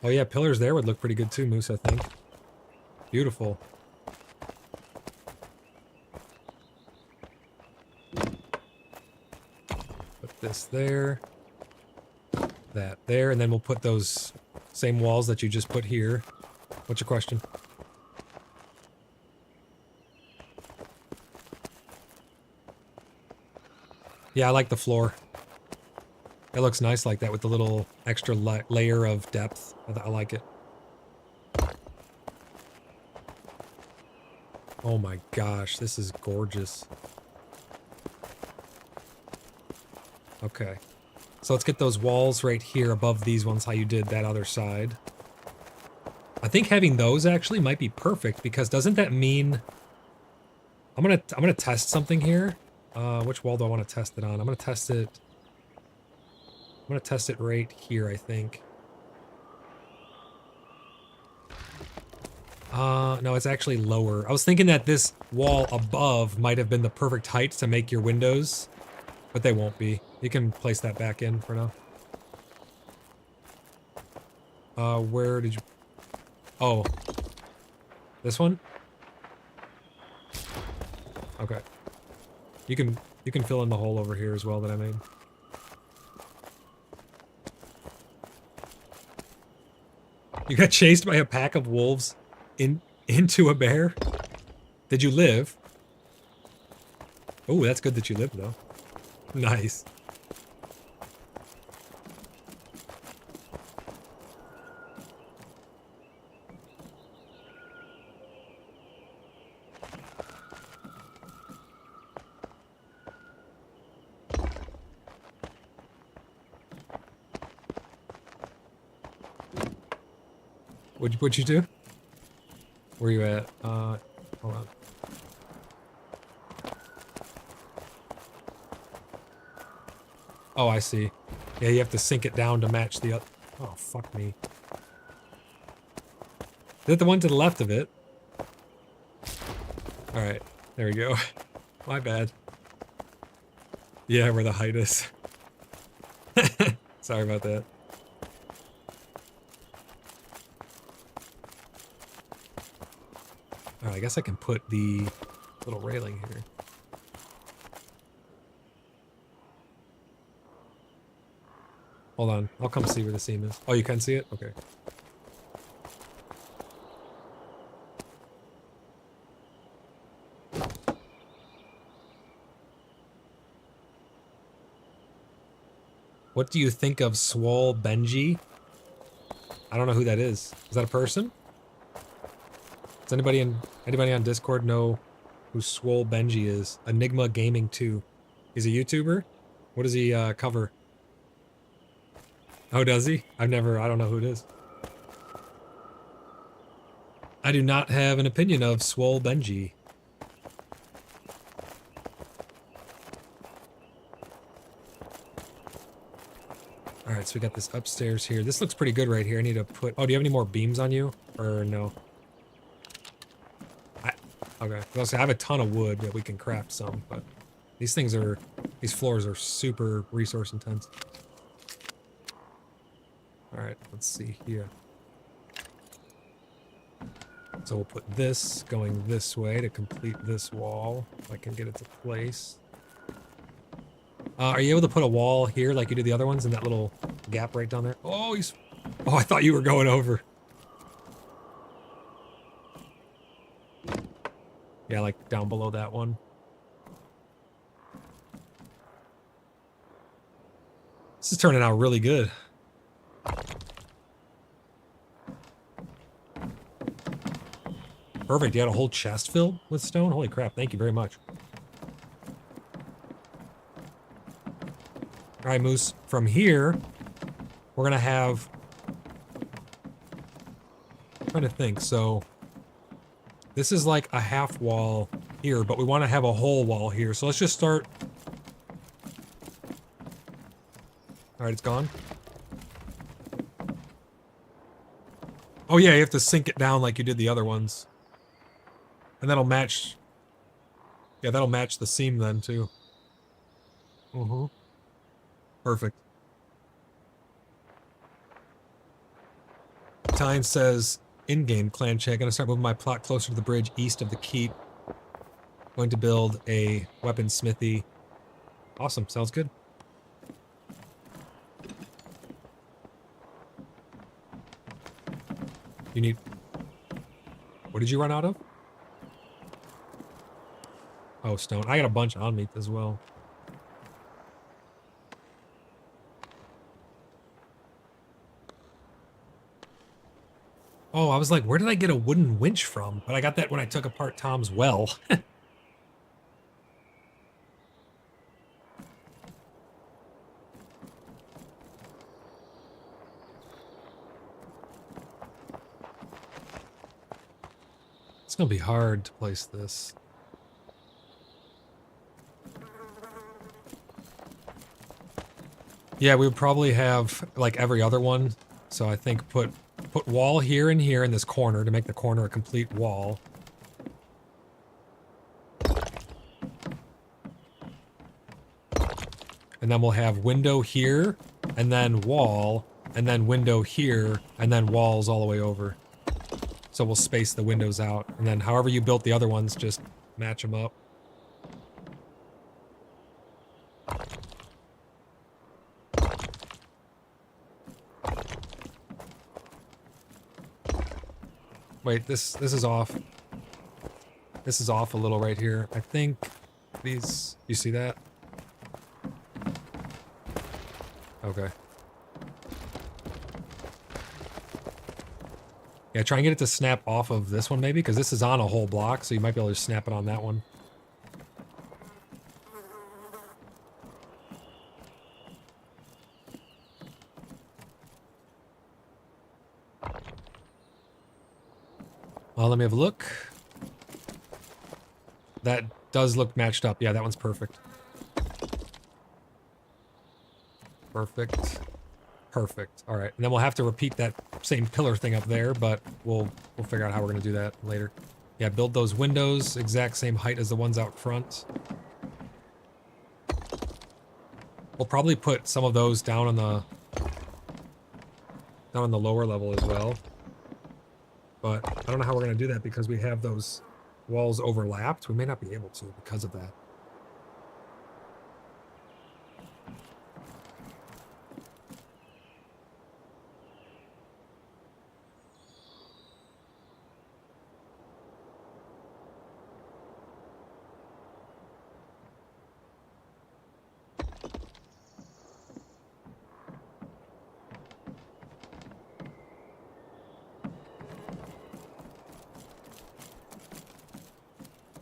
Oh yeah, pillars there would look pretty good too, Moose, I think. Beautiful. Put this there. That there, and then we'll put those same walls that you just put here. What's your question? Yeah, I like the floor. It looks nice like that with the little extra layer of depth. I like it. Oh my gosh, this is gorgeous. Okay. So let's get those walls right here above these ones, how you did that other side. I think having those actually might be perfect, because doesn't that mean... I'm gonna test something here. Which wall do I want to test it on? I'm gonna test it right here, I think. No, it's actually lower. I was thinking that this wall above might have been the perfect height to make your windows, but they won't be. You can place that back in for now. Where did you... Oh. This one? Okay. You can fill in the hole over here as well that I made. You got chased by a pack of wolves into a bear? Did you live? Oh, that's good that you lived, though. Nice. What'd you do? Where you at? Hold on. Oh, I see. Yeah, you have to sink it down to match the other. Oh, fuck me. Is that the one to the left of it? Alright, there we go. My bad. Yeah, where the height is. Sorry about that. Alright, I guess I can put the little railing here. Hold on, I'll come see where the seam is. Oh, you can see it? Okay. What do you think of Swole Benji? I don't know who that is. Is that a person? Does anybody on Discord know who Swole Benji is? Enigma Gaming 2. He's a YouTuber? What does he cover? Oh, does he? I don't know who it is. I do not have an opinion of Swole Benji. Alright, so we got this upstairs here. This looks pretty good right here. I need to put... Oh, do you have any more beams on you? Or no? Okay. I have a ton of wood that we can craft some, but these floors are super resource intense. Alright, let's see here. So we'll put this going this way to complete this wall, if I can get it to place. Are you able to put a wall here like you did the other ones in that little gap right down there? Oh, oh, I thought you were going over. Yeah, like down below that one. This is turning out really good. Perfect, you had a whole chest filled with stone? Holy crap, thank you very much. Alright, Moose, from here, we're gonna have... I'm trying to think, so... This is like a half wall here, but we want to have a whole wall here, so let's just start... Alright, it's gone. Oh yeah, you have to sink it down like you did the other ones. And that'll match... Yeah, that'll match the seam then, too. Perfect. Tyne says, in-game clan chat, gonna start moving my plot closer to the bridge east of the keep. Going to build a weapon smithy. Awesome, sounds good. You need... What did you run out of? Oh, stone. I got a bunch on me as well. Oh, I was like, where did I get a wooden winch from? But I got that when I took apart Tom's well. It's gonna be hard to place this. Yeah, we would probably have like every other one. So I think put wall here and here in this corner to make the corner a complete wall. And then we'll have window here, and then wall, and then window here, and then walls all the way over. So we'll space the windows out. And then however you built the other ones, just match them up. Wait, this is off. This is off a little right here. I think these... You see that? Okay. Yeah, try and get it to snap off of this one maybe, because this is on a whole block, so you might be able to snap it on that one. Well, let me have a look. That does look matched up. Yeah, that one's perfect. Perfect. Perfect. All right, and then we'll have to repeat that same pillar thing up there, but we'll figure out how we're gonna do that later. Yeah, build those windows exact same height as the ones out front. We'll probably put some of those down on the lower level as well. But I don't know how we're gonna do that because we have those walls overlapped. We may not be able to because of that.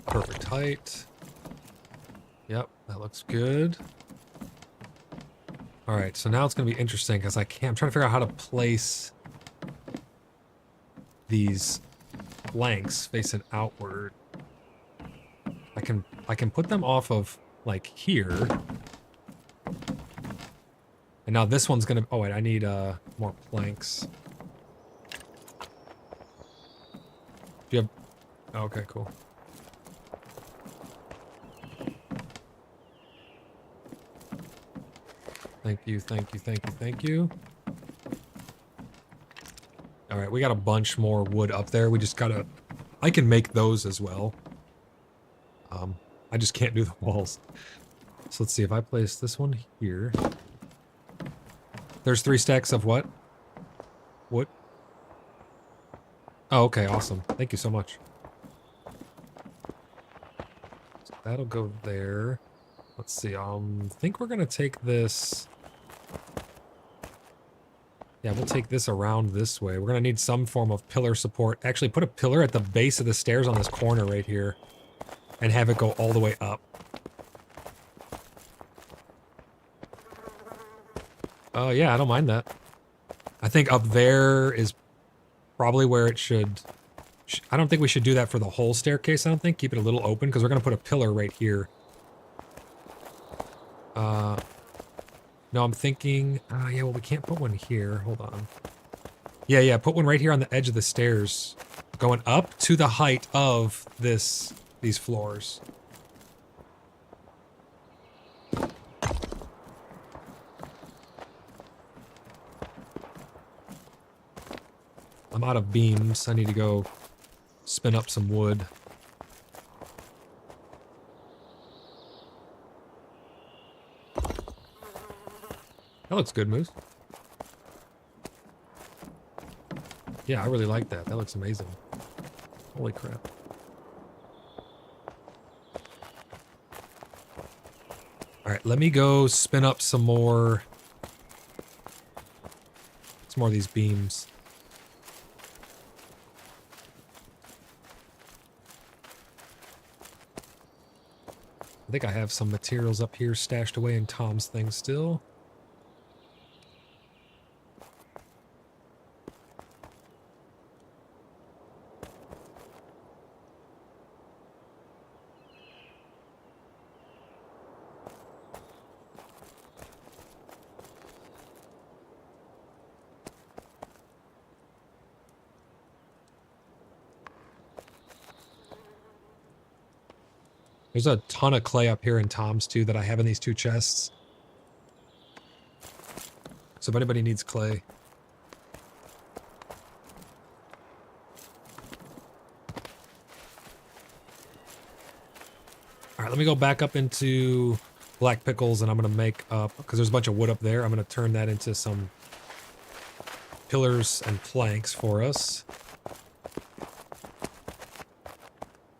Perfect height. Yep, that looks good. All right, so now it's going to be interesting because I'm trying to figure out how to place these flanks facing outward. I can put them off of like here. And now this one's going to... Oh wait, I need more planks. Do you have... Oh, okay, cool. Thank you, thank you, thank you, thank you. Alright, we got a bunch more wood up there. We just gotta... I can make those as well. I just can't do the walls. So let's see, if I place this one here... There's 3 stacks of what? Wood? Oh, okay, awesome. Thank you so much. So that'll go there. Let's see, I think we're gonna take this... Yeah, we'll take this around this way. We're gonna need some form of pillar support. Actually, put a pillar at the base of the stairs on this corner right here. And have it go all the way up. Oh, yeah, I don't mind that. I think up there is probably where it should... I don't think we should do that for the whole staircase, I don't think. Keep it a little open, because we're gonna put a pillar right here. No, I'm thinking... yeah, well, we can't put one here. Hold on. Yeah, put one right here on the edge of the stairs. Going up to the height of these floors. I'm out of beams. I need to go spin up some wood. That looks good, Moose. Yeah, I really like that. That looks amazing. Holy crap. Alright, let me go spin up some more of these beams. I think I have some materials up here stashed away in Tom's thing still. There's a ton of clay up here in Tom's too that I have in these 2 chests. So if anybody needs clay. All right, let me go back up into black pickles, and I'm going to make up, because there's a bunch of wood up there, I'm going to turn that into some pillars and planks for us.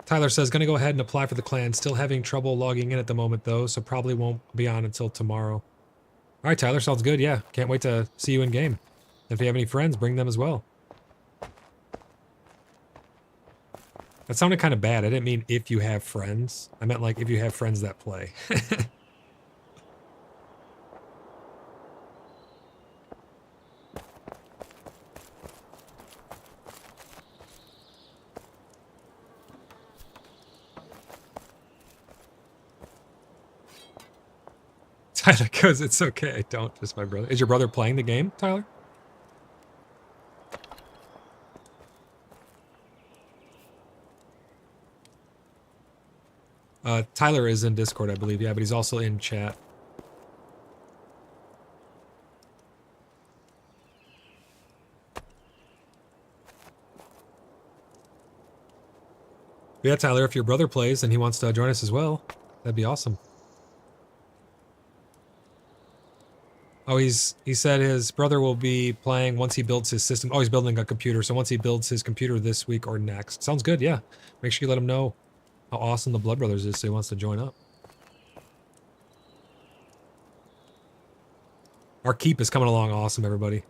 Tyler says, going to go ahead and apply for the clan. Still having trouble logging in at the moment, though, so probably won't be on until tomorrow. All right, Tyler, sounds good. Yeah, can't wait to see you in game. If you have any friends, bring them as well. That sounded kind of bad. I didn't mean if you have friends. I meant like if you have friends that play. Tyler goes, it's okay, I don't, just my brother. Is your brother playing the game, Tyler? Tyler is in Discord, I believe, yeah, but he's also in chat. But yeah, Tyler, if your brother plays and he wants to join us as well, that'd be awesome. Oh, he said his brother will be playing once he builds his system. Oh, he's building a computer, so once he builds his computer this week or next. Sounds good, yeah. Make sure you let him know how awesome the Blood Brothers is so he wants to join up. Our keep is coming along awesome, everybody.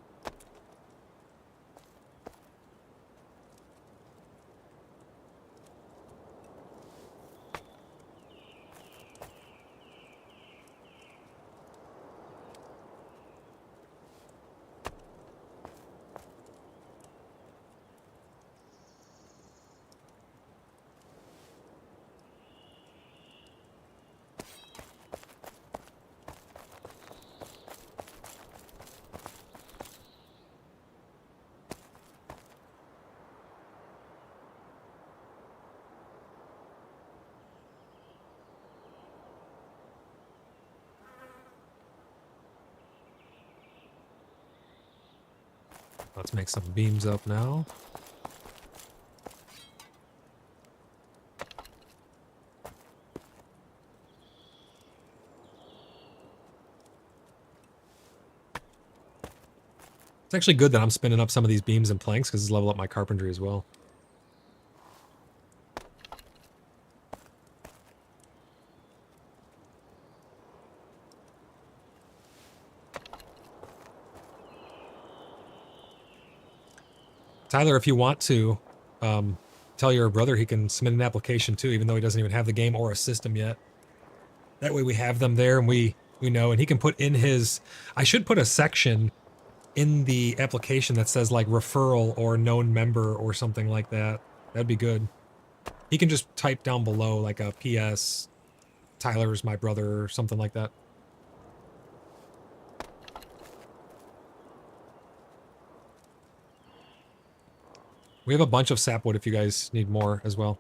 Let's make some beams up now. It's actually good that I'm spinning up some of these beams and planks because it's level up my carpentry as well. Tyler, if you want to, tell your brother he can submit an application too, even though he doesn't even have the game or a system yet. That way we have them there and we know, and he can put in his, I should put a section in the application that says like referral or known member or something like that. That'd be good. He can just type down below like a PS, Tyler's my brother or something like that. We have a bunch of sapwood if you guys need more as well.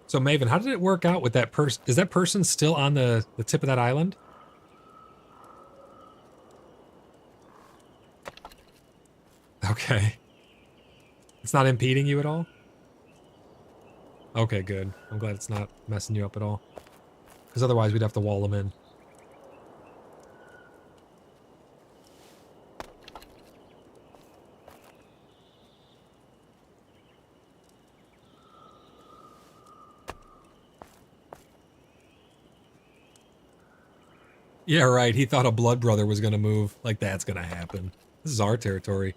So Maven, how did it work out with that person? Is that person still on the tip of that island? Okay. It's not impeding you at all? Okay, good. I'm glad it's not messing you up at all. Because otherwise we'd have to wall them in. Yeah, right. He thought a blood brother was going to move. Like, that's going to happen. This is our territory.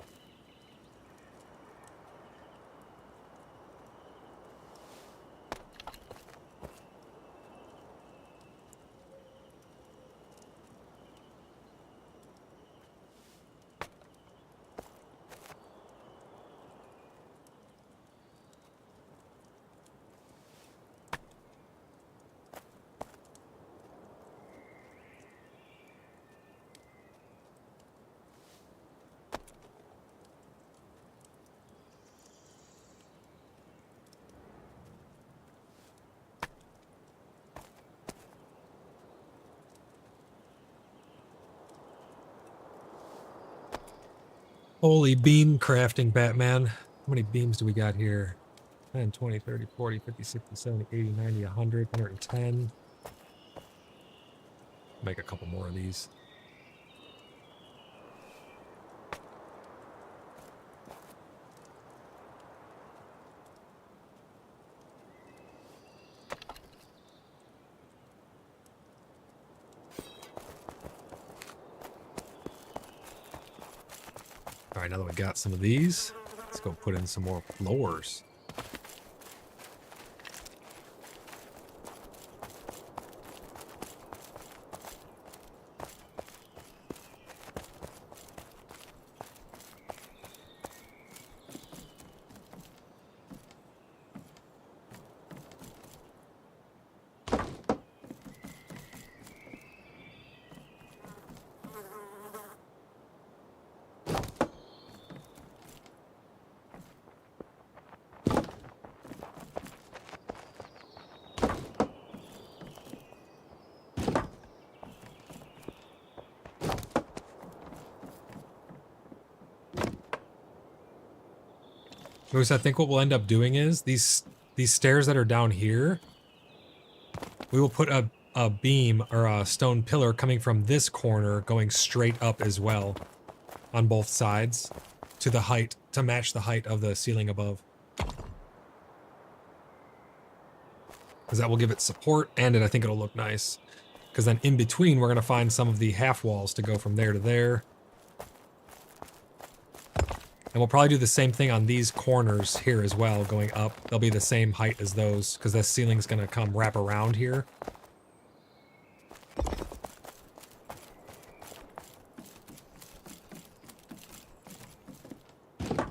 Holy beam crafting, Batman. How many beams do we got here? 10, 20, 30, 40, 50, 60, 70, 80, 90, 100, 110. Make a couple more of these. All right, now that we got some of these, let's go put in some more floors. Moose, I think what we'll end up doing is these stairs that are down here, we will put a beam or a stone pillar coming from this corner going straight up as well on both sides to the height, to match the height of the ceiling above. Because that will give it support and I think it'll look nice. Because then in between, we're going to find some of the half walls to go from there to there. And we'll probably do the same thing on these corners here as well, going up. They'll be the same height as those, because the ceiling's going to come wrap around here.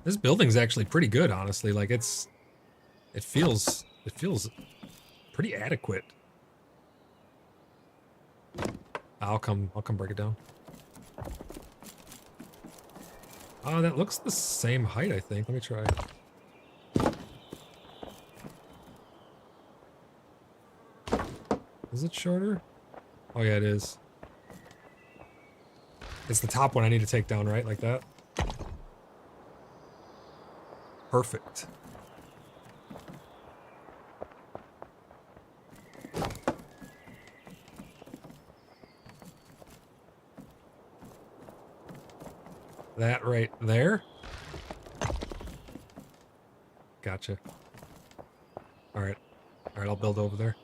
This building's actually pretty good, honestly. Like it feels pretty adequate. I'll come break it down. Oh, that looks the same height, I think. Let me try. Is it shorter? Oh yeah, it is. It's the top one I need to take down, right? Like that? Perfect. That right there. Gotcha. Alright. Alright, I'll build over there.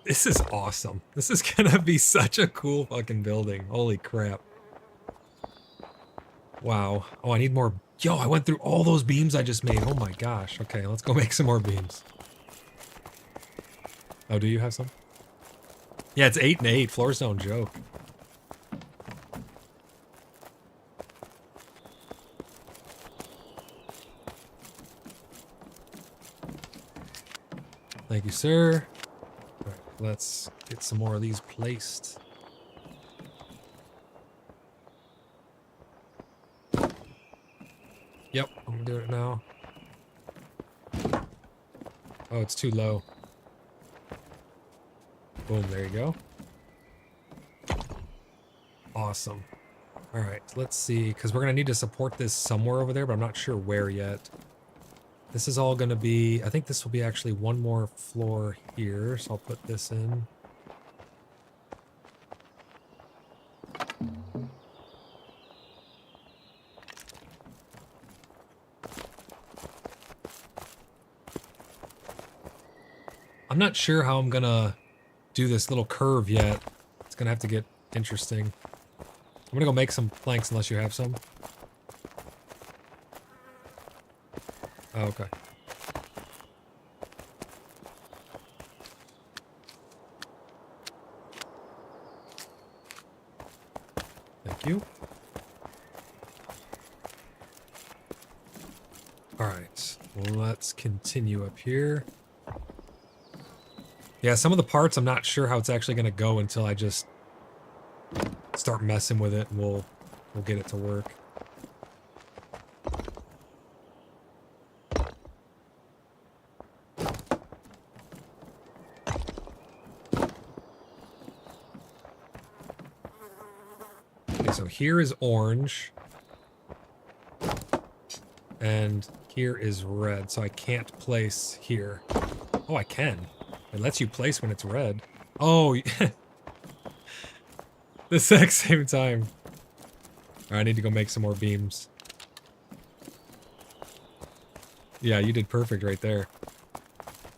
This is awesome. This is gonna be such a cool fucking building. Holy crap. Wow. Oh, I need more. Yo, I went through all those beams I just made. Oh my gosh. Okay, let's go make some more beams. Oh, do you have some? Yeah, it's 8 and 8. Floors don't joke. Thank you, sir. All right, let's get some more of these placed. Yep, I'm gonna do it now. Oh, it's too low. Boom, there you go. Awesome. All right, let's see, because we're going to need to support this somewhere over there, but I'm not sure where yet. This is all going to be, I think this will be actually one more floor here, so I'll put this in. I'm not sure how I'm going to do this little curve yet. It's going to have to get interesting. I'm gonna go make some planks unless you have some. Oh, okay. Thank you. Alright, let's continue up here. Yeah, some of the parts I'm not sure how it's actually gonna go until I just start messing with it and we'll get it to work. so here is orange. And here is red, so I can't place here. Oh, I can. It lets you place when it's red. Oh, the exact same time. All right, I need to go make some more beams. Yeah, you did perfect right there.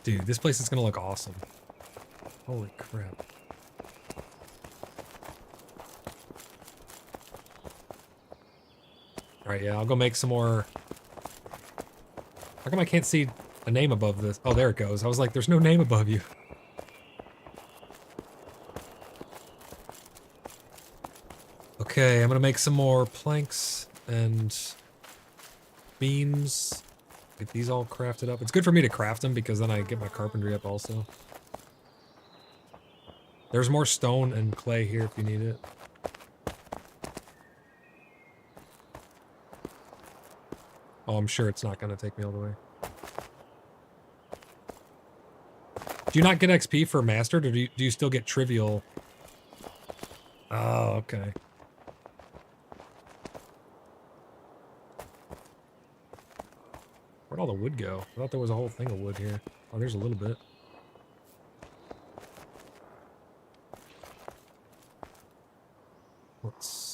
Dude, this place is gonna look awesome. Holy crap. Alright, yeah, I'll go make some more. How come I can't see a name above this? Oh, there it goes. I was like, there's no name above you. Okay, I'm gonna make some more planks and beams. Get these all crafted up. It's good for me to craft them because then I get my carpentry up also. There's more stone and clay here if you need it. Oh, I'm sure it's not going to take me all the way. Do you not get XP for Mastered, or do you still get Trivial? Oh, okay. Where'd all the wood go? I thought there was a whole thing of wood here. Oh, there's a little bit. Let's...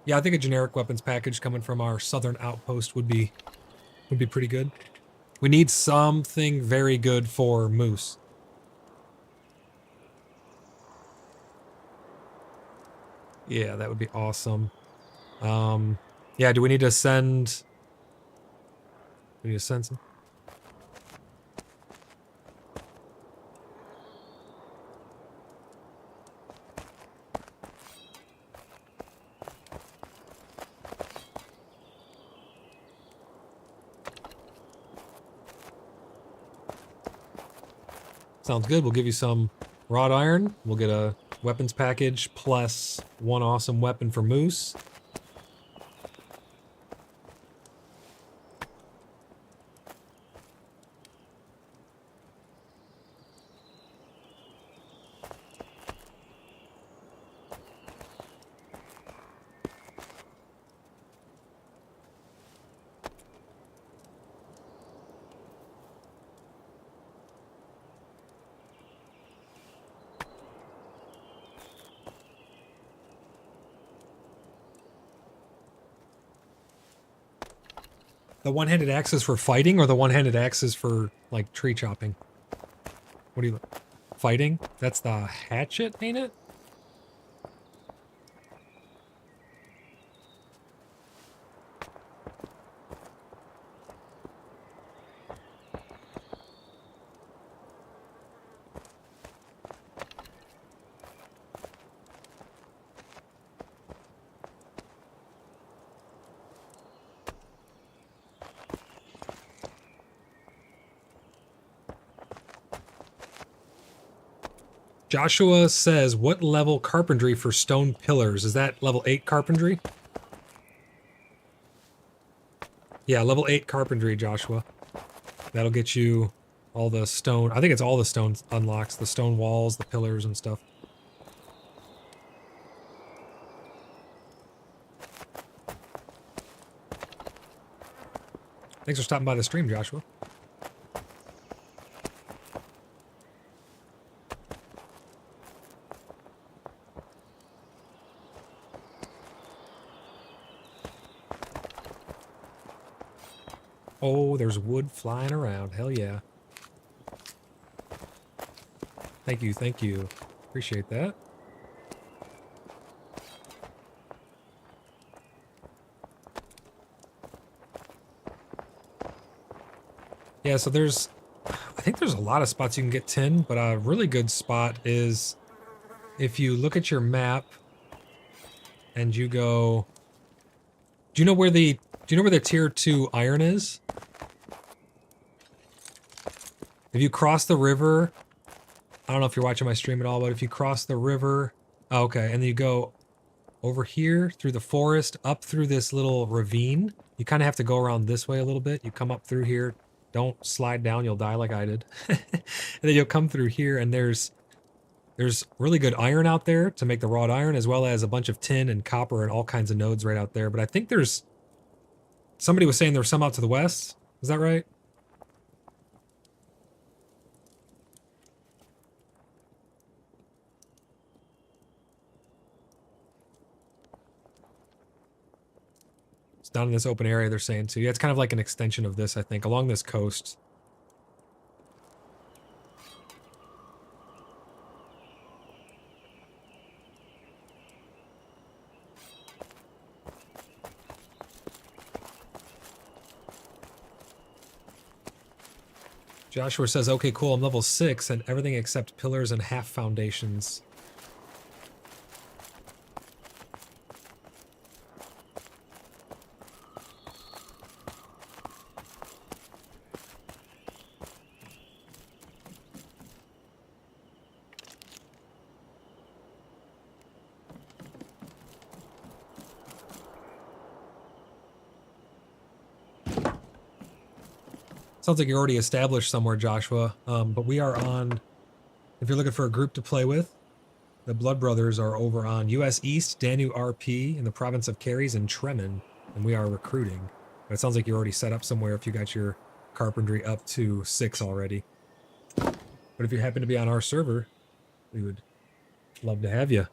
Yeah, I think a generic weapons package coming from our southern outpost would be pretty good. We need something very good for moose. Yeah, that would be awesome. Yeah, do we need to send... We need to send some... Sounds good. We'll give you some wrought iron. We'll get a weapons package plus one awesome weapon for moose. The one-handed axe is for fighting, or the one-handed axe is for, like, tree chopping? What do you... Fighting? That's the hatchet, ain't it? Joshua says, what level carpentry for stone pillars? Is that level 8 carpentry? Yeah, level 8 carpentry, Joshua. That'll get you all the stone. I think it's all the stone unlocks. The stone walls, the pillars, and stuff. Thanks for stopping by the stream, Joshua. Oh, there's wood flying around. Hell yeah. Thank you, thank you. Appreciate that. Yeah, so there's... I think there's a lot of spots you can get tin, but a really good spot is if you look at your map and you go... Do you know where the tier 2 iron is? If you cross the river, I don't know if you're watching my stream at all, but if you cross the river Oh, okay, and then you go over here through the forest, up through this little ravine. You kind of have to go around this way a little bit. You come up through here. Don't slide down, you'll die like I did. And then you'll come through here, and there's really good iron out there to make the wrought iron, as well as a bunch of tin and copper and all kinds of nodes right out there. But I think there's... Somebody was saying there's some out to the west. Is that right? It's down in this open area, they're saying too. Yeah, it's kind of like an extension of this, I think, along this coast. Joshua says, okay, cool, I'm level 6 and everything except pillars and half foundations. Sounds like you're already established somewhere, Joshua. But we are on, if you're looking for a group to play with, the Blood Brothers are over on US East, Danu RP, in the province of Caries and Tremin, and we are recruiting. But it sounds like you're already set up somewhere if you got your carpentry up to 6 already. But if you happen to be on our server, we would love to have you.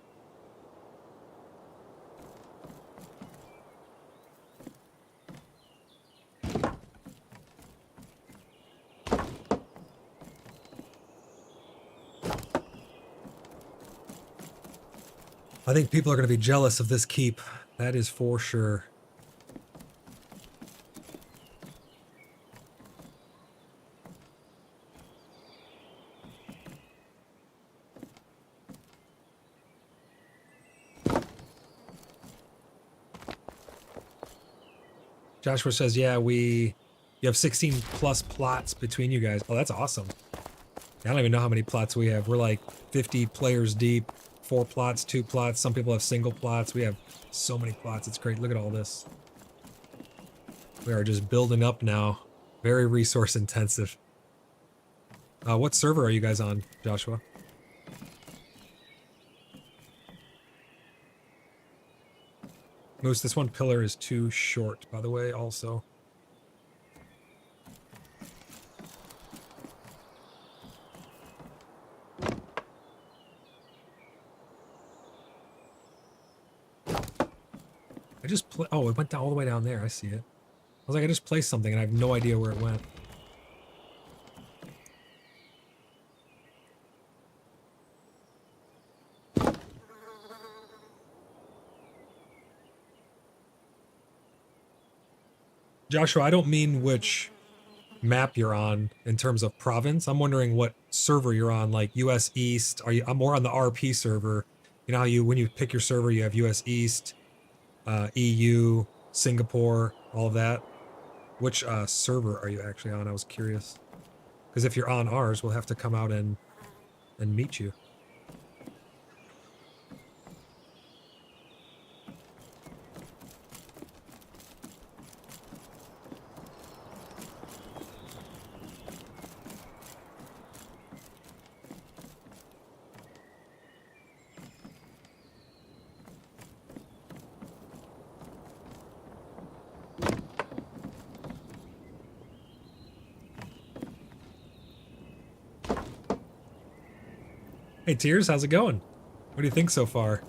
I think people are going to be jealous of this keep. That is for sure. Joshua says, yeah, you have 16 plus plots between you guys. Oh, that's awesome. I don't even know how many plots we have. We're like 50 players deep, 4 plots, 2 plots. Some people have single plots. We have so many plots. It's great. Look at all this. We are just building up now. Very resource intensive. What server are you guys on, Joshua? Moose, this one pillar is too short, by the way, also. Oh, it went down all the way down there. I see it. I was like, I just placed something and I have no idea where it went. Joshua, I don't mean which map you're on in terms of province. I'm wondering what server you're on, like US East. I'm more on the RP server. You know how when you pick your server, you have US East, EU, Singapore, all of that. Which server are you actually on? I was curious. Because if you're on ours, we'll have to come out and meet you. Hey, Tears, how's it going? What do you think so far?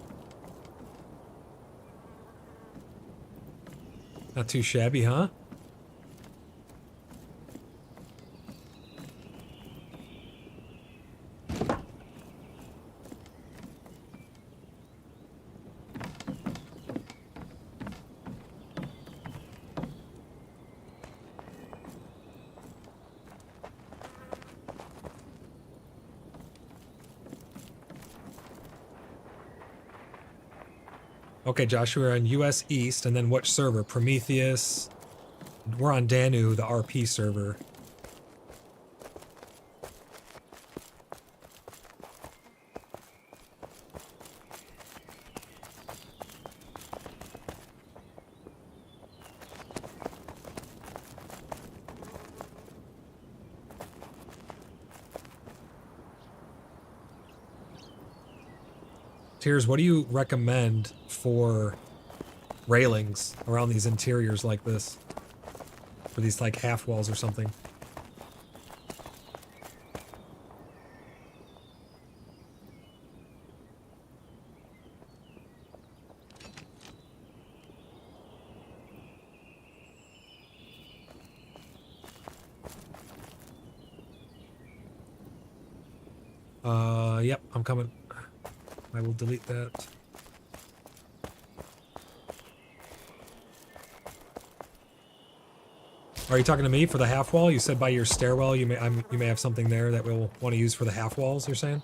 Not too shabby, huh? Okay, Josh, we're on US East, and then which server? Prometheus. We're on Danu, the RP server. Tears, what do you recommend for railings around these interiors like this? For these like half walls or something? Yep, I'm coming. I will delete that. Are you talking to me for the half wall? You said by your stairwell you may have something there that we'll want to use for the half walls, you're saying?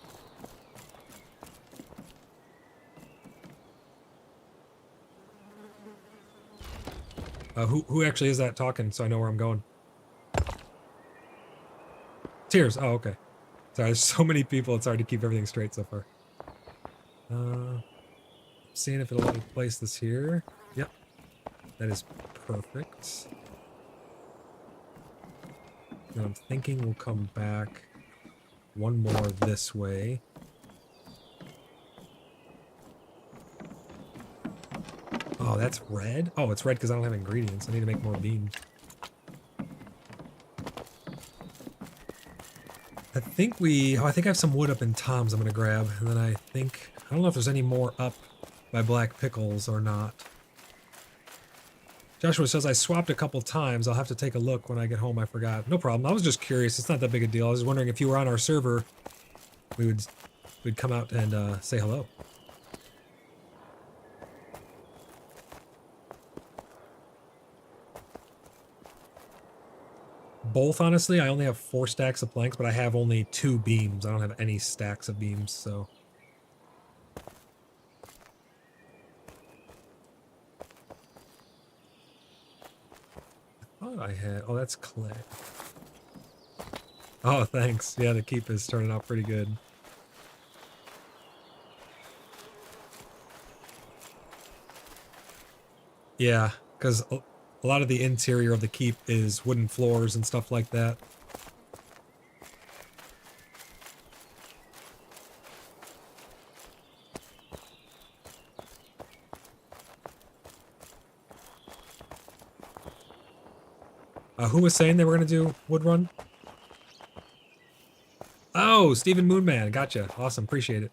Who actually is that talking so I know where I'm going? Tears. Oh, okay. Sorry, there's so many people, it's hard to keep everything straight so far. Seeing if it'll let me place this here. Yep. That is perfect. And I'm thinking we'll come back one more this way. Oh, that's red? Oh, it's red because I don't have ingredients. I need to make more beams. I think I think I have some wood up in Tom's I'm going to grab. And then I don't know if there's any more up by Black Pickles or not. Joshua says, I swapped a couple times. I'll have to take a look when I get home. I forgot. No problem. I was just curious. It's not that big a deal. I was wondering if you were on our server, we'd come out and say hello. Both, honestly. I only have 4 stacks of planks, but I have only 2 beams. I don't have any stacks of beams, so... I thought I had... Oh, that's clay. Oh, thanks. Yeah, the keep is turning out pretty good. Yeah, because a lot of the interior of the keep is wooden floors and stuff like that. Who was saying they were going to do wood run? Oh, Stephen Moonman. Gotcha. Awesome. Appreciate it.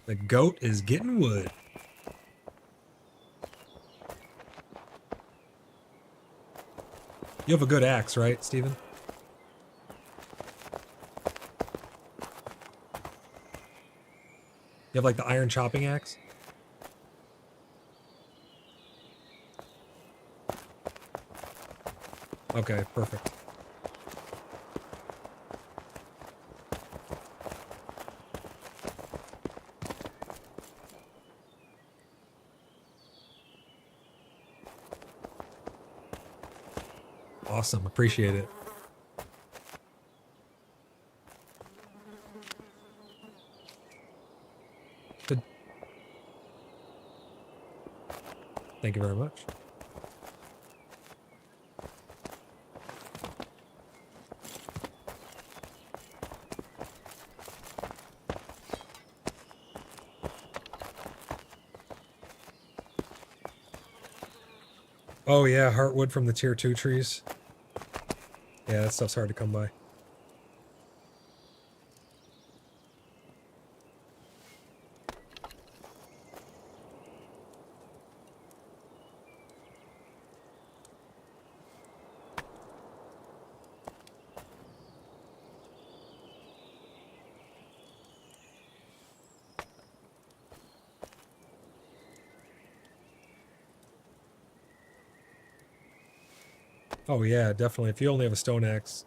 The goat is getting wood. You have a good axe, right, Stephen? You have like the iron chopping axe? Okay, perfect. Awesome, appreciate it. Good. Thank you very much. Oh yeah, heartwood from the tier 2 trees. Yeah, that stuff's hard to come by. Oh yeah, definitely. If you only have a stone axe,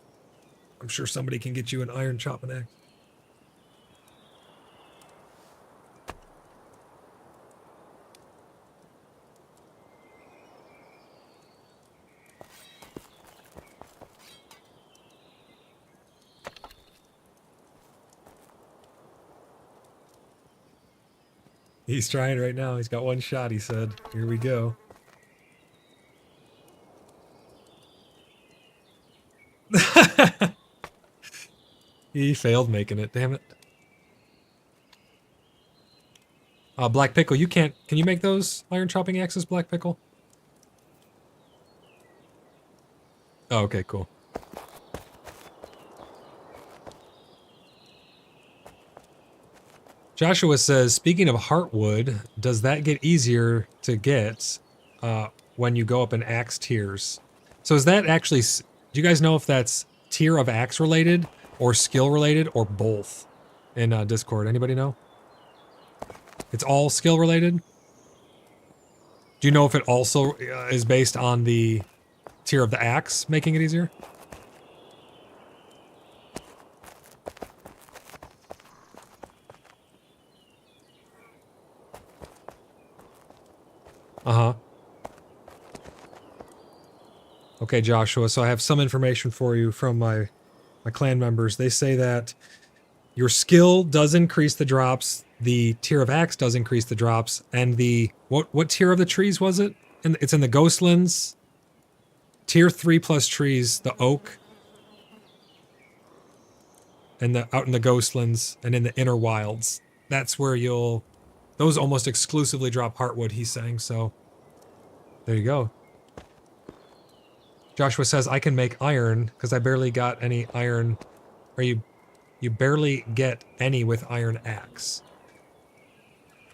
I'm sure somebody can get you an iron chopping axe. He's trying right now. He's got one shot, he said. Here we go. He failed making it, damn it. Black Pickle, you can't... Can you make those iron chopping axes, Black Pickle? Oh, okay, cool. Joshua says, speaking of heartwood, does that get easier to get when you go up in axe tiers? So is that actually... Do you guys know if that's tier of axe related or skill related or both in Discord? Anybody know? It's all skill related? Do you know if it also is based on the tier of the axe making it easier? Uh-huh. Okay, Joshua, so I have some information for you from my clan members. They say that your skill does increase the drops, the tier of axe does increase the drops, and the... What tier of the trees was it? It's in the Ghostlands. Tier 3 plus trees, the oak, and out in the Ghostlands, and in the inner wilds. That's where you'll... Those almost exclusively drop heartwood, he's saying, so... There you go. Joshua says, I can make iron, because I barely got any iron... Or you barely get any with iron axe.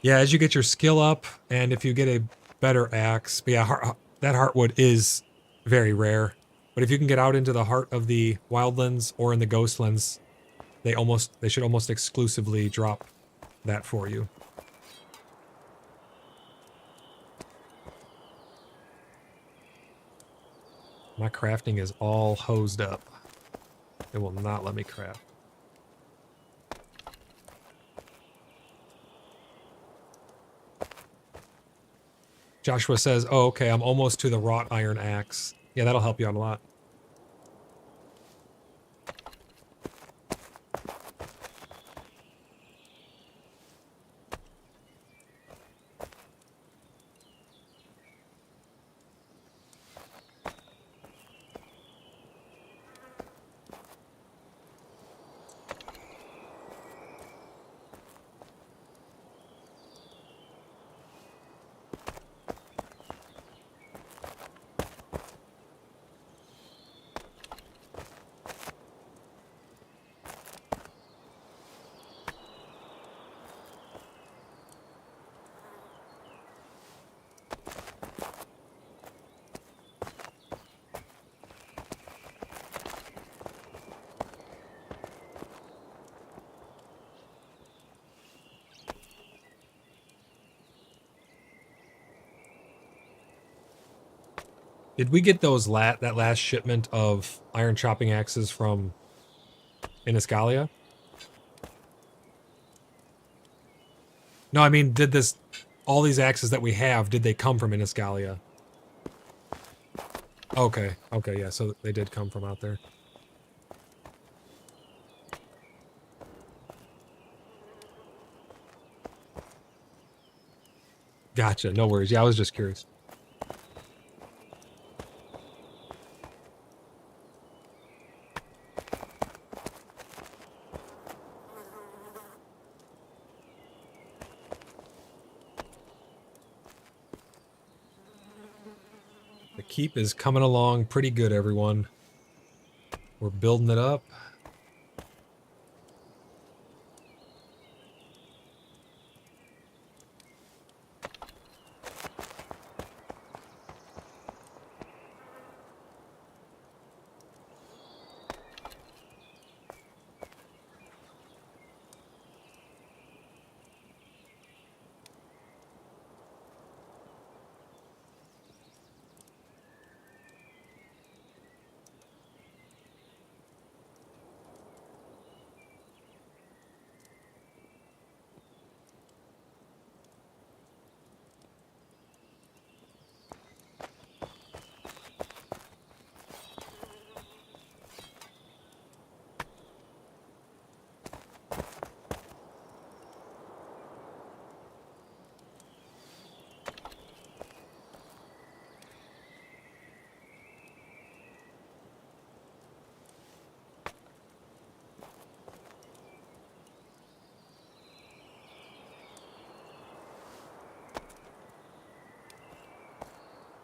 Yeah, as you get your skill up, and if you get a better axe... But yeah, that heartwood is very rare. But if you can get out into the heart of the wildlands or in the ghostlands, they should almost exclusively drop that for you. My crafting is all hosed up. It will not let me craft. Joshua says, oh, okay, I'm almost to the wrought iron axe. Yeah, that'll help you out a lot. Did we get those that last shipment of iron chopping axes from Iniscalia? No, I mean, all these axes that we have, did they come from Iniscalia? Okay, yeah, so they did come from out there. Gotcha, no worries. Yeah, I was just curious. The keep is coming along pretty good, everyone. We're building it up.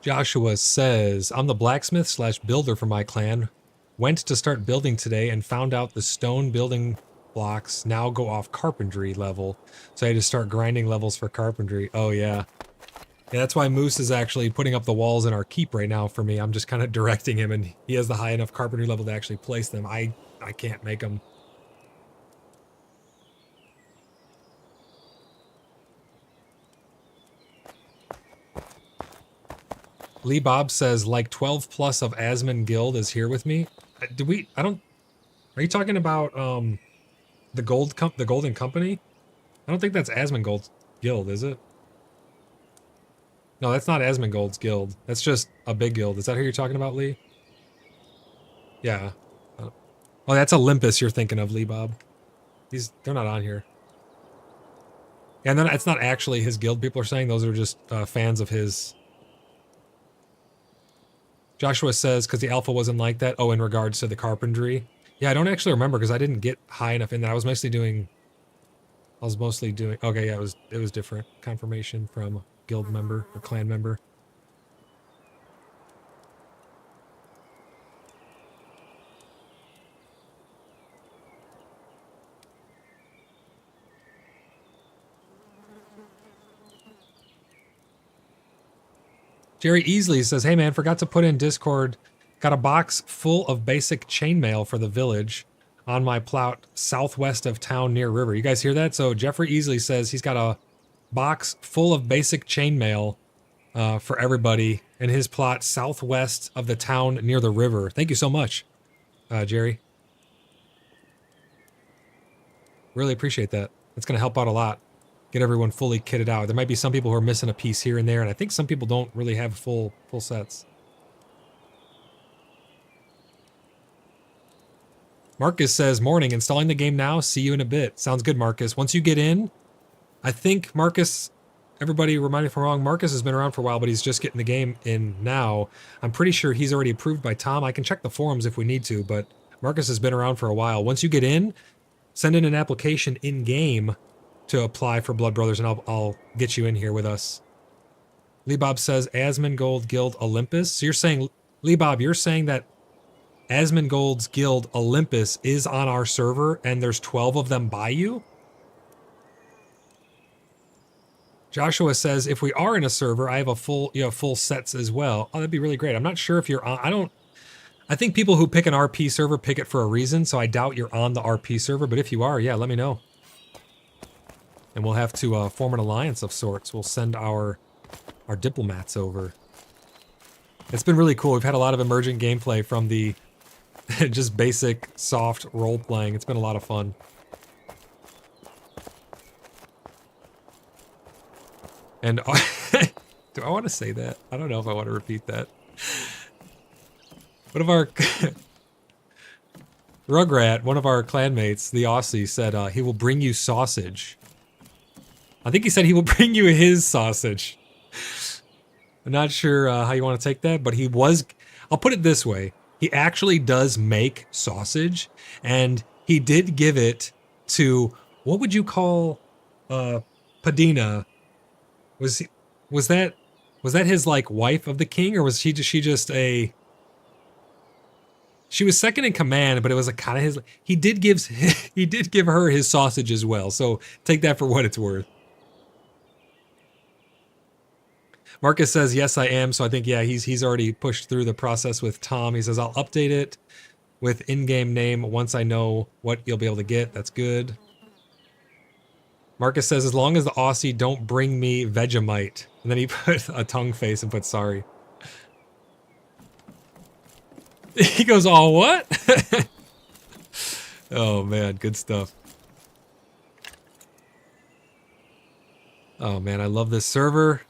Joshua says, I'm the blacksmith slash builder for my clan. Went to start building today and found out the stone building blocks now go off carpentry level. So I had to start grinding levels for carpentry. Oh yeah. Yeah, that's why Moose is actually putting up the walls in our keep right now for me. I'm just kind of directing him, and he has the high enough carpentry level to actually place them. I can't make them. Lee Bob says, like 12 plus of Asmon Guild is here with me. Are you talking about the Golden Company? I don't think that's Asmongold's guild, is it? No, that's not Asmongold's guild. That's just a big guild. Is that who you're talking about, Lee? Yeah. Oh, that's Olympus you're thinking of, Lee Bob. They're not on here. Yeah, and then it's not actually his guild, people are saying. Those are just fans of his. Joshua says, because the alpha wasn't like that. Oh, in regards to the carpentry. Yeah, I don't actually remember because I didn't get high enough in that. I was mostly doing. Okay, yeah, it was different. Confirmation from guild member or clan member. Jerry Easley says, hey man, forgot to put in Discord. Got a box full of basic chainmail for the village on my plot southwest of town near river. You guys hear that? So Jeffrey Easley says he's got a box full of basic chainmail for everybody in his plot southwest of the town near the river. Thank you so much, Jerry. Really appreciate that. It's going to help out a lot. Get everyone fully kitted out. There might be some people who are missing a piece here and there, and I think some people don't really have full sets. Marcus says, morning, installing the game now. See you in a bit. Sounds good, Marcus. Once you get in, I think Marcus, everybody remind me if I'm wrong, Marcus has been around for a while, but he's just getting the game in now. I'm pretty sure he's already approved by Tom. I can check the forums if we need to, but Marcus has been around for a while. Once you get in, send in an application in-game to apply for Blood Brothers, and I'll get you in here with us. Lee Bob says, Asmongold Guild Olympus. So you're saying, Lee Bob, you're saying that Asmongold's Guild Olympus is on our server, and there's 12 of them by you? Joshua says, if we are in a server, I have full sets as well. Oh, that'd be really great. I'm not sure if you're on. I think people who pick an RP server pick it for a reason, so I doubt you're on the RP server, but if you are, yeah, let me know. And we'll have to form an alliance of sorts. We'll send our diplomats over. It's been really cool. We've had a lot of emergent gameplay from the just basic, soft role-playing. It's been a lot of fun. And do I want to say that? I don't know if I want to repeat that. One of our Rugrat, one of our clanmates, the Aussie, said he will bring you sausage. I think he said he will bring you his sausage. I'm not sure how you want to take that, but he was. I'll put it this way: he actually does make sausage, and he did give it to, what would you call Padina? Was that his like wife of the king, or was she just a? She was second in command, but it was a kind of his. He did give her his sausage as well. So take that for what it's worth. Marcus says, yes, I am. So I think, yeah, he's already pushed through the process with Tom. He says, I'll update it with in-game name once I know what you'll be able to get. That's good. Marcus says, as long as the Aussie don't bring me Vegemite. And then he put a tongue face and put sorry. He goes, oh, what? Oh, man, good stuff. Oh, man, I love this server.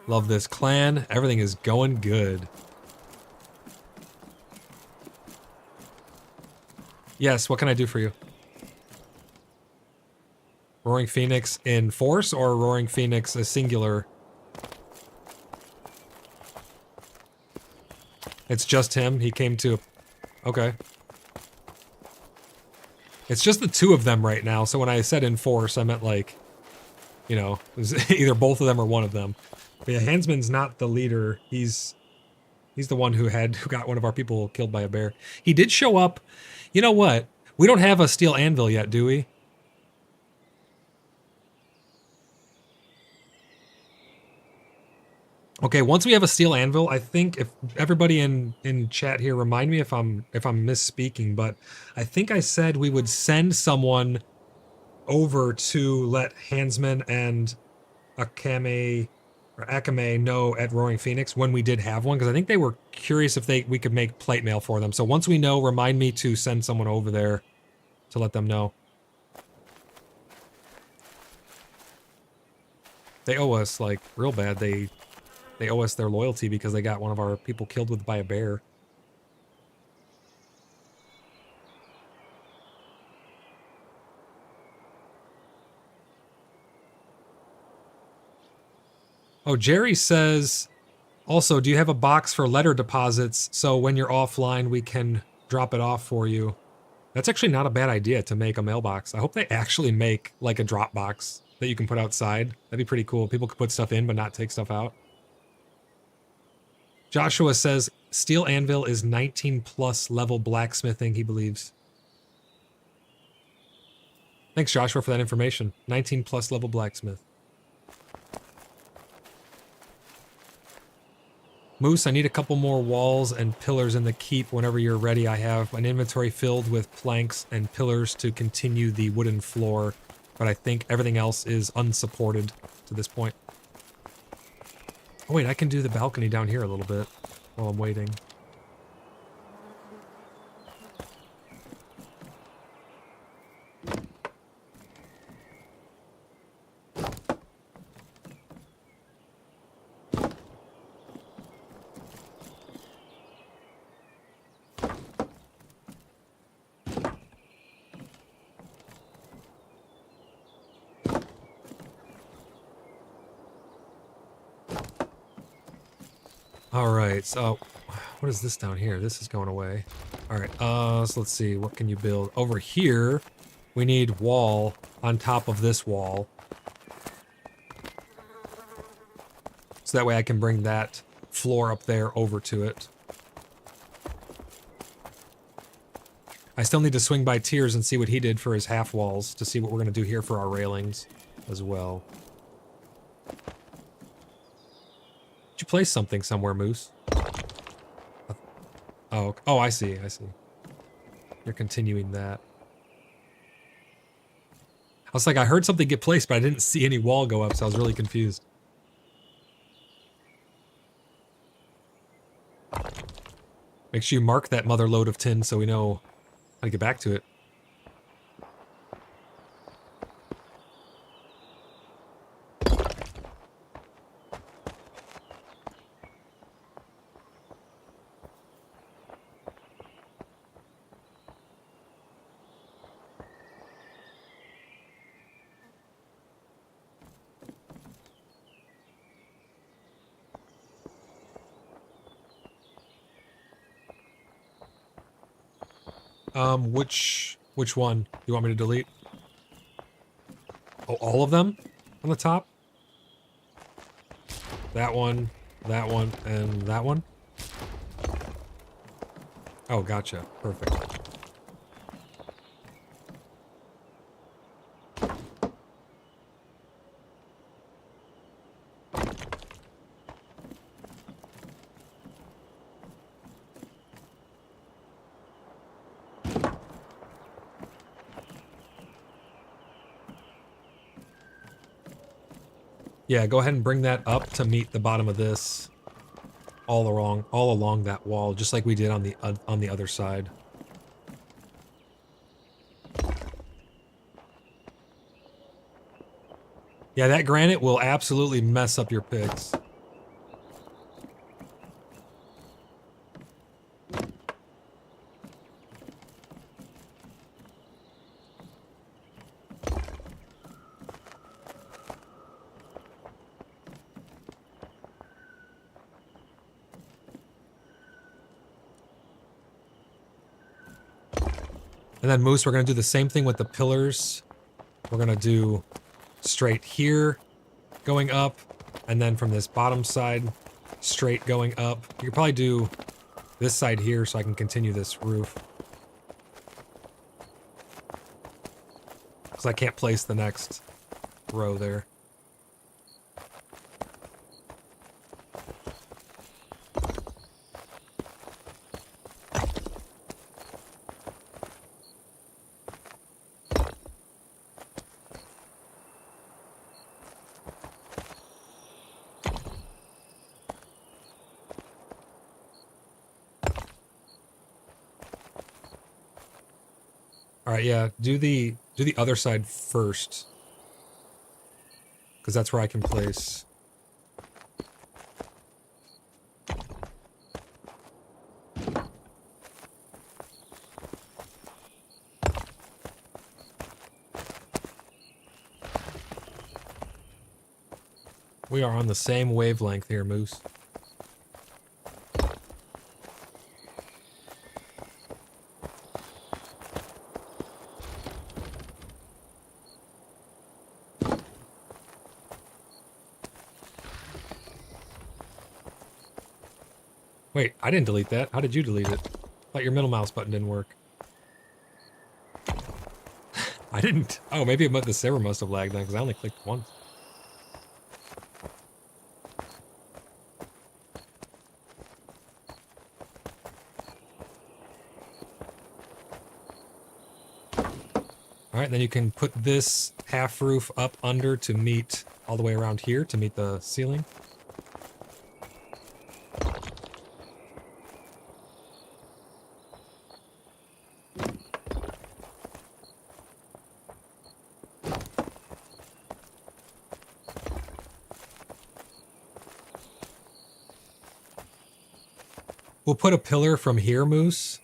Love this clan. Everything is going good. Yes, what can I do for you? Roaring Phoenix in force or Roaring Phoenix a singular? It's just him. He came to... Okay. It's just the two of them right now. So when I said in force, I meant like, you know, it was either both of them or one of them. But yeah, Hansman's not the leader. He's He's the one who got one of our people killed by a bear. He did show up. You know what? We don't have a steel anvil yet, do we? Okay, once we have a steel anvil, I think if everybody in chat here remind me if I'm misspeaking, but I think I said we would send someone over to let Hansman and Akame know at Roaring Phoenix when we did have one, because I think they were curious if we could make plate mail for them. So once we know, remind me to send someone over there to let them know. They owe us like real bad. They owe us their loyalty because they got one of our people killed by a bear. Oh, Jerry says, also, do you have a box for letter deposits so when you're offline we can drop it off for you? That's actually not a bad idea to make a mailbox. I hope they actually make like a drop box that you can put outside. That'd be pretty cool. People could put stuff in but not take stuff out. Joshua says steel anvil is 19 plus level blacksmithing, he believes. Thanks, Joshua, for that information. 19 plus level blacksmith. Moose, I need a couple more walls and pillars in the keep whenever you're ready. I have an inventory filled with planks and pillars to continue the wooden floor, but I think everything else is unsupported to this point. Oh wait, I can do the balcony down here a little bit while I'm waiting. Alright, so what is this down here? This is going away. Alright, so let's see, what can you build? Over here, we need wall on top of this wall. So that way I can bring that floor up there over to it. I still need to swing by Tiers and see what he did for his half walls to see what we're going to do here for our railings as well. Did you place something somewhere, Moose? Oh, I see, I see. You're continuing that. I was like, I heard something get placed, but I didn't see any wall go up, so I was really confused. Make sure you mark that mother load of tin so we know how to get back to it. Which one do you want me to delete? Oh, all of them on the top? That one, and that one? Oh, gotcha. Perfect. Yeah, go ahead and bring that up to meet the bottom of this all along that wall, just like we did on the other side. Yeah, that granite will absolutely mess up your picks. And then Moose, we're going to do the same thing with the pillars. We're going to do straight here, going up, and then from this bottom side, straight going up. You could probably do this side here so I can continue this roof. Because I can't place the next row there. All right, yeah, do the other side first. Because that's where I can place. We are on the same wavelength here, Moose. Wait, I didn't delete that. How did you delete it? I thought your middle mouse button didn't work. I didn't. Oh, maybe the server must have lagged then, because I only clicked once. Alright, then you can put this half roof up under to meet all the way around here to meet the ceiling. We'll put a pillar from here, Moose,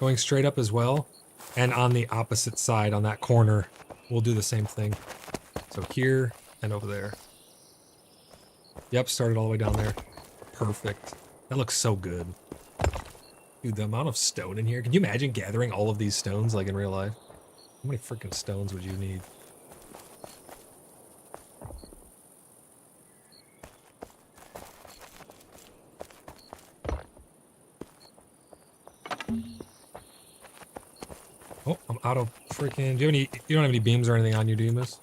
going straight up as well. And on the opposite side, on that corner, we'll do the same thing. So here and over there. Yep, started all the way down there. Perfect. That looks so good. Dude, the amount of stone in here. Can you imagine gathering all of these stones like in real life? How many freaking stones would you need? Oh, I'm out of freaking... You don't have any beams or anything on you, do you, Miss?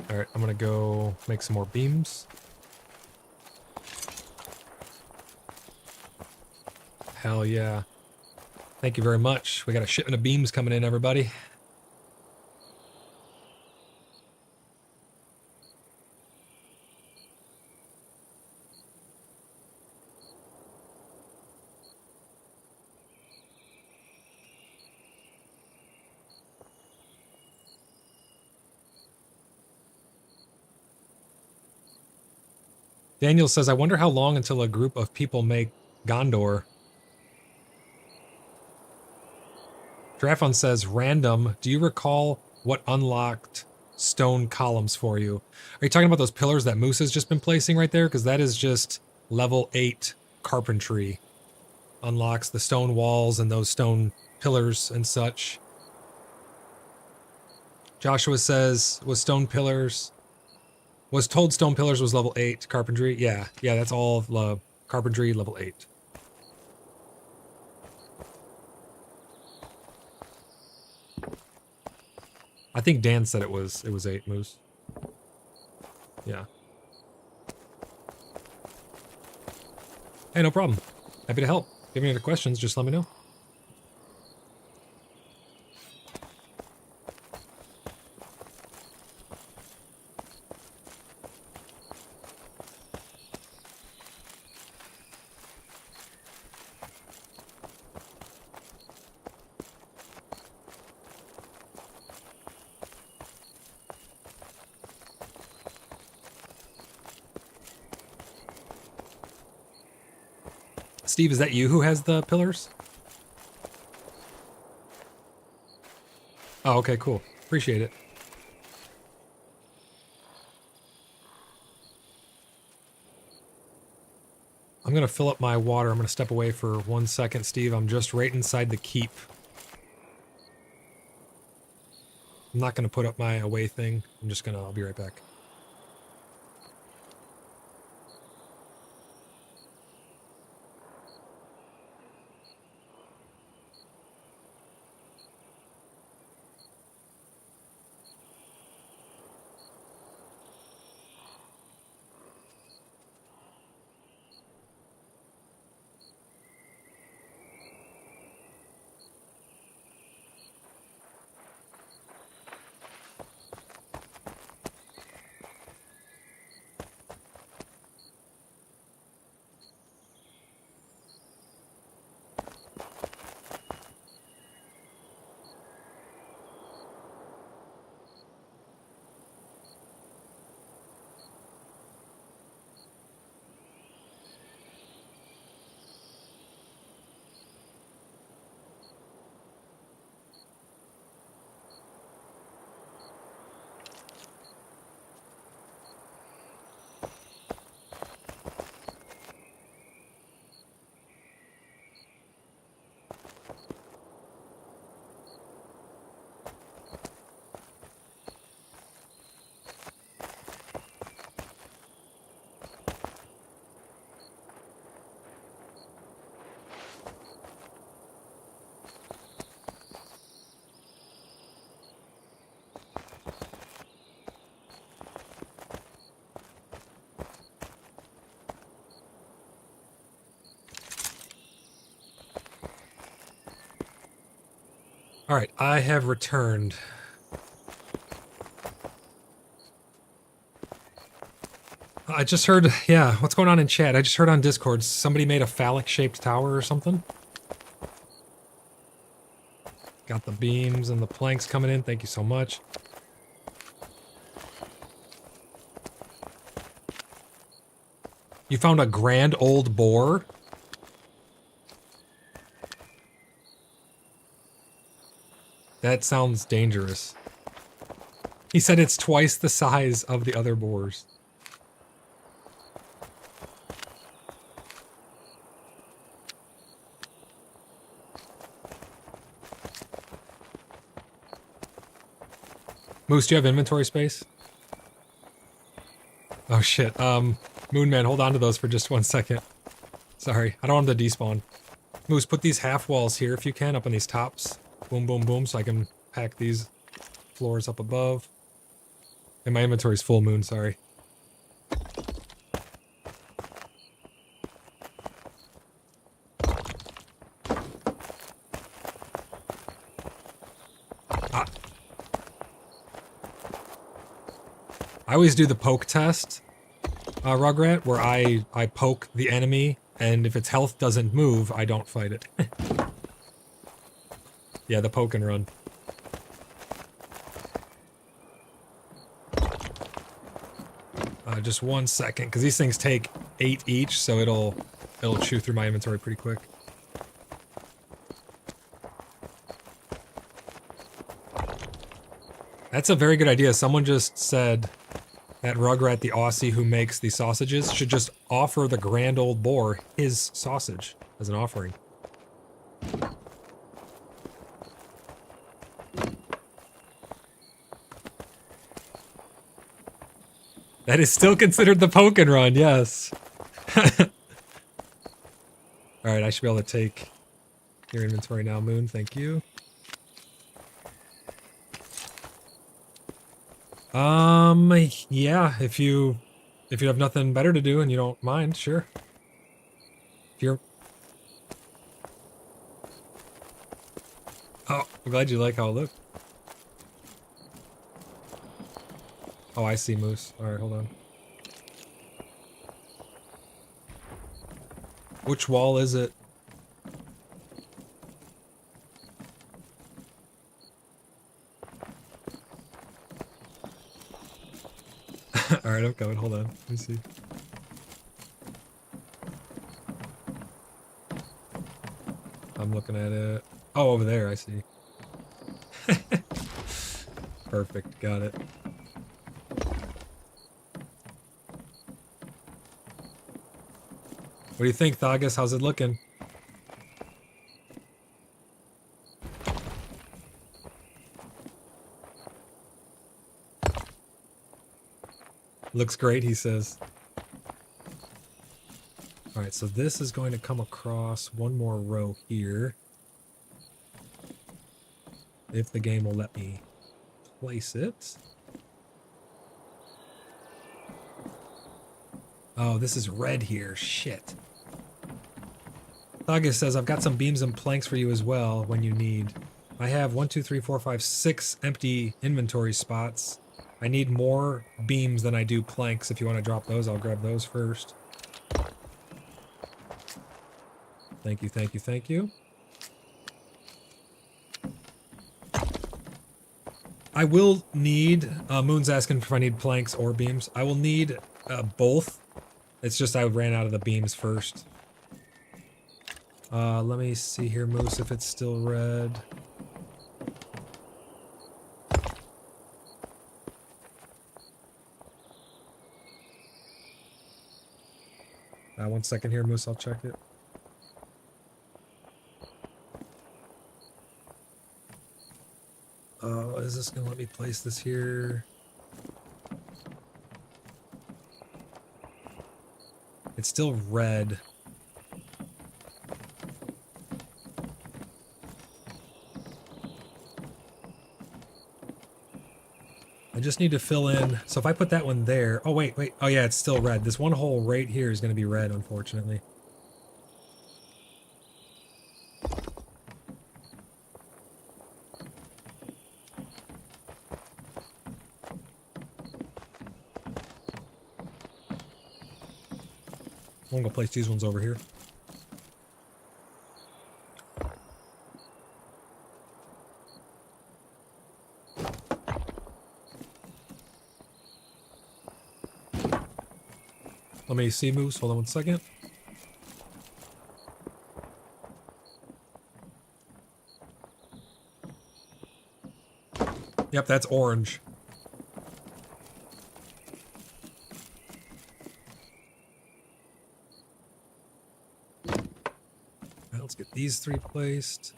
Alright, I'm gonna go make some more beams. Hell yeah. Thank you very much. We got a shipment of beams coming in, everybody. Daniel says, I wonder how long until a group of people make Gondor. Draphon says, random, do you recall what unlocked stone columns for you? Are you talking about those pillars that Moose has just been placing right there? Because that is just level 8 carpentry. Unlocks the stone walls and those stone pillars and such. Joshua says, was told stone pillars was level 8 carpentry? Yeah, that's all carpentry level 8. I think Dan said it was 8, Moose. Yeah. Hey, no problem. Happy to help. If you have any other questions, just let me know. Steve, is that you who has the pillars? Oh, okay, cool. Appreciate it. I'm going to fill up my water. I'm going to step away for 1 second, Steve. I'm just right inside the keep. I'm not going to put up my away thing. I'll be right back. Alright, I have returned. I just heard, yeah, what's going on in chat? I just heard on Discord, somebody made a phallic-shaped tower or something. Got the beams and the planks coming in, thank you so much. You found a grand old boar? That sounds dangerous. He said it's twice the size of the other boars. Moose, do you have inventory space? Oh shit, Moonman, hold on to those for just 1 second. Sorry, I don't want them to despawn. Moose, put these half walls here if you can, up on these tops. Boom, boom, boom, so I can pack these floors up above. And my inventory's full, Moon, sorry. I always do the poke test, Rugrat, where I poke the enemy, and if its health doesn't move, I don't fight it. Yeah, the poke and run. Just 1 second, because these things take 8 each, so it'll chew through my inventory pretty quick. That's a very good idea. Someone just said that Rugrat, the Aussie who makes the sausages, should just offer the grand old boar his sausage as an offering. That is still considered the poke and run, yes. Alright, I should be able to take your inventory now, Moon. Thank you. Yeah, if you have nothing better to do and you don't mind, sure. If you're... Oh, I'm glad you like how it looked. Oh, I see, Moose. Alright, hold on. Which wall is it? Alright, I'm coming. Hold on. Let me see. I'm looking at it. Oh, over there, I see. Perfect, got it. What do you think, Thagus? How's it looking? Looks great, he says. Alright, so this is going to come across one more row here. If the game will let me place it. Oh, this is red here. Shit. Thagus says, I've got some beams and planks for you as well when you need. I have 1, 2, 3, 4, 5, 6 empty inventory spots. I need more beams than I do planks. If you want to drop those, I'll grab those first. Thank you, thank you, thank you. I will need, Moon's asking if I need planks or beams. I will need both. It's just I ran out of the beams first. Let me see here, Moose, if it's still red. 1 second here, Moose, I'll check it. Is this gonna let me place this here? It's still red. I just need to fill in. So if I put that one there. Oh, wait. Oh, yeah, it's still red. This one hole right here is going to be red, unfortunately. I'm gonna go place these ones over here. Let me see, Moose. Hold on 1 second. Yep, that's orange. Right, let's get these 3 placed.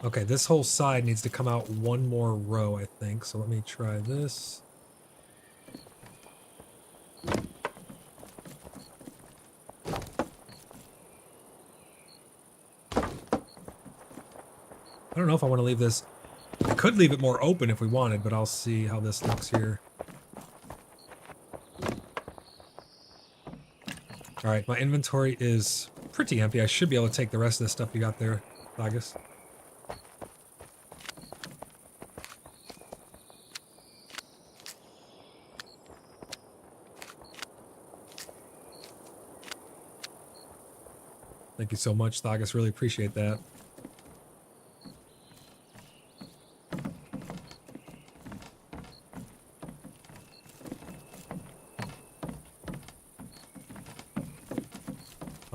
Okay, this whole side needs to come out 1 more row, I think. So let me try this. I don't know if I want to leave this. I could leave it more open if we wanted, but I'll see how this looks here. Alright, my inventory is pretty empty. I should be able to take the rest of the stuff you got there, August. Thank you so much, Thagus. Really appreciate that.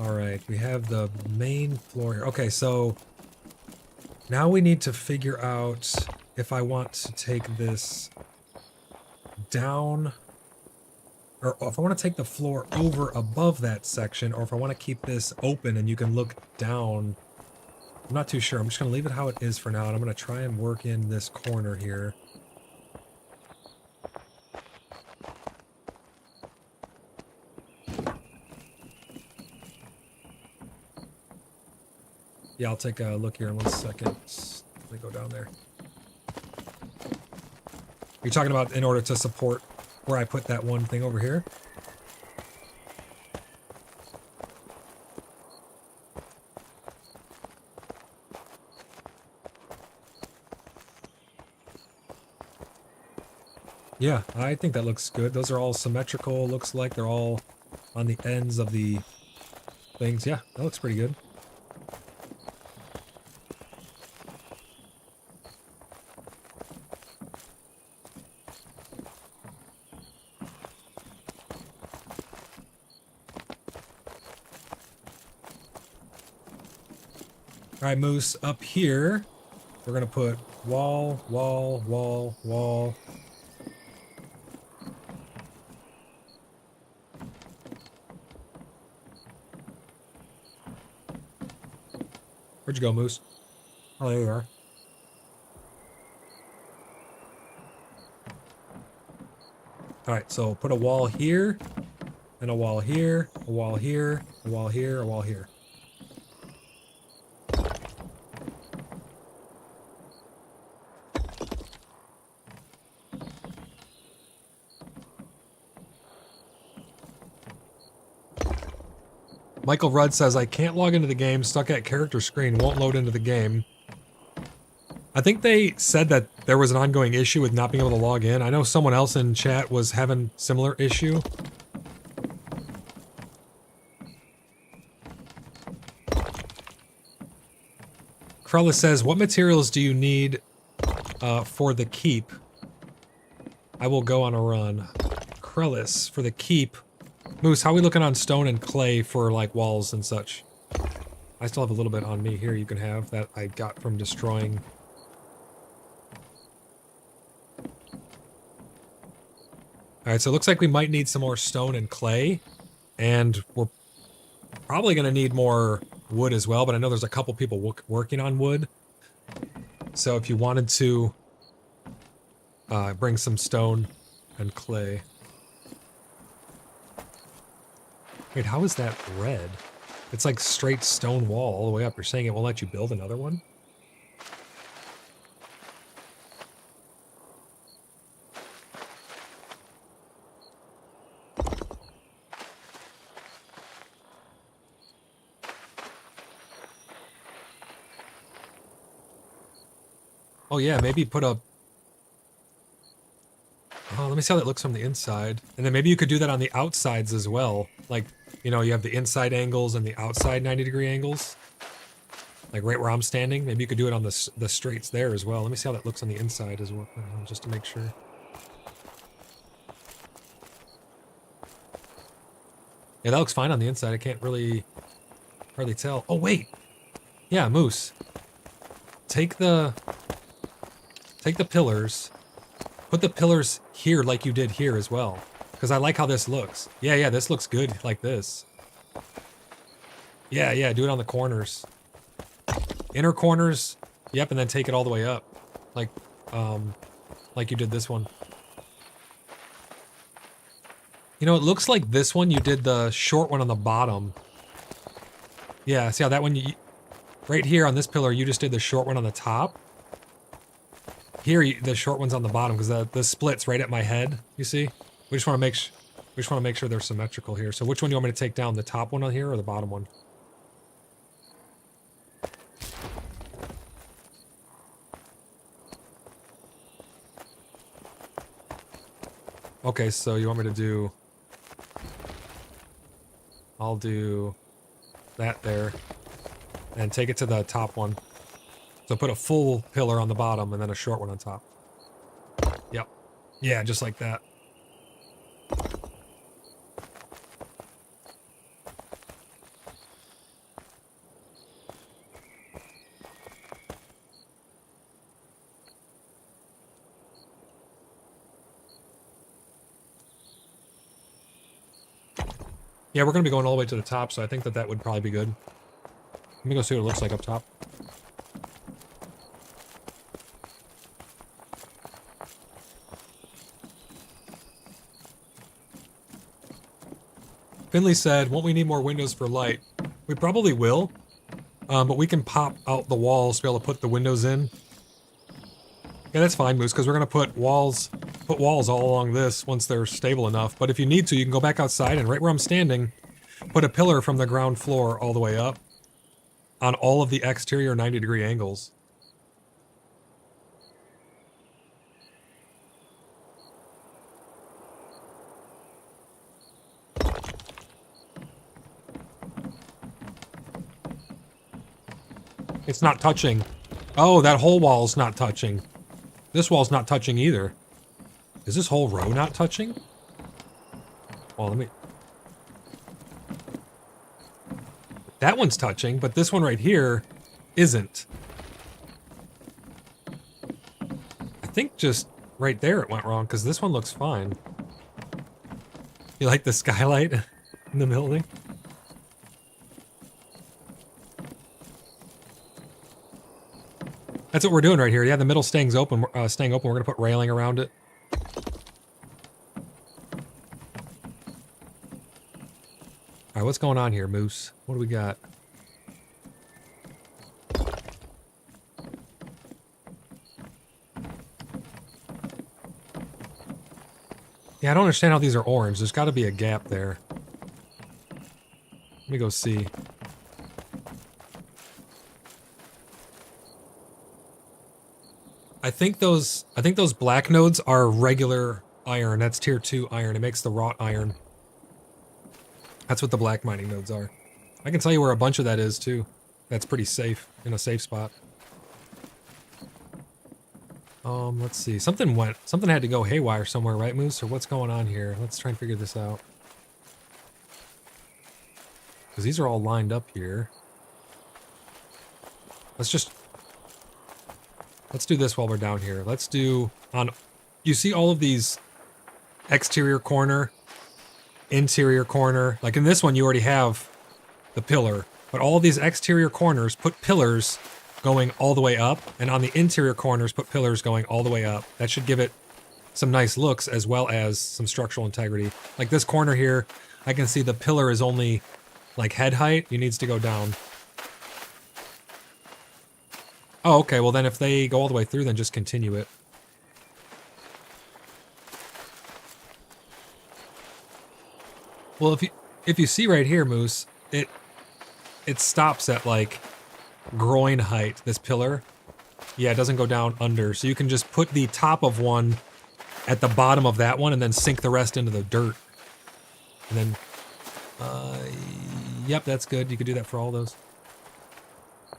Alright, we have the main floor here. Okay, so now we need to figure out if I want to take this down, or if I want to take the floor over above that section, or if I want to keep this open and you can look down. I'm not too sure. I'm just going to leave it how it is for now, and I'm going to try and work in this corner here. Yeah, I'll take a look here in 1 second. Let me go down there. You're talking about in order to support where I put that one thing over here? Yeah, I think that looks good. Those are all symmetrical. Looks like they're all on the ends of the things. Yeah, that looks pretty good. Alright, Moose, up here, we're going to put wall, wall, wall, wall. Where'd you go, Moose? Oh, there you are. Alright, so put a wall here, and a wall here, a wall here, a wall here, a wall here. Michael Rudd says, I can't log into the game, stuck at character screen, won't load into the game. I think they said that there was an ongoing issue with not being able to log in. I know someone else in chat was having similar issue. Krellis says, what materials do you need for the keep? I will go on a run. Krellis, for the keep. Moose, how are we looking on stone and clay for, like, walls and such? I still have a little bit on me here you can have that I got from destroying. Alright, so it looks like we might need some more stone and clay. And we're probably going to need more wood as well, but I know there's a couple people working on wood. So if you wanted to bring some stone and clay. Wait, how is that red? It's like straight stone wall all the way up. You're saying it won't let you build another one? Oh yeah, maybe put a... Oh, let me see how that looks from the inside. And then maybe you could do that on the outsides as well. Like, you know, you have the inside angles and the outside 90-degree angles. Like right where I'm standing. Maybe you could do it on the straights there as well. Let me see how that looks on the inside as well, just to make sure. Yeah, that looks fine on the inside. I can't really hardly tell. Oh, wait. Yeah, Moose. Take the pillars. Put the pillars here like you did here as well. Because I like how this looks. Yeah, this looks good like this. Yeah, do it on the corners. Inner corners. Yep, and then take it all the way up. Like you did this one. You know, it looks like this one, you did the short one on the bottom. Yeah, see how that one, right here on this pillar, you just did the short one on the top. Here, the short one's on the bottom, because the split's right at my head, you see? We just want to make sure they're symmetrical here. So which one do you want me to take down, the top one on here or the bottom one? Okay, so you want me to do... I'll do that there, and take it to the top one. So put a full pillar on the bottom and then a short one on top. Yep. Yeah, just like that. Yeah, we're going to be going all the way to the top, so I think that would probably be good. Let me go see what it looks like up top. Finley said, won't we need more windows for light? We probably will, but we can pop out the walls to be able to put the windows in. Yeah, that's fine, Moose, because we're going to put walls all along this once they're stable enough. But if you need to, you can go back outside and right where I'm standing, put a pillar from the ground floor all the way up on all of the exterior 90-degree angles. It's not touching. Oh, that whole wall's not touching. This wall's not touching either. Is this whole row not touching? Well, let me... That one's touching, but this one right here isn't. I think just right there it went wrong, because this one looks fine. You like the skylight in the building? That's what we're doing right here. Yeah, the middle staying open. We're gonna put railing around it. All right, what's going on here, Moose? What do we got? Yeah, I don't understand how these are orange. There's got to be a gap there. Let me go see. I think those black nodes are regular iron. That's tier 2 iron. It makes the wrought iron. That's what the black mining nodes are. I can tell you where a bunch of that is too. That's pretty safe, in a safe spot. Let's see. Something had to go haywire somewhere, right, Moose? Or what's going on here? Let's try and figure this out. Because these are all lined up here. Let's do this while we're down here. Let's do you see all of these exterior corner, interior corner. Like in this one, you already have the pillar, but all of these exterior corners put pillars going all the way up, and on the interior corners put pillars going all the way up. That should give it some nice looks as well as some structural integrity. Like this corner here, I can see the pillar is only like head height. It needs to go down. Oh, okay. Well, then if they go all the way through, then just continue it. Well, if you see right here, Moose, it stops at like groin height, this pillar. Yeah, it doesn't go down under. So you can just put the top of one at the bottom of that one and then sink the rest into the dirt. And then, yep, that's good. You could do that for all those.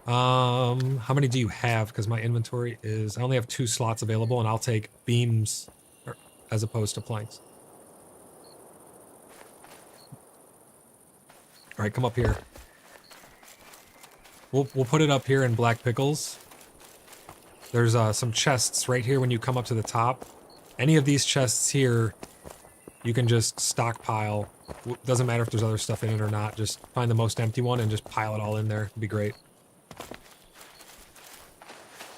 How many do you have? Because my inventory is, I only have 2 slots available, and I'll take beams as opposed to planks. All right, come up here. We'll put it up here in black pickles. There's some chests right here when you come up to the top. Any of these chests here, you can just stockpile. Doesn't matter if there's other stuff in it or not. Just find the most empty one and just pile it all in there. It'd be great.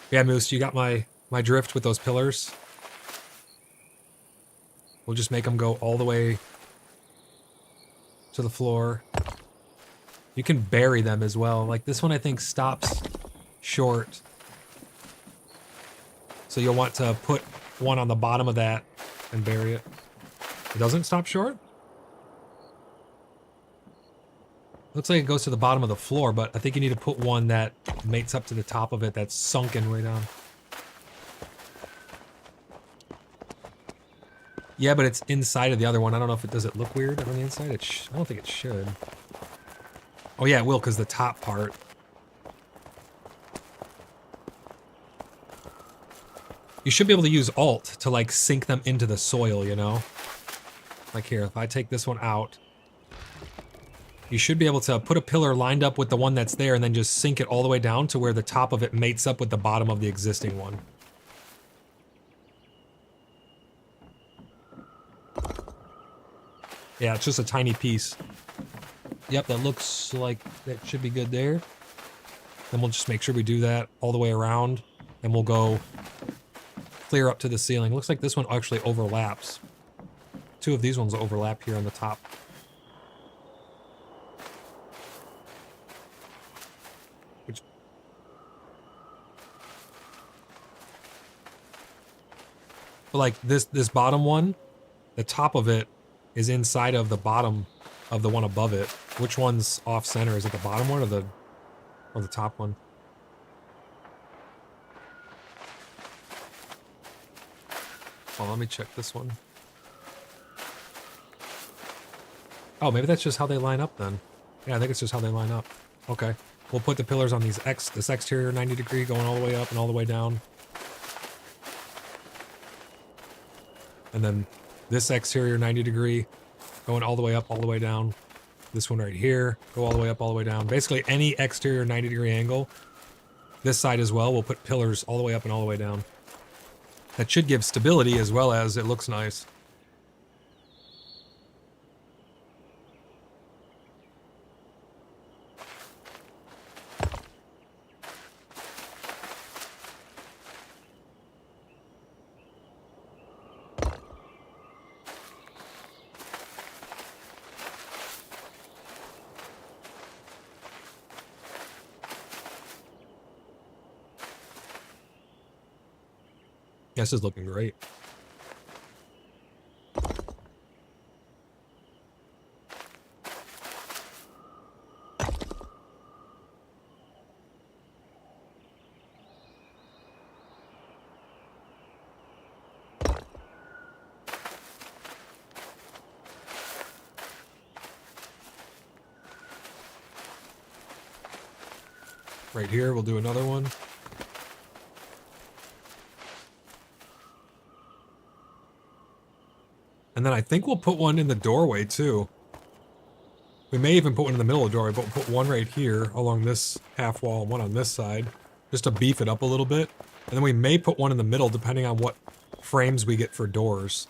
Yeah, Moose, you got my drift with those pillars. We'll just make them go all the way to the floor. You can bury them as well. Like this one I think stops short. So you'll want to put one on the bottom of that and bury it. It doesn't stop short? Looks like it goes to the bottom of the floor, but I think you need to put one that mates up to the top of it that's sunken way down. Yeah, but it's inside of the other one. I don't know if it does it look weird on the inside. I don't think it should. Oh yeah, it will, because the top part. You should be able to use Alt to like sink them into the soil, you know? Like here, if I take this one out, you should be able to put a pillar lined up with the one that's there and then just sink it all the way down to where the top of it mates up with the bottom of the existing one. Yeah, it's just a tiny piece. Yep, that looks like that should be good there. Then we'll just make sure we do that all the way around, and we'll go clear up to the ceiling. Looks like this one actually overlaps. 2 of these ones overlap here on the top. But like this bottom one, the top of it is inside of the bottom of the one above it. Which one's off center? Is it the bottom one or the top one? Oh, let me check this one. Oh, maybe that's just how they line up then. Yeah, I think it's just how they line up. Okay. We'll put the pillars on these this exterior 90 degree going all the way up and all the way down. And then this exterior 90 degree going all the way up, all the way down. This one right here, go all the way up, all the way down. Basically any exterior 90 degree angle. This side as well, we'll put pillars all the way up and all the way down. That should give stability as well as it looks nice. This is looking great. Right here, we'll do another one. And then I think we'll put one in the doorway too. We may even put one in the middle of the doorway, but we'll put one right here along this half wall and one on this side, just to beef it up a little bit. And then we may put one in the middle depending on what frames we get for doors.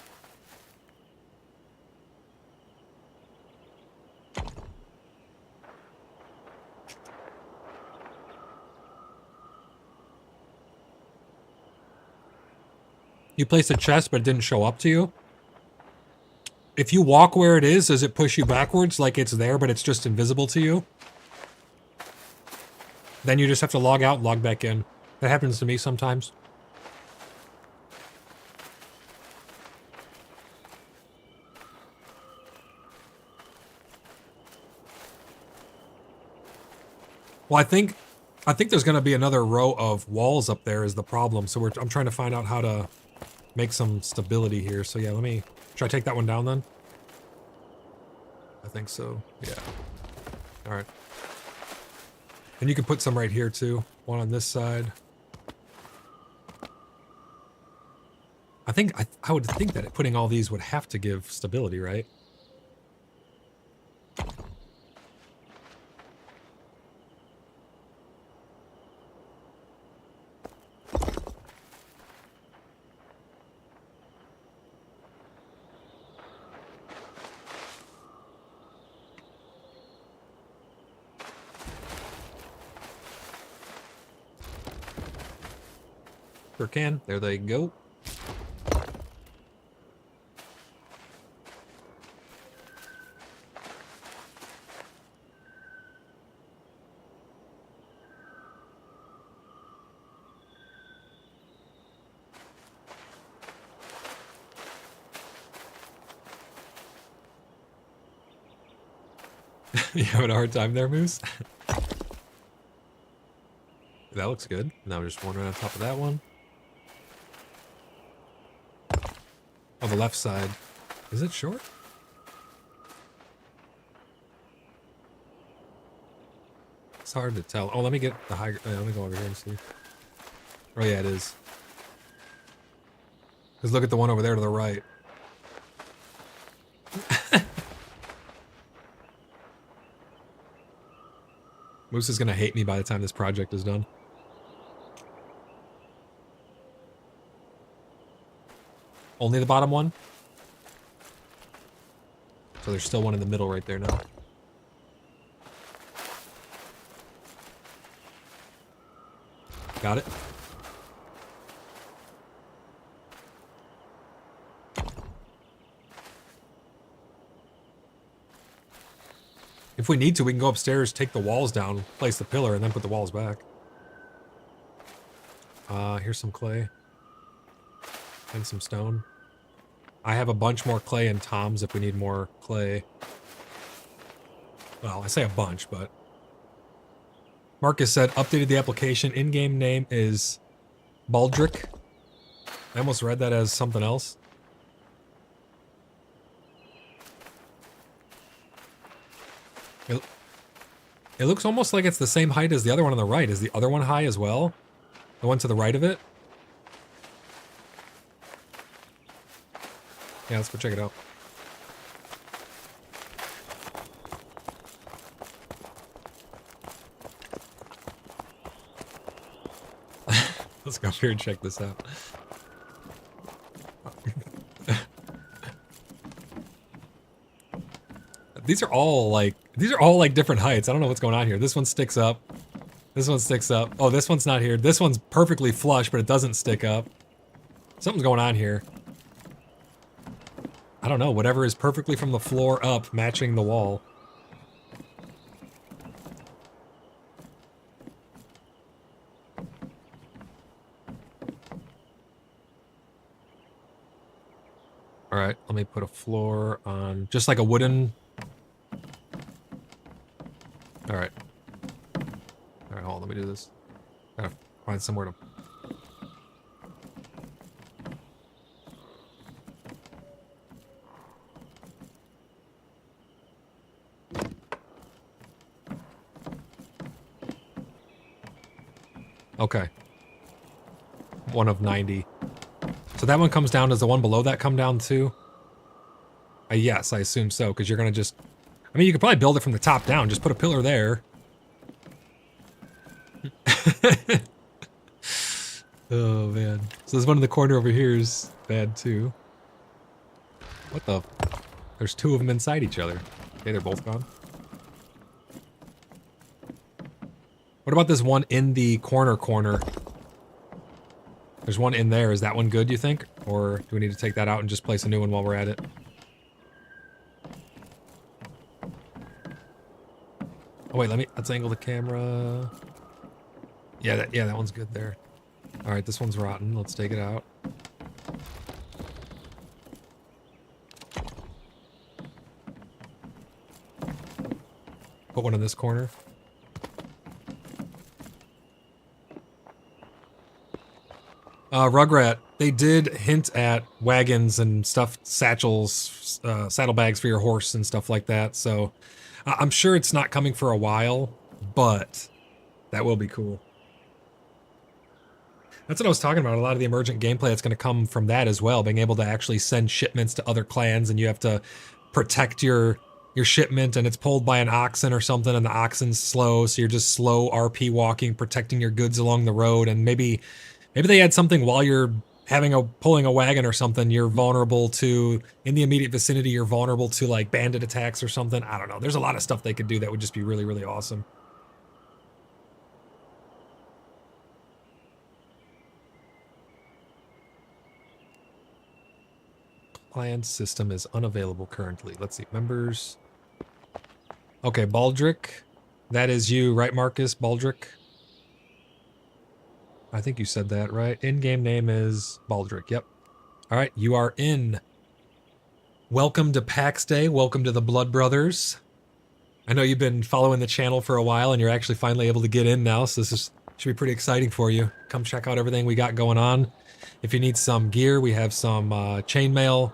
You placed a chest, but it didn't show up to you. If you walk where it is, does it push you backwards like it's there, but it's just invisible to you? Then you just have to log out and log back in. That happens to me sometimes. Well, I think I think there's going to be another row of walls up there is the problem. So I'm trying to find out how to make some stability here. So yeah, should I take that one down then? I think so. Yeah. All right. And you can put some right here too. One on this side. I would think that putting all these would have to give stability, right? Sure can. There they go. You having a hard time there, Moose? That looks good. Now just one right on top of that one. Oh, the left side. Is it short? It's hard to tell. Oh, let me get the high. Let me go over here and see. Oh, yeah, it is. Because look at the one over there to the right. Moose is going to hate me by the time this project is done. Only the bottom one? So there's still one in the middle right there now. Got it. If we need to, we can go upstairs, take the walls down, place the pillar, and then put the walls back. Here's some clay. And some stone. I have a bunch more clay in Tom's if we need more clay. Well, I say a bunch, but... Marcus said, updated the application. In-game name is Baldric. I almost read that as something else. It looks almost like it's the same height as the other one on the right. Is the other one high as well? The one to the right of it? Yeah, let's go check it out. Let's go up here and check this out. These are all like different heights. I don't know what's going on here. This one sticks up. This one sticks up. Oh, this one's not here. This one's perfectly flush, but it doesn't stick up. Something's going on here. I don't know. Whatever is perfectly from the floor up, matching the wall. All right, let me put a floor on, just like a wooden. All right. All right, hold on, let me do this. Gotta find somewhere to. Okay. One of 90. So that one comes down. Does the one below that come down too? Yes, I assume so, because you're going to just... I mean, you could probably build it from the top down. Just put a pillar there. Oh, man. So this one in the corner over here is bad too. What the... There's two of them inside each other. Okay, they're both gone. What about this one in the corner? There's one in there. Is that one good, you think? Or do we need to take that out and just place a new one while we're at it? Oh, wait, let's angle the camera. Yeah, that one's good there. All right, this one's rotten. Let's take it out. Put one in this corner. Rugrat, they did hint at wagons and stuffed satchels, saddlebags for your horse and stuff like that. So I'm sure it's not coming for a while, but that will be cool. That's what I was talking about. A lot of the emergent gameplay that's going to come from that as well, being able to actually send shipments to other clans, and you have to protect your shipment, and it's pulled by an oxen or something, and the oxen's slow, so you're just slow RP walking, protecting your goods along the road, and maybe they add something while you're pulling a wagon or something. You're vulnerable to, in the immediate vicinity, you're vulnerable to like bandit attacks or something. I don't know. There's a lot of stuff they could do that would just be really, really awesome. Clan system is unavailable currently. Let's see, members. Okay, Baldric. That is you, right, Marcus? Baldric? I think you said that, right? In-game name is Baldric, yep. All right, you are in. Welcome to Pax Day. Welcome to the Blood Brothers. I know you've been following the channel for a while, and you're actually finally able to get in now, so should be pretty exciting for you. Come check out everything we got going on. If you need some gear, we have some chainmail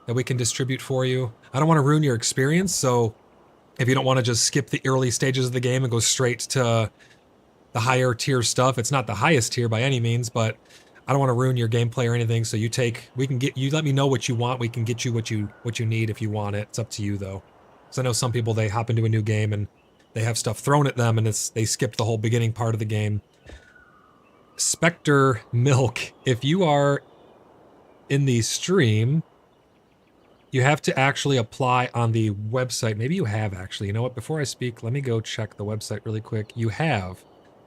that we can distribute for you. I don't want to ruin your experience, so if you don't want to just skip the early stages of the game and go straight to the higher tier stuff, it's not the highest tier by any means, but I don't want to ruin your gameplay or anything, so you let me know what you want, we can get you what you need if you want it. It's up to you though. Because I know some people, they hop into a new game and they have stuff thrown at them and they skip the whole beginning part of the game. Spectre Milk, if you are in the stream, you have to actually apply on the website. Maybe you have actually. You know what? Before I speak, let me go check the website really quick. You have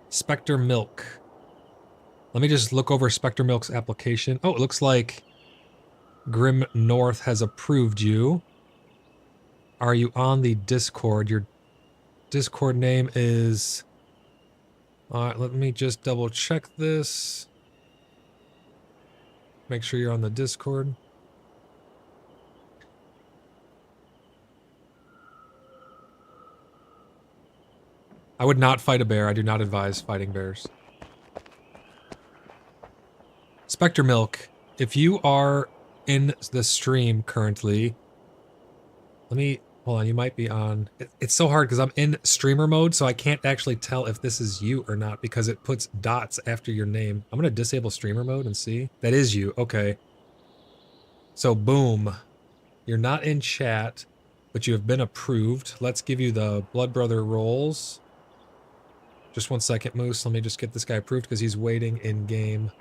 Spectre Milk. Let me just look over Spectre Milk's application. Oh, it looks like Grim North has approved you. Are you on the Discord? Your Discord name is... Alright, let me just double check this. Make sure you're on the Discord. I would not fight a bear. I do not advise fighting bears. Spectre Milk, if you are in the stream currently, hold on, you might be on. It's so hard because I'm in streamer mode, so I can't actually tell if this is you or not because it puts dots after your name. I'm going to disable streamer mode and see. That is you. Okay. So boom. You're not in chat, but you have been approved. Let's give you the Blood Brother roles. Just 1 second, Moose. Let me just get this guy approved because he's waiting in game.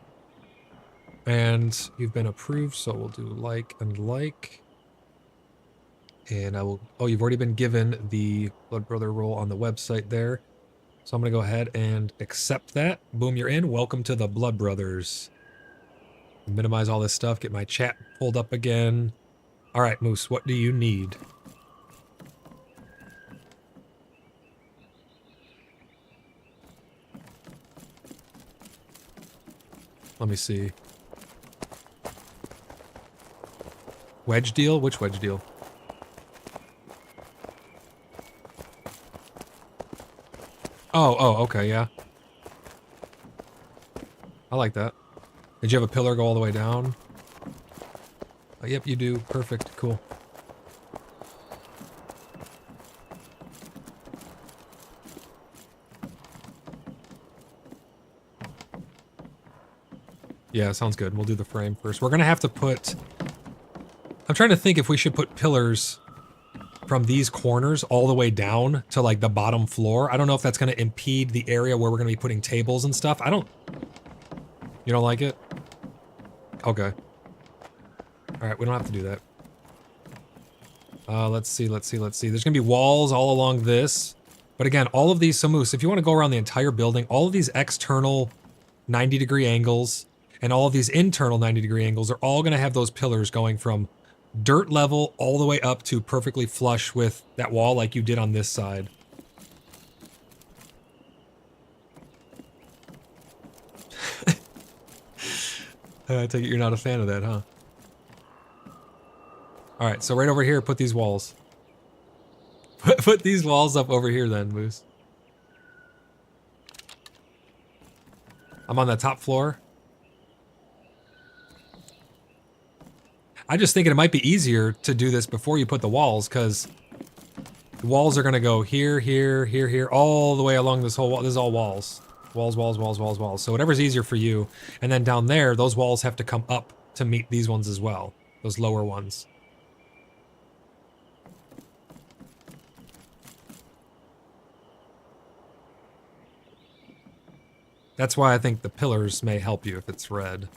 And you've been approved, so we'll do like and like. And I will... Oh, you've already been given the Blood Brother role on the website there. So I'm going to go ahead and accept that. Boom, you're in. Welcome to the Blood Brothers. Minimize all this stuff. Get my chat pulled up again. All right, Moose, what do you need? Let me see. Wedge deal? Which wedge deal? Oh, okay, yeah. I like that. Did you have a pillar go all the way down? Oh, yep, you do. Perfect. Cool. Yeah, sounds good. We'll do the frame first. We're gonna have to put... I'm trying to think if we should put pillars from these corners all the way down to like the bottom floor. I don't know if that's gonna impede the area where we're gonna be putting tables and stuff. You don't like it? Okay. Alright, we don't have to do that. Let's see. There's gonna be walls all along this. But again, all of these, so Moose, if you want to go around the entire building, all of these external 90-degree angles and all of these internal 90-degree angles are all gonna have those pillars going from dirt level all the way up to perfectly flush with that wall like you did on this side. I take it you're not a fan of that, huh? Alright, so right over here, put these walls. Put these walls up over here then, Moose. I'm on the top floor. I'm just thinking it might be easier to do this before you put the walls, because the walls are going to go here, here, here, here, all the way along this whole wall. This is all walls. Walls, walls, walls, walls, walls. So whatever's easier for you. And then down there, those walls have to come up to meet these ones as well. Those lower ones. That's why I think the pillars may help you if it's red.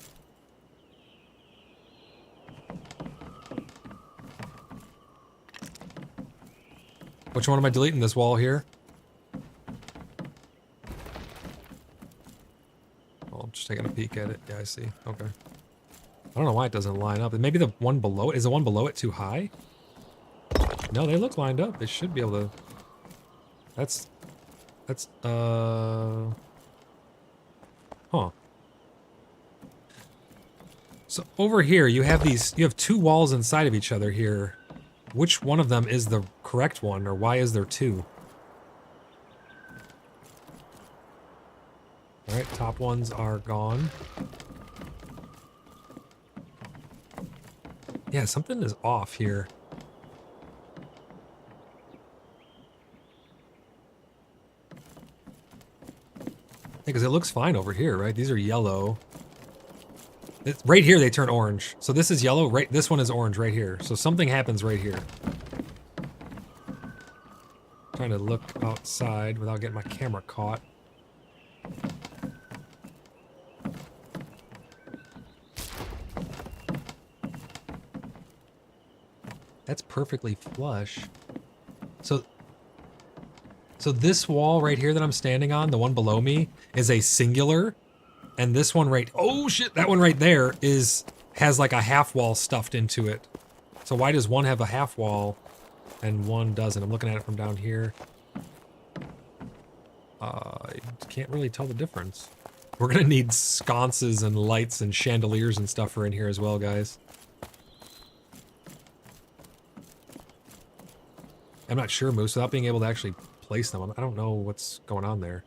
Which one am I deleting? This wall here? Oh, I'm just taking a peek at it. Yeah, I see. Okay. I don't know why it doesn't line up. Maybe the one below it, is the one below it too high? No, they look lined up. They should be able to. That's, huh. So over here, you have two walls inside of each other here. Which one of them is the correct one, or why is there two? Alright, top ones are gone. Yeah, something is off here. Because it looks fine over here, right? These are yellow. Right here, they turn orange. So this is yellow. Right, this one is orange right here. So something happens right here. Trying to look outside without getting my camera caught. That's perfectly flush. So this wall right here that I'm standing on, the one below me, is a singular. And this one right, oh shit, that one right there has like a half wall stuffed into it. So why does one have a half wall and one doesn't? I'm looking at it from down here. I can't really tell the difference. We're gonna need sconces and lights and chandeliers and stuff for in here as well, guys. I'm not sure, Moose, without being able to actually place them. I don't know what's going on there.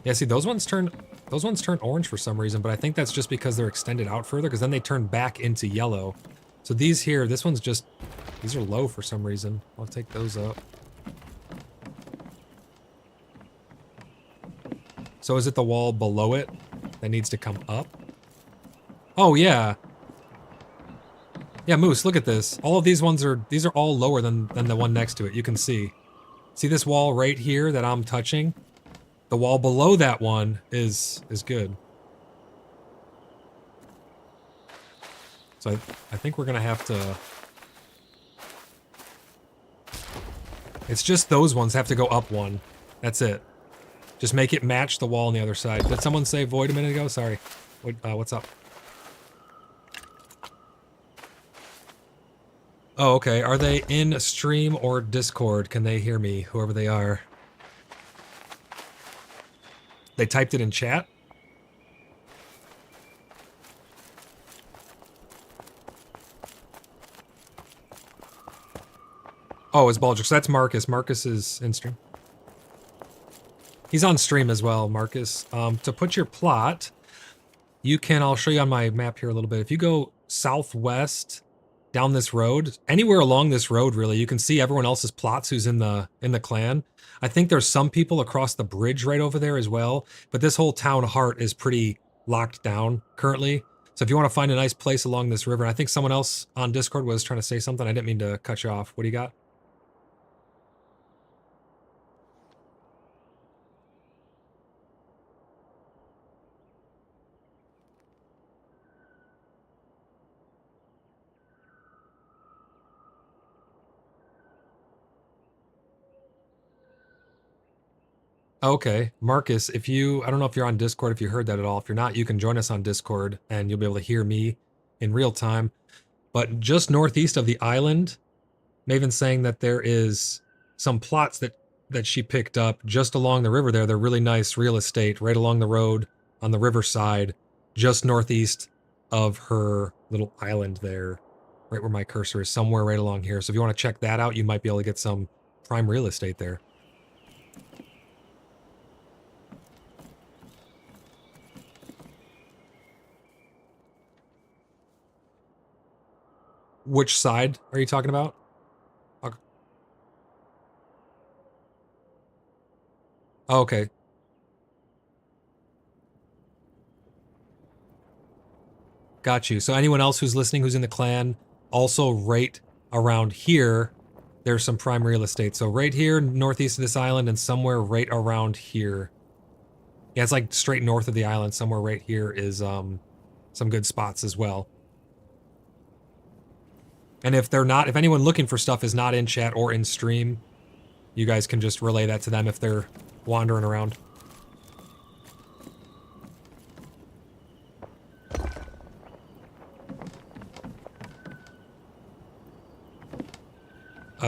Yeah, see, those ones turn orange for some reason, but I think that's just because they're extended out further, because then they turn back into yellow. So these here, these are low for some reason. I'll take those up. So is it the wall below it that needs to come up? Oh, yeah. Yeah, Moose, look at this. All of these are all lower than the one next to it. You can see. See this wall right here that I'm touching? The wall below that one is good. So I think we're gonna have to... It's just those ones have to go up one. That's it. Just make it match the wall on the other side. Did someone say void a minute ago? Sorry. What's up? Oh, okay. Are they in stream or Discord? Can they hear me, whoever they are? They typed it in chat? Oh, it's Baldrick. So that's Marcus. Marcus is in stream. He's on stream as well, Marcus. To put your plot, you can, I'll show you on my map here a little bit. If you go southwest down this road, anywhere along this road, really, you can see everyone else's plots who's in the clan. I think there's some people across the bridge right over there as well, but this whole town heart is pretty locked down currently. So if you want to find a nice place along this river, I think someone else on Discord was trying to say something. I didn't mean to cut you off. What do you got? Okay, Marcus, if you, I don't know if you're on Discord, if you heard that at all. If you're not, you can join us on Discord and you'll be able to hear me in real time. But just northeast of the island, Maven's saying that there is some plots that she picked up just along the river there. They're really nice real estate right along the road on the riverside, just northeast of her little island there, right where my cursor is, somewhere right along here. So if you want to check that out, you might be able to get some prime real estate there. Which side are you talking about? Oh, okay. Got you. So anyone else who's listening who's in the clan, also right around here, there's some prime real estate. So right here, northeast of this island, and somewhere right around here. Yeah, it's like straight north of the island. Somewhere right here is some good spots as well. And if they're not, if anyone looking for stuff is not in chat or in stream, you guys can just relay that to them if they're wandering around.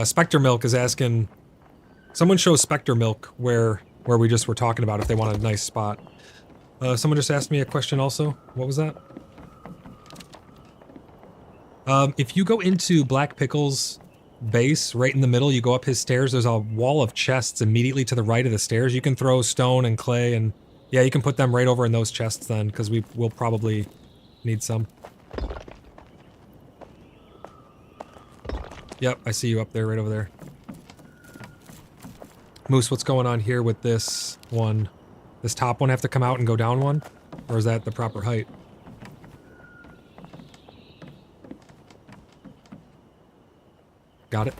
Spectre Milk is asking, someone show Spectre Milk where we just were talking about if they wanted a nice spot. Someone just asked me a question also. What was that? If you go into Black Pickle's base, right in the middle, you go up his stairs, there's a wall of chests immediately to the right of the stairs. You can throw stone and clay and, yeah, you can put them right over in those chests then, because we'll probably need some. Yep, I see you up there, right over there. Moose, what's going on here with this one? This top one have to come out and go down one? Or is that the proper height? Got it.